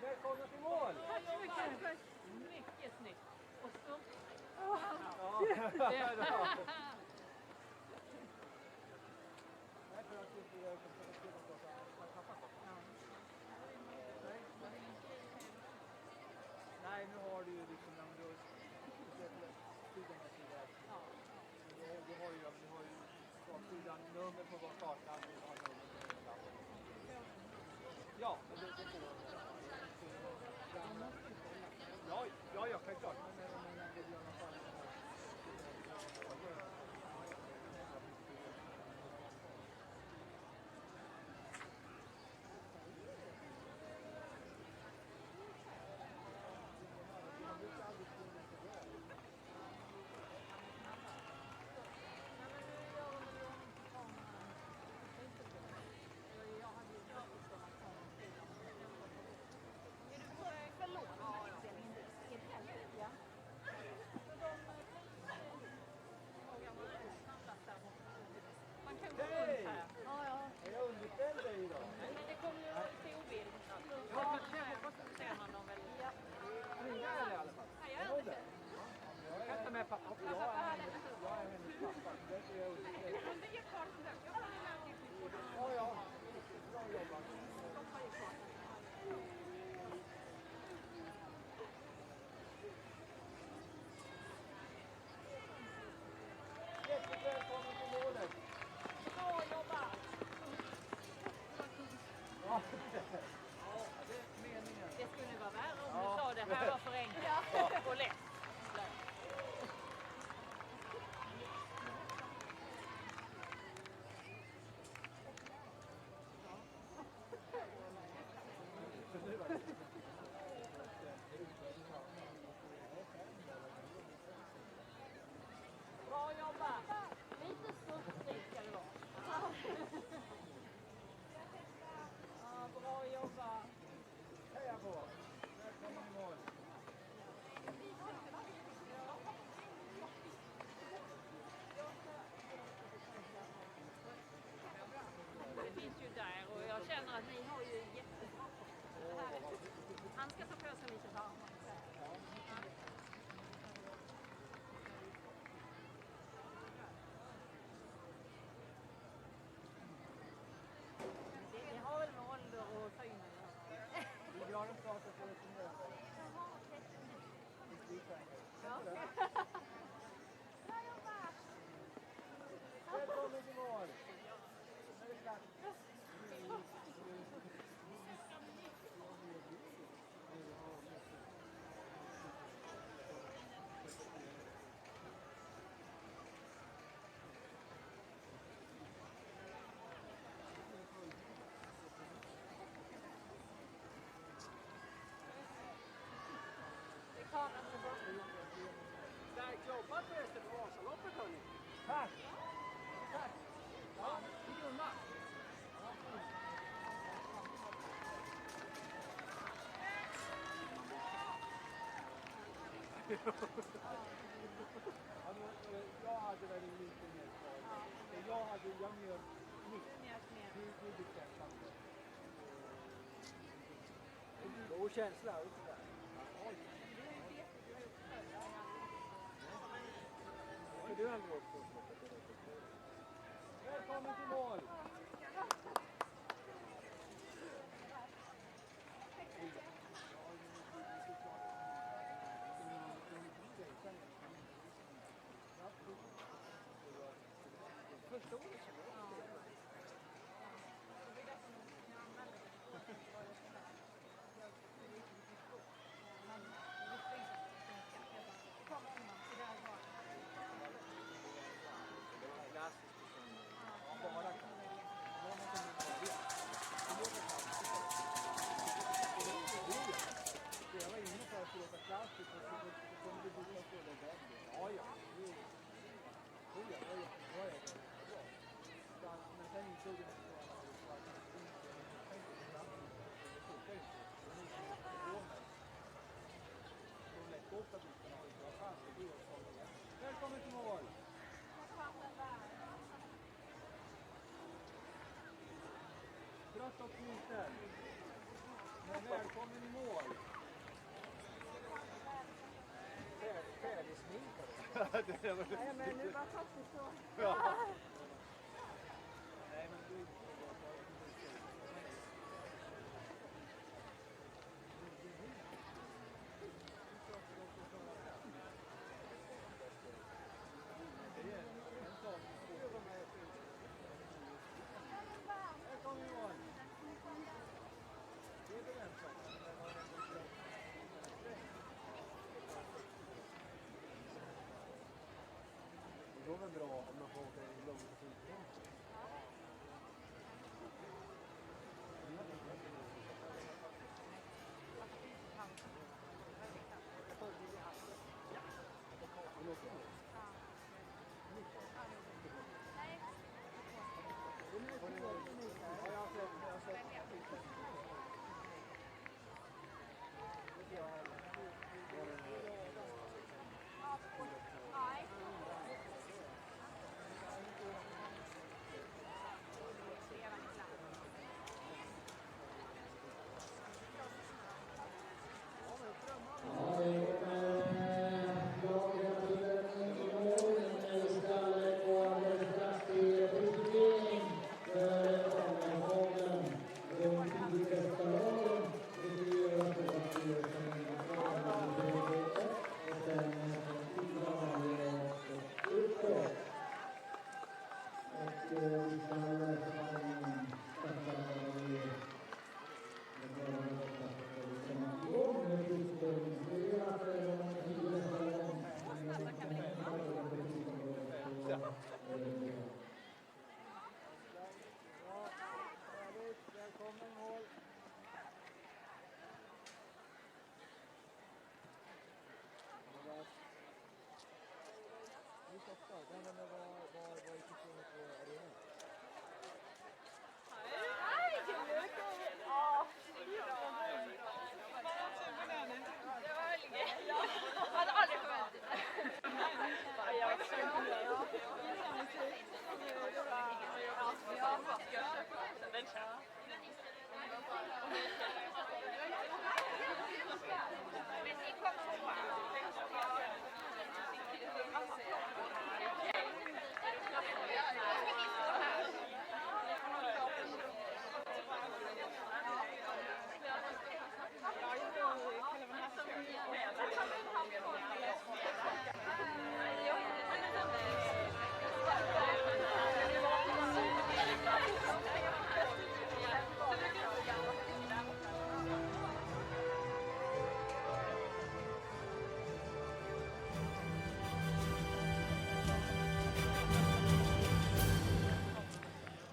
Välkomna till mål! Tack så mycket! Mycket snyggt. Och så... Nej, nu har du ju liksom när du sidan av sidan. Du har ju baksidan nummer på vår karta. Ja, men det får ja, självklart. Men jag vill göra något annat. Man kan gå runt här. Är jag underställd dig idag? Men det kommer ju se obild. Ja, jag hoppas att du ser honom väl. Ringa är i alla fall. Jag det. Jag kan ta med pappa. Jag är hennes pappa. Därför är jag underställd. Ja. Bra jobbat. Jättevälkommen till målet. Bra jobbat! Ja, det är meningen. Det skulle vara värre om du sa det här var för enkelt och lätt. Bra jobbat! Lite studsigt ska det vara. Ja, bra jobbat! Heja på! Välkommen i mål! Det finns ju där och jag känner att ni har ju jättebra på det. Han ska ta på sig lite varmare. Det har väl med ålder och syn. Vi drar en start. Jag hade väl lite mer kvar. Jag njöt mitt. Du bestämde. God känsla. Ska du aldrig upp och slå? Välkommen till mål! Välkommen till mål! Trött och sliten. Men välkommen i mål! Färdigsminkad. Nej, men nu var faktiskt så. Ja. Nej, men du... Det går väl bra om man får åka i långt och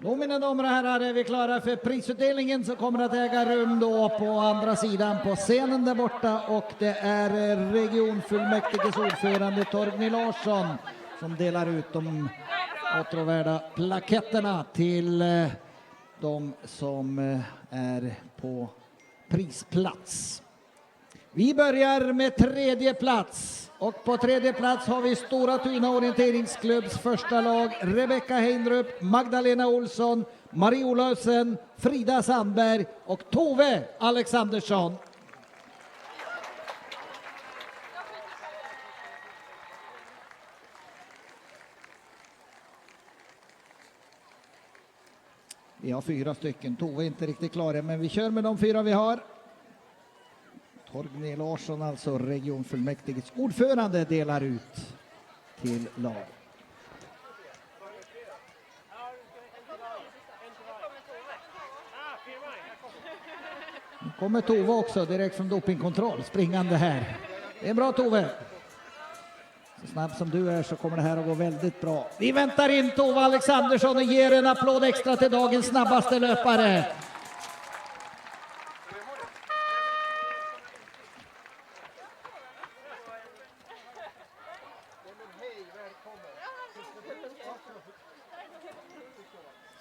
Då, mina damer och herrar, är vi klara för prisutdelningen som kommer att äga rum då på andra sidan på scenen där borta, och det är regionfullmäktiges ordförande Torgny Larsson som delar ut de åtråvärda plaketterna till de som är på prisplats. Vi börjar med tredje plats. Och på tredje plats har vi Stora Tuna orienteringsklubbs första lag. Rebecka Heinrup, Magdalena Olsson, Marie Olöfsen, Frida Sandberg och Tove Alexandersson. Vi har 4 stycken. Tove är inte riktigt klar än, men vi kör med de 4 vi har. Torgny Larsson, alltså regionfullmäktigets ordförande, delar ut till lag. Nu kommer Tove också direkt från dopingkontroll, springande här. Det är bra Tove. Så snabb som du är så kommer det här att gå väldigt bra. Vi väntar in Tove Alexandersson och ger en applåd extra till dagens snabbaste löpare.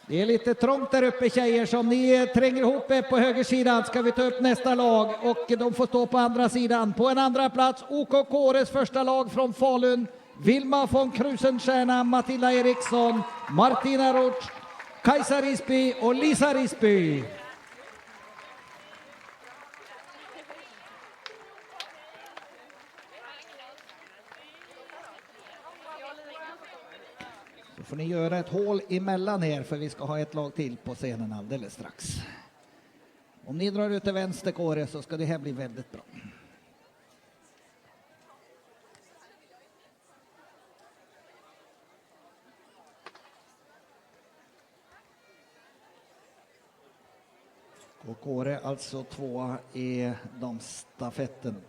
Det är lite trångt där uppe tjejer, som ni tränger ihop er på högersidan ska vi ta upp nästa lag och de får stå på andra sidan. På en andra plats OK Kåres första lag från Falun. Vilma von Krusenstjerna, Matilda Eriksson, Martina Roth, Kajsa Risby och Lisa Risby. Så får ni göra ett hål emellan er för vi ska ha ett lag till på scenen alldeles strax. Om ni drar ut till vänster Kåre så ska det här bli väldigt bra. Och Kåre alltså 2 i damstafetten.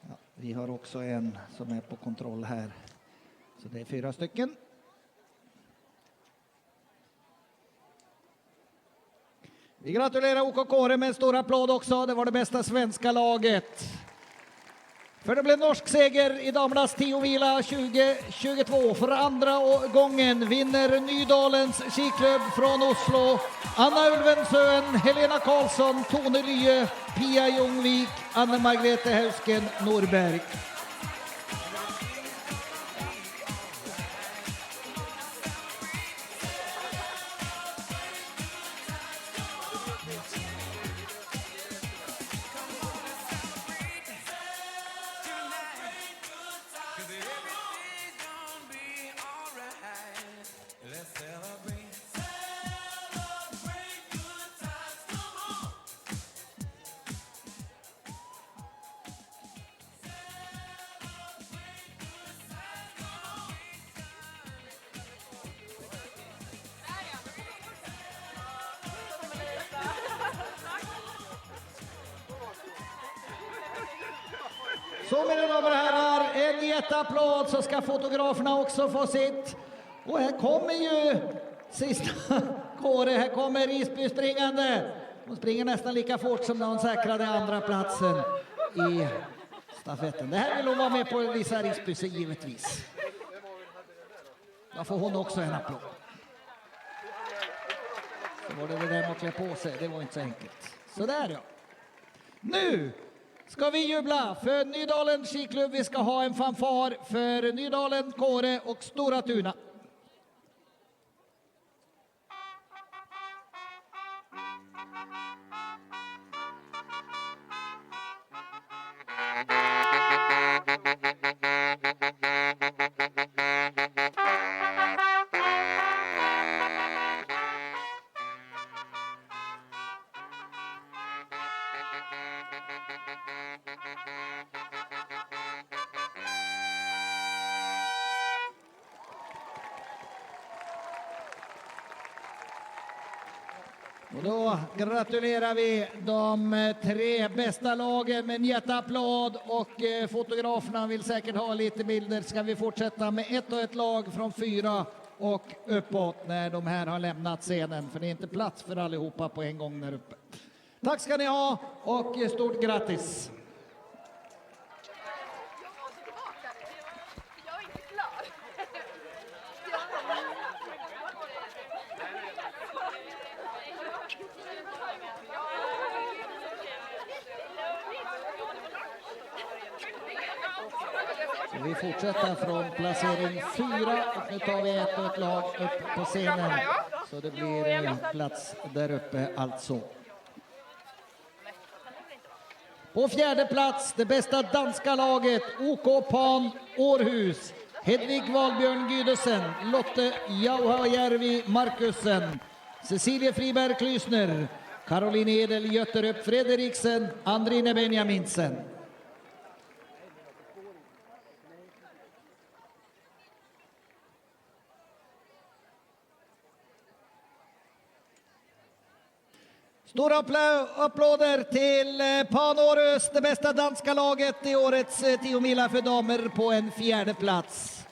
Ja, vi har också en som är på kontroll här. Så det är 4 stycken. Vi gratulerar OK Kåre med en stor applåd också. Det var det bästa svenska laget. För det blev norsk seger i damernas 10-vila 2022. För andra gången vinner Nydalens skiklubb från Oslo. Anna Ulvensön, Helena Karlsson, Tone Lye, Pia Ljungvik, Anne Margrethe Hausken Norberg. Så mina damer och herrar, en jätteapplåd så ska fotograferna också få sitt. Och här kommer ju sista Kåre, här kommer Risby springande. Hon springer nästan lika fort som när hon säkrade andra platsen i stafetten. Det här vill hon vara med på, Lisa Risby, så givetvis. Då får hon också en applåd. Så var det där med att klä på sig, det var inte så enkelt. Så där ja. Nu ska vi jubla för Nydalens skiklubb. Vi ska ha en fanfar för Nydalen, Kåre och Stora Tuna. Och då gratulerar vi de 3 bästa lagen med en jätteapplåd och fotograferna vill säkert ha lite bilder. Ska vi fortsätta med ett och ett lag från 4 och uppåt när de här har lämnat scenen, för det är inte plats för allihopa på en gång där uppe. Tack ska ni ha och stort grattis! Ja. Så vi fortsätter från placering 4 och nu tar vi ett och ett lag upp på scenen. Så det blir plats där uppe alltså. På fjärde plats, det bästa danska laget, OK Pan Århus. Hedvig Valbjörn Gydesen, Lotte Jauhajärvi Markusen, Cecilie Friberg Klysner, Caroline Edel Götterup Fredriksen, Andrine Benjaminsen. Stora applåder till Pan Århus, det bästa danska laget i årets 10 mila för damer på en fjärde plats.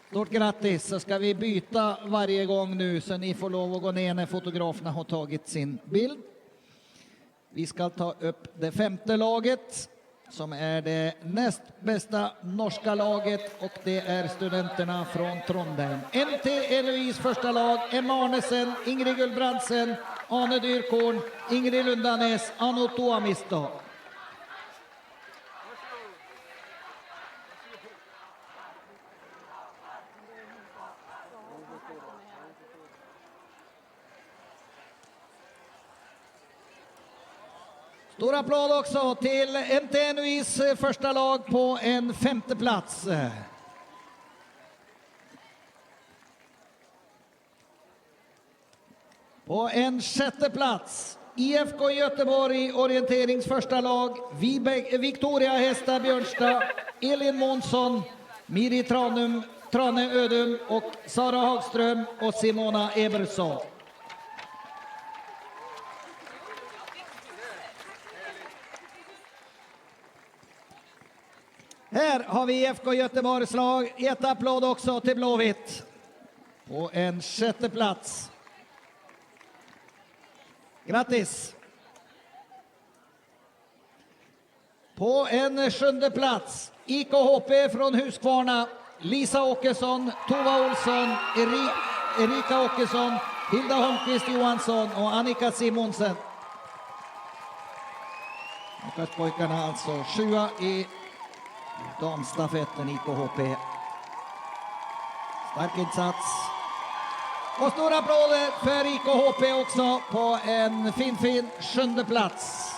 Stort grattis, så ska vi byta varje gång nu så ni får lov att gå ner när fotograferna har tagit sin bild. Vi ska ta upp det femte laget som är det näst bästa norska laget och det är studenterna från Trondheim. NT Eloise första lag, Emma Arnesen, Ingrid Gullbrandsen, Ane Dyrkorn, Ingrid Lundanes, Anno Tuomisto. Stor applåd också till NTNUIs första lag på en femte plats. På en sjätte plats, IFK Göteborg orienterings första lag, Victoria Hesta Björnstad, Elin Månsson, Miri Trane Ödum och Sara Hagström och Simona Ebersson. Här har vi IFK Göteborgs lag. Ett applåd också till Blåvitt. På en sjätte plats. Grattis! På en sjunde plats. IKHP från Huskvarna. Lisa Åkesson, Tova Olsson, Erika Åkesson, Hilda Holmqvist Johansson och Annika Simonsen. Pojkarna alltså 7 i damstafetten IKHP. Stark insats. Och stora applåder för IKHP också på en fin sjunde plats.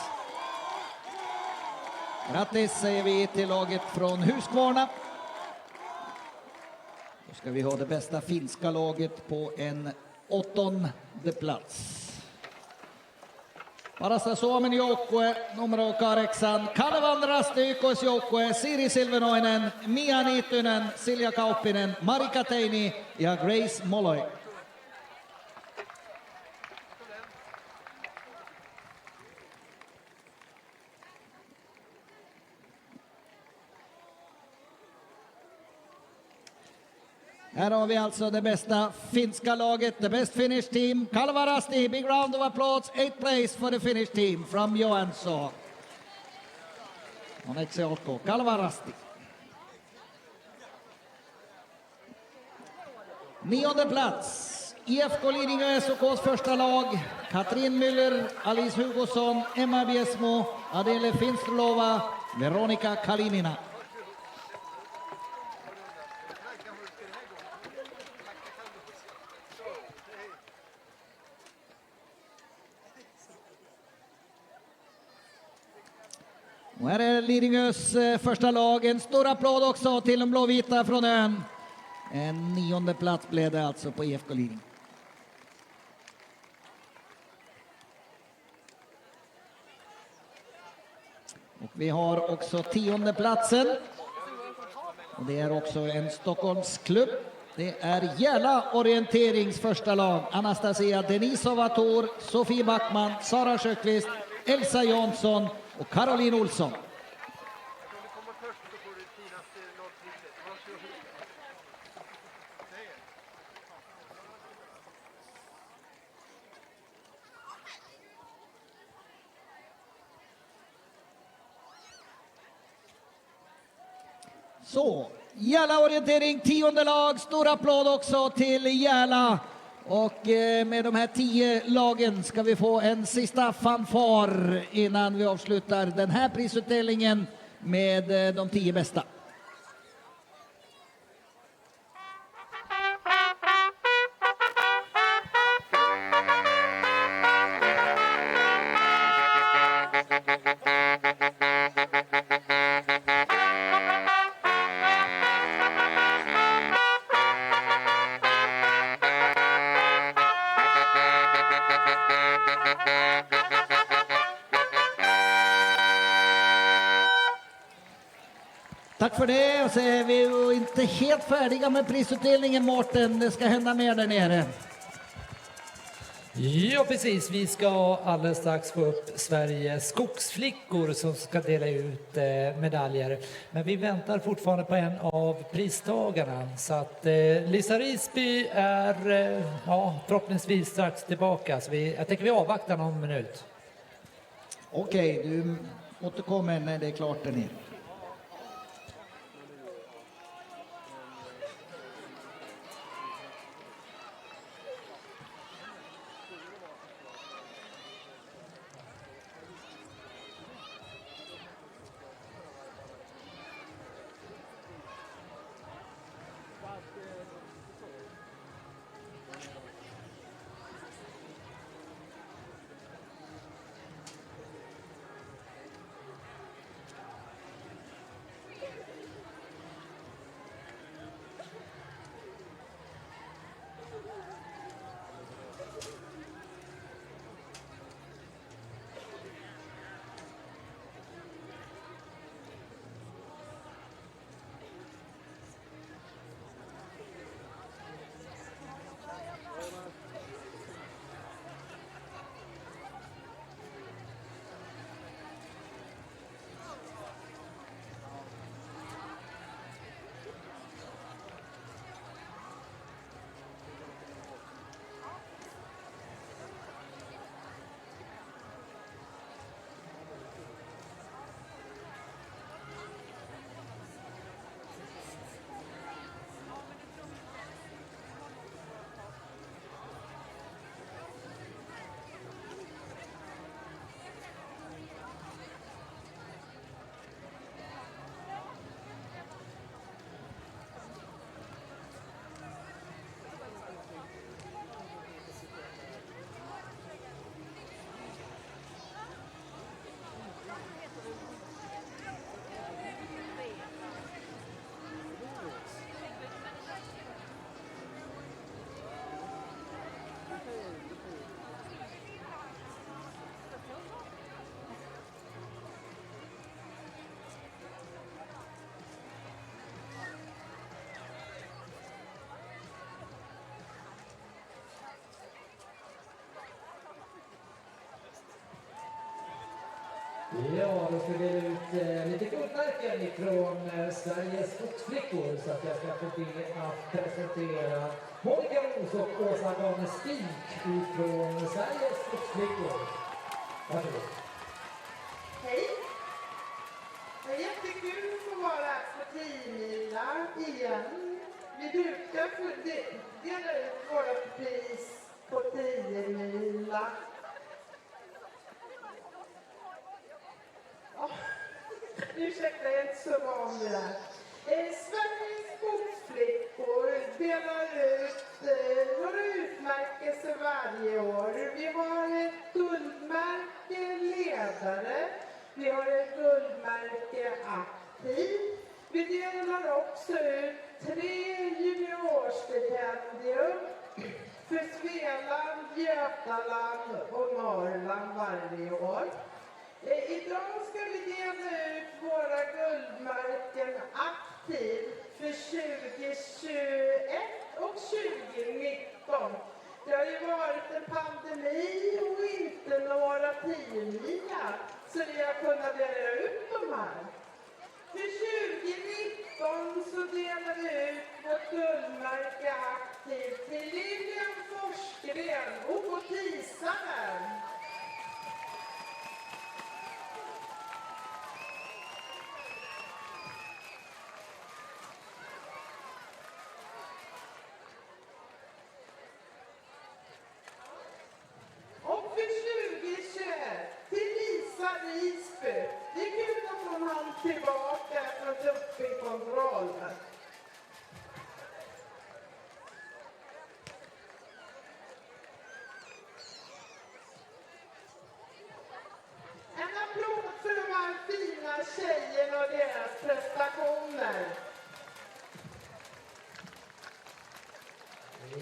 Grattis säger vi till laget från Huskvarna. Då ska vi ha det bästa finska laget på en åttonde plats. Parasta Suomen joukkue numero 8, Kalvan Rasti ykkösjoukkue, Siri Silvenoinen, Mia Niittynen, Silja Kauppinen, Marika Teini ja Grace Molloy. Här har vi alltså det bästa finska laget, the best Finnish team. Kalvarasti, big round of applause, 8th place for the Finnish team from Joensuu. Onneksi olkoon, Kalvarasti. 9:e plats, IFK Lidingö SOKs första lag. Katrin Müller, Alice Hugosson, Emma Biesmo, Adele Finstrlova, Veronika Kalinina. Och här är Lidingös första lag. En stor applåd också till de blåvita från ön. En 9:e plats blev det alltså på IFK Lidingö. Och vi har också 10:e platsen. Och det är också en Stockholmsklubb. Det är Järla orienterings första lag. Anastasia Denisova Thor, Sofie Backman, Sara Sjöqvist, Elsa Jansson och Caroline Olsson. Så, Järla orientering, 10:e lag. Stor applåd också till Järla. Och med de här 10 lagen ska vi få en sista fanfar innan vi avslutar den här prisutdelningen med de 10 bästa. Tack för det. Och så är vi ju inte helt färdiga med prisutdelningen, Mårten. Det ska hända mer där nere. Ja, precis. Vi ska alldeles strax få upp Sveriges skogsflickor som ska dela ut medaljer. Men vi väntar fortfarande på en av pristagarna. Så att Lisa Risby är förhoppningsvis strax tillbaka. Så jag tänker vi avvaktar någon minut. Okej, du återkommer när det är klart där nere. Ja, då ska vi dela ut lite guldmärken ifrån Sveriges skogsflickor. Så att jag ska få be att presentera Monica Ros och Åsa Ganestik ifrån Sveriges skogsflickor. Varsågod. Hej! Det är jättekul att få vara på 10-mila igen. Vi brukar dela ut våra pris på 10-mila. Ursäkta, jag är inte så van vid det här. Sveriges skogsflickor delar ut några utmärkelser varje år. Vi har ett guldmärke ledare. Vi har ett guldmärke aktiv. Vi delar också ut 3 juniorstipendium för Svealand, Götaland och Norrland varje år. Idag ska vi dela ut våra guldmärken aktiv för 2021 och 2019. Det har ju varit en pandemi och inte några 10-mila, så vi har kunnat dela ut de här. För 2019 så delar vi ut vårt guldmärke aktiv till Lilian Forsgren och på Tisaren. Och för 2021 till Lisa Risby. Det är kul att hon hann tillbaka från dopingkontrollen. En applåd för de här fina tjejerna och deras prestationer.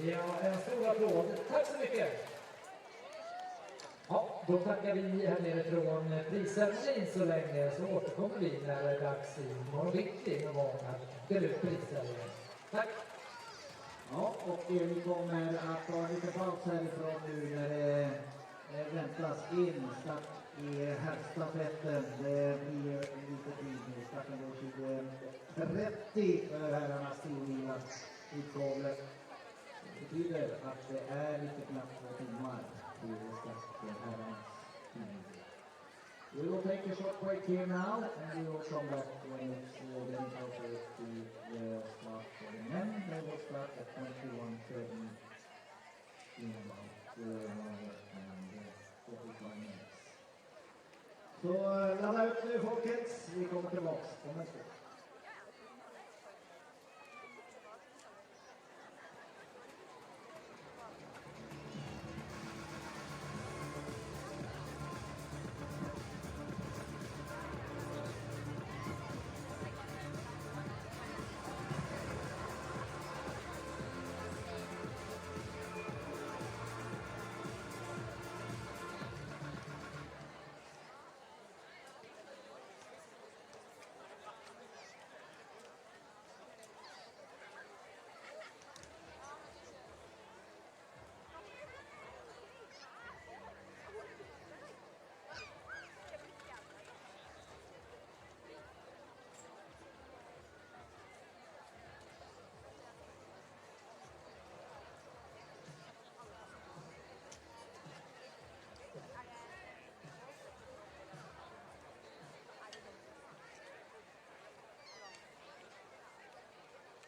Ja, en stor applåd. Tack så mycket. Ja, Då tackar vi här nere från prisceremonin så länge, så återkommer vi när det är dags i morgon bitti någon gång att dela ut priser igen. Tack! Ja, och vi kommer att ta en liten paus härifrån nu när det väntas in start i herrstafetten. Det blir lite tid nu. Starten går 20:30 för herrarnas 10 milars utgåvle. Det betyder att det är lite knappt 2 timmar till start för herrarnas 10 milars. We will take a short break here now, and we will come back when it's getting closer to the start for the men. They will start at 21:30 in about 1 hour and 45 minutes. Så ladda upp nu folkets, vi kommer tillbaks om en stund.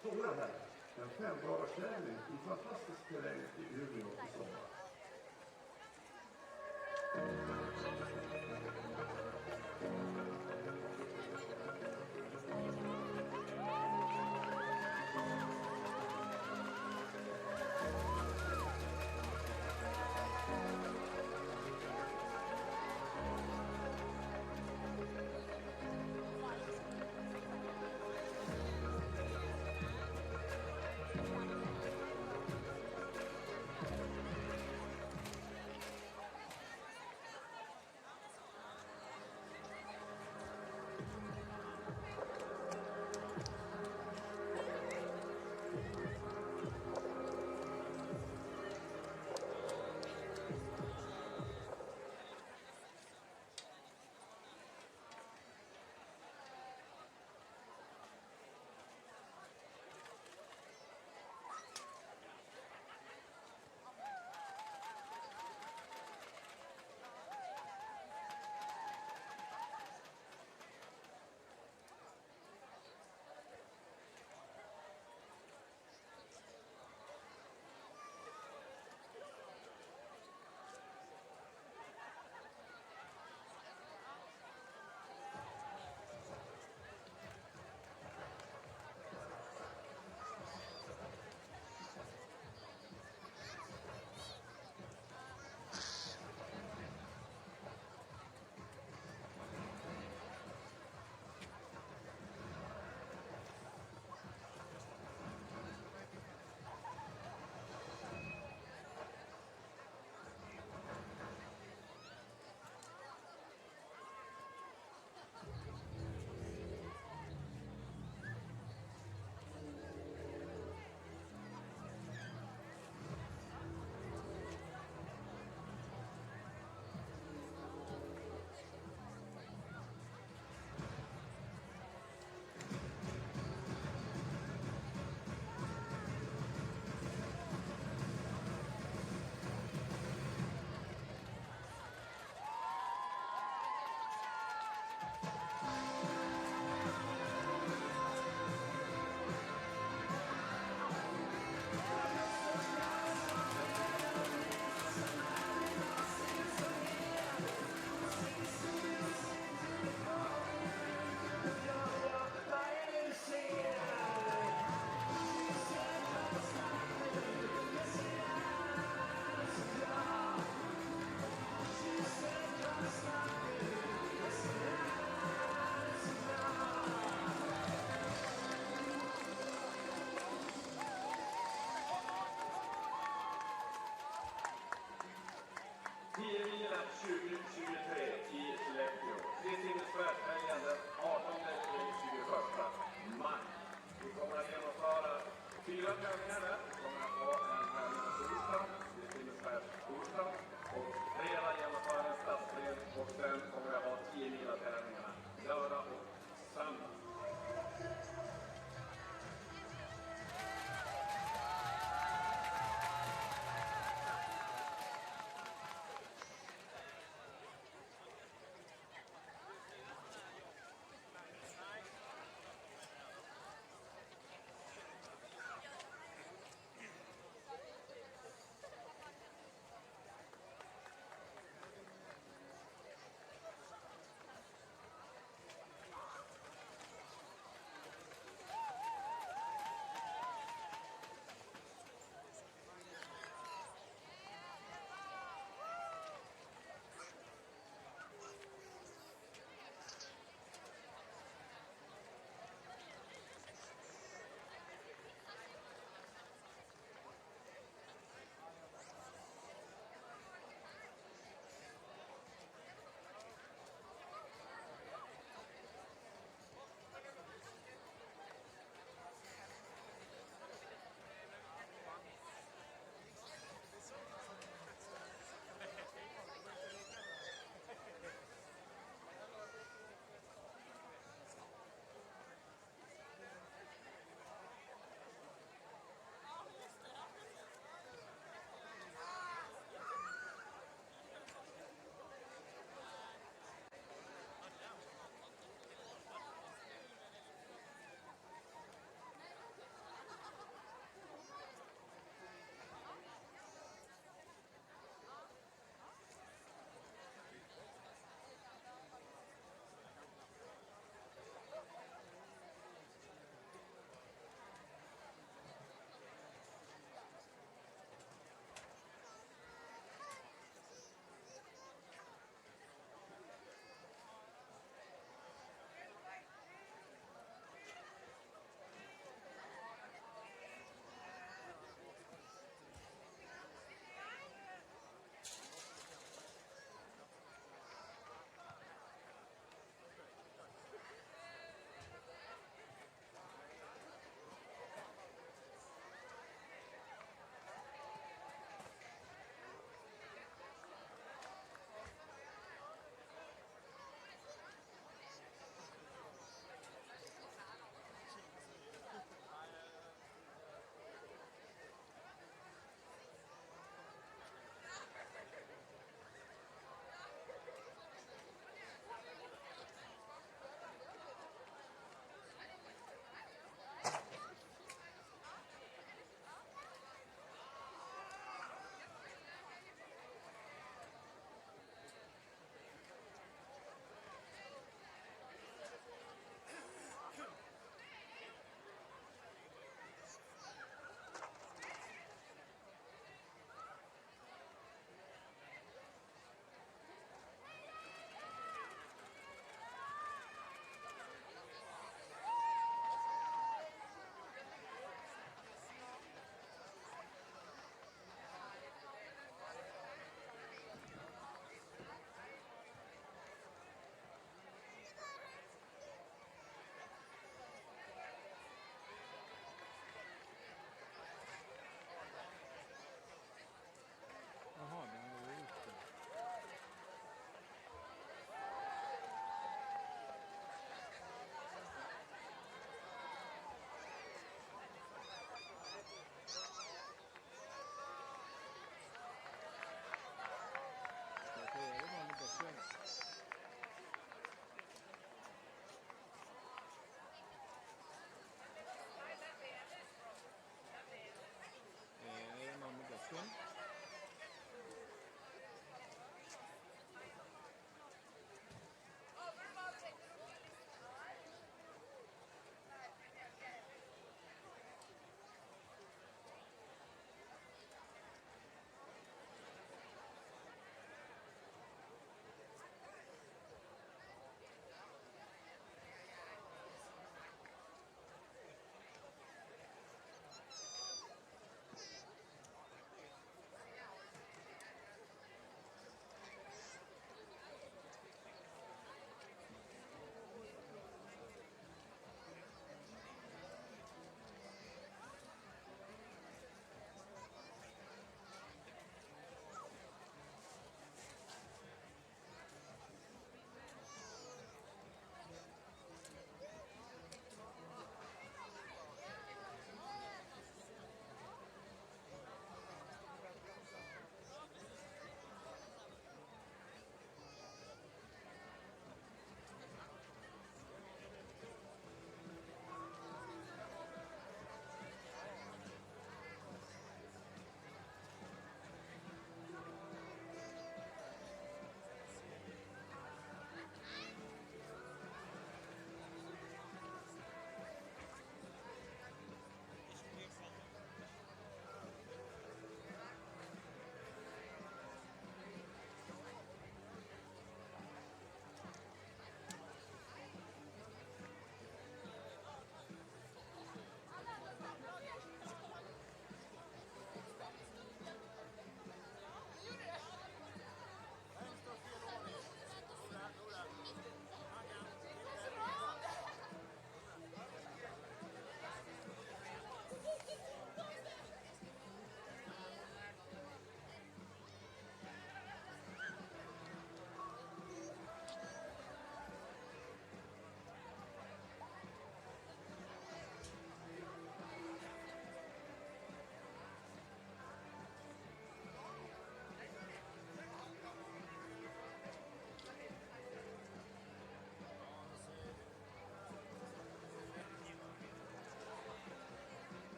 Stora här, en 5-dagarstävling i fantastisk terräng i Örebro i sommar.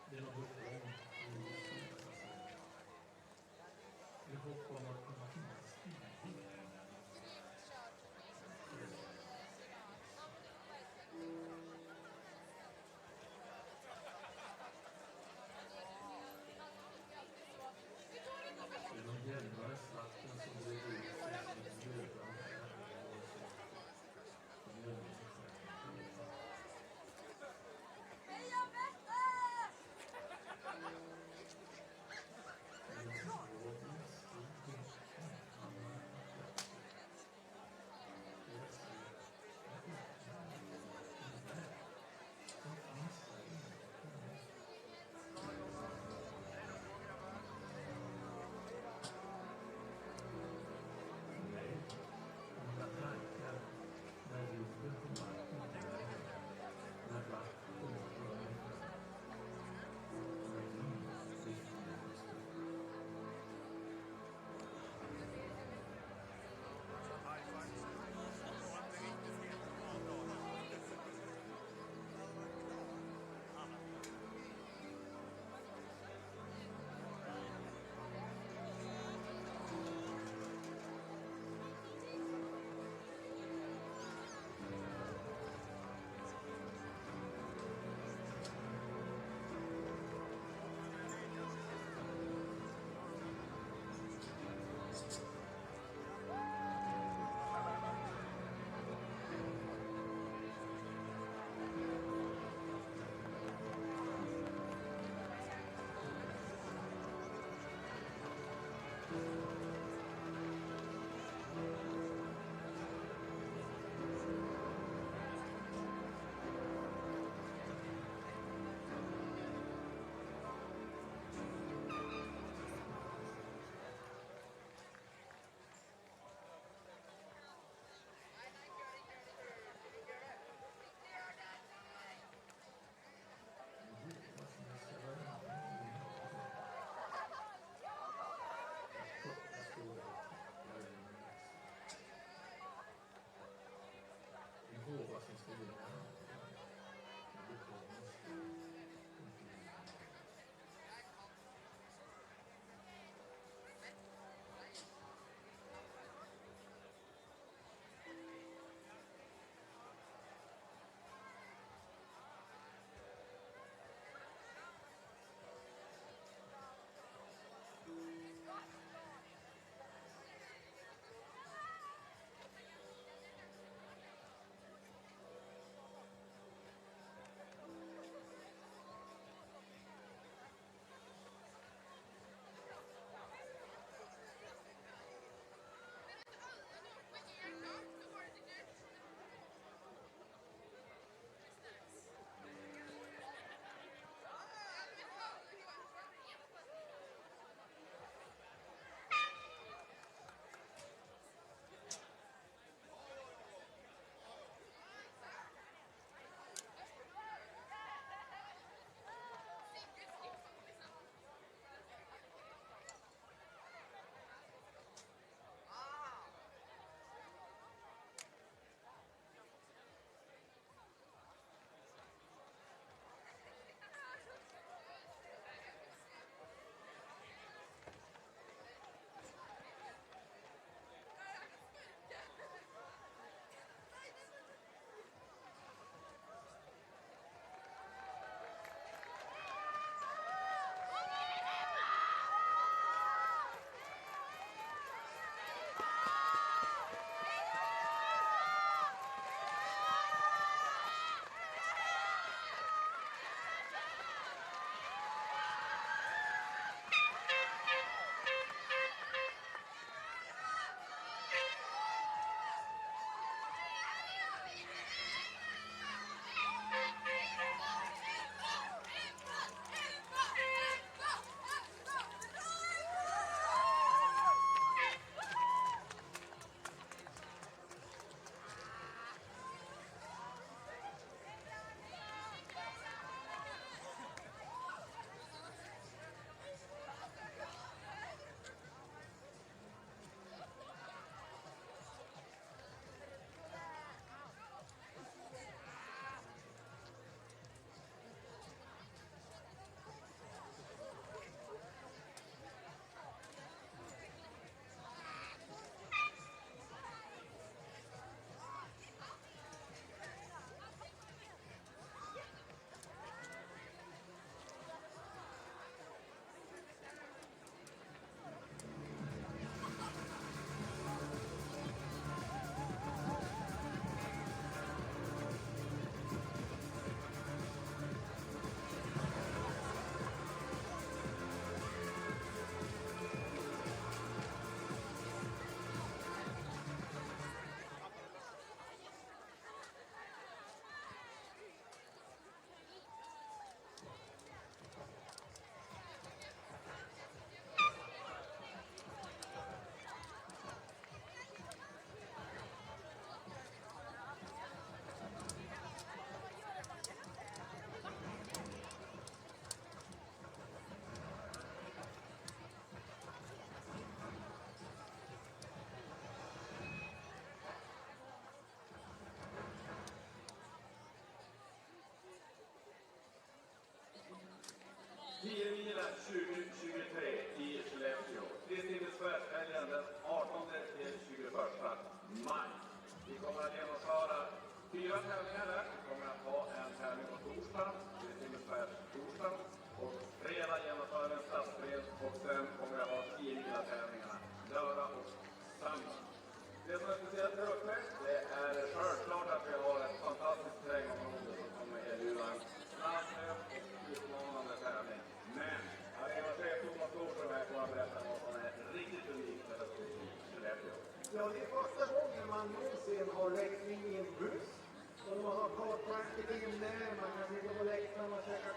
Det är något uppgång i vi hopp om att kunna finnas tidigt. Det är de jämnare slakten som blir ut som grödan 10 milen 2023 i Skellefteå. Kristinnesfärdshelgen den 18 till 21 maj. Vi kommer att genomföra 4 tävlingar där. Vi kommer att ha en tävling på torsdag, Kristinnesfärdstorsdag. Och fredag genomför en stadsbredd och sen kommer vi att ha 10 mila tävlingarna lördag och söndag. Det som är speciellt här uppe, det är självklart att vi har ett fantastiskt terrängområde som kommer att erbjuda en snabb och utmanande tävling. Men arenachef Thomas Thorström här kommer att berätta vad som är riktigt unikt med uppe i Skellefteå. Ja, det är första gången man någonsin har räkning i en buss. Och man har kartverket inne, man kan sitta på läktaren och käka